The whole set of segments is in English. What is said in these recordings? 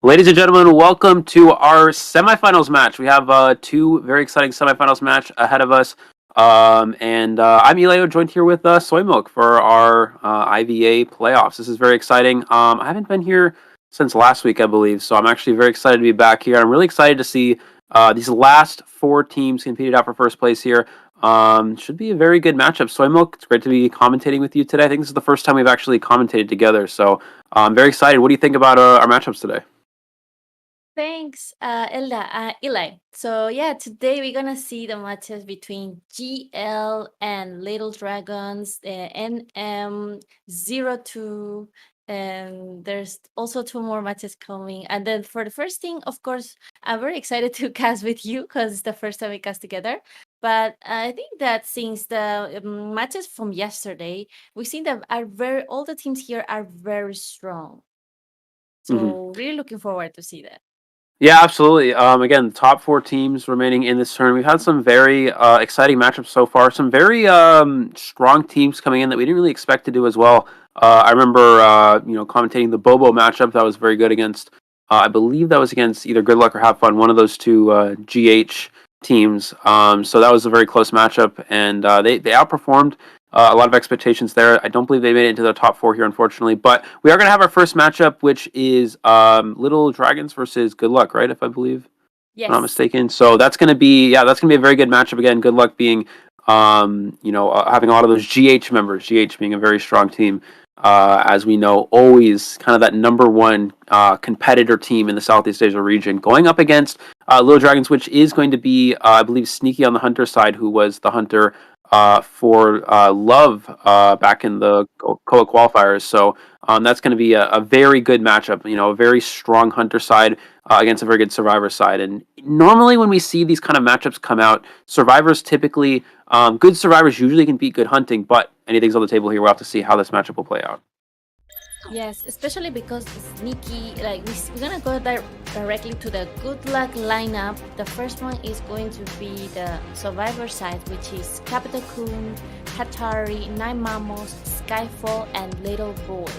Ladies and gentlemen, welcome to our semifinals match. We have two very exciting semifinals match ahead of us. I'm Elio, joined here with Soy Milk for our IVA playoffs. This is very exciting. I haven't been here since last week, I believe, so I'm actually very excited to be back here. I'm really excited to see these last four teams competed out for first place here. Should be a very good matchup. Soy Milk, it's great to be commentating with you today. I think this is the first time we've actually commentated together, so I'm very excited. What do you think about our matchups today? Thanks, Eli. So yeah, today we're gonna see the matches between GL and Little Dragons, NM02, and there's also two more matches coming. And then for the first thing, of course, I'm very excited to cast with you because it's the first time we cast together. But I think that since the matches from yesterday, we've seen that all the teams here are very strong. So really looking forward to see that. Yeah, absolutely. Again, top four teams remaining in this tournament. We've had some very exciting matchups so far. Some very strong teams coming in that we didn't really expect to do as well. I remember, commentating the Bobo matchup that was very good against. I believe that was against either Good Luck or Have Fun, one of those two GH teams. So that was a very close matchup, and they outperformed a lot of expectations there. I don't believe they made it into the top four here, unfortunately. But we are going to have our first matchup, which is Little Dragons versus Good Luck, right? If I believe, Yes. I'm not mistaken. So that's going to be a very good matchup again. Good Luck being, having a lot of those GH members. GH being a very strong team, as we know, always kind of that number one competitor team in the Southeast Asia region, going up against Little Dragons, which is going to be, I believe, Sneaky on the Hunter side, who was the Hunter for Love back in the COA qualifiers. So that's going to be a very good matchup. A very strong Hunter side against a very good Survivor side. And normally when we see these kind of matchups come out, Survivors typically, good Survivors usually can beat good Hunting, but anything's on the table here. We'll have to see how this matchup will play out. Yes, especially because Sneaky, we're gonna go directly to the Good Luck lineup. The first one is going to be the Survivor side, which is Capital Kun, Hatari, Nine Mamos, Skyfall, and Little Boy.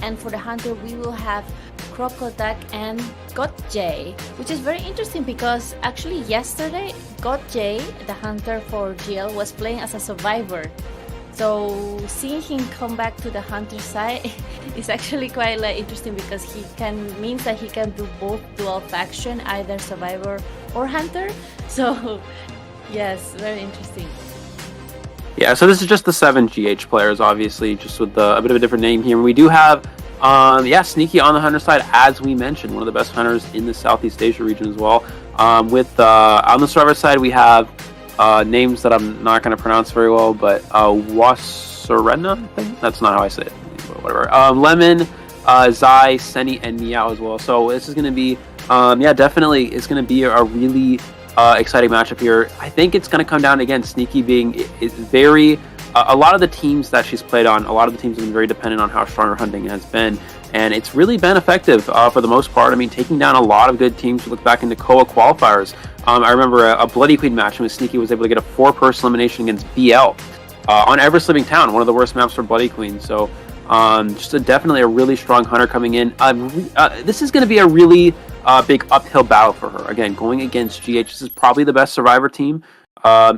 And for the Hunter, we will have Crocodile and J, which is very interesting because actually yesterday J, the hunter for GL, was playing as a survivor. So seeing him come back to the hunter side is actually quite interesting because means that he can do both dual faction, either survivor or hunter. So yes, very interesting. Yeah, so this is just the 7 GH players, obviously, just with a bit of a different name here. We do have, Sneaky on the hunter side, as we mentioned, one of the best hunters in the Southeast Asia region as well. On the survivor side, we have names that I'm not going to pronounce very well, but Wasarena, I think? That's not how I say it. Whatever. Lemon, Zai, Seni, and Meow as well. So this is going to be, definitely, it's going to be a really exciting matchup here. I think it's going to come down, again, Sneaky being very... a lot of the teams that she's played on, a lot of the teams have been very dependent on how strong her hunting has been, and it's really been effective for the most part. I mean, taking down a lot of good teams. Look back into COA qualifiers. I remember a Bloody Queen match in which Sneaky was able to get a 4-person elimination against BL on Ever Living Town, one of the worst maps for Bloody Queen. So definitely a really strong hunter coming in. This is going to be a really big uphill battle for her. Again, going against GH, this is probably the best survivor team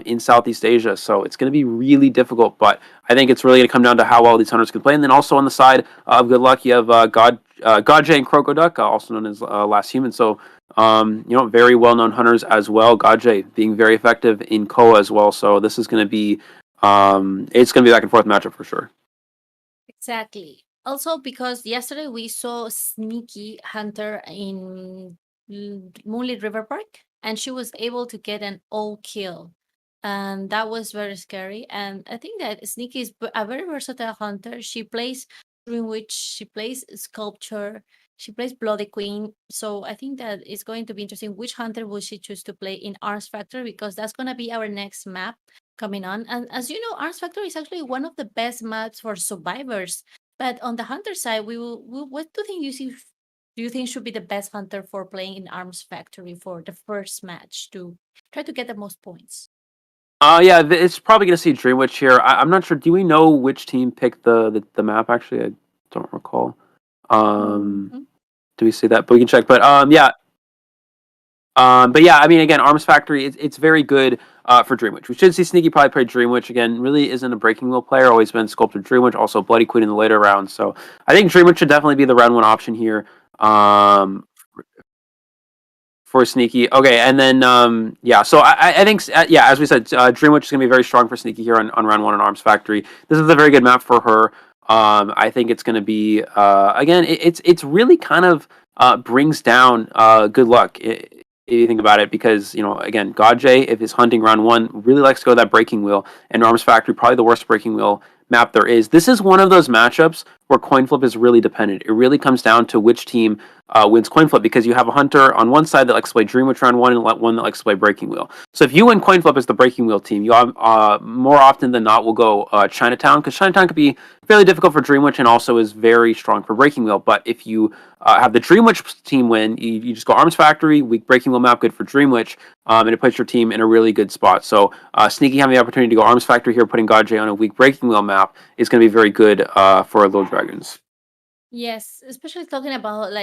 in Southeast Asia, so it's going to be really difficult, but I think it's really going to come down to how well these hunters can play. And then also on the side of Good Luck, you have Godjay and Crocodile, also known as Last Human, so very well-known hunters as well. Godjay being very effective in COA as well, so this is going to be it's going to be back and forth matchup for sure. Exactly. Also, because yesterday we saw Sneaky hunter in Moonlit River Park, and she was able to get an all kill, and that was very scary. And I think that Sneaky is a very versatile hunter. She plays Dreamwitch, she plays Sculpture, she plays Bloody Queen. So I think that it's going to be interesting which hunter will she choose to play in Arms Factory, because that's going to be our next map coming on. And as you know, Arms Factory is actually one of the best maps for survivors. But on the hunter side, what do you think should be the best hunter for playing in Arms Factory for the first match to try to get the most points? It's probably going to see Dreamwitch here. I'm not sure. Do we know which team picked the map? Actually, I don't recall. Do we see that? But we can check. But I mean, again, Arms Factory, it's very good for Dreamwitch. We should see Sneaky probably play Dreamwitch again. Really isn't a Breaking Wheel player. Always been Sculpted Dreamwitch. Also Bloody Queen in the later rounds. So I think Dreamwitch should definitely be the round 1 option here. For Sneaky. Okay, and then so I think as we said, Dreamwitch is going to be very strong for Sneaky here on round 1 in Arms Factory. This is a very good map for her. I think it's going to be again, it's really kind of brings down Good Luck if you think about it, because again, Godjay, if he's hunting round 1, really likes to go that Breaking Wheel, and Arms Factory probably the worst Breaking Wheel map there is. This is one of those matchups where coin flip is really dependent. It really comes down to which team wins coin flip, because you have a hunter on one side that likes to play Dreamwitch round 1 and one that likes to play Breaking Wheel. So if you win coin flip as the Breaking Wheel team, you more often than not will go Chinatown, because Chinatown could be fairly difficult for Dreamwitch and also is very strong for Breaking Wheel. But if you have the Dreamwitch team win, you just go Arms Factory, weak Breaking Wheel map, good for Dreamwitch, and it puts your team in a really good spot. So Sneaky having the opportunity to go Arms Factory here, putting Godjay on a weak Breaking Wheel map is going to be very good for Little Dragons. Yes, especially talking about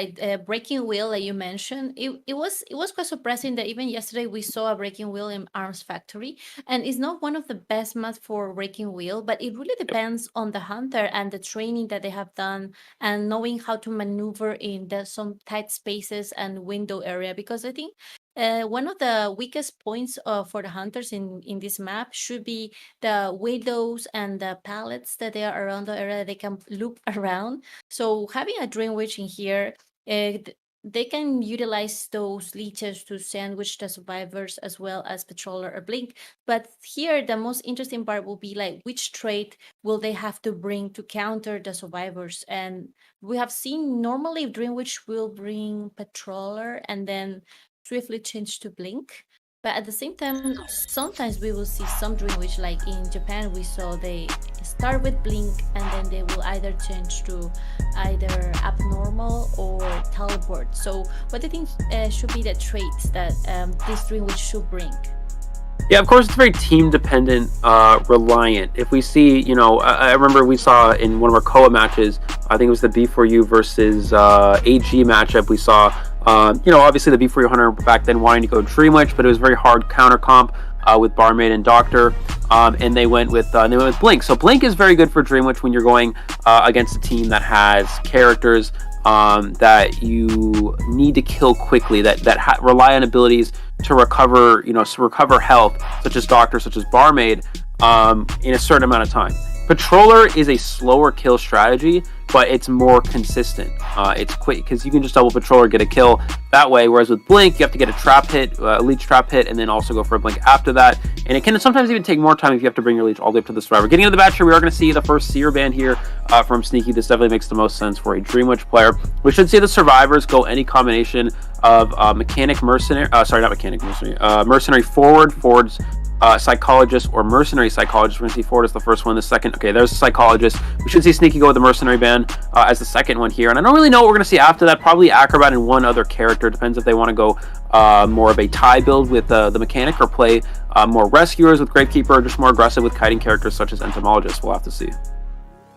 Breaking Wheel that you mentioned, it was quite surprising that even yesterday we saw a Breaking Wheel in Arms Factory, and it's not one of the best maps for Breaking Wheel, but it really depends on the hunter and the training that they have done and knowing how to maneuver in some tight spaces and window area. Because I think one of the weakest points for the hunters in this map should be the windows and the pallets that they are around the area that they can loop around. So having a Dreamwitch in here, they can utilize those leeches to sandwich the survivors as well as Patroller or Blink. But here, the most interesting part will be which trait will they have to bring to counter the survivors. And we have seen normally Dreamwitch will bring Patroller and then swiftly change to Blink. But at the same time, sometimes we will see some Dreamwitch, like in Japan, we saw they start with Blink and then they will either change to either Abnormal or Teleport. So what do you think should be the traits that this Dreamwitch should bring? Yeah, of course, it's very team-dependent, reliant. If we see, I remember we saw in one of our COA matches, I think it was the B4U versus AG matchup. We saw, obviously the B4U Hunter back then wanting to go Dream Witch, but it was very hard counter comp with Barmaid and Doctor, and they went with Blink. So Blink is very good for Dream Witch when you're going against a team that has characters that you need to kill quickly, that rely on abilities to recover, recover health, such as Doctor, such as Barmaid, in a certain amount of time. Patroller is a slower kill strategy, but it's more consistent. It's quick because you can just double Patroller, get a kill that way. Whereas with Blink, you have to get a trap hit, a leech trap hit, and then also go for a Blink after that. And it can sometimes even take more time if you have to bring your leech all the way up to the Survivor. Getting into the match here, we are going to see the first Seer ban here from Sneaky. This definitely makes the most sense for a Dream Witch player. We should see the Survivors go any combination of Mercenary Forwards, Psychologist, or Mercenary Psychologist. We're going to see Forward as the first one. The second, okay, there's a Psychologist. We should see Sneaky go with the Mercenary ban as the second one here. And I don't really know what we're going to see after that. Probably Acrobat and one other character. Depends if they want to go more of a tie build with the Mechanic, or play more Rescuers with Gravekeeper, or just more aggressive with kiting characters such as Entomologist. We'll have to see.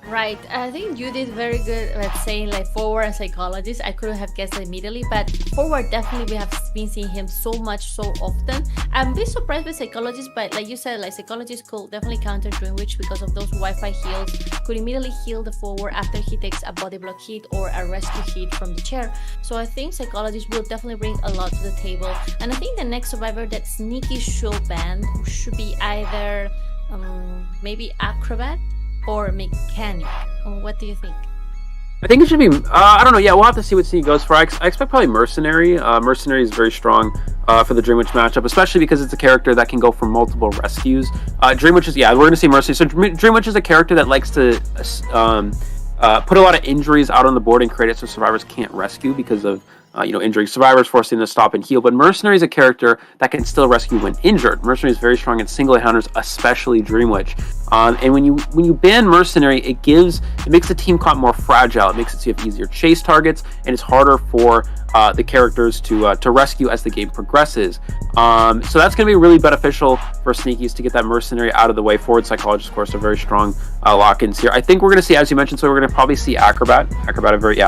Right, I think you did very good at saying like Forward and Psychologist. I couldn't have guessed immediately, but Forward definitely we have been seeing him so often. I'm a bit surprised with Psychologist, but like you said, like Psychologist could definitely counter Dream Witch because of those Wi-Fi heals. Could immediately heal the Forward after he takes a body block hit or a rescue hit from the chair. So I think Psychologist will definitely bring a lot to the table. And I think the next Survivor that Sneaky should ban should be either maybe Acrobat or Mechanic. What do you think? I think it should be, I don't know, yeah, we'll have to see what Sneaky goes for. I expect probably Mercenary. Mercenary is very strong for the Dream Witch matchup, especially because it's a character that can go for multiple rescues. Dream Witch is, yeah, we're going to see Mercenary. So Dream Witch is a character that likes to put a lot of injuries out on the board and create it so survivors can't rescue because of injuring survivors, forcing them to stop and heal. But Mercenary is a character that can still rescue when injured. Mercenary is very strong in single encounters, especially Dream Witch. And when you ban Mercenary, it makes the team comp more fragile. It makes it so you have easier chase targets, and it's harder for the characters to rescue as the game progresses. So that's going to be really beneficial for Sneakies to get that Mercenary out of the way. Forward Psychologist, of course, are very strong lock-ins here. I think we're going to see, as you mentioned, so we're going to probably see Acrobat.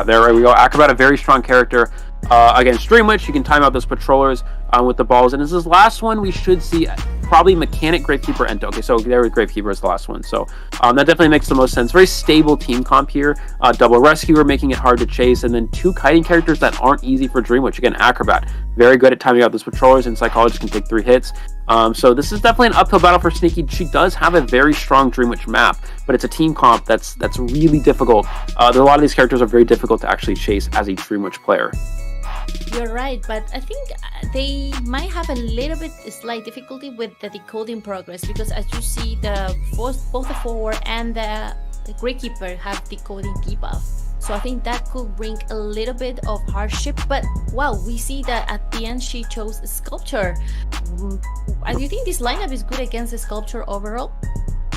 There we go. Acrobat, a very strong character against Dream Witch. You can time out those Patrollers with the balls. And as this last one, we should see probably Mechanic, Gravekeeper, Ento. Okay, so there with Gravekeeper is the last one. So that definitely makes the most sense. Very stable team comp here. Double Rescuer, making it hard to chase. And then two kiting characters that aren't easy for Dream Witch. Again, Acrobat, very good at timing out those Patrollers, and Psychologist can take 3 hits. So this is definitely an uphill battle for Sneaky. She does have a very strong Dream Witch map, but it's a team comp that's really difficult. A lot of these characters are very difficult to actually chase as a Dream Witch player. You're right, but I think they might have a little bit slight difficulty with the decoding progress, because as you see, both the Forward and the Gravekeeper have decoding debuff. So I think that could bring a little bit of hardship. But wow, we see that at the end she chose Sculpture. Do you think this lineup is good against the Sculpture overall?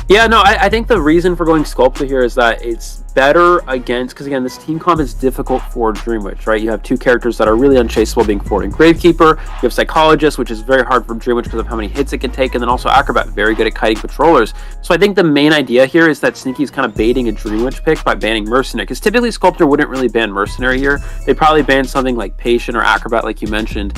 Yeah, no, I think the reason for going Sculptor here is that it's better against, because again, this team comp is difficult for Dream Witch, right? You have two characters that are really unchaseable, being Forward and Gravekeeper. You have Psychologist, which is very hard for Dream Witch because of how many hits it can take, and then also Acrobat, very good at kiting Patrollers. So I think the main idea here is that Sneaky is kind of baiting a Dream Witch pick by banning Mercenary, because typically Sculptor wouldn't really ban Mercenary here. They'd probably ban something like Patient or Acrobat, like you mentioned,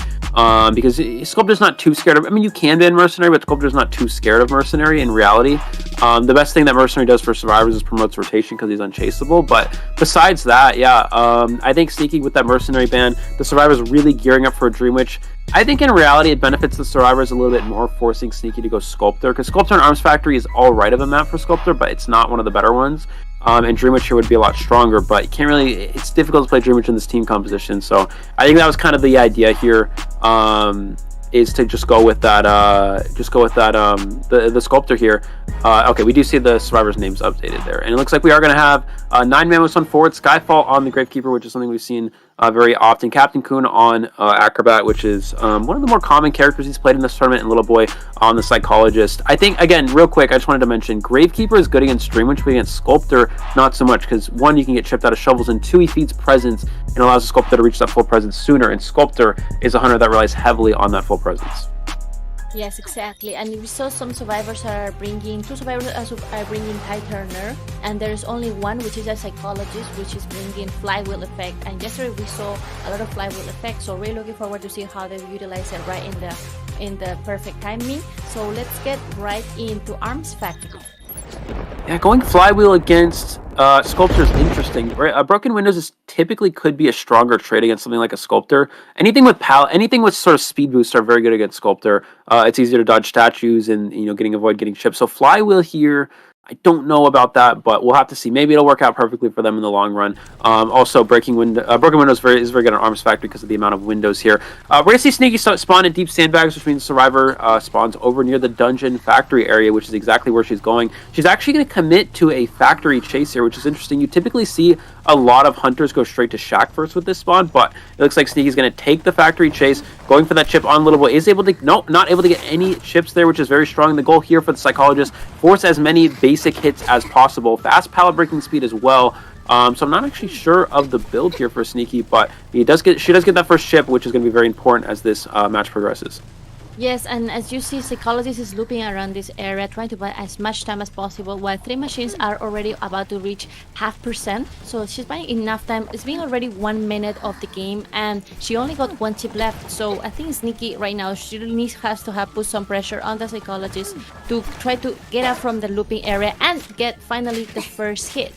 because Sculptor's not too scared of, I mean, you can ban Mercenary, but Sculptor's not too scared of Mercenary in reality. The best thing that Mercenary does for survivors is promotes rotation because he's unchaseable. But besides that, yeah, I think Sneaky with that Mercenary ban, the survivors really gearing up for a Dream Witch. I think in reality it benefits the survivors a little bit more, forcing Sneaky to go Sculptor, because Sculptor and Arms Factory is alright of a map for Sculptor, but it's not one of the better ones. And Dream Witch here would be a lot stronger, but you can't really, it's difficult to play Dream Witch in this team composition. So I think that was kind of the idea here. Is to just go with that, the Sculptor here. Okay, we do see the survivors' names updated there, and it looks like we are going to have 9 Mammoths on Forward, Skyfall on the Gravekeeper, which is something we've seen very often. Captain Kun on Acrobat, which is one of the more common characters he's played in this tournament, and Little Boy on the Psychologist. I think, again, real quick, I just wanted to mention, Gravekeeper is good against Dream Witch, but against Sculptor, not so much, because 1, you can get chipped out of shovels, and 2, he feeds presence and allows the Sculptor to reach that full presence sooner, and Sculptor is a hunter that relies heavily on that full presence. Yes, exactly. And we saw some survivors are bringing, two survivors are bringing High Turner, and there is only one, which is a psychologist, which is bringing flywheel effect. And yesterday we saw a lot of flywheel effect, so really looking forward to see how they utilize it right in the perfect timing. So let's get right into Arms Factory. Yeah, going flywheel against sculptor is interesting. Right? Broken windows is typically could be a stronger trade against something like a sculptor. Anything with sort of speed boost are very good against sculptor. It's easier to dodge statues and avoid getting chipped. So flywheel here, I don't know about that, but we'll have to see. Maybe it'll work out perfectly for them in the long run. Also, broken windows is very good on Arms Factory because of the amount of windows here. We're gonna see Sneaky spawn in deep sandbags, which means Survivor spawns over near the dungeon factory area, which is exactly where she's going. She's actually going to commit to a factory chase here, which is interesting. You typically see a lot of hunters go straight to Shack first with this spawn, but it looks like Sneaky's going to take the factory chase, going for that chip on Little Boy. Not able to get any chips there, which is very strong. The goal here for the psychologist, force as many basic hits as possible. Fast pallet breaking speed as well. So I'm not actually sure of the build here for Sneaky, but she does get that first chip, which is going to be very important as this match progresses. Yes, and as you see, Psychologist is looping around this area, trying to buy as much time as possible, while 3 machines are already about to reach 0.5%. So she's buying enough time. It's been already 1 minute of the game, and she only got 1 chip left. So I think Sneaky right now, she really has to have put some pressure on the Psychologist to try to get out from the looping area and get finally the first hit.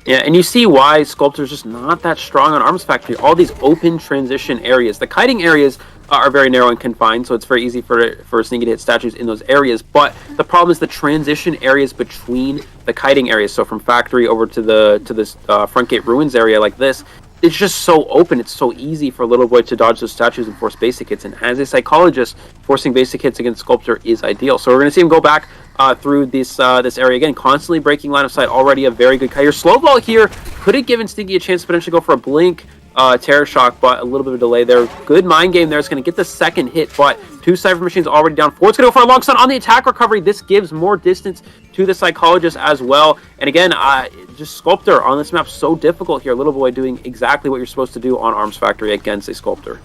Yeah, and you see why Sculptor's just not that strong on Arms Factory. All these open transition areas. The kiting areas are very narrow and confined, so it's very easy for Sneaky to hit statues in those areas. But the problem is the transition areas between the kiting areas. So from Factory over to this Front Gate Ruins area like this, it's just so open. It's so easy for Little Boy to dodge those statues and force basic hits. And as a psychologist, forcing basic hits against Sculptor is ideal. So we're going to see him go back through this area again, constantly breaking line of sight. Already a very good kite. Your slow ball here could have given Sneaky a chance to potentially go for a blink Terror Shock, but a little bit of a delay there. Good mind game there. It's going to get the second hit, but 2 Cypher Machines already down. Ford's going to go for a long stun on the attack recovery. This gives more distance to the Psychologist as well. And again, just Sculptor on this map, so difficult here. Little Boy doing exactly what you're supposed to do on Arms Factory against a Sculptor.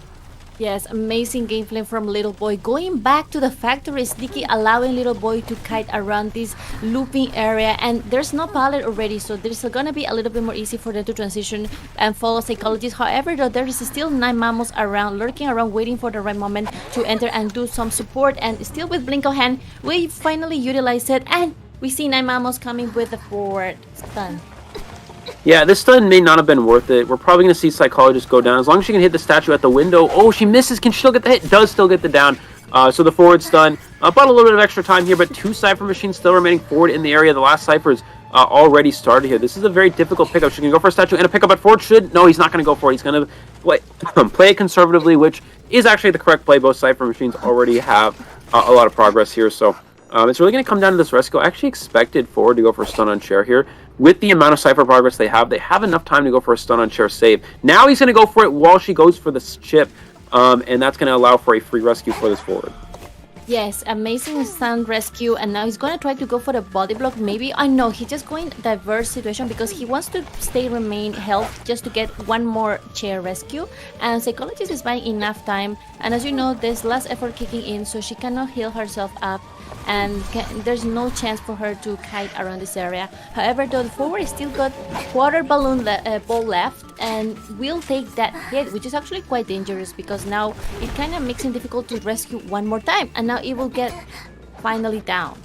Yes, amazing gameplay from Little Boy. Going back to the factory, Sneaky allowing Little Boy to kite around this looping area, and there's no pallet already, so there's gonna be a little bit more easy for them to transition and follow Psychologist. However, though, there is still 9 mammals around, lurking around, waiting for the right moment to enter and do some support. And still with Blink of Hand, we finally utilize it, and we see 9 mammals coming with the forward stun. Yeah, this stun may not have been worth it. We're probably going to see Psychologist go down. As long as she can hit the statue at the window. Oh, she misses. Can she still get the hit? Does still get the down. So the forward stun. About a little bit of extra time here, but 2 Cypher Machines still remaining forward in the area. The last Cypher's already started here. This is a very difficult pickup. She can go for a statue and a pickup at forward. No, he's not going to go for it. He's going to play it conservatively, which is actually the correct play. Both Cypher Machines already have a lot of progress here, so it's really going to come down to this rescue. I actually expected forward to go for a stun on chair here. With the amount of Cypher progress they have enough time to go for a stun on chair save. Now he's going to go for it while she goes for the chip, and that's going to allow for a free rescue for this forward. Yes, amazing stun rescue, and now he's going to try to go for the body block. Maybe, I know, he's just going diverse situation because he wants to remain health just to get 1 more chair rescue. And Psychologist is buying enough time, and as you know, there's last effort kicking in, so she cannot heal herself up, and there's no chance for her to kite around this area. However, though, the forward still got quarter balloon ball left, and will take that hit, which is actually quite dangerous because now it kind of makes it difficult to rescue 1 more time, and now it will get finally down.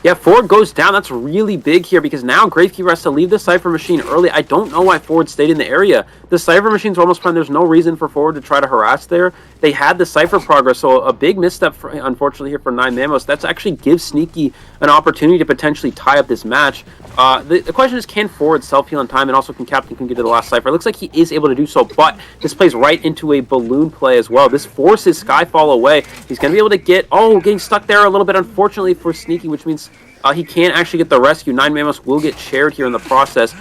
Yeah, Ford goes down. That's really big here because now Gravekeeper has to leave the Cypher Machine early. I don't know why Ford stayed in the area. The Cypher Machines were almost prime. There's no reason for Ford to try to harass there. They had the Cypher progress, so a big misstep, unfortunately, here for 9 Mamos. That's actually gives Sneaky an opportunity to potentially tie up this match. The question is, can Ford self-heal in time, and also can Captain get to the last Cypher? It looks like he is able to do so, but this plays right into a balloon play as well. This forces Skyfall away. He's going to be able to getting stuck there a little bit, unfortunately, for Sneaky, which means he can't actually get the rescue. 9 Mamos will get shared here in the process.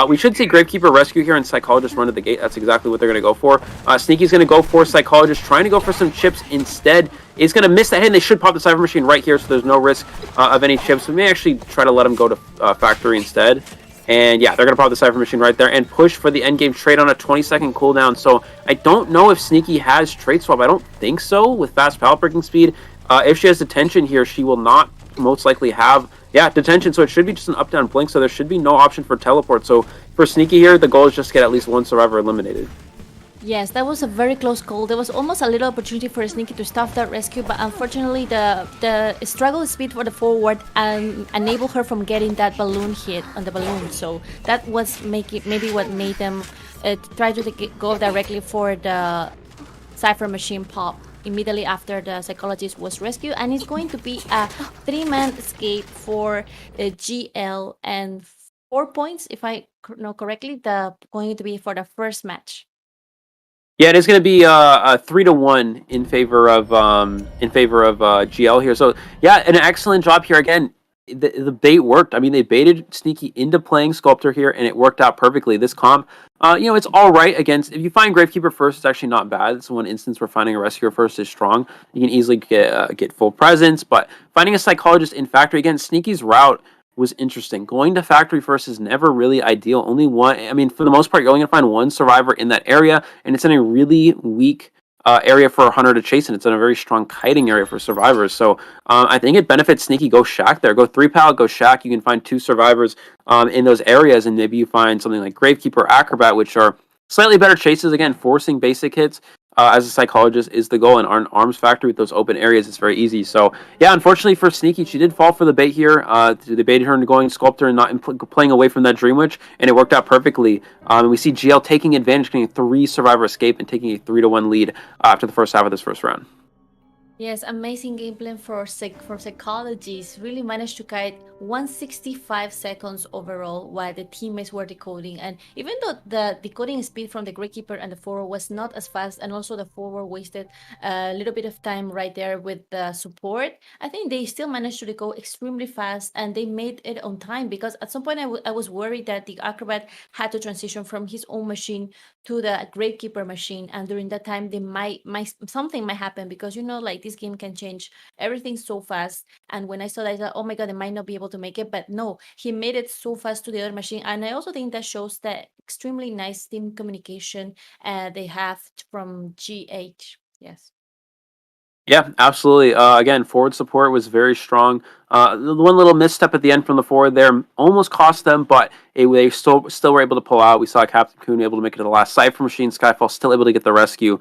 We should see Gravekeeper rescue here and Psychologist run to the gate. That's exactly what they're going to go for. Sneaky's going to go for Psychologist, trying to go for some chips instead. Is going to miss that hit, and they should pop the Cypher Machine right here, so there's no risk of any chips. We may actually try to let him go to Factory instead. And yeah, they're going to pop the Cypher Machine right there and push for the endgame trade on a 20-second cooldown. So I don't know if Sneaky has trade swap. I don't think so with fast pallet breaking speed. If she has detention here, she will not most likely have, yeah, detention, so it should be just an up-down blink, so there should be no option for teleport. So for Sneaky here, the goal is just to get at least one survivor eliminated. Yes, that was a very close call. There was almost a little opportunity for Sneaky to stop that rescue, but unfortunately the struggle speed for the forward enabled her from getting that balloon hit on the balloon. So that was maybe what made them try to go directly for the Cypher machine pop immediately after the psychologist was rescued, and it's going to be a 3-man escape for GL and 4 points, if I know correctly, going to be for the first match. Yeah, it is going to be a 3-1 in favor of GL here. So yeah, an excellent job here again. The bait worked. I mean, they baited Sneaky into playing Sculptor here, and it worked out perfectly. This comp, it's all right against. If you find Gravekeeper first, it's actually not bad. It's one instance where finding a Rescuer first is strong. You can easily get full presence, but finding a Psychologist in Factory again, Sneaky's route was interesting. Going to Factory first is never really ideal. Only one. I mean, for the most part, you're only gonna find one survivor in that area, and it's in a really weak area for a hunter to chase, and it's in a very strong kiting area for survivors. So I think it benefits Sneaky. Go Shack there. Go 3-pal, go Shack. You can find 2 survivors in those areas, and maybe you find something like Gravekeeper or Acrobat, which are slightly better chases. Again, forcing basic hits as a Psychologist is the goal, and Arms Factory with those open areas is very easy. So yeah, unfortunately for Sneaky, she did fall for the bait here. They baited her into going Sculptor and not playing away from that Dream Witch, and it worked out perfectly. And we see GL taking advantage, getting a 3 survivor escape and taking a 3-1 lead after the first half of this first round. Yes, amazing gameplay for Psychologists. Really managed to kite 165 seconds overall while the teammates were decoding. And even though the decoding speed from the Gravekeeper and the forward was not as fast, and also the forward wasted a little bit of time right there with the support, I think they still managed to decode extremely fast, and they made it on time, because at some point I was worried that the Acrobat had to transition from his own machine to the Gravekeeper machine, and during that time they something might happen, because like this game can change everything so fast. And when I saw that, I thought, oh my god, they might not be able to make it, but no, he made it so fast to the other machine. And I also think that shows the extremely nice team communication they have from GH. Yes. Yeah, absolutely. Again, forward support was very strong. The one little misstep at the end from the forward there almost cost them, but they still were able to pull out. We saw Captain Coon able to make it to the last Cypher machine. Skyfall still able to get the rescue.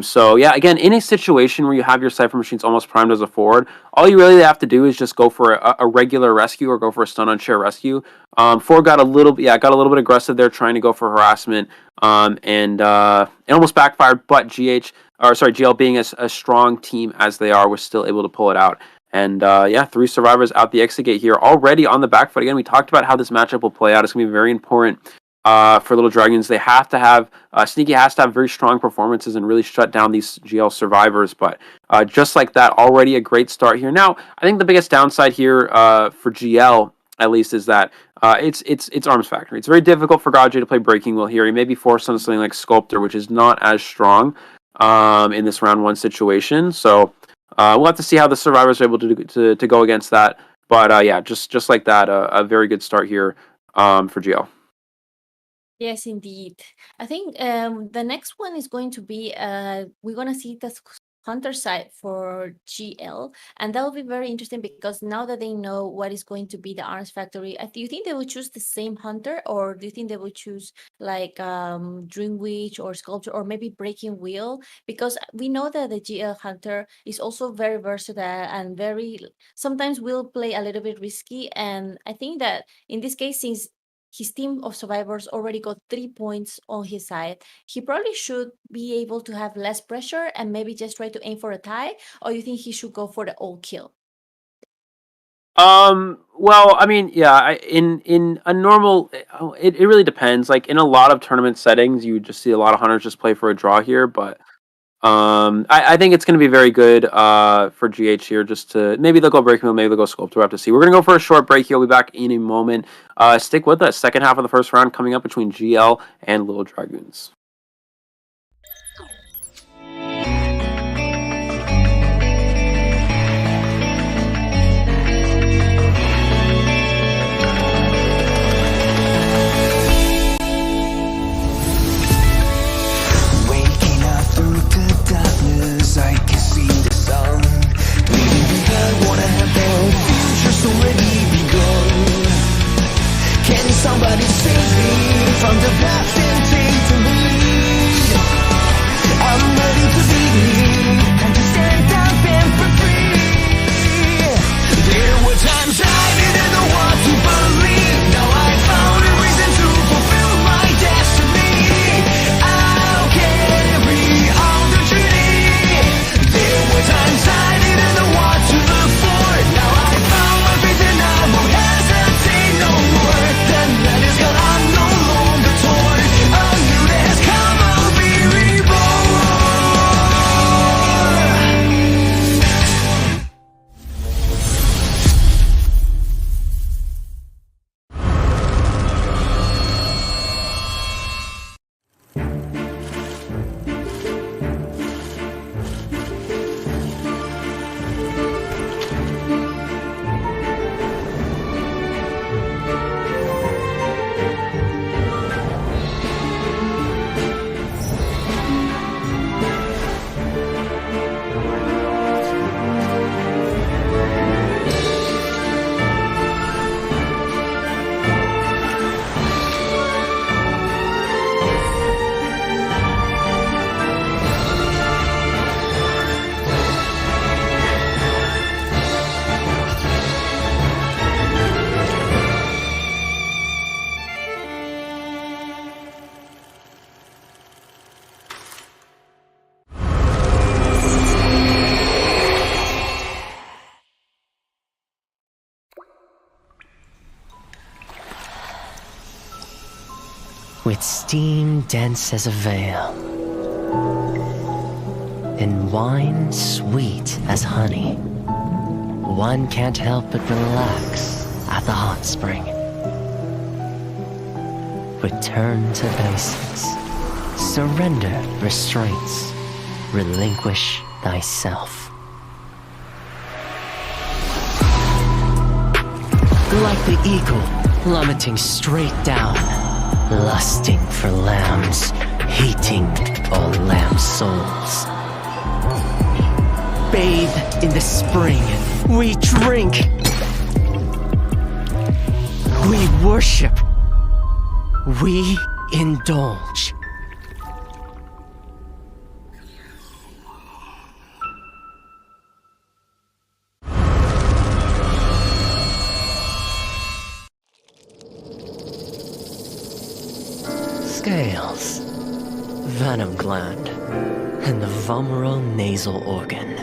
So yeah, again, in a situation where you have your Cypher machines almost primed as a forward, all you really have to do is just go for a regular rescue or go for a stun on share rescue. Forward got a little bit aggressive there, trying to go for harassment, and it almost backfired. But GL being a strong team as they are, was still able to pull it out. And 3 survivors out the exit gate here already on the back foot. Again, we talked about how this matchup will play out. It's going to be very important for Little Dragons. They have to have Sneaky has to have very strong performances and really shut down these GL survivors. But just like that, already a great start here. Now, I think the biggest downside here for GL, at least, is that it's Arms Factory. It's very difficult for Gaji to play Breaking Wheel here. He may be forced on something like Sculptor, which is not as strong in this round 1 situation. So we'll have to see how the survivors are able to go against that. But just like that, a very good start here for GL. Yes, indeed. I think the next one is going to be we're going to see the Hunter side for GL, and that will be very interesting, because now that they know what is going to be the Arms Factory, do you think they will choose the same Hunter, or do you think they will choose like Dream Witch or Sculptor, or maybe Breaking Wheel? Because we know that the GL Hunter is also very versatile and sometimes will play a little bit risky, and I think that in this case, since his team of survivors already got 3 points on his side, he probably should be able to have less pressure and maybe just try to aim for a tie, or you think he should go for the all kill? Well, I mean, yeah, in a normal, it really depends. Like in a lot of tournament settings, you just see a lot of hunters just play for a draw here, but I think it's going to be very good for GH here. Just to maybe they'll go Breaking Wheel, maybe they'll go Sculptor. We'll have to see. We're going to go for a short break here. We'll be back in a moment. Stick with us. Second half of the first round coming up between GL and Little Dragoons. I can see the sun with steam dense as a veil, and wine sweet as honey. One can't help but relax at the hot spring. Return to basics. Surrender restraints. Relinquish thyself. Like the eagle plummeting straight down, lusting for lambs, hating all lamb souls. Bathe in the spring, we drink, we worship, we indulge. Scales, venom gland, and the vomeral nasal organ.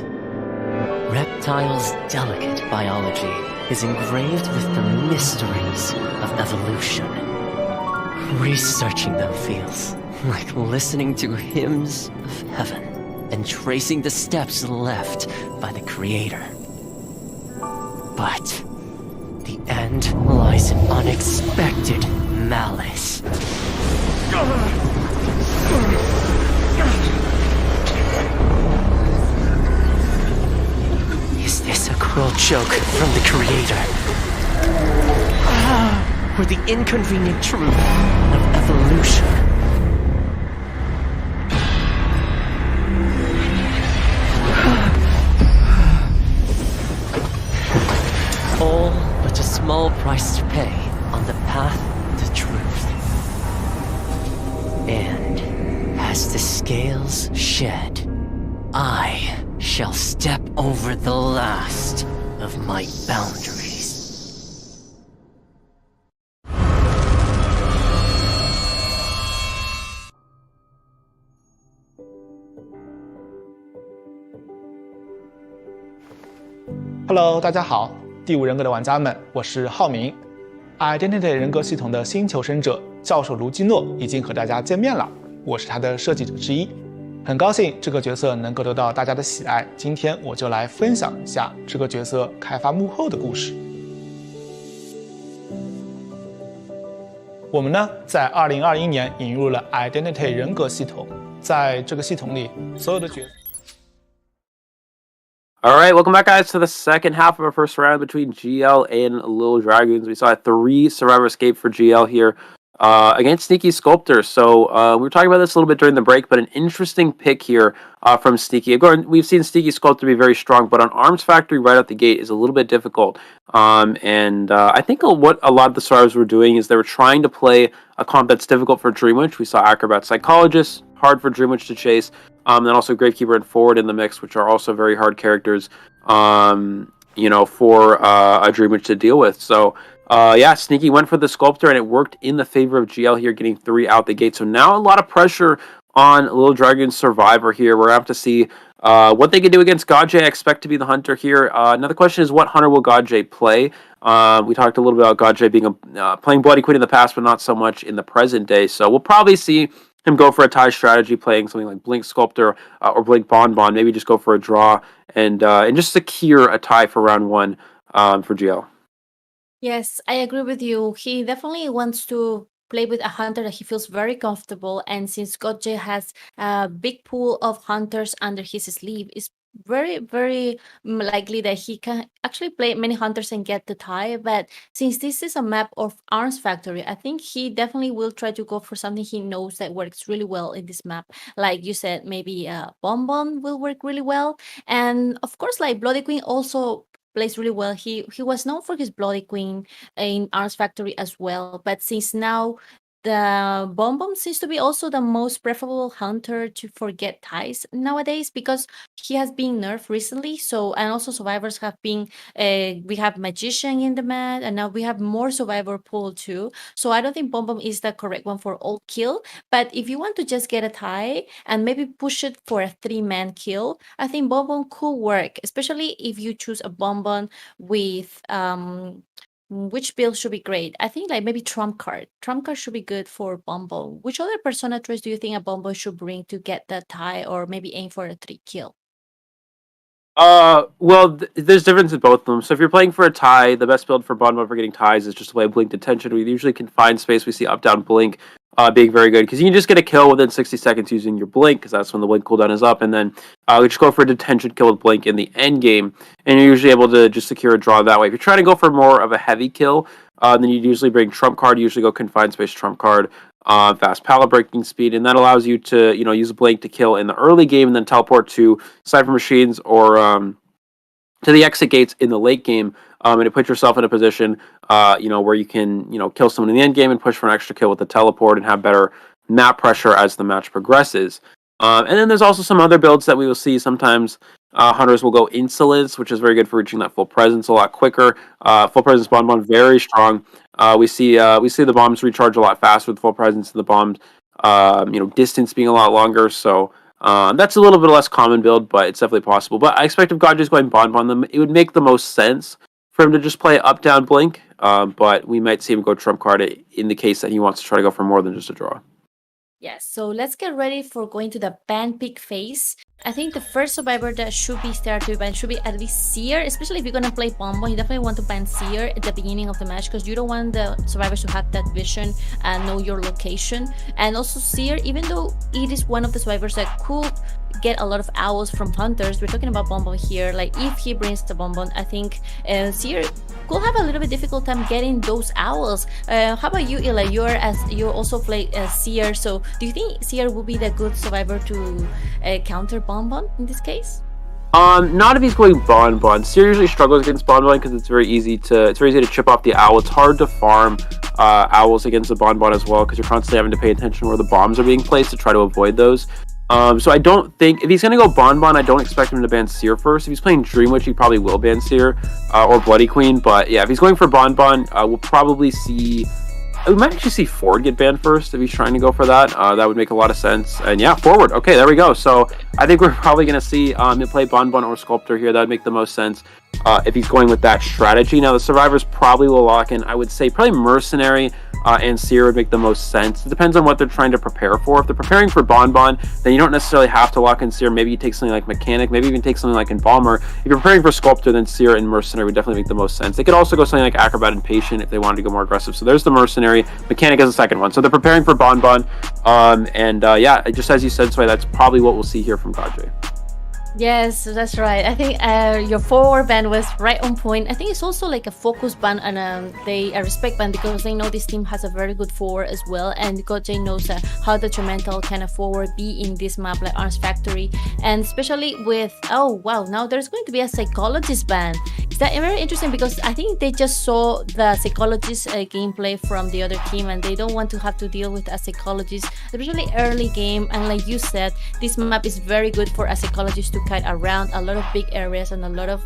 Reptiles' delicate biology is engraved with the mysteries of evolution. Researching them feels like listening to hymns of heaven and tracing the steps left by the Creator. But the end lies in unexpected malice. Is this a cruel joke from the Creator? Or the inconvenient truth of evolution? All but a small price to pay on the path to truth. And as the scales shed, I shall step over the last of my boundaries. Hello， 大家好，第五人格的玩家们，我是浩明。Identity 人格系统的新求生者教授卢基诺已经和大家见面了，我是他的设计者之一，很高兴这个角色能够得到大家的喜爱。今天我就来分享一下这个角色开发幕后的故事。我们呢，在2021年引入了 Identity 人格系统，在这个系统里，所有的角色。All right, welcome back, guys, to the second half of our first round between GL and Little Dragons. We saw a 3 survivor escape for GL here against Sneaky Sculptor. So we were talking about this a little bit during the break, but an interesting pick here from Sneaky. Again, we've seen Sneaky Sculptor be very strong, but on Arms Factory right out the gate is a little bit difficult. I think what a lot of the survivors were doing is they were trying to play a comp that's difficult for Dreamwitch. We saw Acrobat Psychologist, hard for Dreamwitch to chase. Then also Gravekeeper and Forward in the mix, which are also very hard characters, for a Dreamwitch to deal with. So, Sneaky went for the Sculptor, and it worked in the favor of GL here, getting 3 out the gate. So now a lot of pressure on Little Dragon's Survivor here. We're going to have to see what they can do against Godjay. I expect to be the Hunter here. Another question is, what Hunter will Godjay play? We talked a little bit about Godjay being playing Bloody Queen in the past, but not so much in the present day. So we'll probably see him go for a tie strategy, playing something like Blink Sculptor or Blink Bonbon. Maybe just go for a draw and just secure a tie for round 1 for GL. Yes, I agree with you. He definitely wants to play with a hunter that he feels very comfortable. And since Godjay has a big pool of hunters under his sleeve, it's very, very likely that he can actually play many hunters and get the tie. But since this is a map of Arms Factory, I think he definitely will try to go for something he knows that works really well in this map. Like you said, maybe Bonbon will work really well. And of course, like Bloody Queen also plays really well. He was known for his Bloody Queen in Arms Factory as well. But since now the Bonbon seems to be also the most preferable hunter to forget ties nowadays, because he has been nerfed recently. So, and also survivors have been, we have Magician in the mat, and now we have more survivor pool too. So I don't think Bonbon is the correct one for all kill. But if you want to just get a tie and maybe push it for a 3-man kill, I think Bonbon could work, especially if you choose a Bonbon with Which build should be great? I think like maybe Trump card. Trump card should be good for Bombo. Which other persona traits do you think a Bombo should bring to get the tie or maybe aim for a 3 kill? Well, there's difference in both of them. So if you're playing for a tie, the best build for Bonbon for getting ties is just to play Blink Detention. We usually confine space. We see up, down, Blink being very good because you can just get a kill within 60 seconds using your Blink because that's when the Blink cooldown is up. And then we just go for a Detention kill with Blink in the end game. And you're usually able to just secure a draw that way. If you're trying to go for more of a heavy kill, then you'd usually bring Trump card. You usually go confine space Trump card. Fast pallet breaking speed, and that allows you to use a Blink to kill in the early game and then teleport to Cypher Machines or to the exit gates in the late game, and to put yourself in a position where you can kill someone in the end game and push for an extra kill with the teleport and have better map pressure as the match progresses. And then there's also some other builds that we will see sometimes. Hunters will go Insolence, which is very good for reaching that full presence a lot quicker. Full presence Bonbon, very strong. We see the bombs recharge a lot faster with full presence, and the bombs, distance being a lot longer. So that's a little bit less common build, but it's definitely possible. But I expect if Godji's going Bonbon, it would make the most sense for him to just play up, down, Blink. But we might see him go Trump card in the case that he wants to try to go for more than just a draw. Yes, so let's get ready for going to the ban pick phase. I think the first survivor that should be started to ban should be at least Seer, especially if you're gonna play Bonbon. You definitely want to ban Seer at the beginning of the match because you don't want the survivors to have that vision and know your location. And also Seer, even though it is one of the survivors that could get a lot of owls from hunters, we're talking about Bonbon here. Like if he brings the Bonbon, I think Seer could have a little bit difficult time getting those owls. How about you, Ila? You also play Seer, so do you think Seer will be the good survivor to counter Bonbon in this case? Not if he's going Bonbon. Seer usually struggles against Bonbon because it's very easy to chip off the owl. It's hard to farm owls against the Bonbon as well because you're constantly having to pay attention where the bombs are being placed to try to avoid those. So I don't think if he's gonna go Bonbon, I don't expect him to ban Seer first. If he's playing Dream Witch, he probably will ban Seer or Bloody Queen. But yeah, if he's going for Bonbon, we'll probably see. We might actually see Ford get banned first if he's trying to go for that. That would make a lot of sense. And yeah, Forward. Okay, there we go. So I think we're probably going to see him play Bonbon or Sculptor here. That would make the most sense if he's going with that strategy. Now, the survivors probably will lock in, I would say, probably Mercenary and Seer would make the most sense. It depends on what they're trying to prepare for. If they're preparing for Bonbon, then you don't necessarily have to lock in Seer. Maybe you take something like Mechanic, maybe even take something like Embalmer. If you're preparing for Sculptor, then Seer and Mercenary would definitely make the most sense. They could also go something like Acrobat and Patient if they wanted to go more aggressive. So there's the Mercenary. Mechanic is the second one. So they're preparing for Bonbon. Yeah, just as you said, Sway, that's probably what we'll see here from Godjay. Yes, that's right. I think your forward ban was right on point. I think it's also like a focus ban and a respect ban because they know this team has a very good forward as well, and Godjay knows how detrimental can a forward be in this map like Arms Factory, and especially with now there's going to be a psychologist ban. Is that very interesting because I think they just saw the psychologist gameplay from the other team and they don't want to have to deal with a psychologist, especially early game. And like you said, this map is very good for a psychologist to kite around a lot of big areas and a lot of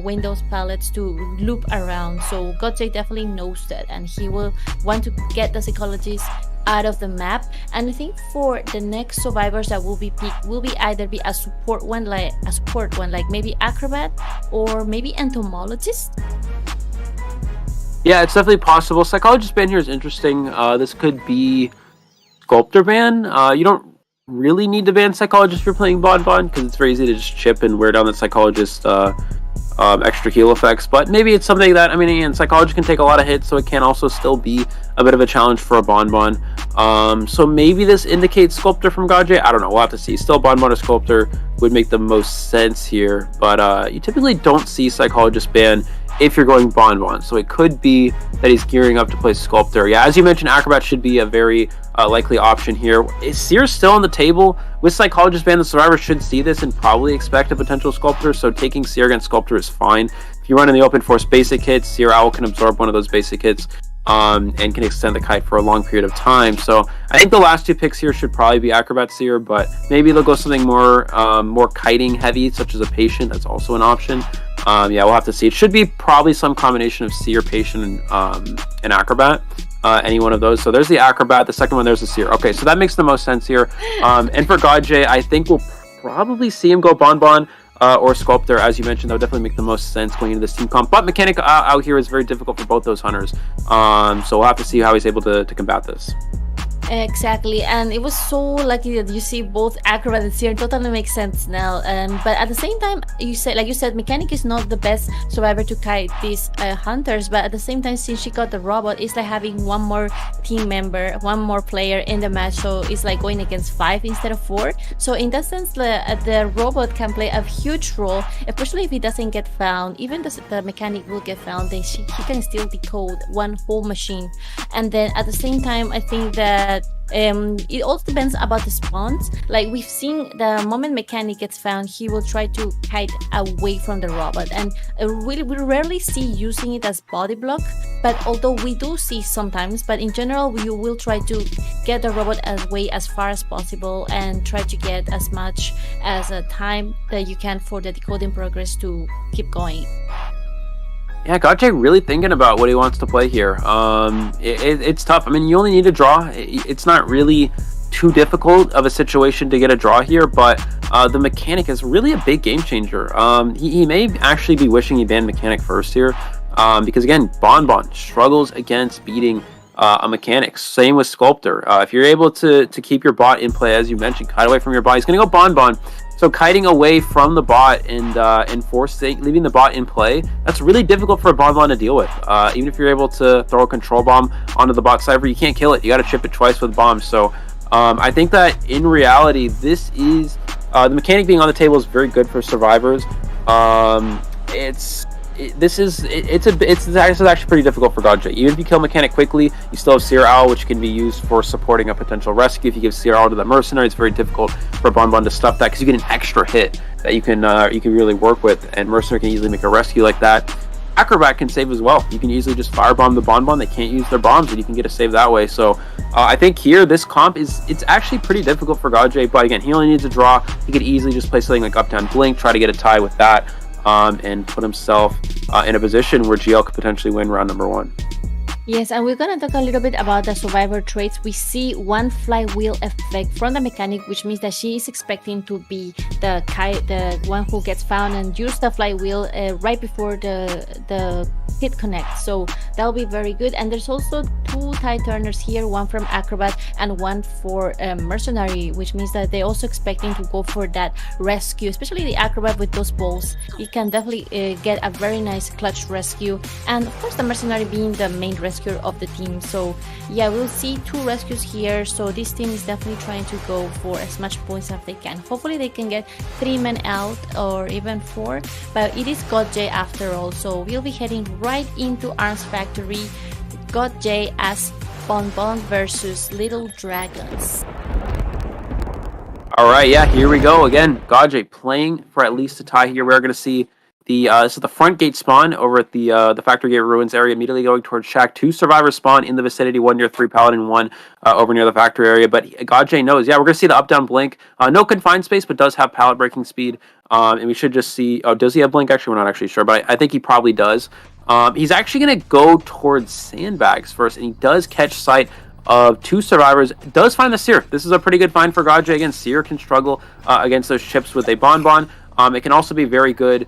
windows palettes to loop around. So Godjay definitely knows that and he will want to get the psychologist out of the map. And I think for the next survivors that will be picked will be either be a support one like maybe Acrobat or maybe Entomologist. Yeah, it's definitely possible. Psychologist ban here is interesting. This could be Sculptor ban. You don't really need to ban Psychologist if you're playing Bonbon because it's very easy to just chip and wear down the Psychologist extra heal effects, but maybe it's something that, again, Psychologist can take a lot of hits, so it can also still be a bit of a challenge for a Bonbon. So maybe this indicates Sculptor from Godjay. I don't know, we'll have to see. Still, Bonbon or Sculptor would make the most sense here, but you typically don't see Psychologist ban if you're going Bonbon, so it could be that he's gearing up to play Sculptor. Yeah, as you mentioned, Acrobat should be a very likely option here. Is Seer still on the table? With Psychologist ban, the survivor should see this and probably expect a potential Sculptor, so taking Seer against Sculptor is fine. If you run in the Open Force basic hits, Seer Owl can absorb one of those basic hits and can extend the kite for a long period of time. So I think the last two picks here should probably be Acrobat Seer, but maybe they'll go something more kiting heavy, such as a Patient. That's also an option. Yeah, we'll have to see. It should be probably some combination of Seer, Patient, and Acrobat. Any one of those. So there's the Acrobat. The second one, there's the Seer. Okay, so that makes the most sense here. And for Godjay, I think we'll probably see him go Bonbon. or Sculptor, as you mentioned, that would definitely make the most sense going into this team comp. But Mechanic out here is very difficult for both those hunters. So we'll have to see how he's able to combat this. Exactly, and it was so lucky that you see both Acrobat and Seer. Totally makes sense now. But at the same time, you said, Mechanic is not the best survivor to kite these hunters. But at the same time, since she got the robot, it's like having one more team member, one more player in the match. So it's like going against 5 instead of 4. So in that sense, the robot can play a huge role, especially if he doesn't get found. Even the Mechanic will get found, then he can still decode one whole machine. And then at the same time, I think that it also depends about the spawns. Like we've seen, the moment Mechanic gets found, he will try to hide away from the robot, and we rarely see using it as body block. But although we do see sometimes, but in general, you will try to get the robot away as far as possible and try to get as much as a time that you can for the decoding progress to keep going. Yeah, Gotcha really thinking about what he wants to play here. It's tough. I mean, you only need a draw. It's not really too difficult of a situation to get a draw here, but the Mechanic is really a big game changer. He may actually be wishing he banned Mechanic first here, because again, Bonbon struggles against beating a Mechanic. Same with Sculptor. If you're able to keep your bot in play, as you mentioned, kite away from your bot, he's going to go Bonbon. So kiting away from the bot and leaving the bot in play, that's really difficult for a Bonbon to deal with. Even if you're able to throw a control bomb onto the bot cypher, you can't kill it. You got to chip it twice with bombs. So I think that in reality, this is the Mechanic being on the table is very good for survivors. This is actually pretty difficult for Godja. Even if you kill Mechanic quickly, you still have Seer Owl, which can be used for supporting a potential rescue. If you give Seer Owl to the Mercenary, it's very difficult for Bonbon to stuff that because you get an extra hit that you can really work with, and Mercenary can easily make a rescue like that. Acrobat can save as well. You can easily just firebomb the Bonbon. They can't use their bombs, and you can get a save that way. So I think here, this comp it's actually pretty difficult for Godja, but again, he only needs a draw. He could easily just play something like Up Down Blink, try to get a tie with that. And put himself in a position where GL could potentially win round number 1. Yes, and we're gonna talk a little bit about the survivor traits. We see one flywheel effect from the Mechanic, which means that she is expecting to be the one who gets found and use the flywheel right before the hit connects. So that'll be very good. And there's also 2 tie turners here, one from Acrobat and one for Mercenary, which means that they're also expecting to go for that rescue, especially the Acrobat with those balls. He can definitely get a very nice clutch rescue, and of course the Mercenary being the main rescuer of the team. So yeah, we'll see 2 rescues here. So this team is definitely trying to go for as much points as they can. Hopefully they can get 3 men out or even 4, but it is Godj after all, so we'll be heading right into Arms Factory. Godj as Bonbon versus Little Dragons. All right, yeah, here we go again. Godj playing for at least a tie here. We're going to see this is the front gate spawn over at the Factory Gate Ruins area, immediately going towards Shack. 2 survivors spawn in the vicinity, 1 near 3 Paladin, 1 over near the factory area. But Godj knows, yeah, we're going to see the up-down blink. No confined space, but does have pallet breaking speed. And we should just see, does he have blink? Actually, we're not actually sure, but I think he probably does. He's actually going to go towards sandbags first, and he does catch sight of 2 survivors. Does find the Seer. This is a pretty good find for Godj. Again, Seer can struggle against those chips with a Bonbon. It can also be very good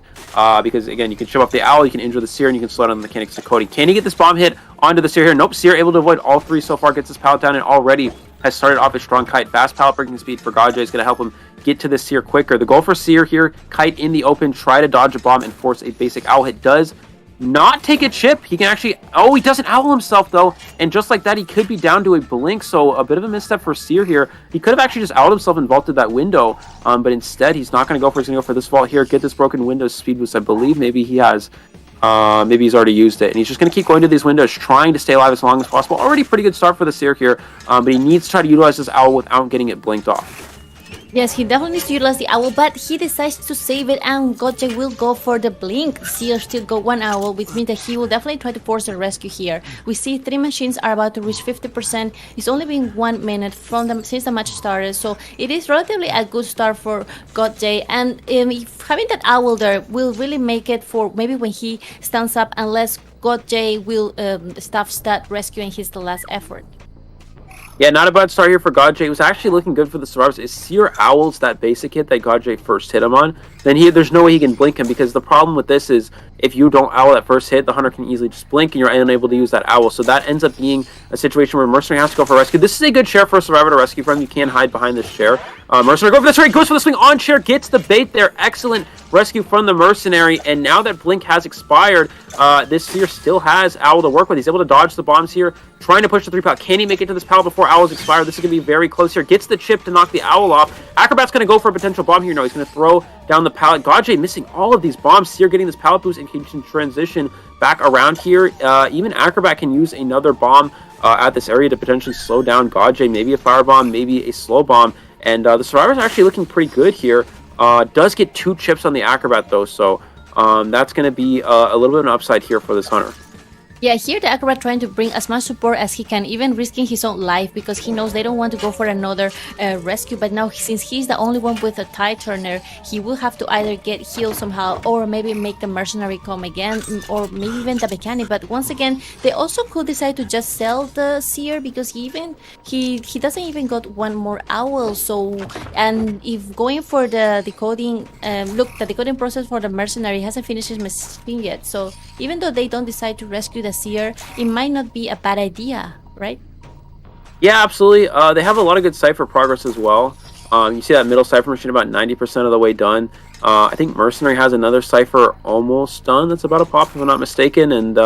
because, again, you can chip off the Owl, you can injure the Seer, and you can slow down the Mechanic's decoding. Can he get this bomb hit onto the Seer here? Nope, Seer able to avoid all 3 so far, gets his pallet down, and already has started off a strong kite. Fast pallet breaking speed for Godj is going to help him get to the Seer quicker. The goal for Seer here, kite in the open, try to dodge a bomb and force a basic Owl hit. Does not take a chip. He can actually, he doesn't owl himself though, and just like that he could be down to a blink, so a bit of a misstep for Seer here. He could have actually just owled himself and vaulted that window, but instead he's not going to go for it. He's going to go for this vault here, get this broken window speed boost. I believe maybe he has, maybe he's already used it, and he's just going to keep going to these windows, trying to stay alive as long as possible. Already pretty good start for the Seer here, but he needs to try to utilize this owl without getting it blinked off. Yes, he definitely needs to utilize the owl, but he decides to save it, and Godj will go for the blink. Seer still got 1 owl, which means that he will definitely try to force a rescue here. We see 3 machines are about to reach 50%. It's only been 1 minute since the match started, so it is relatively a good start for Godj. And having that owl there will really make it for maybe when he stands up, unless Godj will start rescuing his the last effort. Yeah, not a bad start here for Godj. It was actually looking good for the survivors. Is Seer Owls that basic hit that Godj first hit him on? Then there's no way he can blink him, because the problem with this is if you don't owl that first hit, the hunter can easily just blink and you're unable to use that owl. So that ends up being a situation where Mercenary has to go for a rescue. This is a good chair for a survivor to rescue from. You can hide behind this chair. Mercenary go for this, right? Goes for the swing on chair, gets the bait there. Excellent rescue from the Mercenary. And now that blink has expired, this Seer still has owl to work with. He's able to dodge the bombs here, trying to push the 3 pallet. Can he make it to this pallet before owls expire? This is going to be very close here. Gets the chip to knock the owl off. Acrobat's going to go for a potential bomb here. No, he's going to throw down the pallet. Godj missing all of these bombs. Seer getting this pallet boost and can transition back around here. Even Acrobat can use another bomb at this area to potentially slow down Godj. Maybe a firebomb, maybe a slow bomb. And the survivors are actually looking pretty good here. Does get 2 chips on the Acrobat though, so that's going to be a little bit of an upside here for this hunter. Yeah, here the Acrobat trying to bring as much support as he can, even risking his own life, because he knows they don't want to go for another rescue. But now, since he's the only one with a tie turner, he will have to either get healed somehow, or maybe make the Mercenary come again, or maybe even the mechanic. But once again, they also could decide to just sell the Seer, because he doesn't even got one more owl. So, and if going for the decoding, look, the decoding process for the Mercenary hasn't finished his machine yet. So even though they don't decide to rescue the Seer, it might not be a bad idea, right? Yeah, absolutely. They have a lot of good cipher progress as well. You see that middle cipher machine about 90% of the way done. I think Mercenary has another cipher almost done. That's about a pop, if I'm not mistaken. And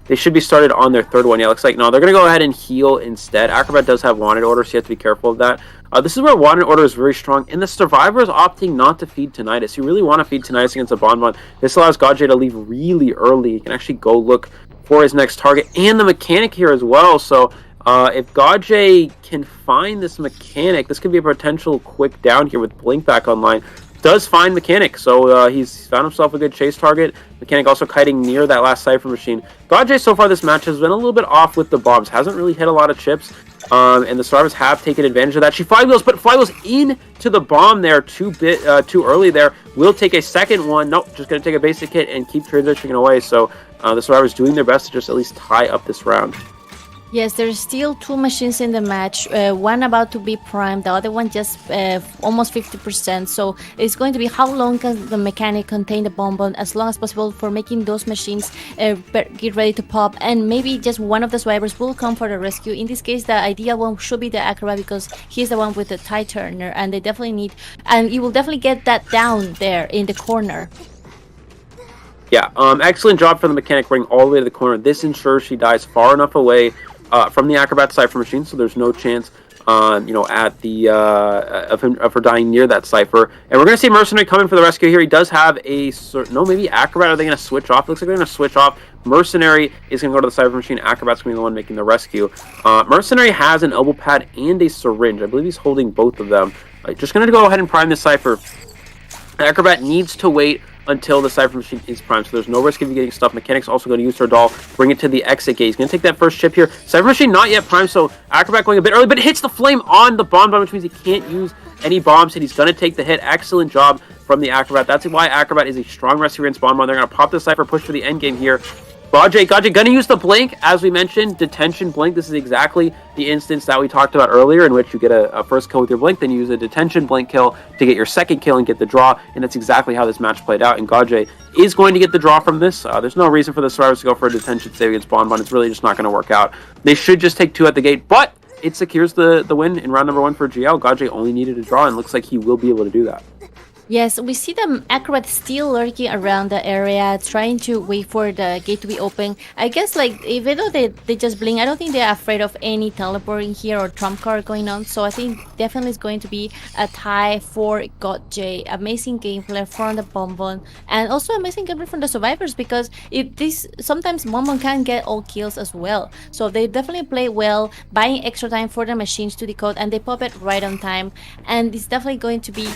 they should be started on their 3rd one. Yeah, looks like no, they're going to go ahead and heal instead. Acrobat does have wanted order, so you have to be careful of that. This is where wanted order is very strong. And the survivors opting not to feed Tinnitus. You really want to feed Tinnitus against a Bonbon. This allows Godj to leave really early. He can actually go look for his next target, and the mechanic here as well. So if Godj can find this mechanic, this could be a potential quick down here with Blink back online. Does find mechanic, so he's found himself a good chase target. Mechanic also kiting near that last cipher machine. Godj so far this match has been a little bit off with the bombs, hasn't really hit a lot of chips, and the survivors have taken advantage of that. She flywheels, but flywheels into the bomb there too early there. Will take a second one. Nope, just going to take a basic hit and keep transitioning away. So the survivors doing their best to just at least tie up this round. Yes, there's still 2 machines in the match. One about to be primed, the other one just almost 50%. So it's going to be how long can the mechanic contain the bonbon, as long as possible for making those machines get ready to pop. And maybe just one of the survivors will come for the rescue. In this case, the ideal one should be the Acrobat, because he's the one with the tie turner, and they definitely need, and you will definitely get that down there in the corner. Yeah, excellent job for the mechanic running all the way to the corner. This ensures she dies far enough away from the Acrobat cipher machine, so there's no chance, at the of her dying near that cipher. And we're going to see Mercenary coming for the rescue here. He does have a maybe Acrobat. Are they going to switch off? Looks like they're going to switch off. Mercenary is going to go to the cipher machine. Acrobat's going to be the one making the rescue. Mercenary has an elbow pad and a syringe. I believe he's holding both of them. Just going to go ahead and prime the cipher. Acrobat needs to wait until the cipher machine is primed, so there's no risk of you getting stuff. Mechanic's also going to use her doll, bring it to the exit gate. He's going to take that first chip here. Cipher machine not yet primed, so Acrobat going a bit early, but it hits the flame on the bomb, which means he can't use any bombs, and he's going to take the hit. Excellent job from the Acrobat. That's why Acrobat is a strong rescue against bomb. They're going to pop the cipher, push for the end game here. Godj going to use the blink, as we mentioned, detention blink. This is exactly the instance that we talked about earlier, in which you get a first kill with your blink, then you use a detention blink kill to get your second kill and get the draw, and that's exactly how this match played out, and Godj is going to get the draw from this. There's no reason for the survivors to go for a detention save against Bonbon. It's really just not going to work out. They should just take 2 at the gate, but it secures the win in round number 1 for GL. Godj only needed a draw, and looks like he will be able to do that. Yes, we see the Acrobat still lurking around the area, trying to wait for the gate to be open. I guess, like, even though they just blink, I don't think they're afraid of any teleporting here or trump card going on. So I think definitely it's going to be a tie for Godj. Amazing gameplay from the Bonbon, and also amazing gameplay from the survivors, because sometimes Bonbon can get all kills as well. So they definitely play well, buying extra time for the machines to decode, and they pop it right on time. And it's definitely going to be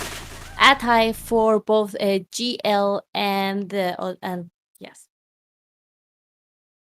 a tie for both GL and yes.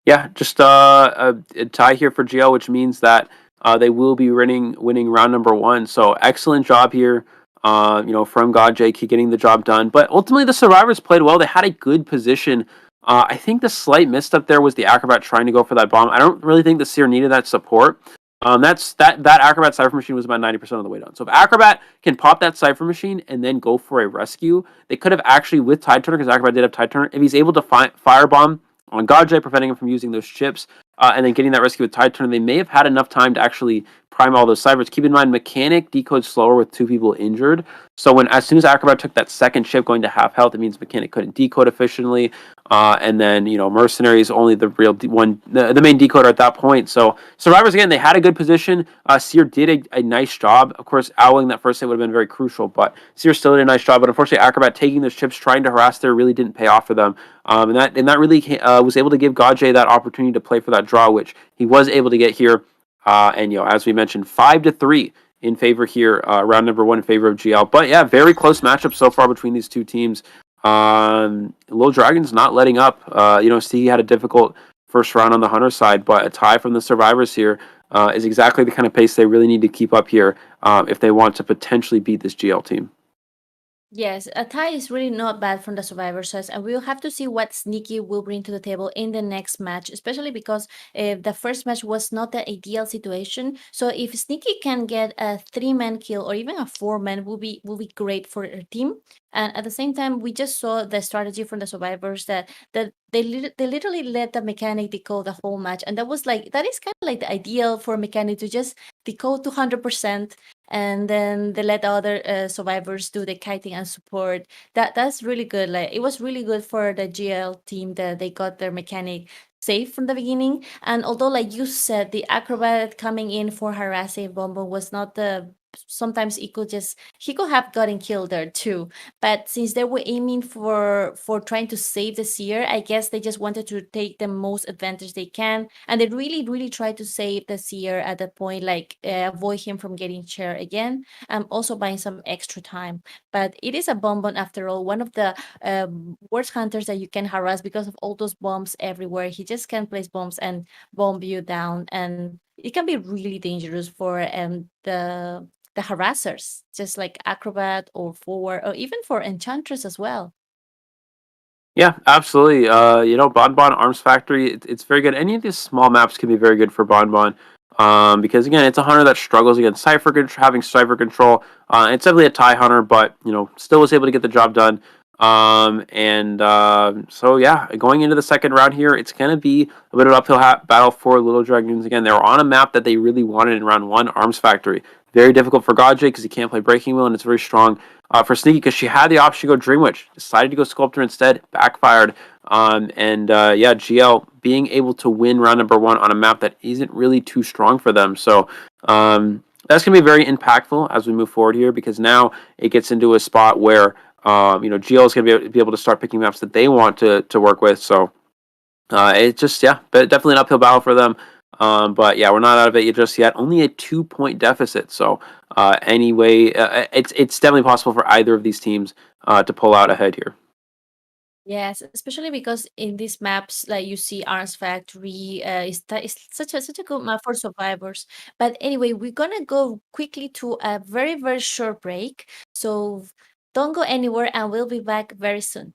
Yeah, just a tie here for GL, which means that they will be winning round number 1. So excellent job here, from Godj getting the job done. But ultimately, the survivors played well. They had a good position. I think the slight misstep there was the Acrobat trying to go for that bomb. I don't really think the Seer needed that support. That Acrobat Cypher Machine was about 90% of the way done. So if Acrobat can pop that Cypher Machine and then go for a rescue, they could have actually, with Tide Turner, because Acrobat did have Tide Turner, if he's able to firebomb on Gajay, preventing him from using those chips, and then getting that rescue with Tide Turner, they may have had enough time to actually prime all those ciphers. Keep in mind, Mechanic decodes slower with 2 people injured. So as soon as Acrobat took that second chip going to half health, it means Mechanic couldn't decode efficiently. And then, Mercenary is only the real the main decoder at that point. So Survivors, again, they had a good position. S3rd did a nice job. Of course, owling that first hit would have been very crucial, but S3rd still did a nice job. But unfortunately, Acrobat taking those chips, trying to harass there, really didn't pay off for them. And that really was able to give Gajay that opportunity to play for that draw, which he was able to get here. And as we mentioned, 5-3 in favor here, round number 1 in favor of GL. But yeah, very close matchup so far between these two teams. Little Dragon's not letting up. Stevie had a difficult first round on the Hunter side, but a tie from the Survivors here is exactly the kind of pace they really need to keep up here if they want to potentially beat this GL team. Yes, a tie is really not bad from the Survivor side, and we'll have to see what Sneaky will bring to the table in the next match, especially because the first match was not the ideal situation. So if Sneaky can get a 3-man kill or even a 4-man, will be great for her team. And at the same time, we just saw the strategy from the Survivors that they literally let the Mechanic decode the whole match, and that is kind of like the ideal for Mechanic to just decode 200%. And then they let the other Survivors do the kiting and support. That's really good. Like, it was really good for the GL team that they got their Mechanic safe from the beginning. And although, like you said, the Acrobat coming in for harassing Bombo was not the. Sometimes he could have gotten killed there too. But since they were aiming for trying to save the Seer, I guess they just wanted to take the most advantage they can, and they really, really tried to save the Seer at that point, like avoid him from getting chair again, and also buying some extra time. But it is a bonbon after all, one of the worst hunters that you can harass because of all those bombs everywhere. He just can place bombs and bomb you down, and it can be really dangerous for the harassers, just like Acrobat or Forward, or even for Enchantress as well. Yeah, absolutely. Bonbon Arms Factory, it's very good. Any of these small maps can be very good for Bonbon. Because again, it's a hunter that struggles against having cipher control. It's definitely a tie hunter, but still was able to get the job done. So yeah, going into the second round here, it's going to be a bit of an uphill battle for Little Dragons. Again, they were on a map that they really wanted in round 1, Arms Factory. Very difficult for Gajay because he can't play Breaking Wheel, and it's very strong for Sneaky because she had the option to go Dream Witch, decided to go Sculptor instead, backfired. GL being able to win round number 1 on a map that isn't really too strong for them. So that's going to be very impactful as we move forward here, because now it gets into a spot where GL is going to be able to start picking maps that they want to work with. So it's just, definitely an uphill battle for them. But yeah, we're not out of it just yet. Only a 2-point deficit. So it's definitely possible for either of these teams to pull out ahead here. Yes, especially because in these maps, like you see, Arms Factory is such a good map for Survivors. But anyway, we're gonna go quickly to a very, very short break. So don't go anywhere, and we'll be back very soon.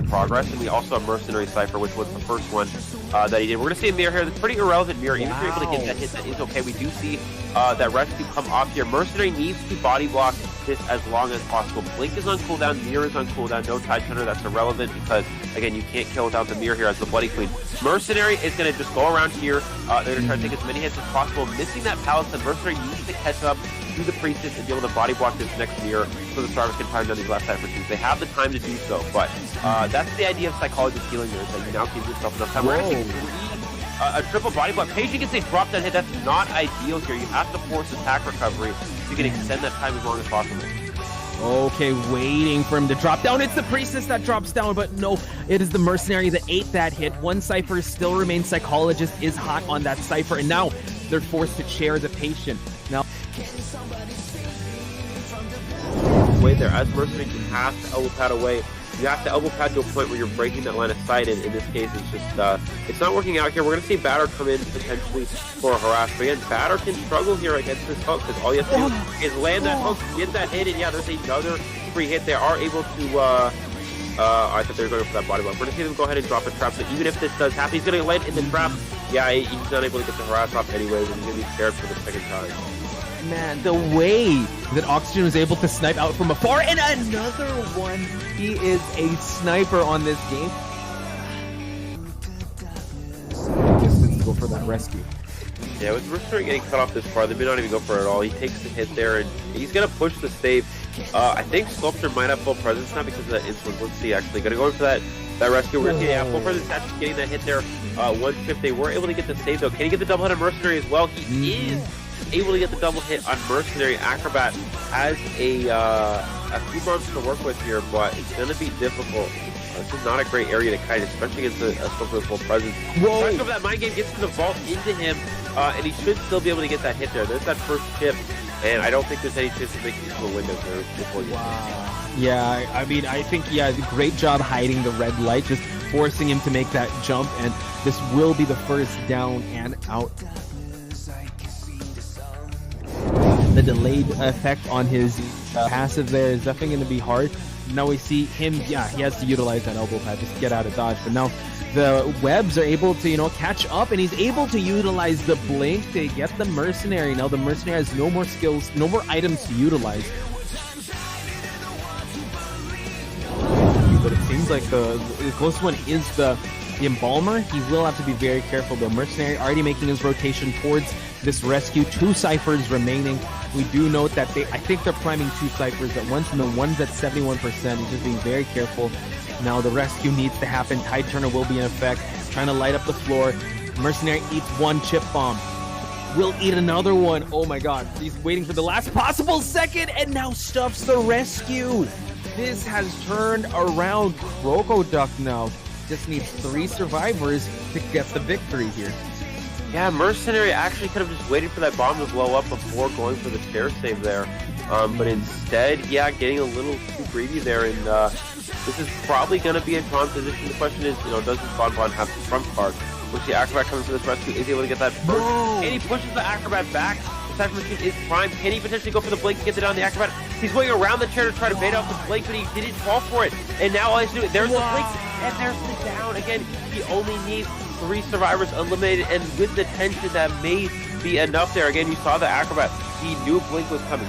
Progress, and we also have Mercenary Cypher, which was the first one that he did. We're going to see a mirror here. That's pretty irrelevant mirror. Even if you're able to get that hit, that is okay. We do see that rescue come off here. Mercenary needs to body block this as long as possible. Blink is on cooldown, mirror is on cooldown, no Tide Turner. That's irrelevant because, again, you can't kill without the mirror here as the Bloody Queen. Mercenary is going to just go around here. They're going to try to take as many hits as possible. Missing that palace, and Mercenary needs to catch up to the Priestess and be able to body block this next mirror so the Starvers can time down these last Cypher teams. They have the time to do so, but that's the idea of psychologist healing there, is that you now give yourself enough time. We're going to see a triple body block. Patient gets a drop that hit. That's not ideal here. You have to force attack recovery so you can extend that time as long as possible. Okay, waiting for him to drop down. It's the Priestess that drops down, but no, it is the Mercenary that ate that hit. One Cypher still remains. Psychologist is hot on that Cypher, and now they're forced to chair the Patient. Now, way there as Mercenary can pass the Elwood away. you have to elbow pad to a point where you're breaking that line of sight, and in this case, it's just, it's not working out here. We're going to see Batter come in potentially for a harass, but again, Batter can struggle here against this hook, because all you have to do is land that hook, get that hit, and yeah, there's another free hit. They are able to, I thought they were going for that body block. We're going to see them go ahead and drop a trap, so even if this does happen, he's going to land in the trap. Yeah, he's not able to get the harass off anyways, and he's going to be scared for the second time. Man, the way that Oxygen was able to snipe out from afar, and another one. He is a sniper on this game. Distance to go for that rescue. Yeah, with Mercenary getting cut off this far, they may not even go for it at all. He takes the hit there, and he's going to push the save. I think Sculptor might have full presence now because of that insolence. Let's see, actually. Going to go for that rescue. We're going to see, yeah, full presence actually getting that hit there. One chip. They were able to get the save, though. Can he get the double hit on Mercenary as well? He is able to get the double hit on Mercenary. Acrobat has a few bombs to work with here, but it's going to be difficult. This is not a great area to kite, especially against a Sculptor with full presence. Whoa! Over that mind game gets to the vault into him, and he should still be able to get that hit there. There's that first chip, and I don't think there's any chance of making it to the window there before you. Wow. Yeah, I mean, I think, yeah, great job hiding the red light, just forcing him to make that jump, and this will be the first down and out. The delayed effect on his passive there is definitely going to be hard. Now we see him, yeah, he has to utilize that elbow pad just to get out of dodge, but now the webs are able to, you know, catch up, and he's able to utilize the blink to get the Mercenary. Now the Mercenary has no more skills, no more items to utilize. But it seems like the closest one is the Embalmer. He will have to be very careful. The Mercenary already making his rotation towards this rescue. 2 ciphers remaining. We do note that I think they're priming 2 ciphers at once, and the one's at 71%. He's just being very careful. Now the rescue needs to happen. Tide Turner will be in effect, trying to light up the floor. Mercenary eats 1 chip bomb. Will eat another one. Oh my god. He's waiting for the last possible second, and now stuffs the rescue. This has turned around. Crocoduck now just needs 3 survivors to get the victory here. Yeah, Mercenary actually could have just waited for that bomb to blow up before going for the chair save there. But instead, yeah, getting a little too greedy there, and this is probably going to be a prime position. The question is, you know, does this Bonbon have the front card? Which the Acrobat coming for this rescue is able to get that first, and he pushes the Acrobat back. The Cypher Machine is primed. Can he potentially go for the blink and get it on the Acrobat? He's going around the chair to try to bait off the blink, but he didn't fall for it. And now all he has to do, there's the blink, and there's the down. Again, he only needs 3 survivors eliminated, and with the tension, that may be enough there. Again, you saw the Acrobat. He knew blink was coming.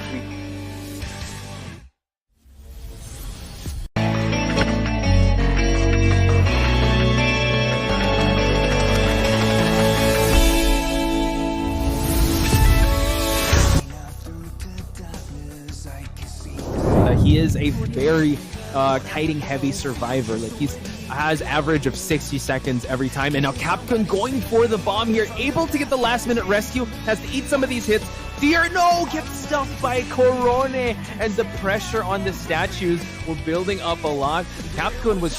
He is a very kiting heavy survivor. Like, he has average of 60 seconds every time, and now Capcom going for the bomb here, able to get the last minute rescue, has to eat some of these hits. Fear, no, gets stuffed by Corone, and the pressure on the statues were building up a lot. Capcom was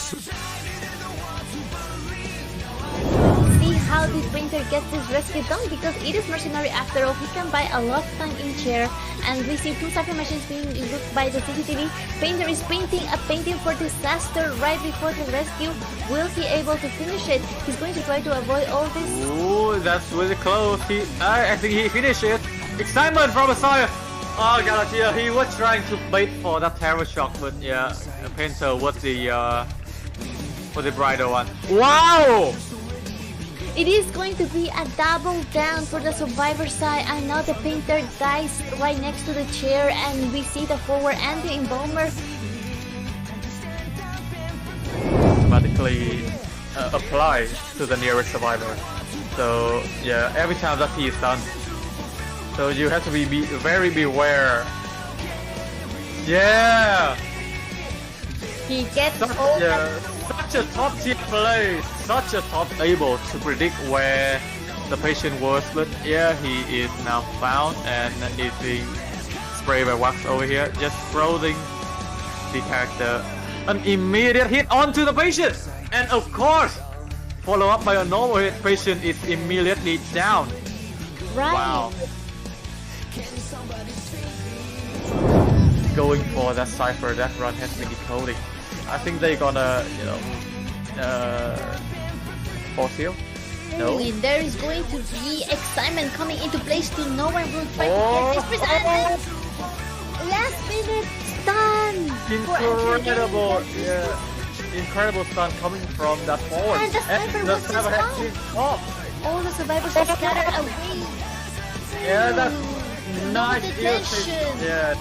how this painter gets this rescue done, because it is Mercenary after all. He can buy a lot of time in chair, and we see 2 cypher machines being looked by the CCTV. Painter is painting a painting for disaster right before the rescue. Will he able to finish it? He's going to try to avoid all this. Ooh, that's really close. I think he finished it. Excitement from the side. Oh, Galatia, he was trying to bait for that terror shock, but yeah, Painter was the brighter one. Wow! It is going to be a double down for the survivor side, and now the Painter dies right next to the chair, and we see the forward and the Embalmer automatically apply to the nearest survivor. So yeah, every time that he is done, so you have to be very beware. Yeah, he gets such a top tier play, such a top able to predict where the patient was, but yeah, he is now found and is being sprayed by wax over here, just frozen the character. An immediate hit onto the patient, and of course, follow up by a normal hit. Patient is immediately down. Right. Wow. Going for that cipher, that run has been decoding. I think they're gonna, force you. No. There is going to be excitement coming into place to no one will try to get this present. Last minute stun. Incredible, incredible stun coming from that forward. And the sniper was just off. All the survivors are scattered away. Yeah, that's nice. Detention. Yeah.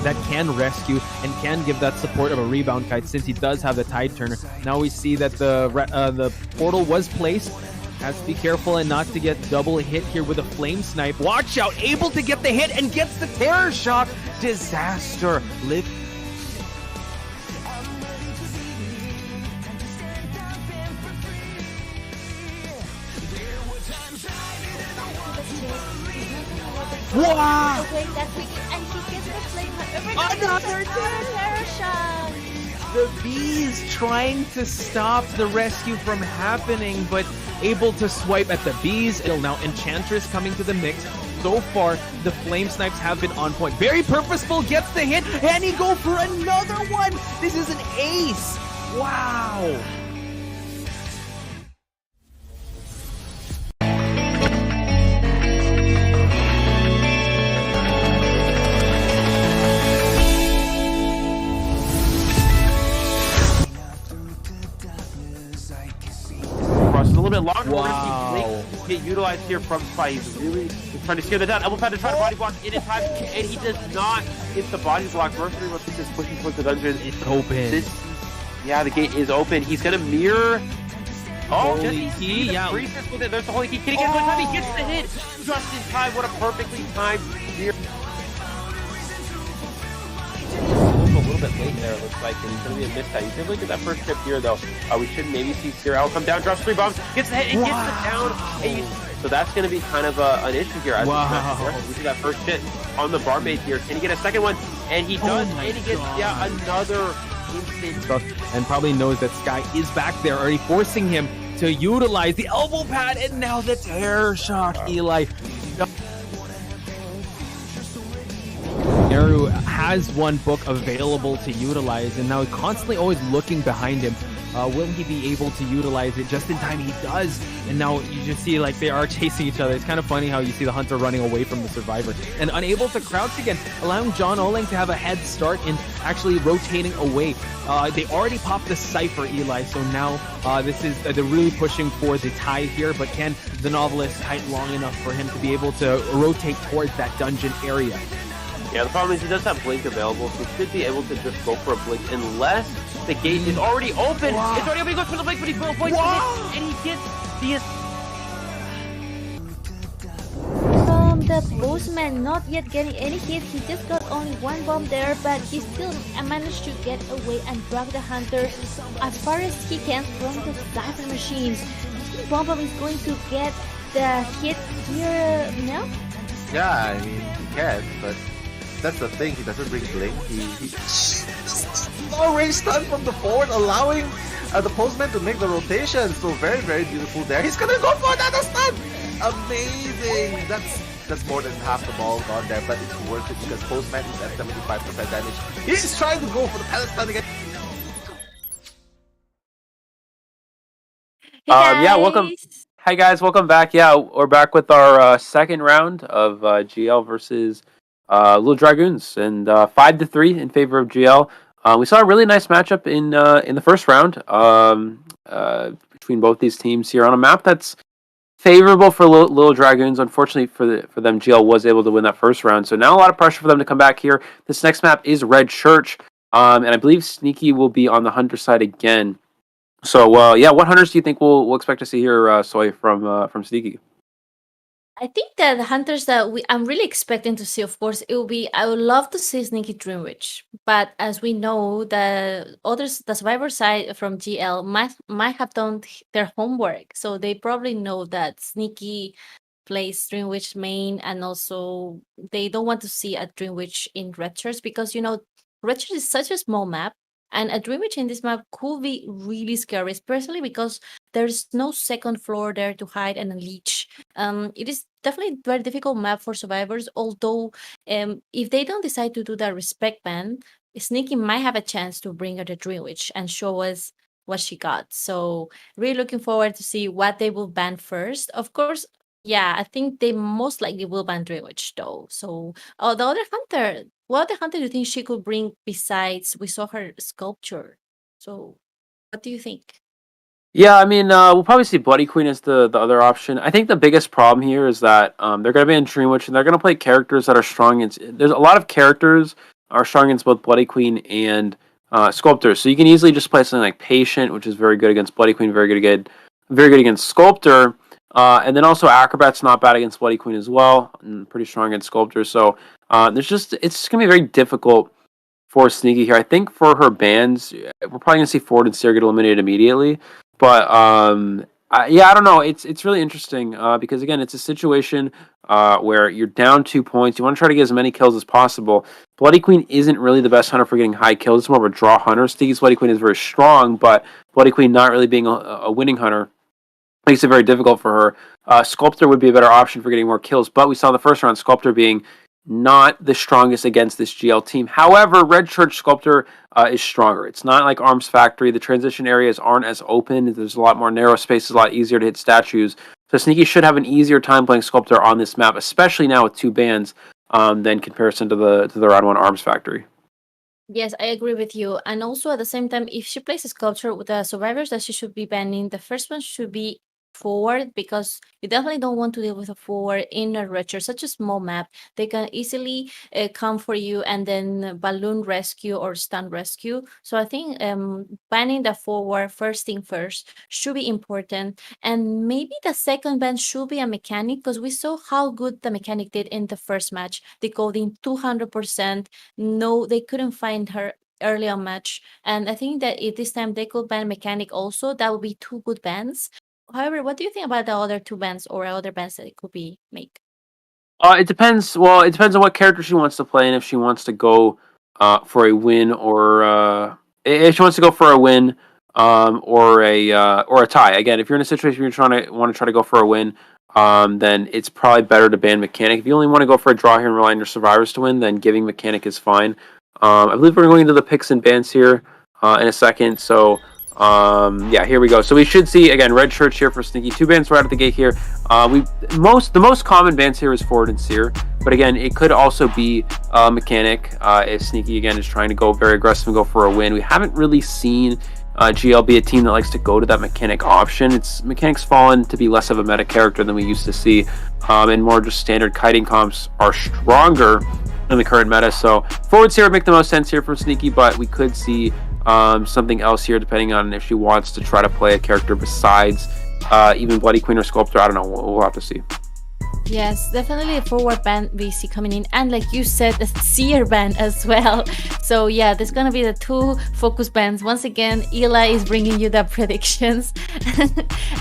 That can rescue and can give that support of a rebound kite since he does have the tide turner. Now we see that the portal was placed. Has to be careful and not to get double hit here with a flame snipe. Watch out, able to get the hit and gets the terror shock. Disaster. Live. Wow! Okay, that's it. And he gets the flame. Another terror shot. The bees trying to stop the rescue from happening, but able to swipe at the bees. Now Enchantress coming to the mix. So far, the flame snipes have been on point. Very purposeful, gets the hit, and he go for another one. This is an ace. Wow. A little bit longer. Wow. Get utilized here from Spy. He's trying to scare the down. Elbow pad to try to body block in time, and he does not hit the body block. Mercenary was just pushing towards the dungeon. It's open. The gate is open. He's gonna mirror. Oh, Holy key, yeah. With it. There's the holy key. Can he get one time? He gets the hit just in time. What a perfectly timed mirror. A little bit late there, it looks like, and it's going to be a mistime. You can look at that first trip here, though. We should maybe see Cyril come down, drops 3 bombs, gets the hit, and gets it down. And so that's going to be kind of an issue here. Wow. We see that first hit on the barmaid here. Can he get a second one? And he does, and he gets another instant. And probably knows that Sky is back there, already forcing him to utilize the elbow pad, and now the terror shock, Eli. Naru has one book available to utilize, and now constantly always looking behind him. Will he be able to utilize it just in time? He does. And now you just see like they are chasing each other. It's kind of funny how you see the hunter running away from the survivor and unable to crouch again, allowing John Oling to have a head start in actually rotating away. They already popped the Cypher, Eli, so now this is they're really pushing for the tie here, but can the Novelist kite long enough for him to be able to rotate towards that dungeon area? Yeah, the problem is he does have Blink available, so he should be able to just go for a Blink unless the gate is already open. Wow. It's already open. He goes for the Blink, but he avoids the hit, and he gets the... From the Postman, not yet getting any hit. He just got only one bomb there, but he still managed to get away and drag the Hunter as far as he can from the Cypher machines. Bomb is going to get the hit here now? Yeah, I mean, he can, but that's the thing, he doesn't bring Blink. He long range stun from the forward, allowing the Postman to make the rotation. So very, very beautiful there. He's gonna go for another stun! Amazing! That's more than half the ball gone there, but it's worth it because Postman is at 75% damage. He's trying to go for the pallet stun again. Yeah, welcome. Hi guys, welcome back. Yeah, we're back with our second round of GL versus Little Dragoons, and 5-3 in favor of GL. We saw a really nice matchup in the first round between both these teams here on a map that's favorable for Little Dragoons. Unfortunately for them, GL was able to win that first round, so now a lot of pressure for them to come back here. This next map is Red Church, and I believe Sneaky will be on the Hunter side again. So, yeah, what hunters do you think we'll expect to see here, Soy, from Sneaky? I think that the hunters that I'm really expecting to see, of course, I would love to see Sneaky Dreamwitch, but as we know, the survivor side from GL might have done their homework, so they probably know that Sneaky plays Dreamwitch main, and also they don't want to see a Dreamwitch in Red Church because Red Church is such a small map. And a Dream Witch in this map could be really scary, especially because there's no second floor there to hide and a leech. It is definitely a very difficult map for survivors, although if they don't decide to do that respect ban, Sneaky might have a chance to bring her the Dream Witch and show us what she got. So really looking forward to see what they will ban first. Of course, yeah, I think they most likely will ban Dream Witch though. So the other hunter, what other hunter do you think she could bring besides we saw her sculpture? So what do you think? Yeah, I mean, we'll probably see Bloody Queen as the other option. I think the biggest problem here is that they're going to be in Dream Witch and they're going to play characters that are strong. There's a lot of characters are strong against both Bloody Queen and Sculptor. So you can easily just play something like Patient, which is very good against Bloody Queen, very good against Sculptor. And then also Acrobat's not bad against Bloody Queen as well, and pretty strong against Sculptor. So it's just going to be very difficult for Sneaky here. I think for her bans, we're probably going to see Ford and Seer get eliminated immediately. But yeah, I don't know. It's really interesting because again, it's a situation where you're down 2 points. You want to try to get as many kills as possible. Bloody Queen isn't really the best hunter for getting high kills. It's more of a draw hunter. Sneaky's Bloody Queen is very strong, but Bloody Queen not really being a winning hunter makes it very difficult for her. Sculptor would be a better option for getting more kills, but we saw the first round Sculptor being not the strongest against this GL team. However, Red Church Sculptor is stronger. It's not like Arms Factory. The transition areas aren't as open. There's a lot more narrow spaces, a lot easier to hit statues. So Sneaky should have an easier time playing Sculptor on this map, especially now with 2 bans than comparison to the round 1 Arms Factory. Yes, I agree with you. And also at the same time, if she plays a sculpture with the survivors that she should be banning, the first one should be forward, because you definitely don't want to deal with a forward in a Retcher, such a small map. They can easily come for you and then balloon rescue or stun rescue. So I think banning the forward first thing first should be important. And maybe the second ban should be a mechanic, because we saw how good the mechanic did in the first match. They called in 200%. No, they couldn't find her early on match. And I think that if this time they could ban mechanic also, that would be 2 good bans. However, what do you think about the other 2 bands or other bands that it could be make? It depends. Well, it depends on what character she wants to play and if she wants to go for a win or if she wants to go for a win or a tie. Again, if you're in a situation where you want to try to go for a win, then it's probably better to ban mechanic. If you only want to go for a draw here and rely on your survivors to win, then giving mechanic is fine. I believe we're going into the picks and bans here in a second. So. Yeah, here we go. So we should see again Red Church here for Sneaky. 2 bans right out of the gate here. The most common bans here is Forward and Seer, but again it could also be Mechanic if Sneaky again is trying to go very aggressive and go for a win. We haven't really seen GL be a team that likes to go to that Mechanic option. Mechanic's fallen to be less of a meta character than we used to see, and more just standard kiting comps are stronger in the current meta. So Forward Seer would make the most sense here for Sneaky, but we could see something else here depending on if she wants to try to play a character besides even Bloody Queen or Sculptor. I don't know, we'll have to see. Yes, definitely a forward ban we see coming in, and like you said, a Seer ban as well. So yeah, there's gonna be the 2 focus bans. Once again, Ela is bringing you the predictions.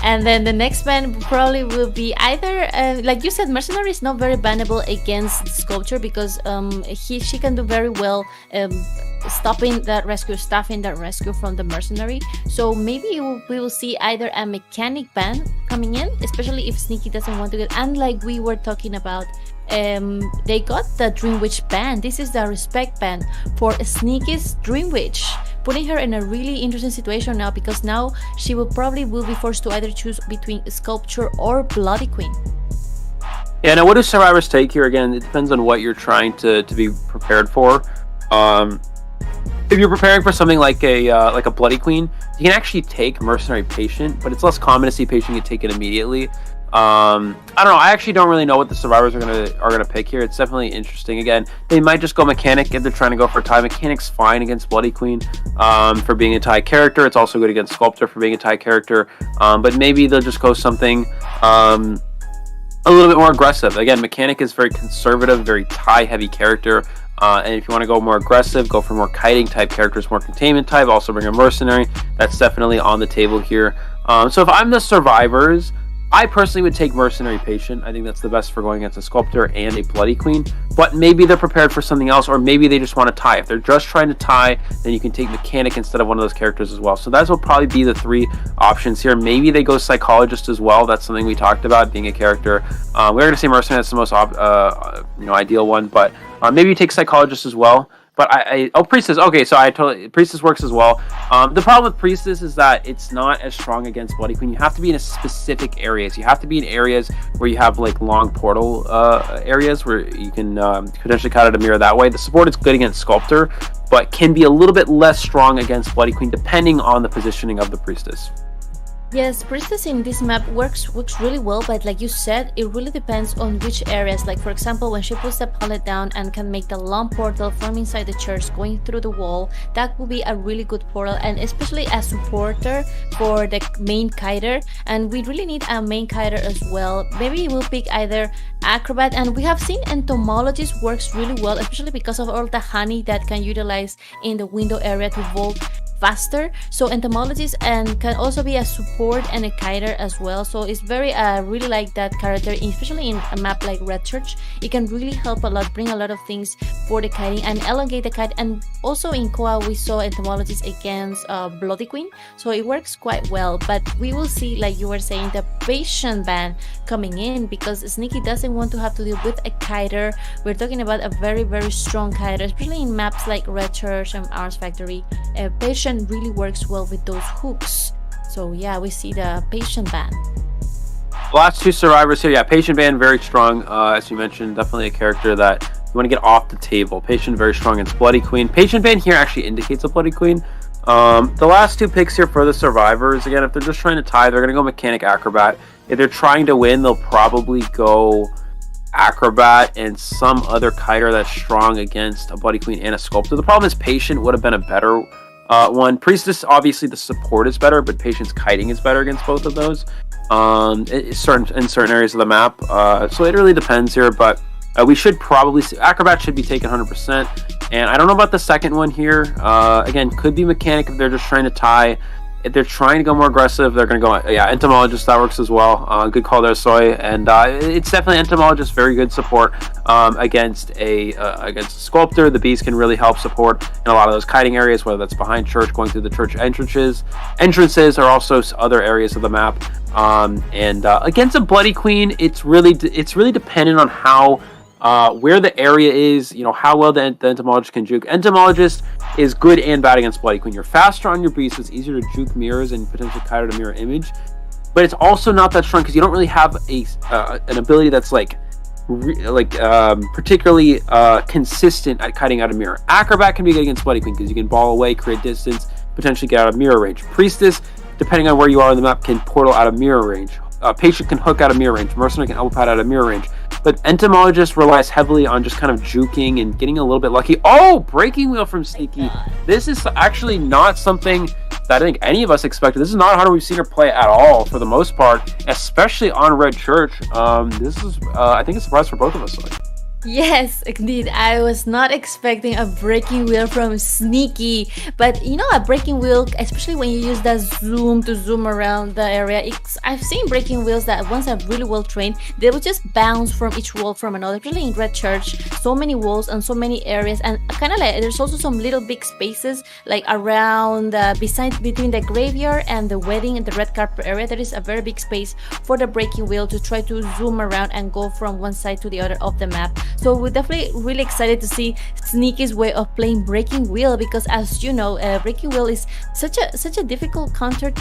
And then the next ban probably will be either like you said, Mercenary is not very bannable against Sculpture, because she can do very well stopping that rescue, staffing that rescue from the Mercenary. So maybe we will see either a mechanic ban coming in, especially if Sneaky doesn't want to get, and like we were talking about, they got the Dream Witch ban. This is the respect ban for Sneaky's Dream Witch, putting her in a really interesting situation now, because now she will be forced to either choose between Sculpture or Bloody Queen. Yeah, now what do survivors take here? Again, it depends on what you're trying to be prepared for. If you're preparing for something like a Bloody Queen, you can actually take Mercenary Patient, but it's less common to see Patient get taken immediately. I don't know. I actually don't really know what the survivors are gonna pick here. It's definitely interesting. Again, they might just go Mechanic if they're trying to go for a tie. Mechanic's fine against Bloody Queen for being a tie character. It's also good against Sculptor for being a tie character. But maybe they'll just go something a little bit more aggressive. Again, Mechanic is very conservative, very tie heavy character. And if you want to go more aggressive, go for more kiting type characters, more containment type, also bring a Mercenary. That's definitely on the table here. So if I'm the survivors, I personally would take Mercenary Patient. I think that's the best for going against a Sculptor and a Bloody Queen. But maybe they're prepared for something else, or maybe they just want to tie. If they're just trying to tie, then you can take Mechanic instead of one of those characters as well. So that will probably be the 3 options here. Maybe they go Psychologist as well. That's something we talked about, being a character. We're going to say Mercenary. That's the most ideal one, but maybe you take Psychologist as well. But Priestess. Okay, so Priestess works as well. The problem with Priestess is that it's not as strong against Bloody Queen. You have to be in a specific areas. You have to be in areas where you have like long portal areas where you can potentially cut out a mirror that way. The support is good against Sculptor, but can be a little bit less strong against Bloody Queen depending on the positioning of the Priestess. Yes, Priestess in this map works really well, but like you said, it really depends on which areas. Like for example, when she puts the pallet down and can make the long portal from inside the church going through the wall, that would be a really good portal, and especially as supporter for the main kiter. And we really need a main kiter as well. Maybe we'll pick either Acrobat, and we have seen Entomologist works really well, especially because of all the honey that can utilize in the window area to vault faster. So Entomologist and can also be a support and a kiter as well. So it's very really like that character, especially in a map like Red Church. It can really help a lot, bring a lot of things for the kiting and elongate the kite. And also in COA we saw Entomologist against Bloody Queen, so it works quite well. But we will see, like you were saying, the patient ban coming in, because Sneaky doesn't want to have to deal with a kiter. We're talking about a very strong kiter, especially in maps like Red Church and Arms Factory. Patient really works well with those hooks. So yeah, we see the patient ban. The last 2 survivors here, yeah, Patient ban very strong. As you mentioned, definitely a character that you want to get off the table. Patient very strong against Bloody Queen. Patient ban here actually indicates a Bloody Queen. The last 2 picks here for the survivors, again, if they're just trying to tie, they're going to go Mechanic, Acrobat. If they're trying to win, they'll probably go Acrobat and some other kiter that's strong against a Bloody Queen and a Sculptor. The problem is Patient would have been a better one. Priestess, obviously the support is better, but Patient's kiting is better against both of those in certain areas of the map. So it really depends here, but we should probably see Acrobat should be taken 100%. And I don't know about the second one here. Again, could be Mechanic if they're just trying to tie. If they're trying to go more aggressive, they're going to go, yeah, Entomologist, that works as well. Good call there, Soy. And it's definitely Entomologist, very good support against a Sculptor. The bees can really help support in a lot of those kiting areas, whether that's behind church, going through the church entrances. Entrances are also other areas of the map. Against a Bloody Queen, it's really dependent on how where the area is, you know, how well the Entomologist can juke. Entomologist is good and bad against Bloody Queen. You're faster on your beast, so it's easier to juke mirrors and potentially kiter to mirror image. But it's also not that strong because you don't really have an ability that's particularly consistent at kiting out of mirror. Acrobat can be good against Bloody Queen because you can ball away, create distance, potentially get out of mirror range. Priestess, depending on where you are on the map, can portal out of mirror range. Patient can hook out of mirror range. Mercenary can elbow pad out of mirror range. But Entomologist relies heavily on just kind of juking and getting a little bit lucky. Oh, Breaking Wheel from Sneaky. This is actually not something that I think any of us expected. This is not how we've seen her play at all for the most part, especially on Red Church. This is, I think, a surprise for both of us. Yes, indeed. I was not expecting a Breaking Wheel from Sneaky, but you know, a Breaking Wheel, especially when you use that zoom to zoom around the area, I've seen Breaking Wheels that once are really well trained, they will just bounce from each wall from another, especially in Red Church. So many walls and so many areas, and kind of like there's also some little big spaces like around between the graveyard and the wedding and the red carpet area. There is a very big space for the Breaking Wheel to try to zoom around and go from one side to the other of the map. So we're definitely really excited to see Sneaky's way of playing Breaking Wheel, because as you know, Breaking Wheel is such a difficult hunter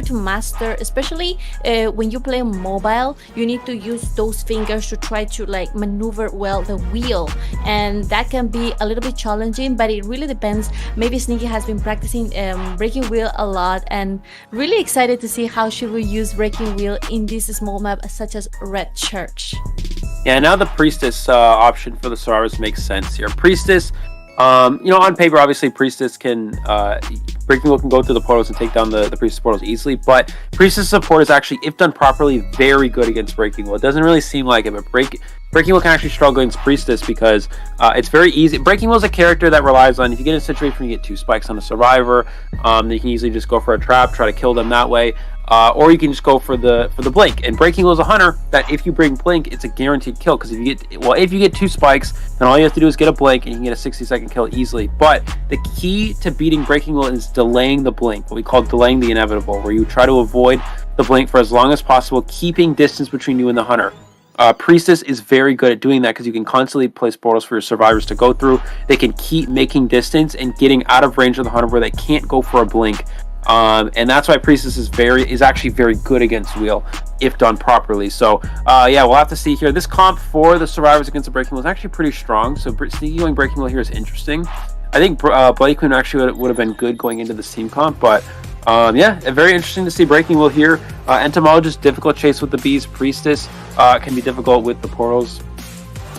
to master, especially when you play mobile. You need to use those fingers to try to like maneuver well the wheel, and that can be a little bit challenging, but it really depends. Maybe Sneaky has been practicing Breaking Wheel a lot, and really excited to see how she will use Breaking Wheel in this small map such as Red Church. Yeah, now the Priestess option for the survivors makes sense here. Priestess, on paper, obviously, Priestess can Breaking Wheel can go through the portals and take down the Priestess portals easily, but Priestess support is actually, if done properly, very good against Breaking Wheel. It doesn't really seem like it, but Breaking Wheel can actually struggle against Priestess because it's very easy. Breaking Wheel is a character that relies on, if you get in a situation where you get 2 spikes on a survivor, then you can easily just go for a trap, try to kill them that way. or you can just go for the blink. And Breaking Wheel is a hunter that if you bring blink, it's a guaranteed kill, because if you get 2 spikes, then all you have to do is get a blink and you can get a 60-second kill easily. But the key to beating Breaking Wheel is delaying the blink, what we call delaying the inevitable, where you try to avoid the blink for as long as possible, keeping distance between you and the hunter. Priestess is very good at doing that, because you can constantly place portals for your survivors to go through. They can keep making distance and getting out of range of the hunter where they can't go for a blink. And that's why Priestess is actually very good against Wheel if done properly. So yeah, we'll have to see here. This comp for the survivors against the Breaking Wheel is actually pretty strong. So sneaky going Breaking Wheel here is interesting. I think Bloody Queen actually would have been good going into this team comp, but yeah, very interesting to see Breaking Wheel here. Entomologist, difficult chase with the bees. Priestess can be difficult with the portals.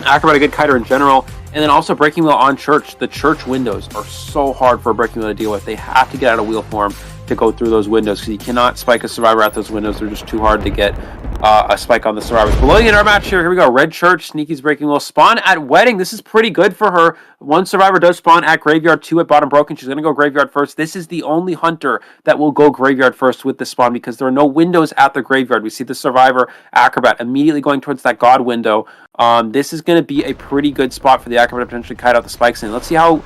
Acrobat, a good kiter in general. And then also Breaking Wheel on Church. The Church windows are so hard for a Breaking Wheel to deal with. They have to get out of wheel form to go through those windows, because you cannot spike a survivor at those windows. They're just too hard to get a spike on the survivors. Below in our match here we go. Red Church, Sneaky's Breaking Wheel. Spawn at Wedding. This is pretty good for her. 1 survivor does spawn at Graveyard, 2 at Bottom Broken. She's going to go Graveyard first. This is the only hunter that will go Graveyard first with the spawn, because there are no windows at the Graveyard. We see the survivor Acrobat immediately going towards that God window. This is going to be a pretty good spot for the Acrobat to potentially kite out the spikes in. Let's see how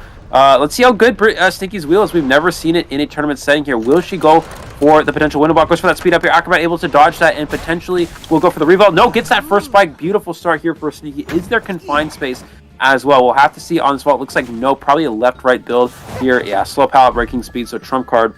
good Sneaky's Wheel is. We've never seen it in a tournament setting here. Will she go for the potential window block? Goes for that speed up here. Acrobat able to dodge that and potentially will go for the revolt. No, gets that first spike. Beautiful start here for Sneaky. Is there confined space as well? We'll have to see on this wall. It looks like no, probably a left-right build here. Yeah, slow pallet breaking speed, so trump card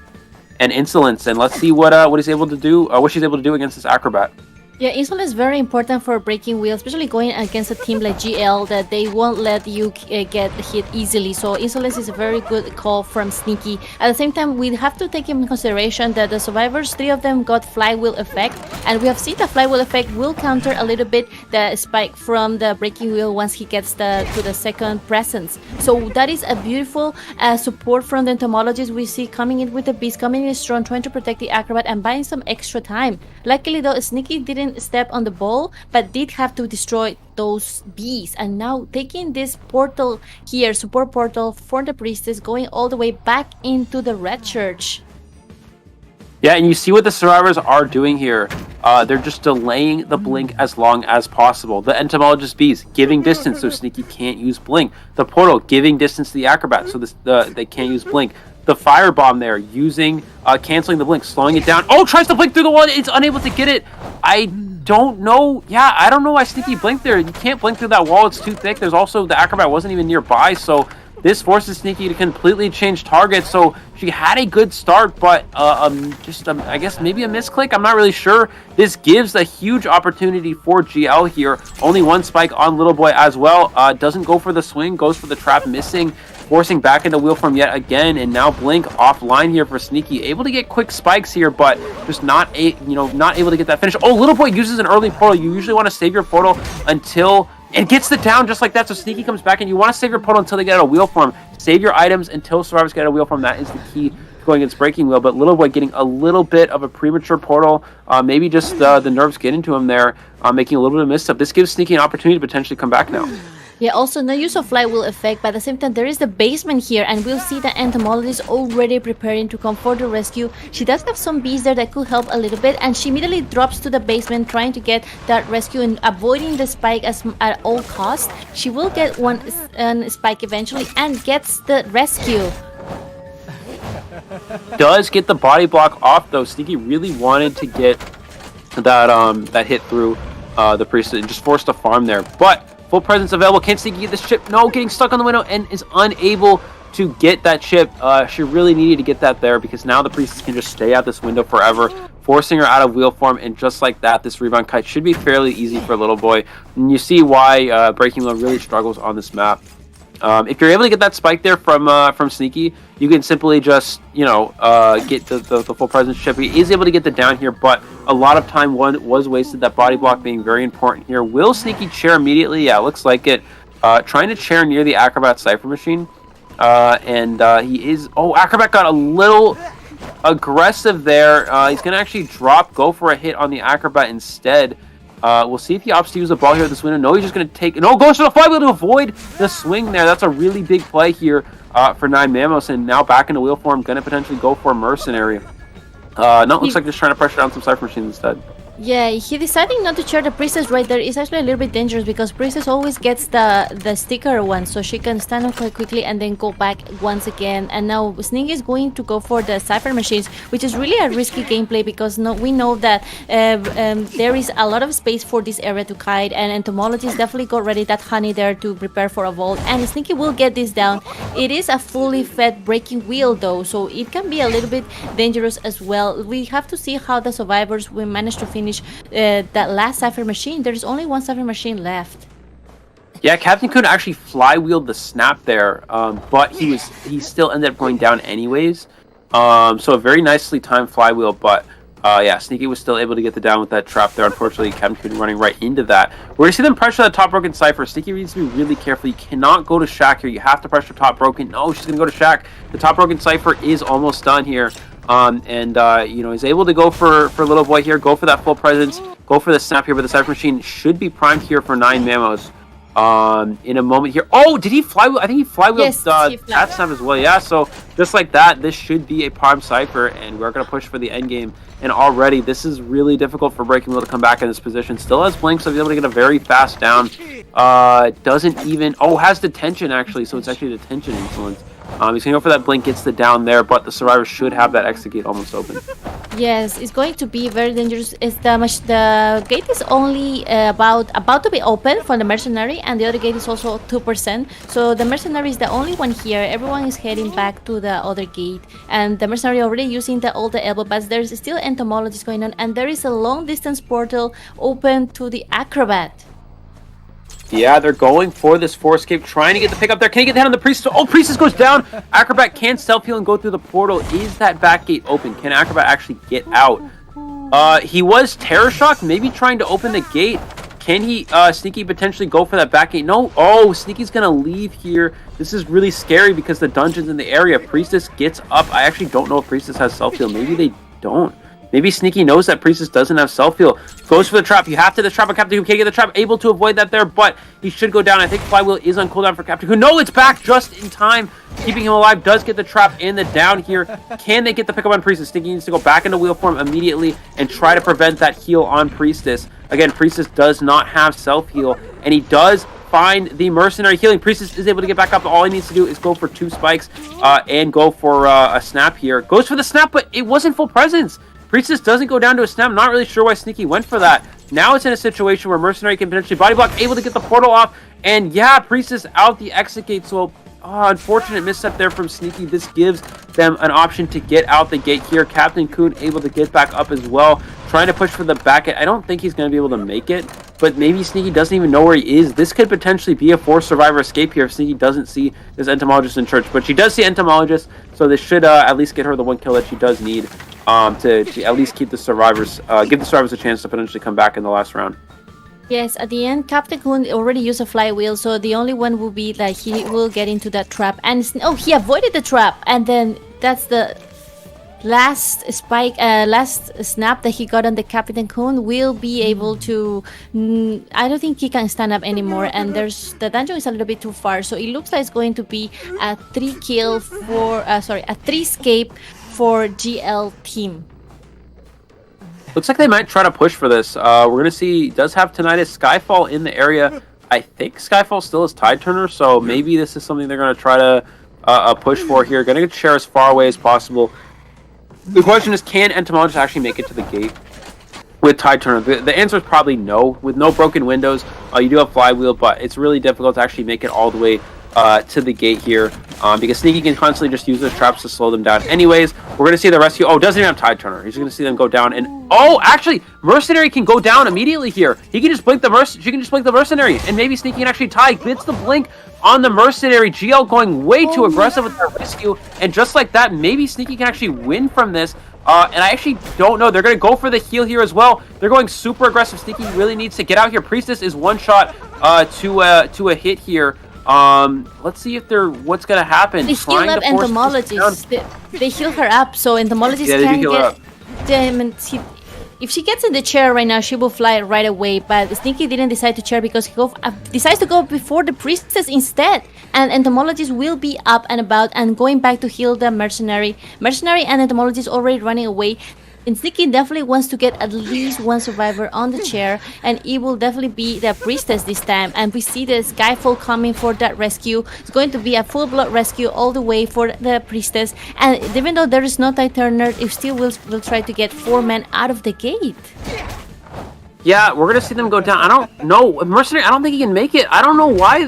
and insolence. And let's see what he's able to do, what she's able to do against this Acrobat. Yeah, insolence is very important for Breaking Wheel, especially going against a team like GL that they won't let you get hit easily. So insolence is a very good call from Sneaky. At the same time, we have to take into consideration that the survivors, 3 of them got flywheel effect, and we have seen the flywheel effect will counter a little bit the spike from the Breaking Wheel once he gets to the second presence. So that is a beautiful support from the entomologist we see coming in with the beast, coming in strong, trying to protect the Acrobat and buying some extra time. Luckily though, Sneaky didn't step on the ball, but did have to destroy those bees, and now taking this portal here, support portal for the Priestess, going all the way back into the Red Church. Yeah, and you see what the survivors are doing here. They're just delaying the blink as long as possible. The entomologist bees giving distance so Sneaky can't use blink. The portal giving distance to the Acrobat so they can't use blink. The firebomb there using canceling the blink, slowing it down. Oh, tries to blink through the wall. It's unable to get it. I don't know. Yeah, I don't know why Sneaky blinked there. You can't blink through that wall. It's too thick. There's also the Acrobat wasn't even nearby, so this forces Sneaky to completely change targets. So she had a good start, but I guess maybe a misclick. I'm not really sure. This gives a huge opportunity for GL here. Only 1 spike on Little Boy as well. Doesn't go for the swing, goes for the trap, missing, forcing back into wheel form yet again, and now blink offline here for Sneaky. Able to get quick spikes here, but just not able to get that finish. Oh, Little Boy uses an early portal. You usually want to save your portal until it gets the down just like that, so Sneaky comes back, and you want to save your portal until they get out of wheel form. Save your items until survivors get out of wheel form. That is the key to going against Breaking Wheel. But Little Boy getting a little bit of a premature portal. Maybe just the nerves get into him there, making a little bit of misstep. This gives Sneaky an opportunity to potentially come back now. Yeah, also no use of flywheel effect, but at the same time there is the basement here, and we'll see the entomologist already preparing to come for the rescue. She does have some bees there that could help a little bit, and she immediately drops to the basement trying to get that rescue and avoiding the spike at all costs. She will get one spike eventually and gets the rescue. Does get the body block off though. Sneaky really wanted to get that hit through the priest and just forced a farm there, but full presence available. Can't Sneaky get this chip? No, getting stuck on the window and is unable to get that chip. She really needed to get that there, because now the priestess can just stay out this window forever, forcing her out of wheel form, and just like that, this rebound kite should be fairly easy for Little Boy. And you see why Breaking Wheel really struggles on this map. If you're able to get that spike there from Sneaky, you can simply just, get the full presence chip. He is able to get the down here, but a lot of time was wasted. That body block being very important here. Will Sneaky chair immediately? Yeah, looks like it. Trying to chair near the Acrobat Cypher Machine. And he is... Oh, Acrobat got a little aggressive there. He's going to actually go for a hit on the Acrobat instead. We'll see if he opts to use the ball here at this window. No, he's just going to take... No, goes for the flywheel to avoid the swing there. That's a really big play here for 9 Mamos. And now back into wheel form, going to potentially go for Mercenary. No, it looks like they're trying to pressure down some Cypher machines instead. Yeah, he deciding not to chair the priestess right there is actually a little bit dangerous because priestess always gets the sticker one, so she can stand up quite quickly and then go back once again. And now Sneaky is going to go for the Cypher machines, which is really a risky gameplay because we know that there is a lot of space for this area to kite, and entomologists definitely got ready that honey there to prepare for a vault. And Sneaky will get this down. It is a fully fed breaking wheel though, so it can be a little bit dangerous as well. We have to see how the survivors will manage to finish that last Cypher machine. There's only one Cypher machine left. Yeah, Captain Kun actually flywheeled the snap there, but he still ended up going down anyways. So a very nicely timed flywheel, but yeah, Sneaky was still able to get the down with that trap there. Unfortunately, Captain Kun running right into that. We're gonna see them pressure the top broken Cypher. Sneaky needs to be really careful. You cannot go to Shaq here. You have to pressure top broken. No, she's gonna go to Shaq. The top broken Cypher is almost done here. You know, he's able to go for Little Boy here, go for that full presence, go for the snap here, but the Cypher machine should be primed here for 9 Mamos. In a moment here. Oh, did he flywheel? I think he flywheeled that snap as well. Yeah, so just like that, this should be a prime Cypher, and we're going to push for the end game. And already, this is really difficult for Breaking Wheel to come back in this position. Still has Blink, so he's able to get a very fast down. Doesn't even... Oh, has detention, actually, so it's actually detention influence. He's going to go for that Blink, gets the down there, but the survivor should have that exit gate almost open. Yes, it's going to be very dangerous. The gate is only about to be open for the mercenary, and the other gate is also 2%. So the mercenary is the only one here. Everyone is heading back to the other gate, and the mercenary already using all the elbow pads. There's still entomologies going on, and there is a long distance portal open to the acrobat. Yeah, they're going for this force escape, trying to get the pick up there. Can he get the head on the Priestess? Oh, Priestess goes down. Acrobat can self-heal and go through the portal. Is that back gate open? Can Acrobat actually get out? He was Terror Shock, maybe trying to open the gate. Can he, Sneaky, potentially go for that back gate? No. Oh, Sneaky's going to leave here. This is really scary because the dungeon's in the area. Priestess gets up. I actually don't know if Priestess has self-heal. Maybe they don't. Maybe Sneaky knows that Priestess doesn't have self-heal. Goes for the trap. You have to the trap. Captain who can't get the trap. Able to avoid that there, but he should go down. I think Flywheel is on cooldown for Captain who. No, it's back just in time. Keeping him alive. Does get the trap and the down here. Can they get the pickup on Priestess? Sneaky needs to go back into wheel form immediately and try to prevent that heal on Priestess. Again, Priestess does not have self-heal, and he does find the mercenary healing. Priestess is able to get back up. All he needs to do is go for 2 spikes and go for a snap here. Goes for the snap, but it wasn't full presence. Priestess doesn't go down to a snap. Not really sure why Sneaky went for that. Now it's in a situation where Mercenary can potentially body block, able to get the portal off. And yeah, Priestess out the exit gate. So unfortunate misstep there from Sneaky. This gives them an option to get out the gate here. Captain Kun able to get back up as well. Trying to push for the back gate. I don't think he's going to be able to make it. But maybe Sneaky doesn't even know where he is. This could potentially be a forced survivor escape here if Sneaky doesn't see this entomologist in church. But she does see entomologist. So this should at least get her the 1 kill that she does need. To at least keep the survivors, give the survivors a chance to potentially come back in the last round. Yes, at the end, Captain Kun already used a flywheel, so the only one will be that he will get into that trap. And he avoided the trap, and then that's the last spike, last snap that he got on the Captain Kun will be able to. I don't think he can stand up anymore, and the dungeon is a little bit too far, so it looks like it's going to be a 3 kill for a 3 escape for GL team. Looks like they might try to push for this. We're going to see, does have Tinnitus Skyfall in the area. I think Skyfall still is Tide Turner, so maybe this is something they're going to try to push for here. Going to share as far away as possible. The question is, can Entomologist actually make it to the gate with Tide Turner? The answer is probably no. With no broken windows, you do have Flywheel, but it's really difficult to actually make it all the way to the gate here, because Sneaky can constantly just use those traps to slow them down. Anyways, we're going to see the rescue. Oh, doesn't even have Tide Turner. He's going to see them go down. And oh, actually, Mercenary can go down immediately here. He can just blink the she can just blink the Mercenary, and maybe Sneaky can actually tie. Gets the blink on the Mercenary. GL going way too aggressive with their rescue, and just like that, maybe Sneaky can actually win from this. And I actually don't know. They're going to go for the heal here as well. They're going super aggressive. Sneaky really needs to get out here. Priestess is 1 shot to a hit here. Let's see if what's gonna happen. They heal up entomologists. They heal her up, so entomologists can get them. If she gets in the chair right now, she will fly right away. But Sneaky didn't decide to chair because he decides to go before the priestess instead. And entomologist will be up and about and going back to heal the mercenary. Mercenary and entomologist already running away. Sneaky definitely wants to get at least one survivor on the chair, and it will definitely be the priestess this time. And we see the Skyfall coming for that rescue. It's going to be a full blood rescue all the way for the priestess. And even though there is no Tide Turner, it still will try to get 4 men out of the gate. Yeah, we're gonna see them go down. I don't know. Mercenary, I don't think he can make it. I don't know why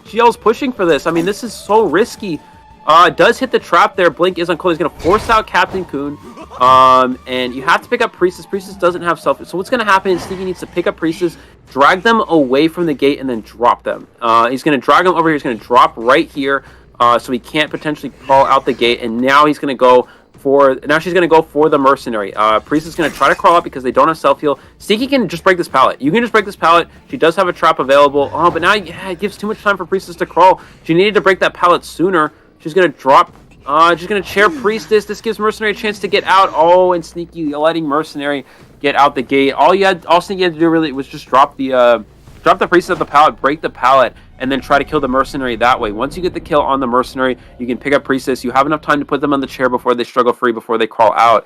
GL's pushing for this. I mean, this is so risky. It does hit the trap there. Blink is on cold. He's gonna force out Captain Coon. And you have to pick up Priestess. Priestess doesn't have self. So what's gonna happen is Sneaky needs to pick up Priestess, drag them away from the gate, and then drop them. He's gonna drag them over here. He's gonna drop right here, so he can't potentially crawl out the gate. And now he's gonna go for. Now she's gonna go for the mercenary. Priestess is gonna try to crawl out because they don't have self heal. Sneaky can just break this pallet. You can just break this pallet. She does have a trap available. Oh, but now it gives too much time for Priestess to crawl. She needed to break that pallet sooner. She's gonna drop. She's gonna chair Priestess. This gives Mercenary a chance to get out. Oh, and Sneaky letting Mercenary get out the gate. All Sneaky had to do really was just drop the Priestess at the pallet, break the pallet, and then try to kill the Mercenary that way. Once you get the kill on the Mercenary, you can pick up Priestess. You have enough time to put them on the chair before they struggle free, before they crawl out.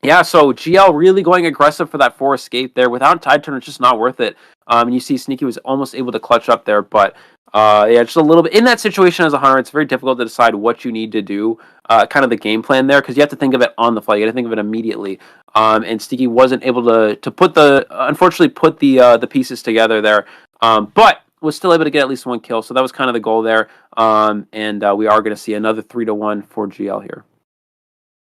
Yeah, so GL really going aggressive for that 4 escape there. Without Tide Turner, it's just not worth it. And you see Sneaky was almost able to clutch up there, but yeah, just a little bit. In that situation as a hunter, it's very difficult to decide what you need to do, kind of the game plan there, because you have to think of it on the fly. You got to think of it immediately. And Sneaky wasn't able to unfortunately put the pieces together there, but was still able to get at least 1 kill. So that was kind of the goal there. And we are going to see another 3-1 for GL here.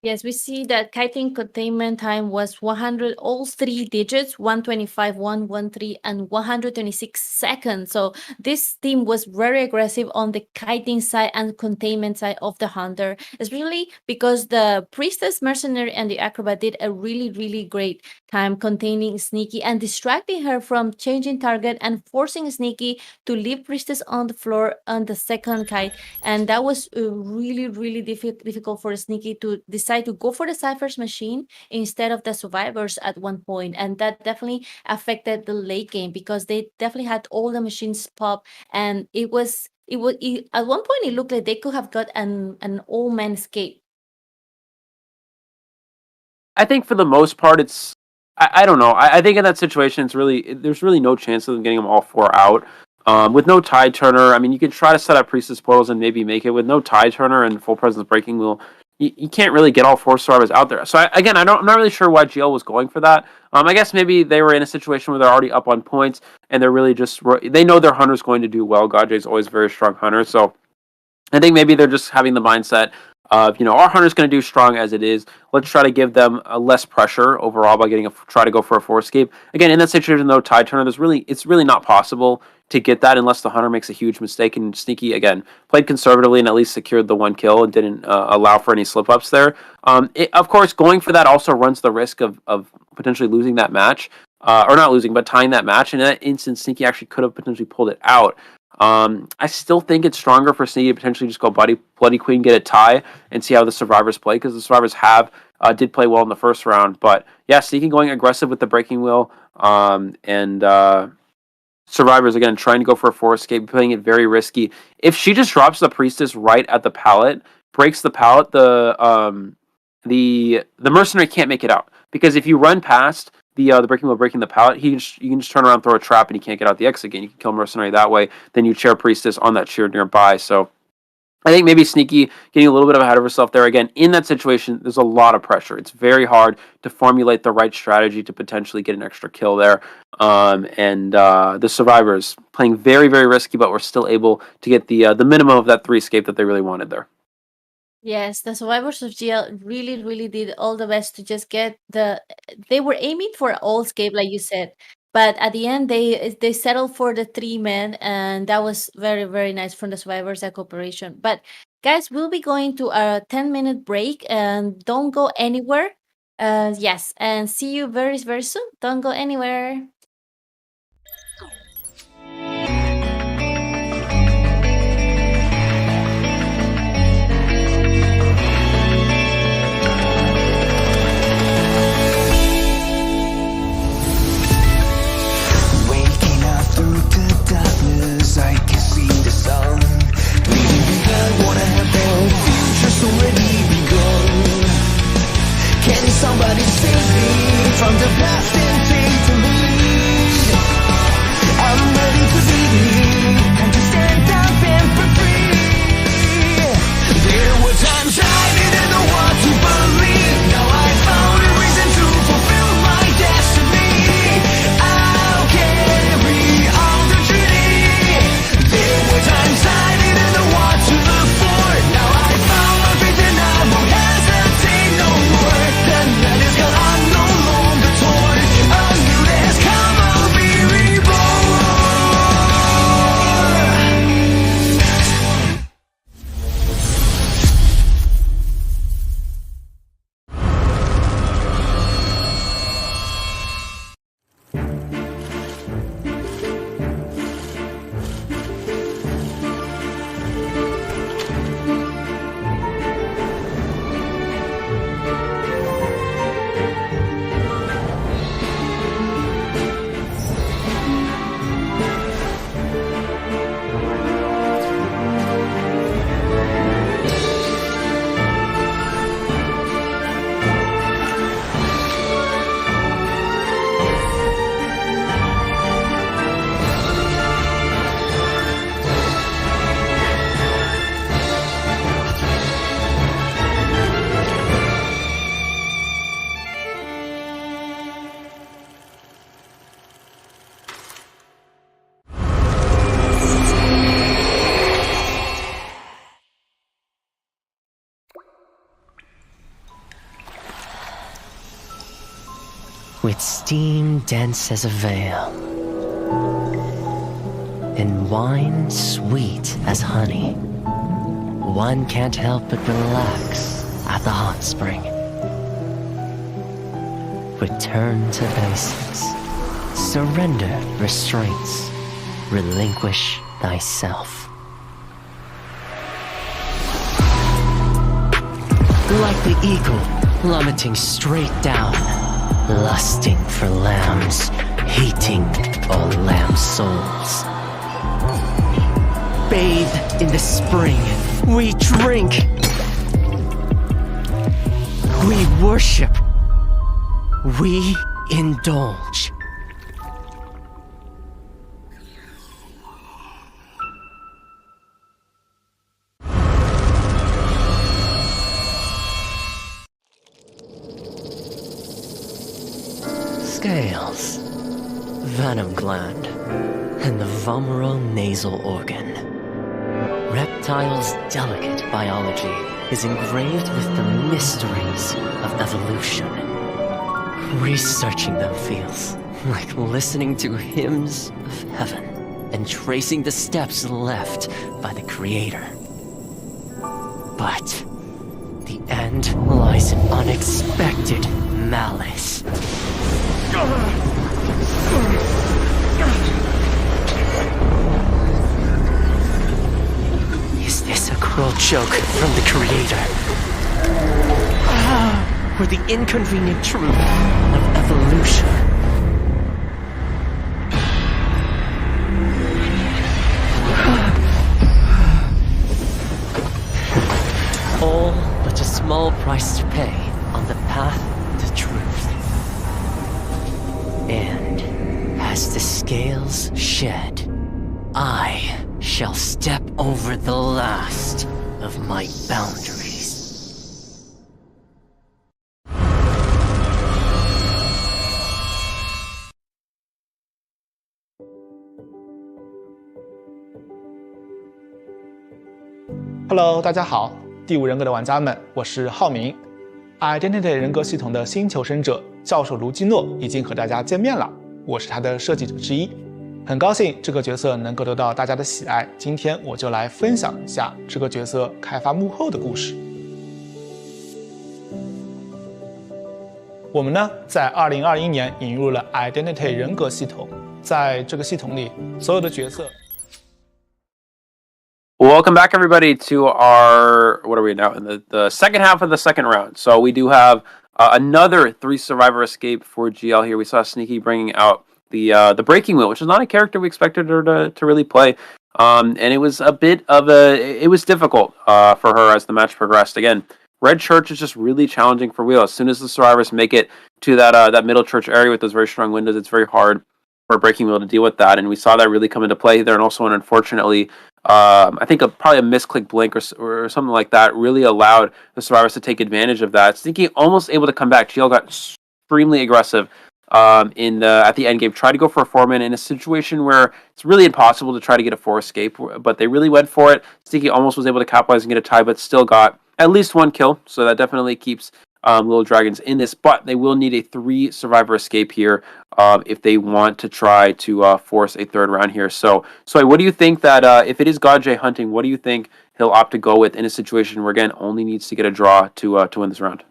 Yes, we see that kiting containment time was 100, all 3 digits, 125, 113, and 126 seconds. So this team was very aggressive on the kiting side and containment side of the hunter, especially because the priestess, mercenary, and the acrobat did a really, really great time containing Sneaky and distracting her from changing target and forcing Sneaky to leave priestess on the floor on the second kite. And that was really, really difficult for Sneaky to decide to go for the Cypher's machine instead of the survivors at one point, and that definitely affected the late game because they definitely had all the machines pop, and it was at one point it looked like they could have got an all-man escape. I think for the most part, it's I don't know. I think in that situation, there's really no chance of them getting them all 4 out. With no Tide Turner, I mean, you could try to set up Priestess portals and maybe make it. With no Tide Turner and full presence breaking wheel, you can't really get all 4 survivors out there. So I'm not really sure why GL was going for that. I guess maybe they were in a situation where they're already up on points and they're really they know their hunter's going to do well. Godj's always a very strong hunter, so I think maybe they're just having the mindset of, our hunter's going to do strong as it is. Let's try to give them less pressure overall by try to go for a 4 escape. Again, in that situation, though, Tide Turner, it's really not possible to get that unless the hunter makes a huge mistake. And Sneaky, again, played conservatively and at least secured the 1 kill and didn't allow for any slip-ups there. Of course, going for that also runs the risk of potentially losing that match. Or not losing, but tying that match. And in that instance, Sneaky actually could have potentially pulled it out. I still think it's stronger for Sneaky to potentially just go Bloody Queen, get a tie, and see how the survivors play, because the survivors did play well in the first round. But yeah, Sneaky going aggressive with the breaking wheel, and survivors again trying to go for a 4 escape, playing it very risky. If she just drops the priestess right at the pallet, breaks the pallet, the mercenary can't make it out, because if you run past the breaking wheel breaking the pallet, you can just turn around, throw a trap, and he can't get out the X again. You can kill mercenary that way. Then you chair priestess on that chair nearby. So I think maybe Sneaky getting a little bit ahead of herself there. Again, in that situation, there's a lot of pressure. It's very hard to formulate the right strategy to potentially get an extra kill there. And the survivors playing very, very risky, but were still able to get the minimum of that 3 escape that they really wanted there. Yes, the survivors of GL really, really did all the best to just get they were aiming for all escape, like you said. But at the end, they settled for the 3 men, and that was very, very nice from the survivors, that cooperation. But guys, we'll be going to a 10-minute break, and don't go anywhere. Yes, and see you very, very soon. Don't go anywhere. I can see the sun leaving behind what I have built, future's already begun. with steam dense as a veil, and wine sweet as honey. One can't help but relax at the hot spring. Return to basics. Surrender restraints. Relinquish thyself. Like the eagle plummeting straight down, lusting for lambs, hating all lamb souls. Bathe in the spring, we drink, we worship, we indulge. Scales, venom gland, and the vomeronasal organ. Reptiles' delicate biology is engraved with the mysteries of evolution. Researching them feels like listening to hymns of heaven and tracing the steps left by the Creator. But the end lies in unexpected malice. Is this a cruel joke from the Creator? Or the inconvenient truth of evolution? All but a small price to pay on the path to truth. And as the scales shed, I shall step over the last of my boundaries. Hello， 大家好，第五人格的玩家们，我是浩明。Identity 人格系统的新求生者教授卢基诺已经和大家见面了，我是他的设计者之一，很高兴这个角色能够得到大家的喜爱。今天我就来分享一下这个角色开发幕后的故事。我们呢，在2021年引入了 Identity 人格系统，在这个系统里，所有的角色。Welcome back, everybody, to our, what are we now, in the second half of the second round. So we do have another 3 survivor escape for GL here. We saw Sneaky bringing out the breaking wheel, which is not a character we expected her to really play. And it was a bit of it was difficult for her as the match progressed. Again, Red Church is just really challenging for Wheel. As soon as the survivors make it to that middle church area with those very strong windows, it's very hard for Breaking Wheel to deal with that. And we saw that really come into play there. And also, unfortunately, I think probably a misclick blink or something like that really allowed the survivors to take advantage of that. Sneaky almost able to come back. GL got extremely aggressive at the end game. Tried to go for a 4-man in a situation where it's really impossible to try to get a 4 escape, but they really went for it. Sneaky almost was able to capitalize and get a tie, but still got at least 1 kill. So that definitely keeps Little Dragons in this, but they will need a 3 survivor escape here if they want to try to force a 3rd round here. So what do you think that if it is Godjay hunting, what do you think he'll opt to go with in a situation where, again, only needs to get a draw to win this round?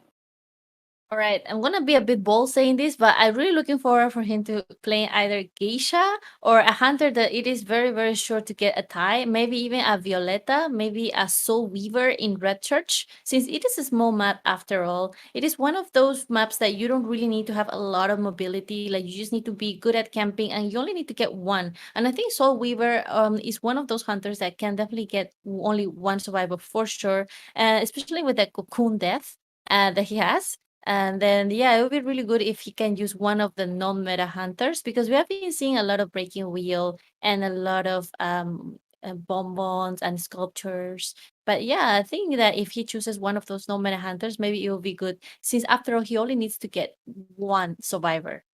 All right, I'm gonna be a bit bold saying this, but I'm really looking forward for him to play either Geisha or a hunter that it is very, very sure to get a tie, maybe even a Violetta, maybe a Soul Weaver in Red Church. Since it is a small map after all, it is one of those maps that you don't really need to have a lot of mobility, like you just need to be good at camping and you only need to get 1. And I think Soul Weaver is one of those hunters that can definitely get only 1 survivor for sure, especially with the Cocoon Death that he has. And then, yeah, it would be really good if he can use one of the non-meta hunters, because we have been seeing a lot of Breaking Wheel and a lot of bonbons and sculptures. But yeah, I think that if he chooses one of those non-meta hunters, maybe it will be good, since after all, he only needs to get 1 survivor.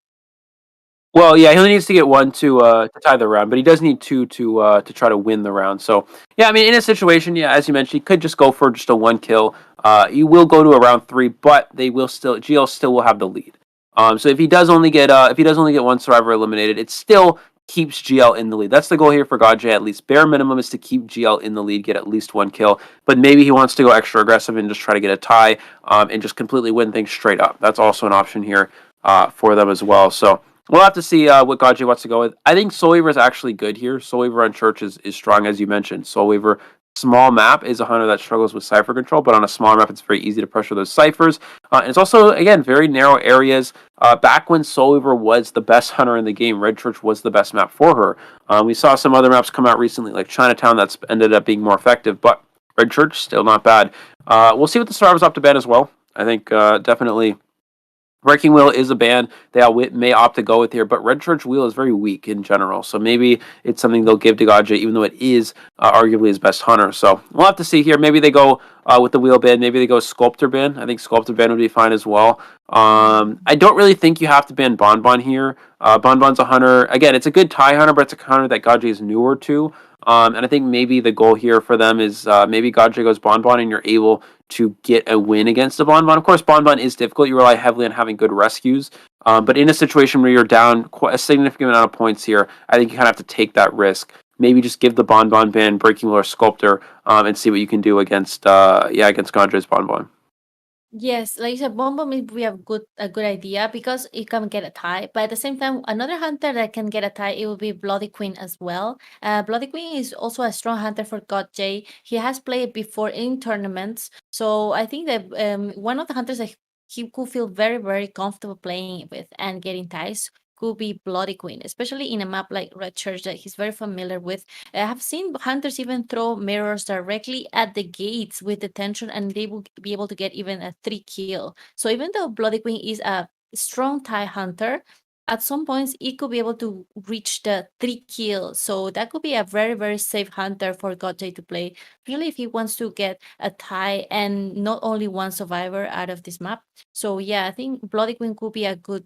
Well, yeah, he only needs to get 1 to tie the round, but he does need 2 to try to win the round. So, yeah, I mean, in a situation, yeah, as you mentioned, he could just go for just a 1 kill. You will go to a round 3, but they will still, GL still will have the lead. So if he does only get one survivor eliminated, it still keeps GL in the lead. That's the goal here for GodJ. At least bare minimum is to keep GL in the lead, get at least one kill. But maybe he wants to go extra aggressive and just try to get a tie, and just completely win things straight up. That's also an option here for them as well. So we'll have to see what GodJ wants to go with. I think Soul Weaver is actually good here. Soul Weaver on Church is strong, as you mentioned. Soul Weaver, small map, is a hunter that struggles with cipher control, but on a smaller map, it's very easy to pressure those ciphers. And it's also, again, very narrow areas. Back when Soul Weaver was the best hunter in the game, Red Church was the best map for her. We saw some other maps come out recently, like Chinatown, that's ended up being more effective, but Red Church, still not bad. We'll see what the survivors opt to ban as well. I think definitely Breaking Wheel is a ban they may opt to go with here, but Red Church Wheel is very weak in general, so maybe it's something they'll give to GodJ, even though it is arguably his best hunter. So we'll have to see here. Maybe they go with the Wheel ban. Maybe they go Sculptor ban. I think Sculptor ban would be fine as well. I don't really think you have to ban Bonbon here. Bonbon's a hunter. Again, it's a good tie hunter, but it's a hunter that GodJ is newer to. And I think maybe the goal here for them is maybe GodJ goes Bonbon and you're able to get a win against the Bonbon. Of course, Bonbon is difficult. You rely heavily on having good rescues. But in a situation where you're down quite a significant amount of points here, I think you kind of have to take that risk. Maybe just give the Bonbon ban Breaking Wheel or Sculptor and see what you can do against GodJ's Bonbon. Yes, like you said, Bomb would be a good idea because it can get a tie. But at the same time, another hunter that can get a tie, it will be Bloody Queen as well. Bloody Queen is also a strong hunter for GodJ. He has played before in tournaments, so I think that one of the hunters that he could feel very, very comfortable playing with and getting ties could be Bloody Queen, especially in a map like Red Church that he's very familiar with. I have seen hunters even throw mirrors directly at the gates with detention, and they will be able to get even a 3 kill. So even though Bloody Queen is a strong tie hunter, at some points it could be able to reach the 3 kill. So that could be a very, very safe hunter for GodJ to play, really, if he wants to get a tie and not only one survivor out of this map. So yeah, I think Bloody Queen could be a good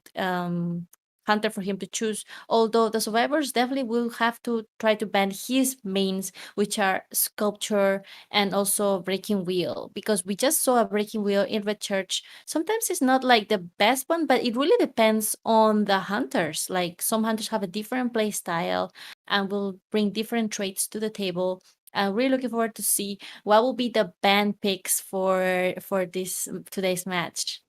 hunter for him to choose, although the survivors definitely will have to try to ban his mains, which are Sculpture and also Breaking Wheel, because we just saw a Breaking Wheel in Red Church. Sometimes it's not like the best one, but it really depends on the hunters. Like some hunters have a different play style and will bring different traits to the table. I'm really looking forward to see what will be the ban picks for this today's match.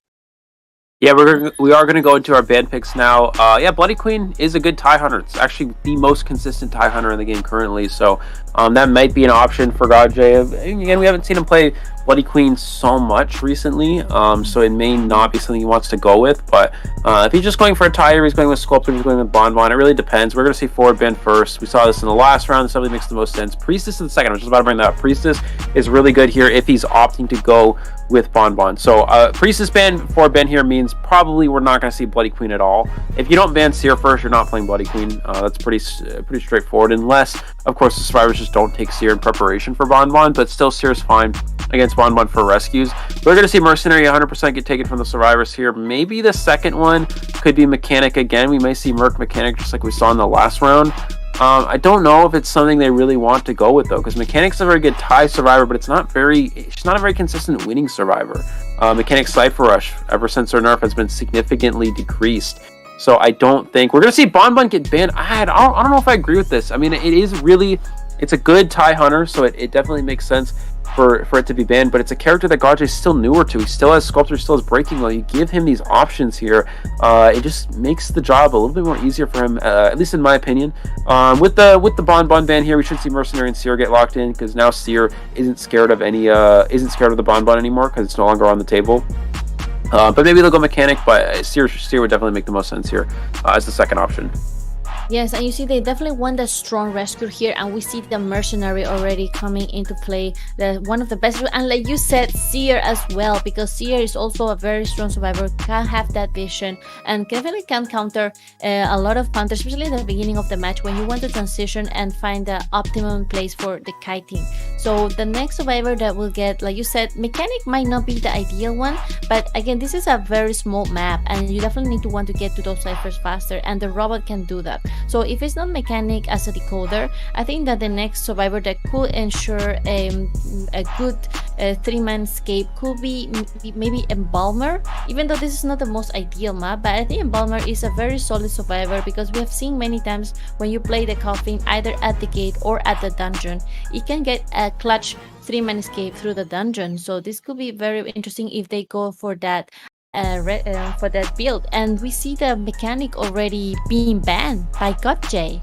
Yeah, we are gonna go into our ban picks now. Yeah, Bloody Queen is a good tie hunter. It's actually the most consistent tie hunter in the game currently, so that might be an option for GodJ. Again, we haven't seen him play Bloody Queen so much recently, so it may not be something he wants to go with. But if he's just going for a tie, or he's going with Sculptor, he's going with Bonbon, it really depends. We're gonna see forward ban first. We saw this in the last round. This definitely makes the most sense. Priestess in the second. I was just about to bring that up. Priestess is really good here if he's opting to go with Bonbon. So Priestess ban for ban here means probably we're not going to see Bloody Queen at all. If you don't ban Seer first, you're not playing Bloody Queen. That's pretty straightforward, unless of course the survivors just don't take Seer in preparation for Bonbon, but still Seer is fine against Bonbon for rescues. We're going to see Mercenary 100% get taken from the survivors here. Maybe the second one could be Mechanic again. We may see Merc Mechanic just like we saw in the last round. I don't know if it's something they really want to go with though, because Mechanic's a very good tie survivor, but she's not a very consistent winning survivor. Mechanic's Cypher Rush, ever since her nerf, has been significantly decreased. So I don't think we're gonna see Bonbon get banned. I don't know if I agree with this. I mean, it's a good tie hunter, so it definitely makes sense for it to be banned, but it's a character that GodJ is still newer to. He still has Sculptor, still has Breaking Wheel. You give him these options here, it just makes the job a little bit more easier for him, at least in my opinion. With the Bonbon ban here, we should see Mercenary and Seer get locked in, because now Seer isn't scared of the Bonbon anymore, because it's no longer on the table. But maybe they'll go Mechanic, but Seer would definitely make the most sense here as the second option. Yes, and you see they definitely want the strong rescue here, and we see the Mercenary already coming into play, one of the best, and like you said, Seer as well, because Seer is also a very strong survivor, can have that vision, and definitely can counter a lot of hunters, especially in the beginning of the match when you want to transition and find the optimum place for the kiting. So the next survivor that will get, like you said, Mechanic might not be the ideal one, but again, this is a very small map, and you definitely need to want to get to those ciphers faster, and the robot can do that. So if it's not Mechanic as a decoder, I think that the next survivor that could ensure a good three-man escape could be maybe Embalmer, even though this is not the most ideal map, but I think Embalmer is a very solid survivor because we have seen many times when you play the coffin either at the gate or at the dungeon, it can get a clutch three-man escape through the dungeon. So this could be very interesting if they go for that build. And we see the mechanic already being banned by GodJ.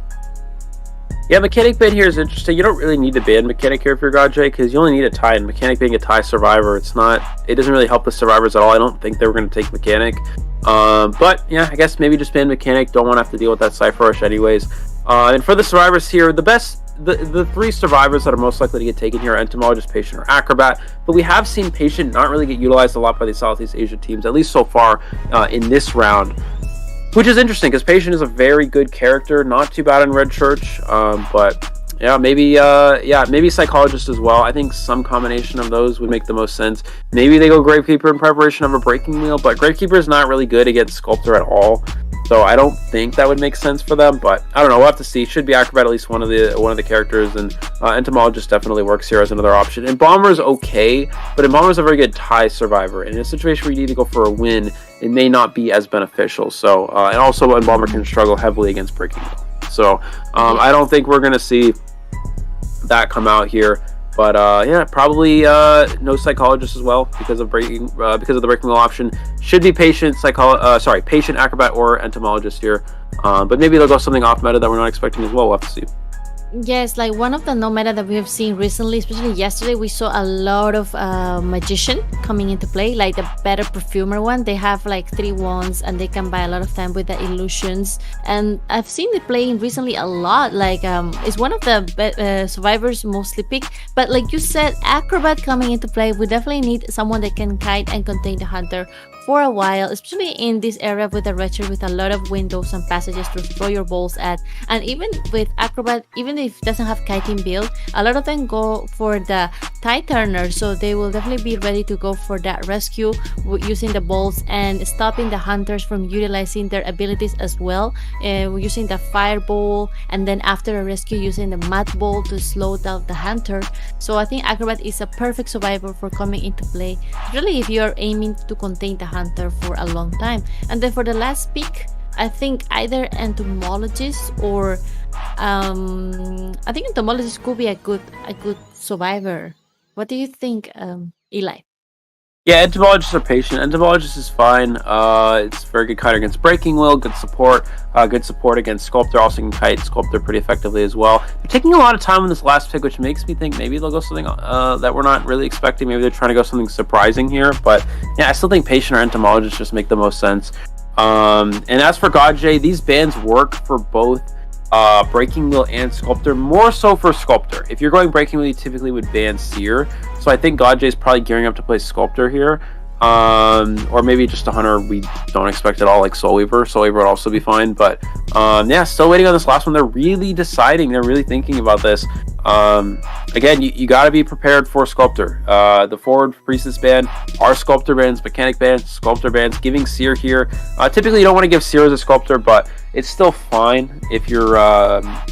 Yeah, mechanic ban here is interesting. You don't really need to ban mechanic here if you're GodJ because you only need a tie, and mechanic being a tie survivor, it doesn't really help the survivors at all. I don't think they were going to take mechanic. But yeah, I guess maybe just ban mechanic. Don't want to have to deal with that Cypher Rush anyways. And for the survivors here, the three survivors that are most likely to get taken here are Entomologist, Patient, or Acrobat. But we have seen Patient not really get utilized a lot by the Southeast Asia teams, at least so far in this round. Which is interesting because Patient is a very good character, not too bad in Red Church, but yeah, maybe Psychologist as well. I think some combination of those would make the most sense. Maybe they go Gravekeeper in preparation of a Breaking Wheel, but Gravekeeper is not really good against Sculptor at all, so I don't think that would make sense for them. But I don't know. We'll have to see. Should be Acrobat at least one of the characters, and Entomologist definitely works here as another option. Embalmer is okay, but Embalmer is a very good tie survivor. And in a situation where you need to go for a win, it may not be as beneficial. So and also Embalmer can struggle heavily against Breaking Wheel. So I don't think we're gonna see that come out here. But yeah, probably no Psychologist as well because of the Breaking Wheel option. Should be Patient, Patient, Acrobat, or Entomologist here. But maybe they'll go something off meta that we're not expecting as well. We'll have to see. Yes, like one of the no meta that we have seen recently, especially yesterday, we saw a lot of Magician coming into play, like the better Perfumer one. They have like 3 wands and they can buy a lot of time with the illusions. And I've seen it playing recently a lot. Like it's one of the survivors mostly picked. But like you said, Acrobat coming into play, we definitely need someone that can kite and contain the hunter for a while, especially in this area with the Red Church with a lot of windows and passages to throw your balls at. And even with Acrobat, even if it doesn't have kiting build, a lot of them go for the tie turner, so they will definitely be ready to go for that rescue using the balls and stopping the hunters from utilizing their abilities as well, using the fireball, and then after a rescue using the mat ball to slow down the hunter. So I think Acrobat is a perfect survivor for coming into play, really if you're aiming to contain the hunter for a long time. And then for the last pick, I think either Entomologist or I think Entomologist could be a good survivor. What do you think, Eli? Yeah, Entomologist or Patient. Entomologist is fine. It's very good kiter against Breaking Wheel, good support against Sculptor. Also can kite Sculptor pretty effectively as well. They're taking a lot of time on this last pick, which makes me think maybe they'll go something that we're not really expecting. Maybe they're trying to go something surprising here. But yeah, I still think Patient or Entomologist just make the most sense. And as for GodJ, these bans work for both Breaking Wheel and Sculptor, more so for Sculptor. If you're going Breaking Wheel, you typically would ban Seer, so I think GodJ is probably gearing up to play Sculptor here, or maybe just a hunter we don't expect at all, like Soul Weaver. Soul Weaver would also be fine, but yeah, still waiting on this last one. They're really deciding, they're really thinking about this. Again, you got to be prepared for Sculptor. The forward Priestess ban are Sculptor bans, Mechanic bans, Sculptor bans. Giving Seer here, typically you don't want to give Seer as a Sculptor, but it's still fine if you're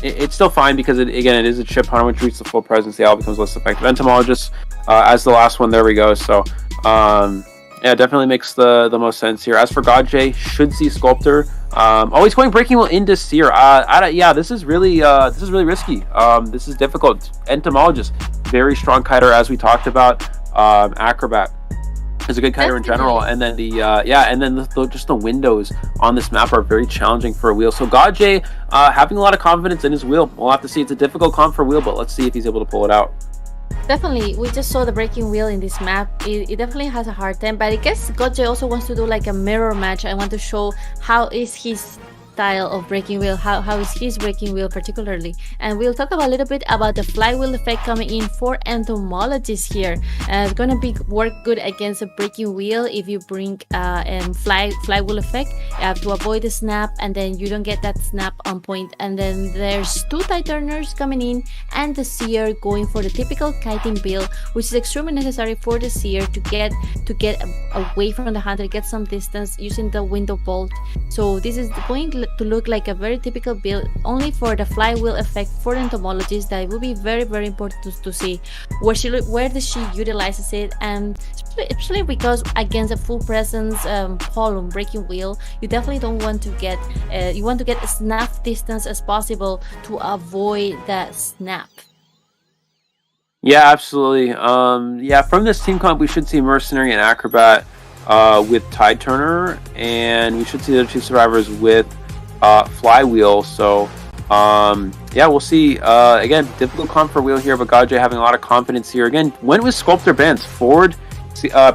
it's still fine because it is a chip hunter which reaches the full presence. The owl becomes less effective. Entomologist as the last one, there we go. So yeah, definitely makes the most sense here. As for GodJ, should see Sculptor. Always going Breaking Wheel into Seer. Yeah, this is really risky. This is difficult. Entomologist, very strong kiter as we talked about. Acrobat is a good kiter in general, and then just the windows on this map are very challenging for a wheel. So GodJ having a lot of confidence in his wheel. We'll have to see. It's a difficult comp for wheel, but let's see if he's able to pull it out. Definitely, we just saw the Breaking Wheel in this map. It definitely has a hard time, but I guess GodJ also wants to do like a mirror match. I want to show how is his style of Breaking Wheel, how is his Breaking Wheel particularly. And we'll talk about a little bit about the flywheel effect coming in for Entomologists here. It's gonna work good against a Breaking Wheel if you bring flywheel effect to avoid the snap, and then you don't get that snap on point. And then there's 2 tie turners coming in and the Seer going for the typical kiting build, which is extremely necessary for the Seer to get away from the hunter, get some distance using the window bolt. So this is going to look like a very typical build, only for the flywheel effect for the entomologist. That will be very, very important to see where does she utilizes it, and especially because against a full presence column breaking wheel, you definitely don't want to get you want to get as enough distance as possible to avoid that snap. Yeah, absolutely. Yeah, from this team comp, we should see Mercenary and Acrobat with Tide Turner, and we should see the other two survivors with Flywheel. So, yeah, we'll see. Again, difficult comp for Wheel here, but Gaje having a lot of confidence here. Again, went with Sculptor bands. Forward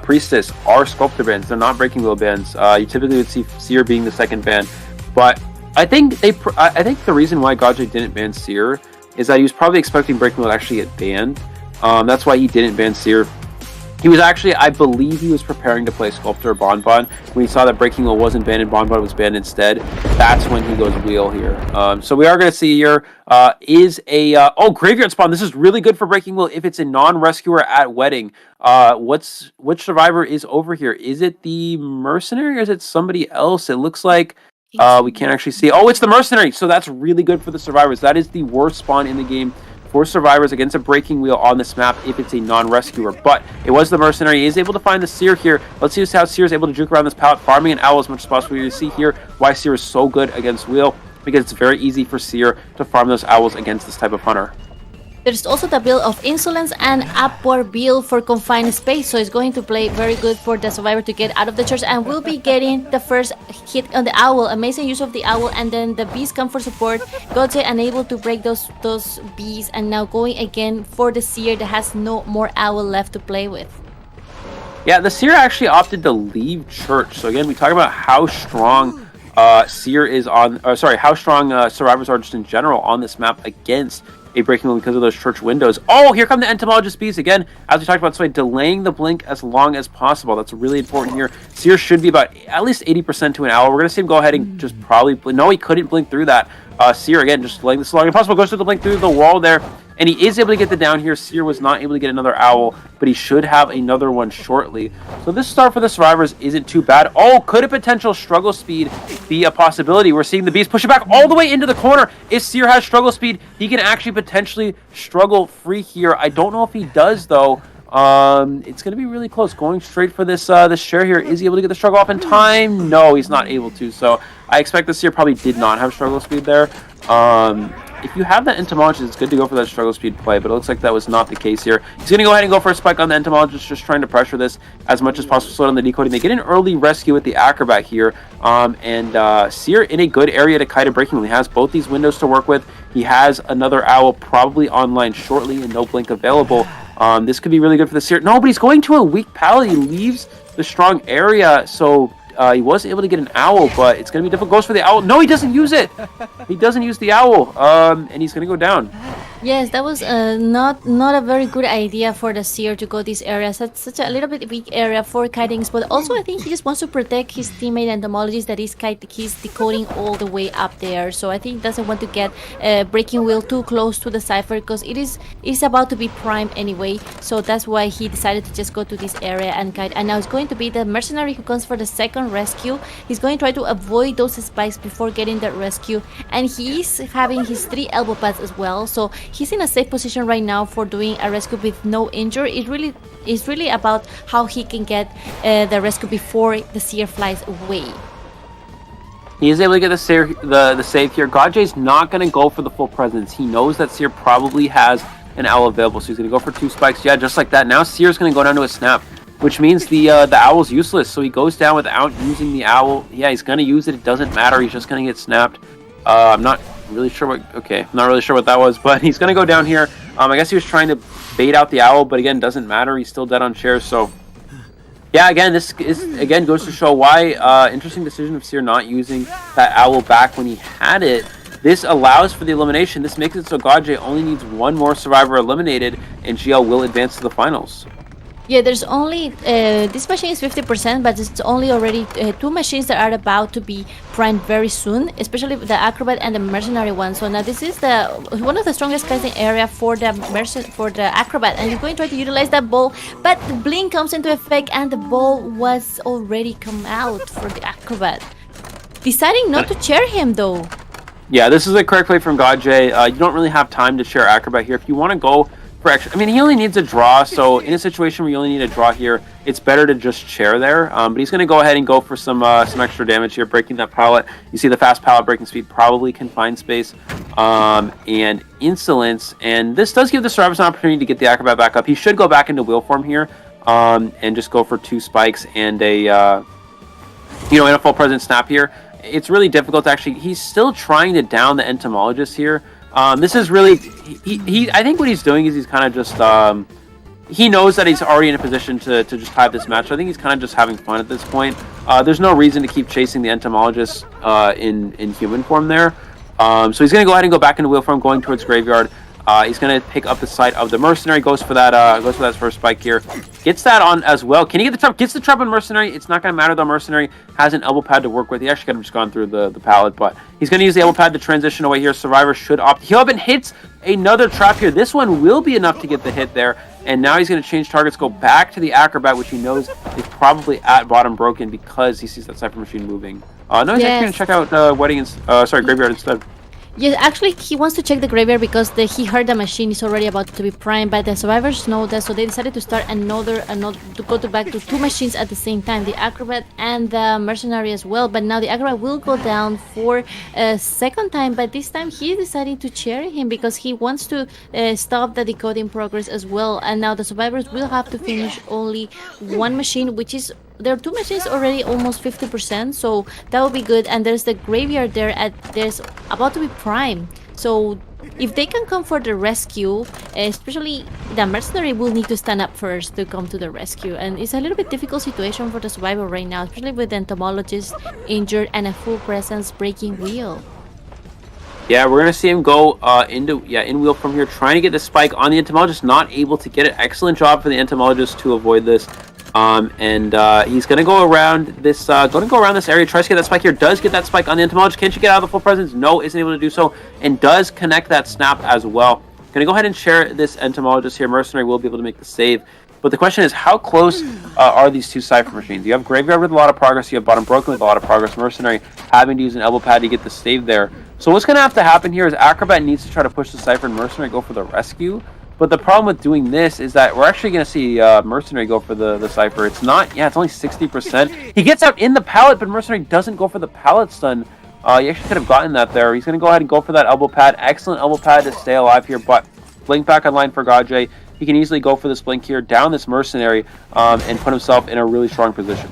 Priestess are Sculptor bands. They're not Breaking Wheel bands. You typically would see Seer being the second band, but I think the reason why Gaje didn't ban Seer is that he was probably expecting Breaking Wheel to actually get banned. That's why he didn't ban Seer. He was actually, I believe he was preparing to play Sculptor or Bonbon. When he saw that Breaking Wheel wasn't banned and Bonbon was banned instead, that's when he goes Wheel here. So we are going to see here is a... Graveyard Spawn. This is really good for Breaking Wheel if it's a non-rescuer at Wedding. Which survivor is over here? Is it the Mercenary or is it somebody else? It looks like... we can't actually see. Oh, it's the Mercenary! So that's really good for the survivors. That is the worst spawn in the game for survivors against a Breaking Wheel on this map if it's a non-rescuer. But it was the Mercenary. He is able to find the Seer here. Let's see how Seer is able to juke around this pallet, farming an owl as much as possible. You see here why Seer is so good against Wheel, because it's very easy for Seer to farm those owls against this type of hunter. There's also the build of Insolence and Upward build for confined space, so it's going to play very good for the survivor to get out of the church, and we'll be getting the first hit on the owl. Amazing use of the owl, and then the bees come for support. Godse unable to break those bees, and now going again for the Seer that has no more owl left to play with. Yeah, the Seer actually opted to leave church. So again, we talk about how strong Seer is on, how strong survivors are just in general on this map against a Breaking Wheel because of those church windows. Oh, here come the Entomologist bees again. As we talked about, so delaying the blink as long as possible. That's really important here. Seer should be about at least 80% to an hour. We're going to see him go ahead and just probably... No, he couldn't blink through that. Seer, again, just delaying this as long as possible. Goes through the blink through the wall there. And he is able to get the down here. Seer was not able to get another owl, but he should have another one shortly. So this start for the survivors isn't too bad. Oh, could a potential struggle speed be a possibility? We're seeing the beast push it back all the way into the corner. If Seer has struggle speed, he can actually potentially struggle free here. I don't know if he does, though. It's going to be really close. Going straight for this this share here. Is he able to get the struggle off in time? No, he's not able to. So I expect this Seer probably did not have struggle speed there. If you have that Entomologist, it's good to go for that struggle speed play, but it looks like that was not the case here. He's going to go ahead and go for a spike on the Entomologist, just trying to pressure this as much as possible, slow down the decoding. They get an early rescue with the Acrobat here, and Seer in a good area to kite a Breaking Wheel. He has both these windows to work with. He has another owl probably online shortly and no blink available. This could be really good for the Seer. No, but he's going to a weak pallet. He leaves the strong area, so... he was able to get an owl, but it's going to be difficult. Goes for the owl. No, he doesn't use it. He doesn't use the owl, and he's going to go down. Yes, that was not a very good idea for the Seer to go this area. Such a little bit weak area for kitings, but also I think he just wants to protect his teammate Entomologist that he's decoding all the way up there. So I think he doesn't want to get Breaking Wheel too close to the Cypher, because it's about to be prime anyway. So that's why he decided to just go to this area and kite. And now it's going to be the Mercenary who comes for the second rescue. He's going to try to avoid those spikes before getting that rescue, and he's having his 3 elbow pads as well, so he's in a safe position right now for doing a rescue with no injury. It's really about how he can get the rescue before the Seer flies away. He is able to get the save here. Gaje's not going to go for the full presence. He knows that Seer probably has an owl available, so he's going to go for 2 spikes. Yeah, just like that. Now Seer's going to go down to a snap, which means the owl's useless, so he goes down without using the owl. Yeah, he's going to use it. It doesn't matter. He's just going to get snapped. I'm not really sure what... Okay, I'm not really sure what that was, but he's going to go down here. I guess he was trying to bait out the owl, but again, doesn't matter. He's still dead on shares, so... Yeah, again, this again goes to show why interesting decision of Seer not using that owl back when he had it. This allows for the elimination. This makes it so Gaje only needs 1 more survivor eliminated, and GL will advance to the finals. Yeah, there's only, this machine is 50%, but it's only already 2 machines that are about to be primed very soon, especially the Acrobat and the Mercenary one. So now this is one of the strongest kiting area for the Acrobat, and he's going to try to utilize that ball, but the blink comes into effect and the ball was already come out for the Acrobat. deciding not to chair him though. Yeah, this is a correct play from Godjay. You don't really have time to share Acrobat here. If you want to go for extra, I mean, he only needs a draw, so in a situation where you only need a draw here, it's better to just chair there. But he's going to go ahead and go for some extra damage here, breaking that pallet. You see the fast pallet breaking speed probably can find space, and insolence. And this does give the survivors an opportunity to get the Acrobat back up. He should go back into wheel form here, and just go for 2 spikes and a, and a full present snap here. It's really difficult to actually. He's still trying to down the entomologist here. This is really. I think what he's doing is he's kind of just. He knows that he's already in a position to just tie this match. So I think he's kind of just having fun at this point. There's no reason to keep chasing the entomologist in human form there. So he's going to go ahead and go back into wheel form, going towards graveyard. He's going to pick up the site of the mercenary. Goes for that first spike here. Gets that on as well. Can he get the trap? Gets the trap on mercenary. It's not going to matter though. Mercenary has an elbow pad to work with. He actually could have just gone through the pallet, but he's going to use the elbow pad to transition away here. Survivor should opt. He up and hits another trap here. This one will be enough to get the hit there. And now he's going to change targets, go back to the Acrobat, which he knows is probably at bottom broken because he sees that Cypher machine moving. No, he's actually going to check out Graveyard instead. Yeah, actually, he wants to check the graveyard because he heard the machine is already about to be primed, but the survivors know that, so they decided to start to go back to 2 machines at the same time, the Acrobat and the Mercenary as well. But now the Acrobat will go down for a second time, but this time he is deciding to chair him because he wants to stop the decoding progress as well. And now the survivors will have to finish only 1 machine, which is. There are 2 machines already almost 50%, so that will be good. And there's the graveyard there's about to be prime. So if they can come for the rescue, especially the mercenary will need to stand up first to come to the rescue. And it's a little bit difficult situation for the survivor right now, especially with the entomologist injured and a full presence breaking wheel. Yeah, we're going to see him go in wheel from here, trying to get the spike on the entomologist, not able to get it. Excellent job for the entomologist to avoid this. He's going to go around this area, tries to get that spike here, does get that spike on the entomologist. Can she get out of the full presence? No, isn't able to do so, and does connect that snap as well. Going to go ahead and share this entomologist here. Mercenary will be able to make the save. But the question is, how close are these 2 Cypher machines? You have Graveyard with a lot of progress, you have Bottom Broken with a lot of progress, Mercenary having to use an elbow pad to get the save there. So what's going to have to happen here is Acrobat needs to try to push the Cypher and Mercenary go for the rescue. But the problem with doing this is that we're actually going to see Mercenary go for the Cypher. It's only 60%. He gets out in the pallet, but Mercenary doesn't go for the pallet stun. He actually could have gotten that there. He's going to go ahead and go for that elbow pad. Excellent elbow pad to stay alive here, but blink back online for Godjay. He can easily go for this blink here, down this Mercenary, and put himself in a really strong position.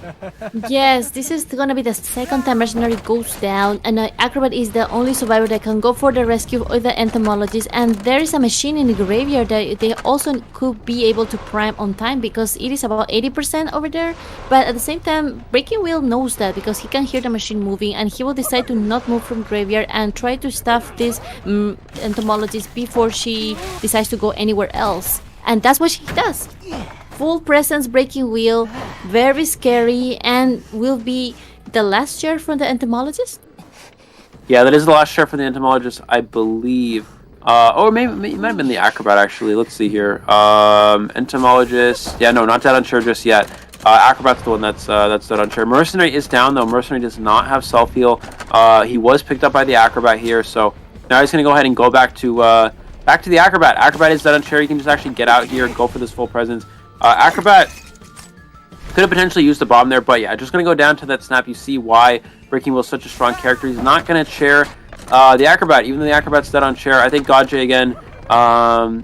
Yes, this is going to be the second time Mercenary goes down, and Acrobat is the only survivor that can go for the rescue of the entomologist. And there is a machine in the graveyard that they also could be able to prime on time because it is about 80% over there. But at the same time, Breaking Wheel knows that because he can hear the machine moving, and he will decide to not move from graveyard and try to stuff this entomologist before she decides to go anywhere else. And that's what she does. Full presence Breaking Wheel, very scary, and will be the last share from the entomologist? Yeah, that is the last share for the entomologist, I believe. Or maybe it might have been the Acrobat, actually. Let's see here. Entomologist. Yeah, no, not dead on share just yet. Acrobat's the one that's dead on share. Mercenary is down, though. Mercenary does not have self-heal. He was picked up by the Acrobat here, so now he's going to go ahead and go back to the Acrobat. Acrobat is dead on share. You can just actually get out here and go for this full presence. Acrobat could have potentially used the bomb there, but yeah, just going to go down to that snap. You see why Breaking Wheel is such a strong character. He's not going to chair the Acrobat, even though the Acrobat's dead on chair. I think Godjay again,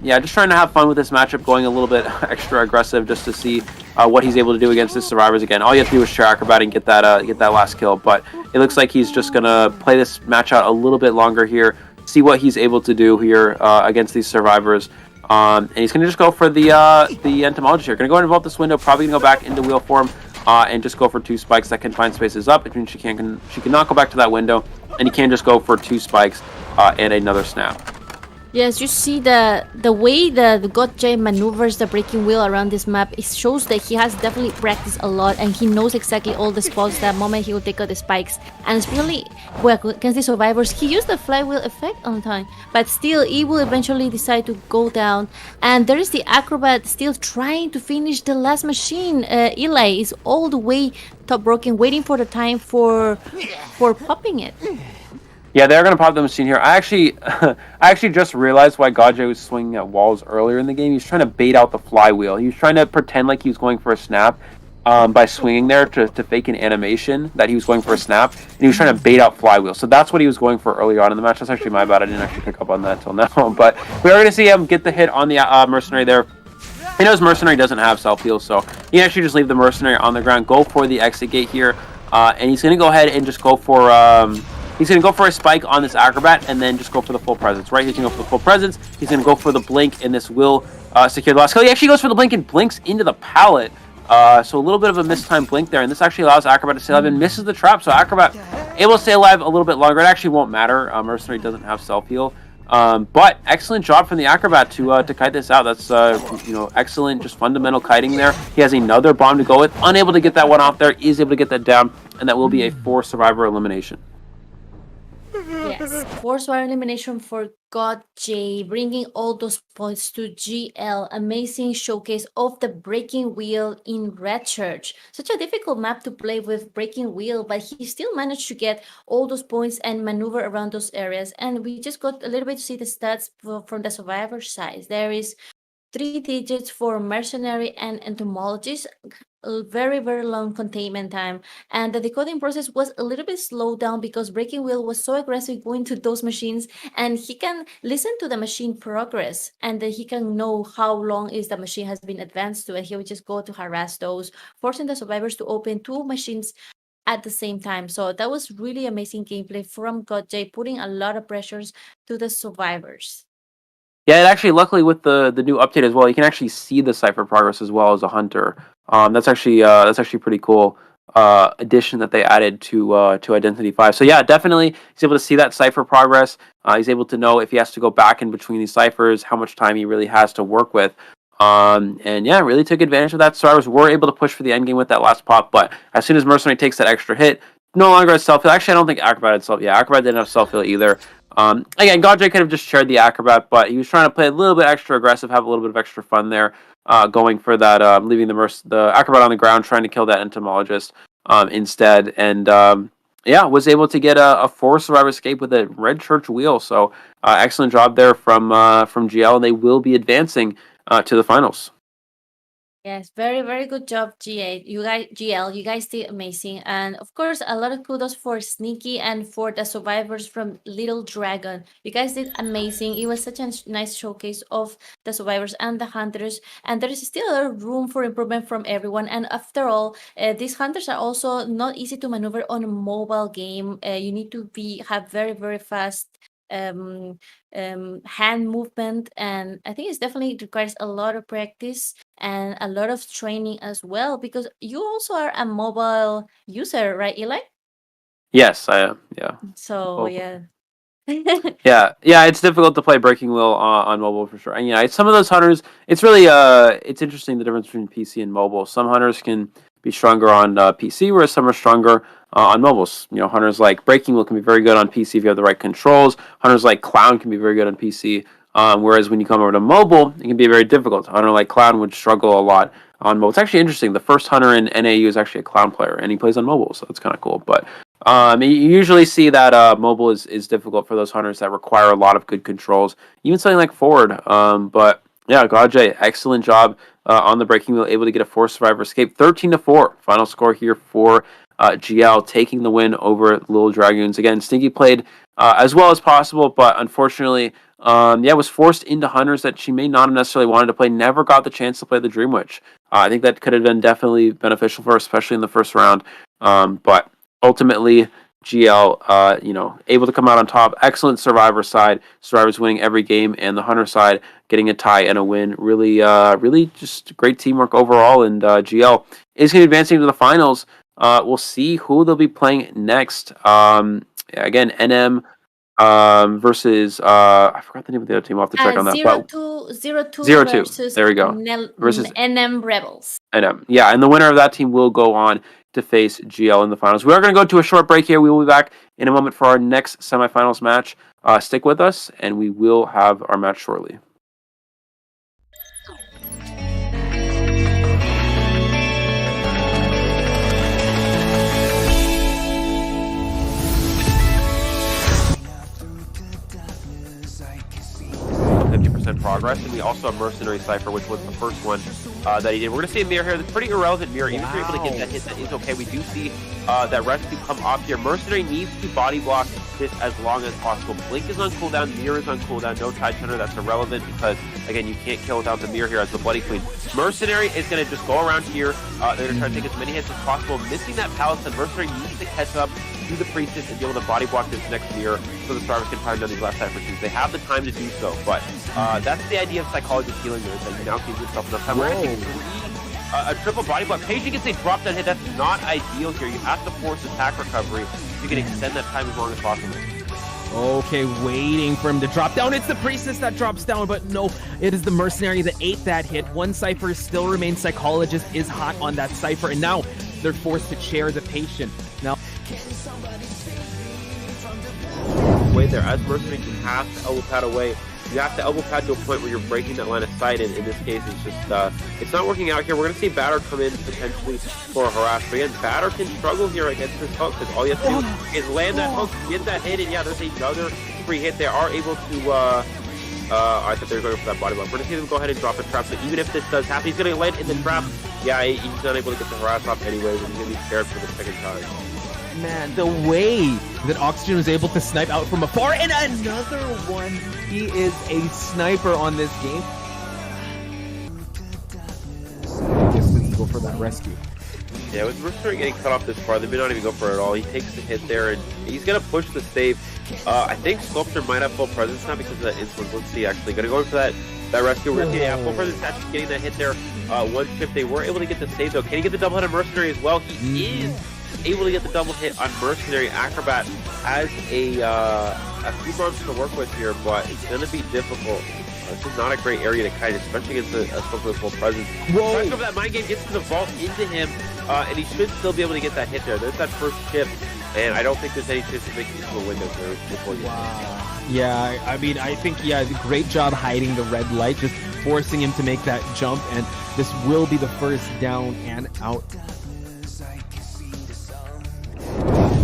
just trying to have fun with this matchup, going a little bit extra aggressive just to see what he's able to do against his survivors again. All you have to do is chair Acrobat and get that last kill, but it looks like he's just going to play this match out a little bit longer here, see what he's able to do here against these survivors. And he's going to just go for the entomologist here. Going to go and involve this window, probably going to go back into wheel form and just go for 2 spikes that can find spaces up. Which means she cannot go back to that window, and he can just go for 2 spikes and another snap. Yes, you see the way the God J maneuvers the breaking wheel around this map. It shows that he has definitely practiced a lot and he knows exactly all the spots that moment he will take out the spikes. And especially against the survivors, he used the flywheel effect on time, but still he will eventually decide to go down. And there is the acrobat still trying to finish the last machine. Eli is all the way top broken, waiting for the time for popping it. Yeah, they're going to pop the machine here. I actually just realized why Gaje was swinging at walls earlier in the game. He was trying to bait out the flywheel. He was trying to pretend like he was going for a snap by swinging there to fake an animation that he was going for a snap. And he was trying to bait out flywheel. So that's what he was going for earlier on in the match. That's actually my bad. I didn't actually pick up on that till now. But we are going to see him get the hit on the Mercenary there. He knows Mercenary doesn't have self-heal, so he actually just leave the Mercenary on the ground, go for the exit gate here. And he's going to go ahead and just go for... he's going to go for a spike on this Acrobat and then just go for the full presence, right? He's going to go for the full presence. He's going to go for the blink, and this will secure the last kill. He actually goes for the blink and blinks into the pallet. So a little bit of a mistimed blink there, and this actually allows Acrobat to stay alive and misses the trap. So Acrobat able to stay alive a little bit longer. It actually won't matter. Mercenary doesn't have self-heal. But excellent job from the Acrobat to kite this out. That's excellent, just fundamental kiting there. He has another bomb to go with. Unable to get that one off there. Is able to get that down, and that will be a 4 survivor elimination. Yes, 4 survivor elimination for God J, bringing all those points to GL. Amazing showcase of the breaking wheel in Red Church. Such a difficult map to play with breaking wheel, but he still managed to get all those points and maneuver around those areas. And we just got a little bit to see the stats from the survivor side. There is 3 digits for Mercenary and Entomologist. A very, very long containment time. And the decoding process was a little bit slowed down because Breaking Wheel was so aggressive going to those machines, and he can listen to the machine progress, and then he can know how long is the machine has been advanced to, and he would just go to harass those, forcing the survivors to open 2 machines at the same time. So that was really amazing gameplay from God J, putting a lot of pressures to the survivors. Yeah, and actually, luckily with the new update as well, you can actually see the cipher progress as well as a hunter. That's actually pretty cool addition that they added to Identity 5. So yeah, definitely he's able to see that cipher progress. He's able to know if he has to go back in between these ciphers, how much time he really has to work with. And yeah, really took advantage of that. Survivors were able to push for the end game with that last pop, but as soon as Mercenary takes that extra hit, no longer has self-heal. Actually, I don't think Acrobat had self-heal. Yeah, Acrobat didn't have self-heal either. Again, Godjay could have just shared the Acrobat, but he was trying to play a little bit extra aggressive, have a little bit of extra fun there, going for that, leaving the Acrobat on the ground, trying to kill that Entomologist instead. And yeah, was able to get a 4 survivor escape with a Red Church wheel. So excellent job there from GL, and they will be advancing to the finals. Yes, very, very good job, GL. You guys did amazing. And of course, a lot of kudos for Sneaky and for the survivors from Little Dragon. You guys did amazing. It was such a nice showcase of the survivors and the hunters. And there is still a room for improvement from everyone. And after all, these hunters are also not easy to maneuver on a mobile game. You need to have very, very fast hand movement, and I think it definitely requires a lot of practice and a lot of training as well, because you also are a mobile user, right, Eli? Yes, I am. Yeah. So Mobile. yeah. yeah, it's difficult to play Breaking Wheel on mobile for sure. And yeah, some of those hunters, it's really it's interesting the difference between PC and mobile. Some hunters can be stronger on PC, whereas some are stronger on mobiles. You know, hunters like Breaking Wheel can be very good on PC if you have the right controls. Hunters like Clown can be very good on PC, whereas when you come over to mobile, it can be very difficult. A hunter like Clown would struggle a lot on mobile. It's actually interesting. The first hunter in NAU is actually a Clown player, and he plays on mobile, so that's kind of cool. But you usually see that mobile is difficult for those hunters that require a lot of good controls, even something like Forward. But yeah, Godjay, excellent job on the Breaking Wheel, able to get a 4 survivor escape, 13-4. Final score here for GL, taking the win over Little Dragoons. Again, Stinky played as well as possible, but unfortunately, was forced into hunters that she may not have necessarily wanted to play. Never got the chance to play the Dream Witch. I think that could have been definitely beneficial for her, especially in the first round. But ultimately, GL, able to come out on top. Excellent survivor side. Survivors winning every game, and the hunter side getting a tie and a win. Really, really just great teamwork overall. And GL is going to be advancing to the finals. We'll see who they'll be playing next. Again, NM versus I forgot the name of the other team. I'll have to check on that. 0-2 0-2. versus There we go. Versus NM Rebels. NM. Yeah, and the winner of that team will go on to face GL in the finals. We are going to go to a short break here. We will be back in a moment for our next semifinals match. Stick with us, and we will have our match shortly. Progress, and we also have Mercenary Cypher, which was the first one that he did. We're going to see a mirror here. It's pretty irrelevant mirror. Even if you're able to get that hit, that is okay. We do see that rescue come off here. Mercenary needs to body block this as long as possible. Blink is on cooldown, mirror is on cooldown, no Tide Turner. That's irrelevant because, again, you can't kill without the mirror here as the Bloody Queen. Mercenary is going to just go around here. They're going to try to take as many hits as possible. Missing that Palisade, Mercenary needs to catch up to the Priestess and be able to body block this next mirror so the survivors can find on these last Cypher twos. They have the time to do so, but that's the idea of psychologist healing there, is that you now give yourself enough time. We're going to see a triple body block. Patient gets a drop down hit. That's not ideal here. You have to force attack recovery so you can extend that time as long as possible. Okay, waiting for him to drop down. It's the Priestess that drops down, but no, it is the Mercenary that ate that hit. One Cypher still remains. Psychologist is hot on that Cypher, and now they're forced to chair the Patient. Now, way there, as Mercenary, you have to elbow pad away. You have to elbow pad to a point where you're breaking that line of sight, and in this case, it's just, it's not working out here. We're going to see Batter come in potentially for a harass, but again, Batter can struggle here against this hook, because all you have to do is land that hook, get that hit, and yeah, there's another free hit. They are able to, I thought they were going for that body block. We're going to see them go ahead and drop a trap, so even if this does happen, he's going to land in the trap. Yeah, he's not able to get the harass off anyways, and he's going to be scared for the second time. man, the way that Oxygen was able to snipe out from afar, and another one. He is a sniper on this game. Distance to go for that rescue. Yeah, with Mercenary getting cut off this far, they may not even go for it at all. He takes the hit there, and he's going to push the save. I think Sculptor might have full presence now because of that insolence. Let's see, actually. Going to go for that rescue. We're going to see full presence actually getting that hit there. One chip. They were able to get the save, though. Can he get the double hit on Mercenary as well? He is able to get the double hit on Mercenary. Acrobat has a few bombs to work with here, but it's going to be difficult. This is not a great area to kite, especially against a Sculptor with full presence. Tries to go for that mind game, gets to the vault into him, and he should still be able to get that hit there. There's that first chip, and I don't think there's any chance of making it to a window there before you. Wow. Yeah, I mean, I think, yeah, great job hiding the red light, just forcing him to make that jump, and this will be the first down and out.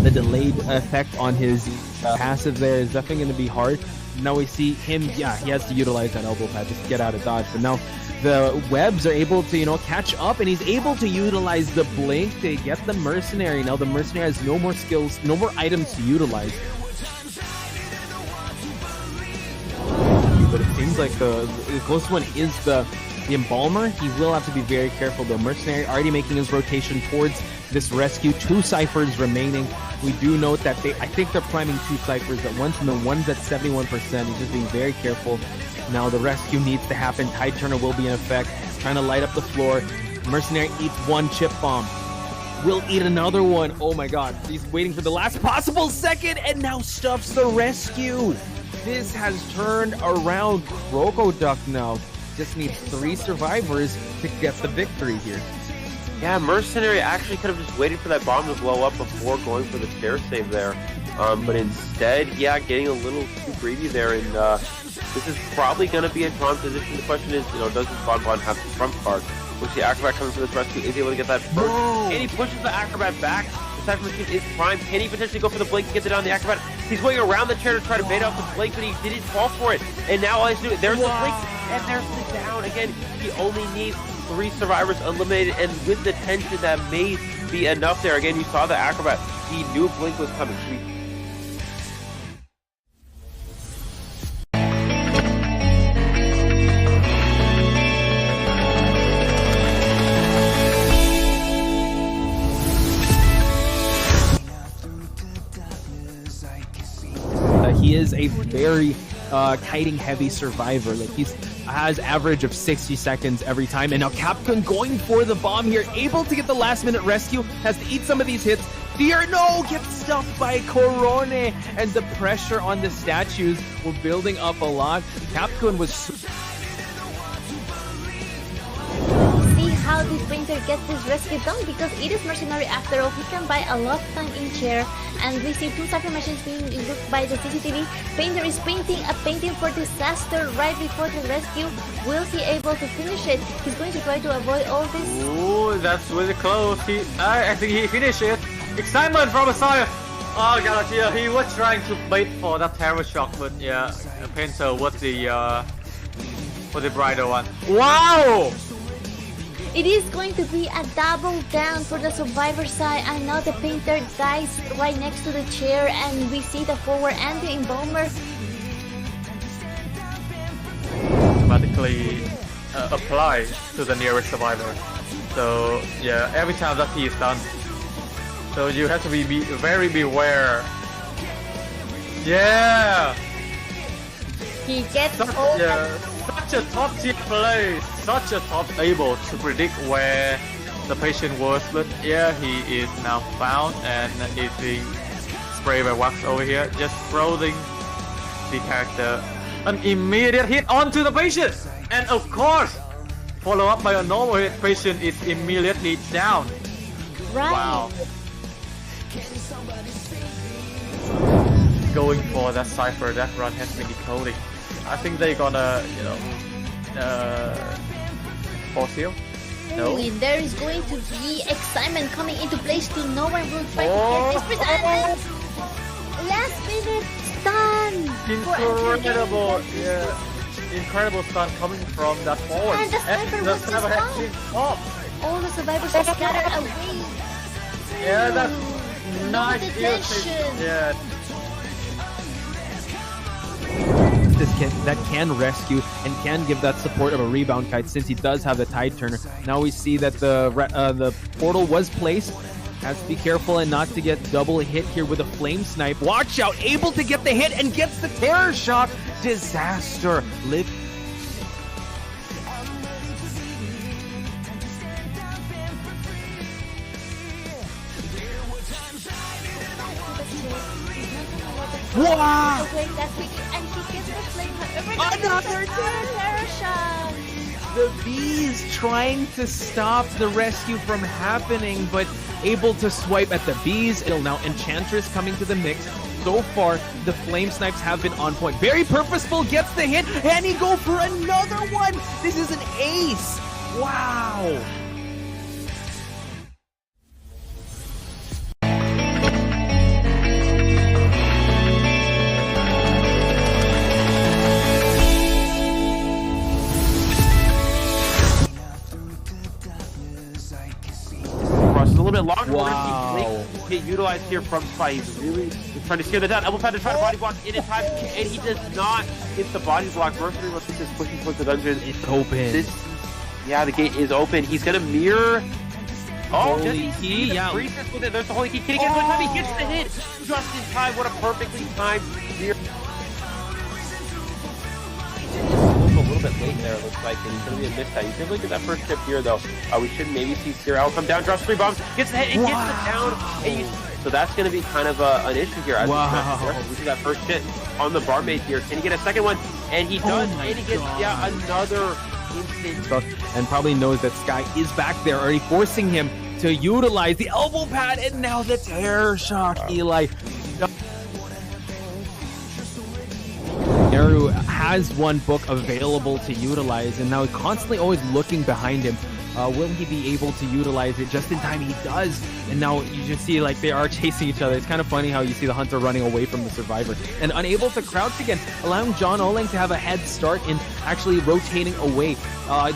The delayed effect on his passive there is definitely going to be hard. Now we see him, yeah, he has to utilize that elbow pad just to get out of dodge, but now the webs are able to, catch up, and he's able to utilize the blink to get the Mercenary. Now the Mercenary has no more skills, no more items to utilize. But it seems like the closest one is the Embalmer. He will have to be very careful. The Mercenary already making his rotation towards this rescue. 2 Cyphers remaining. We do note that I think they're priming 2 Cyphers at once, and the one's at 71%. He's just being very careful. Now the rescue needs to happen. Tide Turner will be in effect, trying to light up the floor. Mercenary eats 1 chip bomb. Will eat another one. Oh my god. He's waiting for the last possible second, and now stuffs the rescue. This has turned around. Crocoduck now just needs 3 survivors to get the victory here. Yeah, Mercenary actually could have just waited for that bomb to blow up before going for the chair save there. But instead, yeah, getting a little too greedy there, and this is probably going to be a drawn position. The question is, does this Bonbon have the trump card? We'll see Acrobat coming for this rescue, is able to get that first. And he pushes the Acrobat back. The Cypher Machine is primed. Can he potentially go for the blink and get it on the Acrobat? He's going around the chair to try to bait off the blink, but he didn't fall for it. And now all he's doing, there's the blink, and there's the down. Again, he only needs 3 survivors eliminated, and with the tension, that may be enough there. Again, you saw the Acrobat. He knew blink was coming. He is a very kiting heavy survivor. Like, he has average of 60 seconds every time, and now Capcom going for the bomb here, able to get the last minute rescue, has to eat some of these hits, Fear, no, gets stuffed by Corone, and the pressure on the statues were building up a lot. Capcom was See how the painter gets this rescue done, because it is mercenary after all. He can buy a lot of time in chair, and we see two cypher machines being looked by the CCTV. Painter is painting a painting for disaster right before the rescue. Will he able to finish it? He's going to try to avoid all this. Ooh, that's really close. I think he finished it. Excitement from Messiah. Oh, Galatia, he was trying to bait for that terror shock, but yeah, Painter was the brighter one. Wow! It is going to be a double down for the survivor side, and now the painter dies right next to the chair, and we see the forward and the embomber Automatically apply to the nearest survivor. So yeah, every time that he is done. So you have to be very beware. Yeah! he gets all Such a top tier play, such a top able to predict where the patient was, but yeah, he is now found, and is being sprayed by wax over here, just frozen the character. An immediate hit onto the patient, and of course, follow up by a normal hit. Patient is immediately down. right. Wow. Going for that cipher, that run has been decoding. I think they're gonna, force heal. No. Hey, there is going to be excitement coming into place to no one will try to get this present. Last minute stun! Incredible, yeah. Incredible stun coming from that forward. And the sniper was just has been popped. All the survivors are scattered away. Yeah, that's No nice. detention. Yeah. that can rescue and can give that support of a rebound kite, since he does have the tide turner. Now we see that the portal was placed. Has to be careful and not to get double hit here with a flame snipe. Watch out, able to get the hit and gets the terror shock. Disaster. Live. Wow! Okay, that's it. And he gets the flame. Another terror shot. The bees trying to stop the rescue from happening, but able to swipe at the bees. Now Enchantress coming to the mix. So far, the flame snipes have been on point. Very purposeful, gets the hit, and he go for another one. This is an ace. Wow. A little bit longer. Wow. We're going to see Blake get utilized here from Spy. He's really trying to scare the down. Elbow pad to try to body block in time, and he does not hit the body block. Mercenary looks like he's pushing towards the dungeon. It's open. Yeah, the gate is open. He's going to mirror. Oh, does he Holy see key, the yeah. priestess with it? There's the holy key. Can he get one time? He gets the hit just in time. What a perfectly timed mirror. A little bit late there, it looks like, and he's going to be a missed. You can look at that first tip here, though. We should maybe see Cyril come down, drops 3 bombs, gets the hit, and gets the down. And so that's going to be kind of an issue here. We see that first hit on the barmaid here. Can he get a second one? And he does, and he gets another instant. And probably knows that Sky is back there, already forcing him to utilize the elbow pad, and now the terror shock. Eli. Naru has one book available to utilize, and now constantly always looking behind him. Will he be able to utilize it just in time? He does. And now you just see like they are chasing each other. It's kind of funny how you see the hunter running away from the survivor and unable to crouch again, allowing John Oling to have a head start in actually rotating away.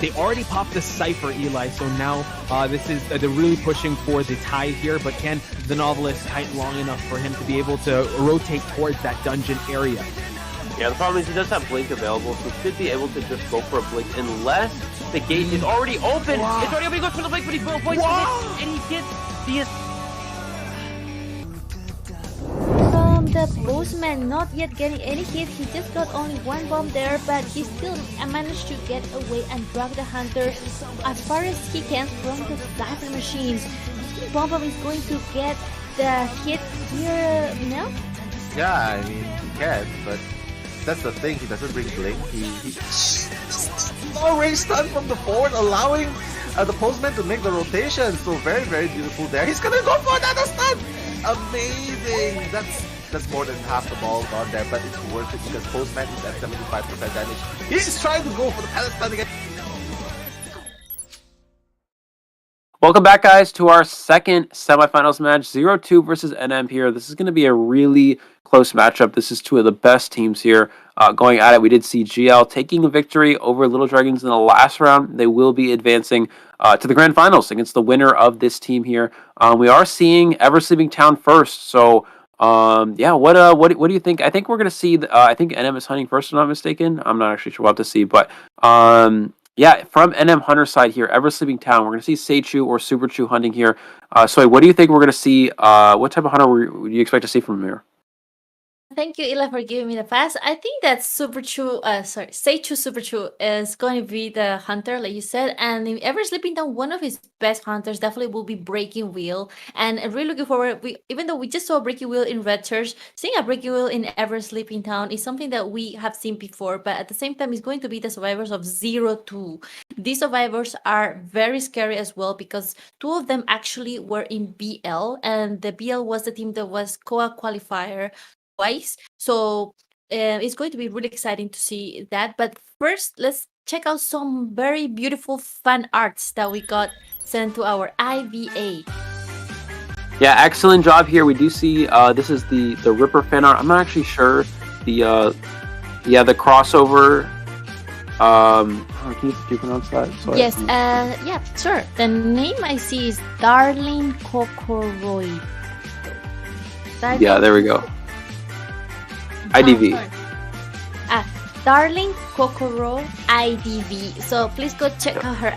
They already popped the cipher, Eli, so now this is they're really pushing for the tie here, but can the novelist kite long enough for him to be able to rotate towards that dungeon area? Yeah, the problem is he does have Blink available, so he should be able to just go for a Blink unless the gate is already open. Wow. It's already open. He goes for the Blink, but he avoids the hit, and he gets the... From the postman, not yet getting any hit. He just got only 1 bomb there, but he still managed to get away and drag the hunter as far as he can from the cypher machines. Bomb is going to get the hit here now? Yeah, I mean, he can, but that's the thing, he doesn't bring bling. He small range stun from the forward, allowing the postman to make the rotation. So very, very beautiful there. He's gonna go for another stun! Amazing! That's more than half the ball gone there, but it's worth it because postman is at 75% damage. He's trying to go for the pallet stun again. Welcome back, guys, to our second semifinals match, 0-2 versus NM here. This is going to be a really close matchup. This is two of the best teams here going at it. We did see GL taking a victory over Little Dragons in the last round. They will be advancing to the grand finals against the winner of this team here. We are seeing Ever Sleeping Town first, so yeah. What do you think? I think we're going to see. I think NM is hunting first, if I'm not mistaken. I'm not actually sure. We'll have to see, but yeah, from NM Hunter side here, Ever Sleeping Town, we're going to see Seichu or Super Chu hunting here. So what do you think we're going to see? What type of hunter would you expect to see from here? Thank you, Ila, for giving me the pass. I think that Seichu Super Chu is going to be the hunter, like you said. And in Ever Sleeping Town, one of his best hunters definitely will be Breaking Wheel. And I'm really looking forward. Even though we just saw Breaking Wheel in Red Church, seeing a Breaking Wheel in Ever Sleeping Town is something that we have seen before. But at the same time, it's going to be the survivors of 0-2. These survivors are very scary as well because two of them actually were in BL. And the BL was the team that was COA qualifier twice, so it's going to be really exciting to see that. But first, let's check out some very beautiful fan arts that we got sent to our IVA. Yeah, excellent job here. We do see this is the Ripper fan art. I'm not actually sure the crossover. Can you pronounce that? Sorry. Yes, yeah, sure. The name I see is Darling Kokoroid. Yeah, there we go. IDV. Darling Kokoro IDV. So please go check out her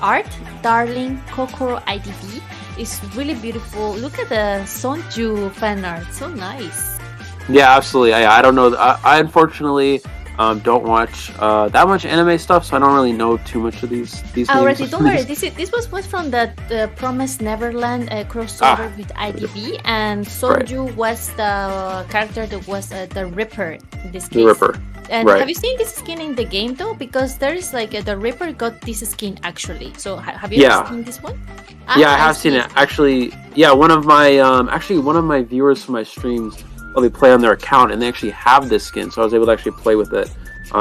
art. Darling Kokoro IDV. It's really beautiful. Look at the Sonju fan art. So nice. Yeah, absolutely. I don't know. I unfortunately don't watch that much anime stuff, so I don't really know too much of these Already, don't worry. This was from the Promised Neverland crossover with IDB, and Sonju was the character that was the Ripper in this case. The Ripper. And have you seen this skin in the game though? Because there is like the Ripper got this skin actually. So have you ever seen this one? Yeah, I have seen it. Actually, yeah, one of my viewers from my streams, they play on their account and they actually have this skin, so I was able to actually play with it,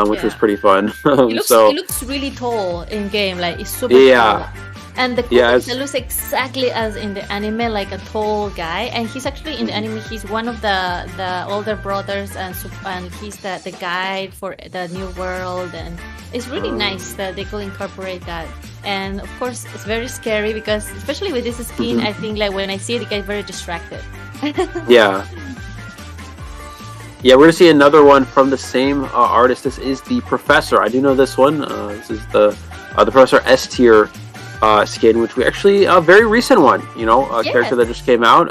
which was pretty fun. It looks really tall in game, like it's super tall. And the it looks exactly as in the anime, like a tall guy. And he's actually in the anime. He's one of the older brothers, and he's the guide for the new world. And it's really nice that they could incorporate that. And of course, it's very scary because, especially with this skin, I think like when I see it, I get very distracted. Yeah. Yeah, we're gonna see another one from the same artist. This is the Professor. I do know this one. This is the Professor S tier skin, which we actually a very recent one. You know, a character that just came out.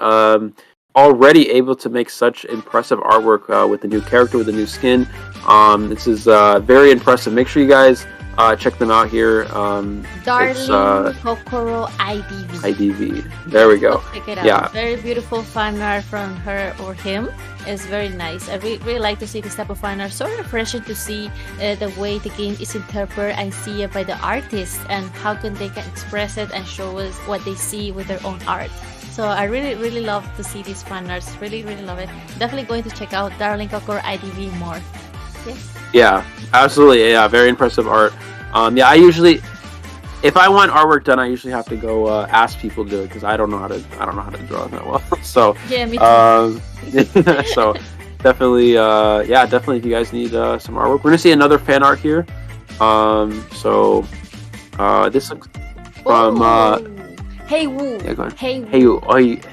Already able to make such impressive artwork with the new character, with the new skin. This is very impressive. Make sure you guys check them out here. Darling Kokoro IDV. IDV. There we go. Check it out. Yeah. Very beautiful fan art from her or him. It's very nice. I really like to see this type of fan art. So refreshing to see the way the game is interpreted and see it by the artists and how can they can express it and show us what they see with their own art. So I really love to see these fan arts. Really love it. Definitely going to check out Darling Kokoro IDV more. Yes. Yeah, absolutely. Yeah, very impressive art. Yeah, I usually, if I want artwork done, I usually have to go ask people to do it because I don't know how to draw that well. So yeah, me too. So definitely, definitely. If you guys need some artwork, we're gonna see another fan art here. So this looks from Hey Woo. Yeah, go ahead. Hey Woo.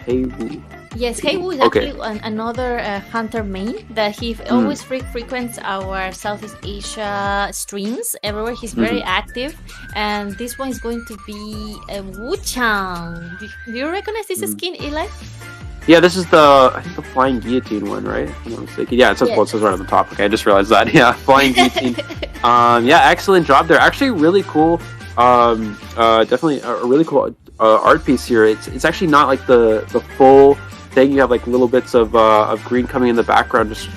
Hey Woo. Yes, Hey Woo is actually another hunter main that he always frequents our Southeast Asia streams. Everywhere he's very active, and this one is going to be Wu-chan. Do you recognize this skin, Eli? Yeah, this is I think the Flying Guillotine one, right? If I'm not mistaken. Yeah, it says it says right on the top. Okay, I just realized that. Yeah, Flying Guillotine. Yeah, excellent job there. Actually, really cool. definitely a really cool art piece here. It's actually not like the full thing. You have like little bits of green coming in the background. Just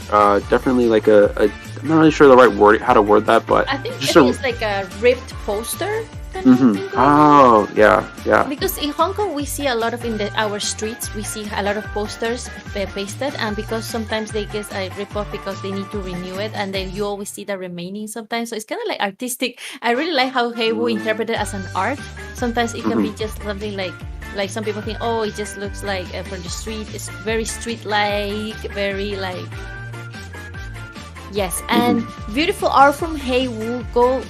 definitely like I'm not really sure the right word, how to word that, but I think just it's like a ripped poster. Oh, yeah. Because in Hong Kong, we see a lot of our streets. We see a lot of posters pasted, and because sometimes they get a rip off because they need to renew it, and then you always see the remaining sometimes. So it's kind of like artistic. I really like how Heiwu interpreted as an art. Sometimes it can be just something like some people think, oh, it just looks like from the street. It's very street-like, very like. Yes, and beautiful art from Heiwu. Go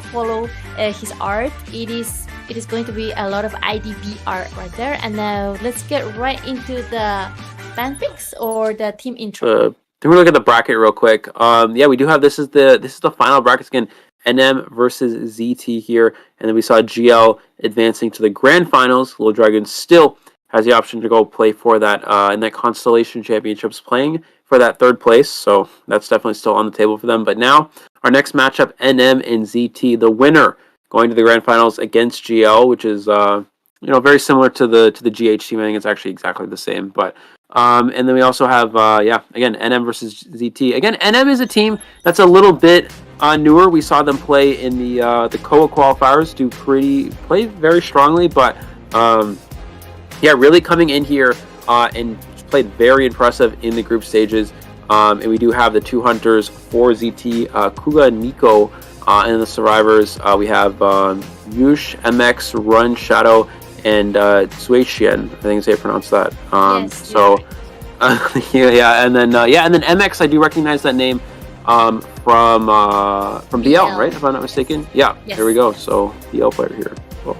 follow his art. It is going to be a lot of IDB art right there. And now let's get right into the fanfics or the team intro. Then we look at the bracket real quick. Yeah, we do have this is the final brackets again. NM versus ZT here, and then we saw GL advancing to the grand finals. Little Dragon still has the option to go play for that in that Constellation Championships, playing for that 3rd place. So that's definitely still on the table for them. But now our next matchup, NM and ZT, the winner going to the grand finals against GL, which is very similar to the GH team. I think it's actually exactly the same. But and then we also have again NM versus ZT. Again, NM is a team that's a little bit newer. We saw them play in the COA qualifiers, play very strongly, but really coming in here and played very impressive in the group stages. And we do have the 2 hunters for ZT, Kuga and Nico, and the survivors. We have Yush, MX, Run, Shadow, and Suexian. I think is how you pronounce that. Yes, so, and then MX. I do recognize that name from BL, right? If I'm not mistaken. Yeah, yes. There we go. So BL player here. Cool.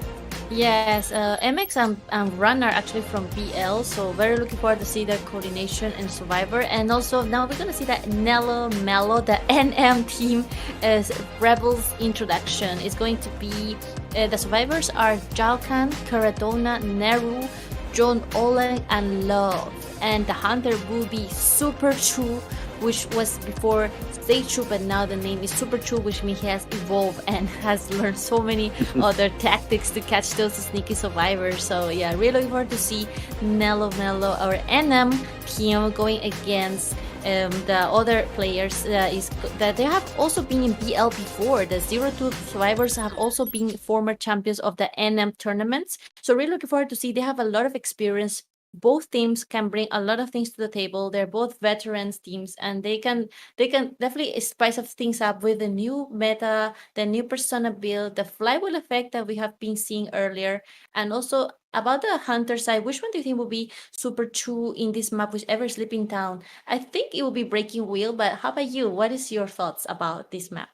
Yes, MX and Run are actually from BL, so very looking forward to see their coordination and Survivor. And also now we're gonna see that Nello, Mello, the NM team as Rebels introduction. Is going to be the survivors are Jalkan, Caradona, Neru, John Olen, and Love. And the hunter will be Super True, which was before Stay True, but now the name is Super True, which means he has evolved and has learned so many other tactics to catch those sneaky survivors. So yeah, really looking forward to see Nello or NM team going against the other players that they have also been in BL before. The 0-2 survivors have also been former champions of the NM tournaments. So really looking forward to see they have a lot of experience. Both teams can bring a lot of things to the table. They're both veterans teams, and they can definitely spice up things up with the new meta, the new persona build, the flywheel effect that we have been seeing earlier. And also about the hunter side, which one do you think will be super true in this map, whichever Sleeping Town? I think it will be Breaking Wheel, but how about you? What is your thoughts about this map?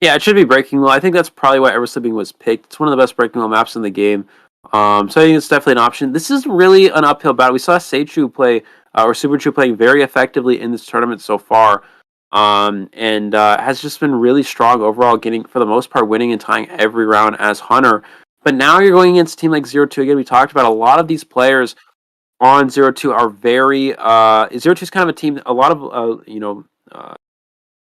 Yeah, it should be Breaking Wheel. I think that's probably why Ever Sleeping was picked. It's one of the best Breaking Wheel maps in the game. So I think it's definitely an option. This is really an uphill battle. We saw Seichu play, or Super Chu playing very effectively in this tournament so far, and has just been really strong overall, getting, for the most part, winning and tying every round as Hunter. But now you're going against a team like 0-2. Again, we talked about a lot of these players on 0-2 are very... 0-2 is kind of a team, a lot of,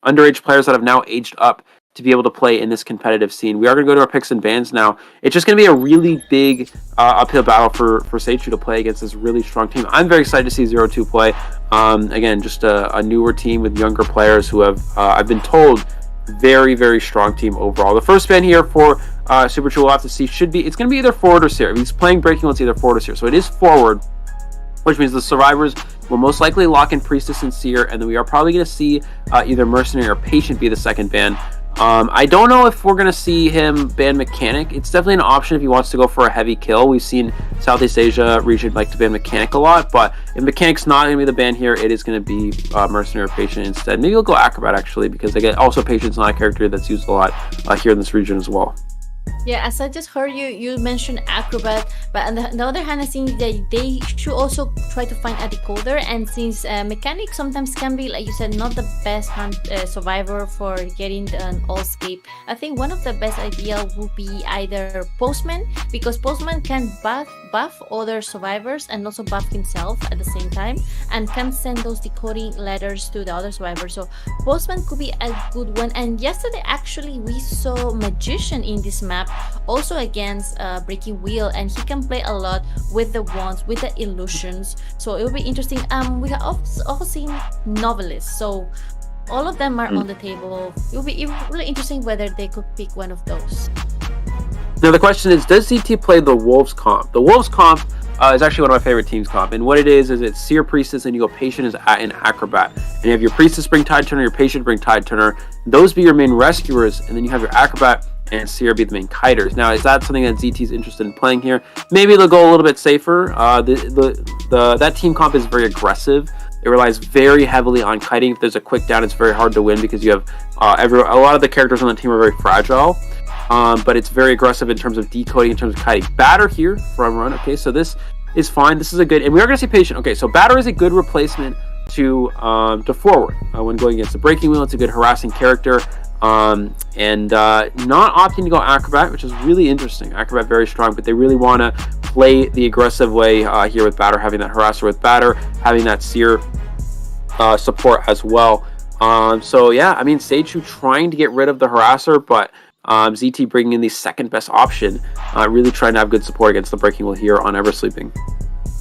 underage players that have now aged up to be able to play in this competitive scene. We are going to go to our picks and bans now. It's just going to be a really big uphill battle for Seichu to play against this really strong team. I'm very excited to see 0-2 play. Again, just a newer team with younger players who have, I've been told, very, very strong team overall. The first ban here for Super Chu, we'll have to see, it's going to be either forward or seer. If he's playing Breaking Wheel, it's either forward or seer. So it is forward, which means the survivors will most likely lock in Priestess and Seer, and then we are probably going to see either Mercenary or Patient be the second ban. I don't know if we're going to see him ban Mechanic. It's definitely an option if he wants to go for a heavy kill. We've seen Southeast Asia region like to ban Mechanic a lot, but if Mechanic's not going to be the ban here, it is going to be Mercenary or Patient instead. Maybe we'll go Acrobat, actually, because also Patient's not a character that's used a lot here in this region as well. Yeah, as I just heard you mentioned Acrobat, but on the other hand, I think that they should also try to find a decoder. And since Mechanic sometimes can be, like you said, not the best survivor for getting an all-escape, I think one of the best idea would be either Postman, because Postman can buff other survivors and also buff himself at the same time, and can send those decoding letters to the other survivors. So Postman could be a good one. And yesterday, actually, we saw Magician in this map. also against Breaking Wheel, and he can play a lot with the wands, with the illusions. So it will be interesting. We have also seen novelists, so all of them are on the table. It will be really interesting whether they could pick one of those. Now the question is, does ZT play the Wolves comp? The Wolves comp is actually one of my favorite teams comp, and what it is it's Seer Priestess, and you go Patient as an Acrobat, and you have your Priestess bring Tide Turner, your Patient bring Tide Turner. Those be your main rescuers, and then you have your Acrobat and Seer be the main kiters. Now, is that something that ZT is interested in playing here? Maybe they'll go a little bit safer. That team comp is very aggressive. It relies very heavily on kiting. If there's a quick down, it's very hard to win because you have a lot of the characters on the team are very fragile. But it's very aggressive in terms of decoding, in terms of kiting. Batter here from run. Okay, so this is fine. This is a good, and we are going to see Patient. Okay, so Batter is a good replacement to forward when going against the Breaking Wheel. It's a good harassing character, and not opting to go Acrobat, which is really interesting. Acrobat very strong, but they really want to play the aggressive way here with Batter, having that harasser with Batter, having that Seer support as well. So yeah, I mean, Seichu trying to get rid of the harasser, but ZT bringing in the second best option, really trying to have good support against the Breaking Wheel here on Eversleeping.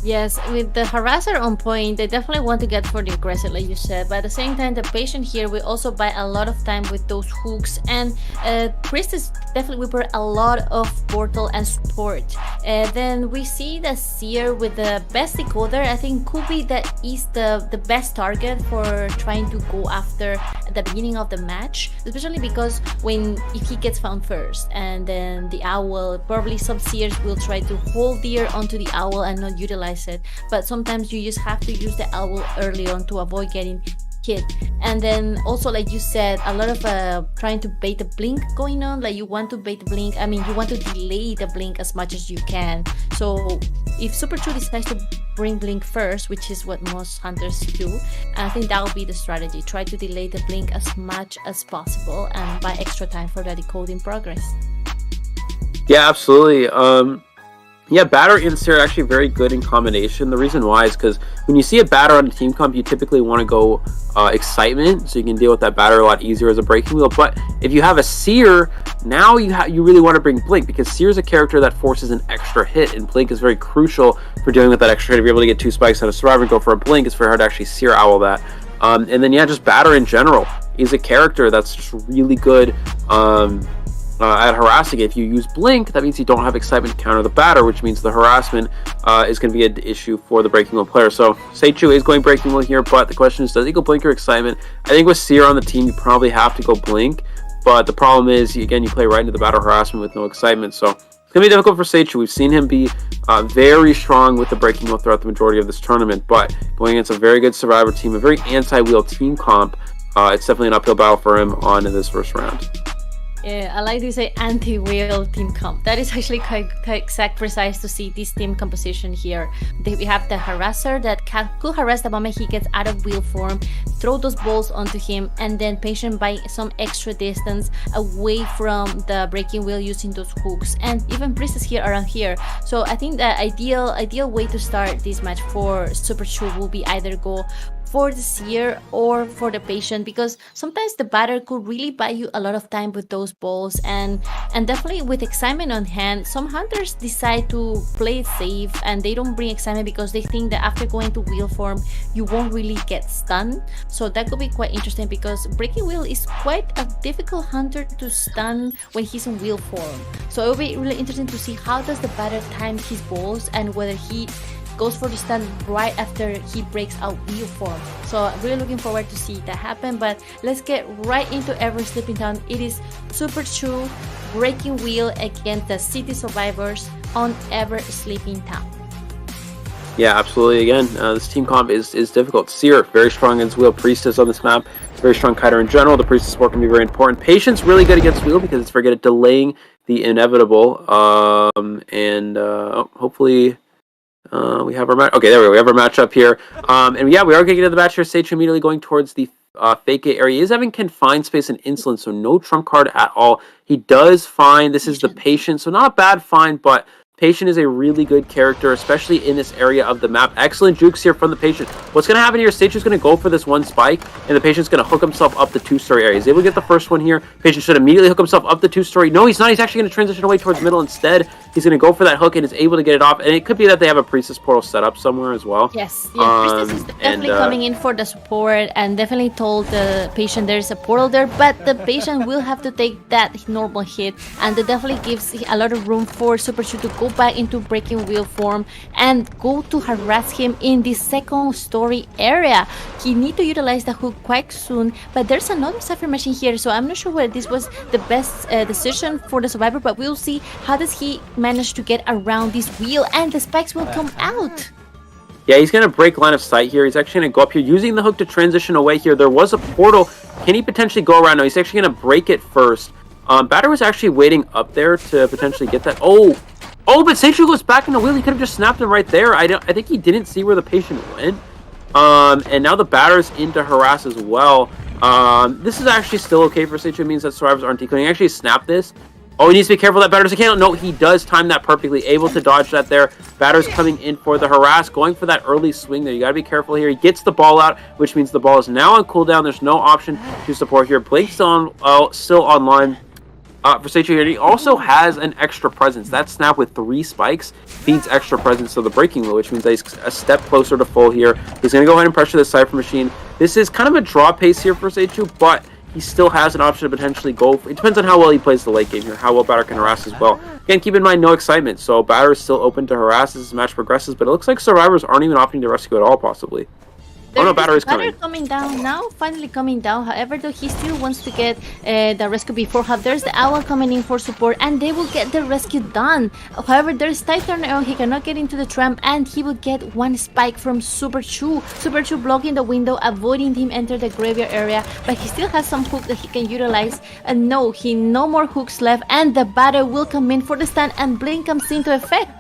Yes, with the harasser on point, they definitely want to get for the aggressive, like you said. But at the same time, the Patient here will also buy a lot of time with those hooks. And Priestess definitely will put a lot of portal and support. Then we see the Seer with the best decoder. I think could be that is the best target for trying to go after at the beginning of the match. Especially because if he gets found first, and then the Owl, probably some Seers will try to hold dear onto the Owl and not utilize it, but sometimes you just have to use the Owl early on to avoid getting hit. And then also, like you said, a lot of trying to bait the blink going on. Like you want to bait the blink, I mean you want to delay the blink as much as you can. So if Super Chu decides to bring blink first, which is what most hunters do, I think that will be the strategy. Try to delay the blink as much as possible and buy extra time for the decoding progress. Yeah, absolutely. Yeah, Batter and Seer are actually very good in combination. The reason why is because when you see a Batter on a team comp, you typically want to go Excitement, so you can deal with that Batter a lot easier as a Breaking Wheel. But if you have a Seer, now you really want to bring Blink, because Seer is a character that forces an extra hit, and Blink is very crucial for dealing with that extra hit. If you're able to get 2 spikes on a Survivor and go for a Blink, it's very hard to actually Seer Owl that. And then yeah, just Batter in general is a character that's just really good at harassing. If you use Blink, that means you don't have Excitement to counter the Batter, which means the harassment is going to be an issue for the Breaking Wheel player. So Seichu is going Breaking Wheel here, but the question is, does he go Blink or Excitement? I think with Seer on the team, you probably have to go Blink, but the problem is, again, you play right into the Batter harassment with no Excitement, so it's going to be difficult for Seichu. We've seen him be very strong with the Breaking Wheel throughout the majority of this tournament, but going against a very good Survivor team, a very anti-wheel team comp, it's definitely an uphill battle for him on in this first round. Yeah, I like to say anti-wheel team comp. That is actually quite exact, precise to see this team composition here. We have the harasser that could harass the moment he gets out of wheel form, throw those balls onto him, and then Patient by some extra distance away from the Breaking Wheel using those hooks, and even Priestess here around here. So I think the ideal way to start this match for Super Chu will be either go for the Seer or for the Patient, because sometimes the Batter could really buy you a lot of time with those balls, and definitely with Excitement on hand, some hunters decide to play it safe and they don't bring Excitement because they think that after going to wheel form you won't really get stunned. So that could be quite interesting, because Breaking Wheel is quite a difficult hunter to stun when he's in wheel form. So it will be really interesting to see how does the Batter time his balls and whether he goes for the stun right after he breaks out wheel form. So I'm really looking forward to see that happen. But let's get right into Ever Sleeping Town. It is Super Chu Breaking Wheel against the City Survivors on Ever Sleeping Town. Yeah, absolutely. Again, this team comp is difficult. Seer, very strong against wheel. Priestess on this map, very strong kiter in general. The Priestess support can be very important. Patience really good against wheel because it's very good at delaying the inevitable. Hopefully we have our match. Okay, there we go. We have our matchup here. And yeah, we are going to get into the match here. Seichu immediately going towards the fake area. He is having confined space and insolence, so no trump card at all. He does find, this is the Patient, so not a bad find, but Patient is a really good character, especially in this area of the map. Excellent jukes here from the Patient. What's going to happen here? Stage is going to go for this one spike, and the Patient's going to hook himself up the 2-story area. He's able to get the first one here. Patient should immediately hook himself up the 2-story. No, he's not. He's actually going to transition away towards middle instead. He's going to go for that hook and is able to get it off. And it could be that they have a Priestess portal set up somewhere as well. Yes, yeah, Priestess is definitely coming in for the support and definitely told the Patient there's a portal there, but the Patient will have to take that normal hit, and it definitely gives a lot of room for Super Chu to go back into breaking wheel form and go to harass him in the 2nd story area. He need to utilize the hook quite soon, but there's another Cypher machine here, so I'm not sure whether this was the best decision for the survivor, but we'll see how does he manage to get around this wheel, and the spikes will come out. Yeah, he's going to break line of sight here. He's actually going to go up here using the hook to transition away here. There was a portal. Can he potentially go around? No, he's actually going to break it first. Batter was actually waiting up there to potentially get that. Oh, but S3rd goes back in the wheel. He could have just snapped him right there. I think he didn't see where the Patient went. And now the Batter's in to harass as well. This is actually still okay for S3rd. It means that survivors aren't decoding. He actually snapped this. Oh, he needs to be careful that Batter's a candle. No, he does time that perfectly. Able to dodge that there. Batter's coming in for the harass. Going for that early swing there. You got to be careful here. He gets the ball out, which means the ball is now on cooldown. There's no option to support here. Blake's still online. For S3rd here, he also has an extra presence. That snap with 3 spikes feeds extra presence to the breaking wheel, which means that he's a step closer to full here. He's going to go ahead and pressure the Cypher machine. This is kind of a draw pace here for S3rd, but he still has an option to potentially go. It depends on how well he plays the late game here, how well Batter can harass as well. Again, keep in mind, no excitement, so Batter is still open to harass as this match progresses, but it looks like survivors aren't even opting to rescue at all, possibly. Oh no, Batter is coming down now, finally coming down. However, though, he still wants to get the rescue before half. There's the Owl coming in for support, and they will get the rescue done. However, there's Titan. He cannot get into the tramp, and he will get 1 spike from Super Chu. Super Chu blocking the window, avoiding him enter the graveyard area, but he still has some hook that he can utilize. And no more hooks left, and the Batter will come in for the stun, and Blink comes into effect.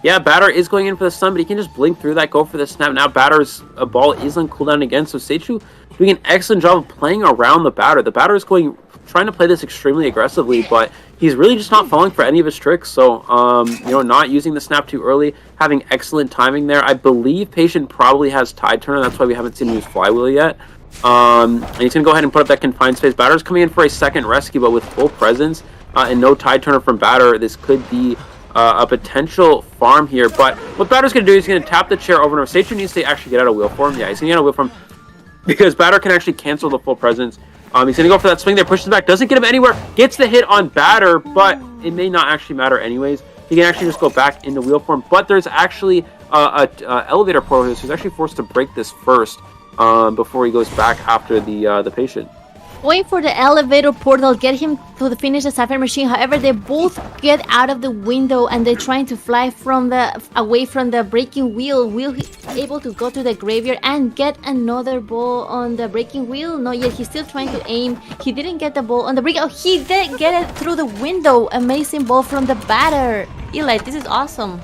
Yeah, Batter is going in for the stun, but he can just blink through that, go for the snap. Now Batter's ball is on cooldown again, so S3rd doing an excellent job of playing around the Batter. The Batter is trying to play this extremely aggressively, but he's really just not falling for any of his tricks. So, not using the snap too early, having excellent timing there. I believe Patient probably has Tide Turner. That's why we haven't seen him use Flywheel yet. And he's going to go ahead and put up that confined space. Batter's coming in for a second rescue, but with full presence and no Tide Turner from Batter, this could be a potential farm here. But what Batter's going to do is he's going to tap the chair over and over. S3rd needs to actually get out of wheel form. Yeah, he's going to get out of wheel form because Batter can actually cancel the full presence. He's going to go for that swing there, pushes back, doesn't get him anywhere, gets the hit on Batter, but it may not actually matter anyways. He can actually just go back into wheel form, but there's actually a elevator portal here, so he's actually forced to break this first before he goes back after the Patient. Going for the elevator portal, get him to finish the Cypher machine. However, they both get out of the window and they're trying to fly away from the breaking wheel. Will he be able to go to the graveyard and get another ball on the breaking wheel? Not yet. He's still trying to aim. He didn't get the ball on the break. Oh, he did get it through the window. Amazing ball from the Batter. Eli, this is awesome.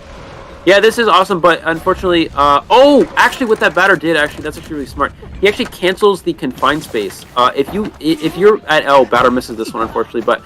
Yeah, this is awesome, but unfortunately, actually what that Batter did, that's actually really smart. He actually cancels the confined space. If you're at L, Batter misses this one, unfortunately, but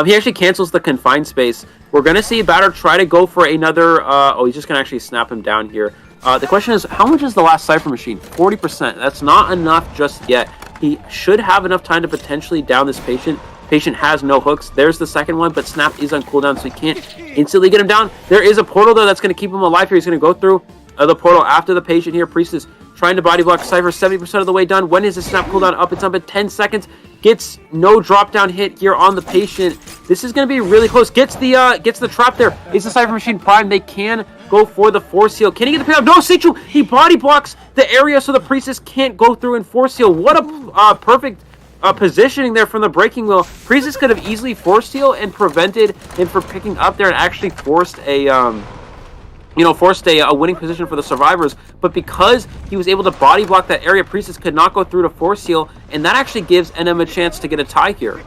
he actually cancels the confined space. We're going to see Batter try to go for another, he's just going to actually snap him down here. The question is, how much is the last Cypher machine? 40%. That's not enough just yet. He should have enough time to potentially down this Patient. Patient has no hooks. There's the second one, but Snap is on cooldown, so he can't instantly get him down. There is a portal, though, that's going to keep him alive here. He's going to go through the portal after the Patient here. Priestess trying to body block Cypher, 70% of the way done. When is the Snap cooldown up? It's up at 10 seconds. Gets no drop down hit here on the Patient. This is going to be really close. Gets the trap there. Is the Cypher machine prime? They can go for the force heal. Can he get the payoff? No, S3rd, he body blocks the area so the Priestess can't go through and force heal. What a perfect positioning there from the breaking wheel. Priestess could have easily forced heal and prevented him from picking up there and actually forced a winning position for the survivors. But because he was able to body block that area, Priestess could not go through to force heal, and that actually gives NM a chance to get a tie here.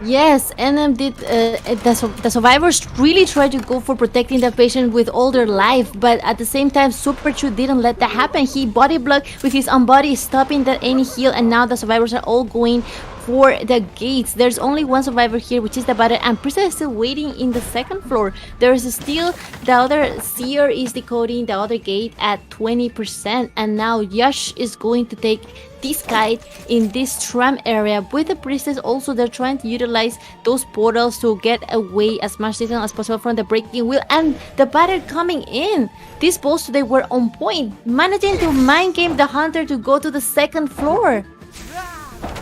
Yes, NM did. The survivors really tried to go for protecting the Patient with all their life, but at the same time, Super Chu didn't let that happen. He body blocked with his own body, stopping that any heal, and now the survivors are all going for the gates. There's only one survivor here, which is the batter, and Priestess is still waiting in the second floor. There's still the other seer is decoding the other gate at 20%, and now Yash is going to take this guide in this tram area with the Priestess. Also, they're trying to utilize those portals to get away as much distance as possible from the breaking wheel, and the batter coming in. These balls today were on point, managing to mind game the hunter to go to the second floor.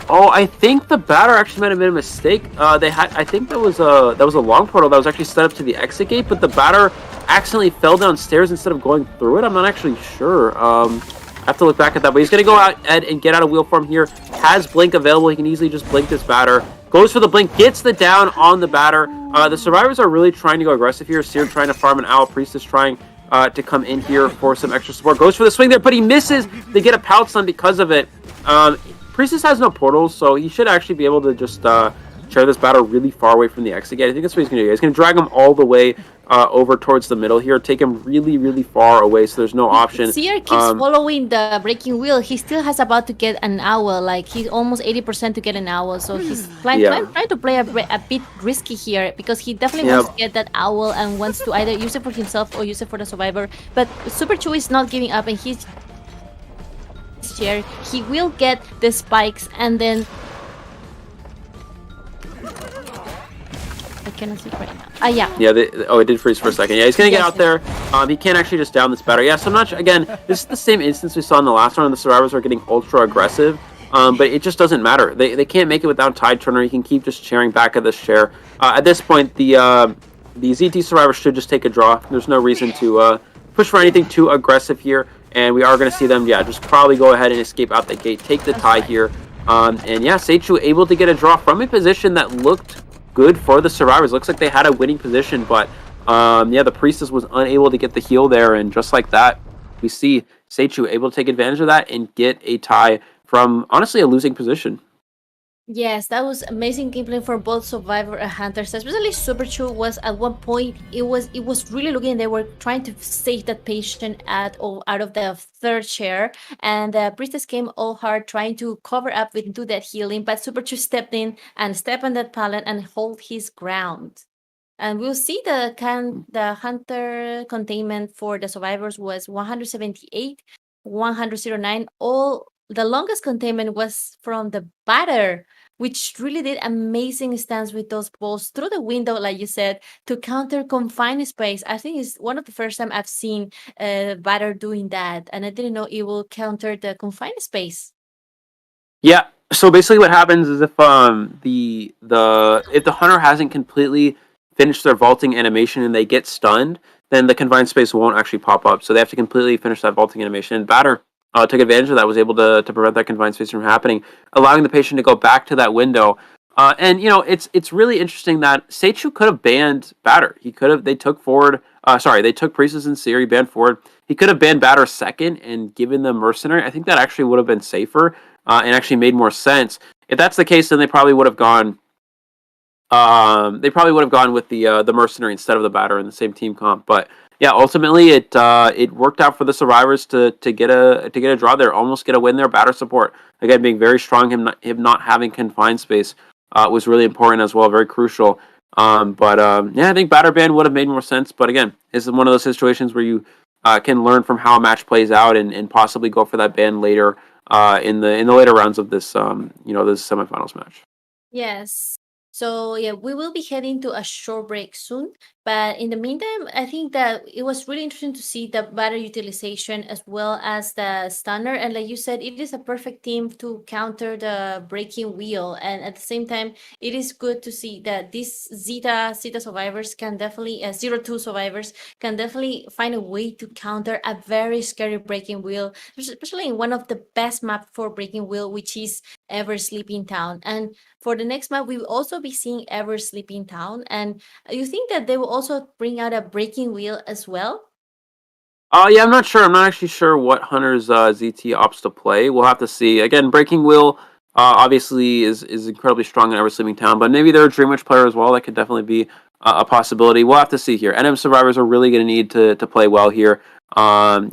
Oh, I think the batter actually might have made a mistake. I think that was a long portal that was actually set up to the exit gate, but the batter accidentally fell downstairs instead of going through it. I'm not actually sure. I have to look back at that, but he's going to go out and get out of wheel form here. Has blink available. He can easily just blink this batter. Goes for the blink, gets the down on the batter. The survivors are really trying to go aggressive here. Seer trying to farm an owl. Priestess trying to come in here for some extra support. Goes for the swing there, but he misses. They get a pout stun because of it. Priestess has no portals, so he should actually be able to just share this batter really far away from the exit gate. I think that's what he's going to do. He's going to drag him all the way over towards the middle here, take him really, really far away, so there's no option. Seer keeps following the breaking wheel. He still has about to get an owl, like he's almost 80% to get an owl, so he's trying to play a bit risky here, because he definitely wants to get that owl and wants to either use it for himself or use it for the survivor. But Super Chew is not giving up, and he's here. He will get the spikes, and then I cannot see right now. It did freeze for a second. Yeah, he's gonna get out there. He can't actually just down this batter. Yeah, so I'm not again, this is the same instance we saw in the last round. The survivors are getting ultra aggressive, but it just doesn't matter. They can't make it without Tide Turner. He can keep just sharing back at this share. At this point, the ZT survivors should just take a draw. There's no reason to push for anything too aggressive here, and we are going to see them, just probably go ahead and escape out the gate, take the tie here. S3rd able to get a draw from a position that looked good for the survivors. Looks like they had a winning position, but the Priestess was unable to get the heal there, and just like that, we see S3rd able to take advantage of that and get a tie from, honestly, a losing position. Yes, that was amazing gameplay for both Survivor and Hunters. Especially Super Chew was at one point, it was really looking, they were trying to save that patient out of the third chair, and the Priestess came all hard trying to cover up and do that healing, but Super Chew stepped in and stepped on that pallet and hold his ground. And we'll see the Hunter containment for the survivors was 178, 109. All the longest containment was from the batter, which really did amazing stance with those balls through the window, like you said, to counter confined space. I think it's one of the first time I've seen batter doing that, and I didn't know it will counter the confined space. Yeah. So basically, what happens is if the hunter hasn't completely finished their vaulting animation and they get stunned, then the confined space won't actually pop up. So they have to completely finish that vaulting animation. And batter took advantage of that, was able to prevent that confined space from happening, allowing the patient to go back to that window. And it's really interesting that S3rd could have banned batter. They took Priestess and Siri, banned forward. He could have banned batter second and given them mercenary. I think that actually would have been safer and actually made more sense. If that's the case, then they probably would have gone. With the mercenary instead of the batter in the same team comp. But yeah, ultimately it worked out for the survivors to get a draw there, almost get a win there. Batter support again being very strong. Him not having confined space was really important as well, very crucial. I think batter ban would have made more sense. But again, this is one of those situations where you can learn from how a match plays out and possibly go for that ban later in the later rounds of this this semifinals match. Yes. So yeah, we will be heading to a short break soon. But in the meantime, I think that it was really interesting to see the batter utilization as well as the stunner. And like you said, it is a perfect team to counter the breaking wheel. And at the same time, it is good to see that these Zeta survivors can definitely, 0-2 survivors can definitely find a way to counter a very scary breaking wheel, especially in one of the best maps for breaking wheel, which is Ever Sleeping Town. And for the next map, we will also be seeing Ever Sleeping Town. And you think that they will also bring out a breaking wheel as well? I'm not sure. I'm not actually sure what Hunter's ZT opts to play. We'll have to see. Again, breaking wheel obviously is incredibly strong in Ever Sleeping Town, but maybe they're a Dream Witch player as well. That could definitely be a possibility. We'll have to see here. NM survivors are really going to need to play well here. Again,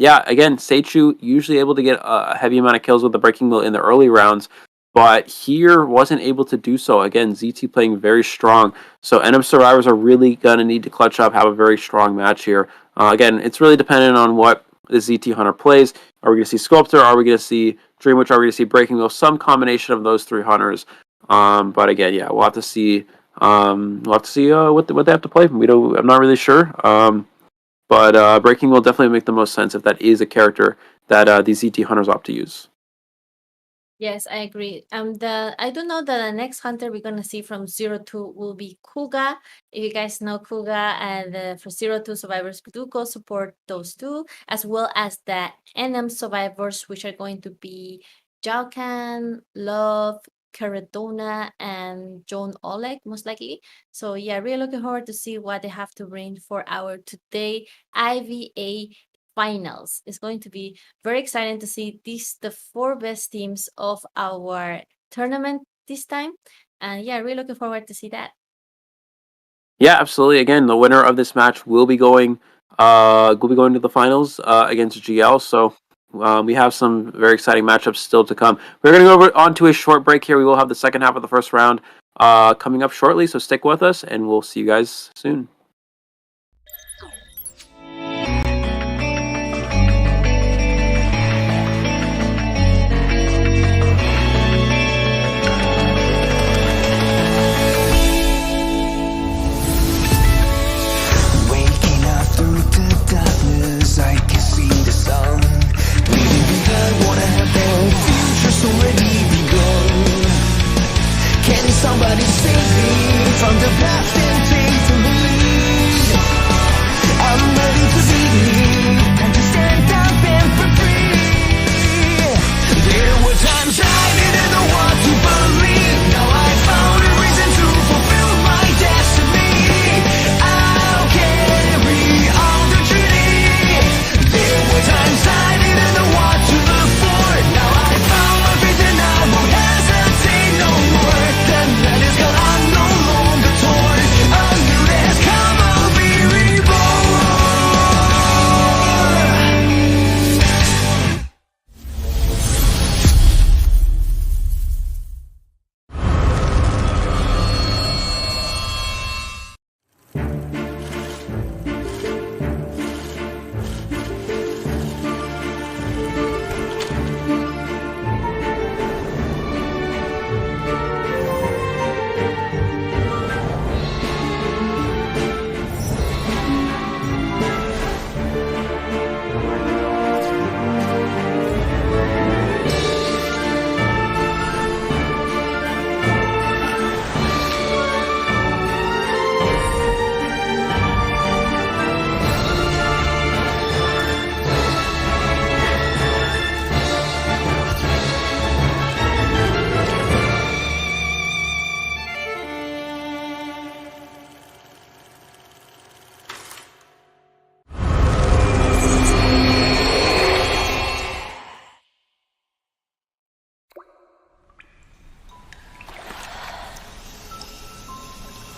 S3rd usually able to get a heavy amount of kills with the breaking wheel in the early rounds. but here wasn't able to do so. Again, ZT playing very strong. So NM Survivors are really going to need to clutch up, have a very strong match here. Again, it's really dependent on what the ZT Hunter plays. Are we going to see Sculptor? Are we going to see Dreamwitch? Are we going to see Breaking Wheel? Some combination of those three hunters. But again, yeah, we'll have to see. What they have to play. I'm not really sure. But Breaking will definitely make the most sense if that is a character that these ZT hunters opt to use. Yes, I agree. I don't know that the next hunter we're gonna see from 02 will be Kuga. If you guys know Kuga, and for 02 survivors, do go support those two, as well as the NM survivors, which are going to be Jalkan, Love, Caradona, and Joan Oleg, most likely. So yeah, really looking forward to see what they have to bring for our today IVA finals. It's going to be very exciting to see the four best teams of our tournament this time. And yeah, really looking forward to see that. Yeah, absolutely. Again, the winner of this match will be going to the finals against GL. So we have some very exciting matchups still to come. We're going to go on to a short break here. We will have the second half of the first round coming up shortly. So stick with us, and we'll see you guys soon. I can see the sun leaving behind what I have done. Future's already begun. Can somebody save me from the past and take the lead? I'm ready to be me, time to stand up and for free. There were times I didn't know what to believe. Now I found a reason to fulfill my destiny. I'll carry on the journey. There were times I didn't know what to look for. Now I found my faith and I won't hesitate no more. The night is gone, I'm no longer torn. A new day has come, I'll be reborn.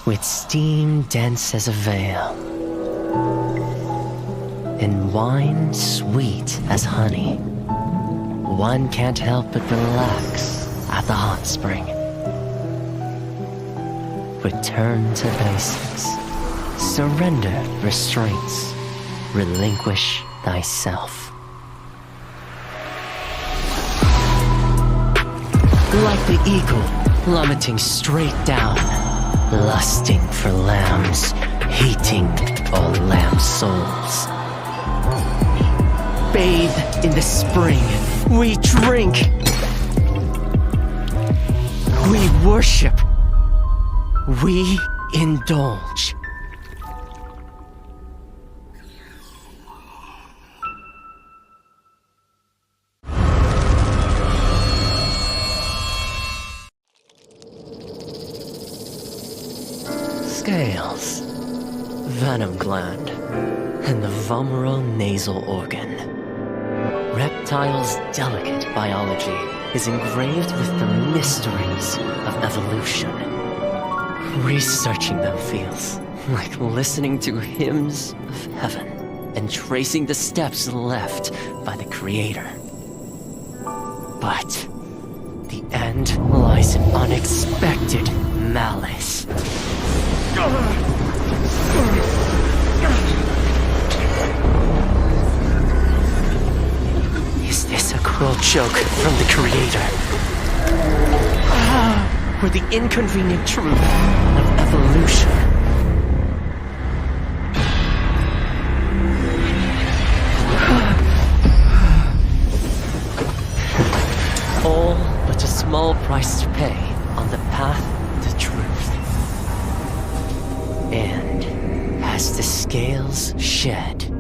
With steam dense as a veil, and wine sweet as honey, one can't help but relax at the hot spring. Return to basics. Surrender restraints. Relinquish thyself. Like the eagle plummeting straight down, lusting for lambs, hating all lamb souls. Bathe in the spring, we drink, we worship, we indulge. Scales, venom gland, and the vomeronasal organ. Reptiles' delicate biology is engraved with the mysteries of evolution. Researching them feels like listening to hymns of heaven and tracing the steps left by the Creator. But the end lies in unexpected malice. Is this a cruel joke from the creator? Or the inconvenient truth of evolution? All but a small price to pay on the path to truth. And as the scales shed,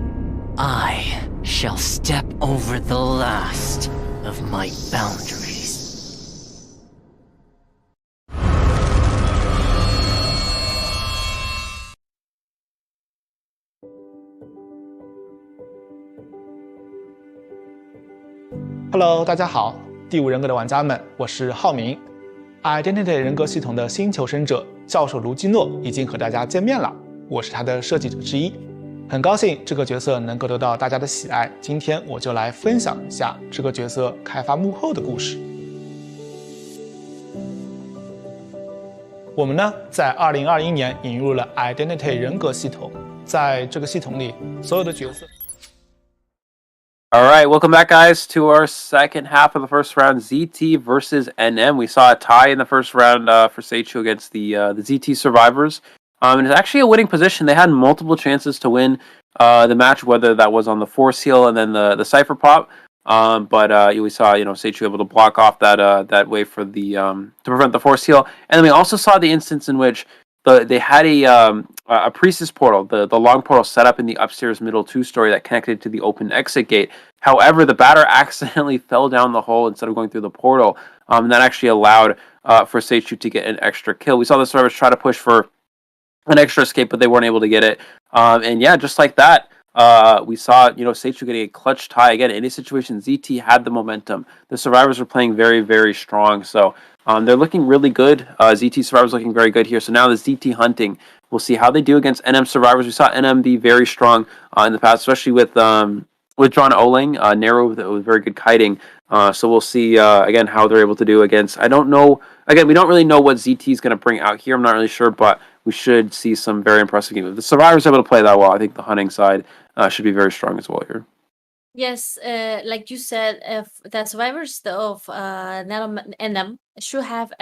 I shall step over the last of my boundaries. Hello， 大家好，第五人格的玩家们，我是浩明。Identity 人格系统的新求生者教授卢基诺已经和大家见面了，我是他的设计者之一，很高兴这个角色能够得到大家的喜爱。今天我就来分享一下这个角色开发幕后的故事。我们呢，在2021年引入了 Identity 人格系统，在这个系统里，所有的角色。All right, welcome back, guys, to our second half of the first round, ZT versus NM. We saw a tie in the first round for S3rd against the ZT survivors. And it's actually a winning position. They had multiple chances to win the match, whether that was on the force heal and then the cipher pop. But we saw, S3rd able to block off that way for the to prevent the force heal. And then we also saw the instance in which they had a priestess portal, the long portal set up in the upstairs middle 2-story that connected to the open exit gate. However, the batter accidentally fell down the hole instead of going through the portal. And that actually allowed for S3rd to get an extra kill. We saw the survivors try to push for an extra escape, but they weren't able to get it. And yeah, just like that, we saw, S3rd getting a clutch tie. Again, in this situation, ZT had the momentum. The survivors were playing very, very strong. So they're looking really good. ZT survivors looking very good here. So now the ZT hunting. We'll see how they do against NM survivors. We saw NM be very strong in the past, especially with John Oling, Nello with very good kiting. So we'll see, again, how they're able to do against... I don't know... Again, we don't really know what ZT is going to bring out here. I'm not really sure, but we should see some very impressive games. If the survivors are able to play that well, I think the hunting side should be very strong as well here. Yes, like you said, if the survivors of Nello and them should have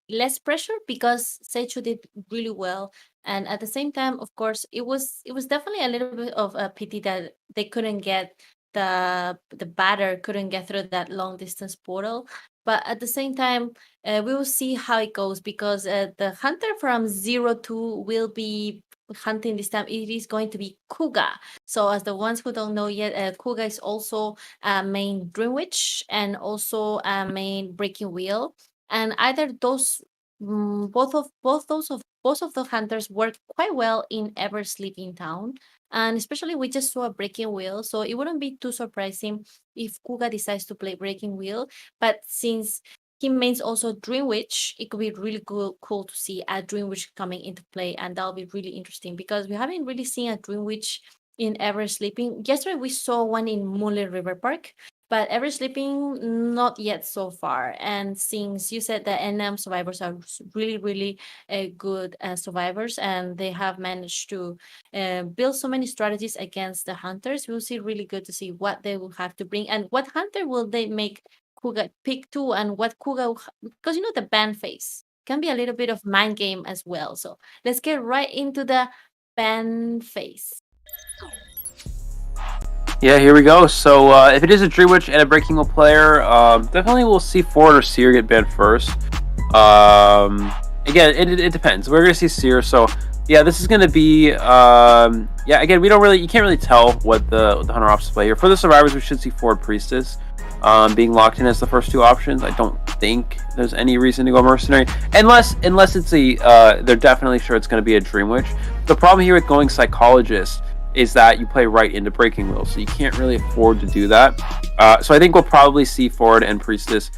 less pressure because S3rd did really well, and at the same time, of course, it was definitely a little bit of a pity that they couldn't get the batter couldn't get through that long distance portal. But at the same time, we will see how it goes because the hunter from 0-2 will be hunting this time. It is going to be Kuga. So as the ones who don't know yet, Kuga is also a main Dream Witch and also a main Breaking Wheel. And either those, both of those hunters work quite well in Ever Sleeping Town. And especially we just saw a Breaking Wheel, so it wouldn't be too surprising if Kuga decides to play Breaking Wheel. But since he mains also Dream Witch, it could be really cool to see a Dream Witch coming into play, and that'll be really interesting because we haven't really seen a Dream Witch in Ever Sleeping. Yesterday we saw one in Moonlit River Park, but Ever Sleeping not yet so far. And since you said that NM survivors are really, really good survivors, and they have managed to build so many strategies against the hunters, we'll see really good to see what they will have to bring and what hunter will they make Kuga pick to, and what Kuga, because the ban phase can be a little bit of mind game as well. So let's get right into the ban phase. Yeah, here we go. So if it is a Dream Witch and a Breaking Wheel player, definitely we'll see S3rd or S3rd get banned first. Again, it depends. We're going to see S3rd, so yeah, this is going to be, again, you can't really tell what the Hunter options play here. For the survivors, we should see S3rd Priestess being locked in as the first two options. I don't think there's any reason to go Mercenary, unless it's they're definitely sure it's going to be a Dream Witch. The problem here with going Psychologist is that you play right into Breaking Wheel, so you can't really afford to do that. So I think we'll probably see S3rd and Priestess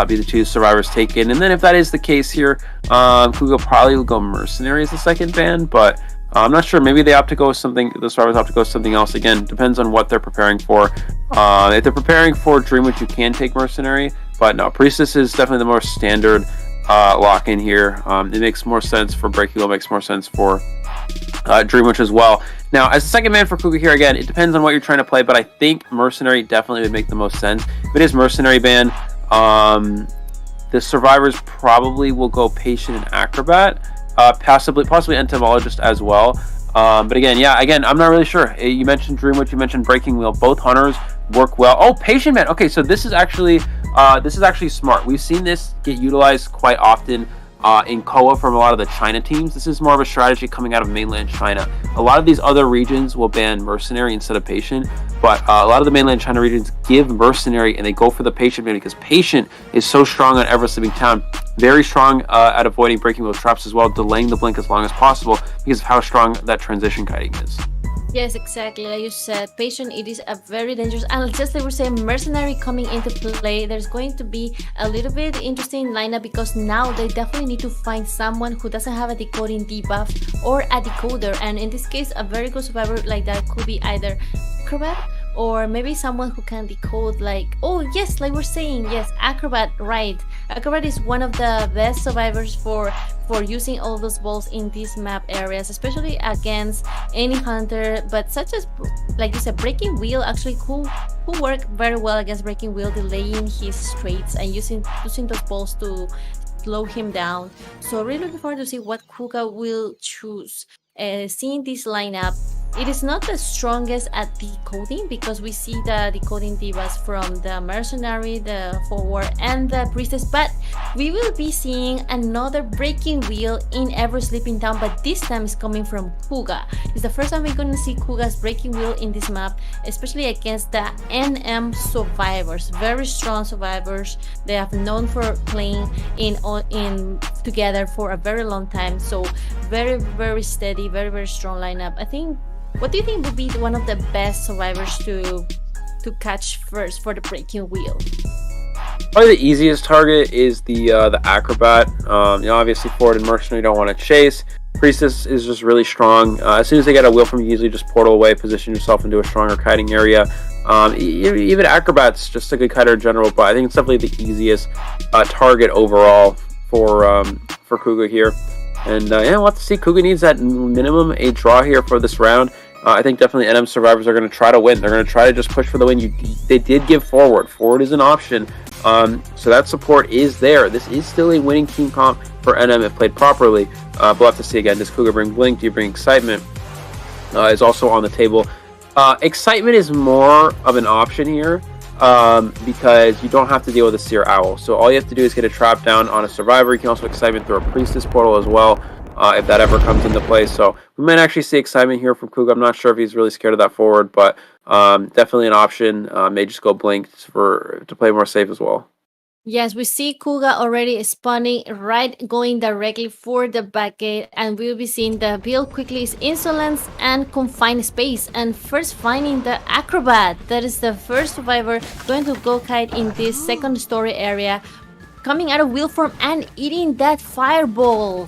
be the two survivors taken, and then if that is the case here, Kuga probably will go Mercenary as the second ban, but I'm not sure. Maybe they opt to go with something. The survivors opt to go with something else. Again, depends on what they're preparing for. If they're preparing for Dream Witch, you can take Mercenary. But no, Priestess is definitely the more standard lock in here. It makes more sense for Breaking Wheel, makes more sense for Dream Witch as well. Now, as a second man for Kuga here, again, it depends on what you're trying to play, but I think Mercenary definitely would make the most sense. If it is Mercenary ban, the survivors probably will go Patient and Acrobat, possibly Entomologist as well. But again, I'm not really sure. You mentioned Dream Witch, you mentioned Breaking Wheel. Both hunters work well. Oh, Patient Man. Okay, so this is actually smart. We've seen this get utilized quite often in COA from a lot of the China teams. This is more of a strategy coming out of mainland China. A lot of these other regions will ban Mercenary instead of Patient, but a lot of the mainland China regions give Mercenary and they go for the Patient man because Patient is so strong on Ever Sleeping Town. Very strong at avoiding Breaking Wheel traps as well, delaying the blink as long as possible because of how strong that transition kiting is. Yes, exactly. Like you said, Patient, it is a very dangerous, and just like we're saying, Mercenary coming into play, there's going to be a little bit interesting lineup because now they definitely need to find someone who doesn't have a decoding debuff or a decoder, and in this case, a very good survivor like that could be either Acrobat or maybe someone who can decode, like, oh yes, like we're saying, yes, Acrobat, right. Acrobat is one of the best survivors for using all those balls in these map areas, especially against any hunter, but such as, like you said, Breaking Wheel actually who work very well against Breaking Wheel, delaying his straights and using those balls to slow him down. So really looking forward to see what Kuga will choose. Seeing this lineup, it is not the strongest at decoding because we see the decoding divas from the Mercenary, the Forward, and the Priestess, but we will be seeing another Breaking Wheel in Ever Sleeping Town, but this time is coming from Kuga. It's the first time we're going to see Kuga's Breaking Wheel in this map, especially against the NM survivors. Very strong survivors. They have known for playing in together for a very long time, so very, very steady, very, very strong lineup. I think, what do you think would be one of the best survivors to catch first for the Breaking Wheel? Probably the easiest target is the Acrobat. Obviously Forward and Mercenary don't want to chase. Priestess is just really strong. As soon as they get a wheel from you, usually just portal away, position yourself into a stronger kiting area. Even Acrobat's just a good kiter in general, but I think it's definitely the easiest target overall for Kuga here. And we'll have to see. Kuga needs that minimum a draw here for this round. I think definitely NM survivors are going to try to win. They're going to try to just push for the win. They did give Forward. Forward is an option. So that support is there. This is still a winning team comp for NM if played properly. But we'll have to see again. Does Kuga bring Blink? Do you bring Excitement? Is also on the table. Excitement is more of an option here because you don't have to deal with a Seer Owl. So all you have to do is get a trap down on a survivor. You can also Excitement through a Priestess portal as well. If that ever comes into play. So we might actually see Excitement here from Kuga. I'm not sure if he's really scared of that Forward, but definitely an option. May just go Blink to play more safe as well. Yes, we see Kuga already spawning right, going directly for the back gate, and we'll be seeing the build quickly is Insolence and Confined Space, and first finding the Acrobat. That is the first survivor going to go kite in this second story area, coming out of wheel form and eating that fireball.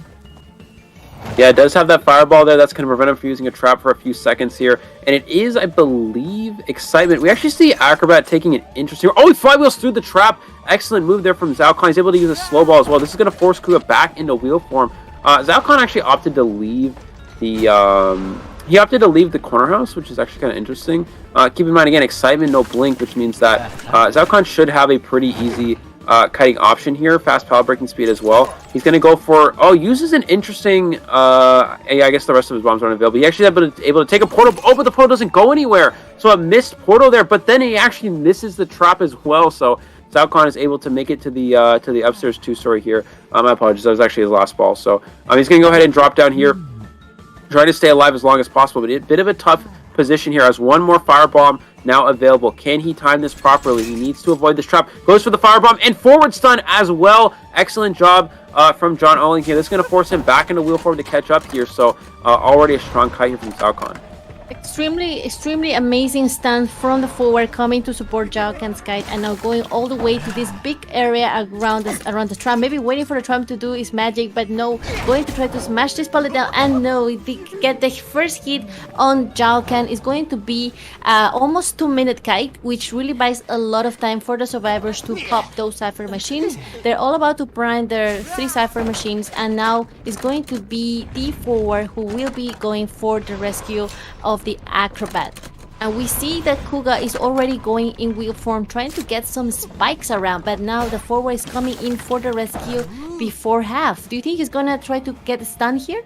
Yeah, it does have that fireball there. That's going to prevent him from using a trap for a few seconds here. And it is, I believe, Excitement. We actually see Acrobat taking an interesting... Oh, he flywheels through the trap. Excellent move there from Zalcon. He's able to use a slow ball as well. This is going to force Kuga back into wheel form. Zalcon actually opted to leave the... He opted to leave the corner house, which is actually kind of interesting. Keep in mind, again, Excitement, no Blink, which means that Zalcon should have a pretty easy... kiting option here, fast pallet breaking speed as well. He's going to go for, uses an interesting, I guess the rest of his bombs aren't available. He actually able to take a portal, but the portal doesn't go anywhere. So a missed portal there, but then he actually misses the trap as well. So Zalcon is able to make it to the upstairs 2-story here. My apologies, that was actually his last ball. So he's going to go ahead and drop down here, try to stay alive as long as possible, but a bit of a tough position here as one more firebomb now available. Can he time this properly? He needs to avoid this trap. Goes for the firebomb and forward stun as well. Excellent job from John Oling here. This is going to force him back into wheel form to catch up here. So already a strong kite here from Zalcon. extremely amazing stand from the forward coming to support Jalkan's kite, and now going all the way to this big area around the tram. Maybe waiting for the tram to do his magic, but no, going to try to smash this pallet down, and no, get the first hit on Jalkan is going to be almost 2-minute kite, which really buys a lot of time for the survivors to pop those cipher machines. They're all about to prime their 3 cipher machines, and now it's going to be the forward who will be going for the rescue of the acrobat. And we see that Kuga is already going in wheel form, trying to get some spikes around, but now the forward is coming in for the rescue before half. Do you think he's gonna try to get stunned here?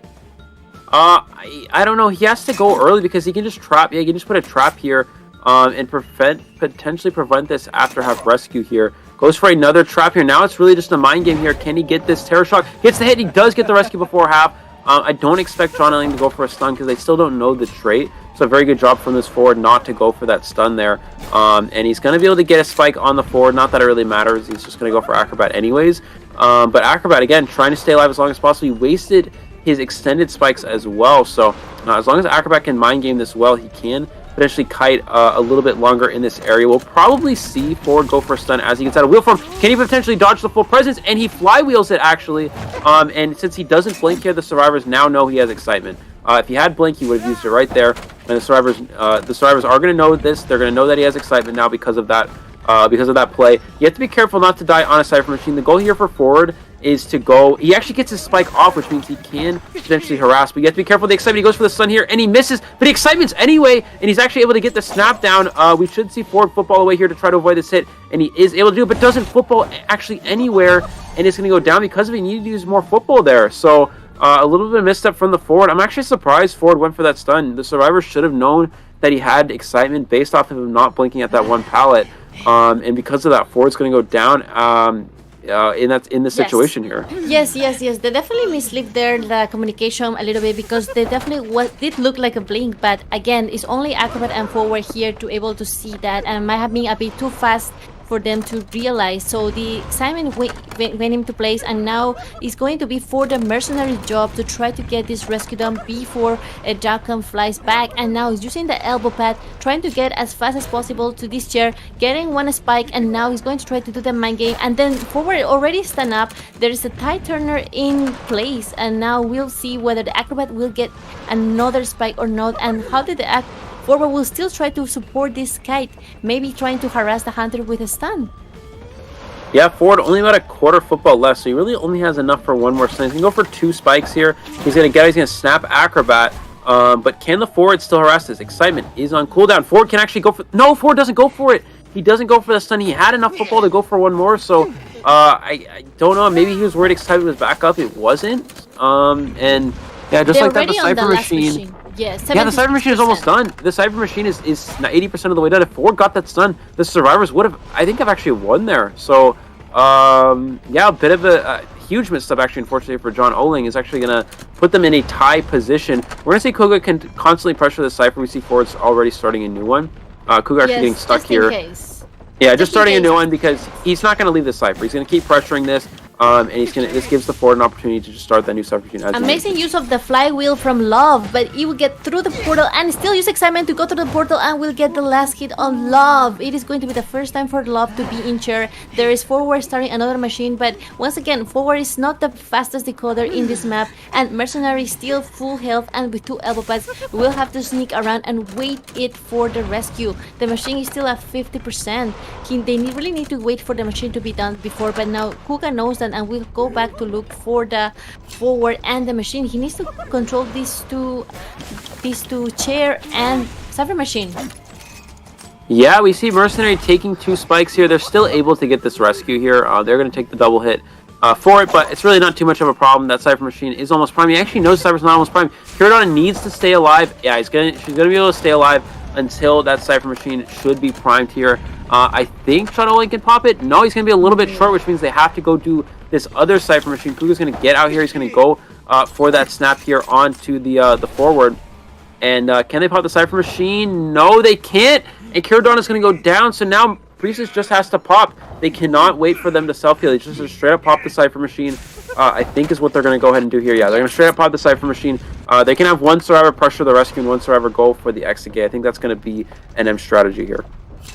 I don't know. He has to go early because he can just trap. Yeah, he can just put a trap here and potentially prevent this after half rescue here. Goes for another trap here. Now it's really just a mind game here. Can he get this Terror Shock? Gets the hit. He does get the rescue before half. I don't expect John Elling to go for a stun because they still don't know the trait. So a very good job from this forward not to go for that stun there. And he's going to be able to get a spike on the forward. Not that it really matters. He's just going to go for Acrobat anyways. But Acrobat, again, trying to stay alive as long as possible. He wasted his extended spikes as well. So as long as Acrobat can mind game this well, he can potentially kite a little bit longer in this area. We'll probably see forward go for a stun as he gets out of wheel form. Can he potentially dodge the full presence? And he flywheels it actually. And since he doesn't blink here, the survivors now know he has excitement. If he had blink, he would have used it right there. And the survivors are going to know this. They're going to know that he has excitement now because of that play. You have to be careful not to die on a cipher machine. The goal here for forward is to go. He actually gets his spike off, which means he can potentially harass. But you have to be careful. The excitement. He goes for the stun here, and he misses. But the excitement's anyway, and he's actually able to get the snap down. We should see forward football away here to try to avoid this hit, and he is able to do it, but doesn't football actually anywhere, and it's going to go down because of he needed to use more football there. So a little bit of misstep from the forward. I'm actually surprised forward went for that stun. The survivors should have known that he had excitement based off of him not blinking at that one pallet, and because of that, forward's going to go down. In the situation here. Yes. They definitely misled the communication a little bit because they definitely did look like a blink, but again, it's only Acrobat and forward here to able to see that, and might have been a bit too fast for them to realize. So the excitement went into place, and now it's going to be for the mercenary job to try to get this rescue done before Jalkan flies back. And now he's using the elbow pad, trying to get as fast as possible to this chair, getting one spike, and now he's going to try to do the mind game. And then forward already stand up. There is a tide turner in place, and now we'll see whether the Acrobat will get another spike or not, and how did the forward will still try to support this kite, maybe trying to harass the hunter with a stun. Yeah, forward only about a quarter football left, so he really only has enough for one more stun. He's going to go for 2 spikes here. He's going to snap Acrobat, but can the forward still harass this? Excitement is on cooldown. Forward can actually go for... No, forward doesn't go for it. He doesn't go for the stun. He had enough football to go for one more, so I don't know. Maybe he was worried excitement was back up. It wasn't. And yeah, just they're like that, the Cypher machine. Yeah, the Cypher machine is almost done. The Cypher machine is 80% of the way done. If Ford got that stun, the survivors would have, I think, have actually won there. So, yeah, a bit of a huge misstep, actually, unfortunately, for John Oling is actually going to put them in a tie position. We're going to see Kuga can constantly pressure the Cypher. We see Ford's already starting a new one. Kuga actually getting stuck here. Yeah, just starting a new one because he's not going to leave the Cypher. He's going to keep pressuring this. And this gives the forward an opportunity to just start that new Cypher machine. Amazing use of the flywheel from Love, but he will get through the portal and still use excitement to go through the portal and will get the last hit on Love. It is going to be the first time for Love to be in chair. There is forward starting another machine, but once again, forward is not the fastest decoder in this map, and Mercenary still full health and with 2 elbow pads will have to sneak around and wait it for the rescue. The machine is still at 50%. They really need to wait for the machine to be done before, but now Kuga knows that and will go back to look for the forward and the machine. He needs to control these two chair and Cypher machine. Yeah, we see Mercenary taking 2 spikes here. They're still able to get this rescue here. They're going to take the double hit for it, but it's really not too much of a problem. That Cypher machine is almost prime. He actually knows Cypher's not almost prime. Kiradana needs to stay alive. Yeah, she's going to be able to stay alive until that Cypher machine should be primed here. I think Sean Oling can pop it. No, he's going to be a little bit short, which means they have to go do this other Cypher machine. Kuga's going to get out here. He's going to go for that snap here onto the forward. And can they pop the Cypher machine? No, they can't. And Kiradana's going to go down. So now Priestess just has to pop. They cannot wait for them to self-heal. They just straight up pop the Cypher machine. I think is what they're going to go ahead and do here. Yeah, they're going to straight up pod the Cypher Machine. They can have one survivor pressure the rescue and one survivor go for the exit gate. I think that's going to be NM's strategy here.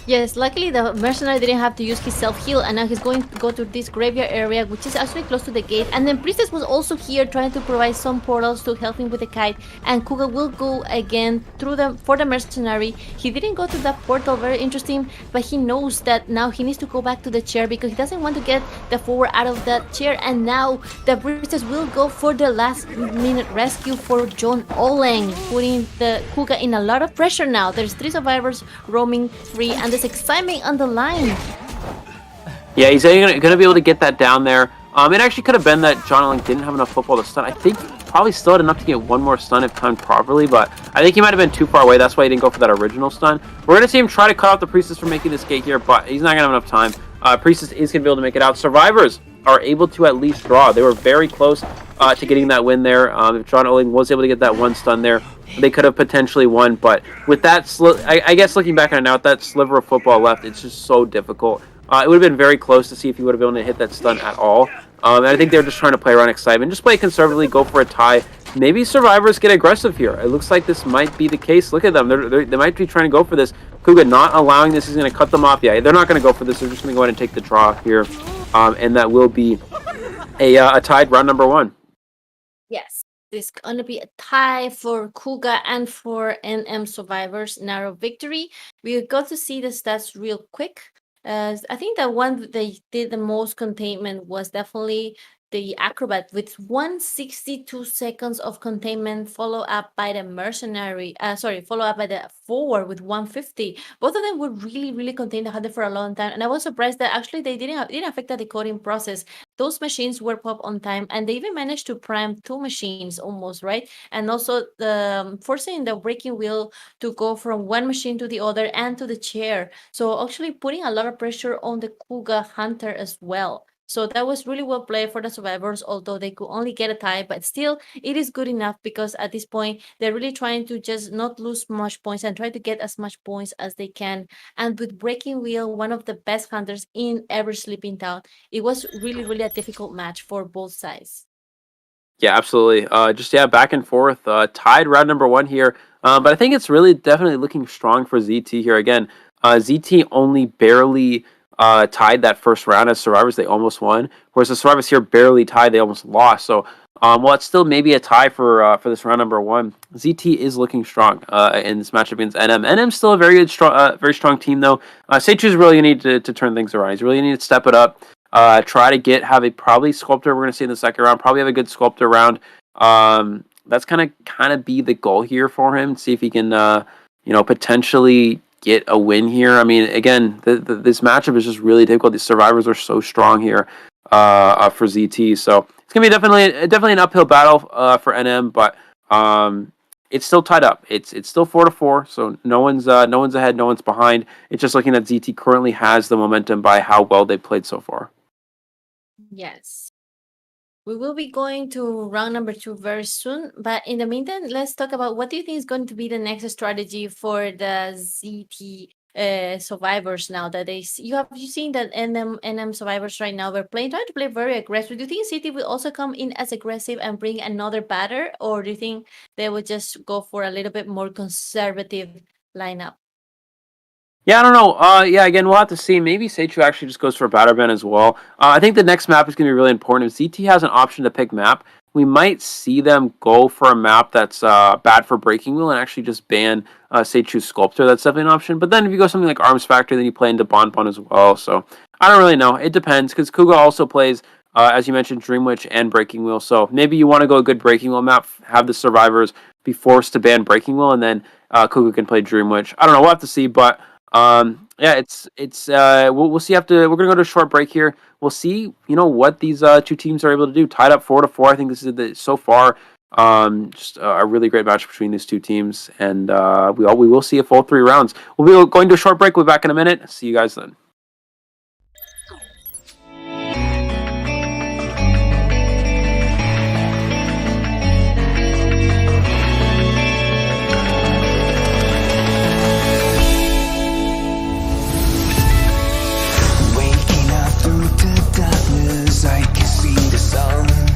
Yes, luckily the mercenary didn't have to use his self-heal, and now he's going to go to this graveyard area, which is actually close to the gate. And then Priestess was also here trying to provide some portals to help him with the kite, and Kuga will go again for the mercenary. He didn't go to that portal, very interesting, but he knows that now he needs to go back to the chair because he doesn't want to get the forward out of that chair. And now the Priestess will go for the last minute rescue for John Oleng, putting the Kuga in a lot of pressure now. There's 3 survivors roaming free, and there's excitement on the line. Yeah, he's going to be able to get that down there. It actually could have been that John Oleng didn't have enough football to stun. I think probably still had enough to get one more stun if timed properly, but I think he might have been too far away. That's why he didn't go for that original stun. We're going to see him try to cut out the Priestess from making this gate here, but he's not going to have enough time. Priestess is going to be able to make it out. Survivors are able to at least draw. They were very close to getting that win there. If John Oleng was able to get that one stun there, they could have potentially won. But with that, I guess looking back on it now, with that sliver of football left, it's just so difficult. It would have been very close to see if he would have been able to hit that stun at all. And I think they're just trying to play around excitement. Just play conservatively, go for a tie. Maybe survivors get aggressive here. It looks like this might be the case. Look at them. They might be trying to go for this. Kuga not allowing this. He's going to cut them off. Yeah, they're not going to go for this. They're just going to go ahead and take the draw here. And that will be a tied round number 1. Yes, it's going to be a tie for Kuga and for NM survivors. Narrow victory. We got to see the stats real quick. I think the one that they did the most containment was definitely the Acrobat with 162 seconds of containment, followed up by the mercenary. Followed up by the forward with 150. Both of them were really contained the hunter for a long time, and I was surprised that actually they didn't affect the decoding process. Those machines were popped on time, and they even managed to prime 2 machines almost, right? And also forcing the breaking wheel to go from one machine to the other and to the chair. So actually putting a lot of pressure on the Kuga hunter as well. So that was really well played for the survivors, although they could only get a tie, but still it is good enough because at this point they're really trying to just not lose much points and try to get as much points as they can. And with Breaking Wheel, one of the best hunters in ever Sleeping Town, it was really a difficult match for both sides. Yeah, absolutely. Back and forth. Tied round number 1 here. But I think it's really definitely looking strong for ZT here. Again, ZT only barely tied that first round. As survivors, they almost won, whereas the survivors here barely tied, they almost lost. So while it's still maybe a tie for this round number 1, ZT is looking strong in this matchup against NM. NM's still a very strong team though. Seichu's really need to turn things around. He's really need to step it up, try to have a probably sculptor. We're going to see in the second round, probably have a good sculptor round. That's kind of be the goal here for him. See if he can potentially get a win here. I mean, again, this matchup is just really difficult. These survivors are so strong here for ZT. So it's gonna be definitely an uphill battle for NM, but it's still tied up. It's still 4-4. So no one's ahead, no one's behind. It's just looking that ZT currently has the momentum by how well they played so far. Yes. We will be going to round number 2 very soon, but in the meantime, let's talk about what do you think is going to be the next strategy for the ZT survivors now that you seen that NM survivors right now they're trying to play very aggressive. Do you think ZT will also come in as aggressive and bring another batter, or do you think they will just go for a little bit more conservative lineup? Yeah, I don't know. Again, we'll have to see. Maybe Seichu actually just goes for a batter ban as well. I think the next map is going to be really important. If ZT has an option to pick map, we might see them go for a map that's bad for Breaking Wheel and actually just ban Seichu's Sculptor. That's definitely an option. But then if you go something like Arms Factory, then you play into Bonbon as well. So I don't really know. It depends because Kuga also plays, as you mentioned, Dream Witch and Breaking Wheel. So maybe you want to go a good Breaking Wheel map, have the survivors be forced to ban Breaking Wheel, and then Kuga can play Dream Witch. I don't know. We'll have to see, but we'll see after. We're gonna go to a short break here. We'll see, what these 2 teams are able to do. Tied up 4-4. I think this is so far just a really great match between these 2 teams, and we will see a full 3 rounds. We'll be going to a short break. We'll be back in a minute. See you guys then. I can see the sun.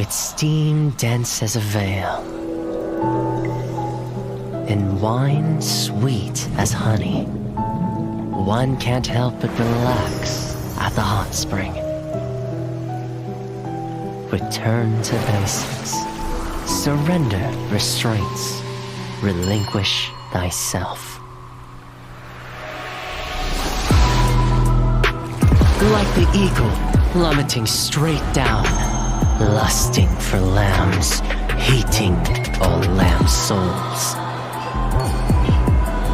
with steam dense as a veil, and wine sweet as honey. One can't help but relax at the hot spring. Return to basics. Surrender restraints. Relinquish thyself. Like the eagle plummeting straight down, lusting for lambs, hating all lamb souls.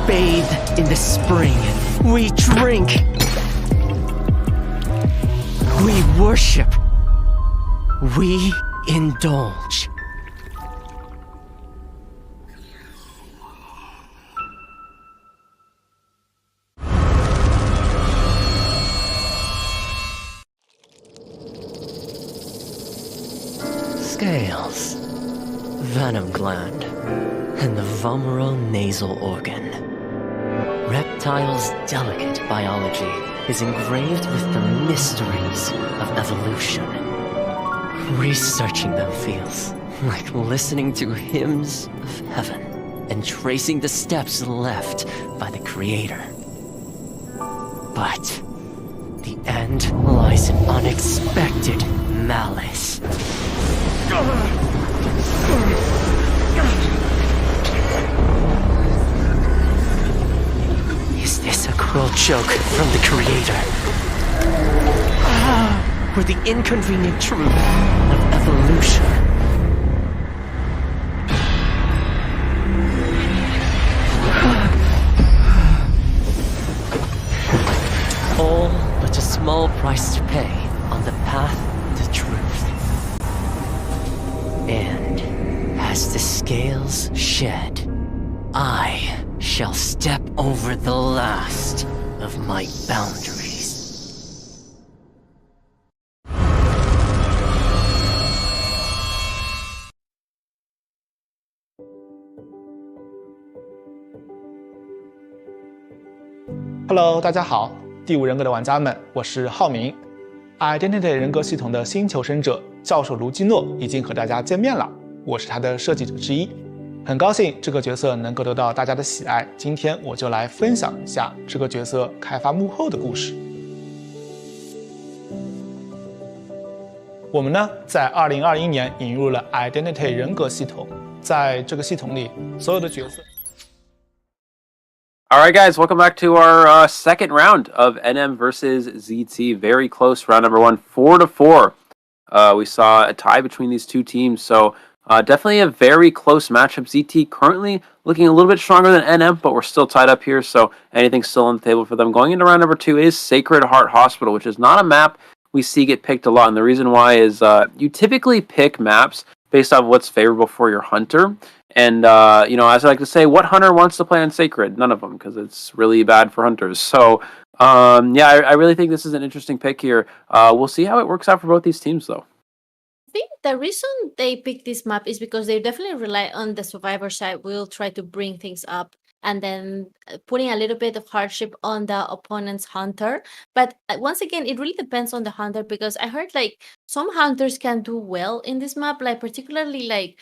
Bathe in the spring, we drink, we worship, we indulge. Scales, venom gland, and the vomeronasal organ. Reptiles' delicate biology is engraved with the mysteries of evolution. Researching them feels like listening to hymns of heaven and tracing the steps left by the Creator. But the end lies in unexpected malice. Is this a cruel joke from the Creator? Or the inconvenient truth of evolution? All but a small price to pay on the path to truth. And as the scales shed, I shall step over the last of my boundaries. Hello， 大家好，第五人格的玩家们，我是浩明。Identity 人格系统的新求生者教授卢基诺已经和大家见面了，我是他的设计者之一，很高兴这个角色能够得到大家的喜爱。今天我就来分享一下这个角色开发幕后的故事。我们呢，在2021年引入了 Identity 人格系统，在这个系统里，所有的角色。All right, guys, welcome back to our second round of NM versus ZT. Very close, round number 1, 4-4. We saw a tie between these two teams, so definitely a very close matchup. ZT currently looking a little bit stronger than NM, but we're still tied up here, so anything's still on the table for them. Going into round number 2 is Sacred Heart Hospital, which is not a map we see get picked a lot, and the reason why is you typically pick maps based on what's favorable for your hunter. And, as I like to say, what hunter wants to play on Sacred? None of them, because it's really bad for hunters. So, I really think this is an interesting pick here. We'll see how it works out for both these teams, though. I think the reason they picked this map is because they definitely rely on the survivor side. Will try to bring things up and then putting a little bit of hardship on the opponent's hunter. But once again, it really depends on the hunter, because I heard like some hunters can do well in this map, like particularly like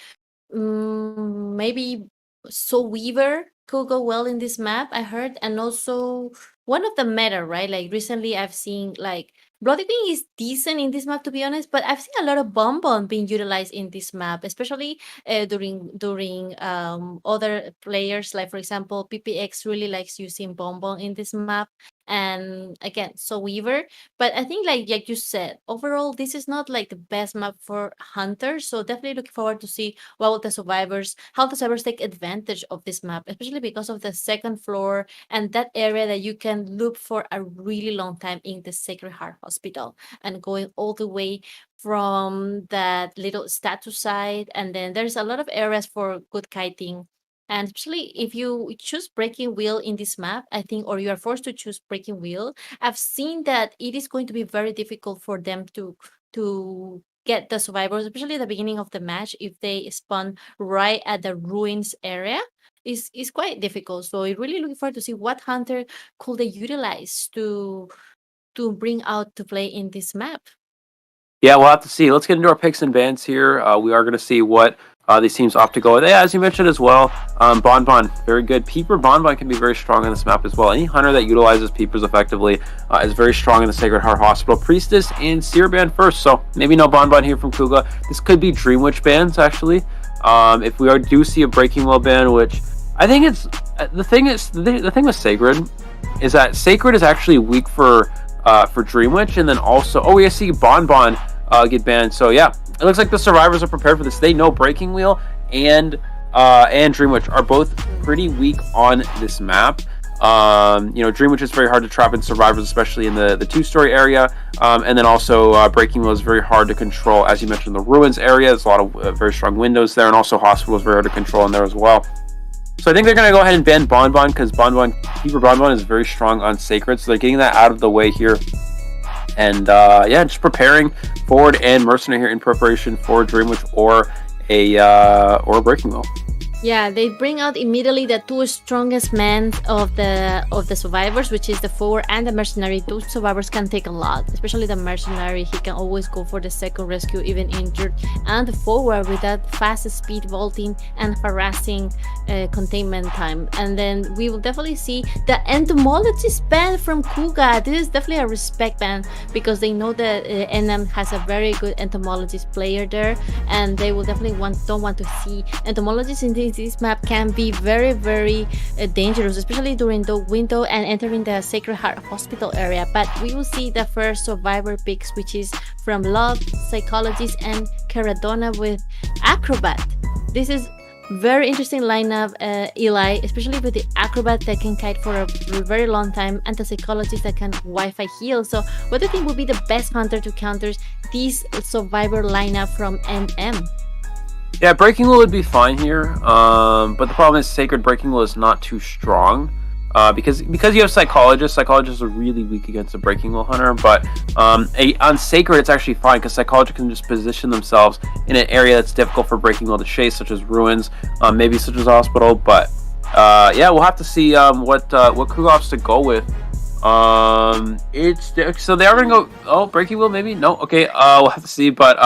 maybe Soul Weaver could go well in this map, I heard. And also one of the meta, right? Like recently I've seen like Bloody Queen is decent in this map, to be honest, but I've seen a lot of Bonbon being utilized in this map, especially during other players. Like for example, PPX really likes using Bonbon in this map, and again, Soul Weaver. But I think like you said, overall this is not like the best map for hunters. So definitely looking forward to see how the survivors take advantage of this map, especially because of the second floor and that area that you can loop for a really long time in the Sacred Heart Hospital, and going all the way from that little statue side. And then there's a lot of areas for good kiting. And especially if you choose Breaking Wheel in this map, I think, or you are forced to choose Breaking Wheel, I've seen that it is going to be very difficult for them to get the survivors, especially at the beginning of the match, if they spawn right at the ruins area. Is quite difficult. So I'm really looking forward to see what hunter could they utilize to bring out to play in this map. Yeah, we'll have to see. Let's get into our picks and bans here. We are going to see what these teams opt to go with. Yeah, as you mentioned as well, Bonbon, very good. Peeper Bonbon can be very strong on this map as well. Any hunter that utilizes Peepers effectively is very strong in the Sacred Heart Hospital. Priestess and Seer ban first, so maybe no Bonbon here from Kuga. This could be Dream Witch bans, actually. If we do see a Breaking Will ban, which I think it's... the thing with Sacred is that Sacred is actually weak for Dream Witch, and then also... Oh, we see Bonbon get banned, so yeah. It looks like the survivors are prepared for this. They know Breaking Wheel and Dream Witch are both pretty weak on this map. Dream Witch is very hard to trap in survivors, especially in the two-story area. And then also Breaking Wheel is very hard to control, as you mentioned, the Ruins area. There's a lot of very strong windows there, and also Hospital is very hard to control in there as well. So I think they're going to go ahead and ban Bonbon, because Keeper Bonbon is very strong on Sacred, so they're getting that out of the way here. And just preparing Forward and Mercenary here in preparation for Dream Witch or a Breaking Wheel. Yeah, they bring out immediately the two strongest men of the survivors, which is the Forward and the Mercenary. Those survivors can take a lot, especially the Mercenary. He can always go for the second rescue, even injured. And the Forward with that fast speed vaulting and harassing containment time. And then we will definitely see the Entomologist ban from Kuga. This is definitely a respect ban, because they know that NM has a very good Entomologist player there, and they will definitely don't want to see Entomologists in this map can be very, very dangerous, especially during the window and entering the Sacred Heart Hospital area. But we will see the first survivor picks, which is from Love, Psychologist, and Caradonna with Acrobat. This is very interesting lineup, Eli, especially with the Acrobat that can kite for a very long time, and the Psychologist that can Wi-Fi heal. So what do you think would be the best hunter to counter this survivor lineup from NM? Yeah, Breaking Wheel would be fine here, but the problem is Sacred Breaking Wheel is not too strong, because you have Psychologists. Psychologists are really weak against a Breaking Wheel hunter, but on Sacred it's actually fine, because Psychologists can just position themselves in an area that's difficult for Breaking Wheel to chase, such as Ruins, maybe such as Hospital, but we'll have to see what Kuga opts to go with. So they are gonna go. Oh, Breaking Wheel, maybe no. Okay, we'll have to see. But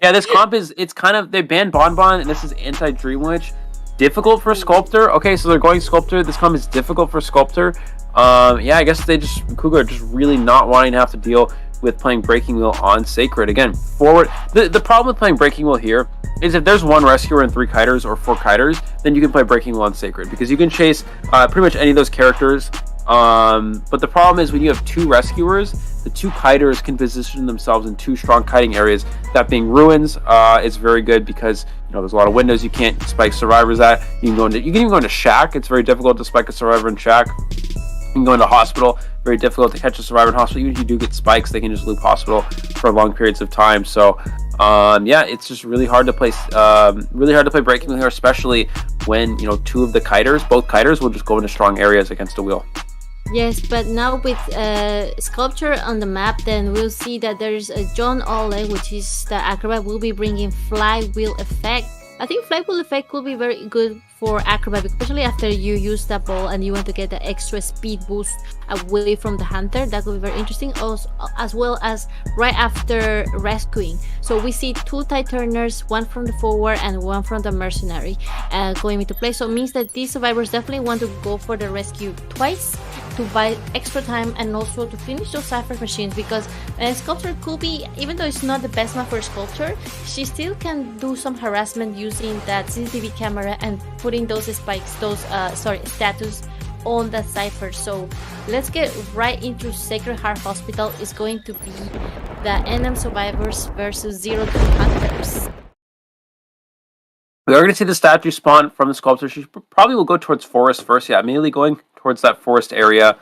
yeah, this comp it's kind of, they banned Bonbon, and this is anti Dream Witch. Difficult for Sculptor. Okay, so they're going Sculptor. This comp is difficult for Sculptor. I guess Kuga are just really not wanting to have to deal with playing Breaking Wheel on Sacred again. Forward. The problem with playing Breaking Wheel here is if there's one Rescuer and 3 Kiters or 4 Kiters, then you can play Breaking Wheel on Sacred, because you can chase pretty much any of those characters. But the problem is when you have 2 Rescuers, the 2 Kiters can position themselves in 2 strong kiting areas. That being Ruins is very good, because there's a lot of windows you can't spike survivors at. You can even go into Shack. It's very difficult to spike a survivor in Shack. You can go into Hospital. Very difficult to catch a survivor in Hospital. Even if you do get spikes, they can just loop Hospital for long periods of time. So it's just really hard to play. Really hard to play Breaking Wheel here, especially when 2 of the Kiters, both Kiters, will just go into strong areas against a wheel. Yes, but now with Sculpture on the map, then we'll see that there's a John Ole, which is the Acrobat, will be bringing Flywheel Effect. I think Flywheel Effect could be very good for Acrobat, especially after you use that ball and you want to get the extra speed boost away from the hunter. That could be very interesting, also, as well as right after rescuing. So we see 2 Titurners, one from the Forward and one from the Mercenary going into play. So it means that these survivors definitely want to go for the rescue twice to buy extra time, and also to finish those Cypher machines, because Sculptor could be, even though it's not the best map for Sculptor, she still can do some harassment using that CCTV camera and putting those spikes, status on the Cypher. So let's get right into Sacred Heart Hospital. Is going to be the NM survivors versus 0-2 hunters. We are going to see the statue spawn from the Sculptor. She probably will go towards Forest first. Yeah, immediately going towards that Forest area.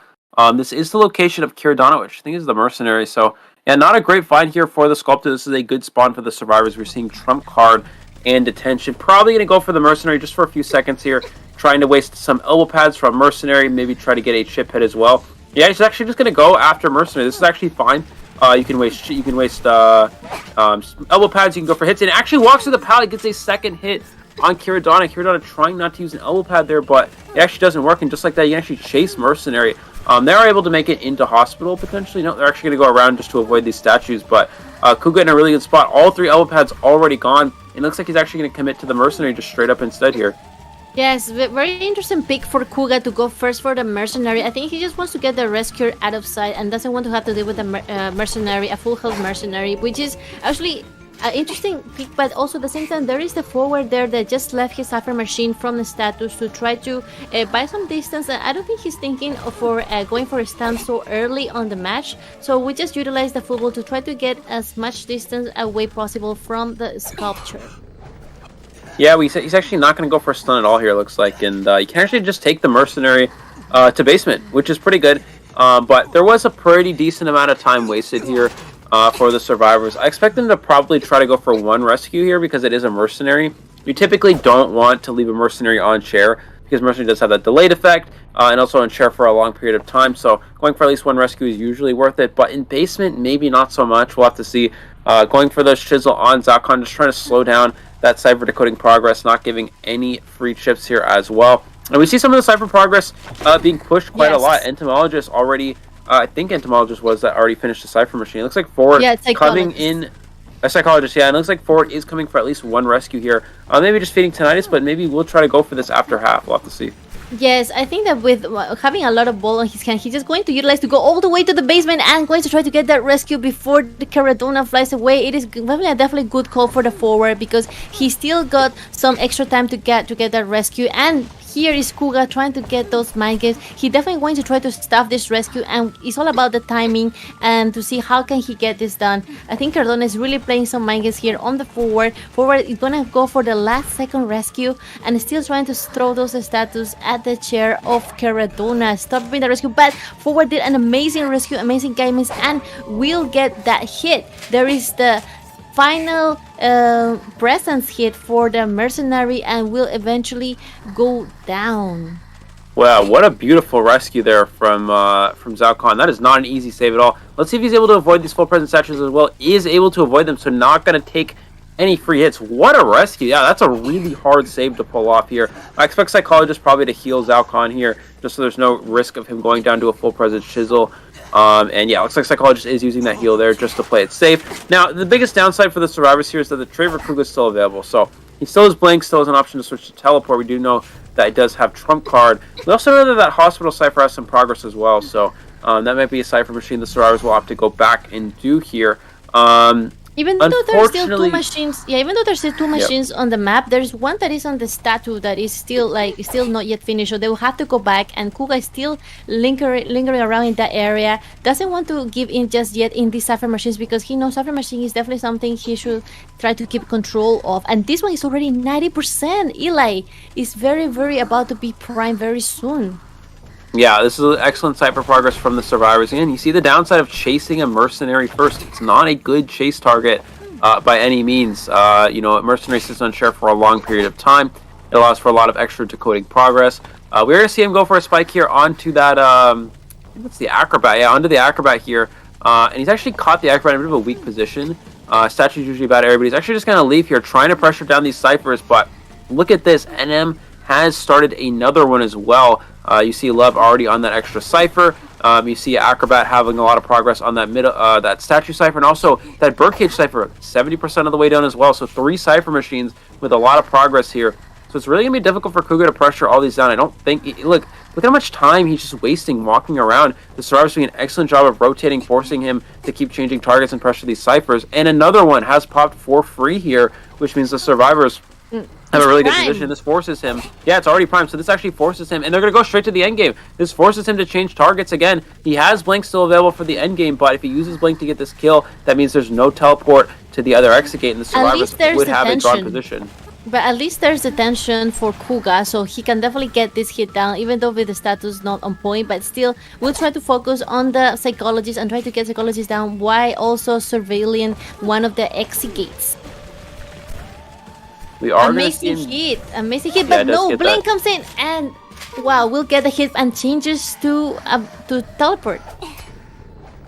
This is the location of Caradonna, which I think is the Mercenary. So yeah, not a great find here for the Sculptor. This is a good spawn for the survivors. We're seeing Trump Card and Detention. Probably going to go for the Mercenary just for a few seconds here, trying to waste some elbow pads from Mercenary, maybe try to get a chip hit as well. Yeah, he's actually just going to go after Mercenary. This is actually fine. You can waste elbow pads, you can go for hits, and it actually walks through the pallet, gets a second hit on Kiradana. Kiradana trying not to use an elbow pad there, but it actually doesn't work, and just like that, you can actually chase Mercenary. They're able to make it into Hospital, potentially. No, they're actually going to go around just to avoid these statues, but Kuga in a really good spot. All 3 elbow pads already gone. It looks like he's actually going to commit to the Mercenary just straight up instead here. Yes, very interesting pick for Kuga to go first for the Mercenary. I think he just wants to get the Rescuer out of sight and doesn't want to have to deal with the Mercenary, a full health Mercenary, which is actually an interesting pick, but also at the same time there is the forward there that just left his Cypher Machine from the status to try to buy some distance, and I don't think he's thinking of going for a stand so early on the match, so we just utilize the football to try to get as much distance away possible from the Sculpture. Yeah, he's actually not going to go for a stun at all here, it looks like, and you can actually just take the Mercenary to basement, which is pretty good, but there was a pretty decent amount of time wasted here for the survivors. I expect them to probably try to go for 1 rescue here because it is a Mercenary. You typically don't want to leave a Mercenary on chair because Mercenary does have that delayed effect and also on chair for a long period of time, so going for at least 1 rescue is usually worth it, but in basement, maybe not so much. We'll have to see. Going for the Chisel on Zalcon, just trying to slow down that Cypher decoding progress, not giving any free chips here as well. And we see some of the Cypher progress being pushed quite a lot. Entomologist already, I think Entomologist was that already finished the Cypher Machine. It looks like Forward coming in, a Psychologist, yeah, and it looks like Forward is coming for at least 1 rescue here. Maybe just feeding Tinnitus, but maybe we'll try to go for this after half. We'll have to see. Yes, I think that with having a lot of ball on his hand, he's just going to utilize to go all the way to the basement and going to try to get that rescue before the Caradona flies away. It is definitely a good call for the forward because he still got some extra time to get that rescue, and here is Kuga trying to get those mind games. He definitely going to try to stop this rescue, and it's all about the timing and to see how can he get this done. I think Cardona is really playing some mind games here on the forward. Forward is gonna go for the last second rescue and still trying to throw those status at the chair of Cardona, stopping the rescue, but Forward did an amazing rescue, amazing guidance, and will get that hit. There is the final presence hit for the Mercenary and will eventually go down. Wow, what a beautiful rescue there from Zalcon. That is not an easy save at all. Let's see if he's able to avoid these full presence statues as well. Is able to avoid them, so not going to take any free hits. What a rescue. Yeah, that's a really hard save to pull off here. I expect Psychologist probably to heal Zalcon here, just so there's no risk of him going down to a full presence chisel. And yeah, looks like Psychologist is using that heal there just to play it safe. Now, the biggest downside for the survivors here is that the Traver Kuga is still available. So he still has Blink, still has an option to switch to Teleport. We do know that it does have Trump card. We also know that Hospital Cypher has some progress as well. So that might be a Cypher machine the survivors will have to go back and do here. Even though there's still 2 machines, even though there's still 2 machines on the map, there's one that is on the statue that is still not yet finished. So they will have to go back, and Kuga is still lingering around in that area. Doesn't want to give in just yet in these Cypher machines because he knows Cypher machine is definitely something he should try to keep control of. And this one is already 90%. Eli is very, very about to be prime very soon. Yeah, this is excellent Cypher progress from the survivors. And you see the downside of chasing a Mercenary first. It's not a good chase target by any means. You know, a Mercenary sits on chair for a long period of time. It allows for a lot of extra decoding progress. We're going to see him go for a spike here onto that, what's the Acrobat? Yeah, onto the Acrobat here. And he's actually caught the Acrobat in a bit of a weak position. Statue's usually bad area, but he's actually just going to leave here, trying to pressure down these Cyphers. But look at this. NM has started another one as well. You see Love already on that extra Cypher. You see Acrobat having a lot of progress on that middle, that Statue Cypher, and also that Birdcage Cypher, 70% of the way down as well. So 3 Cypher machines with a lot of progress here. So it's really going to be difficult for Kuga to pressure all these down. I don't think... Look how much time he's just wasting walking around. The survivors doing an excellent job of rotating, forcing him to keep changing targets and pressure these Cyphers. And another one has popped for free here, which means the survivors have a really good position. This forces him. Yeah, it's already primed, so this actually forces him, and they're going to go straight to the end game. This forces him to change targets again. He has Blink still available for the end game, but if he uses Blink to get this kill, that means there's no teleport to the other exit gate, and the survivors would have a drawn position. But at least there's attention for Kuga, so he can definitely get this hit down, even though with the status not on point. But still, we'll try to focus on the Psychologist and try to get Psychologist down while also surveilling one of the exit gates. We are amazing hit, but no, Blink comes in and wow, we'll get the hit and changes to Teleport.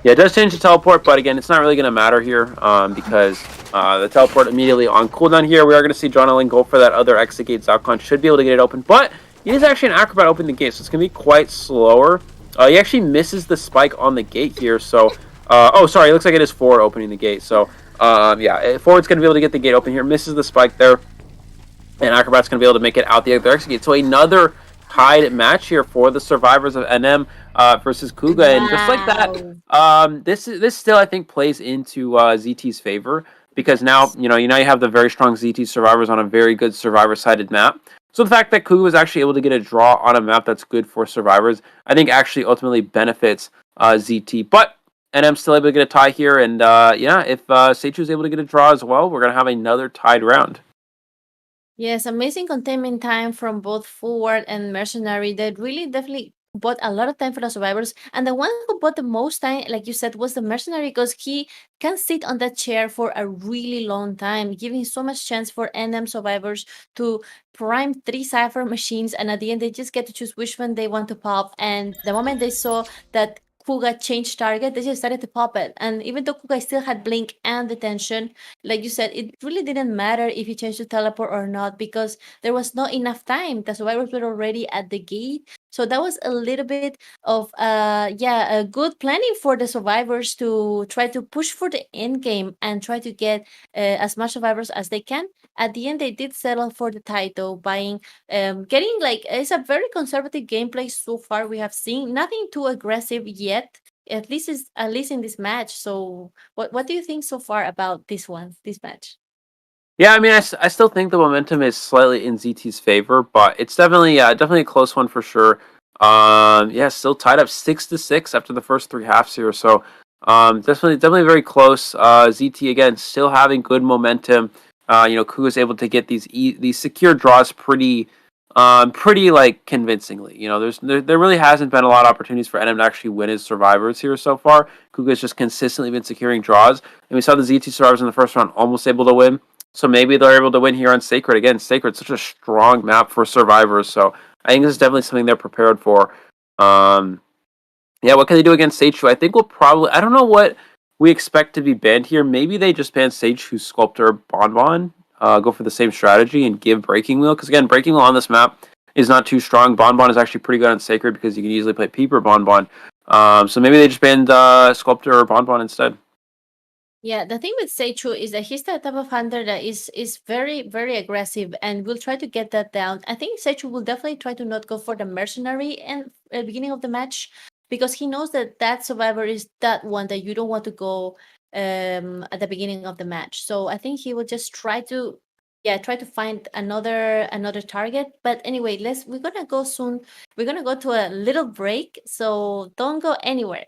Yeah, it does change to Teleport, but again, it's not really going to matter here because The teleport immediately on cooldown here. We are going to see John Ellen go for that other exit gate. Zalcon should be able to get it open, but he is actually an acrobat opening the gate, so it's going to be quite slower. He actually misses the spike on the gate here, so... oh, sorry, it looks like it is Forward opening the gate. So, yeah, Forward's going to be able to get the gate open here. Misses the spike there, and Acrobat's going to be able to make it out the other exit gate. So another tied match here for the survivors of NM versus Kuga. And just like that, this still, I think, plays into ZT's favor. Because now, you have the very strong ZT survivors on a very good survivor-sided map. So the fact that Kuga was actually able to get a draw on a map that's good for survivors, I think actually ultimately benefits ZT. But NM's still able to get a tie here, and yeah, if Seichu is able to get a draw as well, we're going to have another tied round. Yes, amazing containment time from both Forward and Mercenary. That really definitely bought a lot of time for the survivors. And the one who bought the most time, like you said, was the Mercenary, because he can sit on that chair for a really long time, giving so much chance for NM survivors to prime 3 Cypher machines, and at the end they just get to choose which one they want to pop. And the moment they saw that Kuga changed target, they just started to pop it. And even though Kuga still had Blink and Detention, like you said, it really didn't matter if he changed to Teleport or not, because there was not enough time. The survivors were already at the gate. So that was a little bit of a good planning for the survivors to try to push for the end game and try to get as much survivors as they can. At the end, they did settle for the title, getting it's a very conservative gameplay so far. We have seen nothing too aggressive yet, at least in this match. So what do you think so far about this match? Yeah, I mean, I still think the momentum is slightly in ZT's favor, but it's definitely a close one for sure. Yeah, still tied up 6-6 after the first 3 halves here, so definitely very close. ZT again still having good momentum. Kuga's able to get these secure draws pretty like convincingly. There really hasn't been a lot of opportunities for NM to actually win as survivors here so far. Kuga's just consistently been securing draws, and we saw the ZT survivors in the first round almost able to win. So maybe they're able to win here on S3rd. Again, S3rd's such a strong map for survivors, so I think this is definitely something they're prepared for. Yeah, what can they do against Seichu? I think we'll probably... I don't know what we expect to be banned here. Maybe they just ban Seichu, Sculptor, Bonbon, go for the same strategy and give Breaking Wheel. Because again, Breaking Wheel on this map is not too strong. Bonbon is actually pretty good on S3rd because you can easily play Peep or Bonbon. So maybe they just banned Sculptor or Bonbon instead. Yeah, the thing with Seichu is that he's the type of hunter that is very, very aggressive and will try to get that down. I think Seichu will definitely try to not go for the Mercenary at the beginning of the match, because he knows that survivor is that one that you don't want to go at the beginning of the match. So I think he will just try to find another target. But anyway, we're gonna go soon. We're gonna go to a little break, so don't go anywhere.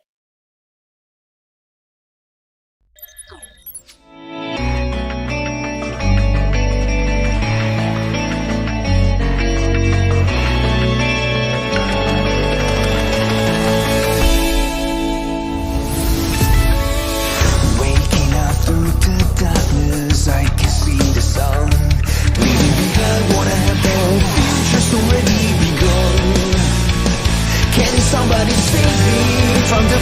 I can see the sun leaving behind what I have done. Future's already begun. Can somebody save me from the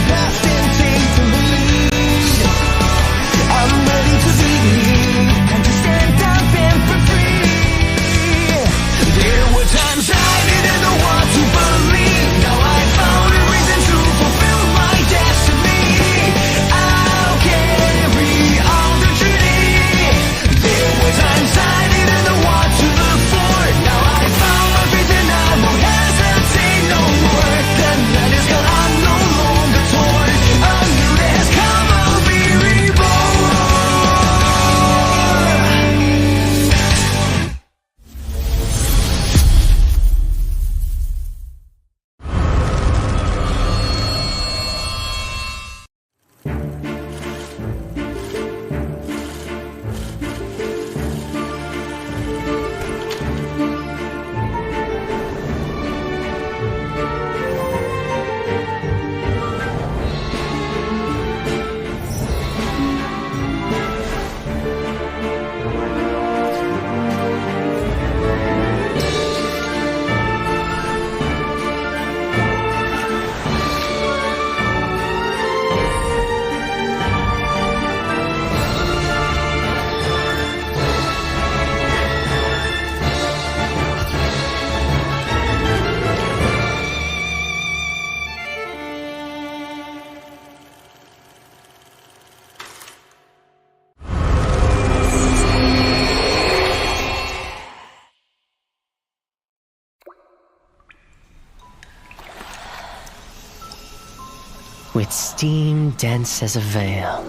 with steam dense as a veil,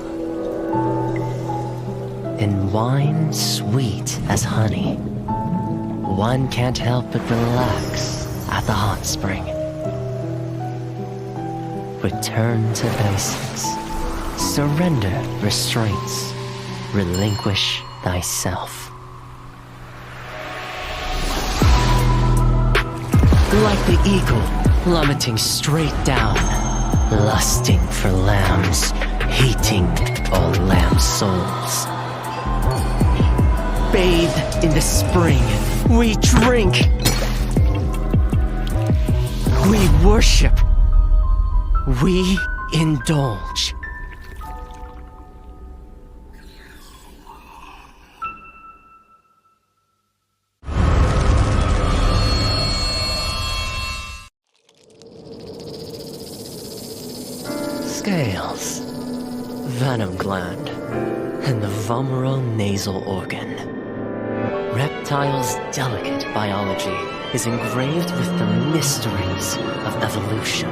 and wine sweet as honey. One can't help but relax at the hot spring. Return to basics. Surrender restraints. Relinquish thyself. Like the eagle plummeting straight down, lusting for lambs, hating all lamb souls. Bathed in the spring, we drink. We worship. We indulge. Scales, venom gland, and the vomeronasal nasal organ. Reptiles' delicate biology is engraved with the mysteries of evolution.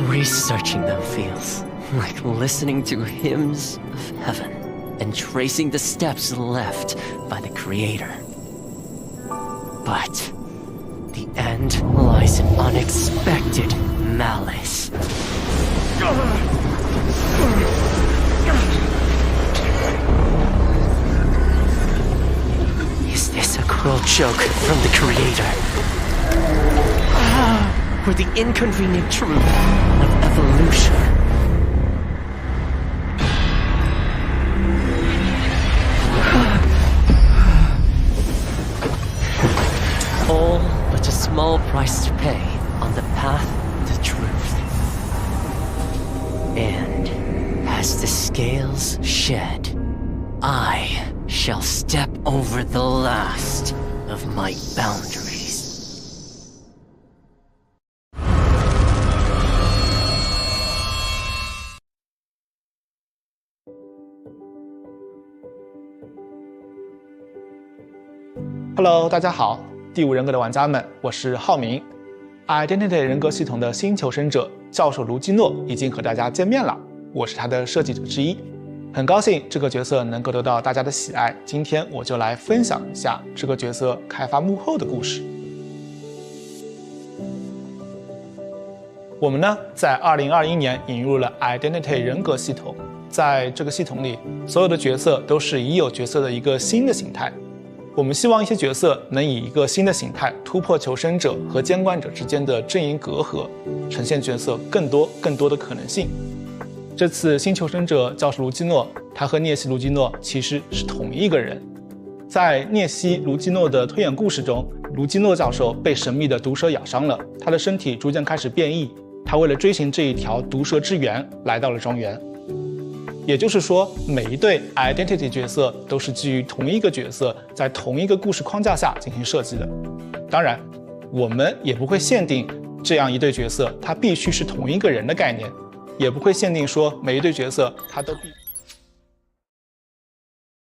Researching them feels like listening to hymns of heaven and tracing the steps left by the Creator. But the end lies in unexpected malice. Is this a cruel joke from the Creator? Or the inconvenient truth of evolution? All but a small price to pay on the path to truth. And as the scales shed, I shall step over the last of my boundaries. Hello， 大家好，第五人格的玩家们，我是浩明。Identity 人格系统的新求生者教授卢基诺已经和大家见面了，我是他的设计者之一，很高兴这个角色能够得到大家的喜爱。今天我就来分享一下这个角色开发幕后的故事。我们呢，在2021年引入了 Identity 人格系统，在这个系统里，所有的角色都是已有角色的一个新的形态。我们希望一些角色能以一个新的形态突破求生者和监管者之间的阵营隔阂，呈现角色更多的可能性。这次新求生者教授卢基诺，他和涅西卢基诺其实是同一个人。在涅西卢基诺的推演故事中，卢基诺教授被神秘的毒蛇咬伤了，他的身体逐渐开始变异，他为了追寻这一条毒蛇之源来到了庄园。也就是说，每一对 identity 角色都是基于同一个角色，在同一个故事框架下进行设计的。当然，我们也不会限定这样一对角色它必须是同一个人的概念，也不会限定说每一对角色它都必。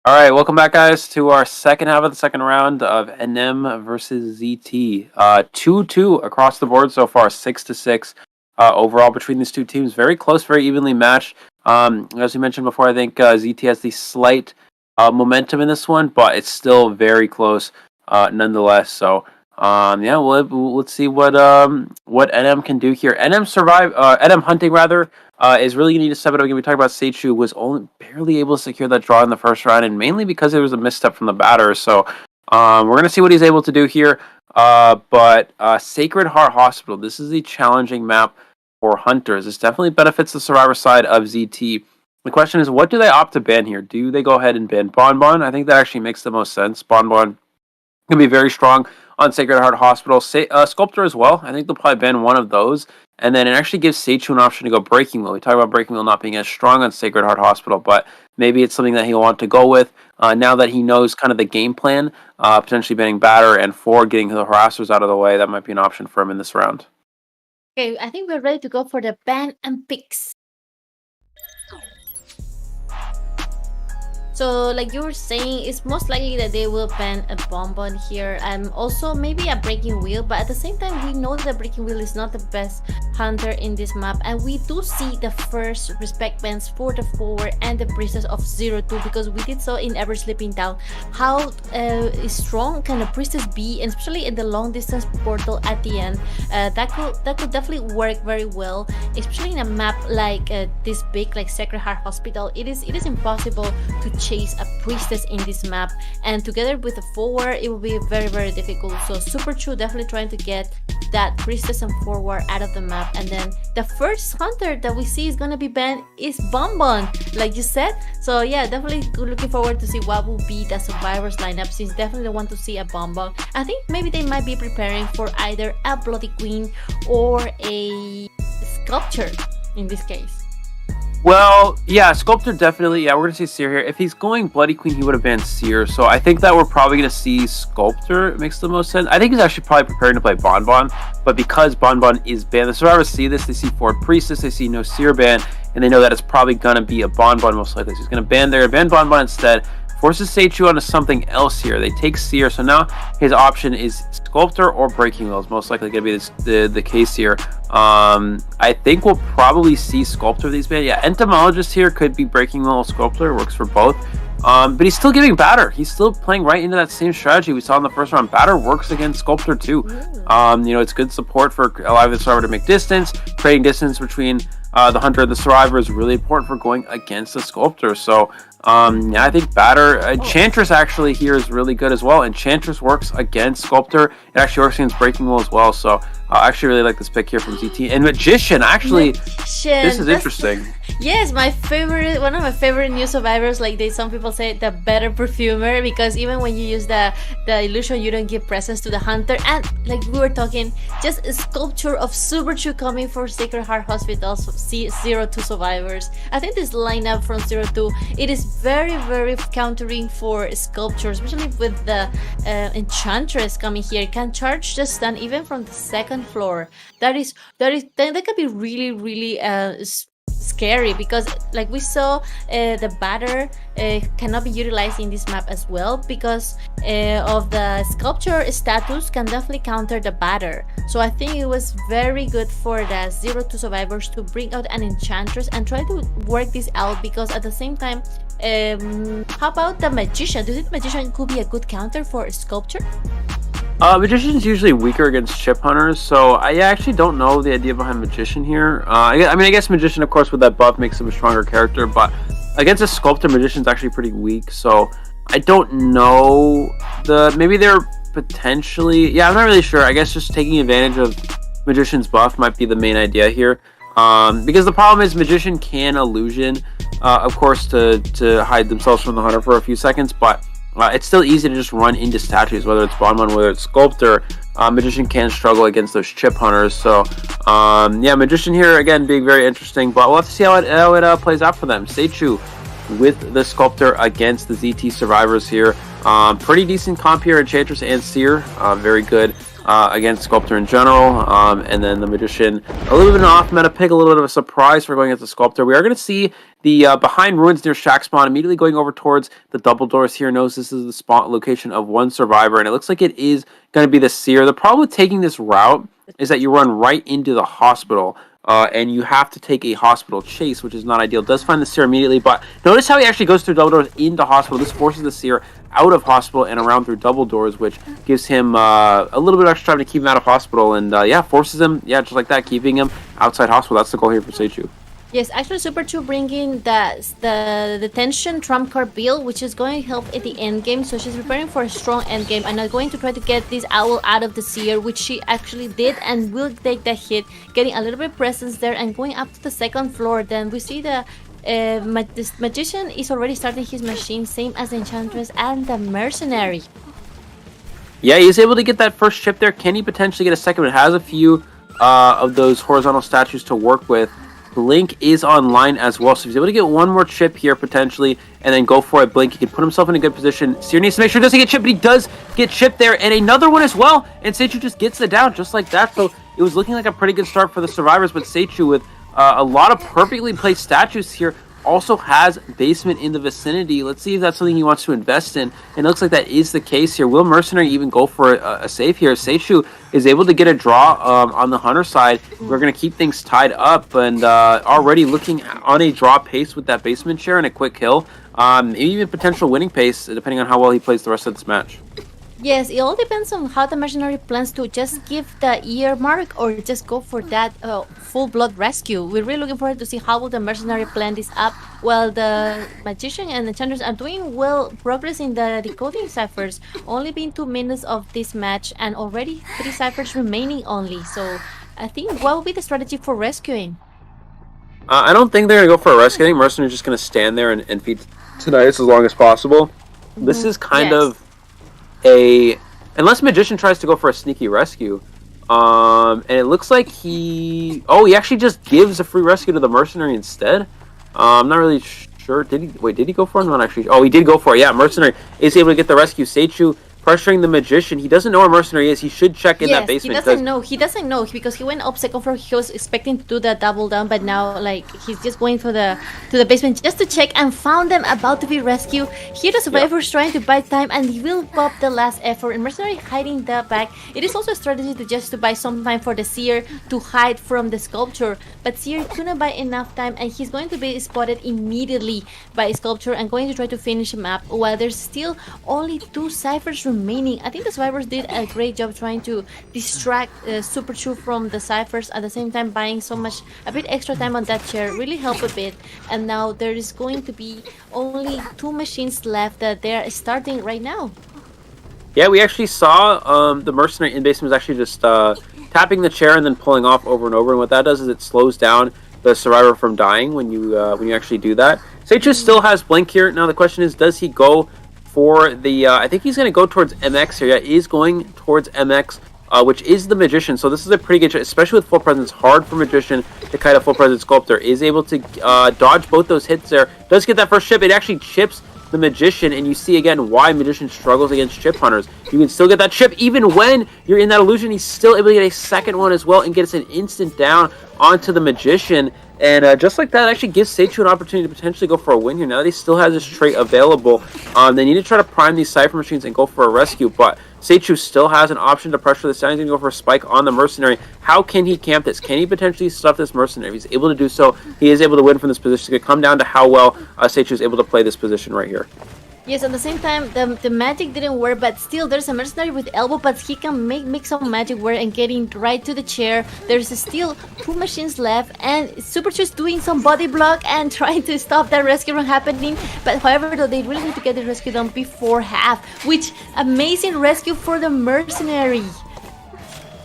All right, welcome back, guys, to our second half of the second round of NM versus ZT. 2-2 across the board so far, 6-6 overall between these two teams. Very close, very evenly matched. As we mentioned before, I think ZT has the slight momentum in this one, but it's still very close nonetheless. So, yeah, let's see what NM can do here. NM hunting rather is really going to need to step it up again. We talked about Seichu was only barely able to secure that draw in the first round, and mainly because there was a misstep from the batter. So, we're going to see what he's able to do here. But Sacred Heart Hospital, this is a challenging map for hunters. This definitely benefits the survivor side of ZT. The question is, what do they opt to ban here? Do they go ahead and ban Bonbon? I think that actually makes the most sense. Bonbon can be very strong on Sacred Heart Hospital. Sculptor as well. I think they'll probably ban one of those. And then it actually gives Seichu an option to go Breaking Wheel. We talk about Breaking Wheel not being as strong on Sacred Heart Hospital, but maybe it's something that he'll want to go with now that he knows kind of the game plan, potentially banning Batter and for getting the harassers out of the way. That might be an option for him in this round. Okay, I think we're ready to go for the ban and picks. So, like you were saying, it's most likely that they will ban a Bonbon here and also maybe a Breaking Wheel, but at the same time, we know that Breaking Wheel is not the best hunter in this map, and we do see the first respect bands for the forward and the priestess of 0-2, because we did so in Ever Sleeping Down how strong can a priestess be, and especially in the long distance portal at the end. That could definitely work very well, especially in a map like this big, like Sacred Heart Hospital. It is impossible to chase a priestess in this map, and together with the forward it will be very, very difficult. So Super Chu definitely trying to get that priestess and forward out of the map. And then the first hunter that we see is gonna be banned is Bonbon, like you said. So yeah, definitely looking forward to see what will be the survivors lineup, since definitely want to see a Bonbon. I think maybe they might be preparing for either a Bloody Queen or a sculpture in this case. Well, yeah, Sculptor definitely. Yeah, we're gonna see Seer here. If he's going Bloody Queen, he would have banned Seer. So I think that we're probably gonna see Sculptor. It makes the most sense. I think he's actually probably preparing to play Bonbon, but because Bonbon is banned, the survivors see this. They see Ford Priestess. They see no Seer ban, and they know that it's probably gonna be a Bonbon most likely. So he's gonna ban Bonbon instead. Forces Seichu onto something else here. They take Seer, so now his option is Sculptor or Breaking Wheel. Is most likely going to be the case here. I think we'll probably see Sculptor of these banned. Yeah, Entomologist here could be Breaking Wheel or Sculptor. Works for both. But he's still giving Batter. He's still playing right into that same strategy we saw in the first round. Batter works against Sculptor too. It's good support for allowing the survivor to make distance. Creating distance between the hunter and the survivor is really important for going against the Sculptor. So I think Batter, Enchantress actually here is really good as well. Enchantress works against Sculptor. It actually works against Breaking Wheel as well. So I actually really like this pick here from ZT. And Magician, actually, this is interesting. Yes, my favorite, one of my favorite new survivors. Like some people say, the better perfumer, because even when you use the illusion, you don't give presence to the hunter. And like we were talking, just a sculpture of Super Chu coming for Sacred Heart Hospital's 0-2 survivors. I think this lineup from 0-2, it is very, very countering for sculptures, especially with the Enchantress coming here. Can charge the stun even from the second floor. That could be really, really scary, because like we saw, the Batter cannot be utilized in this map as well, because of the sculpture status can definitely counter the Batter. So I think it was very good for the 0-2 survivors to bring out an Enchantress and try to work this out, because at the same time, how about the Magician? Do you think Magician could be a good counter for Sculpture? Magician's usually weaker against Chip Hunters, so I actually don't know the idea behind Magician here. I guess Magician, of course, with that buff makes him a stronger character, but against a Sculptor, Magician's actually pretty weak, so I don't know. Maybe they're potentially... Yeah, I'm not really sure. I guess just taking advantage of Magician's buff might be the main idea here. Because the problem is Magician can illusion, of course, to hide themselves from the Hunter for a few seconds, but it's still easy to just run into statues, whether it's Bonbon, whether it's Sculptor. Magician can struggle against those Chip Hunters. So, Magician here, again, being very interesting. But we'll have to see how it plays out for them. Seichu with the Sculptor against the ZT survivors here. Pretty decent comp here, Enchantress and Seer. Very good against Sculptor in general. And then the Magician, a little bit of an off-meta pick, a little bit of a surprise for going against the Sculptor. We are going to see the behind ruins near Shack Spawn, immediately going over towards the double doors here. Knows this is the spot location of one survivor, and it looks like it is going to be the Seer. The problem with taking this route is that you run right into the hospital, and you have to take a hospital chase, which is not ideal. Does find the Seer immediately, but notice how he actually goes through double doors into hospital. This forces the Seer out of hospital and around through double doors, which gives him a little bit of extra time to keep him out of hospital, and forces him, just like that, keeping him outside hospital. That's the goal here for Seichu. Yes, actually Super Chu bringing the detention trump card build, which is going to help at the end game. So she's preparing for a strong end game and not going to try to get this owl out of the Seer, which she actually did and will take the hit, getting a little bit of presence there and going up to the second floor. Then we see this Magician is already starting his machine, same as the Enchantress and the Mercenary. Yeah, he's able to get that first chip there. Can he potentially get a second one? It has a few of those horizontal statues to work with. Blink is online as well, so if he's able to get one more chip here potentially and then go for it, Blink, he can put himself in a good position. Seer needs to make sure he doesn't get chipped, but he does get chipped there, and another one as well, and Seichu just gets it down just like that. So it was looking like a pretty good start for the survivors, but Seichu with a lot of perfectly placed statues here also has basement in the vicinity. Let's see if that's something he wants to invest in. And it looks like that is the case here. Will Mercenary even go for a save here? Seichu is able to get a draw on the Hunter side. We're going to keep things tied up and already looking on a draw pace with that basement share and a quick kill. Even potential winning pace, depending on how well he plays the rest of this match. Yes, it all depends on how the mercenary plans to just give the ear mark or just go for that full-blood rescue. We're really looking forward to see how will the mercenary plan this up. While the magician and the enchanters are doing well progress in the decoding ciphers, only been 2 minutes of this match and already 3 ciphers remaining only. So I think what will be the strategy for rescuing? I don't think they're going to go for a rescue. I think Mercenary's just going to stand there and feed Tinnitus as long as possible. This is kind of unless Magician tries to go for a sneaky rescue, and it looks like he actually just gives a free rescue to the Mercenary instead. I'm not really sure. Did he go for it? Not actually. Oh, he did go for it. Yeah, Mercenary is able to get the rescue. Seichu pressuring the Magician. He doesn't know where Mercenary is. He should check in that basement. He doesn't know because he went up second floor. He was expecting to do the double down, but now like he's just going for the basement just to check and found them about to be rescued. Here the survivor's trying to buy time and he will pop the last effort. And Mercenary hiding the back. It is also a strategy to buy some time for the Seer to hide from the sculpture, but Seer couldn't buy enough time and he's going to be spotted immediately by Sculpture and going to try to finish him up while there's still only 2 ciphers remaining. I think the survivors did a great job trying to distract Super True from the ciphers, at the same time buying a bit extra time on that chair really helped a bit. And now there is going to be only 2 machines left that they're starting right now. Yeah, we actually saw the Mercenary in basement was actually just tapping the chair and then pulling off over and over. And what that does is it slows down the survivor from dying when you actually do that. Seichu still has Blink here. Now the question is, does he go for the... I think he's going to go towards MX here. Yeah, he's going towards MX, which is the Magician. So this is a pretty good... Especially with full presence, hard for Magician to kite a full presence Sculptor. Is able to dodge both those hits there. Does get that first chip. It actually chips the Magician, and you see again why Magician struggles against chip hunters. You can still get that chip even when you're in that illusion. He's still able to get a second one as well and gets an instant down onto the Magician. And just like that, actually gives Seichu an opportunity to potentially go for a win here. Now that he still has this trait available, they need to try to prime these Cypher Machines and go for a rescue. But Seichu still has an option to pressure this down. He's going to go for a spike on the Mercenary. How can he camp this? Can he potentially stuff this Mercenary? If he's able to do so, he is able to win from this position. It's going to come down to how well Seichu is able to play this position right here. Yes, at the same time, the magic didn't work, but still there's a Mercenary with elbow, but he can make some magic work and getting right to the chair. There's still 2 machines left, and Super Chu's doing some body block and trying to stop that rescue from happening. But however, though, they really need to get the rescue done before half, which amazing rescue for the Mercenary.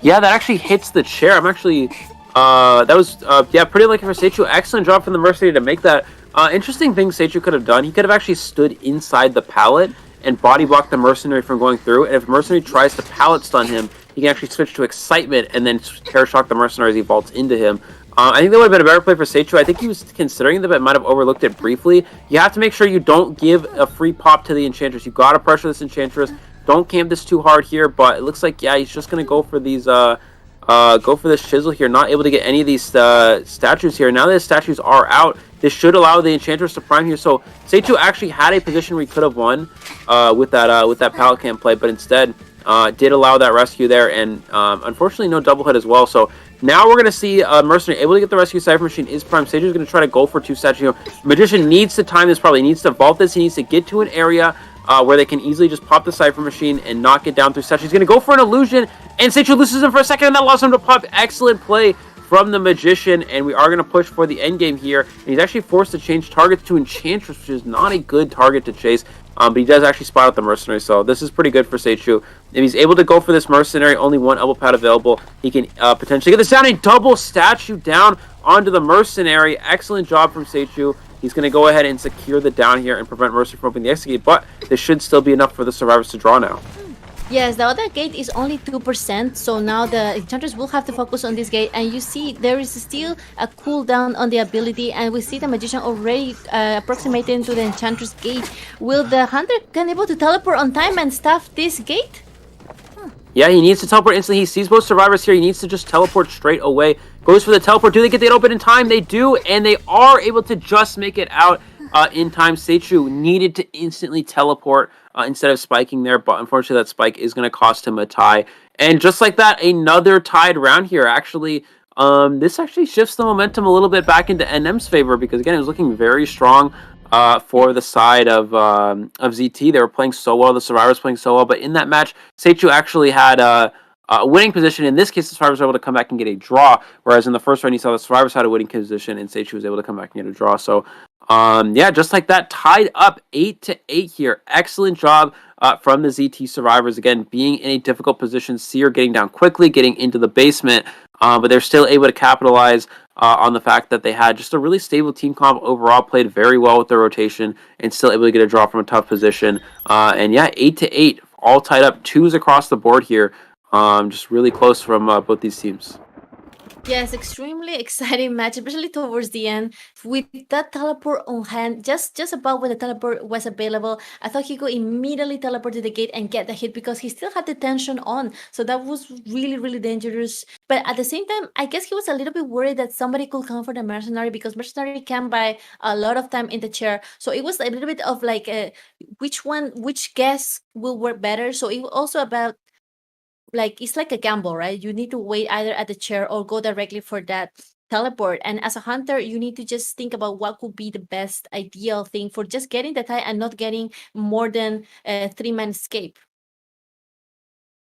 Yeah, that actually hits the chair. I'm actually, that was, pretty lucky for Seichu. Excellent job from the Mercenary to make that. Interesting thing Seichu could have done, he could have actually stood inside the pallet and body blocked the Mercenary from going through. And if Mercenary tries to pallet stun him, he can actually switch to Excitement and then Terror Shock the Mercenary as he vaults into him. I think that would have been a better play for Seichu. I think he was considering that, but might have overlooked it briefly. You have to make sure you don't give a free pop to the Enchantress. You got to pressure this Enchantress. Don't camp this too hard here, but it looks like, yeah, he's just going to go for these... go for this chisel here. Not able to get any of these statues here. Now that the statues are out, this should allow the Enchantress to prime here. So Seichu actually had a position where he could have won with that pallet cam play, but instead did allow that rescue there, and unfortunately no double hit as well. So now we're going to see Mercenary able to get the rescue. Cypher Machine is prime. Seichu's going to try to go for 2 statues. Magician needs to time this probably. He needs to vault this. He needs to get to an area where they can easily just pop the Cypher Machine and knock it down through statues. He's going to go for an illusion, and Seichu loses him for a second, and that allows him to pop. Excellent play from the Magician, and we are going to push for the end game here. And he's actually forced to change targets to Enchantress, which is not a good target to chase. But he does actually spot out the Mercenary, so this is pretty good for Seichu. If he's able to go for this Mercenary, only 1 elbow pad available, he can potentially get this down. A double statue down onto the Mercenary. Excellent job from Seichu. He's going to go ahead and secure the down here and prevent Mercy from opening the exit gate, but this should still be enough for the survivors to draw now. Yes, the other gate is only 2%, so now the Enchantress will have to focus on this gate, and you see there is still a cooldown on the ability, and we see the Magician already approximating to the Enchantress gate. Will the Hunter can able to teleport on time and stuff this gate? Yeah, he needs to teleport instantly. He sees both survivors here. He needs to just teleport straight away. Goes for the teleport. Do they get the open in time? They do, and they are able to just make it out in time. Seichu needed to instantly teleport instead of spiking there, but unfortunately that spike is going to cost him a tie. And just like that, another tied round here. Actually, this actually shifts the momentum a little bit back into NM's favor because, again, it was looking very strong for the side of ZT. They were playing so well. The survivors playing so well. But in that match, Seichu actually had a winning position. In this case, the survivors were able to come back and get a draw. Whereas in the first round, you saw the survivors had a winning position, and Seichu was able to come back and get a draw. So, yeah, just like that, tied up 8-8 here. Excellent job from the ZT survivors. Again, being in a difficult position. Seer getting down quickly, getting into the basement. But they're still able to capitalize on the fact that they had just a really stable team comp overall, played very well with their rotation, and still able to get a draw from a tough position. And yeah, 8-8, all tied up, 2s across the board here. Just really close from both these teams. Yes, extremely exciting match, especially towards the end with that teleport on hand. Just about when the teleport was available, I thought he could immediately teleport to the gate and get the hit because he still had the tension on. So that was really dangerous. But at the same time, I guess he was a little bit worried that somebody could come for the mercenary because mercenary can buy a lot of time in the chair. So it was a little bit of like which guess will work better. So it was also about, like, it's like a gamble, right? You need to wait either at the chair or go directly for that teleport. And as a hunter, you need to just think about what could be the best ideal thing for just getting the tie and not getting more than a 3-man escape.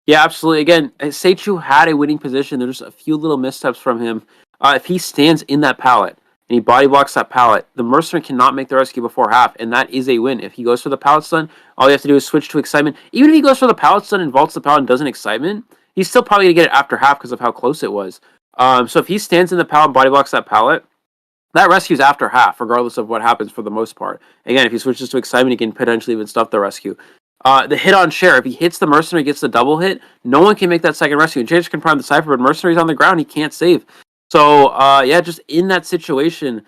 Yeah, absolutely. Again, Seichu had a winning position. There's a few little missteps from him. If he stands in that pallet and he body blocks that pallet, the mercenary cannot make the rescue before half, and that is a win. If he goes for the pallet stun, all you have to do is switch to excitement. Even if he goes for the pallet stun and vaults the pallet and doesn't excitement, he's still probably going to get it after half because of how close it was. So if he stands in the pallet and body blocks that pallet, that rescue's after half, regardless of what happens for the most part. Again, if he switches to excitement, he can potentially even stuff the rescue. The hit on Cher, if he hits the mercenary, gets the double hit, no one can make that second rescue. And Cher can prime the Cypher, but mercenary's on the ground, he can't save. So, yeah, just in that situation,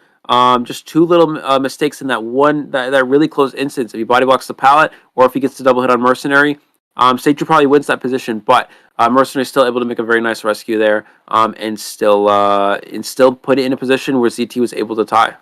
just two little mistakes in that really close instance. If he body blocks the pallet, or if he gets the double hit on mercenary, Seichu probably wins that position, but mercenary is still able to make a very nice rescue there, and still put it in a position where ZT was able to tie.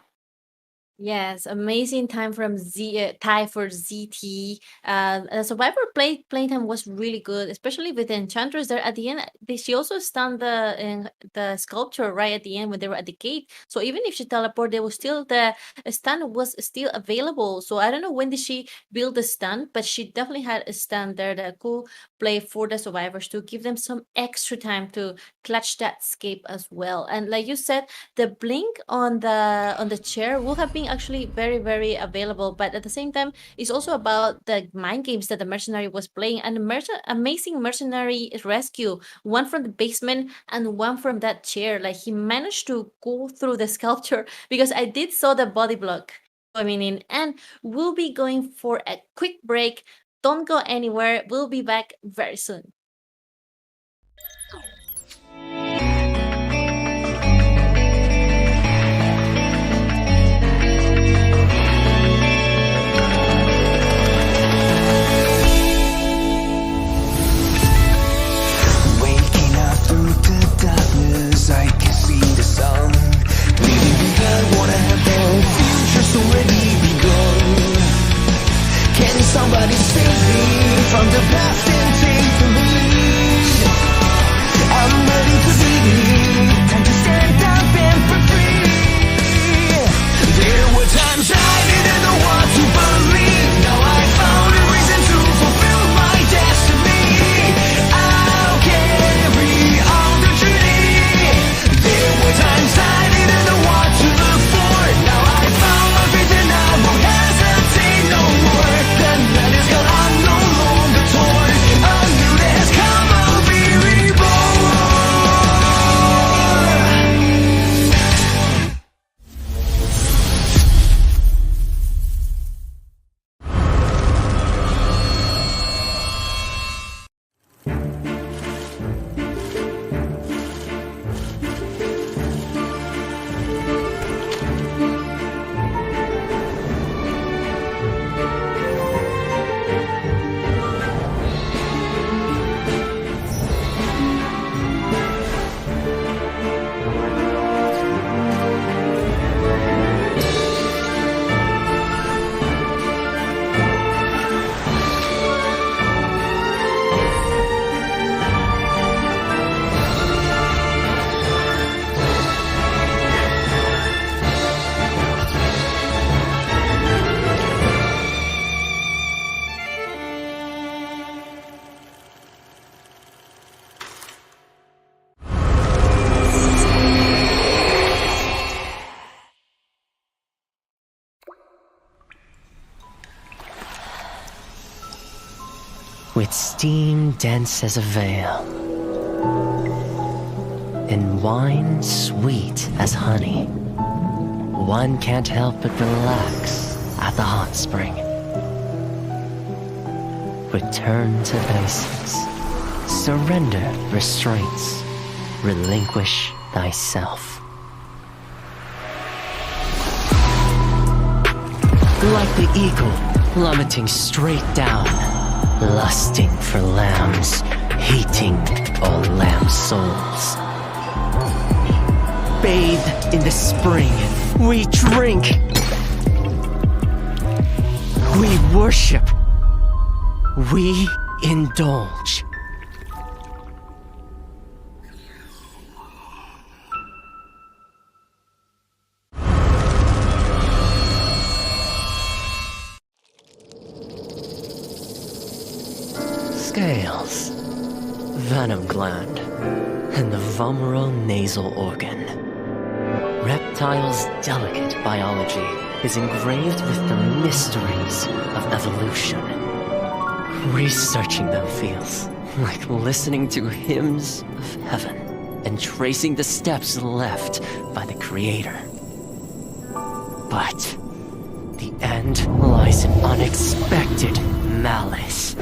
Yes, amazing time from Ty for ZT. The survivor playtime was really good, especially with the enchantress there at the end. She also stunned the sculpture right at the end when they were at the gate. So even if she teleported, there was still the stun was still available. So I don't know when did she build the stun, but she definitely had a stun there that could play for the survivors to give them some extra time to clutch that escape as well. And like you said, the blink on the chair will have been actually very available, but at the same time it's also about the mind games that the mercenary was playing, and amazing mercenary rescue, one from the basement and one from that chair. Like, he managed to go through the sculpture because I did saw the body block coming in. And we'll be going for a quick break. Don't go anywhere, we'll be back very soon. I can see the sun leaving behind what I have done. Future's already begun. Can somebody save me from the past and take the lead? steam dense as a veil, and wine sweet as honey. One can't help but relax at the hot spring. Return to basics. Surrender restraints. Relinquish thyself. Like the eagle plummeting straight down, lusting for lambs, hating all lamb souls. Bathed in the spring, we drink. We worship. We indulge. Scales, venom gland, and the vomeronasal organ. Reptiles' delicate biology is engraved with the mysteries of evolution. Researching them feels like listening to hymns of heaven and tracing the steps left by the Creator. But the end lies in unexpected malice.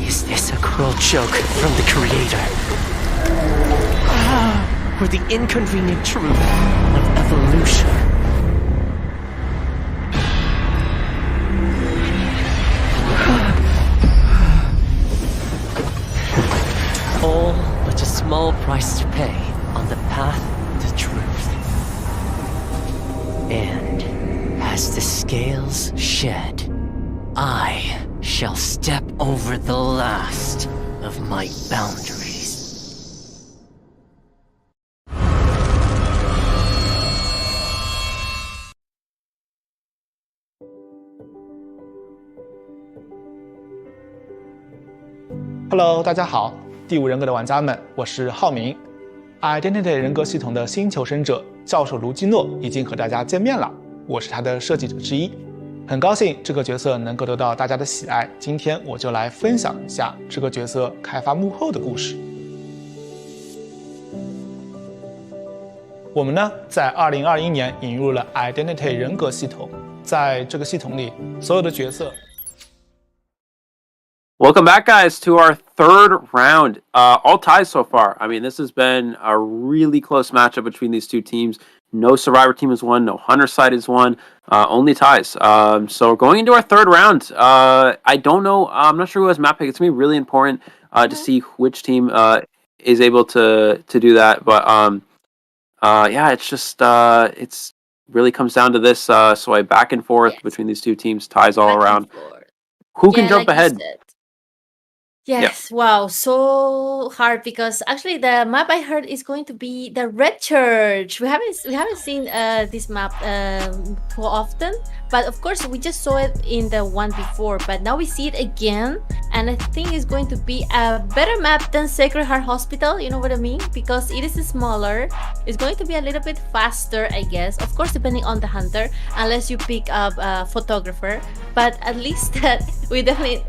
Is this a cruel joke from the Creator? Or the inconvenient truth of evolution? All but a small price to pay on the path to truth. And as the scales shed, I shall step over the last of my boundaries. Hello， 大家好，第五人格的玩家们，我是浩明。Identity 人格系统的新求生者教授卢基诺已经和大家见面了，我是他的设计者之一，很高兴这个角色能够得到大家的喜爱。今天我就来分享一下这个角色开发幕后的故事。我们呢，在2021年引入了 Identity 人格系统，在这个系统里，所有的角色。Welcome back, guys, to our third round. All ties so far. I mean, this has been a really close matchup between these two teams. No Survivor team has won. No Hunter side has won. Only ties. So going into our third round, I don't know. I'm not sure who has map pick. It's going to be really important to see which team is able to do that. But yeah, it's just it's really comes down to this. So I back and forth between these two teams, ties all around. Who can jump ahead? Yes, wow, so hard because actually the map I heard is going to be the Red Church. We haven't seen this map too often, but of course we just saw it in the one before. But now we see it again, and I think it's going to be a better map than Sacred Heart Hospital. You know what I mean? Because it is smaller. It's going to be a little bit faster, I guess. Of course, depending on the hunter, unless you pick up a photographer. But at least that we definitely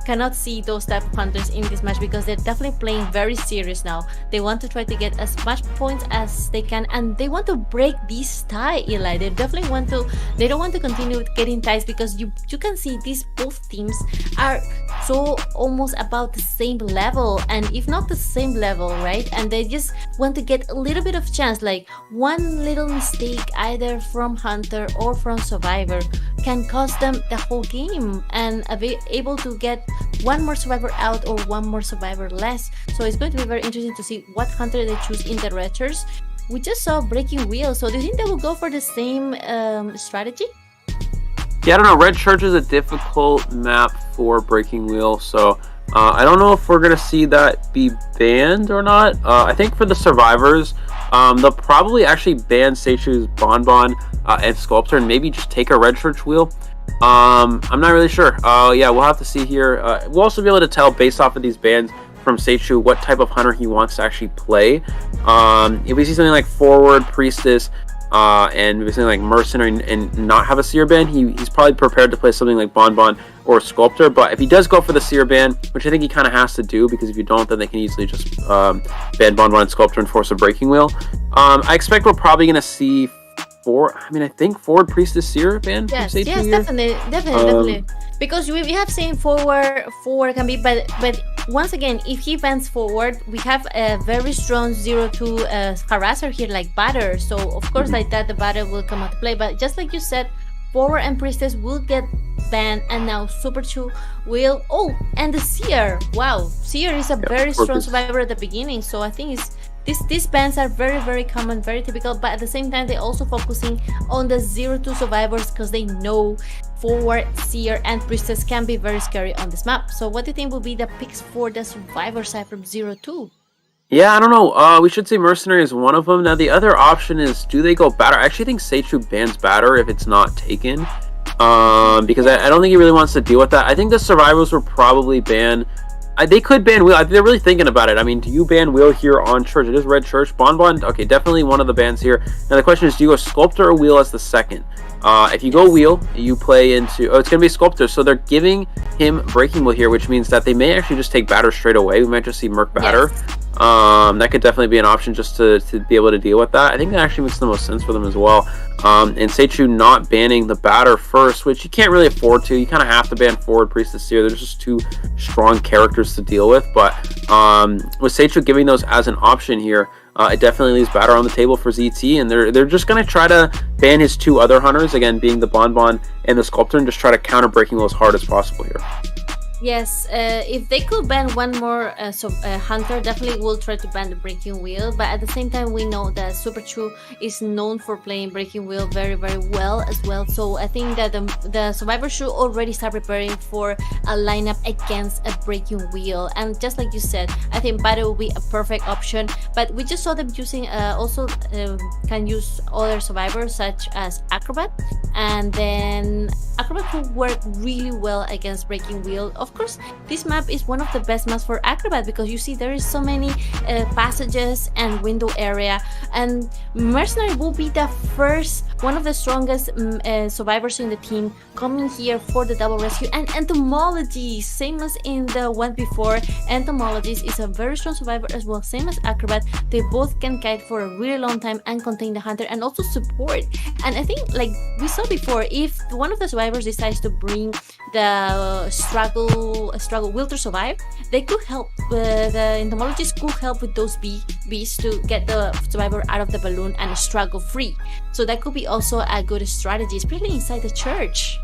cannot see those type of hunters in this match because they're definitely playing very serious now. They want to try to get as much points as they can, and they want to break this tie, Eli. They definitely want to. They don't want to continue getting ties because you can see these both teams are so almost about the same level, and if not the same level, right? And they just want to get a little bit of chance, like one little mistake either from hunter or from survivor can cost them the whole game and be able to get one more survivor out or one more survivor less. So it's going to be very interesting to see what hunter they choose in the Red Church. We just saw Breaking Wheel, so do you think they will go for the same strategy? Yeah, I don't know. Red Church is a difficult map for Breaking Wheel, so I don't know if we're going to see that be banned or not. I think for the survivors, they'll probably actually ban Seichu's Bonbon and Sculptor and maybe just take a Red Church wheel. I'm not really sure. Yeah, we'll have to see here. We'll also be able to tell based off of these bans from Seichu what type of hunter he wants to actually play. If we see something like Forward, Priestess, and maybe something like Mercenary and not have a Seer ban, he's probably prepared to play something like Bonbon or Sculptor. But if he does go for the Seer ban, which I think he kind of has to do, because if you don't, then they can easily just ban Bonbon and Sculptor and force a Breaking Wheel. I expect we're probably going to see I think forward Priestess Seer ban. Yes, definitely. Because we have seen forward can be, but once again, if he bans forward, we have a very strong 0-2 harasser here like Batter. So of course, like that, the Batter will come out to play. But just like you said, forward and Priestess will get banned, and now Super 2 will. Oh, and the Seer. Wow, Seer is a very strong survivor at the beginning. So I think these bans are very, very common, very typical, but at the same time, they're also focusing on the 0-2 survivors because they know forward, Seer, and Priestess can be very scary on this map. So what do you think will be the picks for the survivor side from 0-2? Yeah, I don't know. We should say Mercenary is one of them. Now, the other option is, do they go Batter? I actually think Seichu bans Batter if it's not taken, because I don't think he really wants to deal with that. I think the survivors will probably ban... they could ban Wheel. I think they're really thinking about it. I mean, do you ban Wheel here on Church? It is Red Church. Bonbon, okay, definitely one of the bans here. Now the question is, do you go Sculptor or Wheel as the second? If you go Wheel, you play into... Oh, it's going to be Sculptor. So they're giving him Breaking Wheel here, which means that they may actually just take Batter straight away. We might just see Merc Batter. Yes. That could definitely be an option just to be able to deal with that. I think that actually makes the most sense for them as well. And Seichu not banning the Batter first, which you can't really afford to. You kind of have to ban forward Priestess Seer. There's just two strong characters to deal with. But with Seichu giving those as an option here, it definitely leaves Batter on the table for ZT, and they're just going to try to ban his two other hunters, again being the Bonbon and the Sculptor, and just try to counter Breaking Wheel as hard as possible here. Yes, if they could ban one more hunter, definitely will try to ban the Breaking Wheel. But at the same time, we know that Super Chu is known for playing Breaking Wheel very, very well as well. So I think that the survivor should already start preparing for a lineup against a Breaking Wheel. And just like you said, I think Battle will be a perfect option. But we just saw them using also can use other survivors such as Acrobat, and then Acrobat could work really well against Breaking Wheel. Of course, this map is one of the best maps for Acrobat because you see there is so many passages and window area, and Mercenary will be the first, one of the strongest survivors in the team coming here for the double rescue. And Entomology, same as in the one before, Entomologist is a very strong survivor as well, same as Acrobat. They both can guide for a really long time and contain the hunter and also support. And I think, like we saw before, if one of the survivors decides to bring the struggle will to survive, they could help, the entomologist could help with those bees to get the survivor out of the balloon and struggle free. So that could be also a good strategy, especially inside the church.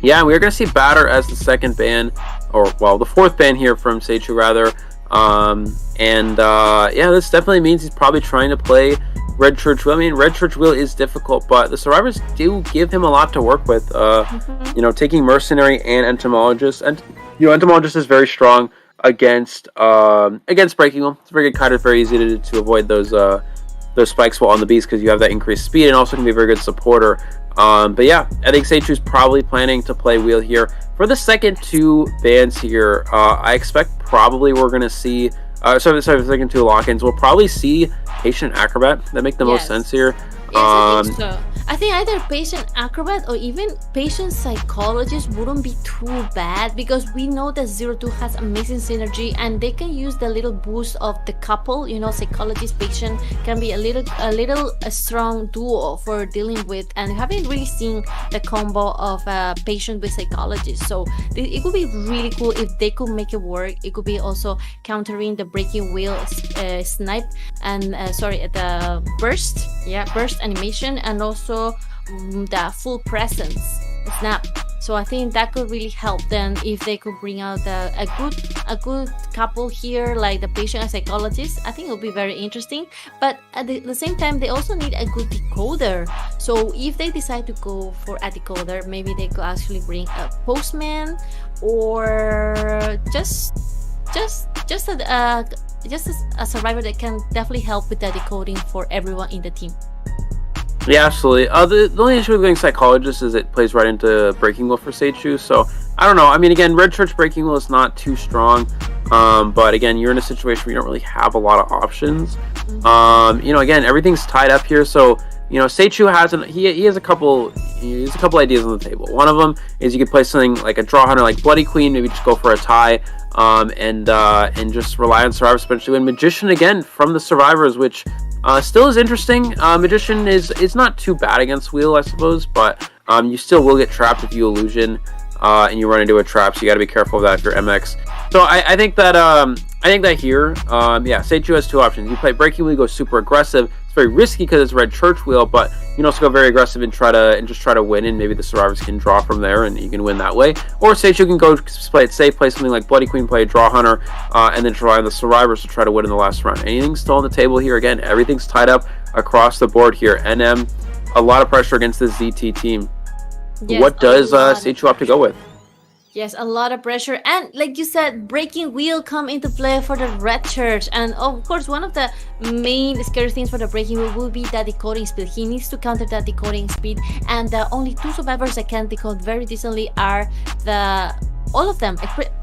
Yeah, we're going to see Batter as the second ban, or well, the fourth ban here from Seichu rather. Yeah, this definitely means he's probably trying to play Red Church Wheel. I mean, Red Church Wheel is difficult, but the survivors do give him a lot to work with. You know, taking Mercenary and Entomologist, and Entomologist is very strong against Breaking Wheel. It's a very good kiter. It's very easy to avoid those spikes while on the beast because you have that increased speed, and also can be a very good supporter. But yeah, I think Seichu's probably planning to play Wheel here. For the second two bans here, I expect probably we're going to see... sorry, the second two lock-ins. We'll probably see Patient Acrobat. That make the most sense here. Yes, I think so. I think either Patient Acrobat or even Patient Psychologist wouldn't be too bad, because we know that 0-2 has amazing synergy and they can use the little boost of the couple. You know, Psychologist Patient can be a strong duo for dealing with, and we haven't really seen the combo of Patient with Psychologist. So it could be really cool if they could make it work. It could be also countering the Breaking Wheel snipe and the burst animation, and also the full presence snap. So I think that could really help them if they could bring out a good couple here, like the Patient and Psychologist. I think it will be very interesting. But at the same time, they also need a good decoder. So if they decide to go for a decoder, maybe they could actually bring a Postman, or just a survivor that can definitely help with the decoding for everyone in the team. Yeah, absolutely. The only issue with going Psychologist is it plays right into Breaking Wheel for Seichu. So I don't know. I mean, again, Red Church Breaking Wheel is not too strong. But again, you're in a situation where you don't really have a lot of options. You know, again, everything's tied up here. So you know, Seichu has he has a couple ideas on the table. One of them is you could play something like a draw hunter like Bloody Queen, maybe just go for a tie, and just rely on survivors to potentially win. Magician again from the survivors, which still is interesting. Magician is not too bad against Wheel, I suppose, but you still will get trapped if you illusion and you run into a trap, so you got to be careful of that if you're MX. So I think that here, Seichu has two options. You play Breaking Wheel, you go super aggressive. It's very risky because it's Red Church Wheel, but you can also go very aggressive and just try to win, and maybe the survivors can draw from there, and you can win that way. Or Seichu can go play it safe, play something like Bloody Queen, play a Draw Hunter, and then try on the survivors to try to win in the last round. Anything's still on the table here. Again, everything's tied up across the board here. NM, a lot of pressure against this ZT team. Yes, what does Seichu have to go with? Yes, a lot of pressure, and like you said, Breaking Wheel come into play for the Red Church, and of course one of the main scary things for the Breaking Wheel will be that decoding speed. He needs to counter that decoding speed, and the only two survivors that can decode very decently are all of them.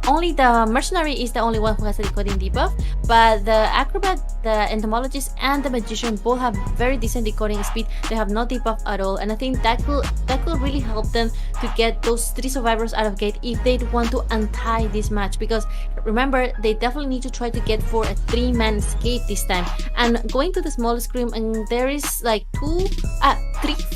Only the Mercenary is the only one who has a decoding debuff, but the Acrobat, the Entomologist, and the Magician both have very decent decoding speed. They have no debuff at all, and I think that could really help them to get those 3 survivors out of gate if they want to untie this match, because remember, they definitely need to try to get for a 3-man escape this time. And going to the small screen, and there is like 3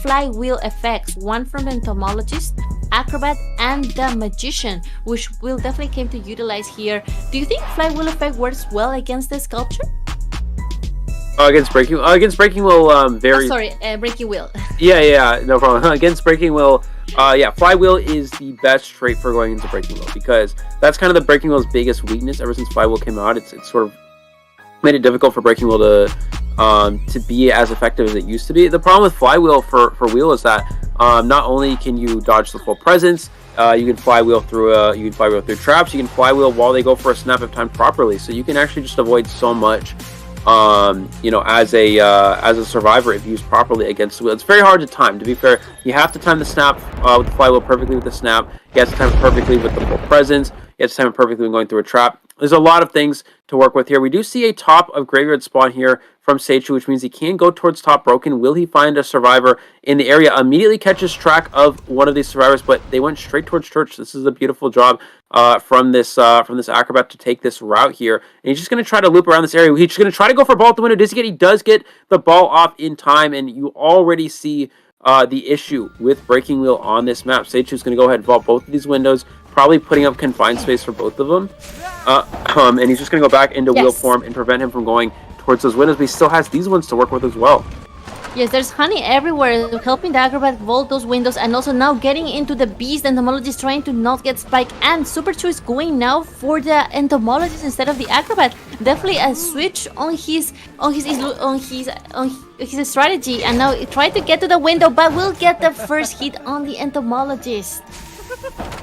flywheel effects, one from the Entomologist, Acrobat, and the Magician, which will definitely come to utilize here. Do you think flywheel effect works well against the sculpture? Against Breaking Wheel, Breaking Wheel. Yeah, no problem. Against Breaking Wheel, Flywheel is the best trait for going into Breaking Wheel, because that's kind of the Breaking Wheel's biggest weakness. Ever since Flywheel came out, it's sort of made it difficult for Breaking Wheel to be as effective as it used to be. The problem with Flywheel for Wheel is that not only can you dodge the full presence, you can flywheel through traps. You can flywheel while they go for a snap if timed properly. So you can actually just avoid so much, as a survivor if used properly against the wheel. It's very hard to time. To be fair, you have to time the snap with the flywheel perfectly with the snap. You have to time it perfectly with the full presence. You have to time it perfectly when going through a trap. There's a lot of things to work with here. We do see a top of graveyard spawn here from Seichu, which means he can go towards top broken. Will he find a survivor in the area? Immediately catches track of one of these survivors, but they went straight towards church. This is a beautiful job from this acrobat to take this route here. And he's just going to try to loop around this area. He's just going to try to go for a ball at the window. He does get the ball off in time, and you already see the issue with Breaking Wheel on this map. Seichu's going to go ahead and vault both of these windows, probably putting up confined space for both of them. And he's just going to go back into wheel form and prevent him from going towards those windows, but he still has these ones to work with as well. Yes, there's honey everywhere, helping the acrobat vault those windows, and also now getting into the beast. Entomologist trying to not get spiked, and Super Chu is going now for the entomologist instead of the acrobat. Definitely a switch on his strategy, and now try to get to the window, but will get the first hit on the entomologist.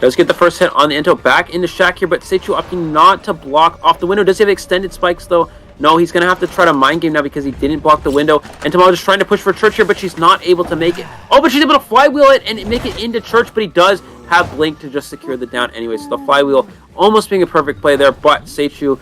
Does get the first hit on the ento. Back into Shack here, but Seichu opting not to block off the window. Does he have extended spikes though? No, he's going to have to try to mind game now because he didn't block the window. Entomologist trying to push for church here, but she's not able to make it. Oh, but she's able to flywheel it and make it into church, but he does have blink to just secure the down anyway. So the flywheel almost being a perfect play there, but Seichu,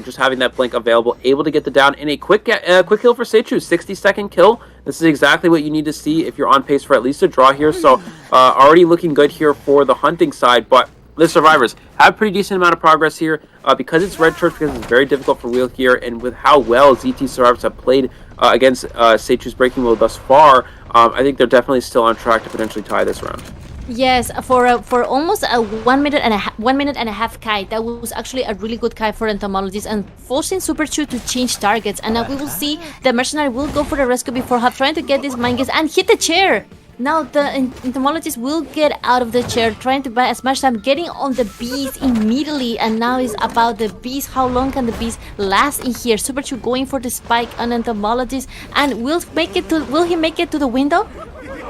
just having that blink available, able to get the down in a quick kill for Seichu. 60-second kill. This is exactly what you need to see if you're on pace for at least a draw here. So already looking good here for the hunting side, but the survivors have pretty decent amount of progress here because it's Red Church, because it's very difficult for Wheel here, and with how well ZT survivors have played against Seichu's Breaking Wheel thus far, I think they're definitely still on track to potentially tie this round. Yes, for almost a 1 minute and a half kite. That was actually a really good kite for entomologists, and forcing Super Chu to change targets. And now we will see the mercenary will go for the rescue before trying to get this mind gaze and hit the chair. Now the entomologist will get out of the chair, trying to buy as much time, getting on the beast immediately, and now it's about the beast. How long can the beast last in here? Super Chu going for the spike on entomologist, and will he make it to the window?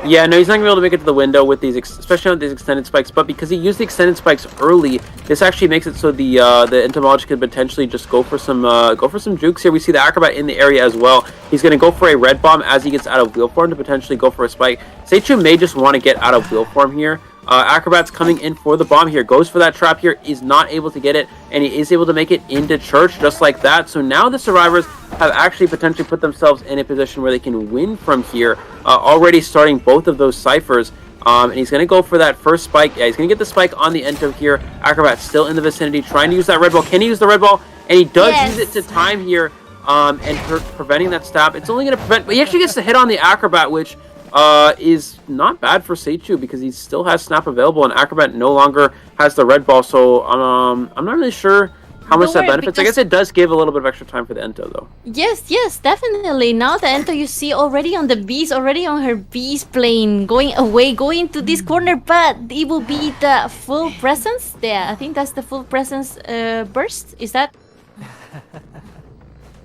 Yeah, no, he's not going to be able to make it to the window with these, especially with these extended spikes, but because he used the extended spikes early, this actually makes it so the entomologist could potentially just go for some jukes here. We see the acrobat in the area as well. He's going to go for a red bomb as he gets out of wheel form to potentially go for a spike. Seichu may just want to get out of wheel form here Acrobat's coming in for the bomb here. Goes for that trap here. Is not able to get it. And he is able to make it into church just like that. So now the survivors have actually potentially put themselves in a position where they can win from here. Already starting both of those ciphers. And he's going to go for that first spike. Yeah, he's going to get the spike on the Ento here. Acrobat still in the vicinity, trying to use that red ball. Can he use the red ball? And he does use it to time here, and preventing that stab. It's only going to prevent, but he actually gets to hit on the Acrobat, which is not bad for Seichu because he still has snap available, and Acrobat no longer has the red ball. So I'm not really sure how much that benefits. I guess it does give a little bit of extra time for the Ento, though. Yes, definitely. Now the Ento you see already on the beast, already on her beast plane, going away, going to this corner, but it will be the full presence there. I think that's the full presence burst. Is that?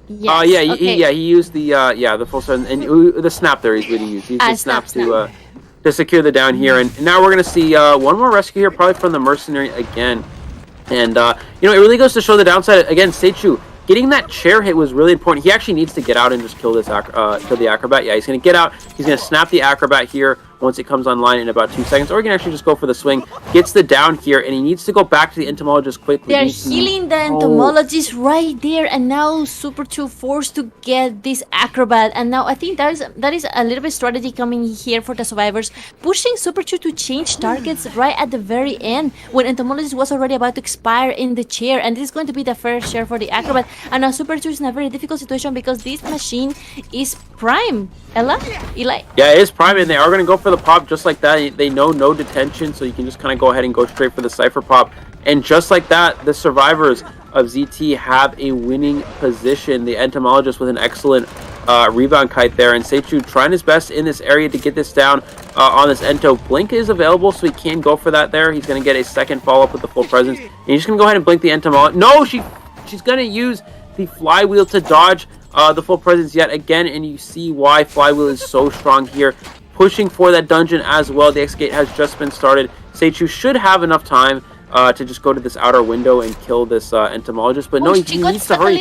Yes. He used the full presence and the snap there. He's going to use. He used the snap to secure the down here, and now we're going to see one more rescue here, probably from the mercenary again. And, it really goes to show the downside. Again, Seichu, getting that chair hit was really important. He actually needs to get out and just kill this kill the Acrobat. Yeah, he's going to get out. He's going to snap the Acrobat here once it comes online in about 2 seconds. Or he can actually just go for the swing. Gets the down here, and he needs to go back to the Entomologist quickly. They're healing the Entomologist right there, and now Super 2 forced to get this Acrobat. And now I think that is a little bit strategy coming here for the survivors, pushing Super 2 to change targets right at the very end when Entomologist was already about to expire in the chair. And this is going to be the first chair for the Acrobat. And now Super 2 is in a very difficult situation because this machine is prime. Eli? Yeah, it is prime, and they are going to go for the pop just like that. They know no detention, so you can just kind of go ahead and go straight for the Cypher pop. And just like that, the survivors of ZT have a winning position. The Entomologist with an excellent rebound kite there, and Seichu trying his best in this area to get this down on this Ento. Blink is available, so he can go for that there. He's going to get a second follow-up with the full presence. And he's just going to go ahead and blink the Entomologist. No, she's going to use the flywheel to dodge the full presence yet again, and you see why flywheel is so strong here. Pushing for that dungeon as well. The X-Gate has just been started. Seichu should have enough time to just go to this outer window and kill this Entomologist, but no, he needs to hurry.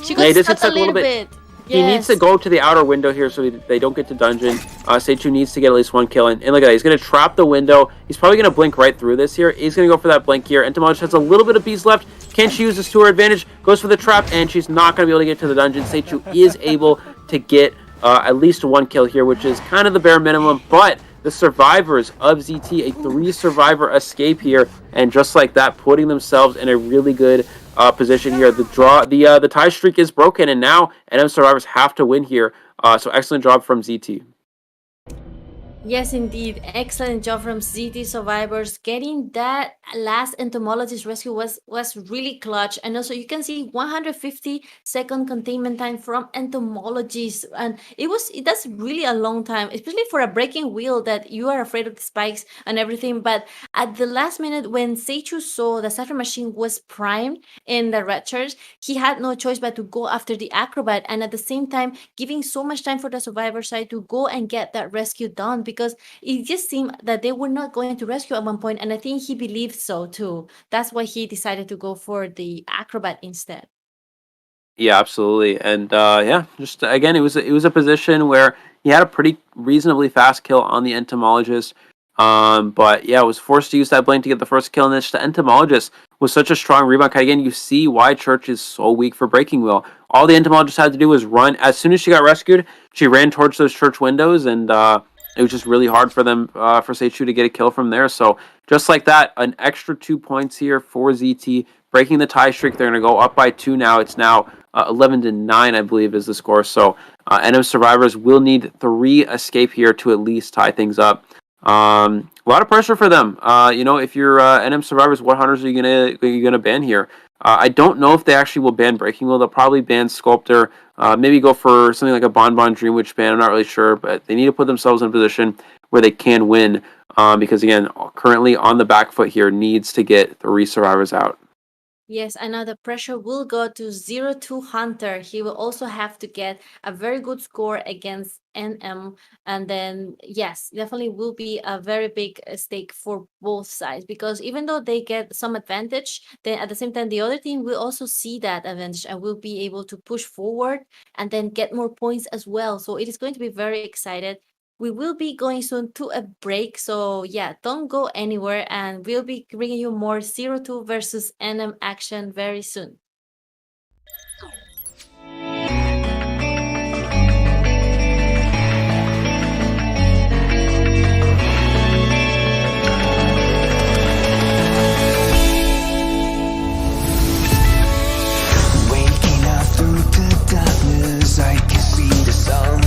She got stuck a little bit. He needs to go to the outer window here so they don't get to dungeon. Seichu needs to get at least one kill. And look at that. He's going to trap the window. He's probably going to blink right through this here. He's going to go for that blink here. Entomologist has a little bit of bees left. Can she use this to her advantage? Goes for the trap, and she's not going to be able to get to the dungeon. Seichu is able to get at least one kill here, which is kind of the bare minimum. But the survivors of ZT, a 3-survivor escape here. And just like that, putting themselves in a really good position here. The tie streak is broken, and now NM survivors have to win here. So excellent job from ZT. Yes, indeed. Excellent job from ZT survivors. Getting that last Entomologist rescue was really clutch. And also you can see 150-second containment time from Entomologists. And that's really a long time, especially for a breaking wheel that you are afraid of the spikes and everything. But at the last minute, when Seichu saw the Cypher machine was primed in the red church, he had no choice but to go after the Acrobat. And at the same time, giving so much time for the survivor side to go and get that rescue done, because it just seemed that they were not going to rescue at one point, and I think he believed so too. That's why he decided to go for the Acrobat instead. Yeah, absolutely. And just again, it was a position where he had a pretty reasonably fast kill on the Entomologist. But yeah, was forced to use that blink to get the first kill, and then the Entomologist was such a strong rebound. Again, you see why Church is so weak for breaking wheel. All the Entomologist had to do was run. As soon as she got rescued, she ran towards those Church windows, and it was just really hard for them, for Seichu to get a kill from there. So just like that, an extra 2 points here for ZT, breaking the tie streak. They're going to go up by 2 now. It's now 11-9, I believe, is the score. So NM survivors will need 3 escape here to at least tie things up. A lot of pressure for them. If you're NM survivors, what hunters are you gonna ban here? I don't know if they actually will ban Breaking Wheel. They'll probably ban Sculptor. Maybe go for something like a Bonbon Dream Witch ban. I'm not really sure, but they need to put themselves in a position where they can win. Because again, currently on the back foot here, needs to get 3 survivors out. Yes, and now the pressure will go to 0-2 Hunter. He will also have to get a very good score against NM. And then, yes, definitely will be a very big stake for both sides. Because even though they get some advantage, then at the same time, the other team will also see that advantage and will be able to push forward and then get more points as well. So it is going to be very excited. we will be going soon to a break. So yeah, don't go anywhere, and we'll be bringing you more 02 versus NM action very soon. I can see the sun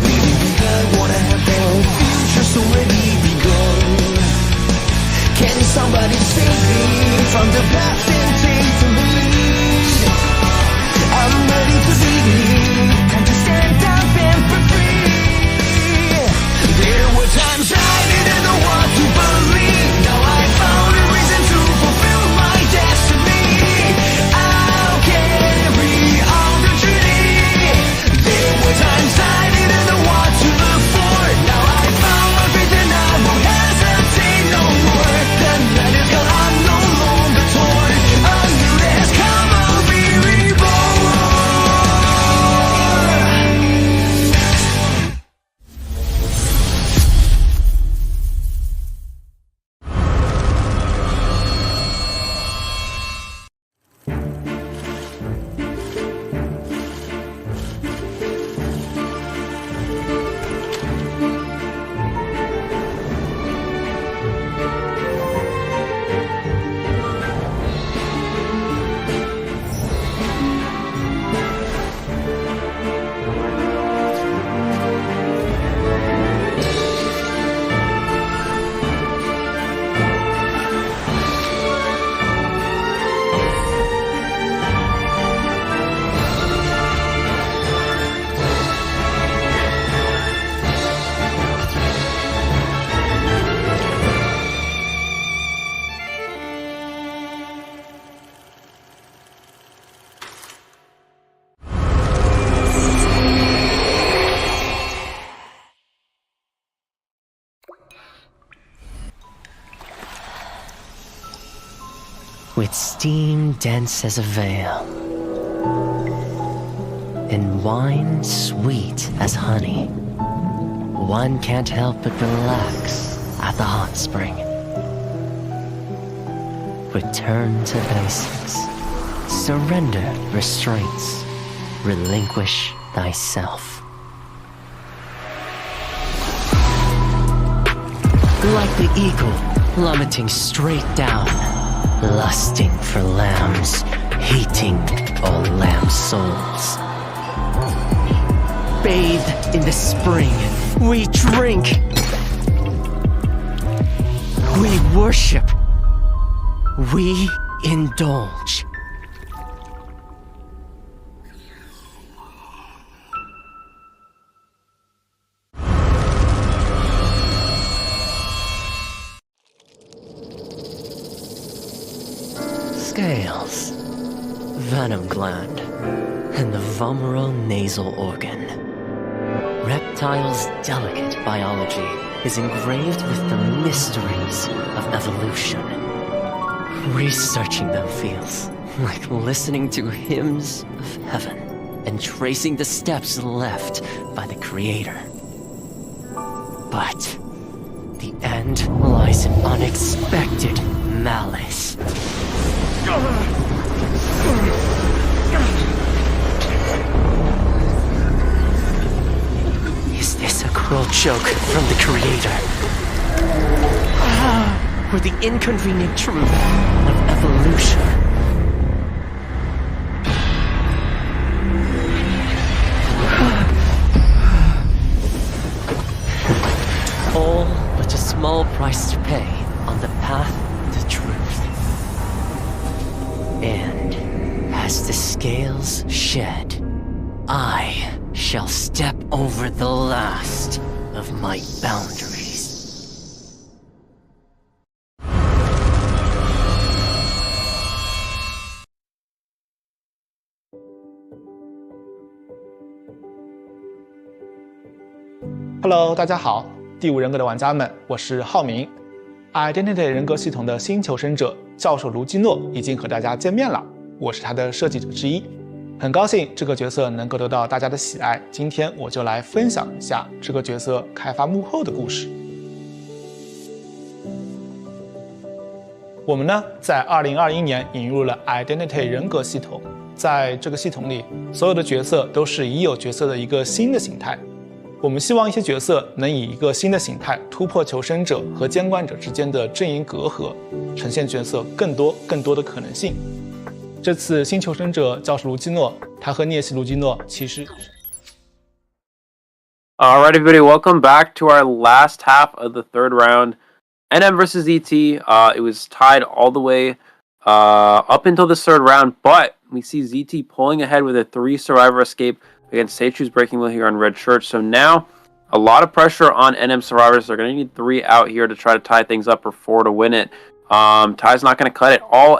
leading behind, wanna have their future's already begun. Can somebody save me from the past and take the lead? I'm ready to believe and to stand up and for free. There were times I didn't know what to believe. Now I found a reason to fulfill my destiny. I'll carry on the journey. There were times I didn't know what to look for. Now I found my faith and I won't hesitate no more. The night is gone, I'm no longer torn. A new day has come, I'll be reborn. With steam dense as a veil, and wine sweet as honey, one can't help but relax at the hot spring. Return to basics, surrender restraints, relinquish thyself. Like the eagle plummeting straight down, lusting for lambs, hating all lamb souls. Bathed in the spring, we drink, we worship, we indulge. Scales, venom gland, and the vomeronasal organ. Reptiles' delicate biology is engraved with the mysteries of evolution. Researching them feels like listening to hymns of heaven and tracing the steps left by the Creator. But the end lies in unexpected malice. Is this a cruel joke from the Creator? Or the inconvenient truth of evolution? All but a small price to pay on the path to truth. And as the scales shed, I shall step over the last of my boundaries. Hello， 大家好，第五人格的玩家们，我是浩明。Identity 人格系统的新求生者教授卢基诺已经和大家见面了，我是他的设计者之一。很高兴这个角色能够得到大家的喜爱，今天我就来分享一下这个角色开发幕后的故事。我们呢，在2021年引入了 Identity 人格系统，在这个系统里，所有的角色都是已有角色的一个新的形态。我们希望一些角色能以一个新的形态突破求生者和监管者之间的阵营隔阂，呈现角色更多的可能性。这次新求生者教授卢基诺，他和涅西卢基诺其实。Alright, everybody, welcome back to our last half of the third round. NM versus ET. It was tied all the way up until the third round, but we see ZT pulling ahead with a 3 survivor escape against Seichu's breaking wheel here on red shirt. So now a lot of pressure on NM survivors. They're going to need 3 out here to try to tie things up or 4 to win it. Ty's not going to cut it. All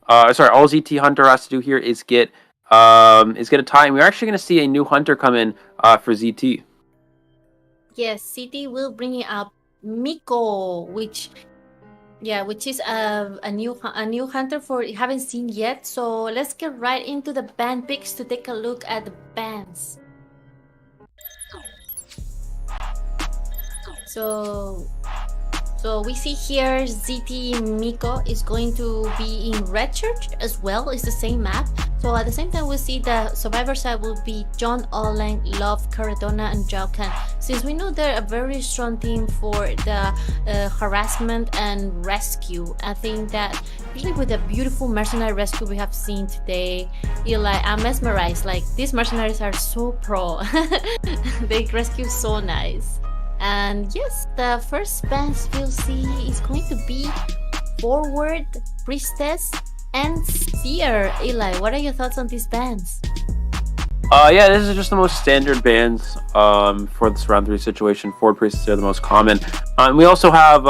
ZT Hunter has to do here is get a tie, and we're actually going to see a new Hunter come in for ZT. Yes, ZT will bring up Miko, which is a new hunter for haven't seen yet. So let's get right into the band picks to take a look at the bands. So we see here ZT Miko is going to be in red shirt as well. It's the same map. So at the same time, we see the survivor side will be John Oleng, Love, Caradona, and Jalkan. Since we know they're a very strong team for the harassment and rescue, I think that really with the beautiful mercenary rescue we have seen today, I'm mesmerized. Like, these mercenaries are so pro. They rescue so nice. And yes, the first bands we'll see is going to be Forward, Priestess, and Seer. Eli, what are your thoughts on these bands? Yeah, this is just the most standard bands for this round 3 situation. Forward, Priestess are the most common. We also have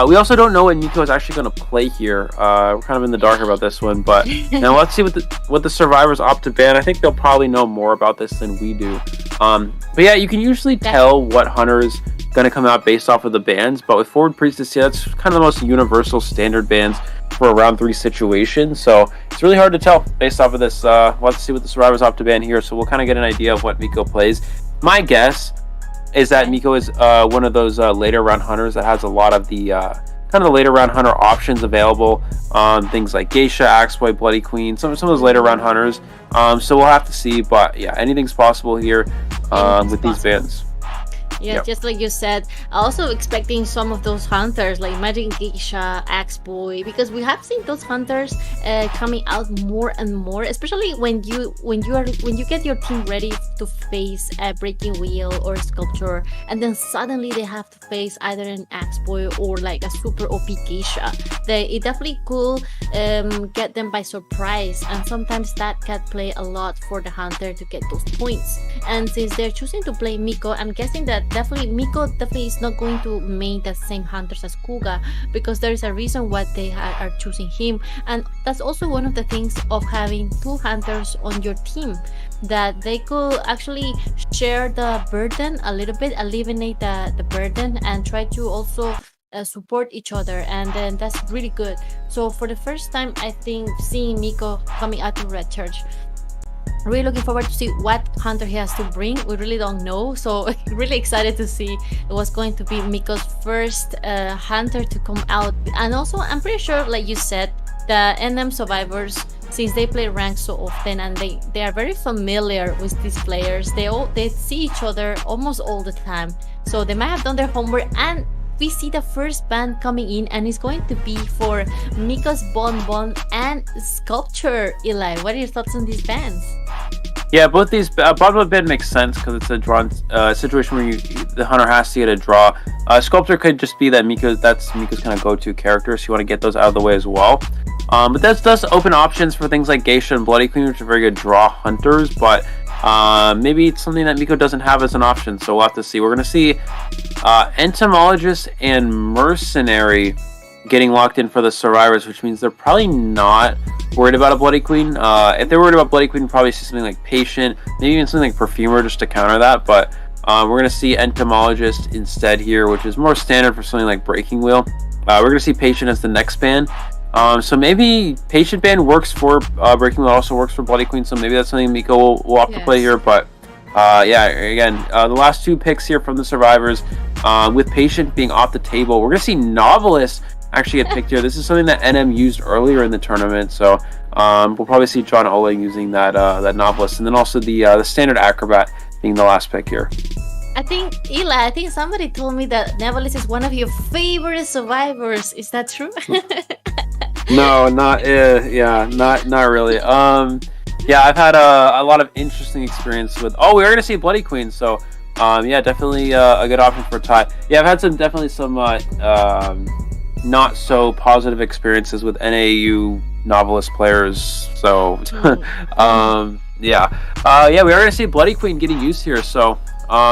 we also don't know what Nico is actually going to play here. We're kind of in the dark about this one, but now let's see what the survivors opt to ban. I think they'll probably know more about this than we do. But yeah, you can usually tell what hunter is going to come out based off of the bans, but with Forward Priestess, yeah, that's kind of the most universal standard bans for a round 3 situation, so it's really hard to tell based off of this. Let's see what the survivors opt to ban here, so we'll kind of get an idea of what Miko plays. My guess is that Miko is one of those later round hunters that has a lot of the kind of the later round hunter options available. Things like Geisha, Axeboy, Bloody Queen, some of those later round hunters. So we'll have to see, but yeah, anything's possible here with these bans. Yeah, yep. Just like you said, also expecting some of those hunters like Magic Geisha, Axeboy, because we have seen those hunters coming out more and more, especially when you get your team ready to face a breaking wheel or sculpture, and then suddenly they have to face either an Axeboy or like a super OP Geisha. It definitely could get them by surprise, and sometimes that can play a lot for the hunter to get those points. And since they're choosing to play Miko, I'm guessing that Miko definitely is not going to main the same hunters as Kuga, because there's a reason why they are choosing him. And that's also one of the things of having 2 hunters on your team, that they could actually share the burden a little bit, alleviate the burden, and try to also support each other, and then that's really good. So for the first time, I think seeing Miko coming out to red church, really looking forward to see what hunter he has to bring. We really don't know, so really excited to see what's going to be Miko's first hunter to come out. And also, I'm pretty sure, like you said, the NM survivors, since they play ranked so often and they are very familiar with these players, they see each other almost all the time, so they might have done their homework. And we see the first band coming in, and it's going to be for Miko's Bonbon and Sculpture. Eli, what are your thoughts on these bands? Yeah, both these Bonbon band makes sense because it's a drawn situation where the hunter has to get a draw. Sculptor could just be that that's Miko's kind of go-to character, so you want to get those out of the way as well. But that does open options for things like Geisha and Bloody Queen, which are very good draw hunters, but maybe it's something that Miko doesn't have as an option, so we'll have to see. We're going to see Entomologist and Mercenary getting locked in for the survivors, which means they're probably not worried about a Bloody Queen. If they're worried about Bloody Queen, probably see something like Patient, maybe even something like Perfumer just to counter that, but we're going to see Entomologist instead here, which is more standard for something like Breaking Wheel. We're going to see Patient as the next ban. So maybe Patient Band works for Breaking Wheel, also works for Bloody Queen, so maybe that's something Miko will have to play here. But yeah, again, the last 2 picks here from the survivors, with Patient being off the table, we're going to see Novelist actually get picked here. This is something that NM used earlier in the tournament, so we'll probably see John Oling using that Novelist, and then also the Standard Acrobat being the last pick here. I think, Eli, somebody told me that Nevalis is one of your favorite survivors. Is that true? No, not really. Yeah, I've had a lot of interesting experience with. Oh, we are gonna see Bloody Queen, so yeah, definitely a good option for a tie. Yeah, I've had some not so positive experiences with NAEU Novelist players. So yeah, we are gonna see Bloody Queen getting used here. So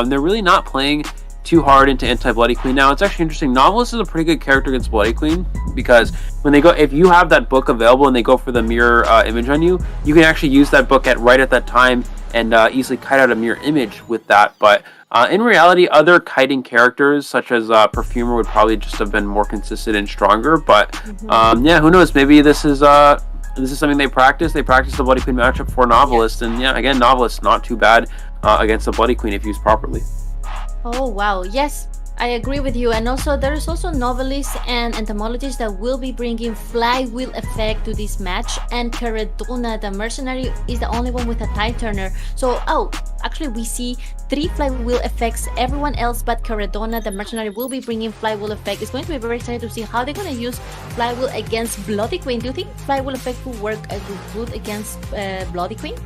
they're really not playing too hard into anti-Bloody Queen. Now, it's actually interesting. Novelist is a pretty good character against Bloody Queen, because when they go, if you have that book available and they go for the mirror image on you, you can actually use that book right at that time and easily kite out a mirror image with that. But in reality, other kiting characters such as Perfumer would probably just have been more consistent and stronger. But yeah, who knows? Maybe this is something they practice. They practice the Bloody Queen matchup for Novelist, and yeah, again, Novelist not too bad against the Bloody Queen if used properly. Oh wow, yes, I agree with you. And also there's also novelists and entomologists that will be bringing flywheel effect to this match, and Caradona the mercenary is the only one with a tie turner. So actually we see 3 flywheel effects. Everyone else but Caradona the mercenary will be bringing flywheel effect. It's going to be very exciting to see how they're going to use flywheel against Bloody Queen. Do you think flywheel effect will work good against Bloody Queen?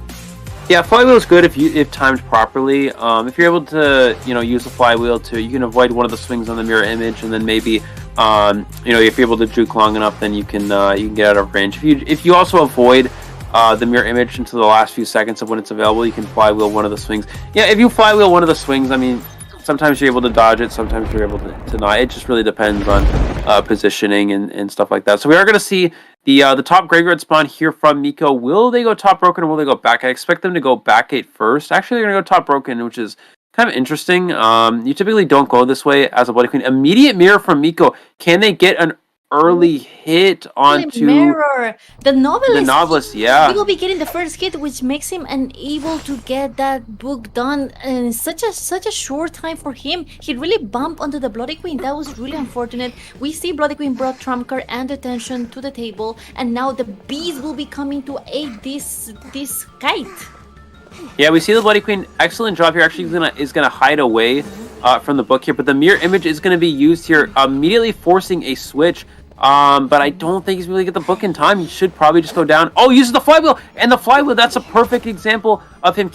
Yeah, flywheel is good if timed properly. If you're able to, use the flywheel you can avoid one of the swings on the mirror image, and then maybe, if you're able to juke long enough, then you can get out of range. If you also avoid the mirror image until the last few seconds of when it's available, you can flywheel one of the swings. Yeah, if you flywheel one of the swings, I mean, sometimes you're able to dodge it, sometimes you're able to not. It just really depends on positioning and stuff like that. So we are going to see the top graveyard spawn here from Miko. Will they go top broken or will they go back? I expect them to go back gate first. Actually, they're going to go top broken, which is kind of interesting. You typically don't go this way as a Bloody Queen. Immediate mirror from Miko. Can they get an early hit onto mirror? The novelist, yeah. He will be getting the first hit, which makes him unable to get that book done in such a short time for him. He really bumped onto the Bloody Queen. That was really unfortunate. We see Bloody Queen brought trump card and detention to the table, and now the bees will be coming to aid this kite. Yeah, we see the Bloody Queen. Excellent job here. Actually, is gonna hide away from the book here, but the mirror image is gonna be used here, immediately forcing a switch. But I don't think he's really get the book in time. He should probably just go down. Oh, uses the flywheel, and the flywheel. That's a perfect example of him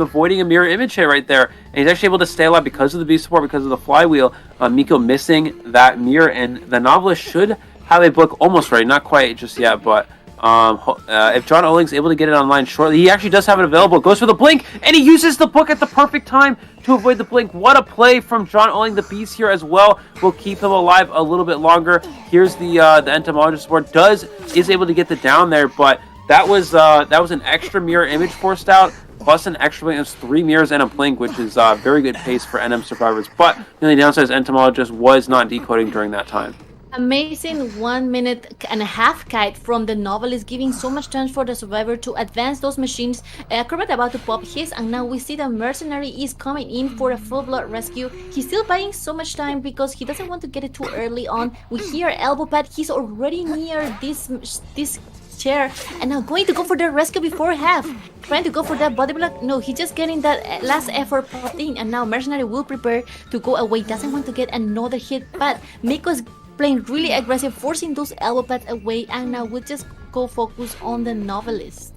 avoiding a mirror image hit right there. And he's actually able to stay alive because of the beast support, because of the flywheel. Miko missing that mirror, and the novelist should have a book almost ready. Not quite just yet, but if John Oling's able to get it online shortly, he actually does have it available. Goes for the blink, and he uses the book at the perfect time to avoid the blink. What a play from John Oling. The beast here as well will keep him alive a little bit longer. Here's the entomologist support is able to get the down there, but that was an extra mirror image forced out, plus an extra blink. It's 3 mirrors and a blink, which is very good pace for NM survivors. But the only downside is entomologist was not decoding during that time. Amazing 1.5 minute kite from the novelist, giving so much chance for the survivor to advance those machines. Acrobat about to pop his, and now we see the mercenary is coming in for a full blood rescue. He's still buying so much time because he doesn't want to get it too early on. We hear elbow pad. He's already near this chair, and now going to go for the rescue before half. Trying to go for that body block. No, he's just getting that last effort popped in, and now mercenary will prepare to go away. Doesn't want to get another hit, but Miko's playing really aggressive, forcing those elbow pads away, and now we'll just go focus on the novelist.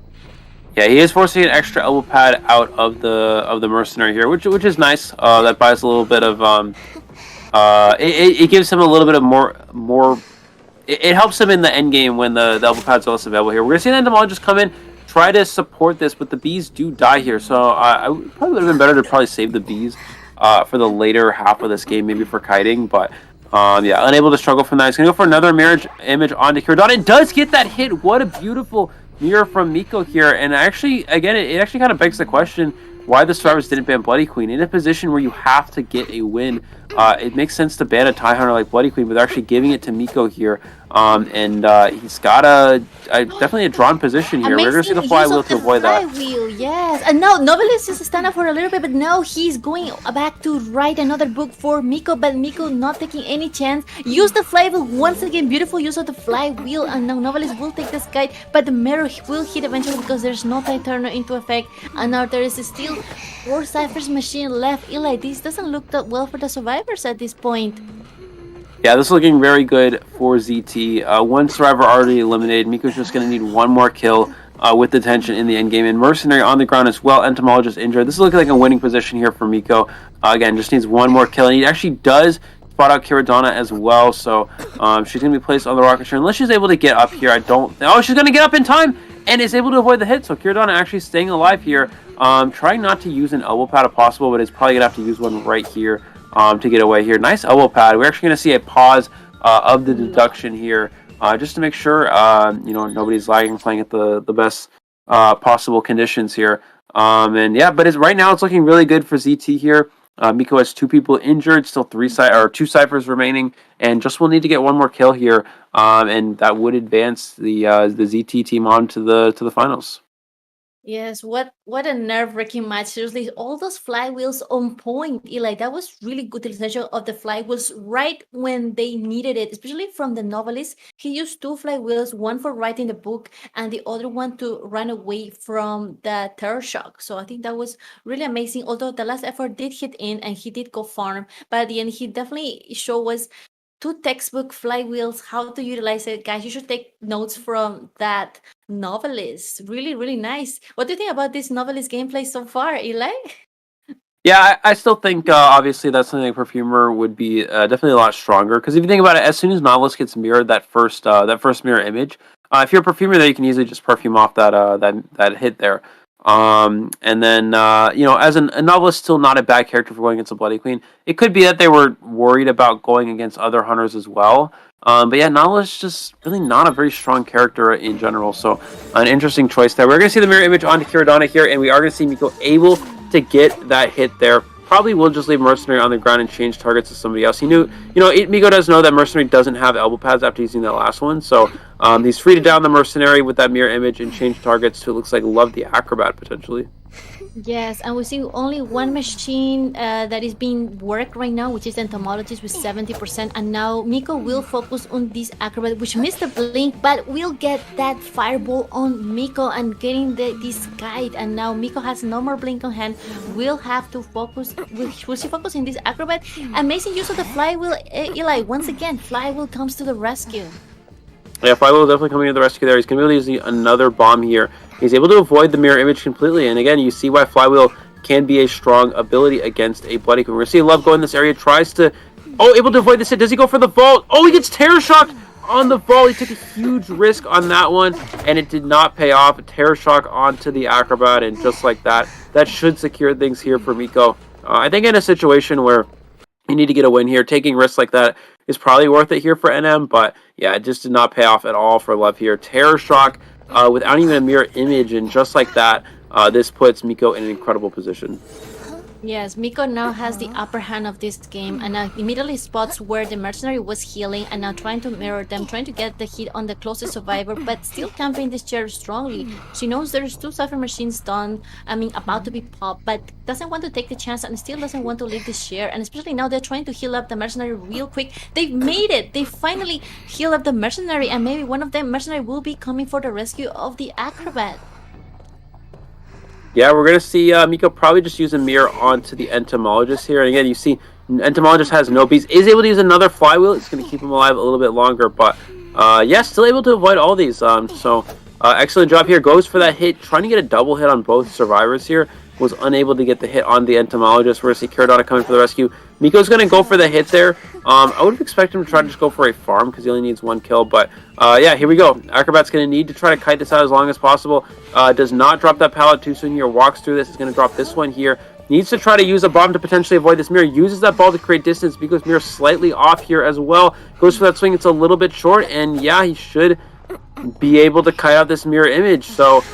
Yeah, he is forcing an extra elbow pad out of the mercenary here, which is nice. That buys a little bit of it gives him a little bit of more. It helps him in the end game when the elbow pad's also available here. We're gonna see the entomologist come in, try to support this, but the bees do die here, so I probably would have been better to probably save the bees for the later half of this game, maybe for kiting, but. Yeah, unable to struggle from that. He's going to go for another mirror image onto Kiradon. It does get that hit. What a beautiful mirror from Miko here. And actually, again, it actually kind of begs the question, why the survivors didn't ban Bloody Queen. In a position where you have to get a win, it makes sense to ban a TIE Hunter like Bloody Queen, but they're actually giving it to Miko here. And he's got definitely a drawn position here. We're going to see the flywheel to avoid that. Flywheel, yes. And now Novelist just stand up for a little bit, but now he's going back to write another book for Miko, but Miko not taking any chance. Use the flywheel once again. Beautiful use of the flywheel, and now Novelist will take this guide, but the mirror will hit eventually because there's no TIE Turner into effect. And now there is still 4 Cypher's machine left. Eli, this doesn't look that well for the survivors at this point. Yeah, this is looking very good for ZT. One survivor already eliminated. Miko's just going to need one more kill with the tension in the end game. And Mercenary on the ground as well. Entomologist injured. This is looking like a winning position here for Miko. Again, just needs one more kill. And he actually does spot out Kiradana as well. So she's going to be placed on the rocket ship. Unless she's able to get up here, I don't... Oh, she's going to get up in time and is able to avoid the hit. So Kiradana actually staying alive here. Trying not to use an elbow pad if possible, but is probably going to have to use one right here. To get away here. Nice elbow pad. We're actually going to see a pause of the deduction here just to make sure nobody's lagging, playing at the best possible conditions here. And yeah, but right now it's looking really good for ZT here. Miko has 2 people injured, still 2 ciphers remaining, and just will need to get one more kill here, and that would advance the ZT team on to the finals. Yes, what a nerve-wracking match. Seriously, all those flywheels on point, Eli. That was really good utilization of the flywheels right when they needed it, especially from the Novelist. He used 2 flywheels, one for writing the book and the other one to run away from the terror shock. So I think that was really amazing. Although the last effort did hit in and he did go farm, but at the end he definitely showed us 2 textbook flywheels, how to utilize it. Guys, you should take notes from that Novelist. Really, really nice. What do you think about this Novelist gameplay so far, Eli? Yeah, I still think obviously that's something like Perfumer would be definitely a lot stronger, because if you think about it, as soon as Novelist gets mirrored, that first mirror image, if you're a Perfumer there, you can easily just perfume off that hit there. And then as a Novelist, still not a bad character for going against a Bloody Queen. It could be that they were worried about going against other hunters as well. But yeah, Novelist just really not a very strong character in general. So an interesting choice there. We're going to see the mirror image onto Kiradana here, and we are going to see Miko able to get that hit there. Probably will just leave Mercenary on the ground and change targets to somebody else. He knew, Miko does know that Mercenary doesn't have elbow pads after using that last one. So he's free to down the Mercenary with that mirror image and change targets to, it looks like, Love the Acrobat potentially. Yes, and we see only one machine that is being worked right now, which is Entomologist with 70%. And now Miko will focus on this Acrobat, which missed the blink, but will get that Fireball on Miko and getting this guide. And now Miko has no more blink on hand. Will have to focus. Will she focus in this Acrobat? Amazing use of the Flywheel, Eli. Once again, Flywheel comes to the rescue. Yeah, Flywheel definitely coming to the rescue there. He's going to be able to use another bomb here. He's able to avoid the mirror image completely. And again, you see why Flywheel can be a strong ability against a Bloody Queen. We're going to see Love go in this area, tries to... Oh, able to avoid this hit. Does he go for the vault? Oh, he gets Terror Shocked on the vault. He took a huge risk on that one, and it did not pay off. Terror Shock onto the Acrobat, and just like that, that should secure things here for Miko. I think in a situation where you need to get a win here, taking risks like that is probably worth it here for NM, but yeah, it just did not pay off at all for Love here. Terror Shock without even a mirror image, and just like that, this puts Miko in an incredible position. Yes, Miko now has the upper hand of this game, and now immediately spots where the Mercenary was healing, and now trying to mirror them, trying to get the hit on the closest survivor, but still camping this chair strongly. She knows there's 2 Cypher machines about to be popped, but doesn't want to take the chance and still doesn't want to leave this chair. And especially now they're trying to heal up the Mercenary real quick. They've made it! They finally heal up the Mercenary, and maybe one of them, Mercenary, will be coming for the rescue of the Acrobat. Yeah, we're going to see Miko probably just use a mirror onto the Entomologist here. And again, you see Entomologist has no beast. Is able to use another Flywheel. It's going to keep him alive a little bit longer. But, yeah, still able to avoid all these. Excellent job here. Goes for that hit. Trying to get a double hit on both survivors here. Was unable to get the hit on the Entomologist. We're going to see Kiradana coming for the rescue. Miko's going to go for the hit there. I would have expected him to try to just go for a farm because he only needs 1 kill. But, yeah, here we go. Acrobat's going to need to try to kite this out as long as possible. Does not drop that pallet too soon here. Walks through this. It's going to drop this one here. Needs to try to use a bomb to potentially avoid this mirror. Uses that ball to create distance. Miko's mirror slightly off here as well. Goes for that swing. It's a little bit short. And, yeah, he should be able to kite out this mirror image. So...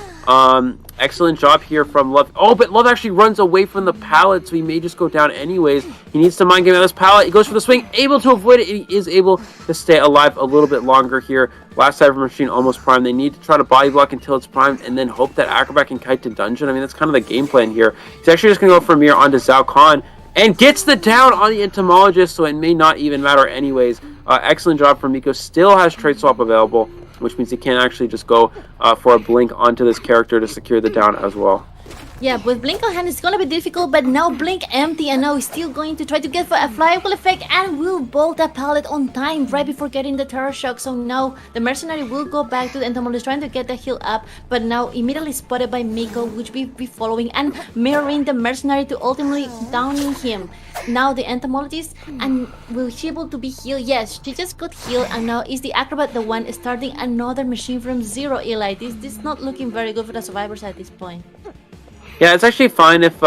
Excellent job here from Love. Oh, but Love actually runs away from the pallet, so he may just go down anyways. He needs to mind game out this pallet. He goes for the swing, able to avoid it. He is able to stay alive a little bit longer here. Last Cypher Machine almost primed. They need to try to body block until it's primed and then hope that Acrobat can kite to dungeon. I mean, that's kind of the game plan here. He's actually just going to go for Mir onto Zhao Khan and gets the down on the Entomologist, so it may not even matter anyways. Excellent job from Miko. Still has Trade Swap available, which means he can actually just go for a Blink onto this character to secure the down as well. Yeah, with Blink on hand, it's gonna be difficult, but now Blink empty, and now he's still going to try to get for a flyable effect and will bolt that pallet on time right before getting the Terror Shock. So now the Mercenary will go back to the Entomologist trying to get the heal up, but now immediately spotted by Miko, which will be following and mirroring the Mercenary to ultimately downing him. Now the Entomologist, and will she able to be healed? Yes, she just got healed, and now is the Acrobat the one starting another machine from zero, Eli. This is not looking very good for the survivors at this point. Yeah, it's actually fine if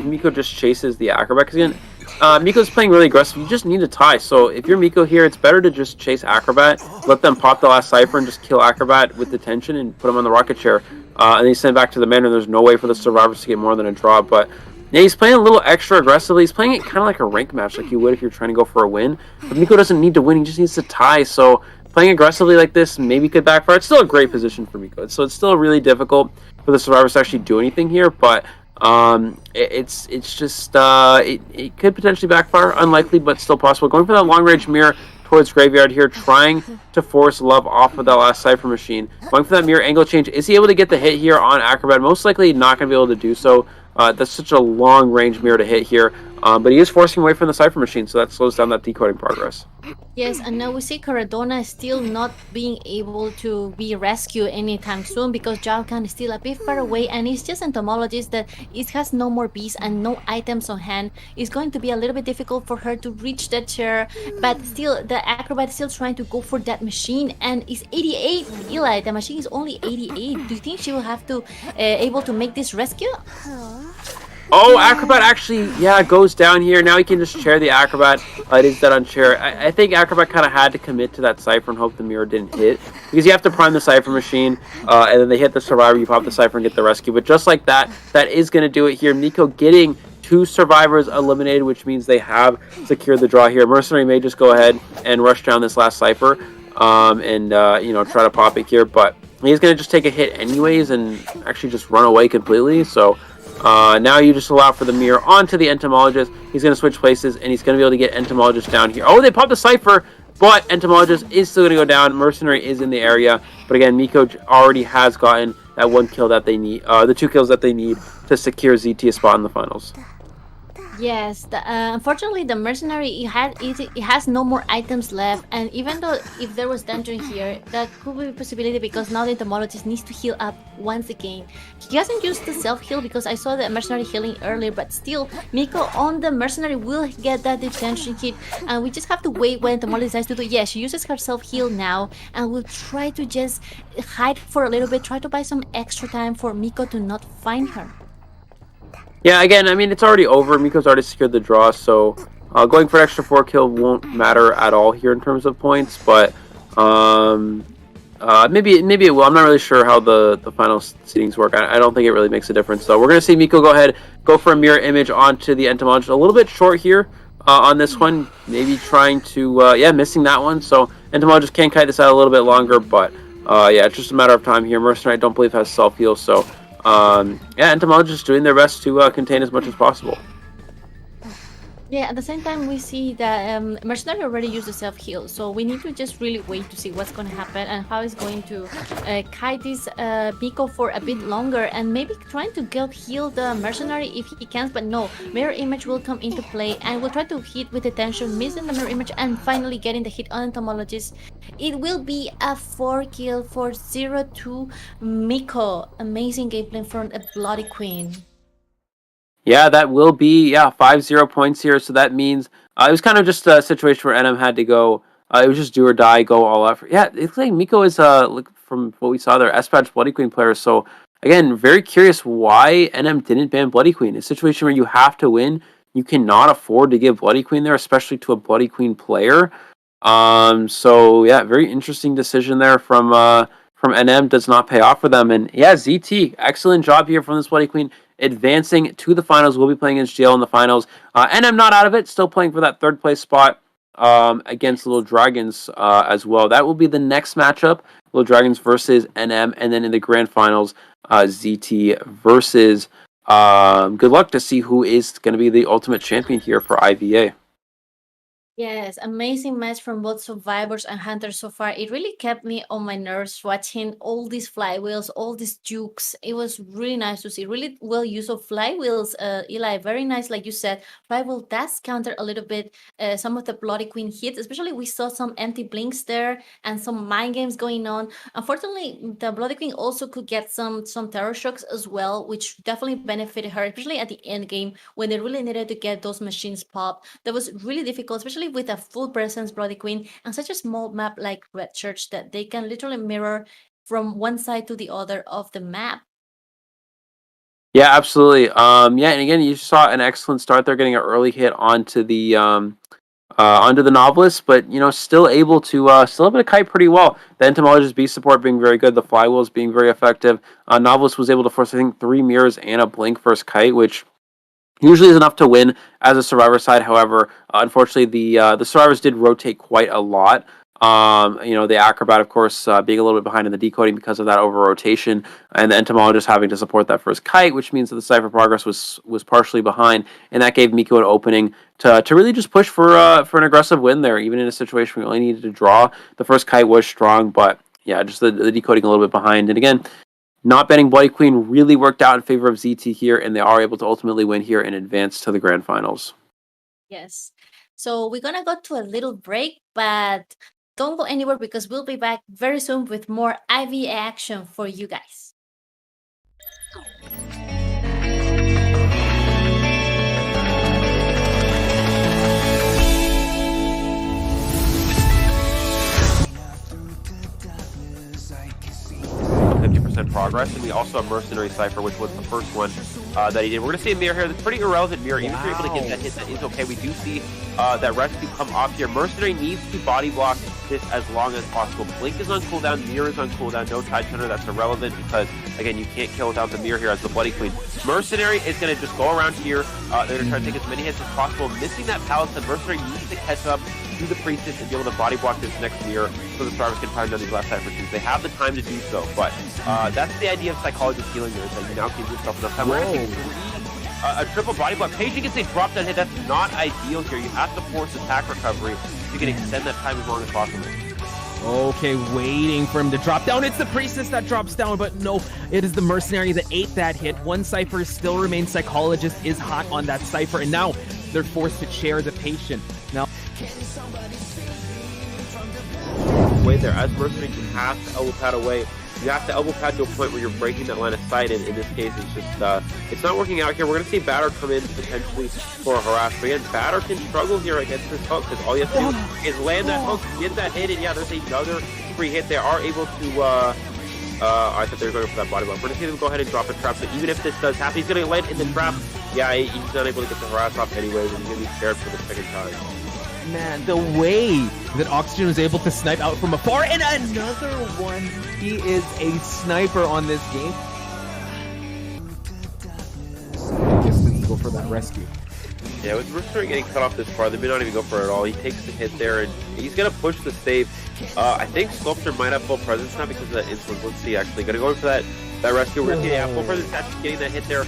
Miko just chases the Acrobat, because again, Miko's playing really aggressive. You just need to tie. So if you're Miko here, it's better to just chase Acrobat, let them pop the last Cypher, and just kill Acrobat with detention and put him on the rocket chair. And then you send back to the manor. There's no way for the survivors to get more than a draw. But yeah, he's playing a little extra aggressively. He's playing it kind of like a rank match, like you would if you're trying to go for a win. But Miko doesn't need to win. He just needs to tie. So playing aggressively like this maybe could backfire. It's still a great position for Miko. So it's still really difficult for the survivors to actually do anything here, but it's just it could potentially backfire. Unlikely, but still possible. Going for that long range mirror towards Graveyard here, trying to force Love off of that last Cypher Machine. Going for that mirror angle change. Is he able to get the hit here on Acrobat? Most likely not going to be able to do so. That's such a long range mirror to hit here. But he is forcing away from the Cypher Machine, so that slows down that decoding progress. Yes, and now we see Caradona still not being able to be rescued anytime soon because Jalkan is still a bit far away, and it's just Entomologist that it has no more bees and no items on hand. It's going to be a little bit difficult for her to reach that chair, but still the Acrobat is still trying to go for that machine, and it's 88. Eli, the machine is only 88. Do you think she will have to able to make this rescue? Oh, Acrobat actually, yeah, goes down here. Now he can just chair the Acrobat. It is dead on chair. I think Acrobat kind of had to commit to that Cypher and hope the mirror didn't hit. Because you have to prime the Cypher Machine, and then they hit the Survivor, you pop the Cypher and get the rescue. But just like that, that is going to do it here. Miko getting 2 survivors eliminated, which means they have secured the draw here. Mercenary may just go ahead and rush down this last Cypher and try to pop it here. But he's going to just take a hit anyways and actually just run away completely. So now you just allow for the mirror onto the Entomologist. He's going to switch places, and he's going to be able to get Entomologist down here. Oh, they popped the Cypher, but Entomologist is still going to go down. Mercenary is in the area. But again, Miko already has gotten that 1 kill that they need, the 2 kills that they need to secure ZT a spot in the finals. Yes, unfortunately the Mercenary it has no more items left, and even though if there was dungeon here, that could be a possibility because now the Entomologist needs to heal up once again. He hasn't used the self-heal because I saw the Mercenary healing earlier, but still Miko on the Mercenary will get that detention hit, and we just have to wait when Entomologist decides to do. Yeah, she uses her self-heal now, and we'll try to just hide for a little bit, try to buy some extra time for Miko to not find her. Yeah, again, I mean, it's already over. Miko's already secured the draw, so going for an extra 4 kill won't matter at all here in terms of points, but maybe it will. I'm not really sure how the final seedings work. I don't think it really makes a difference, though. We're going to see Miko go ahead, go for a mirror image onto the Entomologist. A little bit short here on this one, maybe trying to, missing that one, so Entomologist can kite this out a little bit longer, but yeah, it's just a matter of time here. Mercenary, I don't believe, has self-heal, so Entomologists doing their best to contain as much as possible. Yeah, at the same time we see that Mercenary already used the self-heal, so we need to just really wait to see what's going to happen and how he's going to kite this Miko for a bit longer, and maybe trying to heal the Mercenary if he can, but no, Mirror Image will come into play and we'll try to hit with attention, missing the Mirror Image and finally getting the hit on Entomologist. It will be a 4 kill for 0-2 Miko. Amazing gameplay from a Bloody Queen. Yeah, that will be 5-0 points here. So that means it was kind of just a situation where NM had to go. It was just do or die, go all out. Yeah, it looks like Miko is from what we saw there, S5th Bloody Queen player. So again, very curious why NM didn't ban Bloody Queen. A situation where you have to win, you cannot afford to give Bloody Queen there, especially to a Bloody Queen player. So yeah, very interesting decision there from from NM does not pay off for them. And yeah, ZT, excellent job here from this Bloody Queen, advancing to the finals. We'll be playing against GL in the finals. NM not out of it, still playing for that 3rd place spot against Little Dragons as well. That will be the next matchup, Little Dragons versus NM, and then in the grand finals, ZT versus good luck to see who is going to be the ultimate champion here for IVA. Yes, amazing match from both survivors and hunters so far. It really kept me on my nerves watching all these flywheels, all these jukes. It was really nice to see. Really well use of flywheels, Eli. Very nice, like you said. Flywheel does counter a little bit some of the Bloody Queen hits. Especially we saw some empty blinks there and some mind games going on. Unfortunately, the Bloody Queen also could get some terror shocks as well, which definitely benefited her, especially at the end game when they really needed to get those machines popped. That was really difficult, especially with a full presence Bloody Queen and such a small map like Red Church that they can literally mirror from one side to the other of the map. Yeah, absolutely. Yeah, and again, you saw an excellent start there, getting an early hit onto the novelist, but still able to kite pretty well. The entomologist B support being very good, the flywheels being very effective. Novelist was able to force, I think, 3 mirrors and a blink first kite, which usually is enough to win as a survivor side. However, unfortunately, the survivors did rotate quite a lot. The acrobat, of course, being a little bit behind in the decoding because of that over rotation, and the entomologist having to support that first kite, which means that the Cypher progress was partially behind, and that gave Miko an opening to really just push for an aggressive win there, even in a situation we only needed to draw. The first kite was strong, but yeah, just the decoding a little bit behind. And again, not betting Bloody Queen really worked out in favor of ZT here, and they are able to ultimately win here and advance to the grand finals. Yes. So we're going to go to a little break, but don't go anywhere because we'll be back very soon with more IVA action for you guys. Progress, and we also have Mercenary Cypher, which was the first one that he did. We're going to see a mirror here. That's pretty irrelevant mirror. Even if you're able to get that hit, that is okay. We do see that rescue come off here. Mercenary needs to body block this as long as possible. Blink is on cooldown, mirror is on cooldown, no Tide Shunner. That's irrelevant because, again, you can't kill without the mirror here as the Bloody Queen. Mercenary is going to just go around here. They're going to try to take as many hits as possible. Missing that Palisade, Mercenary needs to catch up to the Priestess and be able to body block this next mirror so the survivors can find on these last Cypher twos. They have the time to do so, but that's the idea of psychologist healing here, is that you now give yourself enough time. We're going to see a triple body block. Paging gets a drop that hit. That's not ideal here. You have to force attack recovery so you can extend that time as long as possible. Okay, waiting for him to drop down. It's the Priestess that drops down, but no, it is the Mercenary that ate that hit. One Cypher still remains. Psychologist is hot on that Cypher, and now they're forced to share the patient. Now, way there, as Mercenary, you have to elbow pad away. You have to elbow pad to a point where you're breaking that line of sight, and in this case, it's just it's not working out here. We're going to see Batter come in potentially for a harass, but again, Batter can struggle here against this hook because all you have to do is land that hook, get that hit, and yeah, there's another free hit. They are able to I thought they were going for that body block. We're going to see them go ahead and drop a trap, so even if this does happen, he's going to land in the trap. Yeah, he's not able to get the harass off anyways, and he's going to be scared for the second time. man, the way that Oxygen was able to snipe out from afar, and another one. He is a sniper on this game. Distance, go for that rescue. Yeah, with Mercenary getting cut off this far, they may not even go for it at all. He takes the hit there, and he's going to push the save. I think Sculptor might have full presence now because of that insolence. Let's see, actually. Going to go in for that rescue. We're going to see full presence actually getting that hit there.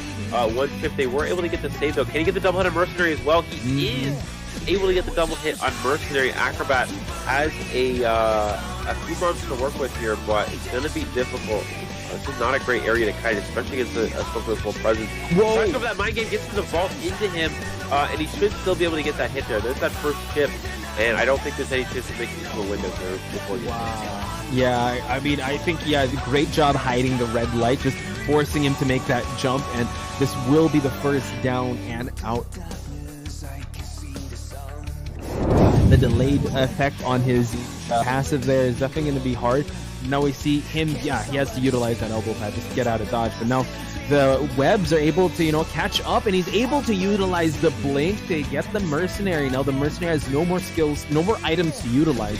One chip. They were able to get the save, though. Can he get the double hit on Mercenary as well? He is able to get the double hit on Mercenary. Acrobat has a few bumps to work with here, but it's going to be difficult. This is not a great area to kite, especially against a Sculptor with full presence. Tries to go for that mind game, gets to the vault into him, and he should still be able to get that hit there. There's that first chip, and I don't think there's any chance of making it to a window there before you. Wow. Yeah, I mean, I think, yeah, great job hiding the red light, just forcing him to make that jump, and this will be the first down and out. The delayed effect on his passive there is definitely going to be hard. Now we see him, yeah, he has to utilize that elbow pad just to get out of dodge, but now the webs are able to, catch up, and he's able to utilize the blink to get the Mercenary. Now the Mercenary has no more skills, no more items to utilize.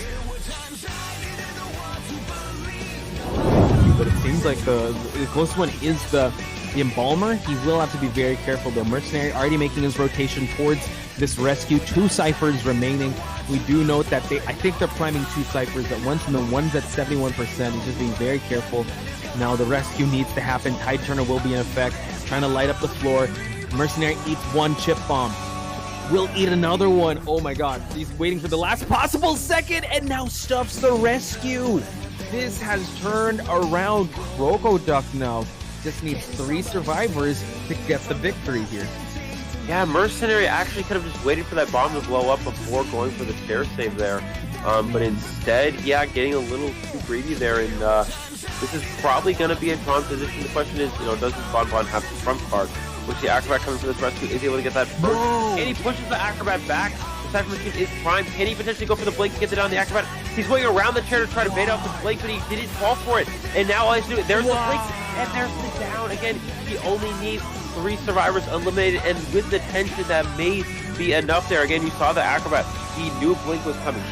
seems like the closest one is the Embalmer. He will have to be very careful though. Mercenary already making his rotation towards this rescue. 2 ciphers remaining. We do note that I think they're priming 2 ciphers at once, and the one's at 71%. He's just being very careful. Now the rescue needs to happen. Tide Turner will be in effect, trying to light up the floor. Mercenary eats 1 chip bomb. Will eat another one. Oh my god. He's waiting for the last possible second and now stuffs the rescue. This has turned around. Crocoduck now just needs 3 survivors to get the victory here. Yeah, Mercenary actually could have just waited for that bomb to blow up before going for the chair save there. But instead, yeah, getting a little too greedy there, and this is probably going to be a drawn position. The question is, does this Bonbon have the trump card? Which the Acrobat coming for this rescue is able to get that first. And he pushes the Acrobat back. The Cypher Machine is primed. Can he potentially go for the Blink to get it on the Acrobat? He's going around the chair to try to bait off the Blink, but he didn't fall for it. And now all he has to do, there's the Blink, and there's the down. Again, he only needs 3 survivors eliminated, and with the tension, that may be enough there. Again, you saw the Acrobat. He knew Blink was coming.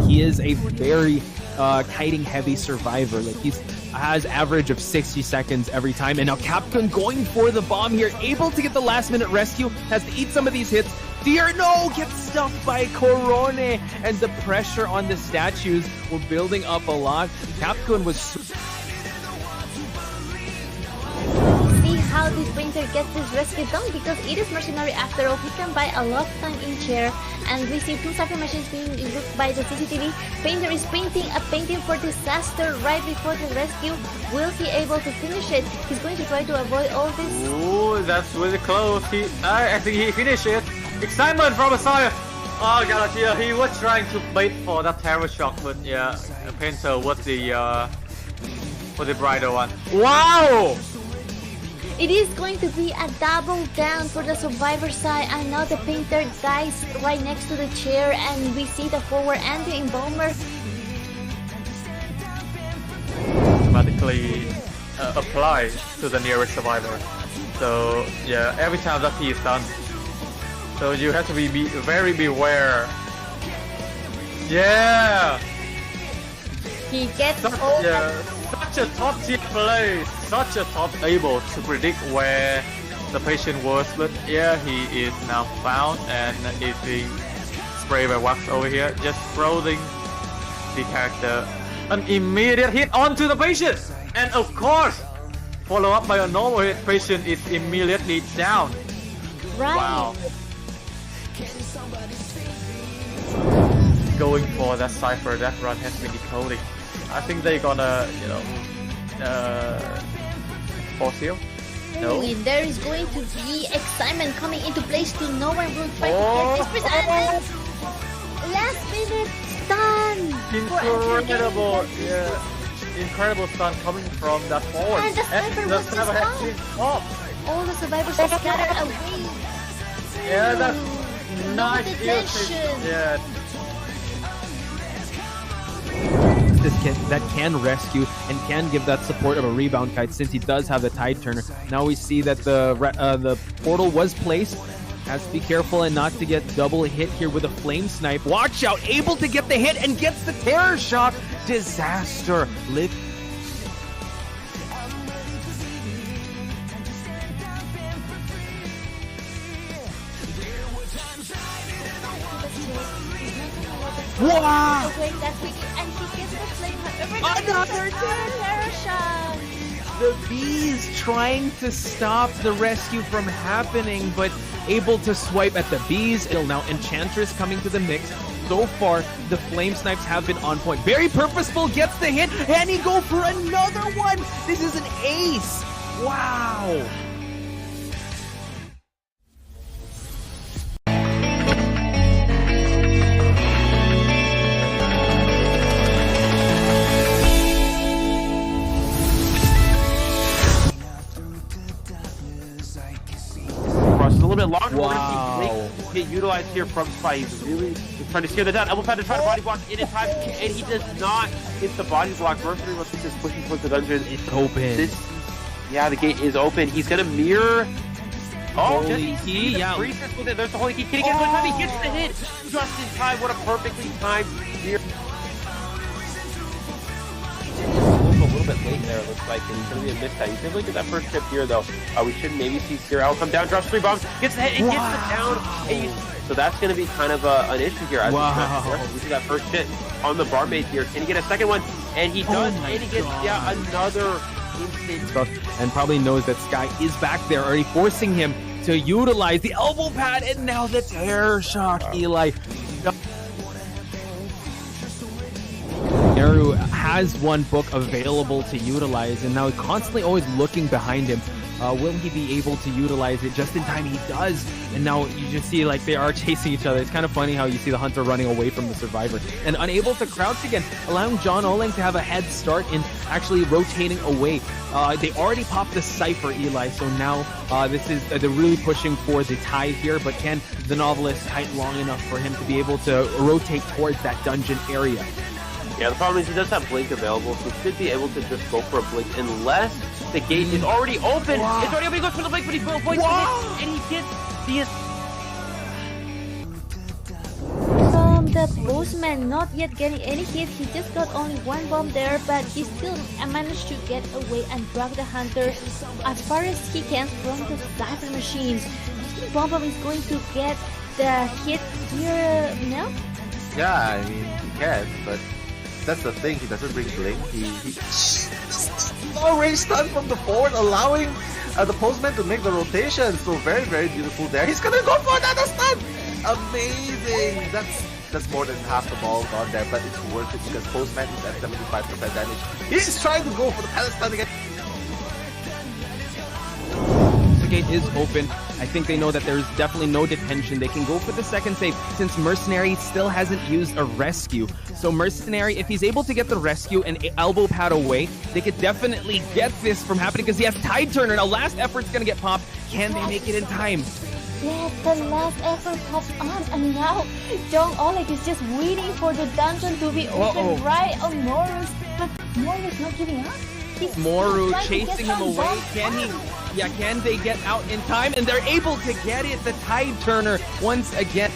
He is a very kiting heavy survivor. Like he has average of 60 seconds every time. And now Capcom going for the bomb here, able to get the last minute rescue, has to eat some of these hits. Fear, no, gets stuffed by Corone, and the pressure on the statues were building up a lot. Capcom was how this painter gets this rescue done, because it is Mercenary after all. He can buy a lot of time in chair, and we see 2 cypher machines being looked by the CCTV. Painter is painting a painting for disaster right before the rescue. Will he able to finish it? He's going to try to avoid all this. Ooh, that's really close. I think he finished it. Excitement from Messiah. Oh, Galatia, he was trying to bait for that terror shock, but yeah, Painter was the brighter one. Wow! It is going to be a double down for the survivor side, and now the Painter dies right next to the chair, and we see the forward and the Embalmer automatically apply to the nearest survivor. So yeah, every time that he is done. So you have to be very beware. Yeah! He gets all such a top tier play, such a top able to predict where the patient was, but yeah, he is now found and is being sprayed by wax over here, just frozen the character. An immediate hit onto the patient, and of course, follow up by a normal hit. Patient is immediately down. Right. Wow. Going for that cipher, that run has been decoding. I think they're gonna, force heal. No. There is going to be excitement coming into place to no one will try to get this present. Last minute stun! Incredible, yeah. Incredible stun coming from that forward. And the sniper was just off. All the survivors are scattered away. Yeah, that's nice. Yeah. That can rescue and can give that support of a rebound kite, since he does have the Tide Turner. Now we see that the portal was placed. Has to be careful and not to get double hit here with a flame snipe. Watch out, able to get the hit and gets the terror shock. Disaster. Live. Wow! And he gets the flame. Another terror shot. The bees trying to stop the rescue from happening, but able to swipe at the bees. Now Enchantress coming to the mix. So far, the flame snipes have been on point. Very purposeful, gets the hit, and he go for another one. This is an ace. Wow. A little bit longer. Wow. Hit utilized here from Spy. He's trying to steer that down. Elbow pad to try to body block in time, and he does not hit the body block. Mercenary looks like he's pushing towards the dungeon. It's open. Yeah, the gate is open. He's gonna mirror. Oh, holy key, yeah. Priestess with it. There's the holy key. Can he get it in time? He gets the hit just in time. What a perfectly timed mirror. A little bit late there, it looks like, and it's going to be a mistime. You can look at that first trip here, though. We should maybe see Cyril come down, drops 3 bombs, gets the hit, and gets the down. So that's going to be kind of an issue here. As we see that first hit on the barmaid here. Can he get a second one? And he does, and he gets another instant. And probably knows that Sky is back there, already forcing him to utilize the elbow pad, and now the terror shock, Eli. Naru has one book available to utilize, and now constantly always looking behind him. Will he be able to utilize it just in time? He does, and now you just see like they are chasing each other. It's kind of funny how you see the hunter running away from the survivor and unable to crouch again, allowing John Oling to have a head start in actually rotating away. They already popped the Cypher, Eli, so now this is they're really pushing for the tie here, but can the novelist kite long enough for him to be able to rotate towards that dungeon area? Yeah, the problem is he does have Blink available, so he should be able to just go for a Blink unless the gate is already open. Wow. It's already open, he goes for the Blink, but he avoids the hit, and he gets the... From the Postman not yet getting any hit, he just got only 1 bomb there, but he still managed to get away and drag the hunter as far as he can from the Cypher machines. Do you think Bomb is going to get the hit here now? Yeah, I mean, he can, but that's the thing, he doesn't bring Blink. He long-range stun from the forward, allowing the Postman to make the rotation. So very, very beautiful there. He's gonna go for another stun! Amazing! That's more than half the ball gone there, but it's worth it because Postman is at 75% damage. He's trying to go for the pallet stun again. The gate is open. I think they know that there's definitely no detention. They can go for the second save since Mercenary still hasn't used a rescue. So Mercenary, if he's able to get the rescue and elbow pad away, they could definitely get this from happening because he has Tide Turner. Now last effort's gonna get popped. Can they make it in time? Yes, the last effort pops on, and now John Oleg is just waiting for the dungeon to be open right on Morus, but Morus not giving up. Moru chasing him away. Can he? Yeah, can they get out in time? And they're able to get it. The Tide Turner once again.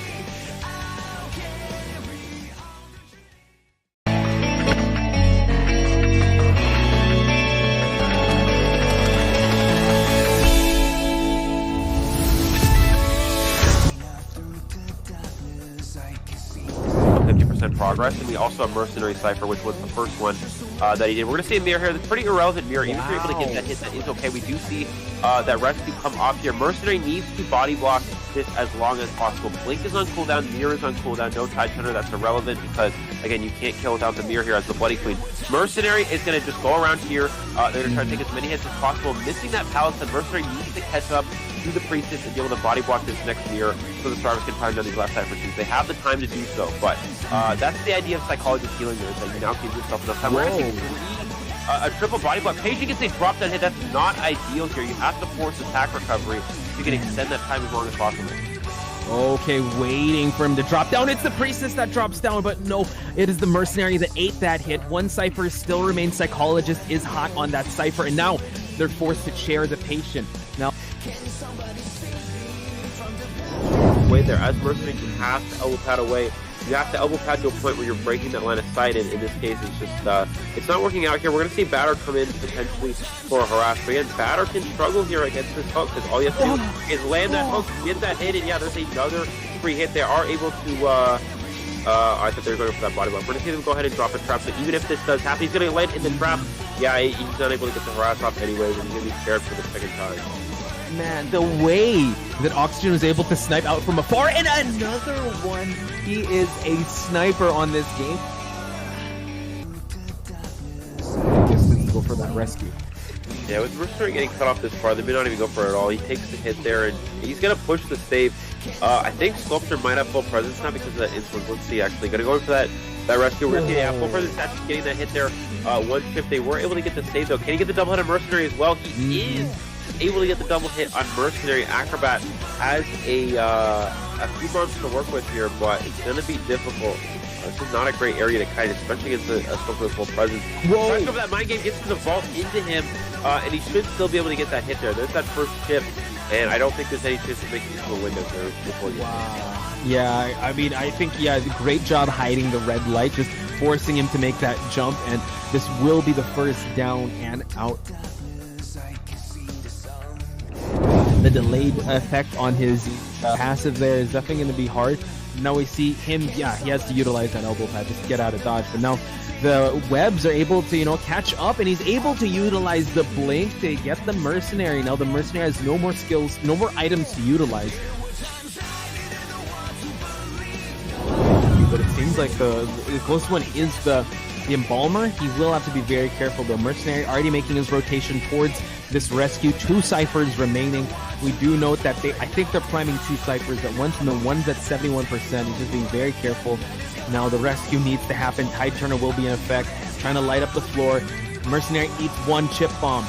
Progress, and we also have Mercenary Cypher, which was the first one that he did. We're going to see a mirror here. That's pretty irrelevant mirror. Even if you're able to get that hit, that is okay. We do see that rescue come off here. Mercenary needs to body block this as long as possible. Blink is on cooldown, mirror is on cooldown, no Tide Turner. That's irrelevant because, again, you can't kill without the mirror here as the Bloody Queen. Mercenary is going to just go around here. They're going to try to take as many hits as possible. Missing that palisade, Mercenary needs to catch up to the Priestess and be able to body block this next mirror so the survivors can find on these left side machines. They have the time to do so, but that's the idea of psychologist healing here, is that you now give yourself enough time. We're going to see a triple body block. Paging gets a drop that hit. That's not ideal here. You have to force attack recovery so you can extend that time as long as possible. Okay, waiting for him to drop down. It's the Priestess that drops down, but no, it is the Mercenary that ate that hit. One Cypher still remains. Psychologist is hot on that Cypher, and now they're forced to share the patient. Now, way there, as Mercenary, you have to elbow pad away. You have to elbow pad to a point where you're breaking that line of sight, and in this case, it's just, it's not working out here. We're going to see Batter come in potentially for a harass, but again, Batter can struggle here against this hook, because all you have to do is land that hook, get that hit, and yeah, there's another free hit. They are able to, I thought they were going for that body block. We're going to see them go ahead and drop a trap, so even if this does happen, he's going to land in the trap. Yeah, he's not able to get the harass off anyways, and he's going to be scared for the second time. Man, the way that Oxygen was able to snipe out from afar, and another one. He is a sniper on this game. Let's go for that rescue. Yeah, with Mercenary getting cut off this far, they may not even go for it at all. He takes the hit there, and he's going to push the save. I think Sculptor might have full presence now because of that influence. Let's see, actually. Going to go in for that rescue. We're going to see full presence actually getting that hit there. One shift. They were able to get the save, though. Can he get the double hit on Mercenary as well? He is able to get the double hit on Mercenary. Acrobat has a few bombs to work with here, but it's going to be difficult. This is not a great area to kite, especially against a smoke with full presence. Trying to go for that mind game, gets to the vault into him, and he should still be able to get that hit there. There's that first chip, and I don't think there's any chance of making it to a window there before you. Wow. Yeah, I mean, I think, yeah, great job hiding the red light, just forcing him to make that jump, and this will be the first down and out. The delayed effect on his passive there is definitely going to be hard. Now we see him, yeah, he has to utilize that elbow pad just to get out of dodge, but now the webs are able to, you know, catch up, and he's able to utilize the blink to get the mercenary. Now the mercenary has no more skills, no more items to utilize. But it seems like the close one is the embalmer. He will have to be very careful. The mercenary already making his rotation towards this rescue. 2 ciphers remaining. We do note that I think they're priming 2 ciphers at once, and the one's at 71%. He's just being very careful. Now the rescue needs to happen. Tide Turner will be in effect, trying to light up the floor. Mercenary eats 1 chip bomb.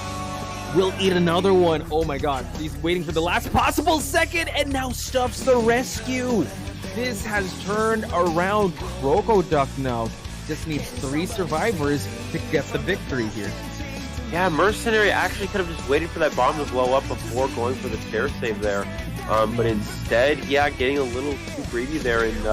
Will eat another one. Oh my god. He's waiting for the last possible second, and now stuffs the rescue. This has turned around. Crocoduck now just needs 3 survivors to get the victory here. Yeah, Mercenary actually could have just waited for that bomb to blow up before going for the stair save there. But instead, yeah, getting a little too greedy there, and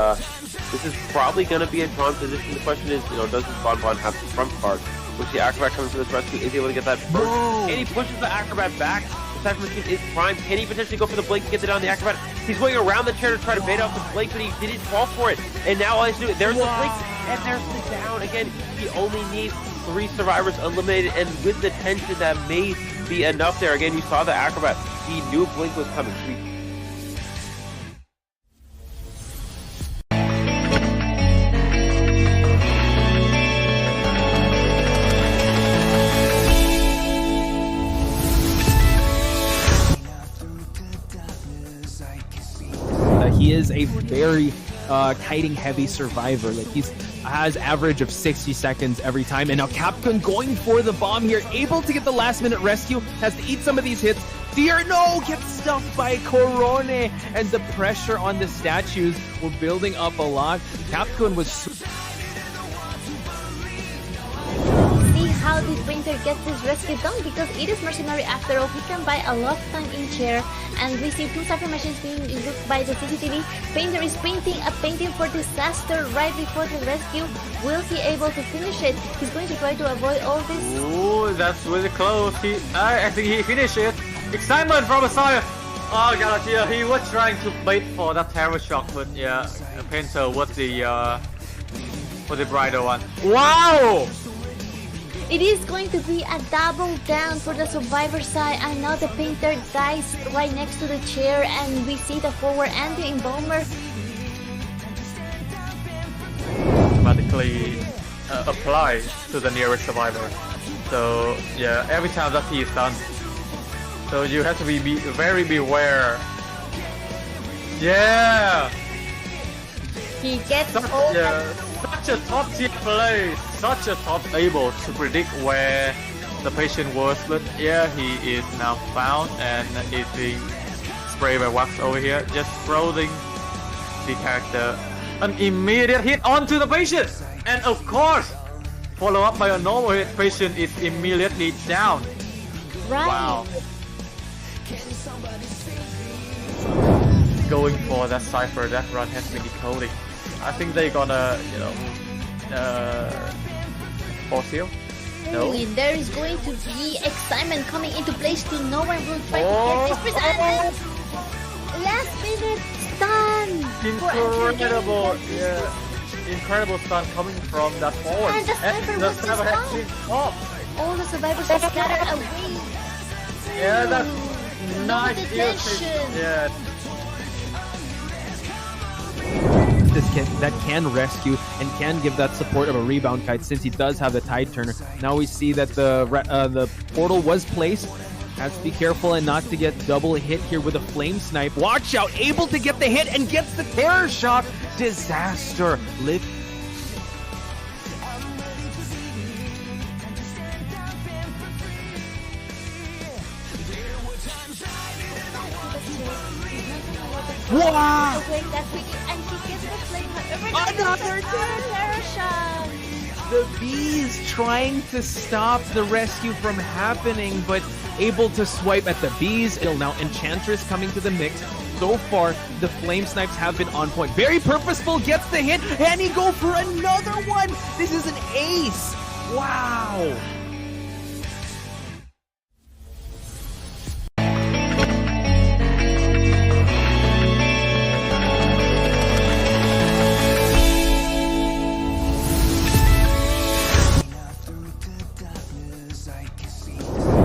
this is probably going to be a drawn position. The question is, you know, does this Bonbon have the front card? Which the Acrobat coming for this rescue is able to get that first. Whoa. And he pushes the Acrobat back. The Cypher Machine is primed. Can he potentially go for the blink to get it on the Acrobat? He's going around the chair to try to bait out the blink, but he didn't fall for it. And now all he has to do, there's the blink, and there's the down. Again, he only needs 3 survivors eliminated, and with the tension, that may be enough there. Again, you saw the Acrobat. He knew blink was coming. He is a very kiting heavy survivor. Like, he's has average of 60 seconds every time, and now Capcom going for the bomb here, able to get the last minute rescue, has to eat some of these hits. Fear, no, gets stuffed by Corone, and the pressure on the statues were building up a lot. Capcom was how this painter gets this rescue done, because it is mercenary after all. He can buy a lot of time in chair, and we see 2 cypher machines being looked by the CCTV. Painter is painting a painting for disaster right before the rescue. Will he able to finish it? He's going to try to avoid all this. Ooh, that's really close. I think he finished it. Excitement from Messiah. Oh god, yeah, he was trying to bait for that terror shock, but yeah, Painter was the brighter one. Wow! It is going to be a double down for the survivor side, and now the painter dies right next to the chair, and we see the forward and the embalmer automatically apply to the nearest survivor. So yeah, every time that he is done, so you have to be very beware. Yeah, he gets all such a top tier play, such a top able to predict where the patient was, but yeah, he is now found and is being sprayed by wax over here, just throwing the character an immediate hit onto the patient, and of course follow up by a normal hit. Patient is immediately down. Right. Wow. Going for that cipher, that run has been decoding. I think they're gonna, you know, force heal. No. There is going to be excitement coming into place to no one will try to get this person. Last minute stun. Incredible, yeah. Incredible stun coming from that forward. And the sniper has been off. All the survivors are scattered away. Yeah, that's nice. Yeah. That can rescue and can give that support of a rebound kite, since he does have the Tide Turner. Now we see that the portal was placed. Has to be careful and not to get double hit here with a flame snipe. Watch out, able to get the hit and gets the terror shock. Disaster. Live. Wow! away that quickly, and he gets the flame. However, Another terror shot. The bees trying to stop the rescue from happening, but able to swipe at the bees. It'll now Enchantress coming to the mix. So far, the flame snipes have been on point. Very purposeful, gets the hit, and he go for another one. This is an ace. Wow.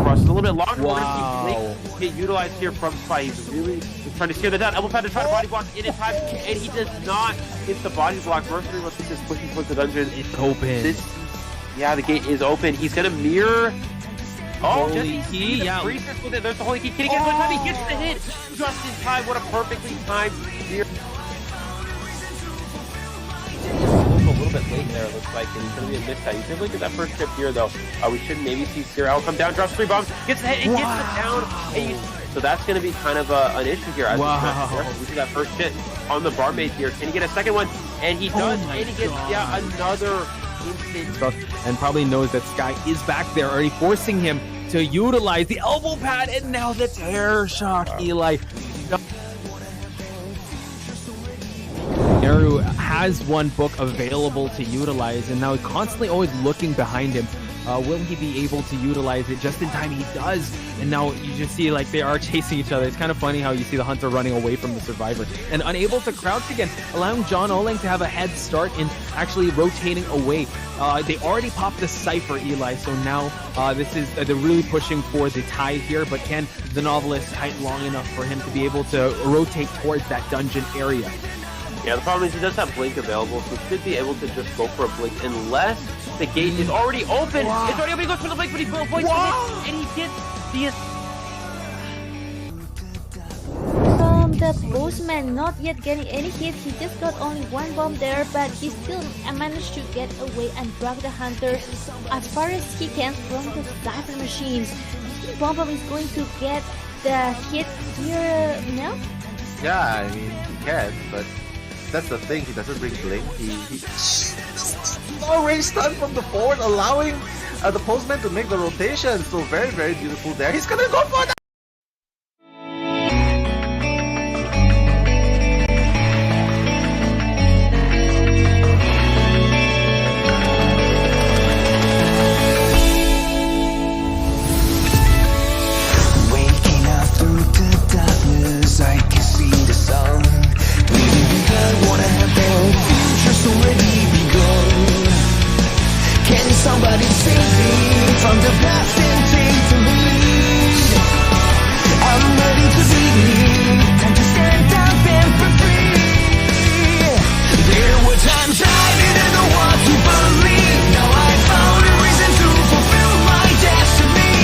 Cross is a little bit longer. Wow. Get utilized here from Spy. He's really trying to steer that down. Elbow pad to try to body block it in time, and he does not hit the body block. Mercenary looks like just pushing towards the dungeon. It's open. Yeah, the gate is open. He's gonna mirror. Oh, Holy key, yeah. Freezes with it. There's the holy key. Can he get one time? He gets the hit just in time. What a perfectly timed mirror. A little bit late there, it looks like, and he's going to be a mistime. He's able to get that first trip here, though. We should maybe see Zero come down, drops 3 bombs, gets the hit, and gets the down. And so that's going to be kind of an issue here. As we see that first hit on the barmaid here. Can he get a second one? And he does, and he gets another instant. And probably knows that Sky is back there, already forcing him to utilize the elbow pad, and now the terror shock, Eli. Naru has one book available to utilize, and now constantly always looking behind him. Will he be able to utilize it just in time? He does, and now you just see like they are chasing each other. It's kind of funny how you see the hunter running away from the survivor and unable to crouch again, allowing John Oling to have a head start in actually rotating away. They already popped the Cypher, Eli, so now this is they're really pushing for the tie here, but can the Novelist kite long enough for him to be able to rotate towards that dungeon area? Yeah, the problem is he does have Blink available, so he should be able to just go for a Blink unless the gate is already open. Wow. It's already open, he goes for the Blink, but he avoids the hit, and he gets The Postman not yet getting any hit. He just got only 1 bomb there, but he still managed to get away and drag the hunter as far as he can from the Cypher machines. The bomb is going to get the hit here now. Yeah, I mean, he can, but that's the thing, he doesn't bring Blink. He no range stun from the forward, allowing the Postman to make the rotation. So very, very beautiful there. He's gonna go for that! Waking up through the darkness, I can see the sun. Leaving behind what I have built, future's already begun. Can somebody save me from the past and take the lead? I'm ready to be time to stand up and for free. There were times I didn't know what to believe. Now I found a reason to fulfill my destiny.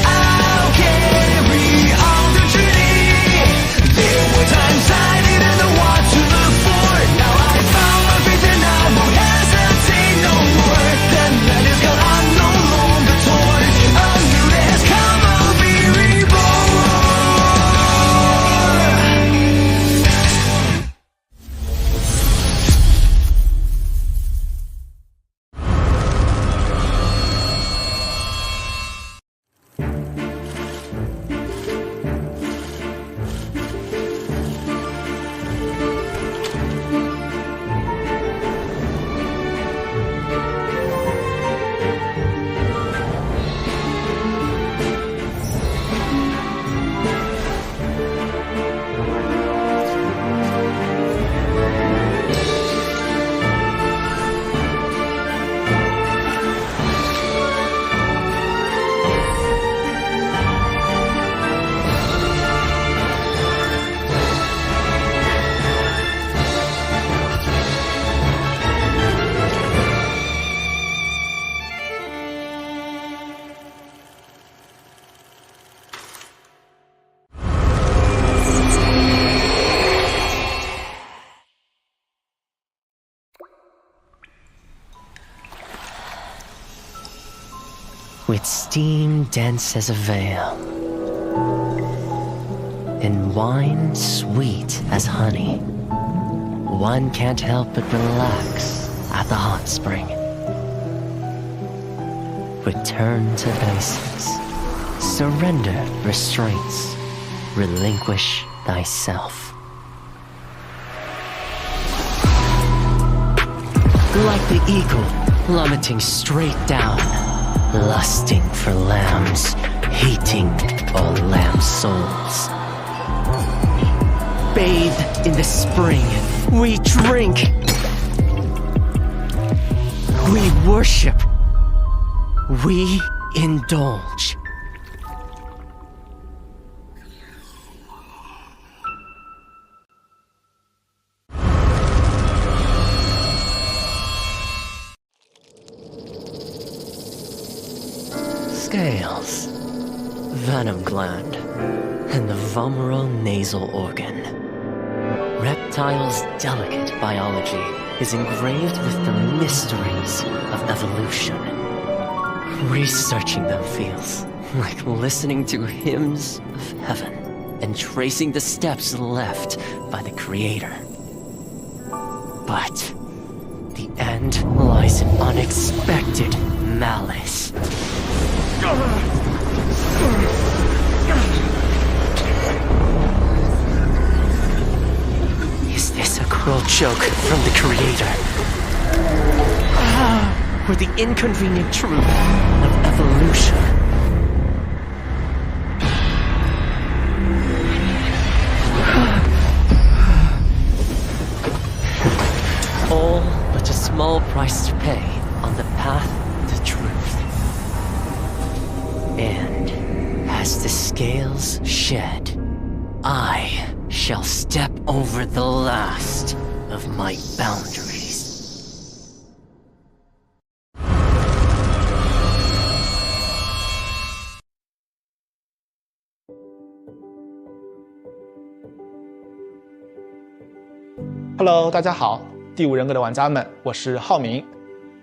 I'll carry on the journey. There were times I didn't know what to look for. Now I found my faith and I won't hesitate no more. The night is gone, I'm no longer torn. A new day has come, I'll be reborn. With steam dense as a veil, and wine sweet as honey. One can't help but relax at the hot spring. Return to basics. Surrender restraints. Relinquish thyself. Like the eagle plummeting straight down, lusting for lambs, hating all lamb souls. Bathed in the spring, we drink. We worship. We indulge. Scales, venom gland, and the vomeral nasal organ. Reptiles' delicate biology is engraved with the mysteries of evolution. Researching them feels like listening to hymns of heaven and tracing the steps left by the Creator. But the end lies in unexpected malice. Is this a cruel joke from the Creator? Or the inconvenient truth of evolution? All but a small price to pay on the path to truth. And as the scales shed, I shall step over the last of my boundaries. Hello， 大家好，第5人格的玩家们，我是浩明。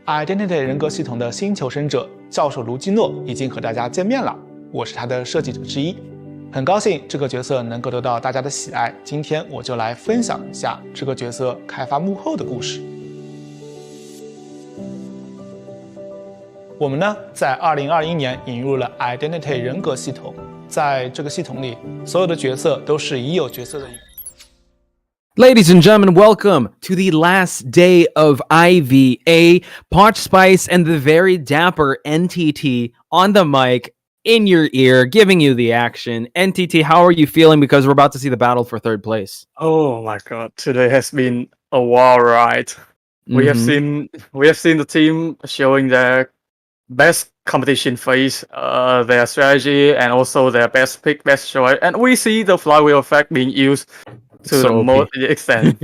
Identity 人格系统的新求生者教授卢基诺已经和大家见面了，我是他的设计者之一，很高兴这个角色能够得到大家的喜爱。今天我就来分享一下这个角色开发幕后的故事。我们呢，在2021年引入了 Identity 人格系统，在这个系统里，所有的角色都是已有角色的。Ladies and gentlemen, welcome to the last day of IVA. Potch Spice and the very dapper NTT on the mic, in your ear, giving you the action. NTT, how are you feeling? Because we're about to see the battle for 3rd place. Oh my god, today has been a wild ride. We have seen the team showing their best competition phase, their strategy, and also their best pick, best choice. And we see the flywheel effect being used to the most extent.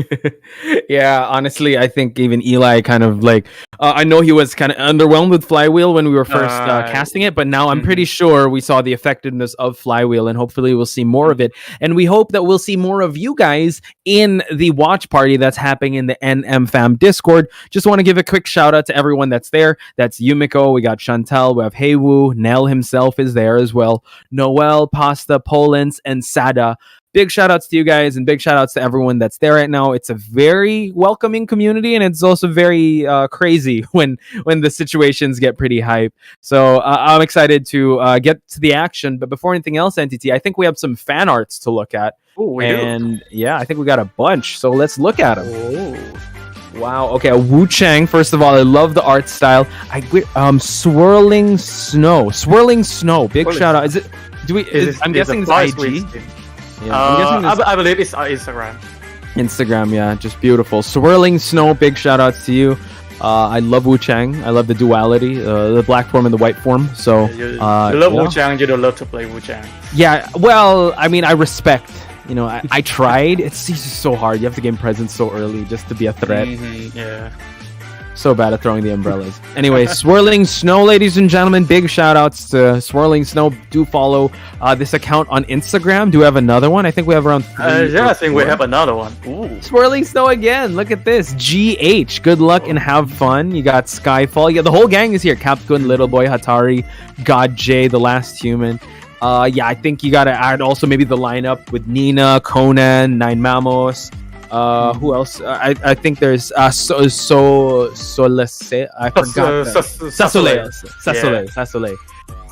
Yeah, honestly, I think even Eli kind of like, I know he was kind of underwhelmed with Flywheel when we were first casting it, but now I'm pretty sure we saw the effectiveness of Flywheel, and hopefully we'll see more of it. And we hope that we'll see more of you guys in the watch party that's happening in the NM Fam Discord. Just want to give a quick shout out to everyone that's there. That's Yumiko, we got Chantel, we have Heywu, Nell himself is there as well, Noel, Pasta, Polens, and Sada. Big shout outs to you guys and big shout outs to everyone that's there right now. It's a very welcoming community, and it's also very crazy when the situations get pretty hype. So I'm excited to get to the action. But before anything else, NTT, I think we have some fan arts to look at. Oh, we do. Yeah, I think we got a bunch. So let's look at them. Oh. Wow. Okay, Wu Chang. First of all, I love the art style. Swirling Snow. Big shout out. I'm guessing it's IG. Yeah, I believe it's Instagram. Instagram, yeah, just beautiful. Swirling Snow, big shout outs to you. I love Wu Chang. I love the duality, the black form and the white form. So you love Wu Chang. You don't love to play Wu Chang. Yeah, well, I mean, I respect. You know, I tried. It's so hard. You have to gain presence so early just to be a threat. Yeah. So bad at throwing the umbrellas. Anyway, Swirling Snow, ladies and gentlemen, big shout outs to Swirling Snow. Do follow this account on Instagram. Do we have another one? I think we have around 3. Yeah, I think we have another one. Ooh. Swirling Snow again. Look at this. GH. Good luck and have fun. You got Skyfall. Yeah, the whole gang is here. Captain, Little Boy, Hatari, God J, The Last Human. Yeah, I think you gotta add also maybe the lineup with Nina, Conan, Nine Mamos. Who else? I think there's Solese. I forgot. Sasole.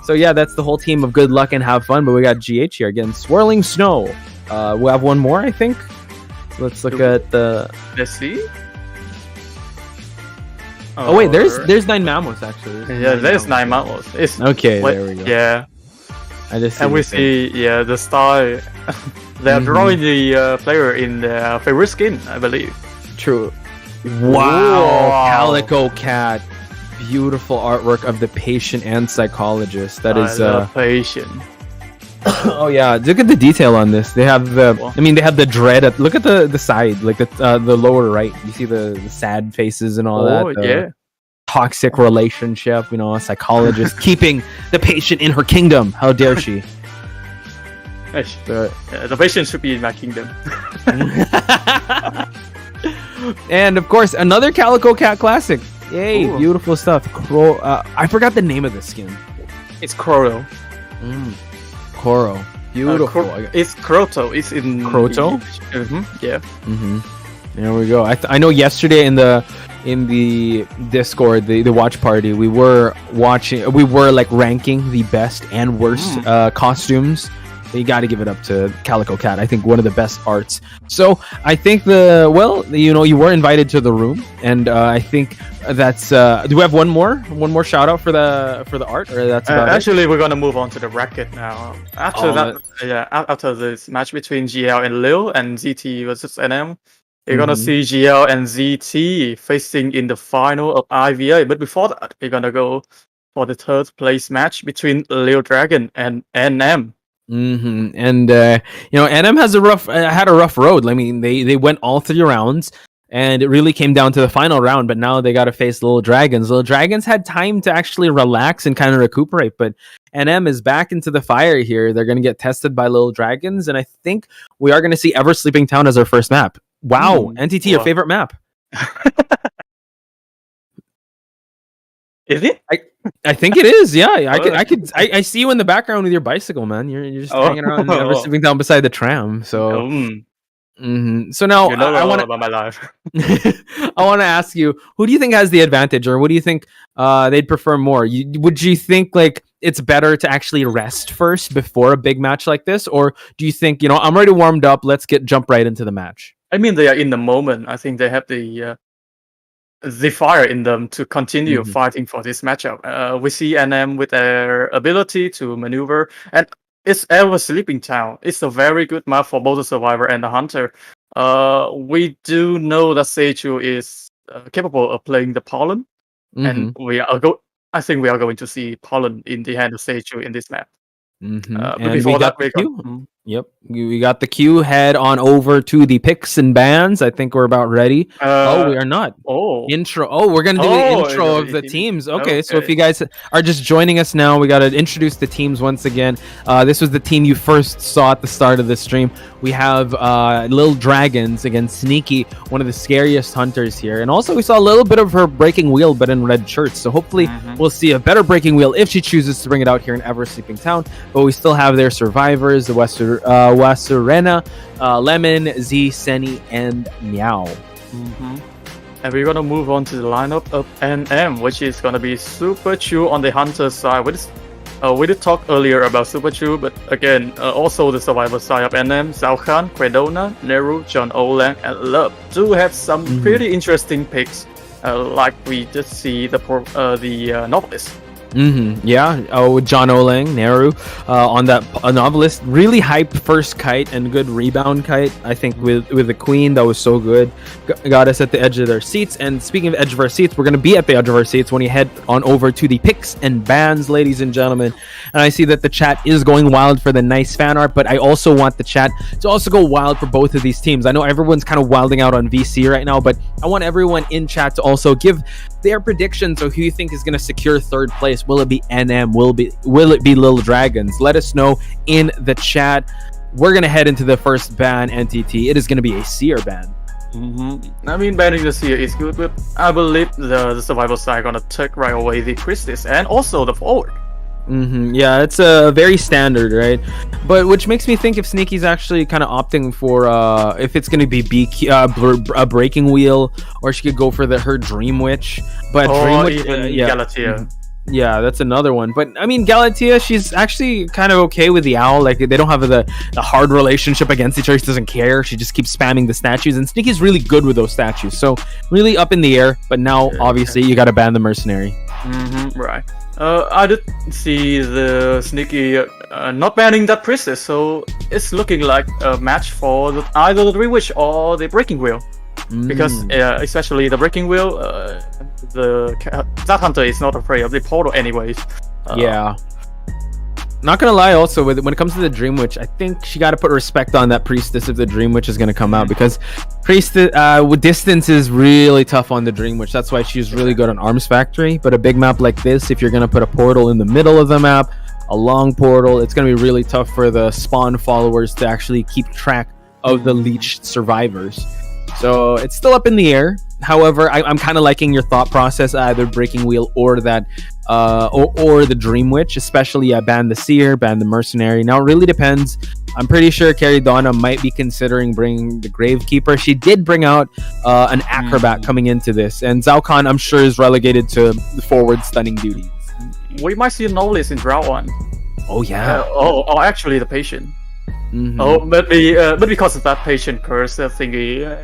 So yeah, that's the whole team of good luck and have fun. But we got GH here again. Swirling Snow. We have one more, I think. Let's look at the. Let's see. Oh wait, there's Nine Mamos actually. There's Nine Mamos. It's okay. There we go. Yeah. I just and we see the style. They're drawing the player in their favorite skin, I believe. True. Wow. Calico Cat. Beautiful artwork of the patient and psychologist. That is patient. Oh yeah, look at the detail on this. They have they have the dread. Look at the side, like the lower right. You see the sad faces and all that. Oh yeah. Toxic relationship, a psychologist keeping the patient in her kingdom. How dare she? The patient should be in my kingdom. And of course, another Calico Cat classic. Yay, ooh. Beautiful stuff. I forgot the name of the skin. It's Koro. Koro. Beautiful. It's Kroto. It's in Kroto? Yeah. There we go. I know yesterday in the Discord, the watch party, we were like ranking the best and worst costumes. You got to give it up to Calico Cat. I think one of the best arts. So I think you were invited to the room, and I think that's. Do we have one more shout out for the art, or that's about actually it? We're gonna move on to the bracket now. After this match between GL and Lil and ZT versus NM, you're gonna see GL and ZT facing in the final of IVA. But before that, we're gonna go for the third place match between Lil Dragon and NM. And NM had a rough road. I mean, they went all 3 rounds, and it really came down to the final round. But now they got to face Little Dragons. Little Dragons had time to actually relax and kind of recuperate, but NM is back into the fire here. They're going to get tested by Little Dragons, and I think we are going to see Ever Sleeping Town as our first map. Wow, NTT, your favorite map? Is it? I think it is. Yeah, I see you in the background with your bicycle, man. You're just hanging around, never sleeping down beside the tram. So, so now I want about my life. I want to ask you, who do you think has the advantage, or what do you think they'd prefer more? Would you think like it's better to actually rest first before a big match like this, or do you think I'm already warmed up, let's jump right into the match? I mean, they are in the moment. I think they have the fire in them to continue fighting for this matchup. We see NM with their ability to maneuver, and it's Ever Sleeping Town. It's a very good map for both the Survivor and the Hunter. We do know that Seichu is capable of playing the Pollen, and I think we are going to see Pollen in the hand of Seichu in this map. But before that, Yep, we got the queue. Head on over to the picks and bans. I think we're about ready. We are not. Intro. We're gonna do the intro of the teams. Okay, so if you guys are just joining us now, we gotta introduce the teams once again. This was the team you first saw at the start of the stream. We have Little Dragons against Sneaky, one of the scariest hunters here, and also we saw a little bit of her breaking wheel, but in red shirts. So hopefully we'll see a better breaking wheel if she chooses to bring it out here in Ever Sleeping Town. But we still have their survivors, the Wasurena, Lemon, Z, Seni, and Meow. And we're gonna move on to the lineup of NM, which is gonna be Super Chu on the Hunter side. We did talk earlier about Super Chu, but again, also the survivor side of NM, Zhao Khan, Quedona, Neru, John Olang, and Love do have some pretty interesting picks, like we just see the novelist. Yeah. John Olang, Neru, on that novelist. Really hype first kite and good rebound kite. I think with the queen, that was so good. Got us at the edge of their seats. And speaking of edge of our seats, we're going to be at the edge of our seats when you head on over to the picks and bans, ladies and gentlemen. And I see that the chat is going wild for the nice fan art, but I also want the chat to also go wild for both of these teams. I know everyone's kind of wilding out on VC right now, but I want everyone in chat to also give their predictions of who you think is going to secure third place. Will it be NM? Will it be Little Dragons? Let us know in the chat. We're going to head into the first ban, NTT. It is going to be a Seer ban. I mean, banning the Seer is good, but I believe the survival side are going to take right away the Christis and also the forward. Yeah, it's a very standard, right? But which makes me think if Sneaky's actually kind of opting for if it's going to be a breaking wheel, or she could go for her Dream Witch. But Dream Witch, Galatea. Yeah, that's another one. But I mean, Galatea, she's actually kind of okay with the owl. Like, they don't have the hard relationship against each other. She doesn't care. She just keeps spamming the statues, and Sneaky's really good with those statues. So really up in the air. But now, obviously, you got to ban the mercenary. Right. I did see the Sneaky not banning that priestess, so it's looking like a match for either the Dream Witch or the Breaking Wheel. Because especially the Breaking Wheel, that hunter is not afraid of the portal anyways. Yeah. Not gonna lie, also when it comes to the Dream Witch, I think she got to put respect on that priestess if the Dream Witch is gonna come out, because priestess with distance is really tough on the Dream Witch. That's why she's really good on Arms Factory. But a big map like this, if you're gonna put a portal in the middle of the map, a long portal, it's gonna be really tough for the spawn followers to actually keep track of the leeched survivors. So it's still up in the air. However, I'm kind of liking your thought process, either Breaking Wheel or that or the Dream Witch, especially ban the Seer, ban the Mercenary. Now it really depends. I'm pretty sure Carrie Donna might be considering bringing the Gravekeeper. She did bring out an Acrobat coming into this, and Zhao Kahn, I'm sure, is relegated to the forward stunning duties. We might see a Knowledge in Drought 1. Oh yeah. Or actually the Patient. But because of that Patient curse thingy.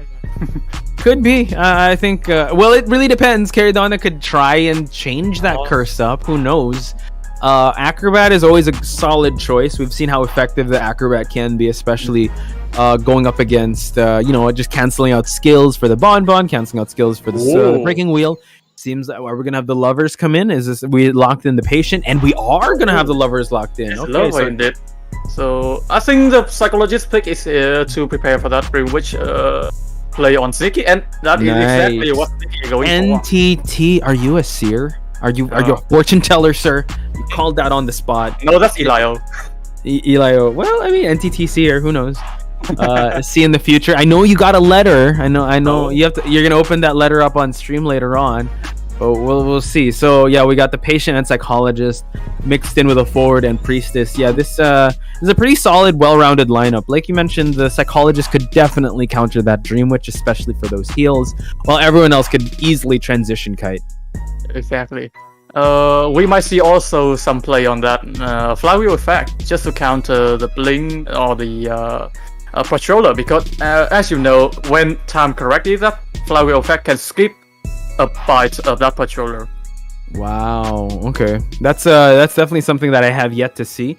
Could be. I think. Well, it really depends. Carrie Donna could try and change that curse up. Who knows? Acrobat is always a solid choice. We've seen how effective the Acrobat can be, especially going up against just canceling out skills for the Bonbon, canceling out skills for the Breaking Wheel. Seems that we're gonna have the Lovers come in. Is this we locked in the Patient, and we are gonna have the Lovers locked in? Okay, so I think the Psychologist pick is to prepare for that Dream Witch play on Sneaky, and that is exactly what Sneaky is going NTT, are you a seer? Are you a fortune teller, sir? You called that on the spot. No, that's Elio. Elio. Well, I mean, NTT seer. Who knows? See in the future. I know you got a letter. I know. You're gonna open that letter up on stream later on. But we'll see. So yeah, we got the Patient and Psychologist mixed in with a Forward and Priestess. Yeah, this is a pretty solid, well-rounded lineup. Like you mentioned, the Psychologist could definitely counter that Dream Witch, especially for those heals, while everyone else could easily transition Kite. Exactly. We might see also some play on that Flywheel effect, just to counter the Bling or the Patroller, because as you know, when time corrected, that Flywheel effect can skip a bite of that Patroller. Wow. Okay, that's definitely something that I have yet to see,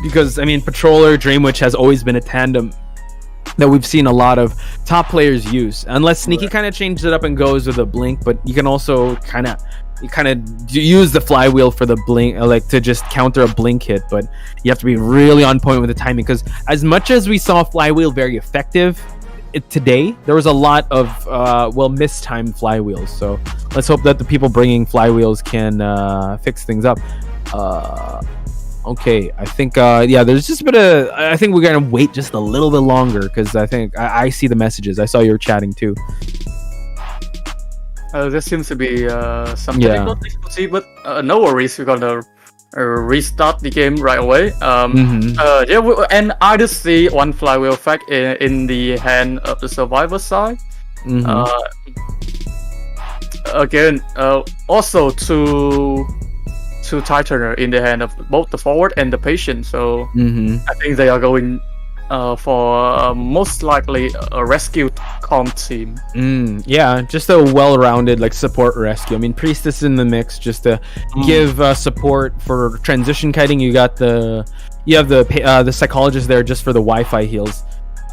because I mean, Patroller Dream Witch has always been a tandem that we've seen a lot of top players use, unless Sneaky kind of changes it up and goes with a Blink. But you can also kind of use the Flywheel for the Blink, like to just counter a Blink hit, but you have to be really on point with the timing, because as much as we saw Flywheel very effective today, there was a lot of mistimed Flywheels. So let's hope that the people bringing Flywheels can fix things up. Okay, I think there's just a bit of, I think we're gonna wait just a little bit longer, because I think I see the messages. I saw you were chatting too. There seems to be some difficulties, but no worries. We're gonna restart the game right away. And I just see one Flywheel effect in the hand of the Survivor side. Again, also two Titaner in the hand of both the Forward and the Patient. So I think they are going for most likely a rescue comp team. Yeah, just a well-rounded like support rescue. I mean, Priestess in the mix just to give support for transition kiting. You have the Psychologist there just for the Wi-Fi heals.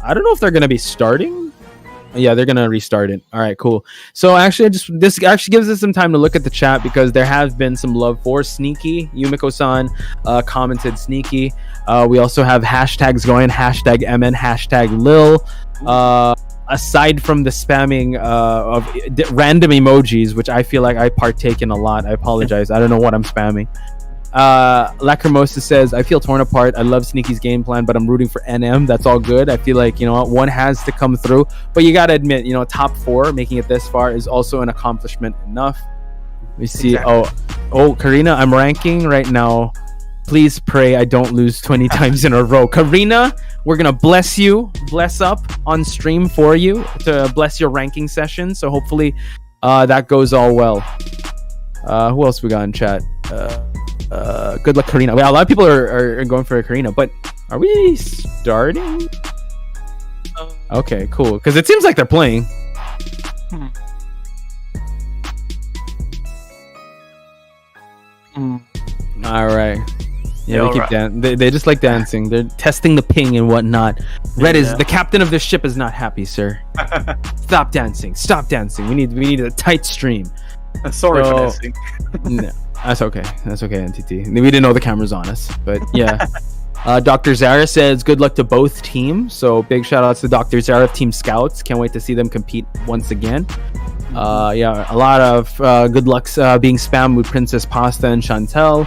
I don't know if they're gonna be starting. Yeah, they're gonna restart it. All right, cool. So actually, this actually gives us some time to look at the chat, because there has been some love for Sneaky. Yumiko-san commented Sneaky. We also have hashtags going, #MN, #Lil. Aside from the spamming of random emojis, which I feel like I partake in a lot. I apologize. I don't know what I'm spamming. Lacrimosa says, I feel torn apart. I love Sneaky's game plan, but I'm rooting for NM. That's all good. I feel like, one has to come through. But you got to admit, top 4, making it this far is also an accomplishment enough. We see, Oh, Karina, I'm ranking right now. Please pray I don't lose 20 times in a row. Karina, we're gonna bless up on stream for you to bless your ranking session. So hopefully that goes all well. Who else we got in chat? Good luck, Karina. Well, a lot of people are going for Karina, but are we starting? Okay, cool. Because it seems like they're playing. All right. Yeah, they just like dancing. They're testing the ping and whatnot. Red is the captain of this ship is not happy, sir. Stop dancing. Stop dancing. We need a tight stream. Sorry for dancing. No, that's okay. That's okay, NTT. We didn't know the camera's on us, but yeah. Dr. Zara says good luck to both teams. So big shout outs to Dr. Zara of Team Scouts. Can't wait to see them compete once again. Yeah, a lot of good lucks being spammed with Princess Pasta and Chantel.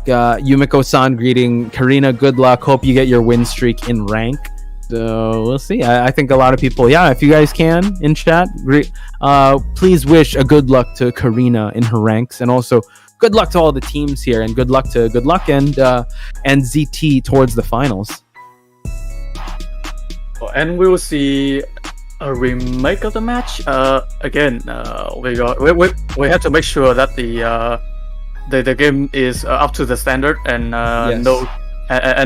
Yumiko-san greeting Karina, good luck. Hope you get your win streak in rank. So we'll see. I think a lot of people, if you guys can in chat, please wish a good luck to Karina in her ranks, and also good luck to all the teams here, and good luck and ZT towards the finals. And we will see a remake of the match. Again, we have to make sure that the game is up to the standard, and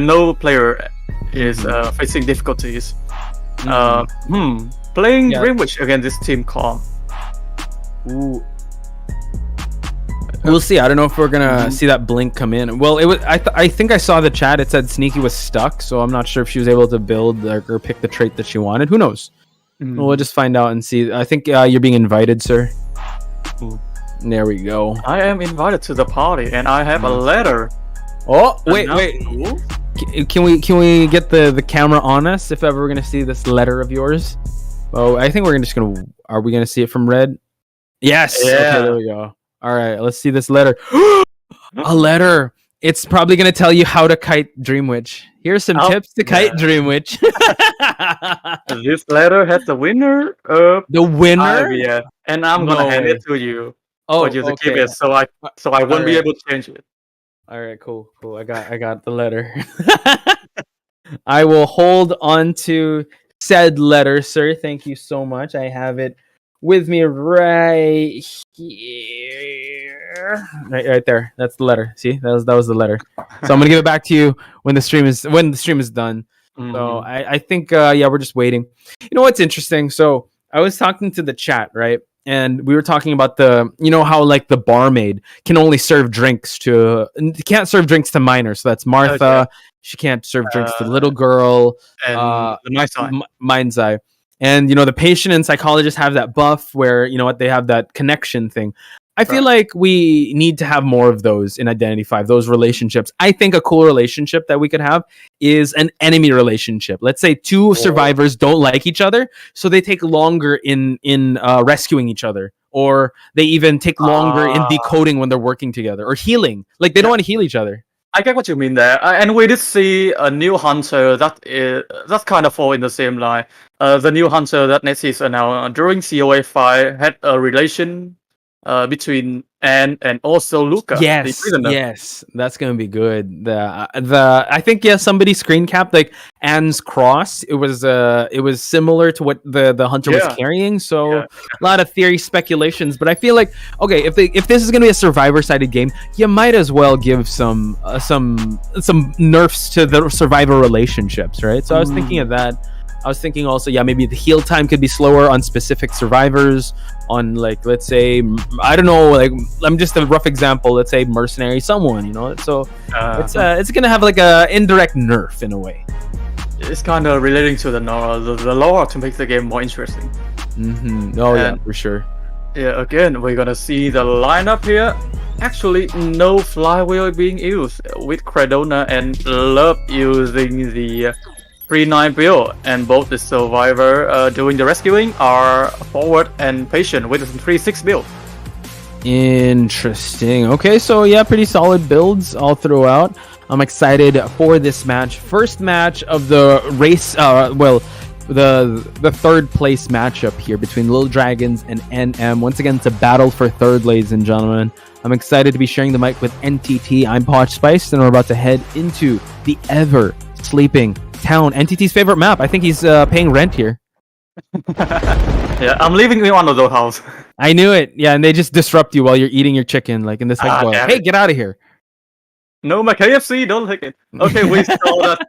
no player is facing difficulties. Playing Dreamwitch against this Team Calm. Ooh. We'll see. I don't know if we're gonna see that blink come in. Well, it was. I think I saw the chat. It said Sneaky was stuck, so I'm not sure if she was able to build or pick the trait that she wanted. Who knows? We'll just find out and see. I think you're being invited, sir. There we go. I am invited to the party, and I have a letter. Oh, wait. Can we get the camera on us if ever we're gonna see this letter of yours? Oh, I think we're just gonna. Are we gonna see it from Red? Yes. Yeah. Okay, there we go. All right, let's see this letter. A letter. It's probably gonna tell you how to kite Dreamwitch. Here's some tips to kite Dreamwitch. This letter has the winner. The winner. And I'm gonna hand it to you. For you to keep it, so I won't be able to change it. All right, cool. I got the letter. I will hold on to said letter, sir. Thank you so much. I have it with me right here. Right there. That's the letter. See, that was the letter. So I'm gonna give it back to you when the stream is done. So I think we're just waiting. You know what's interesting? So I was talking to the chat, right? And we were talking about how like the barmaid can only serve drinks can't serve drinks to minors. So that's Martha. Okay. She can't serve drinks to little girl. And Mind's Eye. And the patient and psychologist have that buff where they have that connection thing. I feel like we need to have more of those in Identity 5, those relationships. I think a cool relationship that we could have is an enemy relationship. Let's say two survivors don't like each other, so they take longer in rescuing each other, or they even take longer in decoding when they're working together, or healing. Like they don't want to heal each other. I get what you mean there, and we did see a new hunter that's kind of fall in the same line. The new hunter that next season now during COA 5 had a relation between Anne and also Luca. Yes, that's gonna be good. I think somebody screen capped like Anne's cross. It was similar to what the hunter was carrying. So a lot of theory speculations, but I feel like if this is gonna be a survivor-sided game, you might as well give some nerfs to the survivor relationships, right? So I was thinking of that. I was thinking also, maybe the heal time could be slower on specific survivors. On let's say, I don't know, I'm just a rough example. Let's say mercenary, someone, So it's gonna have like a indirect nerf in a way. It's kind of relating to the lore to make the game more interesting. Yeah, for sure. Yeah, again, we're gonna see the lineup here. Actually, no flywheel being used, with Credona and Love using the 3-9 build, and both the survivor doing the rescuing are forward and patient with the 3-6 build. Interesting. Okay, so pretty solid builds all throughout. I'm excited for this match. First match of the race, the third place matchup here between Little Dragons and NM. Once again, it's a battle for third, ladies and gentlemen. I'm excited to be sharing the mic with NTT. I'm Poch Spice, and we're about to head into the ever sleeping town. NTT's favorite map. I think he's paying rent here. Yeah, I'm living in one of those houses. I knew it. Yeah, and they just disrupt you while you're eating your chicken, like in this like, hey, get out of here. No, my KFC, don't take it. Okay, we saw that.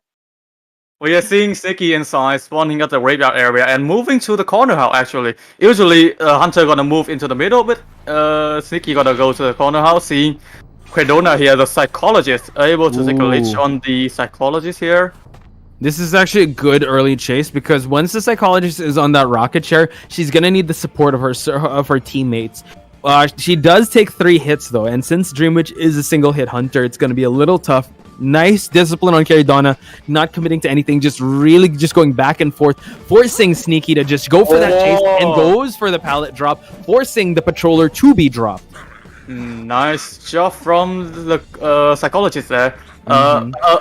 We are seeing Sneaky inside, spawning at the graveyard area and moving to the corner house, actually. Usually, Hunter gonna move into the middle, but Sneaky gonna go to the corner house, seeing Quedona here, the psychologist, able to take a leech on the psychologist here. This is actually a good early chase, because once the psychologist is on that rocket chair, she's gonna need the support of her teammates. She does take 3 hits though, and since Dreamwitch is a single hit hunter, it's gonna be a little tough. Nice discipline on Caridona, not committing to anything, just really just going back and forth, forcing Sneaky to just go for that chase, and goes for the pallet drop, forcing the patroller to be dropped. Nice job from the psychologist there.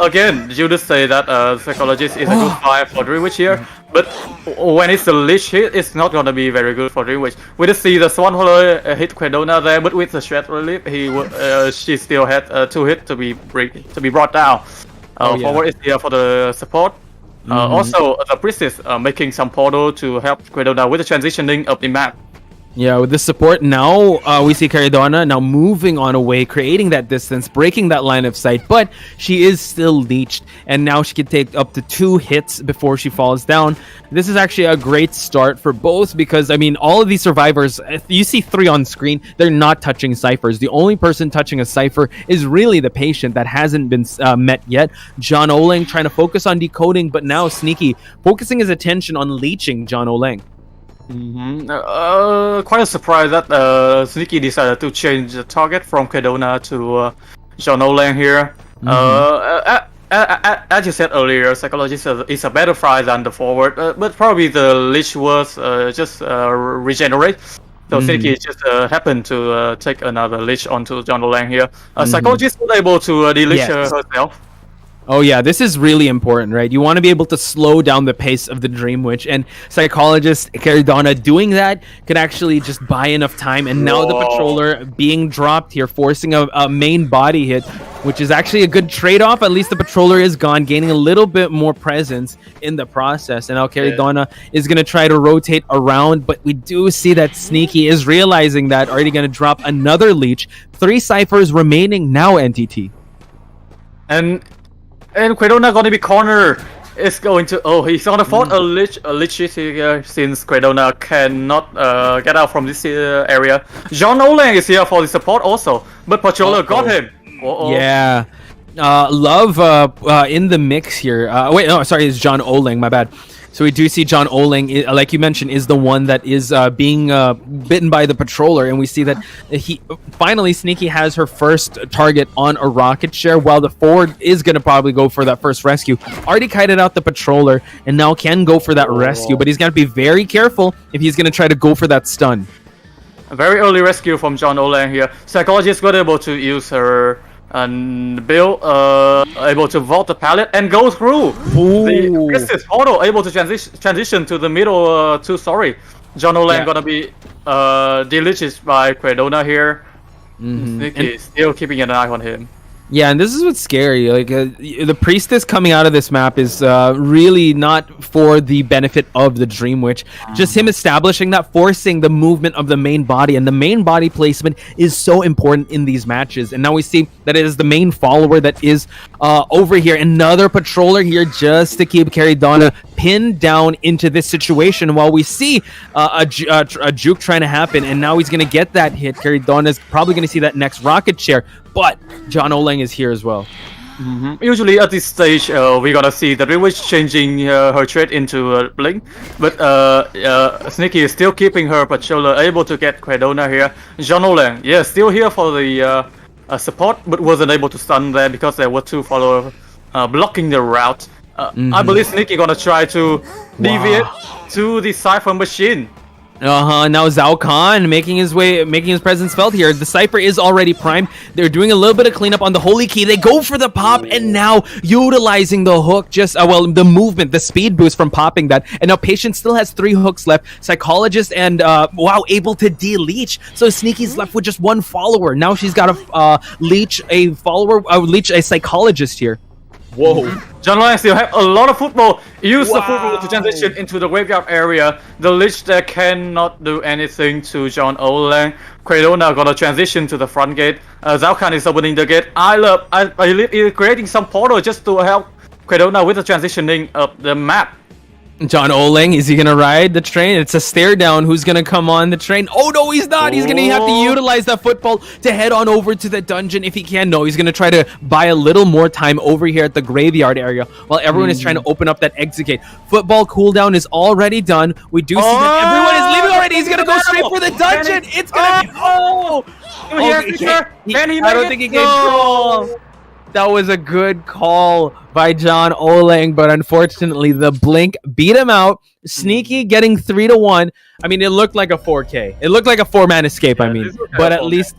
Again, you just say that psychologist is a good fight for Dreamwitch here, but when it's the leech hit, it's not gonna be very good for Dreamwitch. We just see the Swanhollow hit Quedona there, but with the shred relief, she still had 2 hits to be brought down. Forward is here for the support. Also, the priestess making some portal to help Quedona with the transitioning of the map. Yeah, with the support now, we see Caridona now moving on away, creating that distance, breaking that line of sight, but she is still leeched, and now she can take up to 2 hits before she falls down. This is actually a great start for both, because, I mean, all of these survivors, you see 3 on screen, they're not touching ciphers. The only person touching a cipher is really the patient that hasn't been met yet. John Oleng trying to focus on decoding, but now Sneaky focusing his attention on leeching John Oleng. Quite a surprise that Sneaky decided to change the target from Quedona to John Oleng here. As you said earlier, Psychologist is a better fight than the forward, but probably the leech was just regenerate. So Sneaky just happened to take another leech onto John Oleng here. Psychologist was able to de-leech herself. Oh yeah, this is really important, right? You want to be able to slow down the pace of the Dream Witch, and Psychologist Caridona doing that could actually just buy enough time, and now the Patroller being dropped here, forcing a main body hit, which is actually a good trade-off. At least the Patroller is gone, gaining a little bit more presence in the process, and now Caridona is going to try to rotate around, but we do see that Sneaky is realizing that, already going to drop another leech. 3 ciphers remaining now, NTT. And Quedona gonna be corner. It's going to he's gonna fall a leech here since Quedona cannot get out from this area. John Oleng is here for the support also, but Pachola got him. Yeah. Love in the mix here. Wait, no, sorry, it's John Oleng, my bad. So we do see John Oleng, like you mentioned, is the one that is being bitten by the Patroller, and we see that he finally Sneaky has her first target on a rocket share, while the forward is going to probably go for that first rescue. Already kited out the Patroller, and now can go for that rescue, but he's got to be very careful if he's going to try to go for that stun. A very early rescue from John Oleng here. Psychologist got able to use her and Bill able to vault the pallet and go through. The Priestess Portal able to transition to the middle 2-story. John Oleng gonna be deleted by Quedona here. Sneaky still keeping an eye on him. Yeah, and this is what's scary. Like the Priestess coming out of this map is really not for the benefit of the Dream Witch. Just him establishing that, forcing the movement of the main body, and the main body placement is so important in these matches. And now we see that it is the main follower that is over here. Another Patroller here just to keep Caridona pinned down into this situation, while we see a juke trying to happen, and now he's going to get that hit. Caridona is probably going to see that next rocket chair, but John Oleng is here as well. Usually at this stage, we're gonna see the Dream Witch changing her trait into Blink, but Sneaky is still keeping her Patroller, able to get Quedona here. John Oleng, still here for the support, but wasn't able to stun there because there were 2 followers blocking the route. I believe Sneaky gonna try to deviate to the Cypher machine. Now Zhao Khan making his presence felt here. The Cypher is already primed. They're doing a little bit of cleanup on the Holy Key. They go for the pop, and now utilizing the hook, the movement, the speed boost from popping that. And now Patient still has 3 hooks left. Psychologist and able to de-leech. So Sneaky's left with just 1 follower. Now she's got to leech a follower, leech a Psychologist here. Whoa. John Lang still have a lot of football. Use the football to transition into the graveyard area. The Lich there cannot do anything to John Lang. Quadona gonna transition to the front gate. Zhao Khan is opening the gate. I believe is creating some portal just to help Quadona with the transitioning of the map. John Oling, is he gonna ride the train? It's a stare down. Who's gonna come on the train? Oh no, he's not. He's gonna have to utilize that football to head on over to the dungeon if he can. No, he's gonna try to buy a little more time over here at the graveyard area while everyone is trying to open up that exit gate. Football cooldown is already done. We do see that everyone is leaving already. He's gonna go straight for the dungeon. It's gonna be I don't think he can control. That was a good call by John Oling, but unfortunately the blink beat him out. Sneaky getting 3-1. I mean, it looked like a 4K. It looked like a 4-man escape, but at least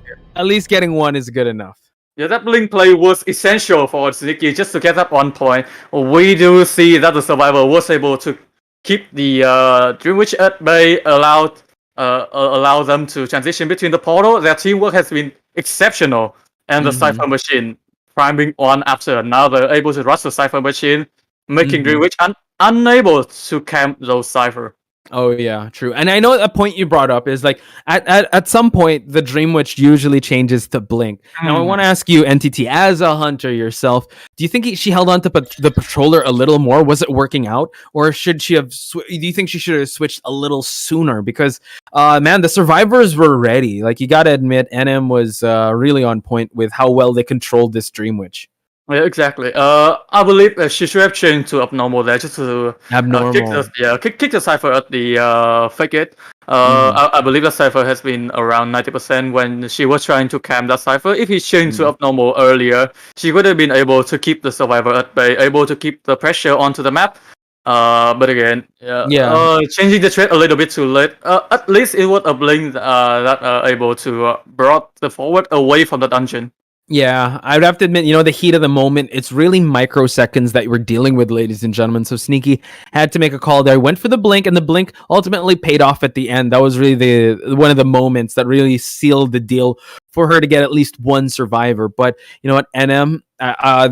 getting 1 is good enough. Yeah, that blink play was essential for Sneaky just to get up on point. We do see that the survivor was able to keep the Dream Witch at bay, allow them to transition between the portal. Their teamwork has been exceptional, and the Cypher Machine priming one after another, able to rush the Cypher Machine, making Dream Witch unable to camp those Cypher. Oh yeah, true. And I know a point you brought up is like at some point the Dream Witch usually changes to blink. Now I want to ask you, NTT, as a hunter yourself, do you think she held on to the patroller a little more? Was it working out, or should she have? Do you think she should have switched a little sooner? Because man, the survivors were ready. Like, you got to admit, NM was really on point with how well they controlled this Dream Witch. Yeah, exactly. I believe she should have changed to abnormal there just to kick the Cypher at the fake gate. I believe the Cypher has been around 90% when she was trying to camp that Cypher. If he changed to abnormal earlier, she would have been able to keep the survivor at bay, able to keep the pressure onto the map. But again, changing the trade a little bit too late. At least it was a blink that able to brought the forward away from the dungeon. Yeah, I would have to admit, the heat of the moment, it's really microseconds that we're dealing with, ladies and gentlemen. So Sneaky had to make a call there, went for the blink, and the blink ultimately paid off at the end. That was really one of the moments that really sealed the deal for her to get at least 1 survivor. But you know what, NM,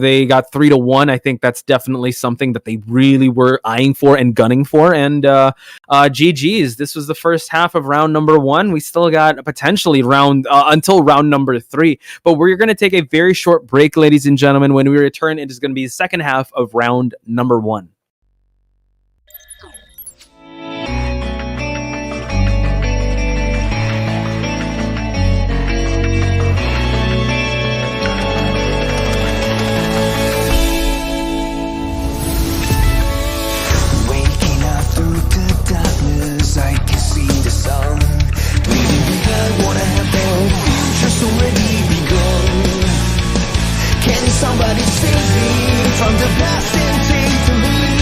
they got 3-1. I think that's definitely something that they really were eyeing for and gunning for. And GG's. This was the first half of round number 1. We still got potentially until round number 3. But we're going to take a very short break, ladies and gentlemen. When we return, it is going to be the second half of round number 1. I can see the sun leaving behind what I have their future's already begun. Can somebody save me from the past and take the lead?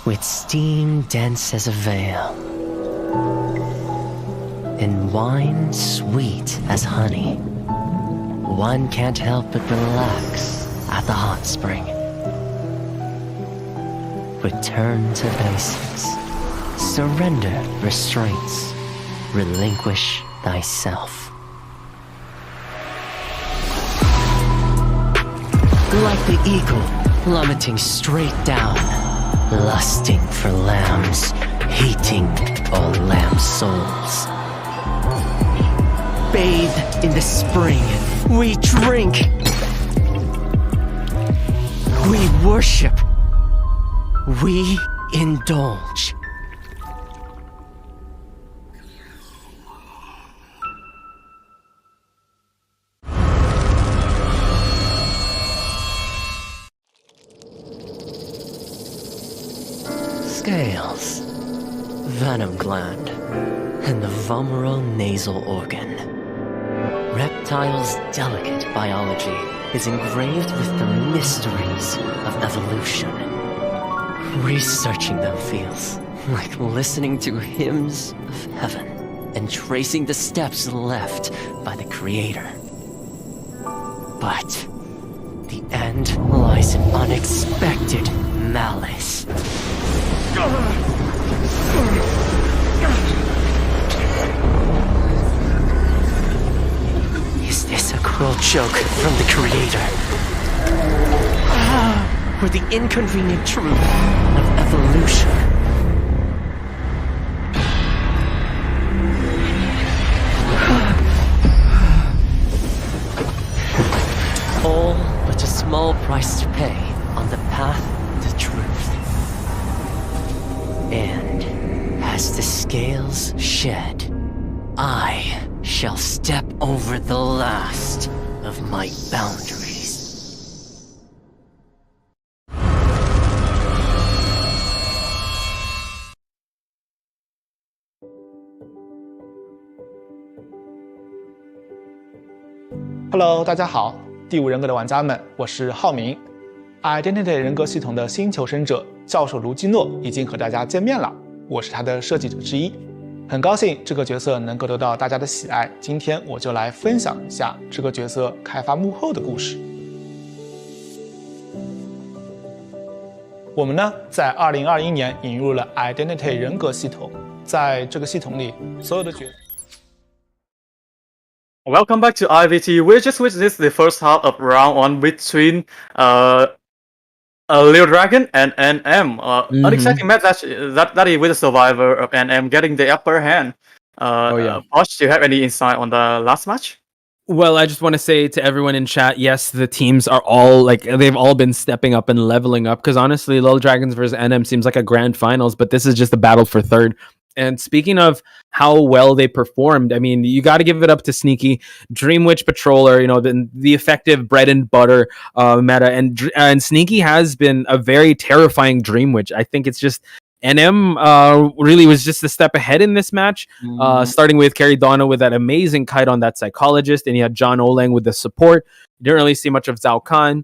with steam dense as a veil, and wine sweet as honey. One can't help but relax at the hot spring. Return to basics. Surrender restraints. Relinquish thyself. Like the eagle plummeting straight down, lusting for lambs, hating all lamb souls. Bathed in the spring, we drink. We worship. We indulge. Scales, venom gland, and the vomeronasal organ. Reptiles' delicate biology is engraved with the mysteries of evolution. Researching them feels like listening to hymns of heaven and tracing the steps left by the Creator. But the end lies in unexpected malice. Is this a cruel joke from the Creator? Or the inconvenient truth of evolution? All but a small price to pay on the path to truth. And as the scales shed, I shall step over the last of my boundaries. Hello， 大家好，第五人格的玩家们，我是浩明。Identity 人格系统的新求生者教授卢基诺已经和大家见面了，我是他的设计者之一。很高兴这个角色能够得到大家的喜爱，今天我就来分享一下这个角色开发幕后的故事。我们呢，在2021年引入了 Identity 人格系统，在这个系统里，所有的角色。Welcome back to IVT. We just witnessed the first half of round 1 between Little Dragon and NM. An exciting match that is with the survivor of NM getting the upper hand. Posh, do you have any insight on the last match? Well, I just want to say to everyone in chat, yes, the teams are all they've all been stepping up and leveling up, because honestly, Little Dragons versus NM seems like a grand finals, but this is just a battle for third. And speaking of how well they performed, I mean, you got to give it up to Sneaky, Dream Witch Patroller, you know, the effective bread and butter meta. And Sneaky has been a very terrifying Dream Witch. I think it's just NM really was just a step ahead in this match, starting with Carrie Donna with that amazing kite on that psychologist, and you had John Oleng with the support. You didn't really see much of Zhao Khan.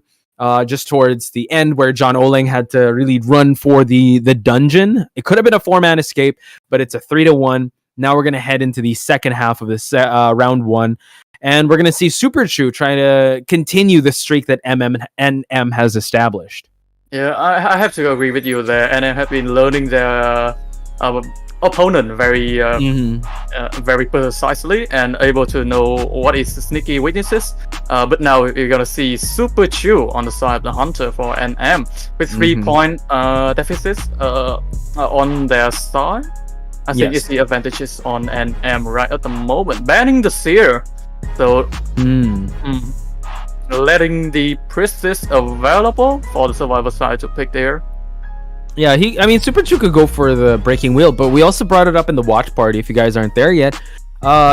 Just towards the end, where John Oleng had to really run for the dungeon. It could have been a 4-man escape, but it's a 3-1. Now we're going to head into the second half of this round 1, and we're going to see Super Chu trying to continue the streak that NM has established. Yeah, I have to agree with you there. NM have been learning their opponent very precisely and able to know what is the sneaky weaknesses. But now we're gonna see Super Chu on the side of the Hunter for NM with 3-point deficits on their side. I think it's the advantages on NM right at the moment. Banning the Seer, so letting the Priestess available for the Survivor side to pick there. Yeah, Super Chu could go for the Breaking Wheel, but we also brought it up in the watch party if you guys aren't there yet.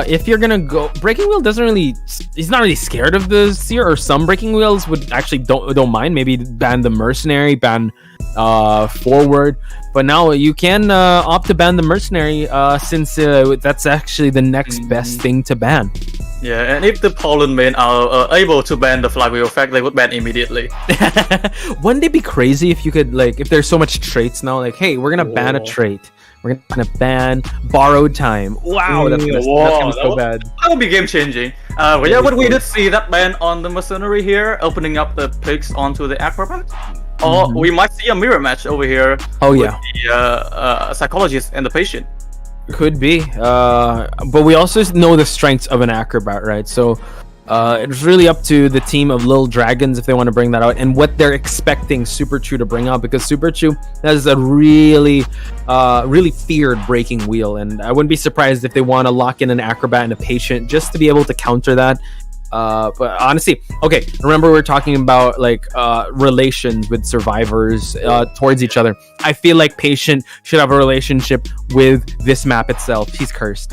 If you're gonna go, Breaking Wheel he's not really scared of the Seer, or some Breaking Wheels would actually don't mind. Maybe ban the Mercenary, ban Forward, but now you can opt to ban the Mercenary since that's actually the next best thing to ban. Yeah, and if the Poland men are able to ban the flywheel effect, they would ban immediately. Wouldn't it be crazy if you could, like, if there's so much traits now, like, hey, we're gonna ban a trait. We're gonna ban borrowed time. Wow, that's gonna be so bad. That would be game changing. But we did see that ban on the mercenary here, opening up the picks onto the acrobat. Or we might see a mirror match over here. Oh with yeah, the psychologist and the patient. could be. But we also know the strengths of an acrobat, right? So it's really up to the team of Little Dragons if they want to bring that out and what they're expecting Super Chew to bring out, because Super Chew has a really feared breaking wheel, and I wouldn't be surprised if they want to lock in an acrobat and a patient just to be able to counter that. But honestly, okay, remember we were talking about like relations with survivors towards each other. I feel like patient should have a relationship with this map itself. He's cursed.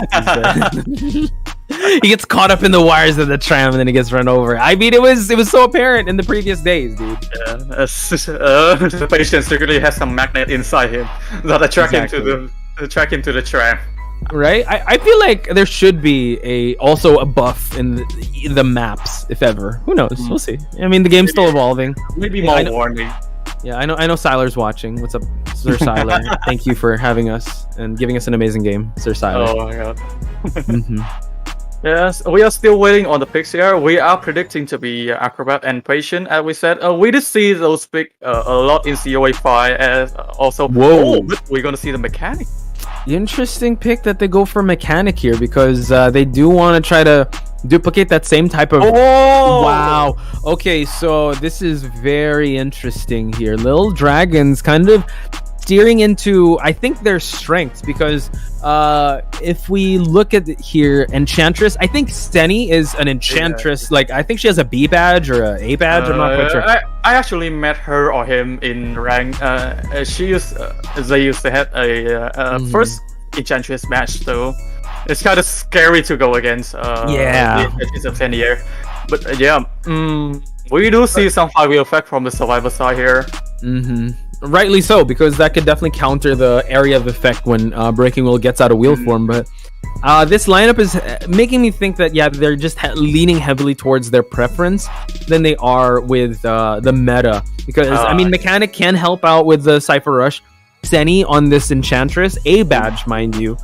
He gets caught up in the wires of the tram and then he gets run over. I mean, it was so apparent in the previous days, dude. Yeah, the patient secretly has some magnet inside him that attract him to the tram. Right? I feel like there should be also a buff in the maps, if ever. Who knows? We'll see. I mean, the game's still evolving. Maybe more warning. Yeah, I know Siler's watching. What's up, Sir Siler? Thank you for having us and giving us an amazing game, Sir Siler. Oh my god. Yes, we are still waiting on the picks here. We are predicting to be acrobat and patient, as we said. We did see those pick a lot in COA 5 as also. Whoa! We're gonna see the mechanic. Interesting pick that they go for mechanic here, because they do want to try to duplicate that same type of. Oh! Wow. Okay, so this is very interesting here. Little Dragons kind of steering into, I think, their strengths, because if we look at here, Enchantress, I think Steny is an Enchantress. Like, I think she has a B badge or a badge. I'm not quite sure. I actually met her or him in rank. They used to have a first Enchantress match, so it's kind of scary to go against. It's a 10 year, but we do see some flywheel effect from the survivor side here. Rightly so, because that could definitely counter the area of effect when Breaking Wheel gets out of wheel form. But this lineup is making me think that they're just leaning heavily towards their preference than they are with the meta. Because I mean, mechanic can help out with the Cypher Rush. Steny on this Enchantress, A badge, mind you,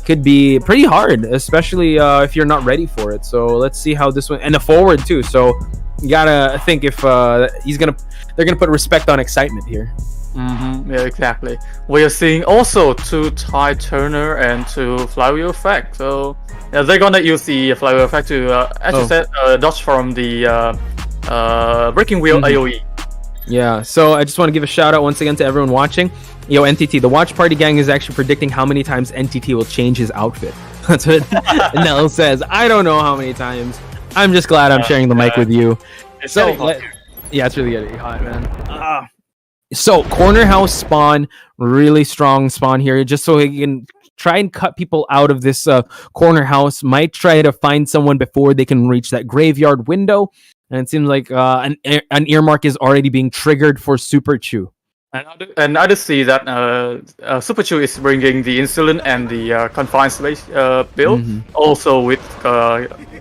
could be pretty hard, especially if you're not ready for it. So let's see how this one, and a forward too. So you gotta think if they're gonna put respect on excitement here. Yeah, exactly. We are seeing also 2 Tide Turner and 2 Flywheel Effect. So they're gonna use the Flywheel Effect to, as you said, dodge from the Breaking Wheel AoE. Yeah, so I just want to give a shout out once again to everyone watching. Yo, NTT, the Watch Party Gang is actually predicting how many times NTT will change his outfit. That's what Nello says. I don't know how many times. I'm just glad I'm sharing the mic with you. It's really getting hot, man. So corner house spawn, really strong spawn here, just so he can try and cut people out of this corner house. Might try to find someone before they can reach that graveyard window. And it seems like an earmark is already being triggered for Super Chew. And I just see that Super Chew is bringing the insulin and the confined space build, also with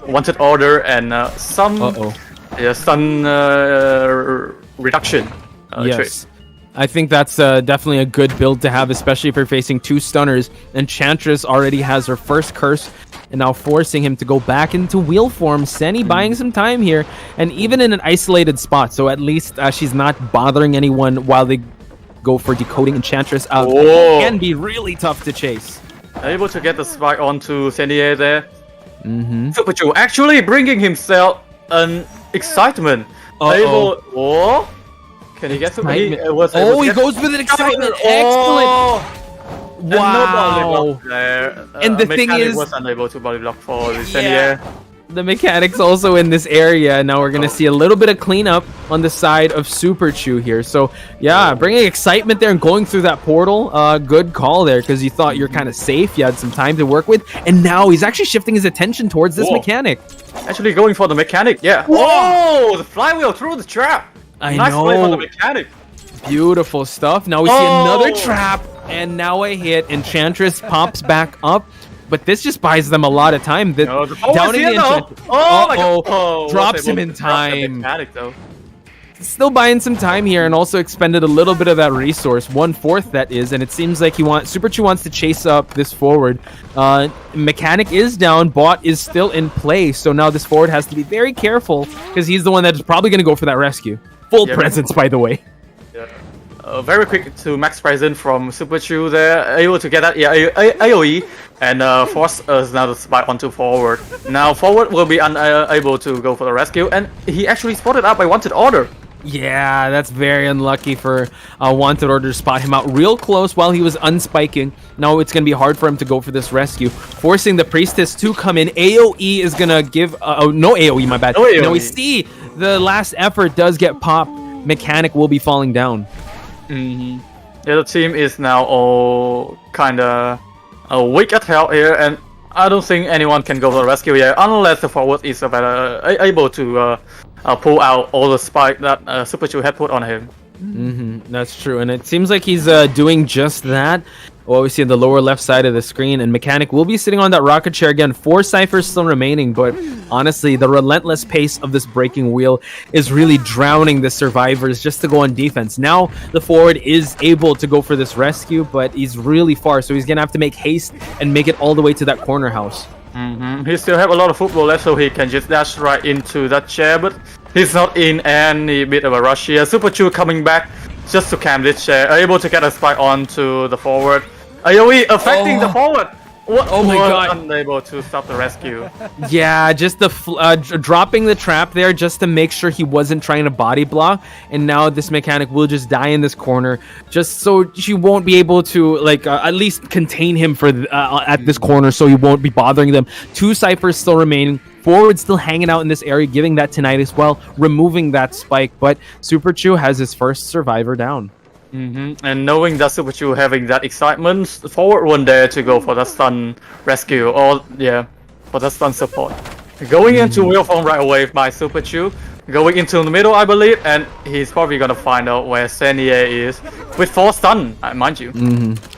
wanted order and some stun reduction. Yes. Trait. I think that's definitely a good build to have, especially if you're facing 2 stunners. Enchantress already has her first curse, and now forcing him to go back into wheel form. Steny buying some time here, and even in an isolated spot, so at least she's not bothering anyone while they go for decoding Enchantress out. It can be really tough to chase. Able to get the spike onto Senier there. Super Chew actually bringing himself an excitement. Can he get to me? He goes with an excitement. Excellent. Wow. And the thing is, was unable to body block for the Senier. The mechanics also in this area. Now we're gonna see a little bit of cleanup on the side of Super Chew here. So yeah, bringing excitement there and going through that portal. Good call there, because you thought you're kind of safe. You had some time to work with, and now he's actually shifting his attention towards this mechanic. Actually going for the mechanic. Yeah. Whoa! The flywheel through the trap. Nice play for the mechanic. Beautiful stuff. Now we see another trap, and now a hit. Enchantress pops back up. but this just buys them a lot of time. No, the forward's here though. Oh my god. Oh, drops him able in to drop the time. mechanic, though. Still buying some time here and also expended a little bit of that resource, 1/4 that is, and it seems like Super Chew wants to chase up this forward. Mechanic is down, bot is still in play, so now this forward has to be very careful because he's the one that's probably going to go for that rescue. Full presence, by the way. Yeah. Very quick to max present from Super Chew there, able to get that AoE and force us now to spike onto forward. Now forward will be unable to go for the rescue, and he actually spotted out by wanted order. Yeah, that's very unlucky for Wanted Order to spot him out real close while he was unspiking. Now it's going to be hard for him to go for this rescue, forcing the Priestess to come in. AoE is going to give... no AoE, my bad. No AoE. Now we see the last effort does get popped. Mechanic will be falling down. Yeah, the team is now all kind of weak at hell here, and I don't think anyone can go for the rescue here unless the forward is able to pull out all the spike that Super Chew had put on him. That's true, and it seems like he's doing just that. What we see on the lower left side of the screen, and Mechanic will be sitting on that rocket chair again. 4 ciphers still remaining, but honestly, the relentless pace of this breaking wheel is really drowning the survivors just to go on defense. Now the forward is able to go for this rescue, but he's really far, so he's gonna have to make haste and make it all the way to that corner house. He still have a lot of football left, so he can just dash right into that chair, but he's not in any bit of a rush here. Super Chew coming back just to cam this chair, able to get a spike onto the forward. AoE affecting the forward. Oh my god. Unable to stop the rescue. Yeah, just the dropping the trap there just to make sure he wasn't trying to body block, and now this Mechanic will just die in this corner just so she won't be able to like at least contain him for at this corner, so he won't be bothering them. 2 ciphers still remaining. Forward still hanging out in this area, giving that tonight as well, removing that spike, but Super Chew has his first survivor down. And knowing that Super Chew having that excitement, forward one there to go for the stun rescue, or for the stun support. Going into wheel form right away by Super Chew, going into the middle, I believe, and he's probably gonna find out where Senier is with 4 stun, mind you.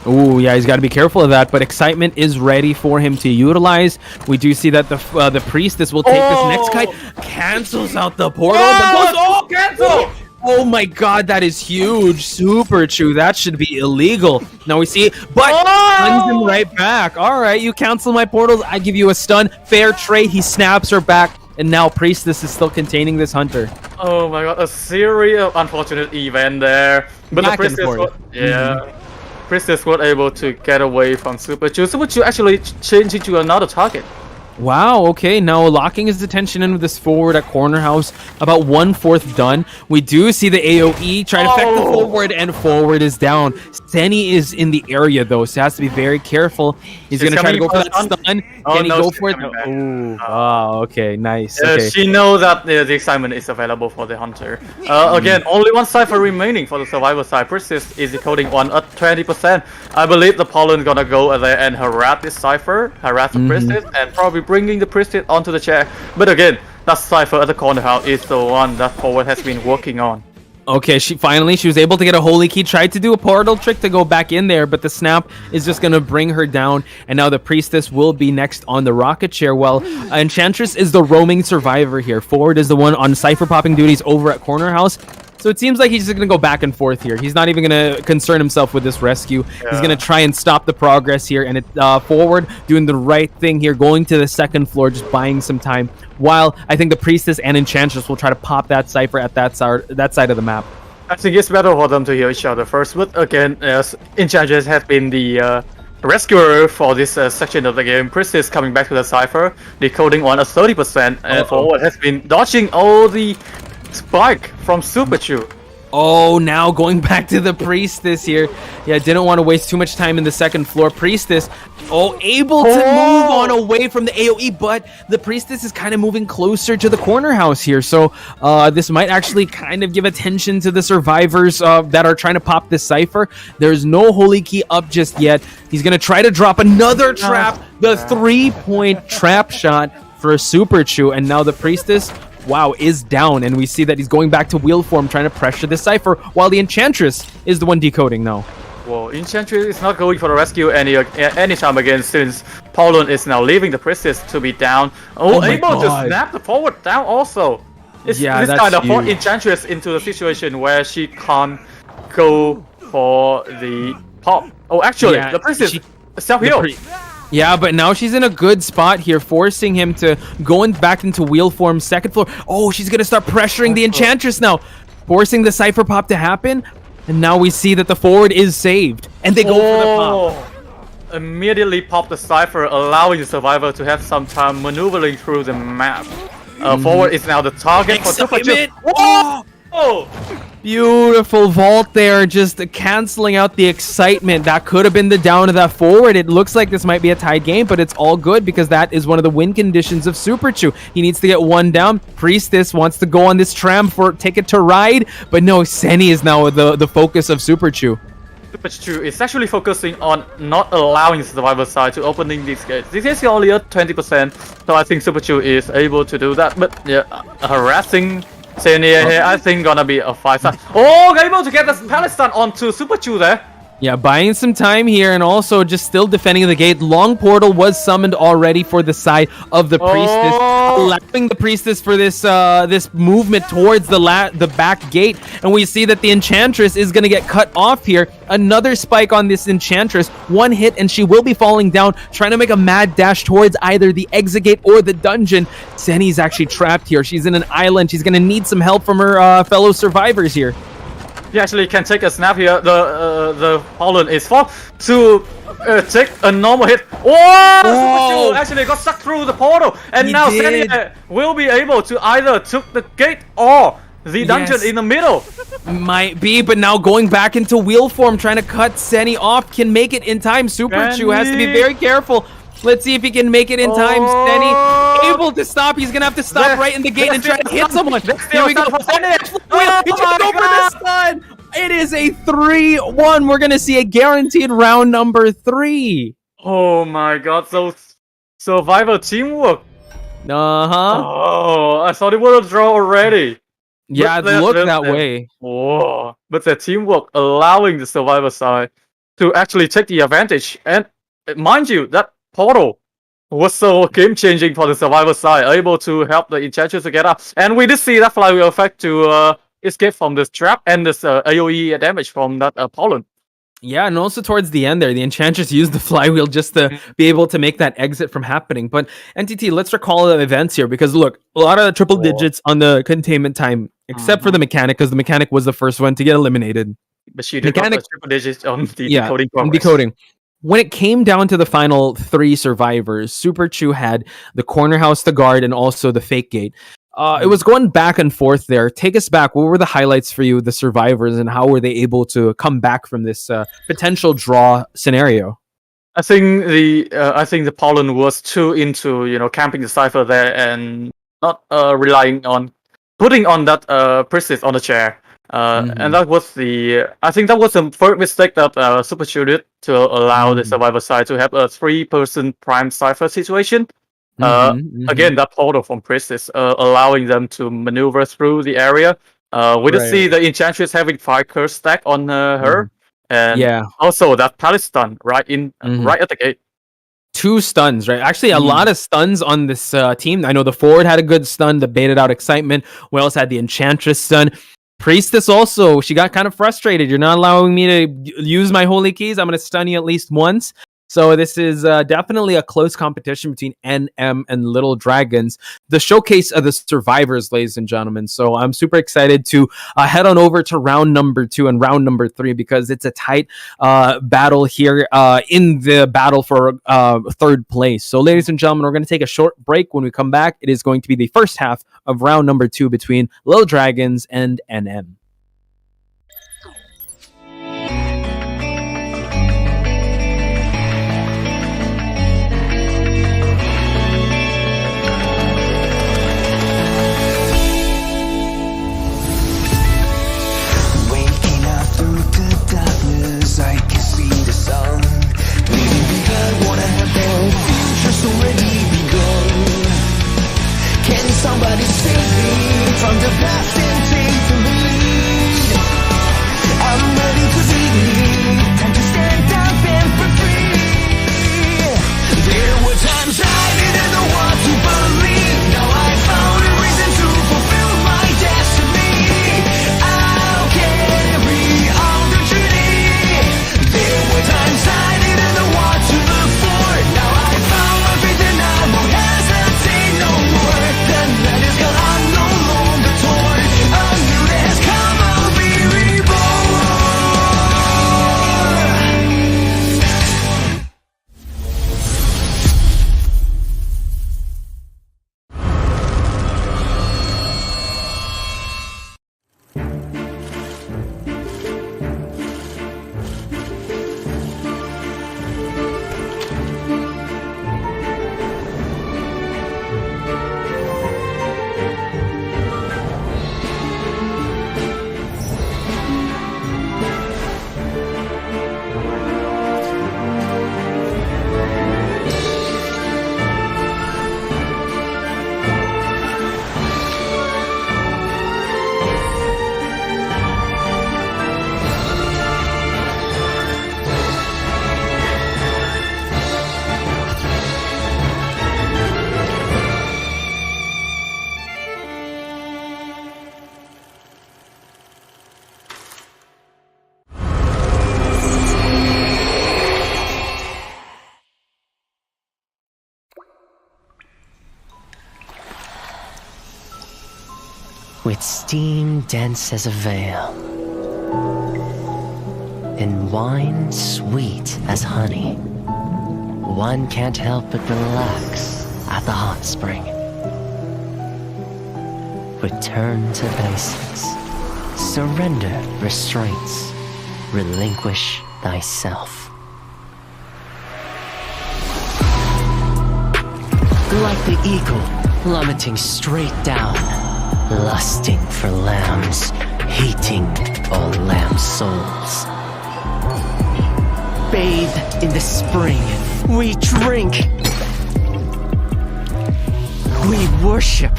Ooh, yeah, he's got to be careful of that, but excitement is ready for him to utilize. We do see that the Priestess will take this next kite, cancels out the portal, but cancel! Oh my god, that is huge. Super Chew, that should be illegal. Now we see, but stuns him right back. All right, you cancel my portals, I give you a stun. Fair trade, he snaps her back, and now Priestess is still containing this Hunter. Oh my god, a series of unfortunate event there. But Back the Priestess Priestess was able to get away from Super Chew. Super Chew actually changed it to another target. Wow, okay, now locking his attention in with this forward at corner house, about 1/4 done. We do see the AoE try to affect the forward, and forward is down. Seni is in the area though, so has to be very careful. He's gonna try to go for that stun. Can he go for it? Oh, okay, nice. Okay. She knows that the excitement is available for the Hunter. Again, only 1 cipher remaining for the survivor side. Priestess is decoding one at 20%. I believe the Pollen gonna go there and harass this cipher, harass the Priestess, and probably bringing the Priestess onto the chair. But again, that cipher at the corner house is the one that forward has been working on. Okay, she was able to get a holy key, tried to do a portal trick to go back in there, but the snap is just gonna bring her down, and now the Priestess will be next on the rocket chair. Well, Enchantress is the roaming survivor here. Forward is the one on cipher popping duties over at corner house. So it seems like he's just going to go back and forth here. He's not even going to concern himself with this rescue. Yeah. He's going to try and stop the progress here. And forward doing the right thing here, going to the 2nd floor, just buying some time. While I think the Priestess and Enchantress will try to pop that cipher at that side of the map. I think it's better for them to heal each other first. But again, Enchantress has been the rescuer for this section of the game. Priestess coming back to the cipher, decoding on a 30%. And forward has been dodging all the spike from Super Chew. Oh, now going back to the Priestess here. Yeah, didn't want to waste too much time in the 2nd floor. Priestess, able to move on away from the AoE, but the Priestess is kind of moving closer to the corner house here. So this might actually kind of give attention to the survivors that are trying to pop this cipher. There's no holy key up just yet. He's going to try to drop another trap. The 3-point trap shot for Super Chew, and now the Priestess is down, and we see that he's going back to wheel form, trying to pressure the cipher, while the Enchantress is the one decoding now. Well, Enchantress is not going for the rescue anytime again, since Poland is now leaving the priestess to be down. Able to snap the forward down also. This kind of put Enchantress into the situation where she can't go for the pop. Oh, actually, the priestess self-heal. Yeah, but now she's in a good spot here, forcing him to go back into wheel form, second floor. Oh, she's going to start pressuring the Enchantress now, forcing the Cypher pop to happen. And now we see that the forward is saved, and they go for the pop. Immediately pop the Cypher, allowing the Survivor to have some time maneuvering through the map. Forward is now the target for Super Chu. Oh! Beautiful vault there, just canceling out the excitement. That could have been the down of that forward. It looks like this might be a tied game, but it's all good because that is one of the win conditions of Super Chu. He needs to get one down. Priestess wants to go on this tram for Ticket to Ride, but no, Senny is now the focus of Super Chu. Super Chu is actually focusing on not allowing the Survivor side to opening these gates. This is only at 20%, so I think Super Chu is able to do that, but yeah, harassing Senny here, I think gonna be a 5-star. Oh, able to get the Palestine onto Super Chu there. Yeah, buying some time here and also just still defending the gate. Long portal was summoned already for the side of the priestess, allowing the priestess for this this movement towards the back gate. And we see that the Enchantress is going to get cut off here. Another spike on this Enchantress. One hit and she will be falling down, trying to make a mad dash towards either the exit gate or the dungeon. Senny's actually trapped here. She's in an island. She's going to need some help from her fellow survivors here. He actually can take a snap here. The Poland is forced to take a normal hit. Oh! Actually got stuck through the portal, and now Senny will be able to either took the gate or the dungeon in the middle. Might be, but now going back into wheel form, trying to cut Senny off. Can make it in time. Super Chu has to be very careful. Let's see if he can make it in time. Senny able to stop. He's gonna have to stop right in the gate and try to hit someone. Here we go. He just go for the stun. It is a 3-1. We're gonna see a guaranteed round number 3. Oh my god! So Survivor teamwork. Oh, I thought it was a draw already. Yeah, it looked that way. Oh, but the teamwork allowing the Survivor side to actually take the advantage. And mind you, that portal was so game-changing for the Survivor side, able to help the Enchantress to get up. And we did see that flywheel effect to escape from this trap and this AoE damage from that Poland. Yeah, and also towards the end there, the Enchantress used the flywheel just to be able to make that exit from happening. But NTT, let's recall the events here, because look, a lot of triple digits on the containment time, except for the mechanic, because the mechanic was the first one to get eliminated. But she did triple digits on the decoding progress. Decoding. When it came down to the final 3 survivors, Super Chu had the corner house to guard and also the fake gate. It was going back and forth there. Take us back. What were the highlights for you, the survivors, and how were they able to come back from this potential draw scenario? I think the Poland was too into camping the Cypher there and not relying on putting on that priestess on the chair. And that was I think that was the first mistake that Super Chu did to allow the Survivor side to have a 3-person prime Cypher situation. Again, that portal from Priestess allowing them to maneuver through the area. We did see the Enchantress having 5 curse stack on her, and also that Palestine right at the gate. 2 stuns, right? Actually, a lot of stuns on this team. I know the forward had a good stun that baited out excitement. We also had the Enchantress stun. Priestess also, she got kind of frustrated. You're not allowing me to use my holy keys. I'm going to stun you at least once. So this is definitely a close competition between NM and Little Dragons, the showcase of the survivors, ladies and gentlemen. So I'm super excited to head on over to round number 2 and round number 3, because it's a tight battle here in the battle for 3rd place. So ladies and gentlemen, we're going to take a short break. When we come back, it is going to be the first half of round number 2 between Little Dragons and NM. I can see the sun leaving behind what I have done. Future's already begun. Can somebody save me from the past and take the lead? with steam dense as a veil, and wine sweet as honey. One can't help but relax at the hot spring. Return to basics. Surrender restraints. Relinquish thyself. Like the eagle plummeting straight down, lusting for lambs, hating all lamb souls. Bathe in the spring, we drink, we worship,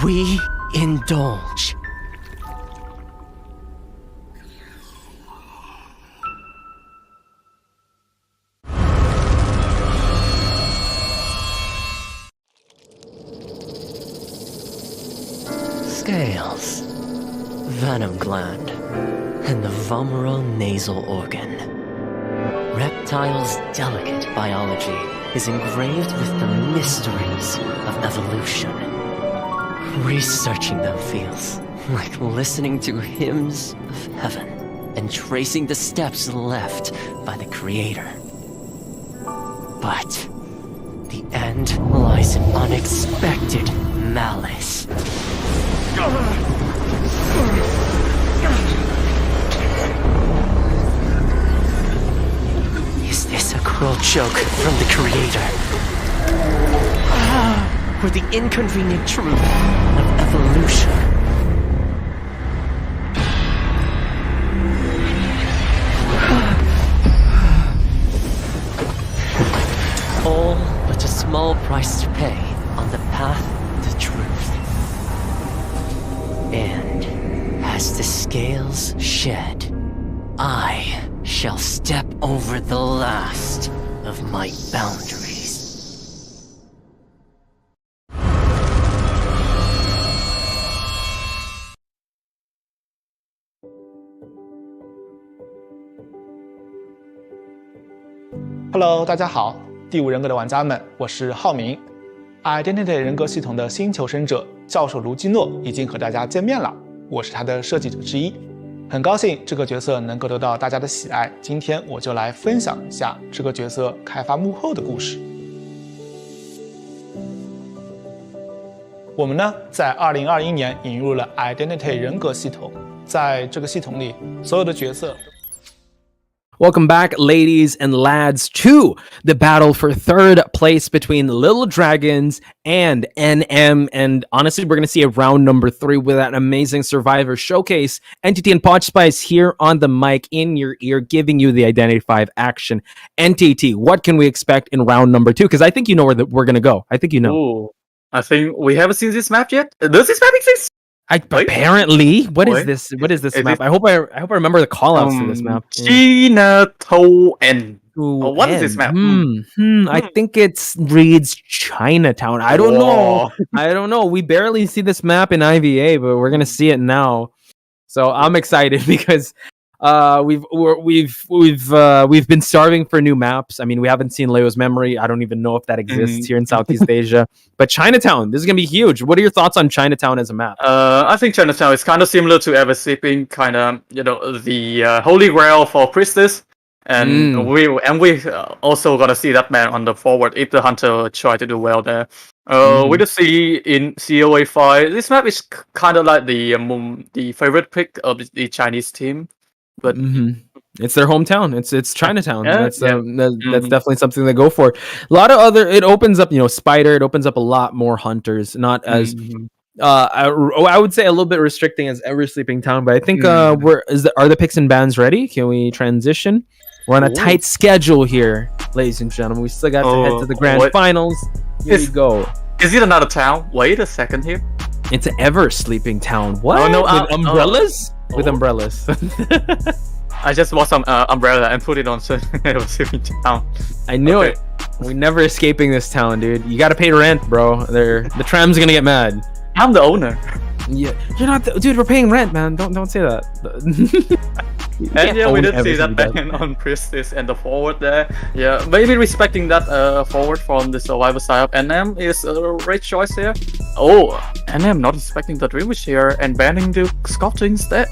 we indulge. Scales, venom gland, and the vomeronasal organ. Reptiles' delicate biology is engraved with the mysteries of evolution. Researching them feels like listening to hymns of heaven and tracing the steps left by the Creator. But the end lies in unexpected malice. Is this a cruel joke from the Creator? Or the inconvenient truth of evolution? All but a small price to pay on the path to truth. And as the scales shed, I shall step over the last of my boundaries. Hello， 大家好，第五人格的玩家们，我是浩明。Identity 人格系统的新求生者教授卢基诺已经和大家见面了，我是他的设计者之一。很高兴这个角色能够得到大家的喜爱，今天我就来分享一下这个角色开发幕后的故事。我们呢，在2021年引入了 Identity 人格系统，在这个系统里，所有的角色。Welcome back, ladies and lads, to the battle for third place between Little Dragons and NM. And honestly, we're going to see a round number 3 with that amazing Survivor Showcase. NTT and Podspice here on the mic in your ear, giving you the Identity 5 action. NTT, what can we expect in round number 2? Because I think you know where we're going to go. I think you know. Ooh, I think we haven't seen this map yet. Does this map exist? Apparently, what is this? What is this map? I hope I remember the callouts to this map. China To N. What is this map? I think it reads Chinatown. I don't know. I don't know. We barely see this map in IVA, but we're gonna see it now. So I'm excited because we've been starving for new maps. I mean, we haven't seen Leo's Memory. I don't even know if that exists here in Southeast Asia. But Chinatown, this is gonna be huge. What are your thoughts on Chinatown as a map? I think Chinatown is kind of similar to Ever Sleeping, kind of the holy grail for priestess. And we also gonna see that man on the forward if the hunter try to do well there. We just see in COA 5, this map is kind of like the favorite pick of the Chinese team. But it's their hometown. It's Chinatown. That's definitely something they go for. A lot of other. It opens up, Spider. It opens up a lot more hunters. Not as I would say a little bit restricting as Ever Sleeping Town. But I think are the picks and bans ready? Can we transition? We're on a tight schedule here, ladies and gentlemen. We still got to head to the grand finals. Here we go. Is it another town? Wait a second here. It's an Ever Sleeping Town. What? Oh, no, with umbrellas? With umbrellas. I just bought some umbrella and put it on Ever Sleeping Town. I knew it. We're never escaping this town, dude. You gotta pay rent, bro. The tram's gonna get mad. I'm the owner. Yeah, you're not, dude. We're paying rent, man. Don't say that. And yeah, we own did see everything that he does. ban on Priestess and the forward there. Yeah, maybe respecting that forward from the survivor side of NM is a great choice here. Oh, NM not respecting the Dream Witch here and banning the Sculptor instead.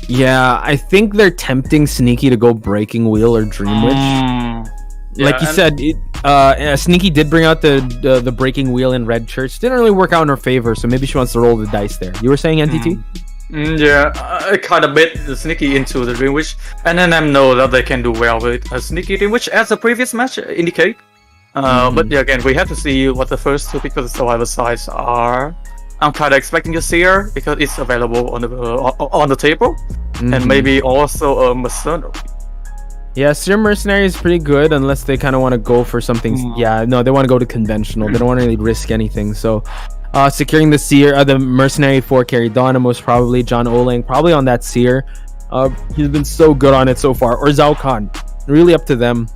Yeah, I think they're tempting Sneaky to go Breaking Wheel or Dream Witch. Like you said, Sneaky did bring out the Breaking Wheel in Red Church. Didn't really work out in her favor, so maybe she wants to roll the dice there. You were saying NTT? Yeah, I kind of bait the Sneaky into the Dream Witch, and then I know that they can do well with a Sneaky Dream Witch, as the previous match indicate. But yeah, again, we have to see what the first two picks of the survivor sides are. I'm kind of expecting a Seer because it's available on the table, and maybe also a Mercenary. Yeah, Seer Mercenary is pretty good unless they kind of want to go for something. Yeah, no, they want to go to conventional. They don't want to really risk anything. So, securing the Seer, the Mercenary 4 carry Donna most probably, John Olang probably on that Seer. He's been so good on it so far. Or Zhao Khan, really up to them.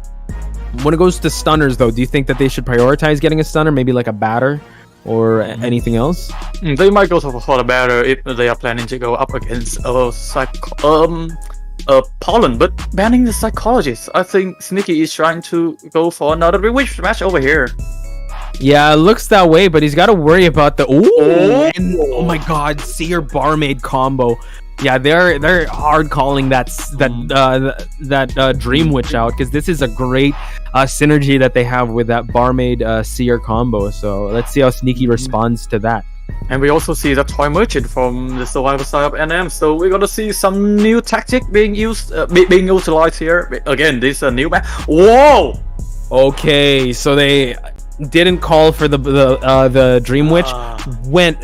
When it goes to stunners though, do you think that they should prioritize getting a stunner, maybe like a batter or anything else? They might go for the batter if they are planning to go up against Pollen, but banning the Psychologist. I think Sneaky is trying to go for another Bewitched match over here. Yeah, it looks that way, but he's got to worry about the oh my god, Seer Barmaid combo. Yeah, they're hard calling that Dream Witch out, because this is a great synergy that they have with that Barmaid Seer combo. So let's see how Sneaky responds to that. And we also see the Toy Merchant from the survivor side of NM, so we're gonna see some new tactic being used, being utilized here. Again, this is a new map. Whoa! Okay, so they didn't call for the Dream Witch,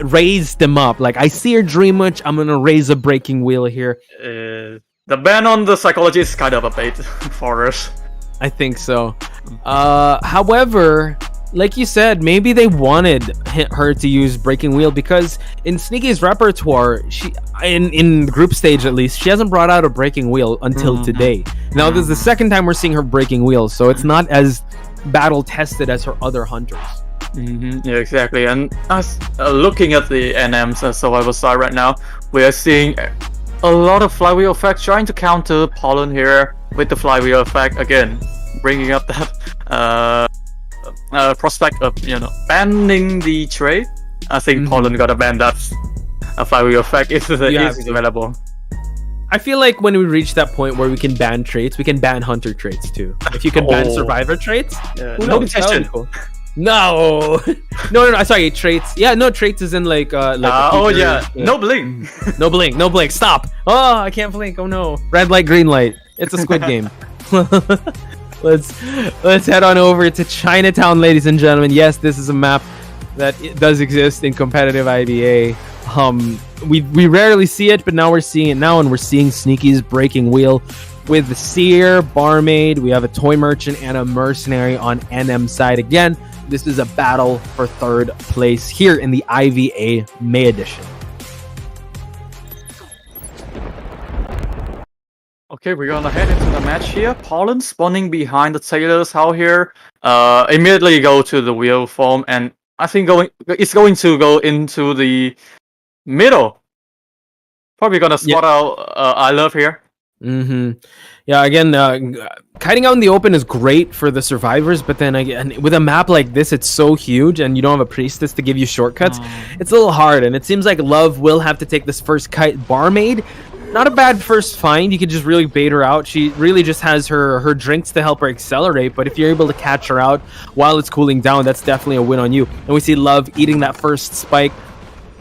raised them up. Like, I see your Dream Witch, I'm gonna raise a Breaking Wheel here. The ban on the Psychologist is kind of a bait for us. I think so. However, like you said, maybe they wanted her to use Breaking Wheel because in Sneaky's repertoire, she in group stage at least, she hasn't brought out a Breaking Wheel until today. Now this is the second time we're seeing her Breaking Wheel, so it's not as battle tested as her other hunters. Yeah, exactly. And us looking at the NM's survival side right now, we are seeing a lot of flywheel effect trying to counter Pollen here with the flywheel effect again, bringing up that prospect of banning the trade. I think Pollen gotta ban that flywheel effect if it is available. I feel like when we reach that point where we can ban traits, we can ban hunter traits too. If you can ban survivor traits, no detention. Cool. No, sorry, traits. Yeah, no, traits is in like no blink. no blink. Stop. Oh, I can't blink. Oh no, red light, green light. It's a Squid Game. Let's head on over to Chinatown, ladies and gentlemen. Yes, this is a map that does exist in competitive IBA. We rarely see it, but now we're seeing it now, and we're seeing Sneaky's Breaking Wheel with the Seer, Barmaid. We have a Toy Merchant and a Mercenary on NM side again. This is a battle for third place here in the IVA May Edition. Okay, we're gonna head into the match here. Pollen spawning behind the Taylor's house here. Immediately go to the wheel form, and I think it's going to go into the middle. Probably gonna spot out I Love here. Yeah, again, kiting out in the open is great for the survivors, but then again, with a map like this, it's so huge, and you don't have a priestess to give you shortcuts. It's a little hard, and it seems like Love will have to take this first kite. Barmaid, not a bad first find. You could just really bait her out. She really just has her drinks to help her accelerate, but if you're able to catch her out while it's cooling down, that's definitely a win on you. And we see Love eating that first spike.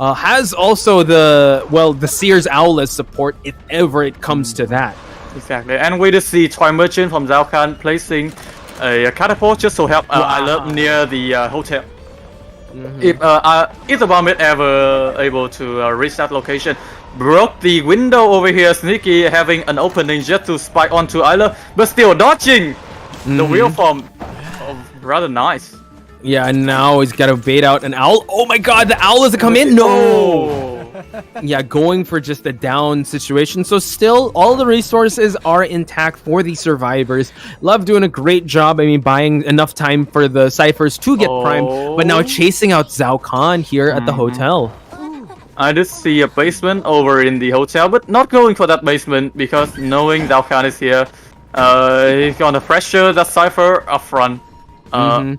Has also the Seer's Owl as support if ever it comes to that. Exactly, and we just see Toy Merchant from Zhao Khan placing a catapult just to help I Love near the hotel. If the Barmaid ever able to reach that location, broke the window over here. Sneaky having an opening just to spike onto I Love, but still dodging the wheel form. Rather nice. Yeah, and now he's got to bait out an owl. Oh my god, the owl doesn't come in? No! Yeah, going for just a down situation. So still, all the resources are intact for the survivors. Love doing a great job. I mean, buying enough time for the ciphers to get primed, but now chasing out Zhao Khan here at the hotel. I did see a basement over in the hotel, but not going for that basement because knowing Zhao Khan is here, he's gonna pressure that Cypher up front. Pollen.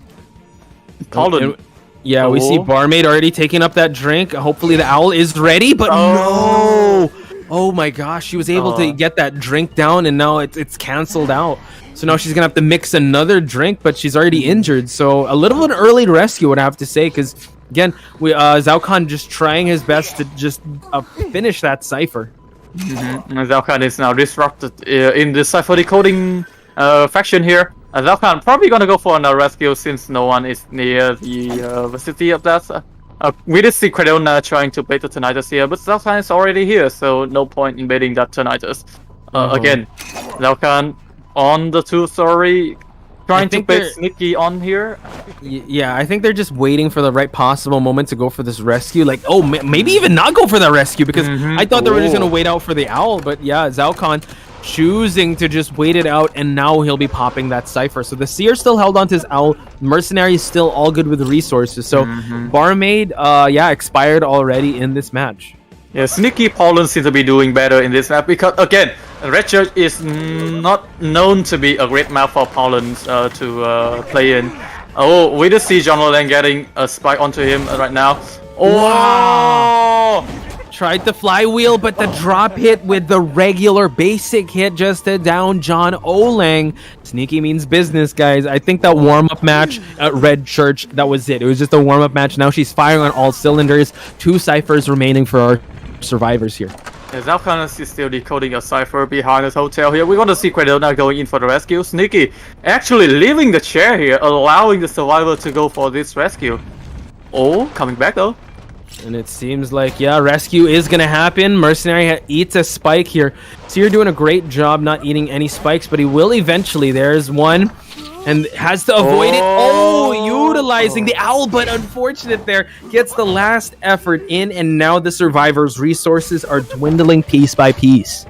Yeah, we see Barmaid already taking up that drink. Hopefully the owl is ready, but no! Oh my gosh, she was able to get that drink down, and now it's canceled out. So now she's gonna have to mix another drink, but she's already injured. So a little bit early to rescue, would I have to say, because again, Zhao Khan just trying his best to just finish that Cypher. Zhao Khan is now disrupted in the Cypher decoding faction here. Zhao Khan probably gonna go for another rescue since no one is near the vicinity of that. We did see Credona trying to bait the Tinnitus here, but Zhao Khan is already here, so no point in baiting that Tinnitus. Again, Zhao Khan on the 2-story, trying to bait Sneaky on here. Yeah, I think they're just waiting for the right possible moment to go for this rescue. Like, maybe even not go for that rescue, because I thought they were just gonna wait out for the owl. But yeah, Zhao Khan choosing to just wait it out, and now he'll be popping that Cypher. So the Seer still held on to his owl. Mercenary is still all good with the resources. So Barmaid, expired already in this match. Yeah, Sneaky Pollen seems to be doing better in this map because, again, Red Church is not known to be a great map for Pollen to play in. Oh, we just see John Olan getting a spike onto him right now. Oh! Tried the flywheel, but the drop hit with the regular basic hit just to down John Olang. Sneaky means business, guys. I think that warm-up match at Red Church, that was it. It was just a warm-up match. Now she's firing on all cylinders. 2 Cyphers remaining for our survivors here. Yeah, Zhao Khan is still decoding a Cypher behind his hotel here. We're going to see Credona going in for the rescue. Sneaky actually leaving the chair here, allowing the survivor to go for this rescue. Oh, coming back though. And it seems like, yeah, rescue is going to happen. Mercenary eats a spike here. So you're doing a great job not eating any spikes, but he will eventually. There's one. And has to avoid it. Oh, utilizing the owl, but unfortunate there. Gets the last effort in, and now the survivors' resources are dwindling piece by piece.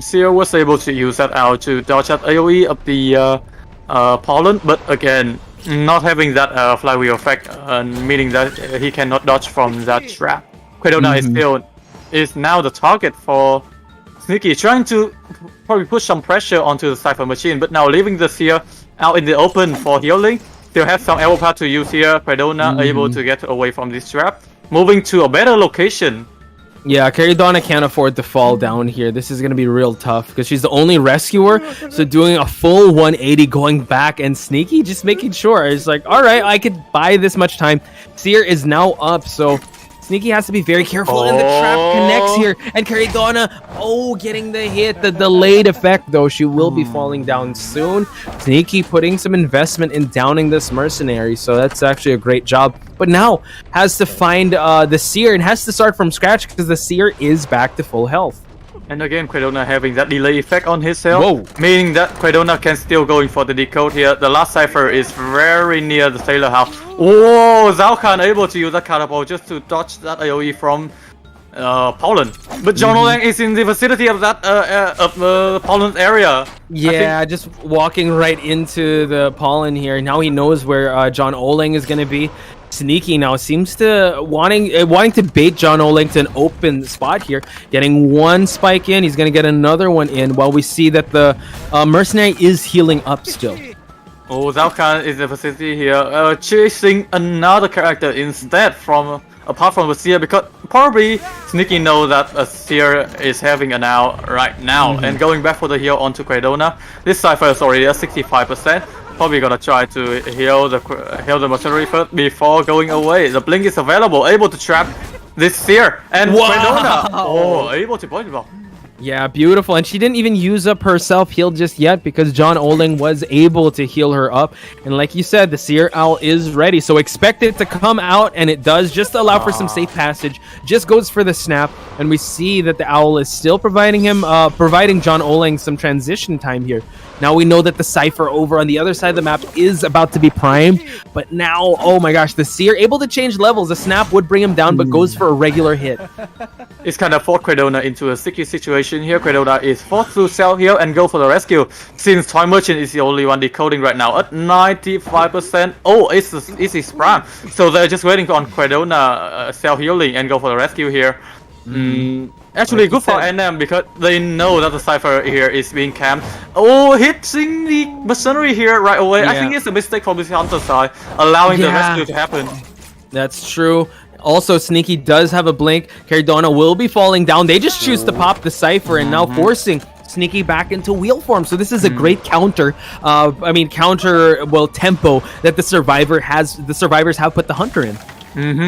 Seer was able to use that owl to dodge that AoE of the Pollen, but again, not having that flywheel effect, meaning that he cannot dodge from that trap. Credona is now the target for Sneaky, trying to probably push some pressure onto the Cypher machine, but now leaving the Seer out in the open for healing. Still have some arrow path to use here. Credona able to get away from this trap. Moving to a better location. Yeah, Caridonna can't afford to fall down here. This is going to be real tough because she's the only rescuer. So doing a full 180, going back, and Sneaky just making sure. It's like, all right, I could buy this much time. Seer is now up, so Sneaky has to be very careful, and the trap connects here. And Caridonna, getting the hit, the delayed effect, though. She will be falling down soon. Sneaky putting some investment in downing this mercenary, so that's actually a great job. But now has to find the Seer and has to start from scratch because the Seer is back to full health. And again, Credona having that delay effect on his health, meaning that Credona can still going for the decode here. The last Cypher is very near the Sailor House. Oh, Zhao Khan able to use that catapult just to dodge that AoE from Pollen. But John Olang is in the vicinity of that Pollen's area. Yeah, just walking right into the Pollen here. Now he knows where John Olang is going to be. Sneaky now seems to wanting to bait John Olang to an open spot here. Getting one spike in, he's going to get another one in while we see that the mercenary is healing up still. Oh, Zhao Khan is in the vicinity here, chasing another character instead apart from the Seer, because probably Sneaky knows that a Seer is having an owl right now, and going back for the heal onto Credona. This Cypher is already at 65%. Probably gonna try to heal the mercenary first before going away. The blink is available, able to trap this Seer, and Credona, able to point it off. Yeah, beautiful. And she didn't even use up her self-heal just yet because John Olang was able to heal her up. And like you said, the Seer Owl is ready. So expect it to come out, and it does. Just to allow for some safe passage. Just goes for the snap. And we see that the Owl is still providing John Olang some transition time here. Now we know that the Cypher over on the other side of the map is about to be primed. But now, oh my gosh, the Seer able to change levels. The snap would bring him down, but goes for a regular hit. It's kind of forced Credona into a sticky situation situation here. Quedona is forced to self-heal and go for the rescue, since Toy Merchant is the only one decoding right now at 95%. Oh, it's his prime. So they're just waiting on Quedona self-healing and go for the rescue here. Actually, like good for NM because they know that the Cypher here is being camped. Oh, hitting the Mercenary here right away. I think it's a mistake from the Hunter side, allowing the rescue to happen. That's true. Also, Sneaky does have a blink. Cardona will be falling down. They just choose to pop the Cypher and now forcing Sneaky back into wheel form. So this is a great counter. Tempo that the survivors have put the Hunter in.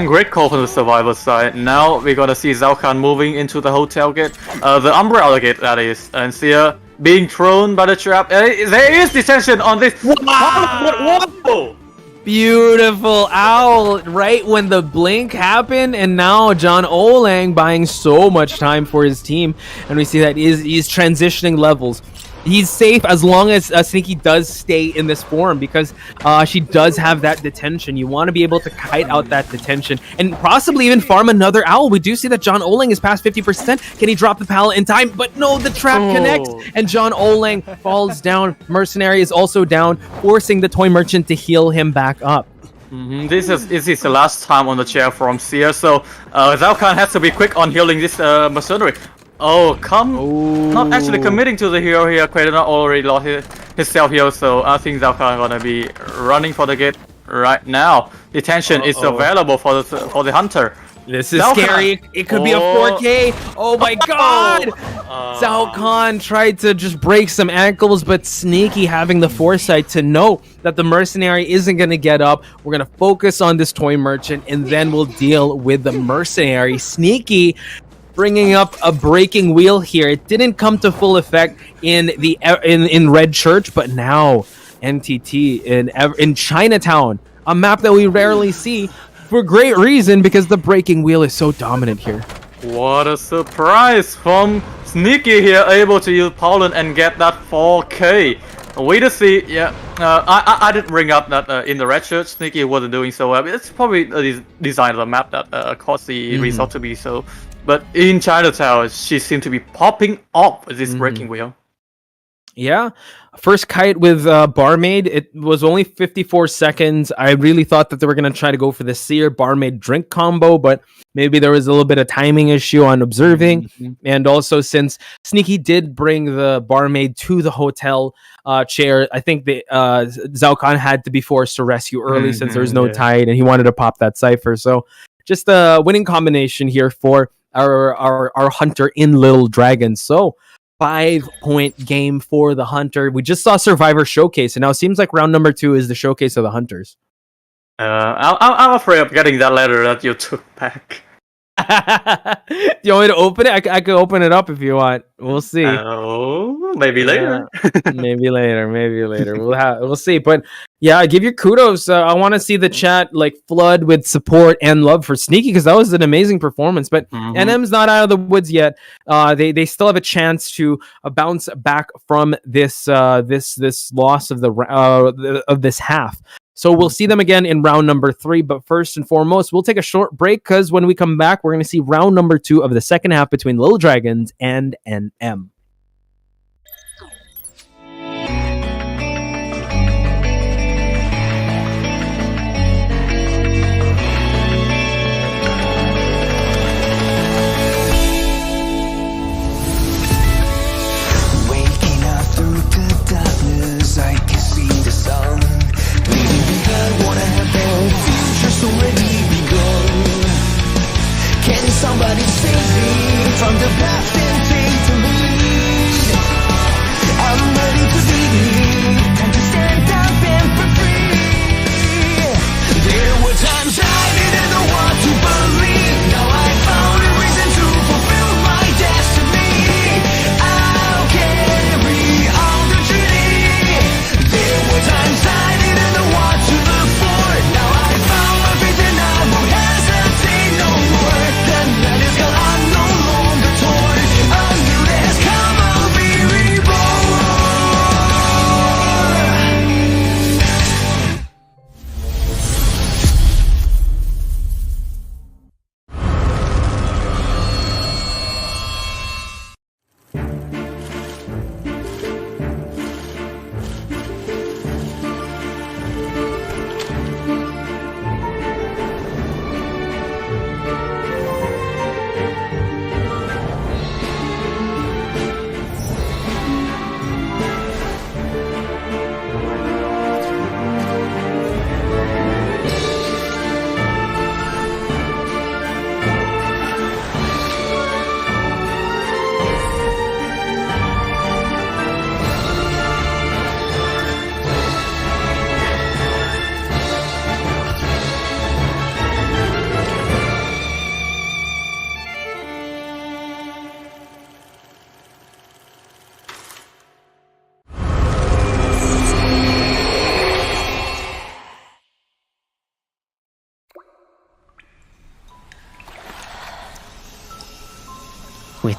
Great call from the survivor side. Now we're gonna see Zhao Khan moving into the hotel gate, the umbrella gate that is, and Sia being thrown by the trap. There is detention on this. Wow! Whoa! Beautiful owl, right when the blink happened, and now John Olang buying so much time for his team, and we see that he's transitioning levels. He's safe as long as Sneaky does stay in this form, because she does have that detention. You want to be able to kite out that detention and possibly even farm another owl. We do see that John Olang is past 50%. Can he drop the pallet in time? But no, the trap connects and John Olang falls down. Mercenary is also down, forcing the Toy Merchant to heal him back up. This is the last time on the chair from Sia, so Zhao Khan has to be quick on healing this Mercenary. Not actually committing to the hero here. Quedona already lost his self-heal, so I think Zhao Khan gonna be running for the gate right now. Detention is available for the Hunter. This is scary. It could be a 4K. Oh my god! Zhao Khan tried to just break some ankles, but Sneaky having the foresight to know that the Mercenary isn't going to get up. We're going to focus on this Toy Merchant, and then we'll deal with the Mercenary. Sneaky bringing up a breaking wheel here. It didn't come to full effect in Red Church, but now NTT in Chinatown, a map that we rarely see. For great reason, because the breaking wheel is so dominant here. What a surprise from Sneaky here, able to use Pollen and get that 4K. Wait to see. Yeah, I didn't bring up that in the Red Church, Sneaky wasn't doing so well. It's probably the design of the map that caused the result to be so. But in Chinatown, she seemed to be popping off with this breaking wheel. Yeah, first kite with Barmaid. It was only 54 seconds. I really thought that they were going to try to go for the Seer Barmaid drink combo, but maybe there was a little bit of timing issue on observing. And also, since Sneaky did bring the Barmaid to the hotel chair, I think the Zhao Khan had to be forced to rescue early since there was no tide, and he wanted to pop that Cypher. So just a winning combination here for our Hunter in Little Dragon. So 5-point game for the Hunter. We just saw Survivor Showcase, and now it seems like round number 2 is the showcase of the Hunters. I'm afraid of getting that letter that you took back. Do you want me to open it? I could open it up if you want. We'll see. Maybe later. Maybe later. We'll see. But yeah, give your kudos. I want to see the chat like flood with support and love for Sneaky, because that was an amazing performance. But NM's not out of the woods yet. They still have a chance to bounce back from this loss of of this half. So we'll see them again in round number 3. But first and foremost, we'll take a short break, because when we come back, we're going to see round number 2 of the second half between Little Dragons and NM. Waking up through the darkness, I can see the sun. Wanna have their future's already begun. Can somebody save me from the past and take to leave?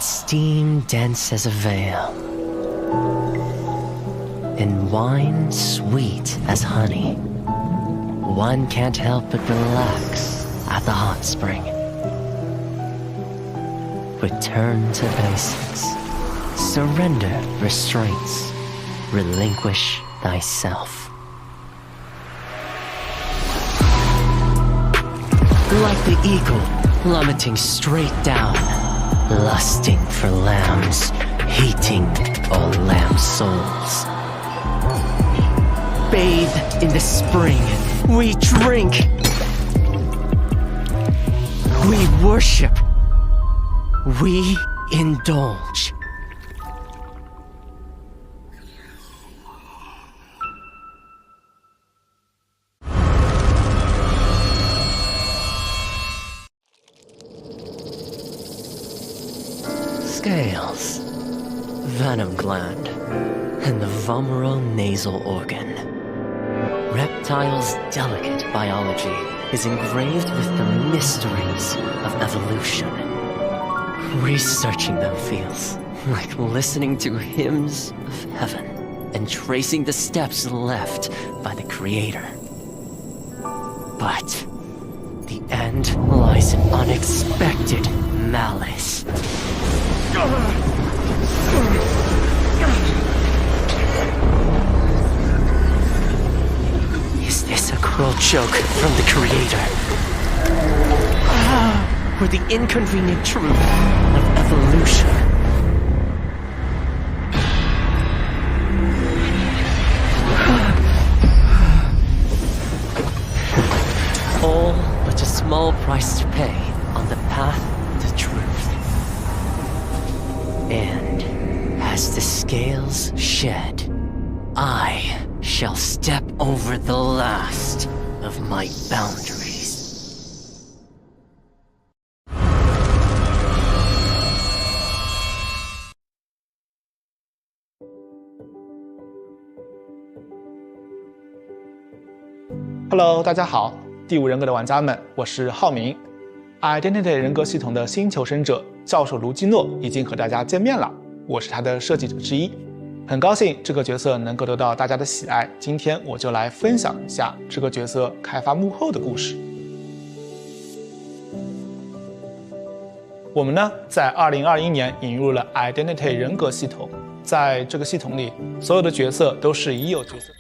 its steam dense as a veil, and wine sweet as honey. One can't help but relax at the hot spring. Return to basics. Surrender restraints. Relinquish thyself. Like the eagle plummeting straight down, lusting for lambs, hating all lamb souls. Bathe in the spring, we drink, we worship, we indulge. Scales, venom gland, and the vomeronasal organ. Reptiles' delicate biology is engraved with the mysteries of evolution. Researching them feels like listening to hymns of heaven and tracing the steps left by the Creator. But the end lies in unexpected malice. Is this a cruel joke from the Creator? Or the inconvenient truth of evolution? All but a small price to pay on the path to truth. And as the scales shed, I shall step over the last of my boundaries. Hello， 大家好，第五人格的玩家们，我是浩明。Identity 人格系统的新求生者教授卢基诺已经和大家见面了，我是他的设计者之一，很高兴这个角色能够得到大家的喜爱。今天我就来分享一下这个角色开发幕后的故事。我们呢，在2021年引入了 Identity 人格系统，在这个系统里，所有的角色都是已有角色。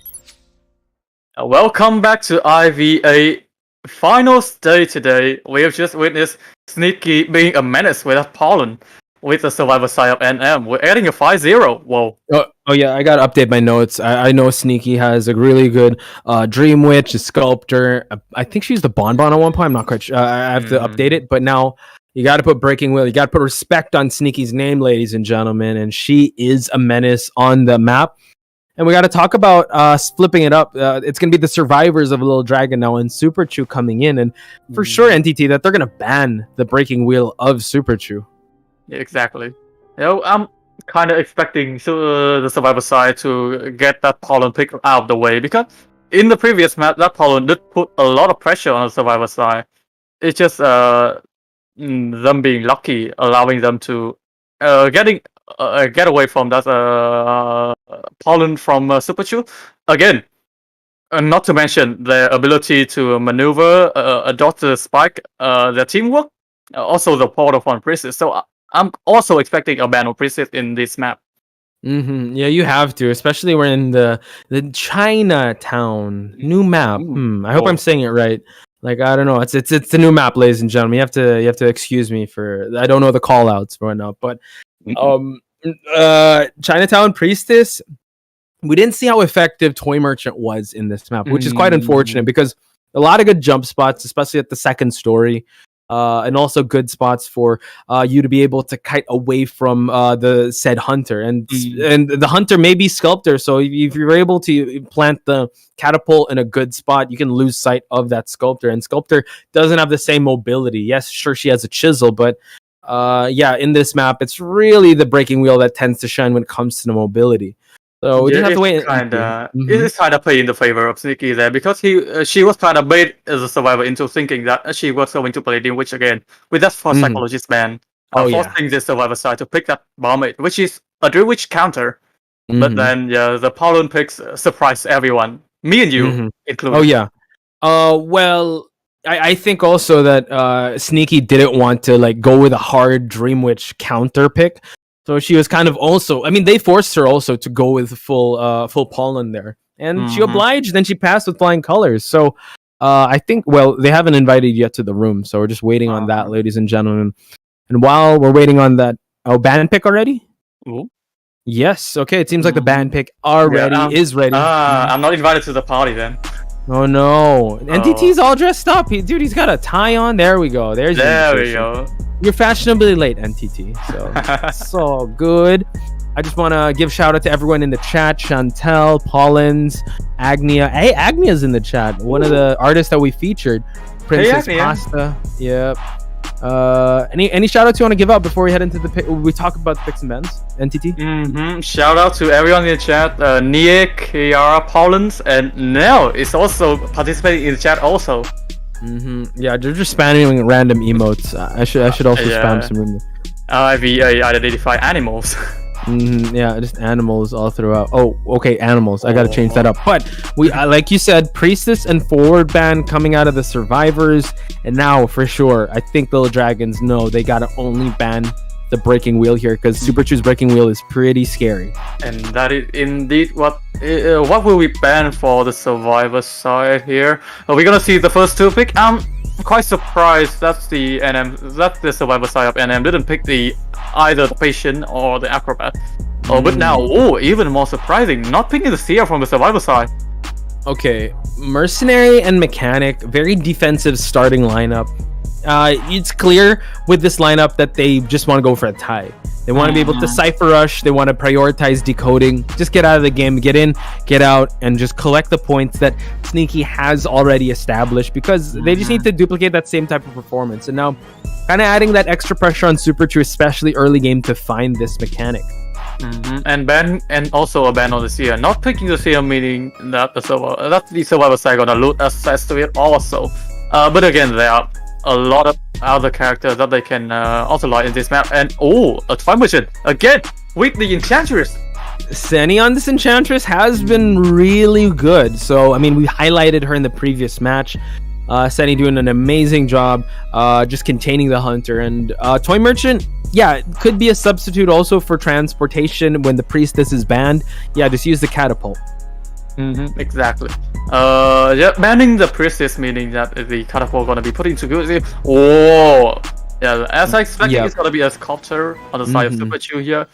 Welcome back to IVA Finals Day today. We have just witnessed Sneaky being a menace without pollen with the survivor side of NM. We're adding a 5-0. Whoa. Oh yeah, I gotta update my notes. I know Sneaky has a really good Dream Witch, a Sculptor. I think she's the Bonbon at one point. I'm not quite sure. I have to update it. But now you gotta put Breaking Wheel. You gotta put respect on Sneaky's name, ladies and gentlemen. And she is a menace on the map. And we got to talk about flipping it up. It's going to be the survivors of Little Dragon now and Super Chew coming in. And for sure, NTT, that they're going to ban the Breaking Wheel of Super Chew. Yeah, exactly. You know, I'm kind of expecting the survivor side to get that pollen pick out of the way. Because in the previous map, that pollen did put a lot of pressure on the survivor side. It's just them being lucky, allowing them to get away from that pollen from Super Chew. Again, not to mention their ability to maneuver, adopt the spike, their teamwork, also the portal from Princess. So I'm also expecting a ban of Princess in this map. Mm-hmm. Yeah, you have to, especially we're in the Chinatown new map. I hope I'm saying it right. Like, I don't know, it's the new map, ladies and gentlemen. You have to excuse me for I don't know the call outs right now, but Chinatown Priestess, we didn't see how effective Toy Merchant was in this map, which is quite unfortunate because a lot of good jump spots, especially at the second story, and also good spots for you to be able to kite away from the said hunter, and the hunter may be Sculptor, so if you're able to plant the catapult in a good spot, you can lose sight of that Sculptor, and Sculptor doesn't have the same mobility. Yes, sure, she has a chisel, but in this map, it's really the Breaking Wheel that tends to shine when it comes to the mobility. So we just have to wait. It is kind of playing in the favor of Sneaky there because she was kind of bait as a survivor into thinking that she was going to play Dream Witch again with that for psychologist ban. forcing the survivor side to pick that bomb, which is a drill witch counter. But then, the pollen picks surprise everyone, me and you included. Oh yeah. Well, I think also that Sneaky didn't want to like go with a hard Dream Witch counter pick, so she was kind of also. I mean, they forced her also to go with full pollen there, and she obliged. Then she passed with flying colors. So I think, well, they haven't invited yet to the room, so we're just waiting on that, ladies and gentlemen. And while we're waiting on that, band pick already? Ooh. Yes. Okay. It seems like the band pick already is ready. I'm not invited to the party then. Oh no! NTT's all dressed up. He's got a tie on. There we go. There we go. You're fashionably late, NTT. So it's all good. I just want to give shout out to everyone in the chat: Chantel, Pollens, Agnia. Hey, Agnia's in the chat. One of the artists that we featured. Princess Pasta. Yep. Any shout outs you want to give out before we head into the pick? We talk about the picks and bends. NTT. Shout out to everyone in the chat. Nick, Kiara, Pollens, and Nello is also participating in the chat also. Yeah, they're just spamming random emotes. I should also spam some. IVA identify animals. Yeah, just animals all throughout. Oh, okay, animals. I gotta change that up. But we, like you said, Priestess and Forward Band coming out of the survivors, and now for sure, I think Little Dragons know they gotta only ban the breaking wheel here because Super Chew's breaking wheel is pretty scary. And that is indeed what will we ban for the survivor side here. We're gonna see the first two pick. I'm quite surprised that the survivor side of NM didn't pick either the patient or the acrobat. But now, even more surprising, not picking the Seer from the survivor side. Okay, Mercenary and Mechanic, very defensive starting lineup. It's clear with this lineup that they just want to go for a tie. They want to be able to cipher rush. They want to prioritize decoding. Just get out of the game, get in, get out, and just collect the points that Sneaky has already established because they just need to duplicate that same type of performance. And now, kind of adding that extra pressure on Super True, especially early game, to find this mechanic. And also a ban on the Seer. Not picking the Seer meaning that the survivor side gonna lose access to it also. But again, there are a lot of other characters that they can also like in this map. And a Time Machine again with the Enchantress. Senny on this Enchantress has been really good. So I mean, we highlighted her in the previous match. Senny doing an amazing job just containing the Hunter. And Toy Merchant, yeah, it could be a substitute also for transportation when the Priestess is banned. Yeah, just use the Catapult. Exactly. Banning the Priestess meaning that the Catapult gonna be put into good. As I expected, it's gonna be a Sculptor on the side of Super Chew here.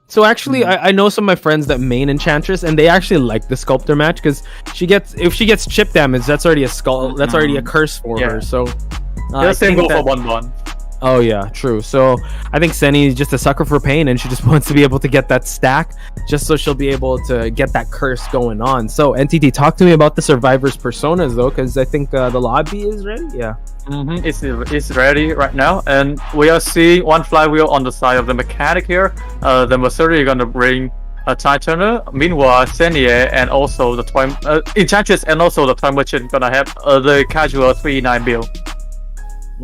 So actually, I know some of my friends that main Enchantress, and they actually like the Sculptor match because if she gets chip damage, that's already that's already a curse for her. So same go for 1/1. Oh yeah, true. So I think Senny is just a sucker for pain, and she just wants to be able to get that stack, just so she'll be able to get that curse going on. So NTT, talk to me about the survivors' personas though, because I think the lobby is ready. Yeah. It's ready right now, and we are seeing one flywheel on the side of the mechanic here. The Mercenary gonna bring a Time Turner. Meanwhile, Senier and also the Enchantress and also the Time Merchant gonna have the casual 3-9 build.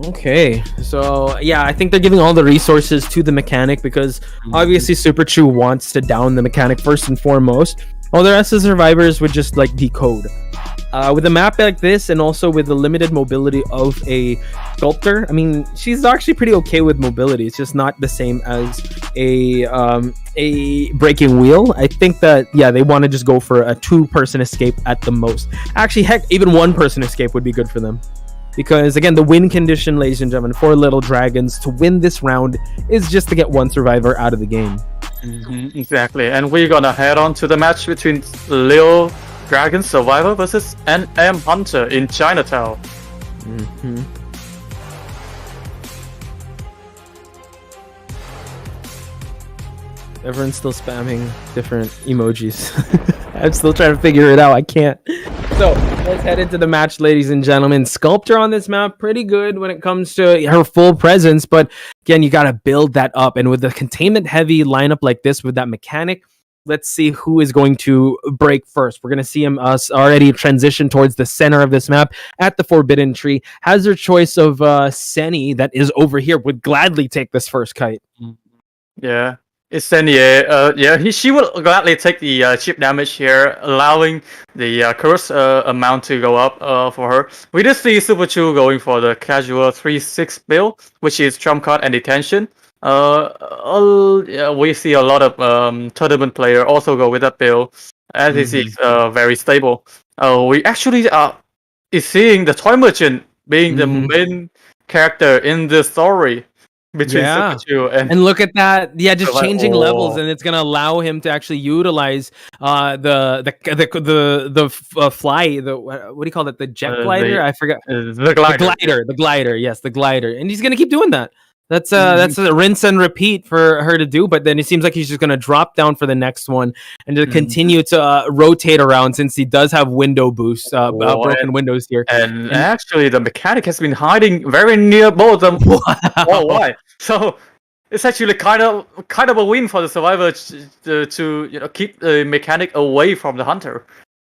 Okay, so yeah, I think they're giving all the resources to the mechanic because obviously Super Chew wants to down the mechanic first and foremost. All the rest of the survivors would just like decode. With a map like this and also with the limited mobility of a Sculptor, I mean, she's actually pretty okay with mobility. It's just not the same as a breaking wheel. I think that, yeah, they want to just go for a 2-person escape at the most. Actually, heck, even 1-person escape would be good for them. Because again, the win condition, ladies and gentlemen, for Little Dragons to win this round is just to get one survivor out of the game. Exactly, and we're gonna head on to the match between Little Dragon Survivor versus NM Hunter in Chinatown. Everyone's still spamming different emojis. I'm still trying to figure it out. I can't. So let's head into the match, ladies and gentlemen. Sculptor on this map, pretty good when it comes to her full presence. But again, you got to build that up. And with a containment heavy lineup like this, with that mechanic, Let's see who is going to break first. We're going to see him already transition towards the center of this map at the Forbidden Tree. Has her choice of Seni that is over here. Would gladly take this first kite. Yeah, it's Senie. She will gladly take the chip damage here, allowing the curse amount to go up for her. We just see Super Chu going for the casual 3-6 build, which is trump card and detention. We see a lot of tournament player also go with that build, as it is very stable. We actually is seeing the Toy Merchant being the main character in the story between Super Chu and look at that, just changing levels, and it's gonna allow him to actually utilize the fly, what do you call it, the jet glider? I forgot. The glider, yes, the glider, and he's gonna keep doing that. That's a rinse and repeat for her to do, but then it seems like he's just going to drop down for the next one and to continue to rotate around, since he does have window boost, broken windows here. And actually, the mechanic has been hiding very near both of them. Why? So it's actually kind of a win for the survivor to keep the mechanic away from the hunter.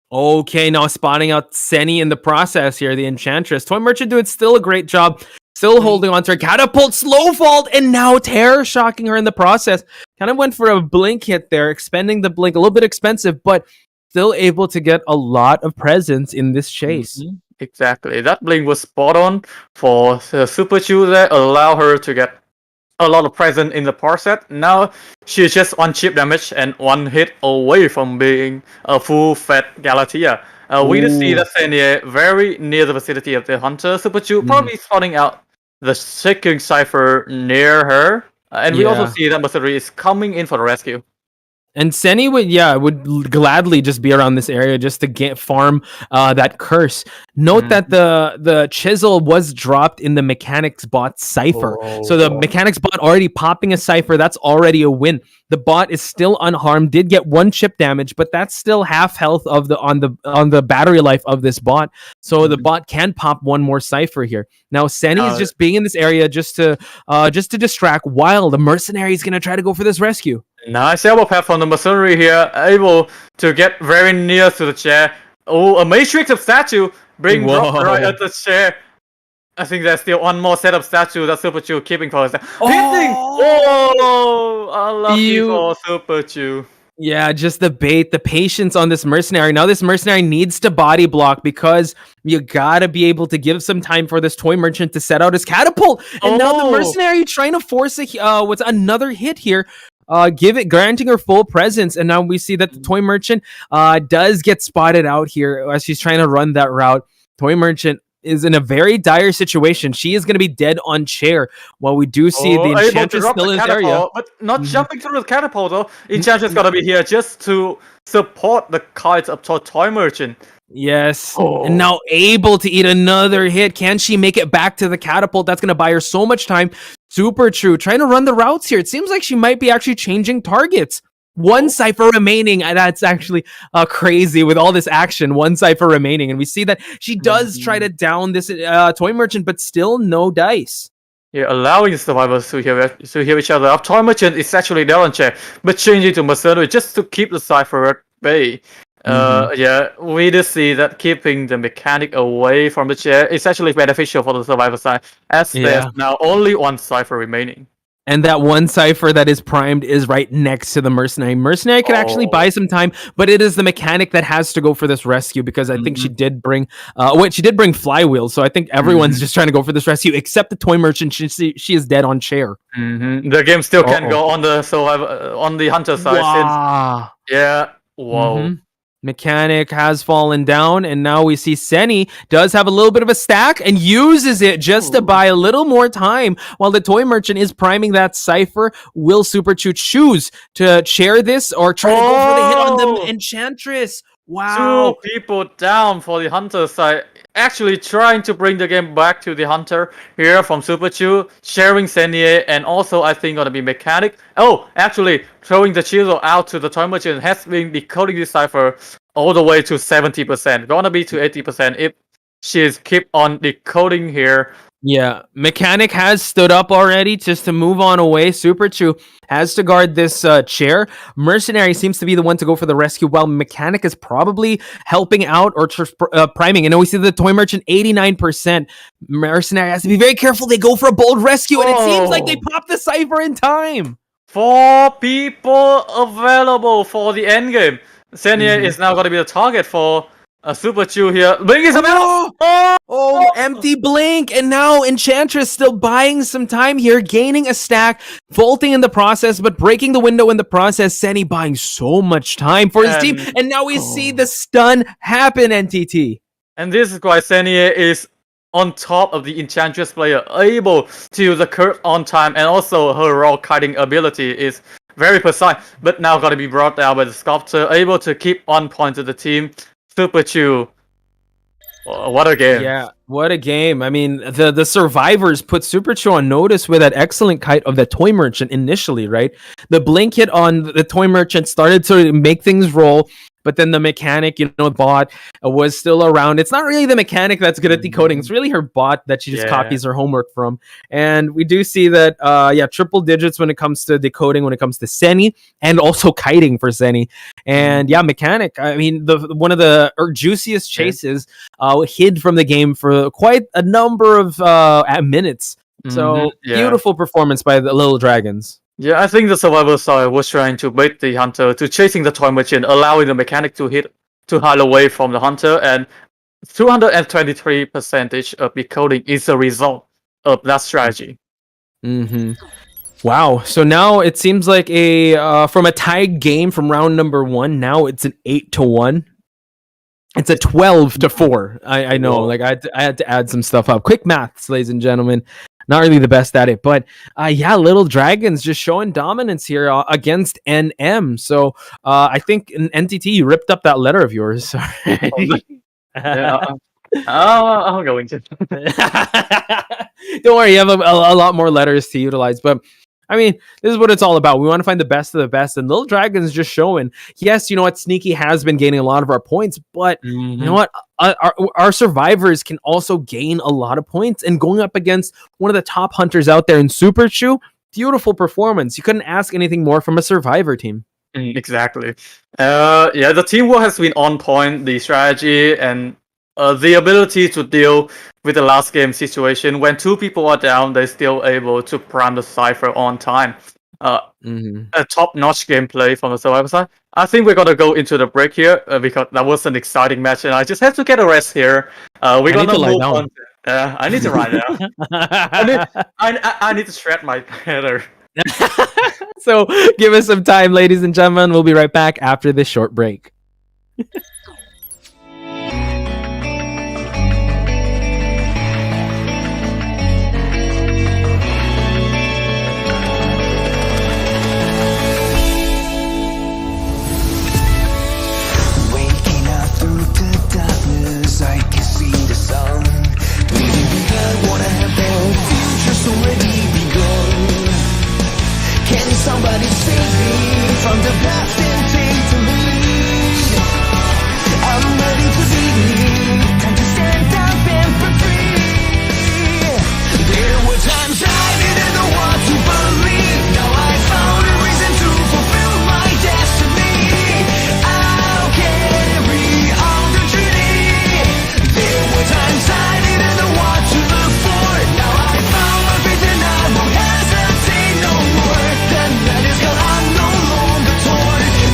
Okay, now spotting out Seni in the process here, the Enchantress. Toy Merchant doing still a great job. Still holding on to her. Catapult, slow fault, and now Terror shocking her in the process. Kind of went for a blink hit there, expending the blink. A little bit expensive, but still able to get a lot of presence in this chase. Exactly. That blink was spot on for Super Chu there. Allow her to get a lot of presence in the par set. Now she's just one chip damage and one hit away from being a full-fed Galatea. We just see that Senie very near the vicinity of the hunter. Super Chu probably spotting out the second cipher near her, and we also see that Mercenary is coming in for the rescue. And Seni would gladly just be around this area just to farm that curse. Note that the chisel was dropped in the mechanics bot cipher. So the mechanics bot already popping a cipher, that's already a win. The bot is still unharmed, did get one chip damage, but that's still half health of on the battery life of this bot. So the bot can pop one more cipher here. Now Seni is just being in this area just to distract, while the mercenary is gonna try to go for this rescue. Nice elbow pad from the mercenary here, able to get very near to the chair. Oh, a matrix of statue being dropped right at the chair. I think there's still one more set of statue that Super Chu keeping for herself. Hitting! Oh, unlucky for Super Chu. Yeah, just the bait, the patience on this mercenary. Now this mercenary needs to body block because you gotta be able to give some time for this Toy Merchant to set out his catapult. And now the mercenary trying to force another hit here. Granting her full presence, and now we see that the Toy Merchant does get spotted out here as she's trying to run that route. Toy Merchant is in a very dire situation. She is going to be dead on chair, while we do see the Enchantress still in this area. But not jumping through the catapult though. Enchantress got to be here just to support the kites up to Toy Merchant. Yes, and now able to eat another hit. Can she make it back to the catapult? That's going to buy her so much time. Super True, trying to run the routes here. It seems like she might be actually changing targets. One cipher remaining. That's actually crazy with all this action. One cipher remaining. And we see that she does try to down this Toy Merchant, but still no dice. Yeah, allowing the survivors to hear each other up. Toy Merchant is actually down on chair, but changing to Mercenary just to keep the cipher at bay. We just see that keeping the mechanic away from the chair is actually beneficial for the survivor side, as there's now only one cipher remaining. And that one cipher that is primed is right next to the mercenary. Mercenary can actually buy some time, but it is the mechanic that has to go for this rescue, because I think she did bring she did bring flywheels. So I think everyone's just trying to go for this rescue except the Toy Merchant. She is dead on chair. The game still can go on the survivor on the hunter side. Since, Mechanic has fallen down, and now we see Seni does have a little bit of a stack and uses it just to buy a little more time while the Toy Merchant is priming that cipher. Will Super Chu choose to share this or try to go for the hit on the Enchantress? Wow. 2 people down for the hunter side. Actually trying to bring the game back to the hunter here from Super Chu, sharing Senie, and also I think gonna be mechanic. Actually throwing the chisel out to the Toy Merchant has been decoding this cipher all the way to 70%. Gonna be to 80% if she's keep on decoding here Yeah, Mechanic has stood up already just to move on away. Super Chew has to guard this chair. Mercenary seems to be the one to go for the rescue, while Mechanic is probably helping out or priming. And then we see the Toy Merchant 89%. Mercenary has to be very careful. They go for a bold rescue, and it seems like they pop the Cypher in time. 4 people available for the endgame. Senia is now going to be the target for Super Chew here. Blink is available! Oh, empty Blink, and now Enchantress still buying some time here, gaining a stack, vaulting in the process, but breaking the window in the process. Seni buying so much time for his team, and now we see the stun happen, NTT. And this is why Senia is on top of the Enchantress player, able to use the curve on time, and also her raw kiting ability is very precise, but now got to be brought down by the Sculptor, able to keep on point to the team. Super Chew. What a game. Yeah, what a game. I mean, the survivors put Super Chew on notice with that excellent kite of the Toy Merchant initially, right? The blink hit on the Toy Merchant started to make things roll, but then the Mechanic, bot was still around. It's not really the Mechanic that's good at decoding. It's really her bot that she just copies her homework from. And we do see that, triple digits when it comes to decoding, when it comes to Seni, and also kiting for Seni. And Mechanic, I mean, one of the juiciest chases hid from the game for quite a number of minutes. So beautiful performance by the Little Dragons. Yeah, I think the survival side was trying to bait the hunter to chasing the Toy Merchant, allowing the Mechanic to hide away from the hunter, and 223% of decoding is a result of that strategy. Wow. So now it seems like from a tied game from round number 1, now it's an 8-1. It's a 12-4. I know. Whoa. Like I had to add some stuff up. Quick maths, ladies and gentlemen. Not really the best at it, but Little Dragons just showing dominance here against NM. So I think in NTT you ripped up that letter of yours. I'm going to. Don't worry, you have a lot more letters to utilize, but I mean, this is what it's all about. We want to find the best of the best, and Little Dragons just showing, yes, you know what, Sneaky has been gaining a lot of our points, but you know what, our survivors can also gain a lot of points, and going up against one of the top hunters out there in Super Chew, beautiful performance. You couldn't ask anything more from a survivor team. Exactly. The teamwork has been on point, the strategy, and the ability to deal with the last game situation. When 2 people are down, they're still able to prime the Cypher on time. A top-notch gameplay from the survivor side. I think we're going to go into the break here because that was an exciting match, and I just have to get a rest here. We're going to move on. I need to lie down. I need to shred my header. So give us some time, ladies and gentlemen. We'll be right back after this short break. I can see the sun bleeding behind what I have built. Future's already begun. Can somebody save me from the past and take the lead? I'm ready to be. Time to stand up and be free. There were times I didn't know what to believe. Now I found a reason to fulfill my destiny. I'll carry on the journey. There were times I didn't know what to look for. Now I found my faith and I won't hesitate no more. The night is gone, I'm no longer torn.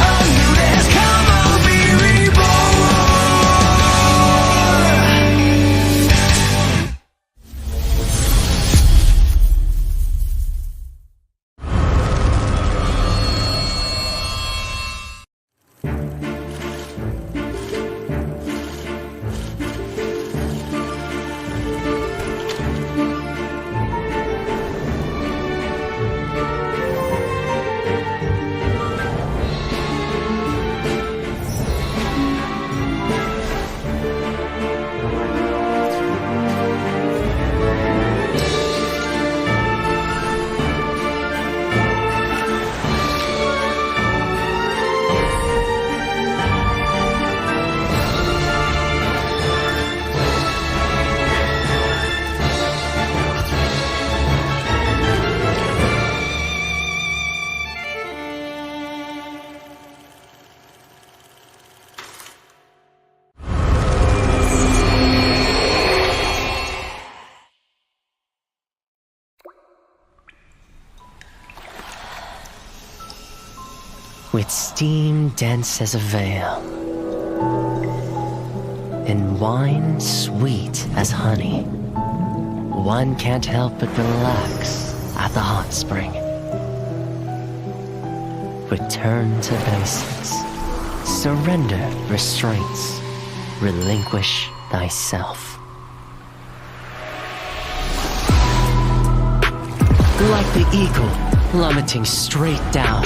with steam dense as a veil, and wine sweet as honey. One can't help but relax at the hot spring. Return to basics. Surrender restraints. Relinquish thyself. Like the eagle plummeting straight down,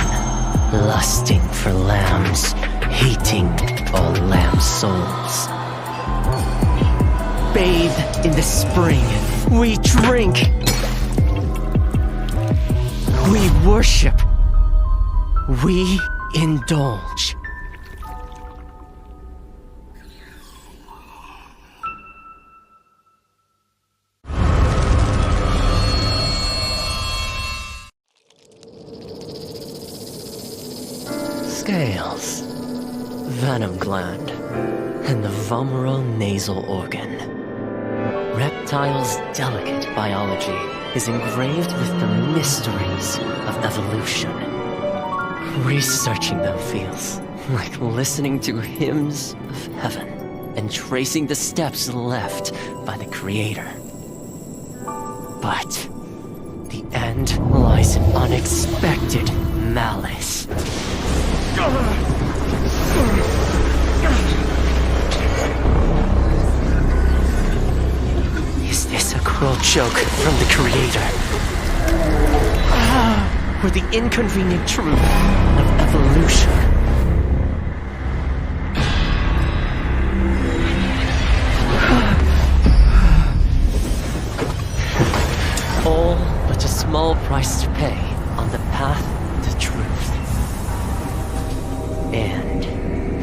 lusting for lambs, hating all lamb souls. Bathe in the spring, we drink, we worship, we indulge. Scales, venom gland, and the vomeral nasal organ. Reptiles' delicate biology is engraved with the mysteries of evolution. Researching them feels like listening to hymns of heaven and tracing the steps left by the Creator. But the end lies in unexpected malice. Is this a cruel joke from the Creator? Or the inconvenient truth of evolution? All but a small price to pay on the path to truth. And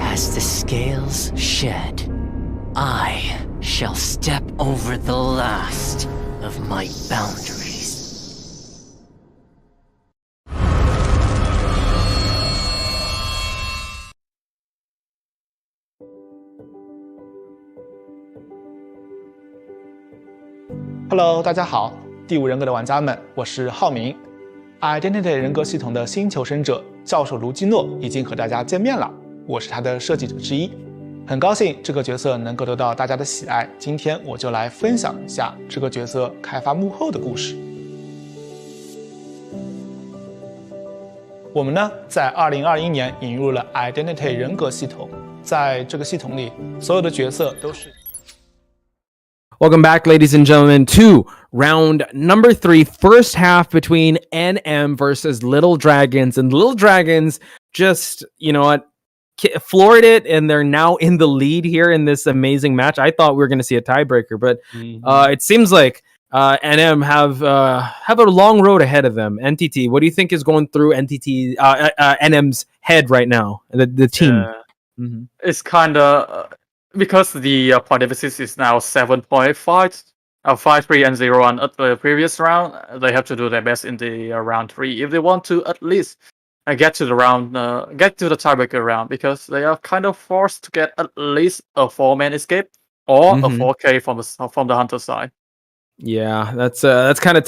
as the scales shed, I shall step over the last of my boundaries. Hello， 大家好，第5人格的玩家们，我是浩明。Identity 人格系统的新求生者教授卢基诺已经和大家见面了，我是他的设计者之一，很高兴这个角色能够得到大家的喜爱。今天我就来分享一下这个角色开发幕后的故事。我们呢，在2021年引入了 Identity 人格系统，在这个系统里，所有的角色都是。Welcome back, ladies and gentlemen, to round number 3, first half between NM versus Little Dragons. And Little Dragons just, you know what, floored it, and they're now in the lead here in this amazing match. I thought we were going to see a tiebreaker, but it seems like NM have a long road ahead of them. NTT, what do you think is going through NM's head right now, the team? It's kind of... because the point deficit is now 7.5, 5-3 and 0-1 at the previous round, they have to do their best in the round 3 if they want to at least get to the tiebreaker round, because they are kind of forced to get at least a 4-man escape or a 4K from the hunter side. Yeah, that's kind of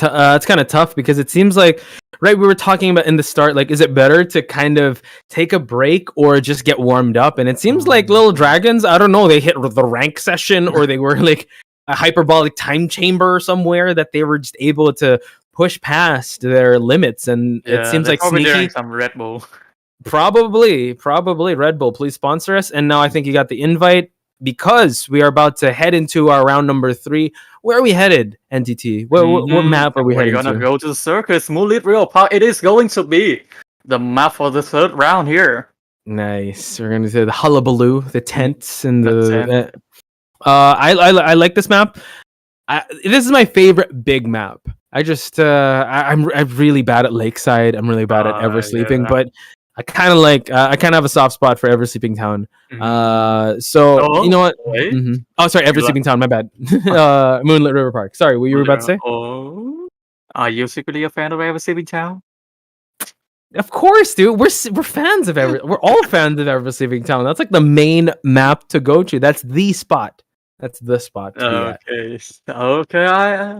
tough, because it seems like, right, we were talking about in the start, like, is it better to kind of take a break or just get warmed up? And it seems like Little Dragons, I don't know, they hit the rank session, or they were like a hyperbolic time chamber somewhere that they were just able to push past their limits. And it seems like sneaky. Some Red Bull. Probably Red Bull, please sponsor us. And now I think you got the invite, because we are about to head into our round number 3. Where are we headed, NTT? What map are we heading to? We're gonna go to the circus, Moonlit Real Park. It is going to be the map for the 3rd round here. Nice. We're gonna do the hullabaloo, the tents, and the. I like this map. This is my favorite big map. I'm really bad at Lakeside. I'm really bad at Ever Sleeping, but I kind of have a soft spot for Ever Sleeping Town. So you know what? Oh, sorry, Ever Sleeping Town. My bad. Moonlit River Park. Sorry, what you were about to say? Oh, are you secretly a fan of Ever Sleeping Town? Of course, dude. We're fans of We're all fans of Ever Sleeping Town. That's like the main map to go to. That's the spot. That's the spot. To be at. Okay.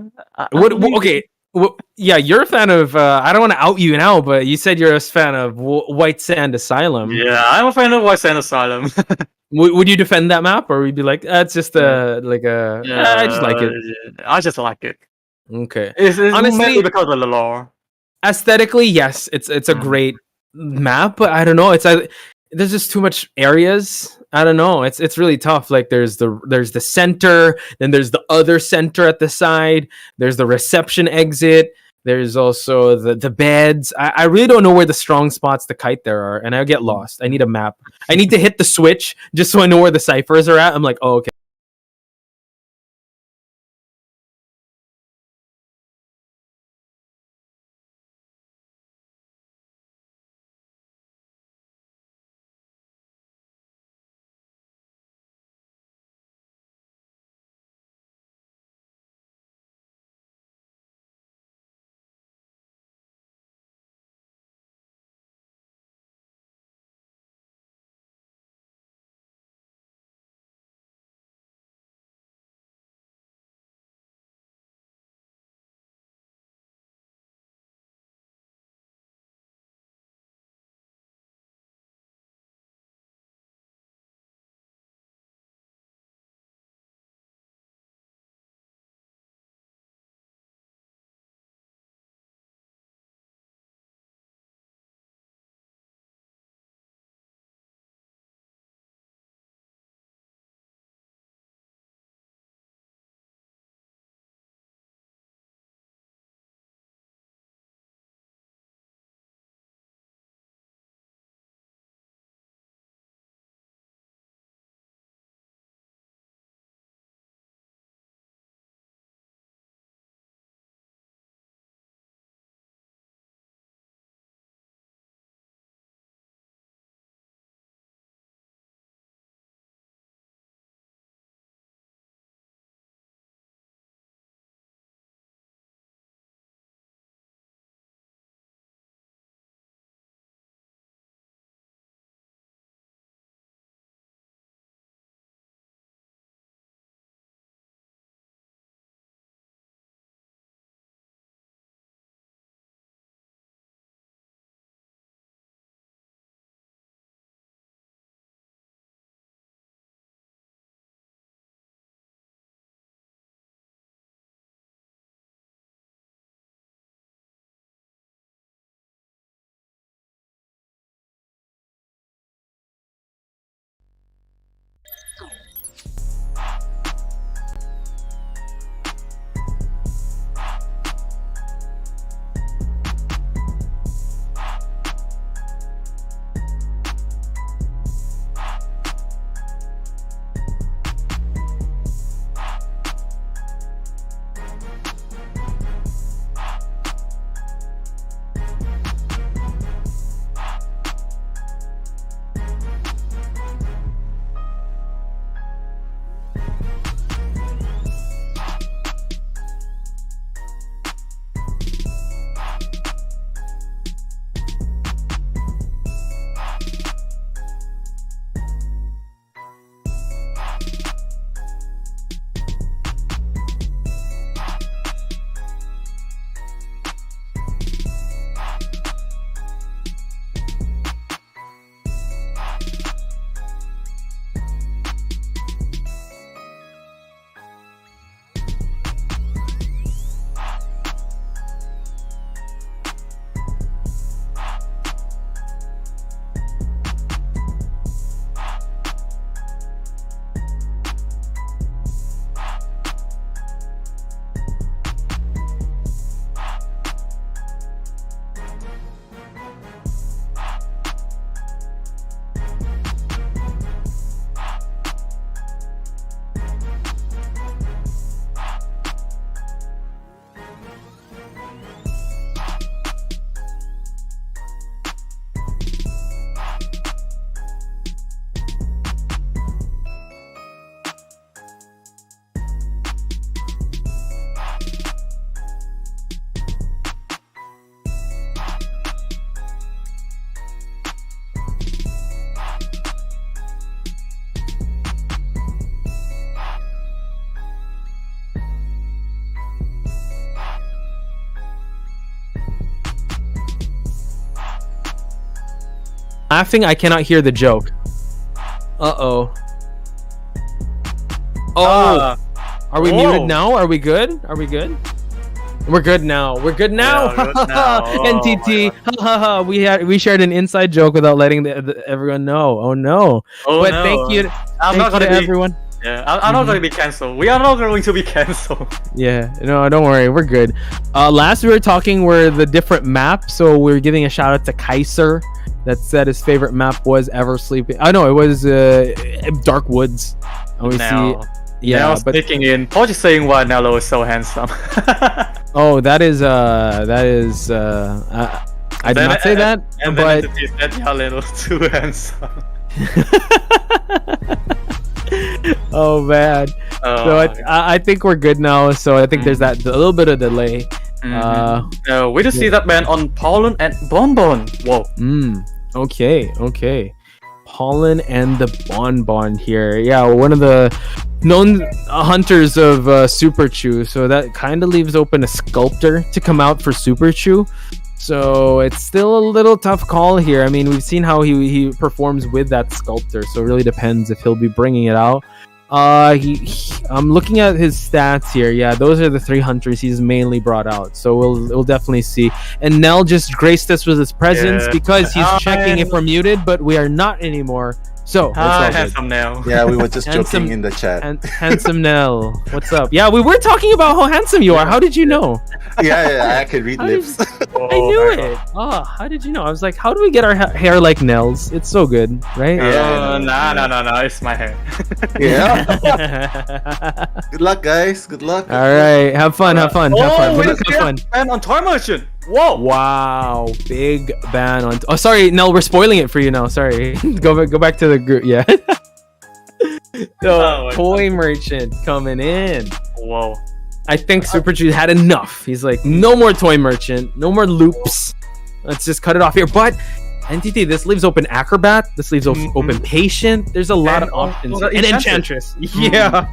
Okay. Well, yeah, you're a fan of. I don't want to out you now, but you said you're a fan of White Sand Asylum. Yeah, I'm a fan of White Sand Asylum. Would you defend that map, or would you be like, it's just like a? I just like it. I just like it. Okay. It's Honestly, mainly because of the lore. Aesthetically, yes, it's a great map, but I don't know. There's just too much areas. I don't know. It's really tough. Like there's the center, then there's the other center at the side. There's the reception exit. There's also the beds. I really don't know where the strong spots to kite there are, and I get lost. I need a map. I need to hit the switch just so I know where the ciphers are at. I'm like, oh, okay. laughing, I cannot hear the joke. Uh-oh. Oh. Are we muted now? Are we good? Are we good? We're good now. We're good now. Yeah, we're good now. NTT. We shared an inside joke without letting everyone know. Oh no. But thank you. I'm not to gonna be everyone. Yeah, I'm not going to be cancelled. We are not going to be cancelled. Yeah, no, don't worry, we're good. Last we were talking were the different maps, so we were giving a shout out to Kaiser that said his favorite map was Ever Sleeping. Oh no, it was Dark Woods. And we see, Now but speaking in, Paul is saying why Nello is so handsome. oh, that is I did not say that, and but then he said Nello is too handsome. oh man. So I think we're good now. So I think there's a little bit of delay. We just see that man on Pollen and Bonbon. Whoa. Okay. Pollen and the Bonbon here. Yeah, one of the known hunters of Super Chew. So that kind of leaves open a sculptor to come out for Super Chew. So it's still a little tough call here. I mean, we've seen how he performs with that sculptor, so it really depends if he'll be bringing it out. I'm looking at his stats here. Yeah, those are the 3 hunters he's mainly brought out. So we'll definitely see. And Nell just graced us with his presence because he's checking if we're muted, but we are not anymore. So hi, handsome Nell. Yeah, we were just joking in the chat. Handsome Nell, what's up? Yeah, we were talking about how handsome you are. How did you know? Yeah, I can read lips. I knew it. Oh, how did you know? I was like, how do we get our hair like Nell's? It's so good, right? No, it's my hair. Yeah. Good luck, guys. Good luck. All right, have fun. Have fun. And on Toy Merchant. Whoa! Wow, big ban on. Oh, sorry, Nell, we're spoiling it for you now. Sorry, go back to the group. Yeah. So, Toy Merchant coming in. Whoa. I think Super Chew had enough. He's like, no more Toy Merchant, no more loops. Let's just cut it off here. But NTT, this leaves open Acrobat. This leaves open Patient. There's a lot of options. And Enchantress. Yeah.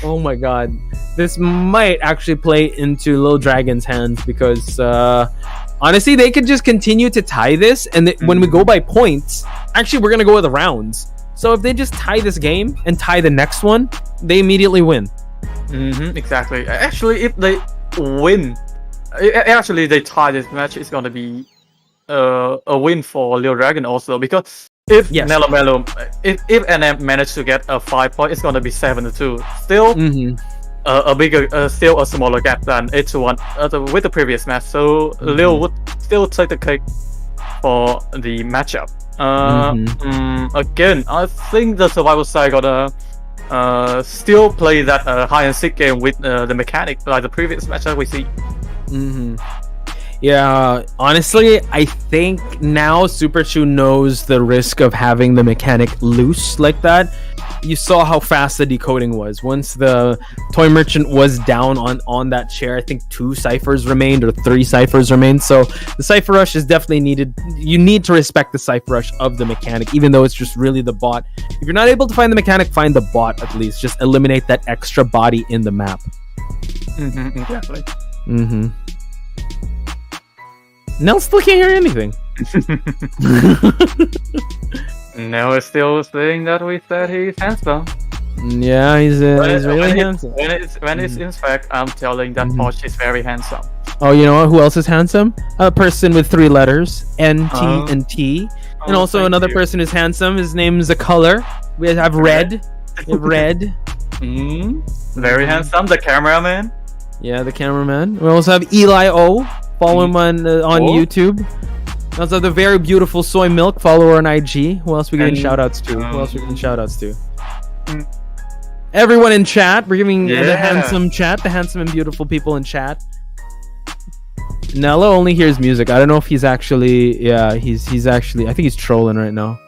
Oh my god. This might actually play into Little Dragon's hands because honestly, they could just continue to tie this, and when we go by points, actually we're gonna go with the rounds. So if they just tie this game and tie the next one, they immediately win. Exactly. Actually, if they win, actually they tie this match, it's gonna be a win for Little Dragon also, because if Mello, if NM manage to get a 5 point, it's gonna be 7-2. Still, still a smaller gap than 8-1 with the previous match. So Lil would still take the cake for the matchup. Again, I think the survival side gonna still play that hide and seek game with the mechanic like the previous match that we see. Yeah, honestly, I think now Super Chew knows the risk of having the mechanic loose like that. You saw how fast the decoding was. Once the Toy Merchant was down on that chair, I think 2 ciphers remained or 3 ciphers remained. So the cipher rush is definitely needed. You need to respect the cipher rush of the mechanic, even though it's just really the bot. If you're not able to find the mechanic, find the bot at least. Just eliminate that extra body in the map. Exactly. Nell still can't hear anything. Nell is still saying that we said he's handsome. Yeah, he's really handsome. When it's in fact, I'm telling that Porsche is very handsome. Oh, you know what? Who else is handsome? A person with 3 letters, N, T, and T. And also another person who's handsome. His name is a color. We have red. Very handsome. The cameraman. Yeah, the cameraman. We also have Eli O. Follow him on YouTube. Also, the very beautiful Soy Milk. Follow her on IG. Who else we getting shout outs to? Everyone in chat. We're giving the handsome chat, the handsome and beautiful people in chat. Nello only hears music. I don't know if he's actually. Yeah, he's actually. I think he's trolling right now.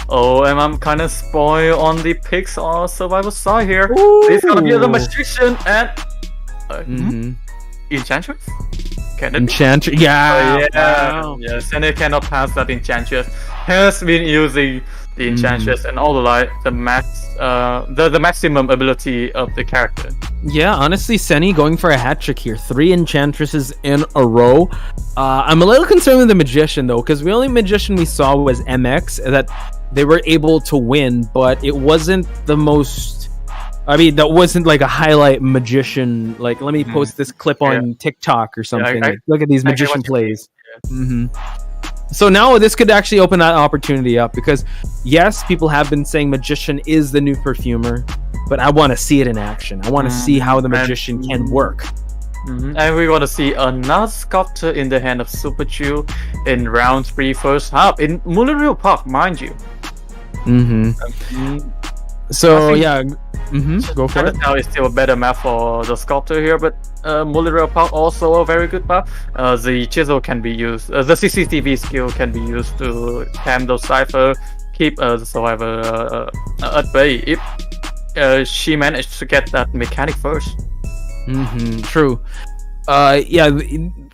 And I'm kind of spoiled on the picks on survival side here. It's gonna be the magician and Enchantress? Enchantress? Yeah. Yes, and it cannot pass that Enchantress has been using the enchantress, and all the maximum ability of the character. Yeah, honestly, Senny going for a hat trick here. 3 enchantresses in a row. I'm a little concerned with the magician though, because the only magician we saw was MX that they were able to win, but it wasn't the most. I mean, that wasn't like a highlight magician. Like, let me post this clip on TikTok or something. I- Like, look at these magician plays. Yeah. So now this could actually open that opportunity up because, yes, people have been saying magician is the new perfumer, but I want to see it in action. I want to see how the magician can work. And we want to see another sculptor in the hand of Super Chew in round 3 first half in Mullereal Park, mind you. So yeah, go for it. Now is still a better map for the sculptor here, but Mullereal Park also a very good map. The chisel can be used, the CCTV skill can be used to cam the cipher, keep the survivor at bay if she managed to get that mechanic first. True. Yeah.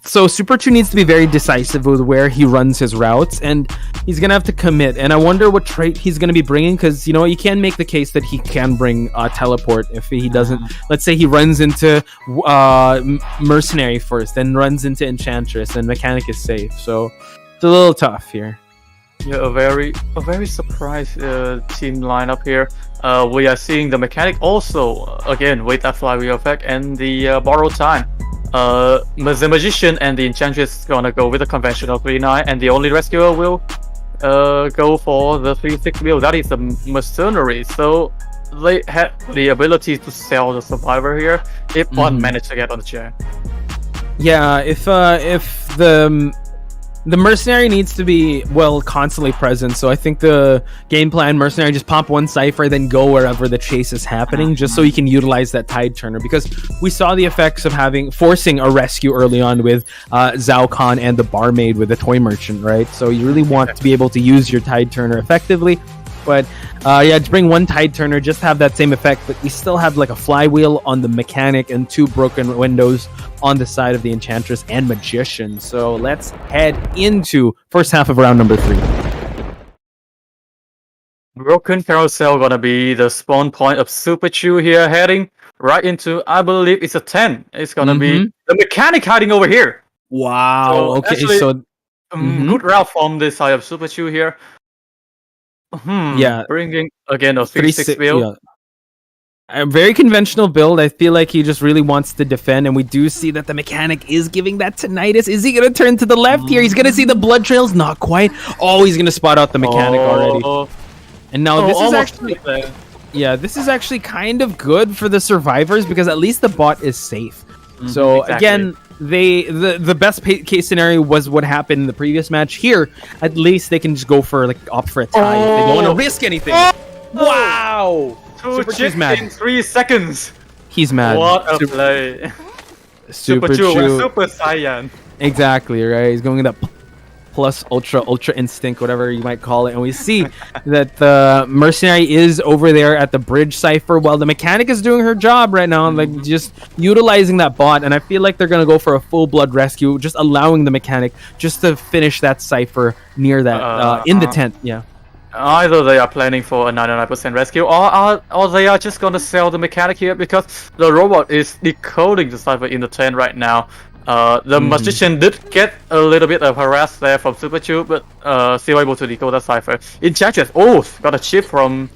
So Super 2 needs to be very decisive with where he runs his routes, and he's gonna have to commit. And I wonder what trait he's gonna be bringing, because you can make the case that he can bring teleport if he doesn't. Let's say he runs into mercenary first, then runs into enchantress, and mechanic is safe. So it's a little tough here. Yeah, a very surprised team lineup here. We are seeing the mechanic also again with that flywheel effect and the borrowed time. The magician and the enchantress gonna go with the conventional 3-9, and the only rescuer will go for the 3-6 build. That is the mercenary. So they have the ability to sell the survivor here if one managed to get on the chair. Yeah, if the mercenary needs to be constantly present, so I think the game plan mercenary just pop one cipher, then go wherever the chase is happening, just so you can utilize that tide turner, because we saw the effects of forcing a rescue early on with Zhao Khan and the barmaid with the toy merchant, right? So you really want to be able to use your tide turner effectively. But to bring one tide turner, just have that same effect, but we still have like a flywheel on the mechanic and 2 broken windows on the side of the enchantress and magician. So let's head into first half of round number 3. Broken carousel gonna be the spawn point of Super Chew here, heading right into, I believe it's a 10. It's gonna be the mechanic hiding over here. Wow. So Okay. actually, So good route from the side of Super Chew here. Yeah. Bringing again a 3-6 build. Yeah. A very conventional build. I feel like he just really wants to defend, and we do see that the mechanic is giving that tinnitus. Is he gonna turn to the left here? He's gonna see the blood trails. Not quite. Oh, he's gonna spot out the mechanic already. And now this is actually, this is actually kind of good for the survivors, because at least the bot is safe. So again, the best case scenario was what happened in the previous match. Here, at least they can just go for opt for a tie. If they don't want to risk anything. Wow! Super Chew in 3 seconds. He's mad. What a play! Super Chew, Super Saiyan. Exactly right. He's going that plus ultra instinct, whatever you might call it, and we see that the mercenary is over there at the bridge cipher while the mechanic is doing her job right now, like just utilizing that bot. And I feel like they're gonna go for a full blood rescue, just allowing the mechanic just to finish that cipher near that in the tent. Yeah. Either they are planning for a 99% rescue, or they are just gonna sell the mechanic here, because the robot is decoding the cipher in the tent right now. The magician did get a little bit of harass there from Super Chew, but still able to decode that cipher. Enchantress, got a chip from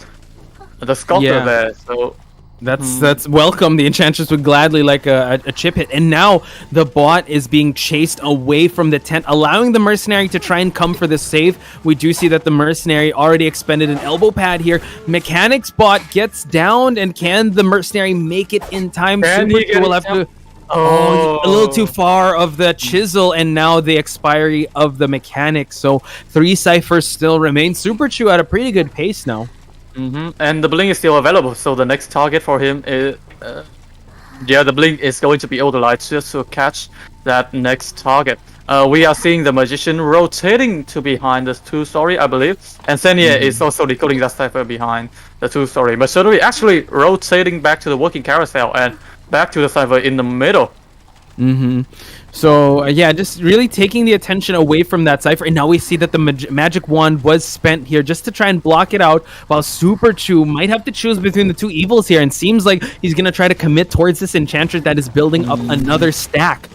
the sculptor there, so that's welcome. The enchantress would gladly like a chip hit, and now the bot is being chased away from the tent, allowing the mercenary to try and come for the save. We do see that the mercenary already expended an elbow pad here. Mechanic's bot gets downed, and can the mercenary make it in time? Super Chew will have to. A little too far of the chisel, and now the expiry of the mechanic. So 3 ciphers still remain. Super Chew at a pretty good pace now. And the blink is still available, so the next target for him is the blink is going to be utilized just to catch that next target. We are seeing the magician rotating to behind the 2-story, I believe, and Senya is also decoding that cipher behind the 2-story. Mercenary actually rotating back to the working carousel and back to the cipher in the middle. So yeah, just really taking the attention away from that cipher, and now we see that the magic wand was spent here just to try and block it out, while Super Chew might have to choose between the two evils here, and seems like he's gonna try to commit towards this enchantress that is building up another stack.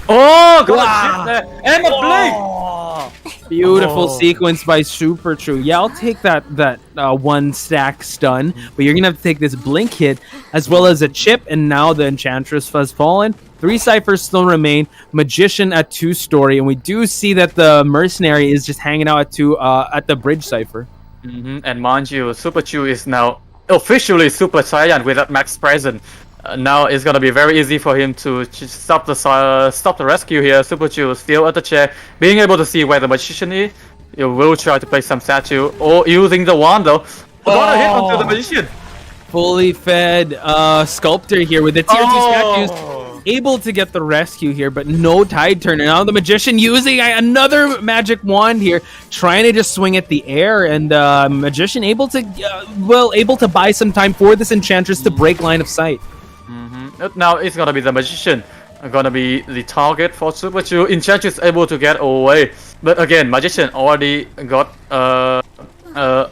Oh, God! And a blink! Beautiful sequence by Super Chew. Yeah, I'll take that one stack stun, but you're gonna have to take this blink hit as well as a chip, and now the enchantress has fallen. 3 ciphers still remain. Magician at 2-story, and we do see that the mercenary is just hanging out at the bridge cipher. And mind you, Super Chew is now officially Super Saiyan with that max present. Now it's gonna be very easy for him to stop the rescue here. Super Chew still at the chair, being able to see where the magician is. You will try to play some statue or using the wand though. Got a hit onto the magician. Fully fed sculptor here with the tier 2 statues. Able to get the rescue here, but no tide turn. And now the magician using another magic wand here, trying to just swing at the air, and magician able to buy some time for this enchantress to break line of sight. Now it's gonna be the magician, gonna be the target for Super Chew. Enchantress able to get away, but again, magician already got a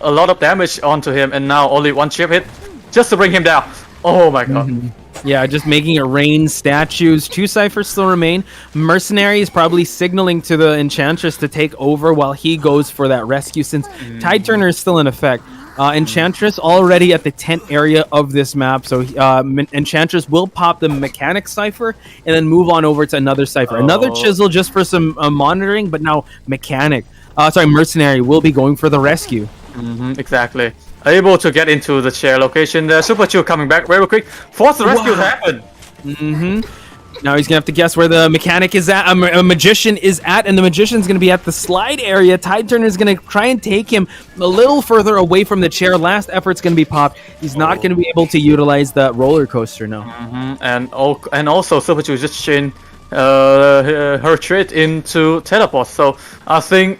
lot of damage onto him, and now only one chip hit just to bring him down. Oh my god. Yeah, just making it rain statues. 2 ciphers still remain. Mercenary is probably signaling to the enchantress to take over while he goes for that rescue, since tide turner is still in effect. Enchantress already at the tent area of this map, so Enchantress will pop the mechanic cipher and then move on over to another cipher. Another chisel just for some monitoring, but now mercenary will be going for the rescue. Exactly. Able to get into the chair location. The Super Chew coming back very quick. Force the rescue to happen. Now he's gonna have to guess where the mechanic is at, a magician is at, and the magician's gonna be at the slide area. Tide Turner's gonna try and take him a little further away from the chair. Last effort's gonna be popped. He's not gonna be able to utilize the roller coaster now. And also Super Chew just changed her trait into teleport. So I think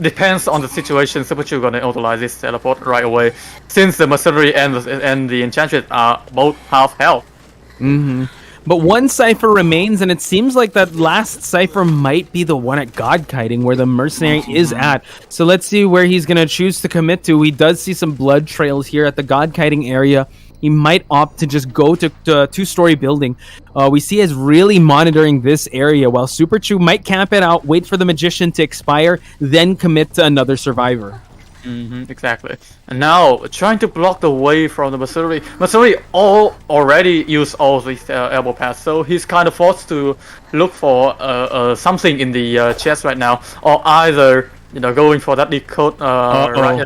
depends on the situation. Super Chew gonna utilize this teleport right away, since the mercenary and the enchantress are both half health. But one cipher remains, and it seems like that last cipher might be the one at God Kiting, where the mercenary is at. So let's see where he's going to choose to commit to. He does see some blood trails here at the God Kiting area. He might opt to just go to the 2-story building. We see as really monitoring this area, while Super Chew might camp it out, wait for the magician to expire, then commit to another survivor. Exactly. And now trying to block the way from the mercenary. Mercenary already used all these elbow pads, so he's kind of forced to look for something in the chest right now, or either going for that decode right.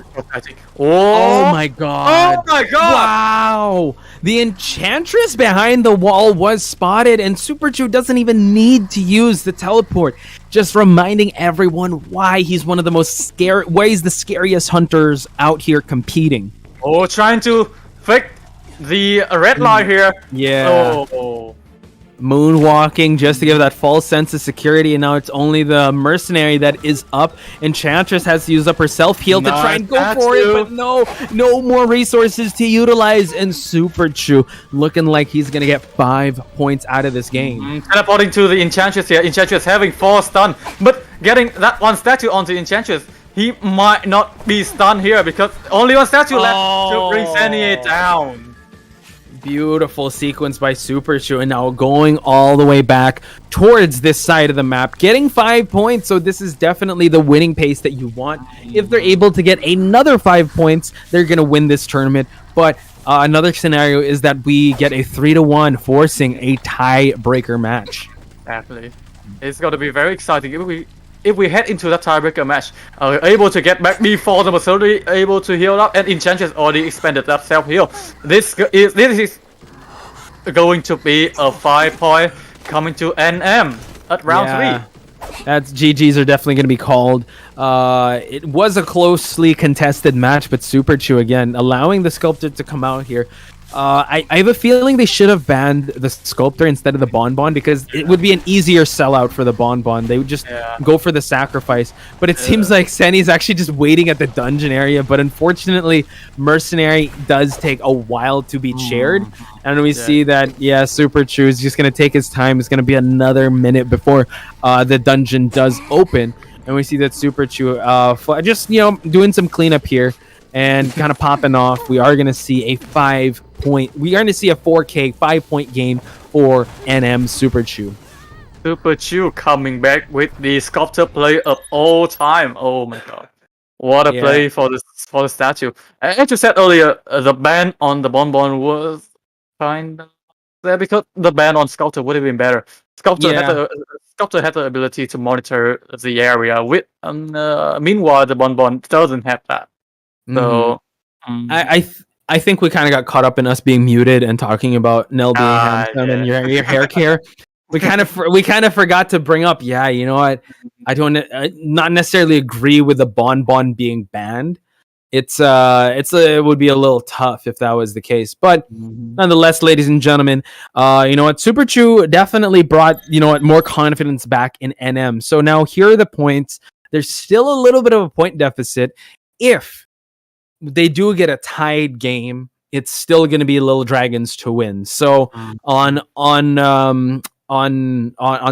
Oh my god! Oh my god! Wow! The enchantress behind the wall was spotted, and Super Chew doesn't even need to use the teleport. Just reminding everyone why he's one of the why he's the scariest hunters out here competing. Oh, trying to fake the red light here. Yeah. Moonwalking just to give that false sense of security, and now it's only the mercenary that is up. Enchantress has to use up her self-heal to try and go for it, but no more resources to utilize, and Super Chew looking like he's gonna get 5 points out of this game. Teleporting to the Enchantress here. Enchantress having 4 stun, but getting that one statue onto Enchantress. He might not be stunned here because only one statue left to bring Senie down. Beautiful sequence by Super Chew, and now going all the way back towards this side of the map, getting 5 points. So this is definitely the winning pace that you want. If they're able to get another 5 points, they're gonna win this tournament. But another scenario is that we get a 3-1, forcing a tiebreaker match. Exactly. It's gonna be very exciting if we head into that tiebreaker match, able to get back before the mercenary able to heal up, and Enchantress already expanded that self-heal. This is going to be a 5-point coming to NM at round 3. That's GGs are definitely going to be called. It was a closely contested match, but Super Chew again allowing the sculptor to come out here, I have a feeling they should have banned the Sculptor instead of the Bonbon because it would be an easier sellout for the Bonbon. They would just go for the sacrifice. But it seems like Senny's actually just waiting at the dungeon area. But unfortunately, Mercenary does take a while to be chaired. And we see that, Super Chew is just going to take his time. It's going to be another minute before the dungeon does open. And we see that Super Chew just, doing some cleanup here. And kind of popping off, we are going to see a 4K 5-point game for NM Super Chew. Super Chew coming back with the Sculptor play of all time. Oh my god. What a play for the statue. As you said earlier, the ban on the Bonbon was kind of there because the ban on Sculptor would have been better. Sculptor had the ability to monitor the area with meanwhile the Bonbon doesn't have that. So I think we kind of got caught up in us being muted and talking about Nell being handsome and your hair care. We kind of forgot to bring up. You know what? I don't not necessarily agree with the Bonbon being banned. It would be a little tough if that was the case. But nonetheless, ladies and gentlemen, Super Chew definitely brought more confidence back in NM. So now here are the points. There's still a little bit of a point deficit. If they do get a tied game, it's still going to be Little Dragons to win. So on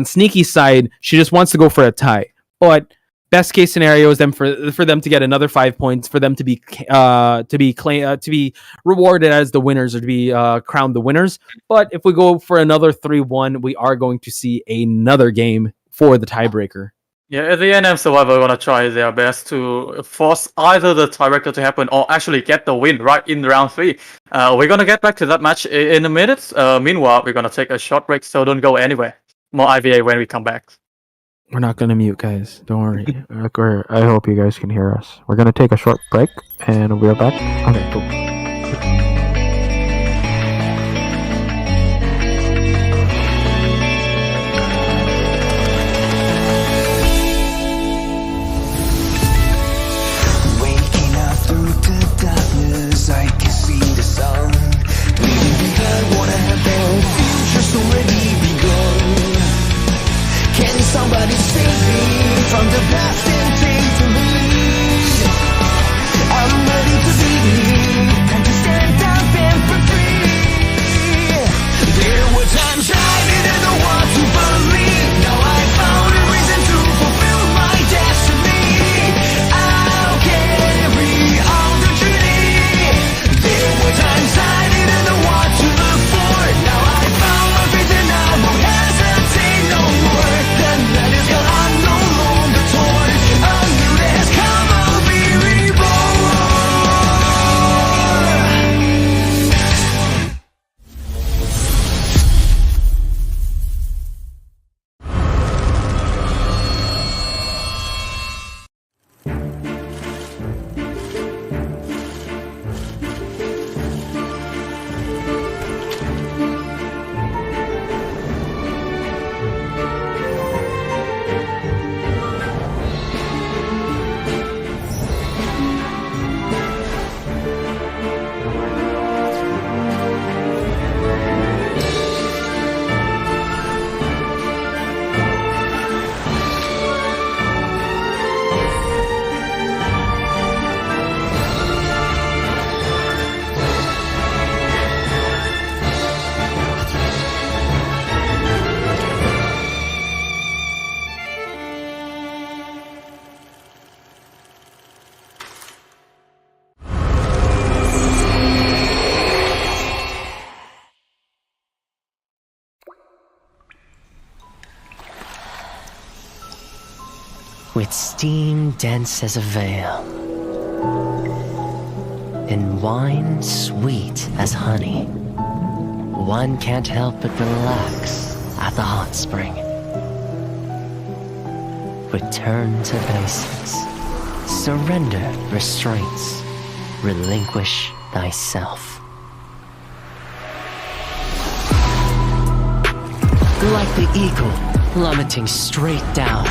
Sneaky's side, she just wants to go for a tie. But best case scenario is for them to get another 5 points, for them to be rewarded as the winners or to be crowned the winners. But if we go for another 3-1, we are going to see another game for the tiebreaker. Yeah, the NM Survivor are gonna try their best to force either the tiebreaker to happen or actually get the win right in round 3. We're gonna get back to that match in a minute. Meanwhile, we're gonna take a short break, so don't go anywhere. More IVA when we come back. We're not gonna mute, guys. Don't worry. I hope you guys can hear us. We're gonna take a short break, and we're back. Okay, cool. I can see the sun leaving behind what I have been. Future's already begun. Can somebody save me from the past and take the lead? I'm ready to be and to stand up and for free. There were times I didn't know what to believe. Now I found a reason to fulfill my destiny. I'll carry all the journey. There were times I didn't know what to look for. Now I found my faith and I won't hesitate no more. The night is gone, I'm no longer torn. A new day has come, I'll be reborn. With steam dense as a veil, and wine sweet as honey, one can't help but relax at the hot spring. Return to basics, surrender restraints, relinquish thyself. Like the eagle plummeting straight down,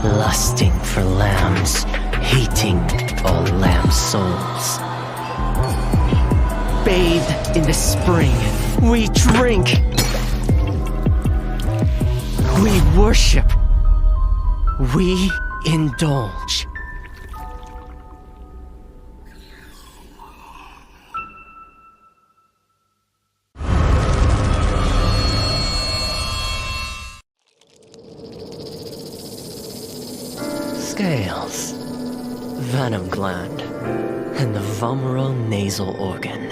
lusting for lambs, hating all lamb souls. bathe in the spring. We drink. We worship. We indulge. Scales, venom gland, and the vomeral nasal organ.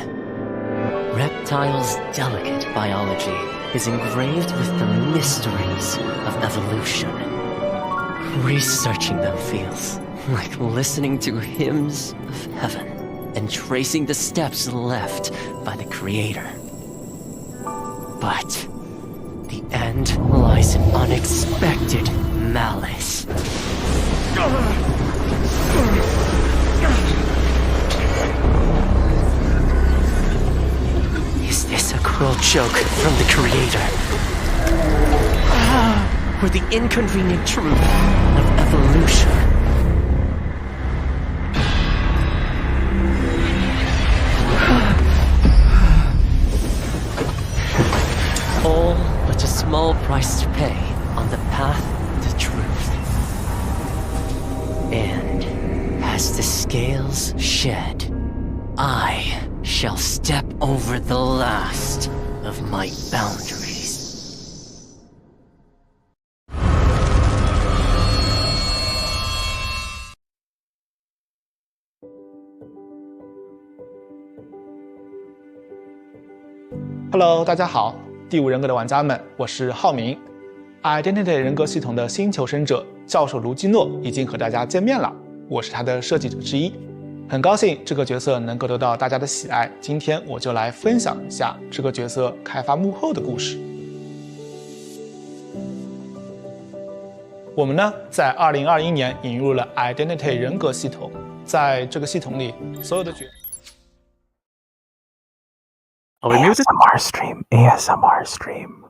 Reptiles' delicate biology is engraved with the mysteries of evolution. Researching them feels like listening to hymns of heaven and tracing the steps left by the Creator. But the end lies in unexpected malice. Is this a cruel joke from the Creator? Or the inconvenient truth of evolution? All but a small price to pay on the path to truth. And as the scales shed, I shall step over the last of my boundaries. Hello， 大家好，第五人格的玩家们，我是浩明。Identity 人格系统的新求生者教授卢基诺已经和大家见面了，我是他的设计者之一，很高兴这个角色能够得到大家的喜爱。今天我就来分享一下这个角色开发幕后的故事。我们呢，在2021年引入了 Identity 人格系统，在这个系统里，所有的角色。ASMR stream. ASMR stream.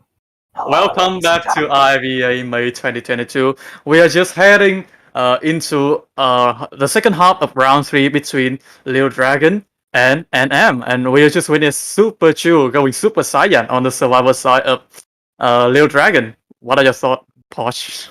Hello, Welcome back to IVA May 2022. We are just heading into the second half of round 3 between Little Dragon and NM, and we are just witnessed Super Chu going Super Saiyan on the survivor side of Little Dragon. What are your thoughts, Posh?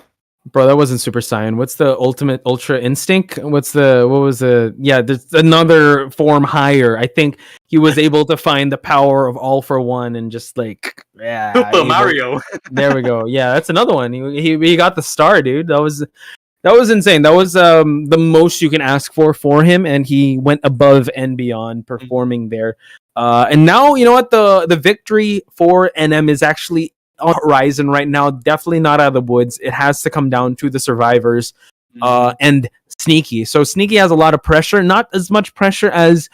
Bro, that wasn't Super Saiyan. What's the ultimate Ultra Instinct? Yeah, there's another form higher. I think he was able to find the power of All for One and just like, yeah. Super Mario. There we go. Yeah, that's another one. He got the star, dude. That was insane. That was the most you can ask for him, and he went above and beyond performing there. And now, you know what? The victory for NM is actually on the horizon right now. Definitely not out of the woods. It has to come down to the survivors and Sneaky. So Sneaky has a lot of pressure, not as much pressure as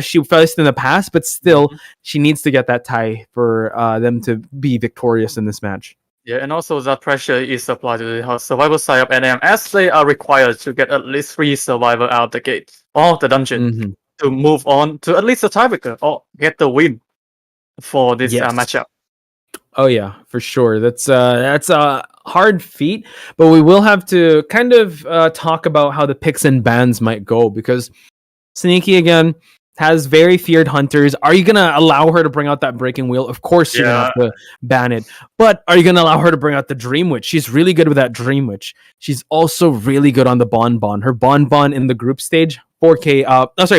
she faced in the past, but still she needs to get that tie for them to be victorious in this match. Yeah, and also that pressure is applied to the survivor side of NM, as they are required to get at least 3 survivors out the gate or the dungeon to move on to at least a tiebreaker or get the win for this matchup. Oh yeah, for sure. That's a hard feat, but we will have to kind of talk about how the picks and bans might go, because Sneaky again has very feared hunters. Are you gonna allow her to bring out that breaking wheel? Of course you're gonna have to ban it. But are you gonna allow her to bring out the Dream Witch? She's really good with that Dream Witch. She's also really good on the Bonbon. Her Bonbon in the group stage, 4K.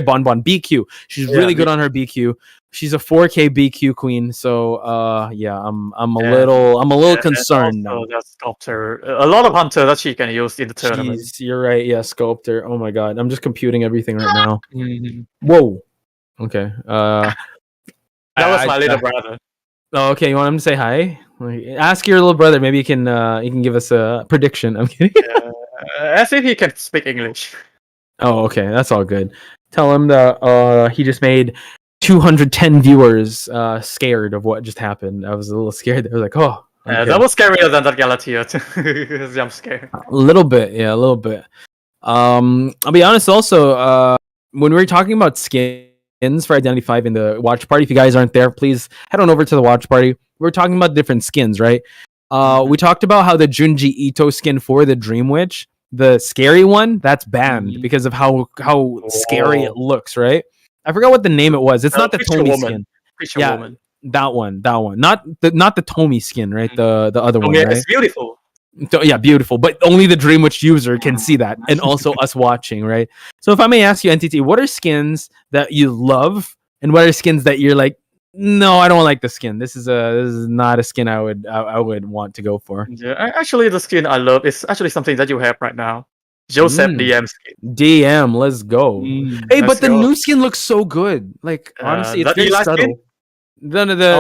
Bonbon BQ. She's really good on her BQ. She's a 4K BQ queen, so I'm a little concerned now. That Sculptor, a lot of hunters that she can use in the tournament. You're right, yeah, Sculptor. Oh my god, I'm just computing everything right now. Whoa. Okay. That was my little brother. Oh, okay. You want him to say hi? Ask your little brother. Maybe he can give us a prediction. I'm kidding. As if he can speak English. Oh, okay. That's all good. Tell him that he just made 210 viewers scared of what just happened. I was a little scared. I was like, oh. Okay. That was scarier than that Galatea jump scare. A little bit, yeah, a little bit. I'll be honest also, when we were talking about skins for Identity 5 in the watch party, if you guys aren't there, please head on over to the watch party. We were talking about different skins, right? We talked about how the Junji Ito skin for the Dream Witch, the scary one, that's banned because of how scary it looks, right? I forgot what the name it was. It's not the Preacher Tomy Woman. skin. Preacher Yeah. Woman. That one. Not the Tomy skin, right? The other one, yeah, right? it's beautiful. Yeah, beautiful. But only the Dreamwitch user can see that, and also us watching, right? So if I may ask you, NTT, what are skins that you love, and what are skins that you're like, no, I don't like the skin. This is not a skin I would want to go for. Yeah, actually, the skin I love is actually something that you have right now. Joseph DM skin. DM, let's go. Hey, but the new skin looks so good. Like honestly, it's the very Eli subtle. skin? The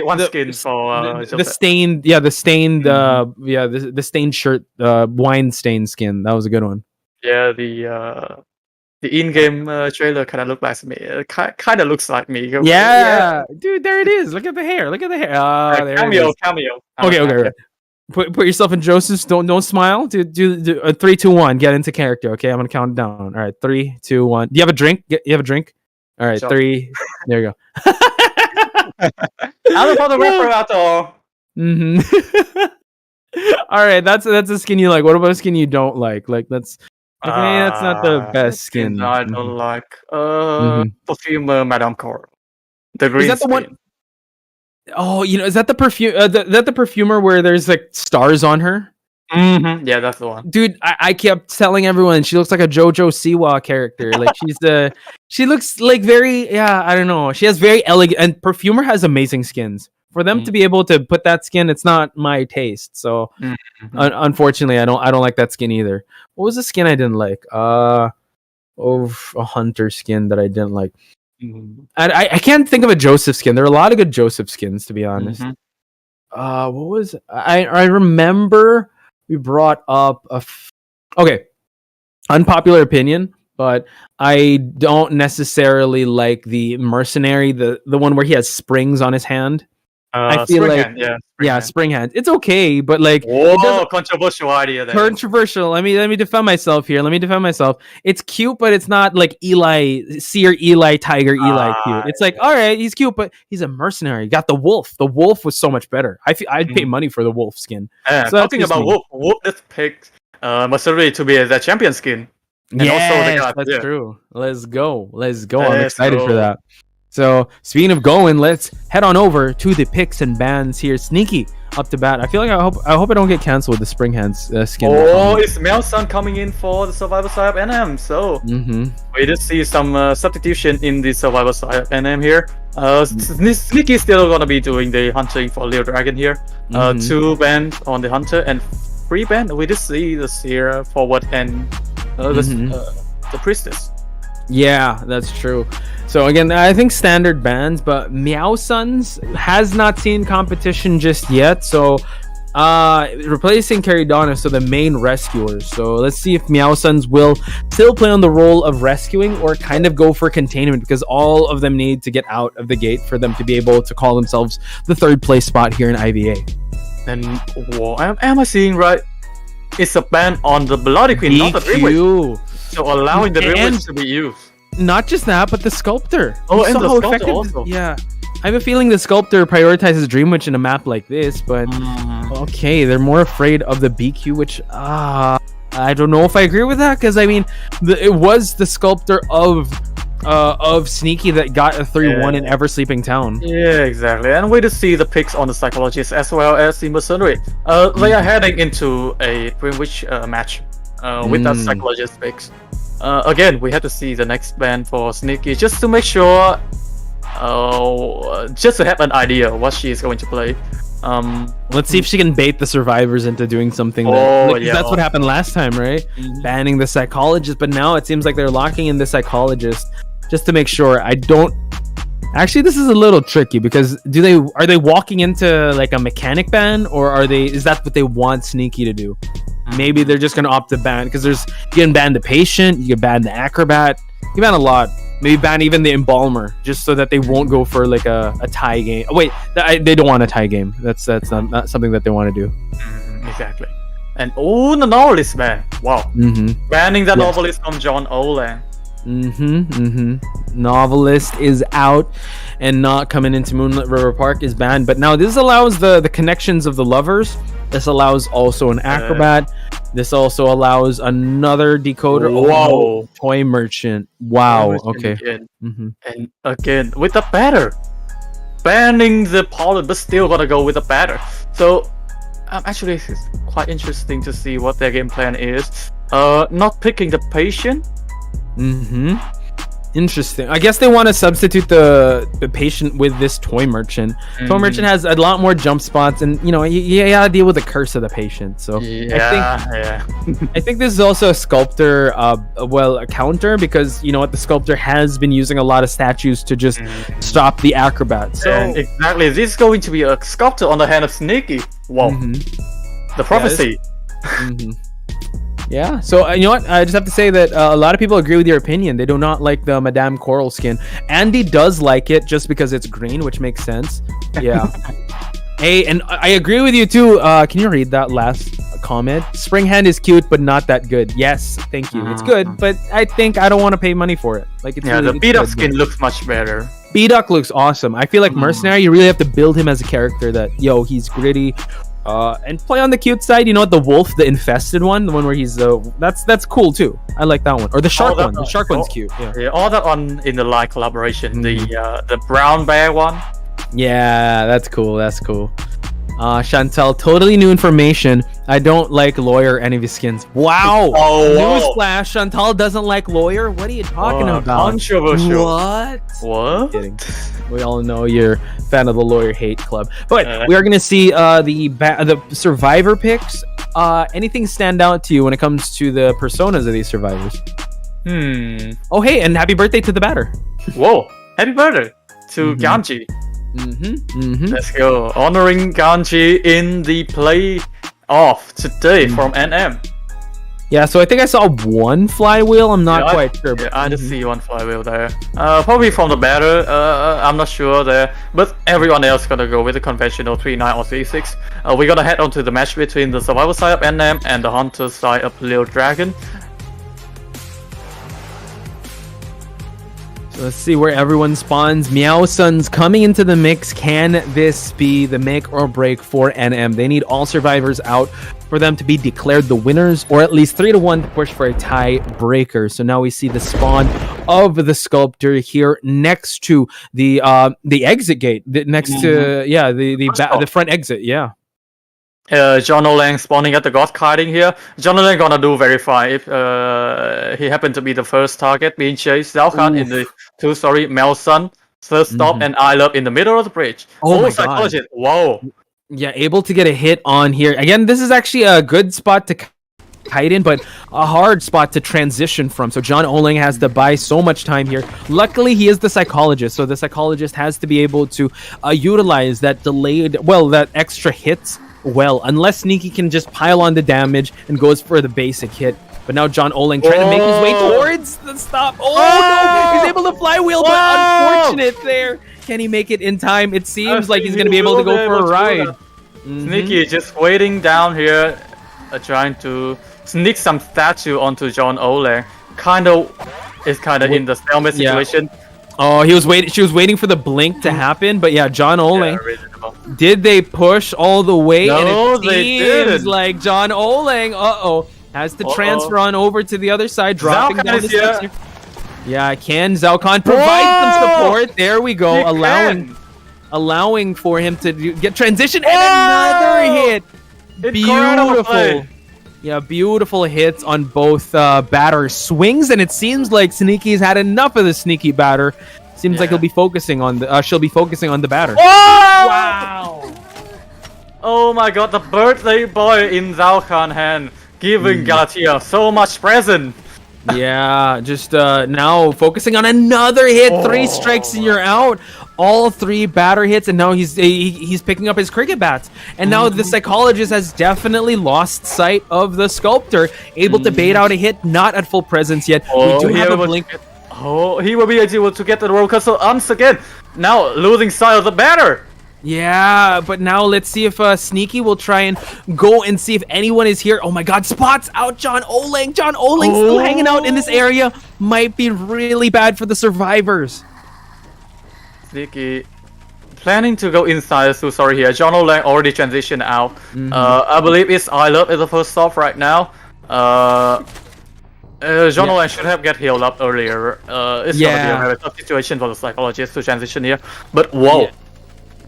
one skin for the stained, the stained shirt, wine stained skin. That was a good one. Yeah, the in-game trailer kind of looked like me. Kind of looks like me. Yeah, dude, there it is. Look at the hair. Look at the hair. There cameo, it is. cameo. Okay. Put yourself in Joseph's. Don't smile. Do 3, 2, 1. Get into character. Okay, I'm gonna count down. All right, 3, 2, 1. Do you have a drink? You have a drink? All right, Sure. 3. There you go. I don't know the rapper at all. All right, that's a skin you like. What about a skin you don't like? Like that's not the best skin. I don't like. Perfumer Madame Coral. The green. Is that the one? skin. Oh, is that the perfume? That the perfumer where there's like stars on her? Yeah, that's the one. Dude, I kept telling everyone she looks like a JoJo Siwa character. Like she looks like very, I don't know. She has very elegant, and perfumer has amazing skins. For them to be able to put that skin, it's not my taste. So unfortunately, I don't like that skin either. What was the skin I didn't like? A hunter skin that I didn't like. I can't think of a Joseph skin. There are a lot of good Joseph skins, to be honest. What was I remember we brought up okay, unpopular opinion, but I don't necessarily like the mercenary, the one where he has springs on his hand. I feel like spring hand. It's okay, but like controversial idea there. Controversial. Let me defend myself here. It's cute, but it's not like Seer Eli Tiger Eli cute. It's like, all right, he's cute, but he's a mercenary. You got the wolf. The wolf was so much better. I'd pay money for the wolf skin. So talking about wolf just picked mercenary to be the champion skin. And that's true. Let's go. I'm excited for that. So, speaking of going, let's head on over to the picks and bans here. Sneaky up to bat. I feel like I hope I don't get canceled with the Spring Hands skin. It's Melson coming in for the Survivor side of NM. So, we did see some substitution in the Survivor side of NM here. Sneaky is still going to be doing the hunting for Leo Dragon here. 2 bans on the Hunter and 3 ban. We did see the Seer forward and the Priestess. Yeah, that's true. So again, I think standard bans, but Meow Sons has not seen competition just yet. So replacing Caridonna, so the main rescuers. So let's see if Meow Sons will still play on the role of rescuing or kind of go for containment, because all of them need to get out of the gate for them to be able to call themselves the 3rd place spot here in IVA. And am I seeing right? It's a ban on the Bloody Queen, not the Dreamwitch. So allowing the Dreamwitch to be used. Not just that, but the Sculptor. And the Sculptor also. Yeah. I have a feeling the Sculptor prioritizes Dreamwitch in a map like this, but okay, they're more afraid of the BQ, which I don't know if I agree with that, because I mean, it was the Sculptor of Sneaky that got a 3-1 in Ever Sleeping Town. Yeah, exactly. And we just see the picks on the Psychologist as well as the Mercenary. They are heading into a Dreamwitch match with that Psychologist picks. Again, we have to see the next ban for Sneaky just to make sure, just to have an idea what she is going to play. Let's see if she can bait the survivors into doing something. That's what happened last time, right? Banning the Psychologist, but now it seems like they're locking in the Psychologist just to make sure. Actually, this is a little tricky, because are they walking into like a mechanic ban, or is that what they want Sneaky to do? Maybe they're just gonna opt to ban, because you can ban the Patient, you can ban the Acrobat, you can ban a lot. Maybe ban even the Embalmer, just so that they won't go for like a tie game. Oh wait, they don't want a tie game. That's not something that they want to do. Exactly. And the Novelist ban. Wow. Banning the Novelist from John Olan. Novelist is out and not coming into Moonlit River Park is banned. But now this allows the connections of the lovers. This allows also an acrobat. This also allows another decoder. Whoa. Toy merchant. Wow. Toy merchant Okay. again. And again, with the batter. Banning the pollen, but still gonna go with the batter. So, actually, it's quite interesting to see what their game plan is. Not picking the patient. Interesting. I guess they want to substitute the patient with this toy merchant. Toy merchant has a lot more jump spots, and you gotta deal with the curse of the patient. So I think this is also a sculptor, a counter, because you know what, the sculptor has been using a lot of statues to just stop the acrobat. So And exactly, this is going to be a sculptor on the hand of Sneaky. Wow, the prophecy. Yeah, so you know what? I just have to say that a lot of people agree with your opinion. They do not like the Madame Coral skin. Andy does like it just because it's green, which makes sense. Yeah. Hey, and I agree with you too. Can you read that last comment? Spring Hand is cute, but not that good. Yes, thank you. It's good, but I think I don't want to pay money for it. Like, it's The beat-up skin looks much better. B-Duck looks awesome. I feel like Mercenary, you really have to build him as a character that, he's gritty. And play on the cute side. You know what? The wolf, the infested one, the one where he's that's cool too. I like that one. Or the shark one. The shark one's cute. Yeah. All that one in the light collaboration. The brown bear one. Yeah, that's cool. That's cool. Chantal, totally new information. I don't like Lawyer any of his skins. Wow. Newsflash, Chantal doesn't like Lawyer? What are you talking about? Controversial. What? Kidding. We all know you're a fan of the Lawyer Hate Club. But we are going to see the survivor picks. Anything stand out to you when it comes to the personas of these survivors? Oh, hey, and happy birthday to the batter. Whoa. Happy birthday to Ganji. Let's go. Honoring Ganji in the play-off today from NM. Yeah, so I think I saw one flywheel. I'm not quite sure. Yeah, I just see one flywheel there. Probably from the batter. I'm not sure there. But everyone else gonna go with the conventional 3-9 or 3-6. We're gonna head on to the match between the survival side of NM and the hunter side of Little Dragon. Let's see where everyone spawns. Meow Sun's coming into the mix. Can this be the make or break for NM? They need all survivors out for them to be declared the winners, or at least 3-1 to push for a tie-breaker. So now we see the spawn of the sculptor here next to the exit gate, next to the front exit. Yeah. John O'Lang spawning at the God Kiting here. John O'Lang gonna do very fine if he happened to be the first target being chased. Zhao Khan in the two-story, Mel Sun, third stop, and I Love in the middle of the bridge. Oh my God. Whoa. Yeah, able to get a hit on here. Again, this is actually a good spot to kite in, but a hard spot to transition from. So John Oling has to buy so much time here. Luckily, he is the psychologist, so the psychologist has to be able to utilize that that extra hits unless Sneaky can just pile on the damage and goes for the basic hit. But now John Oling trying to make his way towards the stop. No! He's able to flywheel, but unfortunate there. Can he make it in time? It seems like he's going to be able to go for a ride. Sneaky just waiting down here, trying to sneak some statue onto John Oling. Is in the stalemate situation. Oh, she was waiting for the blink to happen, but yeah, John Oling. Did they push all the way? No, and it they seems didn't. like John Oling, has to transfer on over to the other side, dropping down the steps here. Yeah, can Zhao Khan provide some support? There we go, allowing for him to get transition and another hit. Beautiful. Yeah, beautiful hits on both batter swings, and it seems like Sneaky's had enough of the sneaky batter. Seems like she'll be focusing on the batter. Wow! Oh my God, the birthday boy in Zhao Khan's hand, giving Galatia so much present. Yeah, just now focusing on another hit. 3 strikes and you're out. All 3 batter hits, and now he's picking up his cricket bats. And now the psychologist has definitely lost sight of the sculptor, able to bait out a hit, not at full presence yet. We do have a blink. He will be able to get the roll castle once again. Now losing sight of the batter. Yeah, but now let's see if Sneaky will try and go and see if anyone is here. Oh my god, spots out John Oling. John Oling still hanging out in this area. Might be really bad for the survivors. Sneaky planning to go inside. So sorry here. John Oling already transitioned out. I believe it's I Love is the first stop right now. John Oling should have get healed up earlier. It's gonna be a very tough situation for the psychologist to transition here. But whoa. Yeah.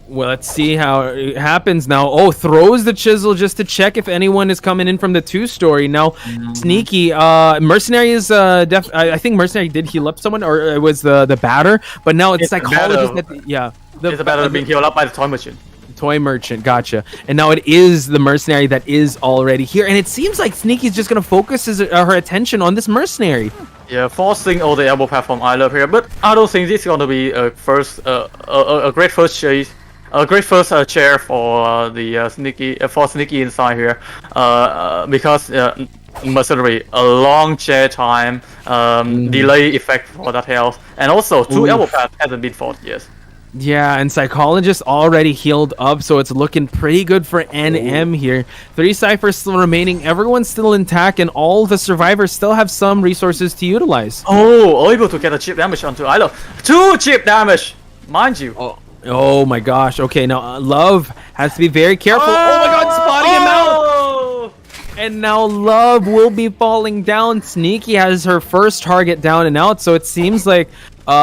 Well, let's see how it happens now. Oh, throws the chisel just to check if anyone is coming in from the 2-story. Now, Sneaky, Mercenary is I think Mercenary did heal up someone, or it was the batter. But now it's Psychologist. It's the batter being healed up by the Toy Merchant. Toy Merchant, gotcha. And now it is the Mercenary that is already here. And it seems like Sneaky's just going to focus her attention on this Mercenary. Yeah, forcing all the elbow path from I Love here. But I don't think this is going to be a great first chase. A great first chair for the Sneaky inside here, because Mercenary a long chair time, delay effect for that health, and also 2 elbow pads hasn't been fought yet. Yeah, and Psychologist already healed up, so it's looking pretty good for NM here. 3 ciphers still remaining, everyone's still intact, and all the survivors still have some resources to utilize. Able to get a chip damage onto I Love. 2 chip damage, mind you. Oh my gosh. Okay, now Love has to be very careful. Oh my god, spotting him out! And now Love will be falling down. Sneaky has her first target down and out, so it seems like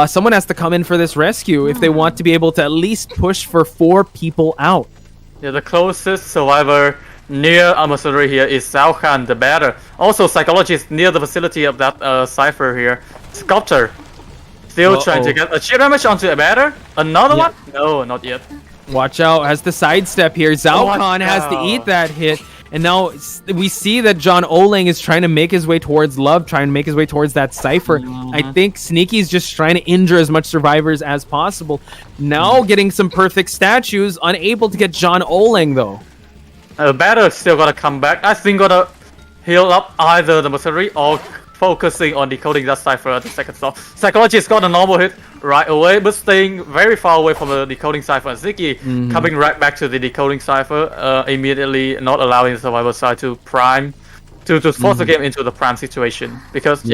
someone has to come in for this rescue if they want to be able to at least push for 4 people out. Yeah, the closest survivor near Mercenary here is Zhao Khan, the batter. Also, Psychologist near the facility of that cipher here. Sculptor. Still trying to get a chip damage onto a batter. Another one? No, not yet. Watch out, has the sidestep here. Zhao Khan has to eat that hit. And now we see that John Oling is trying to make his way towards Love, trying to make his way towards that cipher. I think Sneaky's just trying to injure as much survivors as possible. Now getting some perfect statues, unable to get John Oling though. Batter still gotta come back. I think gotta heal up either the Mercenary or focusing on decoding that cipher at the second stop. Psychologist got a normal hit right away, but staying very far away from the decoding cipher. And Sneaky coming right back to the decoding cipher, immediately not allowing the survivor side to prime, to force the game into the prime situation. Because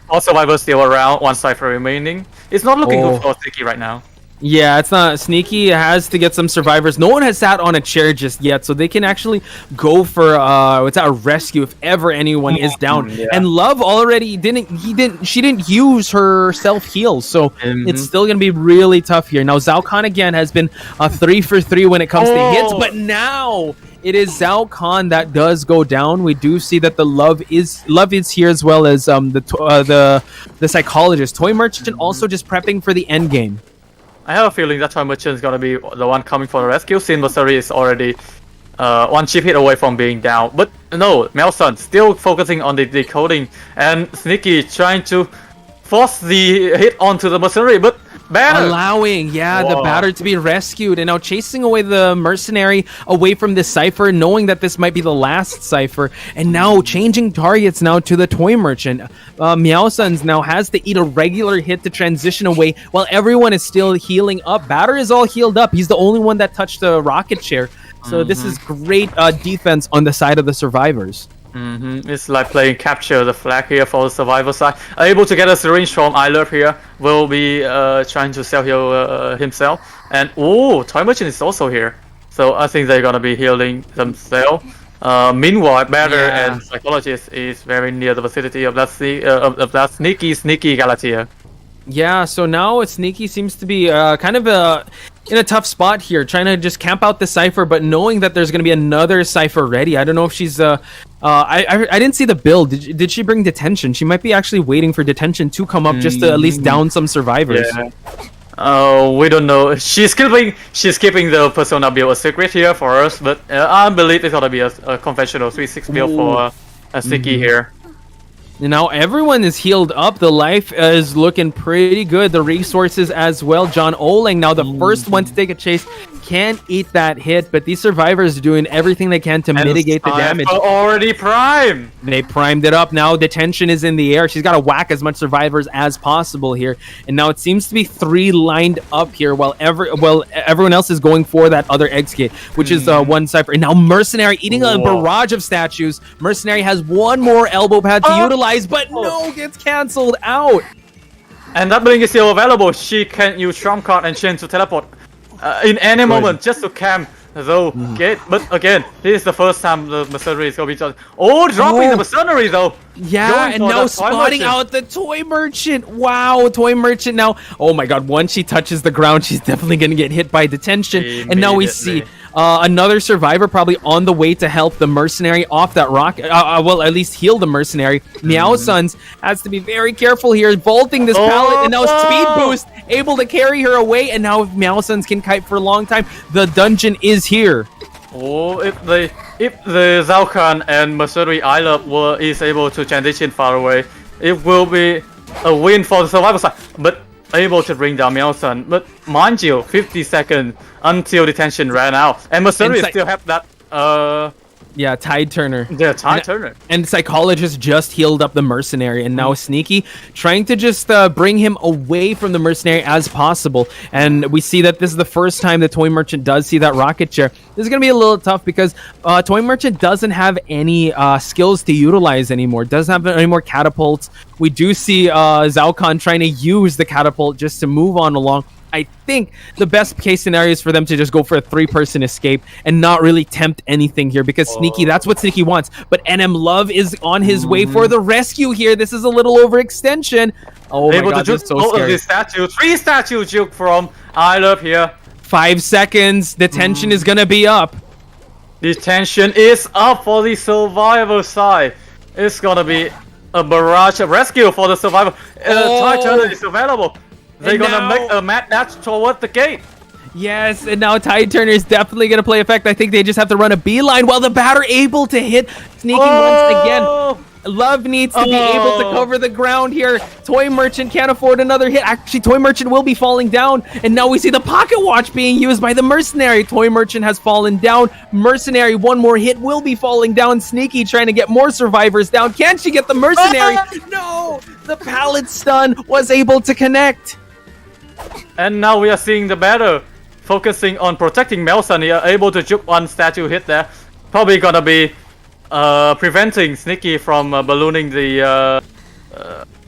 all survivors still around, 1 cipher remaining. It's not looking good for Sneaky right now. Yeah, it's not. Sneaky has to get some survivors. No one has sat on a chair just yet, so they can actually go for a rescue if ever anyone is down. And Love already she didn't use her self heal, so it's still gonna be really tough here. Now Zhao Khan again has been 3 for 3 when it comes to hits, but now it is Zhao Khan that does go down. We do see that the Love is here, as well as the Psychologist. Toy Merchant also just prepping for the end game. I have a feeling that Toy Merchant is gonna be the one coming for the rescue, since Mercenary is already 1 chip hit away from being down. But no, Melson still focusing on the decoding, and Sneaky trying to force the hit onto the Mercenary, but batter allowing the batter to be rescued, and now chasing away the Mercenary away from this cipher, knowing that this might be the last cipher, and now changing targets now to the Toy Merchant. Meow Suns now has to eat a regular hit to transition away while everyone is still healing up. Batter is all healed up. He's the only one that touched the rocket chair, so this is great defense on the side of the survivors. It's like playing capture the flag here for the survivor side. Able to get a syringe from I Love here. Will be trying to self-heal himself. And Toy Merchant is also here. So I think they're gonna be healing themselves. Meanwhile, Batter and Psychologist is very near the vicinity of that sneaky Galatea. Yeah, so now Sneaky seems to be kind of in a tough spot here, trying to just camp out the cipher, but knowing that there's going to be another cipher ready. I don't know if she's I didn't see the build. Did she bring detention? She might be actually waiting for detention to come up just to at least down some survivors. We don't know. She's keeping the persona build a secret here for us, but I believe it's gonna be a conventional 3-6 build for Sneaky here. Now everyone is healed up. The life is looking pretty good. The resources as well. John Oling now the first one to take a chase. can't eat that hit, but these survivors are doing everything they can to mitigate the damage. Already prime. They primed it up. Now detention is in the air. She's got to whack as much survivors as possible here. And now it seems to be 3 lined up here while everyone else is going for that other X gate, which is one Cypher. And now Mercenary eating a barrage of statues. Mercenary has one more elbow pad to utilize, but no, gets cancelled out. And that blink is still available. She can use Trump card and chain to teleport in any moment just to cam though gate. But again, this is the first time the Mercenary is going to be charged. Dropping the Mercenary though. Yeah, and now spotting out the Toy Merchant. Wow, Toy Merchant now. Oh my god, once she touches the ground, she's definitely going to get hit by detention. And now we see another survivor probably on the way to help the Mercenary off that rocket. Well, at least heal the Mercenary. Meow Sons has to be very careful here, vaulting this pallet, and now Speed Boost able to carry her away. And now if Meow Sons can kite for a long time, the dungeon is here. If the Zhao Khan and Mercenary Isla is able to transition far away, it will be a win for the survivor side. But able to bring down Melson. But mind you, 50 seconds until detention ran out, and Mercenary still have that Yeah, Tide Turner. Yeah, Tide Turner. And Psychologist just healed up the Mercenary, and now Sneaky trying to just bring him away from the Mercenary as possible. And we see that this is the first time the Toy Merchant does see that rocket chair. This is going to be a little tough because Toy Merchant doesn't have any skills to utilize anymore. Doesn't have any more catapults. We do see Zhao Khan trying to use the catapult just to move on along. I think the best case scenario is for them to just go for a 3-person escape and not really tempt anything here, because Sneaky, that's what Sneaky wants. But NM Love is on his way for the rescue here. This is a little overextension. Oh my god, this is so scary. Statue. 3 statue juke from I Love here. 5 seconds. The tension is gonna be up. The tension is up for the survivor side. It's gonna be a barrage of rescue for the survivor. Titan is available. They're gonna make a mad dash toward the gate. Yes, and now Tide Turner is definitely gonna play effect. I think they just have to run a beeline while the batter able to hit Sneaky once again. Love needs to be able to cover the ground here. Toy Merchant can't afford another hit. Actually, Toy Merchant will be falling down. And now we see the pocket watch being used by the Mercenary. Toy Merchant has fallen down. Mercenary, one more hit, will be falling down. Sneaky trying to get more survivors down. Can she get the Mercenary? No! The pallet stun was able to connect. And now we are seeing the battle focusing on protecting Melson. He are able to juke one statue hit there. Probably gonna be preventing Sneaky from ballooning the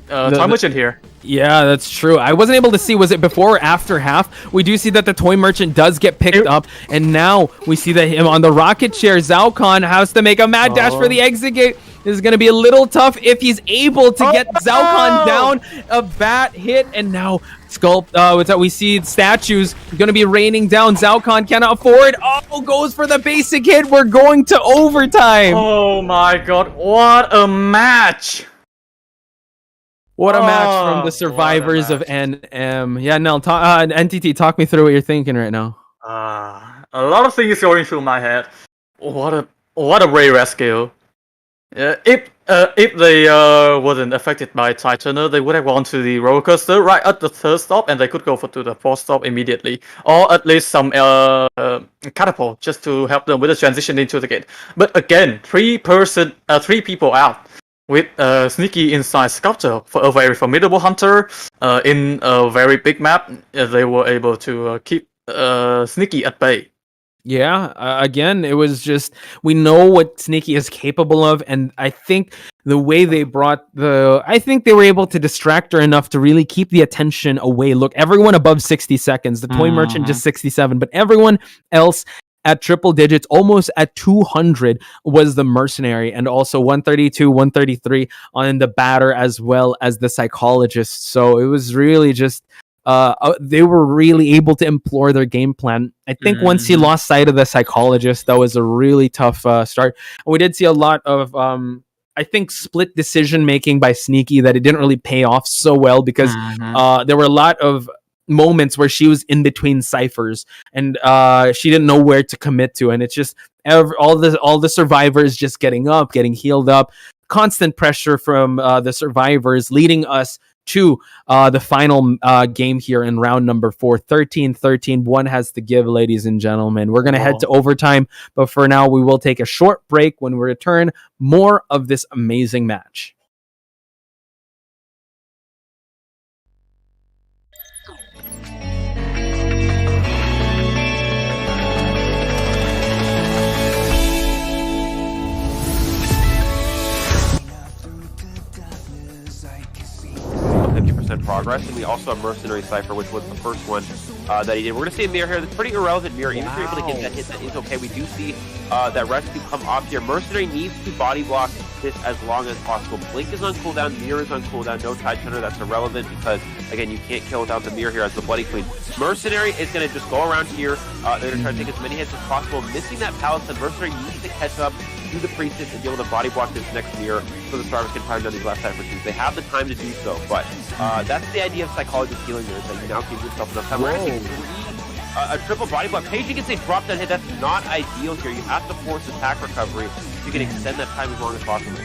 Toy Merchant here. Yeah, that's true. I wasn't able to see, was it before or after half? We do see that the Toy Merchant does get picked up, and now we see that him on the rocket chair, Zhao Khan has to make a mad dash for the exit gate. This is going to be a little tough if he's able to get Zhao Khan down. A bat hit, and now Sculpt, we see statues going to be raining down. Zhao Khan cannot afford. Oh, goes for the basic hit. We're going to overtime. Oh my god, what a match. What a match from the survivors of NM. Yeah, Nell, NTT, talk me through what you're thinking right now. A lot of things going through my head. What a great rescue. If they wasn't affected by Titaner, they would have gone to the roller coaster right at the 3rd stop, and they could go to the 4th stop immediately, or at least some catapult just to help them with the transition into the gate. But again, 3 people out with Sneaky inside Sculptor for a very formidable hunter in a very big map. They were able to keep Sneaky at bay. Yeah, again, it was just, we know what Sneaky is capable of, and I think the way they I think they were able to distract her enough to really keep the attention away. Look, everyone above 60 seconds, the Toy Merchant just 67, but everyone else at triple digits, almost at 200, was the Mercenary, and also 132, 133 on the batter, as well as the Psychologist. So it was really just, they were really able to employ their game plan. I think once he lost sight of the Psychologist, that was a really tough start. And we did see a lot of, I think, split decision making by Sneaky that it didn't really pay off so well, because there were a lot of moments where she was in between ciphers, and she didn't know where to commit to, and it's just all the survivors just getting up, getting healed up, constant pressure from the survivors, leading us to the final game here in round number 4. 13-13. One has to give, ladies and gentlemen. We're going to head to overtime, but for now, we will take a short break. When we return, more of this amazing match. Progress, and we also have Mercenary Cypher, which was the first one that he did. We're going to see a mirror here. That's pretty irrelevant mirror. Even if you're able to get that hit, that is okay. We do see that rescue come off here. Mercenary needs to body block this as long as possible. Blink is on cooldown, mirror is on cooldown, no Tide Turner. That's irrelevant because, again, you can't kill without the mirror here as the Bloody Queen. Mercenary is going to just go around here. They're going to try to take as many hits as possible. Missing that Palisade, Mercenary needs to catch up to the Priestess and be able to body block this next mirror so the survivors can fire down these last Cypher teams. They have the time to do so, but that's the idea of psychologist healing there, is that you now give yourself enough time. We're going to see a triple body block. Paging gets a drop down hit. That's not ideal here. You have to force attack recovery so you can extend that time as long as possible.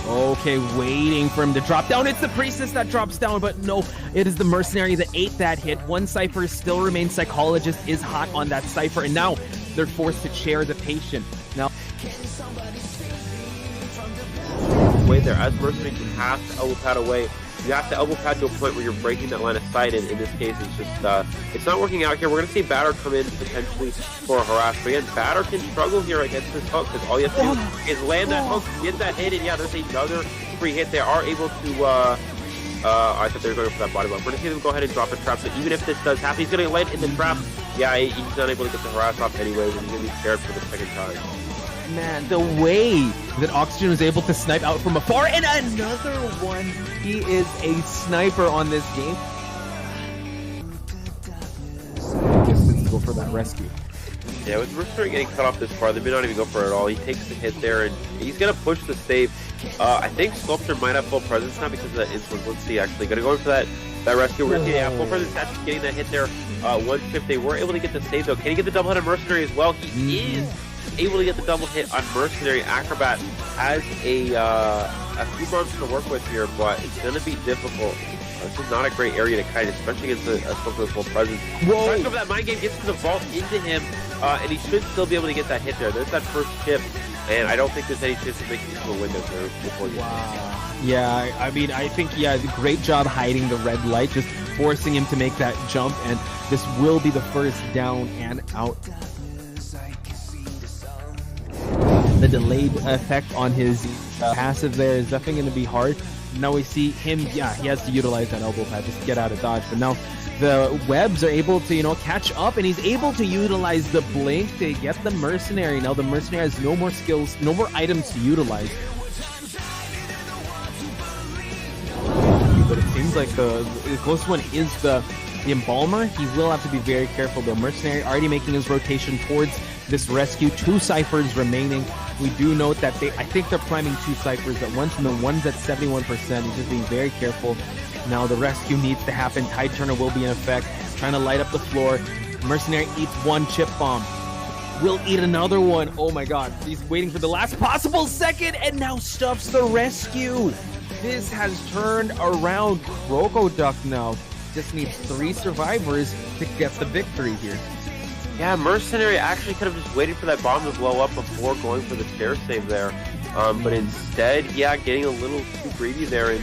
Okay, waiting for him to drop down. It's the Priestess that drops down, but no, it is the Mercenary that ate that hit. One Cypher still remains. Psychologist is hot on that Cypher, and now they're forced to chair the patient. Now, way there, as Mercenary, you have to elbow pad away. You have to elbow pad to a point where you're breaking that line of sight, and in this case, it's just, it's not working out here. We're going to see Batter come in potentially for a harass, but again, Batter can struggle here against this hook, because all you have to do is land that hook, get that hit, and yeah, there's another free hit. They are able to, I thought they were going for that body block. We're going to see them go ahead and drop a trap, so even if this does happen, he's going to land in the trap. Yeah, he's not able to get the harass off anyways, and he's going to be scared for the second time. man, the way that Oxygen was able to snipe out from afar, and another one. He is a sniper on this game. Distance to go for that rescue. Yeah, with Mercenary getting cut off this far, they may not even go for it at all. He takes the hit there, and he's going to push the save. I think Sculptor might have full presence now because of that insolence. Let's see, actually. Going to go in for that rescue. We're going to see full presence actually getting that hit there. One chip. They were able to get the save, though. Can he get the double hit on Mercenary as well? He is able to get the double hit on Mercenary. Acrobat has a few bumps to work with here, but it's going to be difficult. This is not a great area to kite, especially against a Sculptor with full presence. Tries over that mind game, gets to the vault into him, and he should still be able to get that hit there. There's that first chip, and I don't think there's any chance of making it to a window there before you. Wow. Yeah, I mean, I think, yeah, great job hiding the red light, just forcing him to make that jump, and this will be the first down and out. The delayed effect on his passive there is definitely going to be hard. Now we see him, yeah, he has to utilize that elbow pad just to get out of dodge, but now the webs are able to, catch up, and he's able to utilize the blink to get the Mercenary. Now the Mercenary has no more skills, no more items to utilize. But it seems like the closest one is the Embalmer. He will have to be very careful. The Mercenary already making his rotation towards this rescue. 2 Cyphers remaining. We do note that I think they're priming 2 Cyphers at once, and the one's at 71%. He's just being very careful. Now the rescue needs to happen. Tide Turner will be in effect, trying to light up the floor. Mercenary eats 1 chip bomb. Will eat another one. Oh my god. He's waiting for the last possible second, and now stuffs the rescue. This has turned around. Crocoduck now just needs 3 survivors to get the victory here. Yeah, Mercenary actually could have just waited for that bomb to blow up before going for the chair save there. But instead, yeah, getting a little too greedy there, and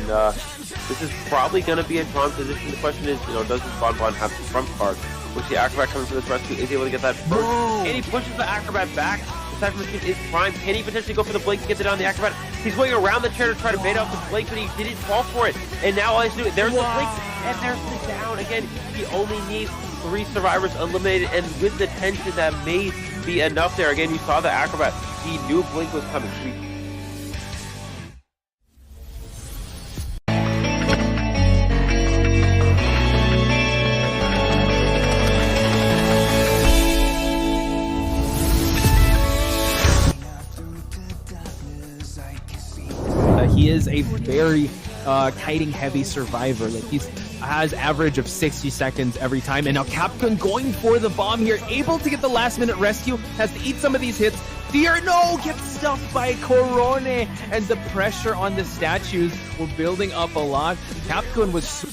this is probably going to be a drawn position. The question is, does this Bonbon have the trump card? Which the Acrobat coming for this rescue is able to get that first. And he pushes the Acrobat back. The Cypher Machine is prime. Can he potentially go for the blink to get it on the Acrobat? He's going around the chair to try to bait out the blink, but he didn't fall for it. And now all he's doing, there's the blink, and there's the down. Again, he only needs 3 survivors eliminated, and with the tension, that may be enough there. Again, you saw the Acrobat. He knew blink was coming. He is a very kiting heavy survivor. Like he has average of 60 seconds every time. And now Capcom going for the bomb here, able to get the last minute rescue, has to eat some of these hits. Fear, no, gets stuffed by Corone, and the pressure on the statues were building up a lot. Capcom was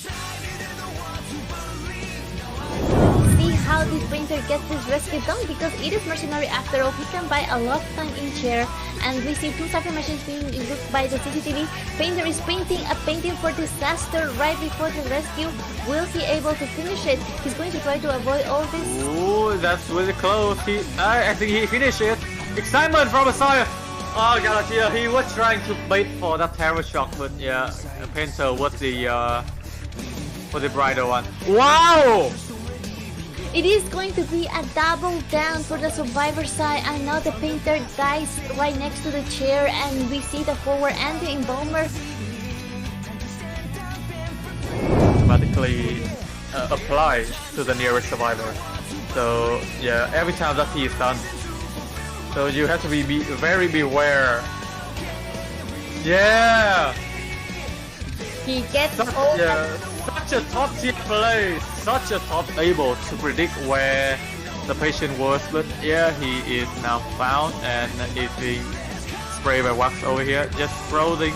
how this painter gets this rescue done, because it is mercenary after all. He can buy a lot of time in chair, and we see 2 cypher machines being looked by the CCTV. Painter is painting a painting for disaster right before the rescue. Will he able to finish it? He's going to try to avoid all this. Ooh, that's really close. I think he finished it. Excitement from Messiah. Oh god, yeah, he was trying to bait for that terror shock, but yeah, Painter was the brighter one. Wow! It is going to be a double down for the survivor side, and now the painter dies right next to the chair, and we see the forward and the embalmer automatically apply to the nearest survivor. So yeah, every time that he is done. So you have to be very beware. Yeah! He gets such a top tier play, such a top able to predict where the patient was, but yeah, he is now found and is being sprayed by wax over here, just throwing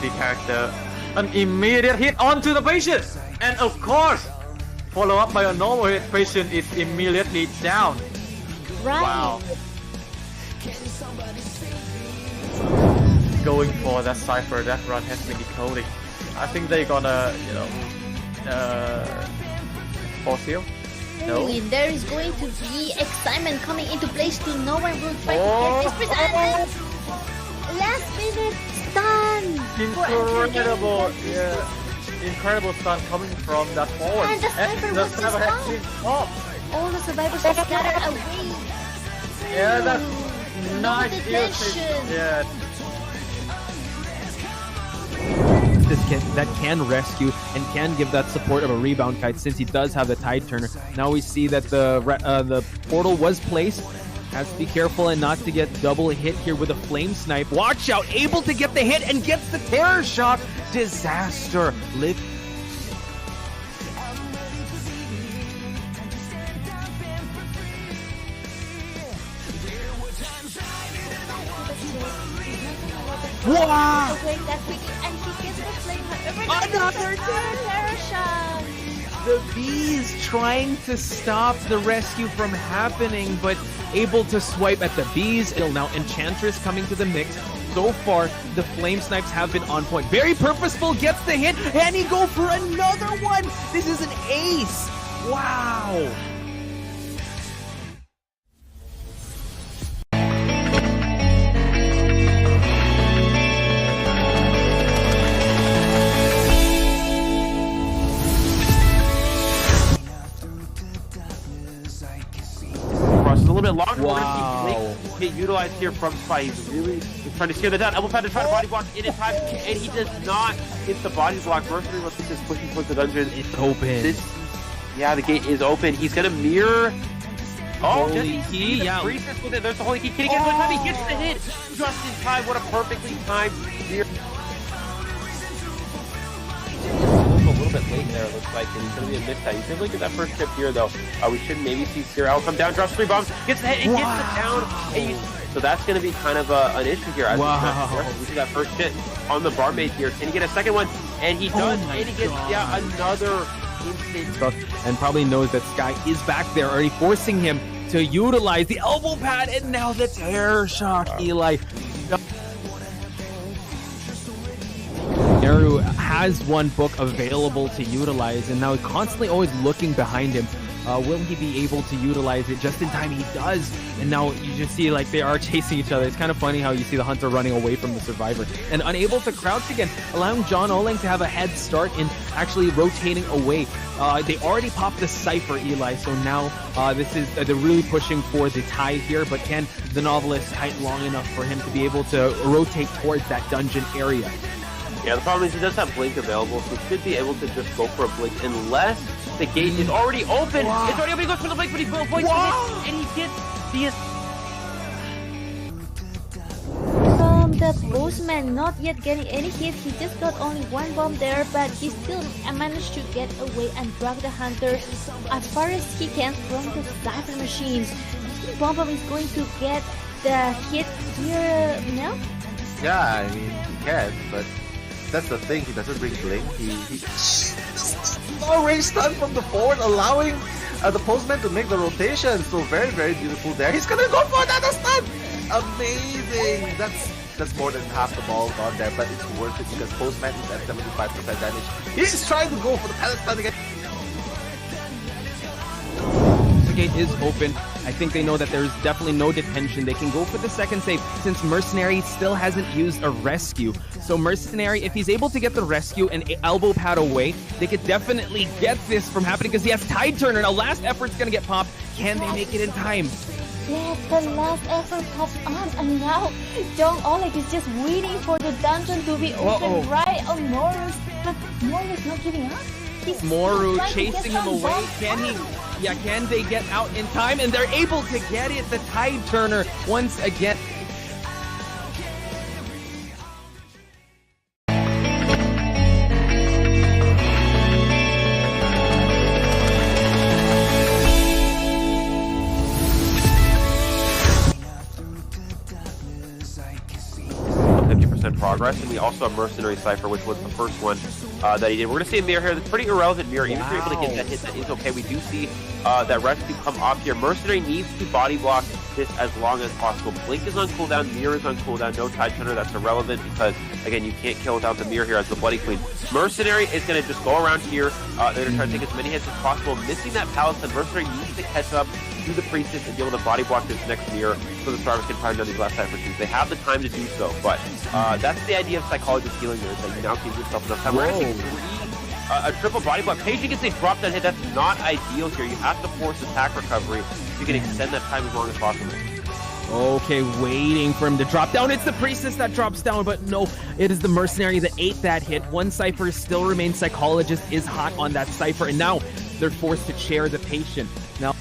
the character. An immediate hit onto the patient, and of course, follow up by a normal hit. Patient is immediately down. Right. Wow. Going for that cipher, that run has been decoding. I think they're gonna, force heal. No. There is going to be excitement coming into place to no one will try to get this present. Last minute stun. Incredible, yeah. Incredible stun coming from that forward. And the sniper has been stopped. All the survivors are scattered away. Yeah, that's nice. Yeah. That can rescue and can give that support of a rebound kite, since he does have the tide turner. Now we see that the portal was placed. Has to be careful and not to get double hit here with a flame snipe. Watch out, able to get the hit and gets the terror shock. Disaster. Live. Wow! Another terror shot! The bees trying to stop the rescue from happening, but able to swipe at the bees. Now Enchantress coming to the mix. So far, the flame snipes have been on point. Very purposeful, gets the hit, and he go for another one! This is an ace! Wow! A little bit longer. Wow. We're going to see Blake get utilized here from Spy. He's trying to scare the down. Elbow pad to try to body block in time, and he does not hit the body block. Mercury looks like he's pushing towards the dungeon. It's open. Yeah, the gate is open. He's going to mirror. Oh, holy key, yeah. With it. There's the holy key. Can he get one time? He gets the hit just in time. What a perfectly timed mirror. A little bit late there, it looks like, and he's going to be a missed. He's going to get that first trip here, though. We should maybe see Cyril come down, drops 3 bombs, gets the hit, and gets the down. And so that's going to be kind of an issue here. We see that first hit on the barmaid here. Can he get a second one? And he does, and he gets another instant. And probably knows that Sky is back there, already forcing him to utilize the elbow pad, and now the terror shock, Eli. Naru has one book available to utilize, and now constantly always looking behind him. Will he be able to utilize it just in time? He does, and now you just see like they are chasing each other. It's kind of funny how you see the hunter running away from the survivor and unable to crouch again, allowing John Oling to have a head start in actually rotating away. They already popped the cipher, Eli, so now this is they're really pushing for the tie here, but can the novelist kite long enough for him to be able to rotate towards that dungeon area? Yeah, the problem is he does have Blink available, so he should be able to just go for a Blink unless the gate is already open. Wow. It's already open, he goes for the Blink, but he avoids the hit, and he gets the... the Postman not yet getting any hit. He just got only one bomb there, but he still managed to get away and drag the Hunter as far as he can from the Cypher machine. I think Bomb Bomb is going to get the hit here now. Yeah, I mean, he can, but that's the thing, he doesn't bring blink. He no range stun from the forward, allowing the Postman to make the rotation. So very, very beautiful there. He's gonna go for another stun! Amazing! That's more than half the ball gone there, but it's worth it because Postman is at 75% damage. He's trying to go for the pallet stun again. The gate is open. I think they know that there's definitely no detention. They can go for the second save since Mercenary still hasn't used a rescue. So Mercenary, if he's able to get the rescue and elbow pad away, they could definitely get this from happening because he has Tide Turner. Now last effort's gonna get popped. Can they make it in time? Yes, the last effort pops on, and now John Oleg is just waiting for the dungeon to be open right on Morus. But Morus not giving up. He's Moru chasing him away. Can they get out in time? And they're able to get it. The Tide Turner once again. Progress, and we also have Mercenary Cypher, which was the first one that he did. We're going to see a mirror here. That's pretty irrelevant mirror. Even if you're able to get that hit, that is okay. We do see that rescue come off here. Mercenary needs to body block this as long as possible. Blink is on cooldown, mirror is on cooldown, no Tide Turner. That's irrelevant because, again, you can't kill without the mirror here as the Bloody Queen. Mercenary is going to just go around here. They're going to try to take as many hits as possible. Missing that Palisade, Mercenary needs to catch up to the Priestess and be able to body block this next mirror so the Starvers can prime down these last Cypher twos. They have the time to do so, but that's the idea of Psychologist healing there, is that you now give yourself enough time. We're going to see a triple body block. Patient gets a drop that hit. That's not ideal here. You have to force attack recovery so you can extend that time as long as possible. Okay, waiting for him to drop down. It's the Priestess that drops down, but no, it is the Mercenary that ate that hit. One Cypher still remains. Psychologist is hot on that Cypher, and now they're forced to chair the Patient. Now,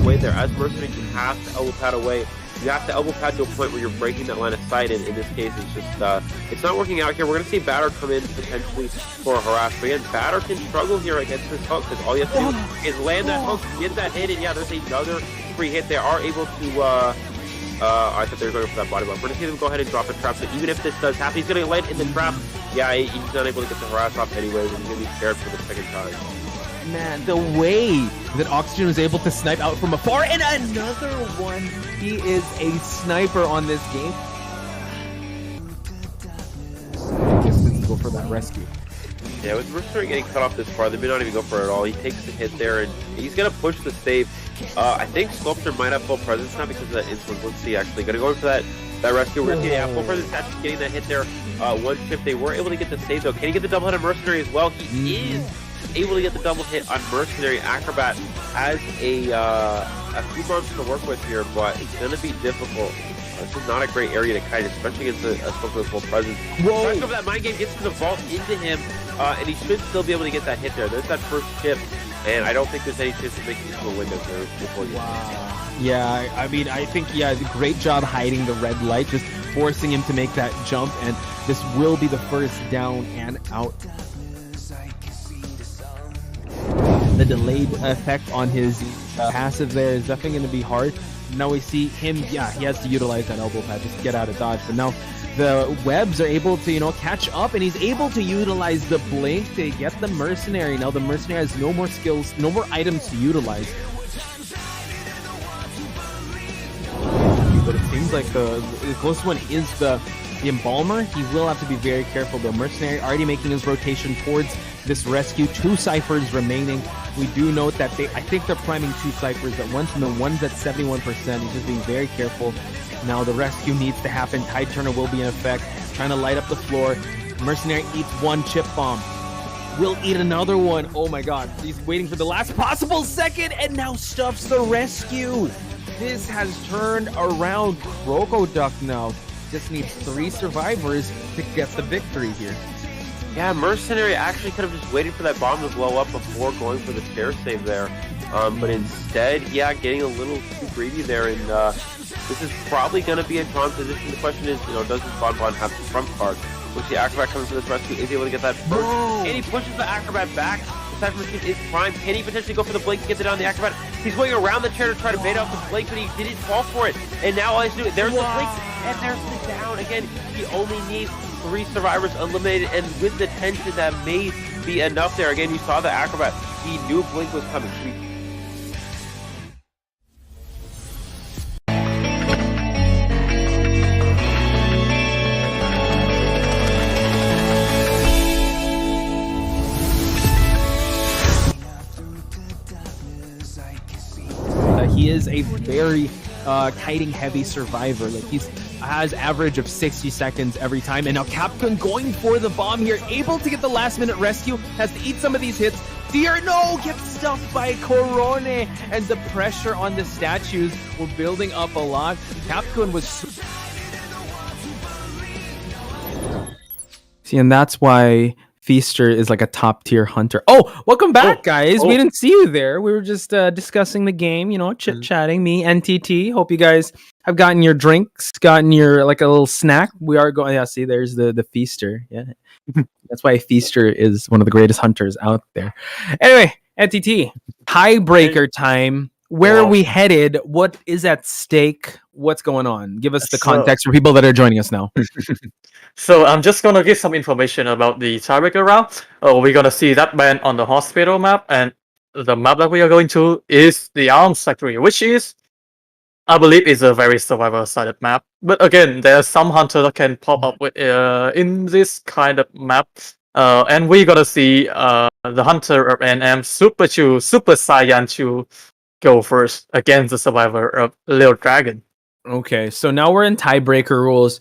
way there, as Mercenary, you have to elbow pad away. You have to elbow pad to a point where you're breaking that line of sight, and in this case, it's just, it's not working out here. We're going to see Batter come in potentially for a harass, but again, Batter can struggle here against this hook, because all you have to do is land that hook, get that hit, and yeah, there's another free hit. They are able to, I thought they were going for that body block. We're going to see them go ahead and drop a trap, so even if this does happen, he's going to land in the trap. Yeah, he's not able to get the harass off anyways, and he's going to be scared for the second time. man, the way that Oxygen was able to snipe out from afar, and another one. He is a sniper on this game. Distance to go for that rescue. Yeah, with Mercenary getting cut off this far, they may not even go for it at all. He takes the hit there, and he's going to push the save. I think Sculptor might have full presence now because of that influence. Let's see, actually. Going to go for that rescue. We're going to see full presence actually getting that hit there. One chip. They were able to get the save, though. Can he get the double hit on Mercenary as well? He is able to get the double hit on Mercenary. Acrobat has a few bombs to work with here, but it's going to be difficult. This is not a great area to kite, especially against a Sculptor with full presence. Whoa! Right over that mind game, gets to the vault into him, and he should still be able to get that hit there. There's that first chip, and I don't think there's any chance of making it to the window there before you. Wow. Yeah, I mean, I think, yeah, great job hiding the red light, just forcing him to make that jump, and this will be the first down and out. The delayed effect on his passive there is definitely going to be hard. Now we see him, yeah, he has to utilize that elbow pad just to get out of dodge, but now the webs are able to, you know, catch up, and he's able to utilize the blink to get the Mercenary. Now the Mercenary has no more skills, no more items to utilize. But it seems like the closest one is the Embalmer. He will have to be very careful. The Mercenary already making his rotation towards this rescue. 2 ciphers remaining. We do note that I think they're priming 2 ciphers at once, and the one's at 71%. He's just being very careful. Now the rescue needs to happen. Tide Turner will be in effect, trying to light up the floor. Mercenary eats 1 chip bomb. Will eat another one. Oh my god. He's waiting for the last possible second, and now stuffs the rescue. This has turned around. Crocoduck now just needs 3 survivors to get the victory here. Yeah, Mercenary actually could have just waited for that bomb to blow up before going for the spare save there. But instead, yeah, getting a little too greedy there, and This is probably going to be a drawn position. The question is, does this Bonbon have the trump card? Which the Acrobat comes to this rescue, is able to get that first. And he pushes the Acrobat back. The Cypher Machine is primed. Can he potentially go for the Blink to get it on the Acrobat? He's going around the chair to try to bait off the Blink, but he didn't fall for it. And now all he's doing, there's the Blink, and there's the down. Again, he only needs 3 survivors eliminated, and with the tension, that may be enough there. Again, you saw the Acrobat. He knew Blink was coming. He is a very kiting heavy survivor. Like he has average of 60 seconds every time, and now Capcom going for the bomb here, able to get the last minute rescue, has to eat some of these hits. Fear gets stuffed by Corone, and the pressure on the statues were building up a lot. Capcom was see, and that's why Feaster is like a top tier hunter. Oh, welcome back, guys. We didn't see you there. We were just discussing the game, chit chatting. Me, NTT. Hope you guys have gotten your drinks, gotten your like a little snack. We are going. Yeah, see, there's the Feaster. Yeah, that's why Feaster is one of the greatest hunters out there. Anyway, NTT tiebreaker time. Where are we headed? What is at stake? What's going on? Give us the context for people that are joining us now. So I'm just gonna give some information about the tiebreaker round. We're gonna see that band on the hospital map, and the map that we are going to is the Arms Factory, which is, I believe, is a very survivor-sided map. But again, there are some hunters that can pop up with in this kind of map. And we're gonna see the hunter of NM Super Saiyan Chu go first against the survivor of Little Dragon. Okay, so now we're in tiebreaker rules.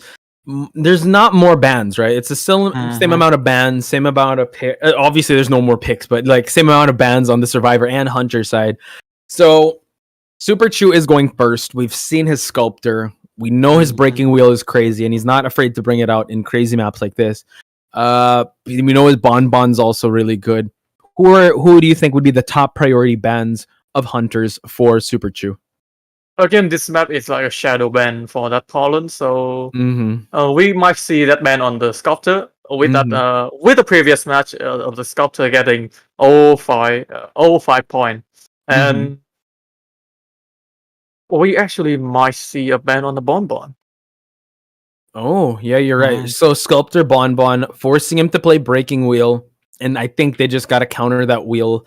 There's not more bans, right? It's the same amount of bans, same amount of obviously there's no more picks, but like same amount of bans on the survivor and hunter side. So Super Chu is going first. We've seen his sculptor. We know his breaking wheel is crazy, and he's not afraid to bring it out in crazy maps like this. We know his Bonbon's also really good. Who do you think would be the top priority bans of hunters for Super Chu? Again, this map is like a shadow ban for that pollen, so we might see that ban on the sculptor with that with the previous match of the sculptor getting 05 point, and we actually might see a ban on the Bonbon. Oh yeah, you're right. So sculptor Bonbon forcing him to play breaking wheel, and I think they just got to counter that wheel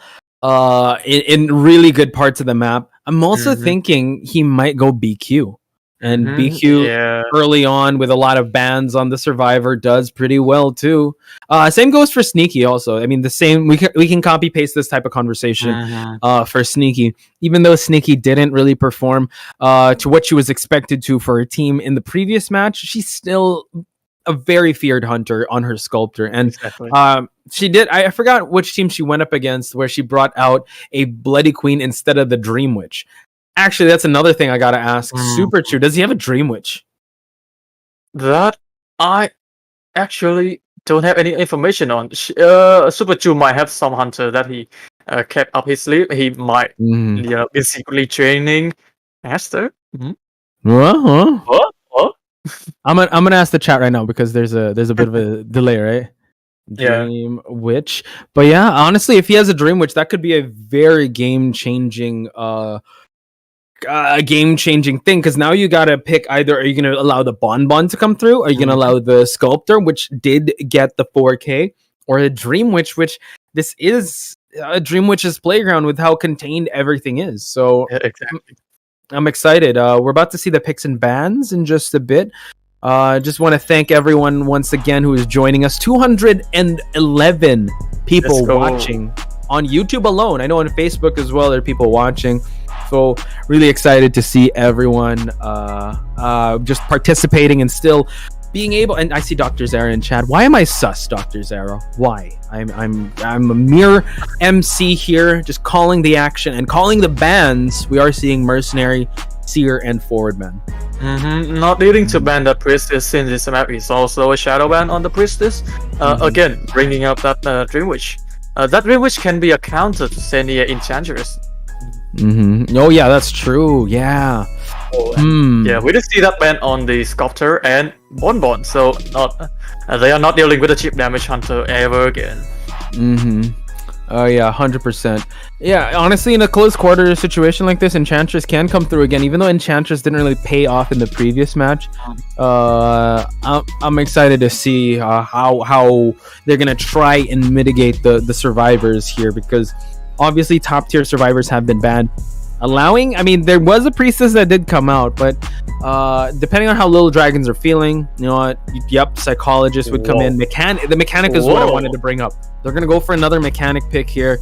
in really good parts of the map. I'm also thinking he might go BQ. And BQ early on with a lot of bans on the survivor does pretty well too. Same goes for Sneaky also. I mean, the same, we can copy paste this type of conversation for Sneaky. Even though Sneaky didn't really perform to what she was expected to for her team in the previous match, she's still a very feared hunter on her sculptor. And she did, I forgot which team she went up against, where she brought out a Bloody Queen instead of the Dream Witch. Actually, that's another thing I gotta ask. Super Chu, does he have a Dream Witch? That I actually don't have any information on. Super Chu might have some hunter that he kept up his sleeve. He might, be secretly training Master. What? I'm gonna ask the chat right now because there's a bit of a delay, right? Dream Witch, but yeah, honestly, if he has a Dream Witch, that could be a very game-changing thing, because now you gotta pick either, are you gonna allow the Bonbon to come through, or are you gonna allow the Sculptor, which did get the 4K, or a Dream Witch, which this is a Dream Witch's playground with how contained everything is. So I'm excited. We're about to see the picks and bans in just a bit. Just want to thank everyone once again who is joining us. 211 people watching on YouTube alone. I know on Facebook as well there are people watching. So really excited to see everyone just participating and still being able. And I see Dr. Zara in chat. Why am I sus, Dr. Zara? Why? I'm a mere MC here, just calling the action and calling the bans. We are seeing Mercenary, Seer, and Forwardman. Not needing to ban that Priestess since this map is also a shadow ban on the Priestess. Again, bringing up that Dream Witch. That Dream Witch can be a counter to Senia Enchantress. Oh yeah, that's true. Yeah. Yeah, we just see that ban on the Sculptor and Bonbon, so they are not dealing with the chip damage hunter ever again. Oh yeah, 100%. Yeah, honestly, in a close quarter situation like this, Enchantress can come through again, even though Enchantress didn't really pay off in the previous match. I'm excited to see how they're gonna try and mitigate the survivors here, because obviously top tier survivors have been banned. I mean, there was a priestess that did come out, but depending on how Little Dragons are feeling, you know what? Yep, Psychologist would come in. The mechanic is what I wanted to bring up. They're gonna go for another mechanic pick here.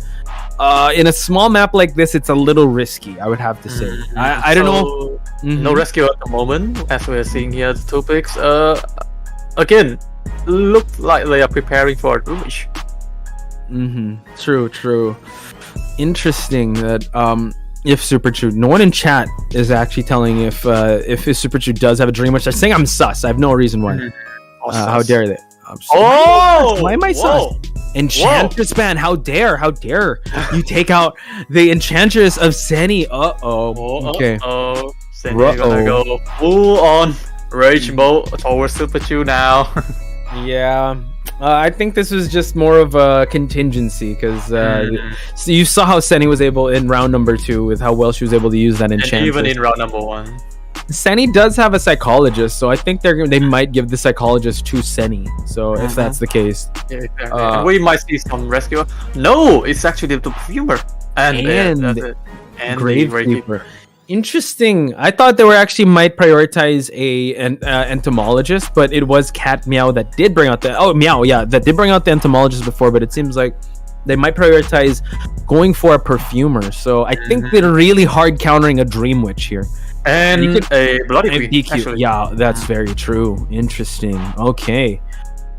In a small map like this, it's a little risky, I would have to say. I don't know. No rescue at the moment, as we're seeing here. The 2 picks, again, look like they are preparing for a damage. True. Interesting that if Super Chew, no one in chat is actually telling if Super Chew does have a dream, which they're saying I'm sus. I have no reason why. How dare they? Why am I sus? Enchantress ban, how dare you take out the Enchantress of Seni. Okay. Seni gonna go full on rage mode towards Super Chew now. Yeah. I think this was just more of a contingency, because so you saw how Seni was able in round number 2 with how well she was able to use that Enchantress. And even in round number 1. Seni does have a Psychologist, so I think they might give the Psychologist to Seni. So if that's the case, and we might see some rescue. No, it's actually the Perfumer and Gravekeeper. Interesting. I thought they might prioritize an entomologist, but it was Cat Meow that did bring out that did bring out the entomologist before, but it seems like they might prioritize going for a Perfumer. So I think they're really hard countering a Dream Witch here. And a Bloody Queen, DQ. Yeah, that's very true. Interesting. Okay.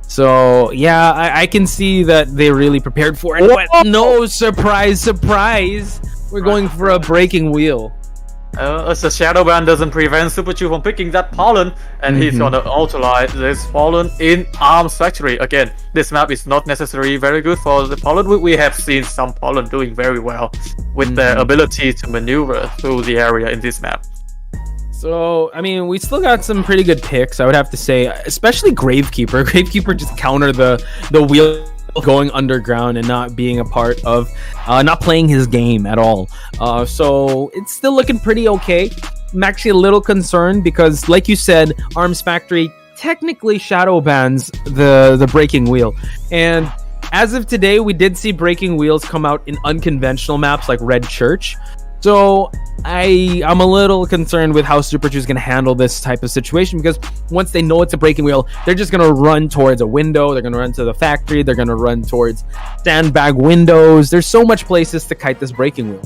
So, yeah, I can see that they really prepared for it. But no, surprise. We're going for a Breaking Wheel. As the Shadow Ban doesn't prevent Super Chew from picking that Pollen, and he's gonna utilize this Pollen in Arms Factory. Again, this map is not necessarily very good for the Pollen. We have seen some Pollen doing very well with their ability to maneuver through the area in this map. So, I mean, we still got some pretty good picks, I would have to say, especially Gravekeeper. Gravekeeper just countered the wheel going underground and not being a part of, not playing his game at all. So, it's still looking pretty okay. I'm actually a little concerned because, like you said, Arms Factory technically shadow bans the Breaking Wheel. And as of today, we did see Breaking Wheels come out in unconventional maps like Red Church. So I'm a little concerned with how Super Chew is going to handle this type of situation, because once they know it's a Breaking Wheel, they're just going to run towards a window. They're going to run to the factory. They're going to run towards sandbag windows. There's so much places to kite this Breaking Wheel.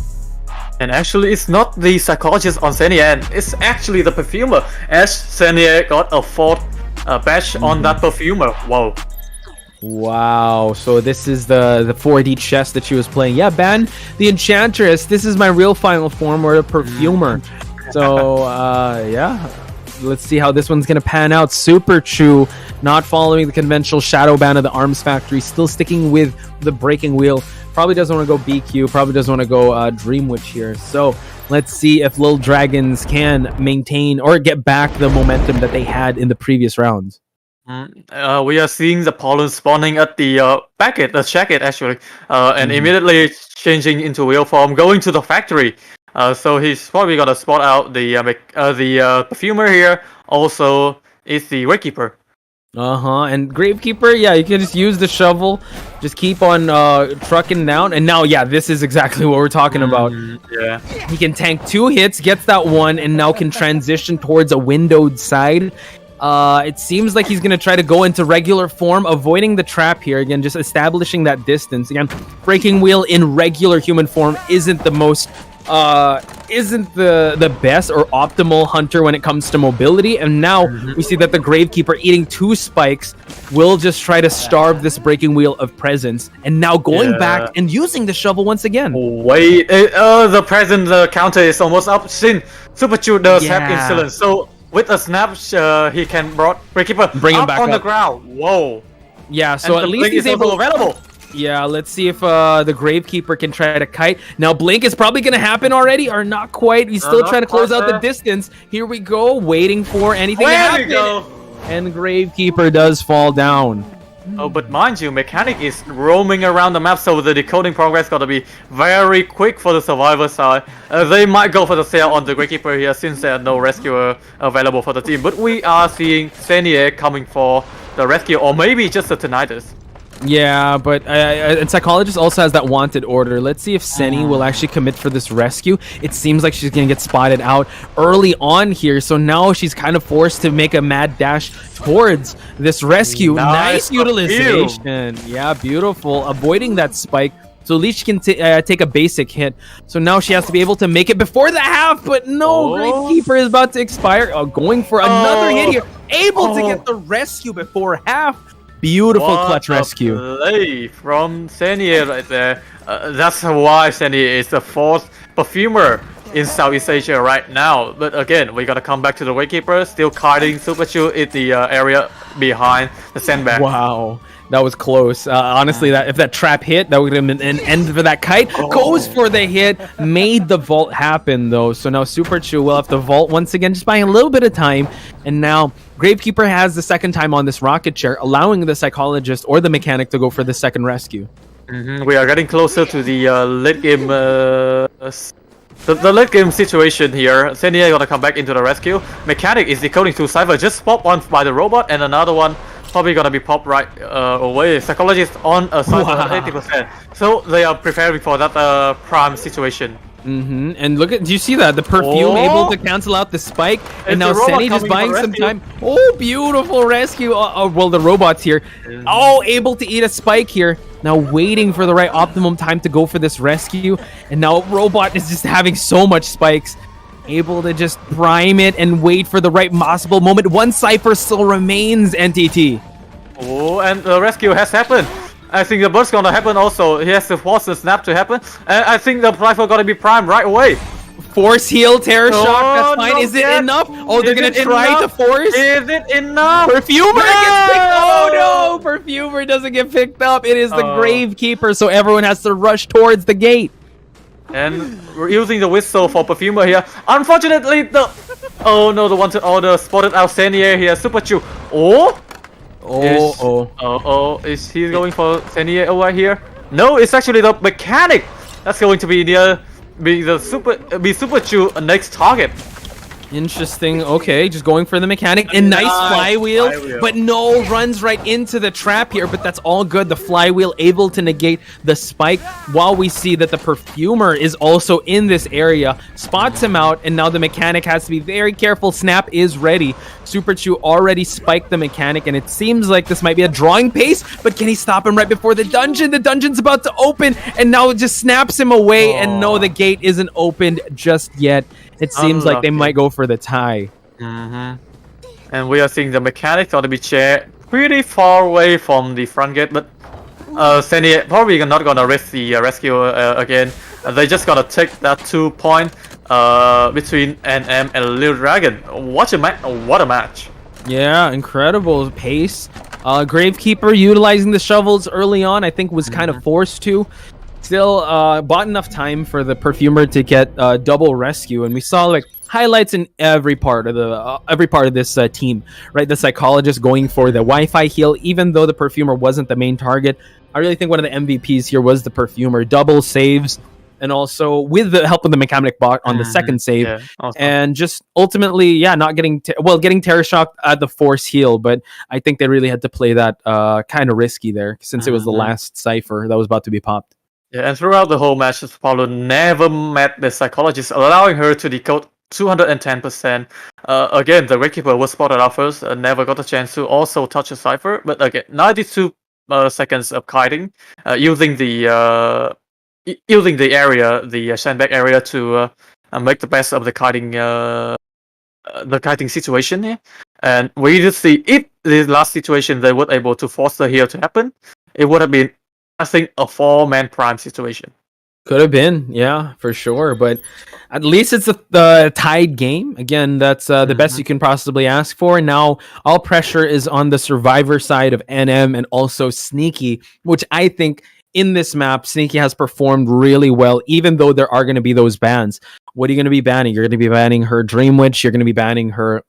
And actually, it's not the Psychologist on Seni end. It's actually the Perfumer, as Seni got a 4th badge on that Perfumer. Whoa. Wow, so this is the 4D chess that she was playing. Yeah, ban the Enchantress. This is my real final form, or the Perfumer. So, yeah. Let's see how this one's going to pan out. Super Chew not following the conventional shadow ban of the Arms Factory, still sticking with the Breaking Wheel. Probably doesn't want to go BQ, probably doesn't want to go Dream Witch here. So, let's see if Little Dragons can maintain or get back the momentum that they had in the previous rounds. We are seeing the Pollen spawning at the jacket actually, and immediately changing into wheel form, going to the factory. So he's probably gonna spot out the Perfumer here. Also, is the Gravekeeper. And Gravekeeper, yeah, you can just use the shovel, just keep on trucking down, and now, yeah, this is exactly what we're talking about. Yeah, he can tank 2 hits, gets that one, and now can transition towards a windowed side. It seems like he's gonna try to go into regular form, avoiding the trap here. Again, just establishing that distance. Again, Breaking Wheel in regular human form isn't the most isn't the best or optimal hunter when it comes to mobility. And now we see that the Gravekeeper, eating 2 spikes, will just try to starve this Breaking Wheel of presence, and now going back and using the shovel once again. Wait, the present counter is almost up. Super Chew does have insolence, so with a snap, he can bring him back on the ground. Whoa. Yeah, so at least he's able. Available. Yeah, let's see if the Gravekeeper can try to kite. Now, Blink is probably going to happen already, or not quite. He's still trying to close out the distance. Here we go, waiting for anything to happen. And Gravekeeper does fall down. Oh, but mind you, Mechanic is roaming around the map, so the decoding progress got to be very quick for the survivor side. They might go for the sale on the Gravekeeper here, since there are no rescuer available for the team. But we are seeing S3rd coming for the rescue, or maybe just the Tinnitus. Yeah, but and Psychologist also has that wanted order. Let's see if S3rd will actually commit for this rescue. It seems like she's going to get spotted out early on here, so now she's kind of forced to make a mad dash towards this rescue. Nice utilization. Yeah, beautiful. Avoiding that spike. So at least she can take a basic hit. So now she has to be able to make it before the half, but no, Gravekeeper is about to expire. Going for another hit here. Able to get the rescue before half. Beautiful clutch rescue. Play from S3rd right there. That's why S3rd is the 4th perfumer in Southeast Asia right now. But again, we gotta come back to the Wakekeeper. Still kiting Super Chew in the area behind the sandbag. Wow. That was close. Honestly, that if that trap hit, that would have been an end for that kite. Goes for the hit, made the vault happen though. So now Super Chew will have to vault once again, just buying a little bit of time. And now Gravekeeper has the second time on this rocket chair, allowing the Psychologist or the Mechanic to go for the second rescue. We are getting closer to the late game. The late game situation here. S3rd gonna come back into the rescue. Mechanic is decoding to Cypher. Just pop one by the robot, and another one probably gonna be popped right away. Psychologist on a Cypher at 80%. So they are preparing for that prime situation. And look at, do you see that? The perfume able to cancel out the spike, and now S3rd is buying some time. Oh, beautiful rescue. Well, the robots here. Able to eat a spike here. Now waiting for the right optimum time to go for this rescue. And now Robot is just having so much spikes. Able to just prime it and wait for the right possible moment. One Cypher still remains, NTT. Oh, and the rescue has happened. I think the burst gonna happen also. He has to force the snap to happen. And I think the rifle gonna be primed right away. Force heal, Terror Shock, that's fine. Is it enough? Oh, they're gonna try to force? Is it enough? Perfumer gets picked up! Oh no! Perfumer doesn't get picked up. It is the Gravekeeper, so everyone has to rush towards the gate. And we're using the whistle for Perfumer here. Unfortunately, the... Oh no, the wanted order spotted out S3rd here. Super Chew. Is he going for S3rd over here? No, it's actually the Mechanic that's going to be Super Chew next target. Interesting. Okay, just going for the Mechanic. And nice flywheel, but no, runs right into the trap here, but that's all good. The flywheel able to negate the spike, while we see that the Perfumer is also in this area, spots him out, and now the Mechanic has to be very careful. Snap is ready. Super Chew already spiked the Mechanic, and it seems like this might be a drawing pace, but can he stop him right before the dungeon? The dungeon's about to open, and now it just snaps him away, and no, the gate isn't opened just yet. It seems like they might go for the tie. And we are seeing the Mechanic ought to be chair pretty far away from the front gate, but S3rd probably not gonna risk the rescue again. They just gonna take that 2 point between NM and Little Dragon. What a match! Yeah, incredible pace. Gravekeeper utilizing the shovels early on, I think was kind of forced to. Still bought enough time for the Perfumer to get double rescue, and we saw like highlights in every part of this team, right? The Psychologist going for the Wi-Fi heal, even though the Perfumer wasn't the main target. I really think one of the MVPs here was the Perfumer. Double saves, and also with the help of the Mechanic bot on the second save, awesome. And just ultimately, not getting getting Terror Shock at the force heal, but I think they really had to play that kind of risky there, since it was the last Cypher that was about to be popped. Yeah, and throughout the whole match, Paulo never met the Psychologist, allowing her to decode 210%. Again, the Gatekeeper was spotted out first, never got a chance to also touch a Cypher, but again, 92 seconds of kiting, using the area, the sandbag area, to make the best of the kiting situation here. And we just see if the last situation they were able to force the heal to happen, it would have been, I think, a 4-man prime situation. Could have been, yeah, for sure. But at least it's the tied game. Again, that's the best you can possibly ask for. Now, all pressure is on the survivor side of NM and also Sneaky, which I think in this map, Sneaky has performed really well, even though there are going to be those bans. What are you going to be banning? You're going to be banning her Dream Witch. You're going to be banning her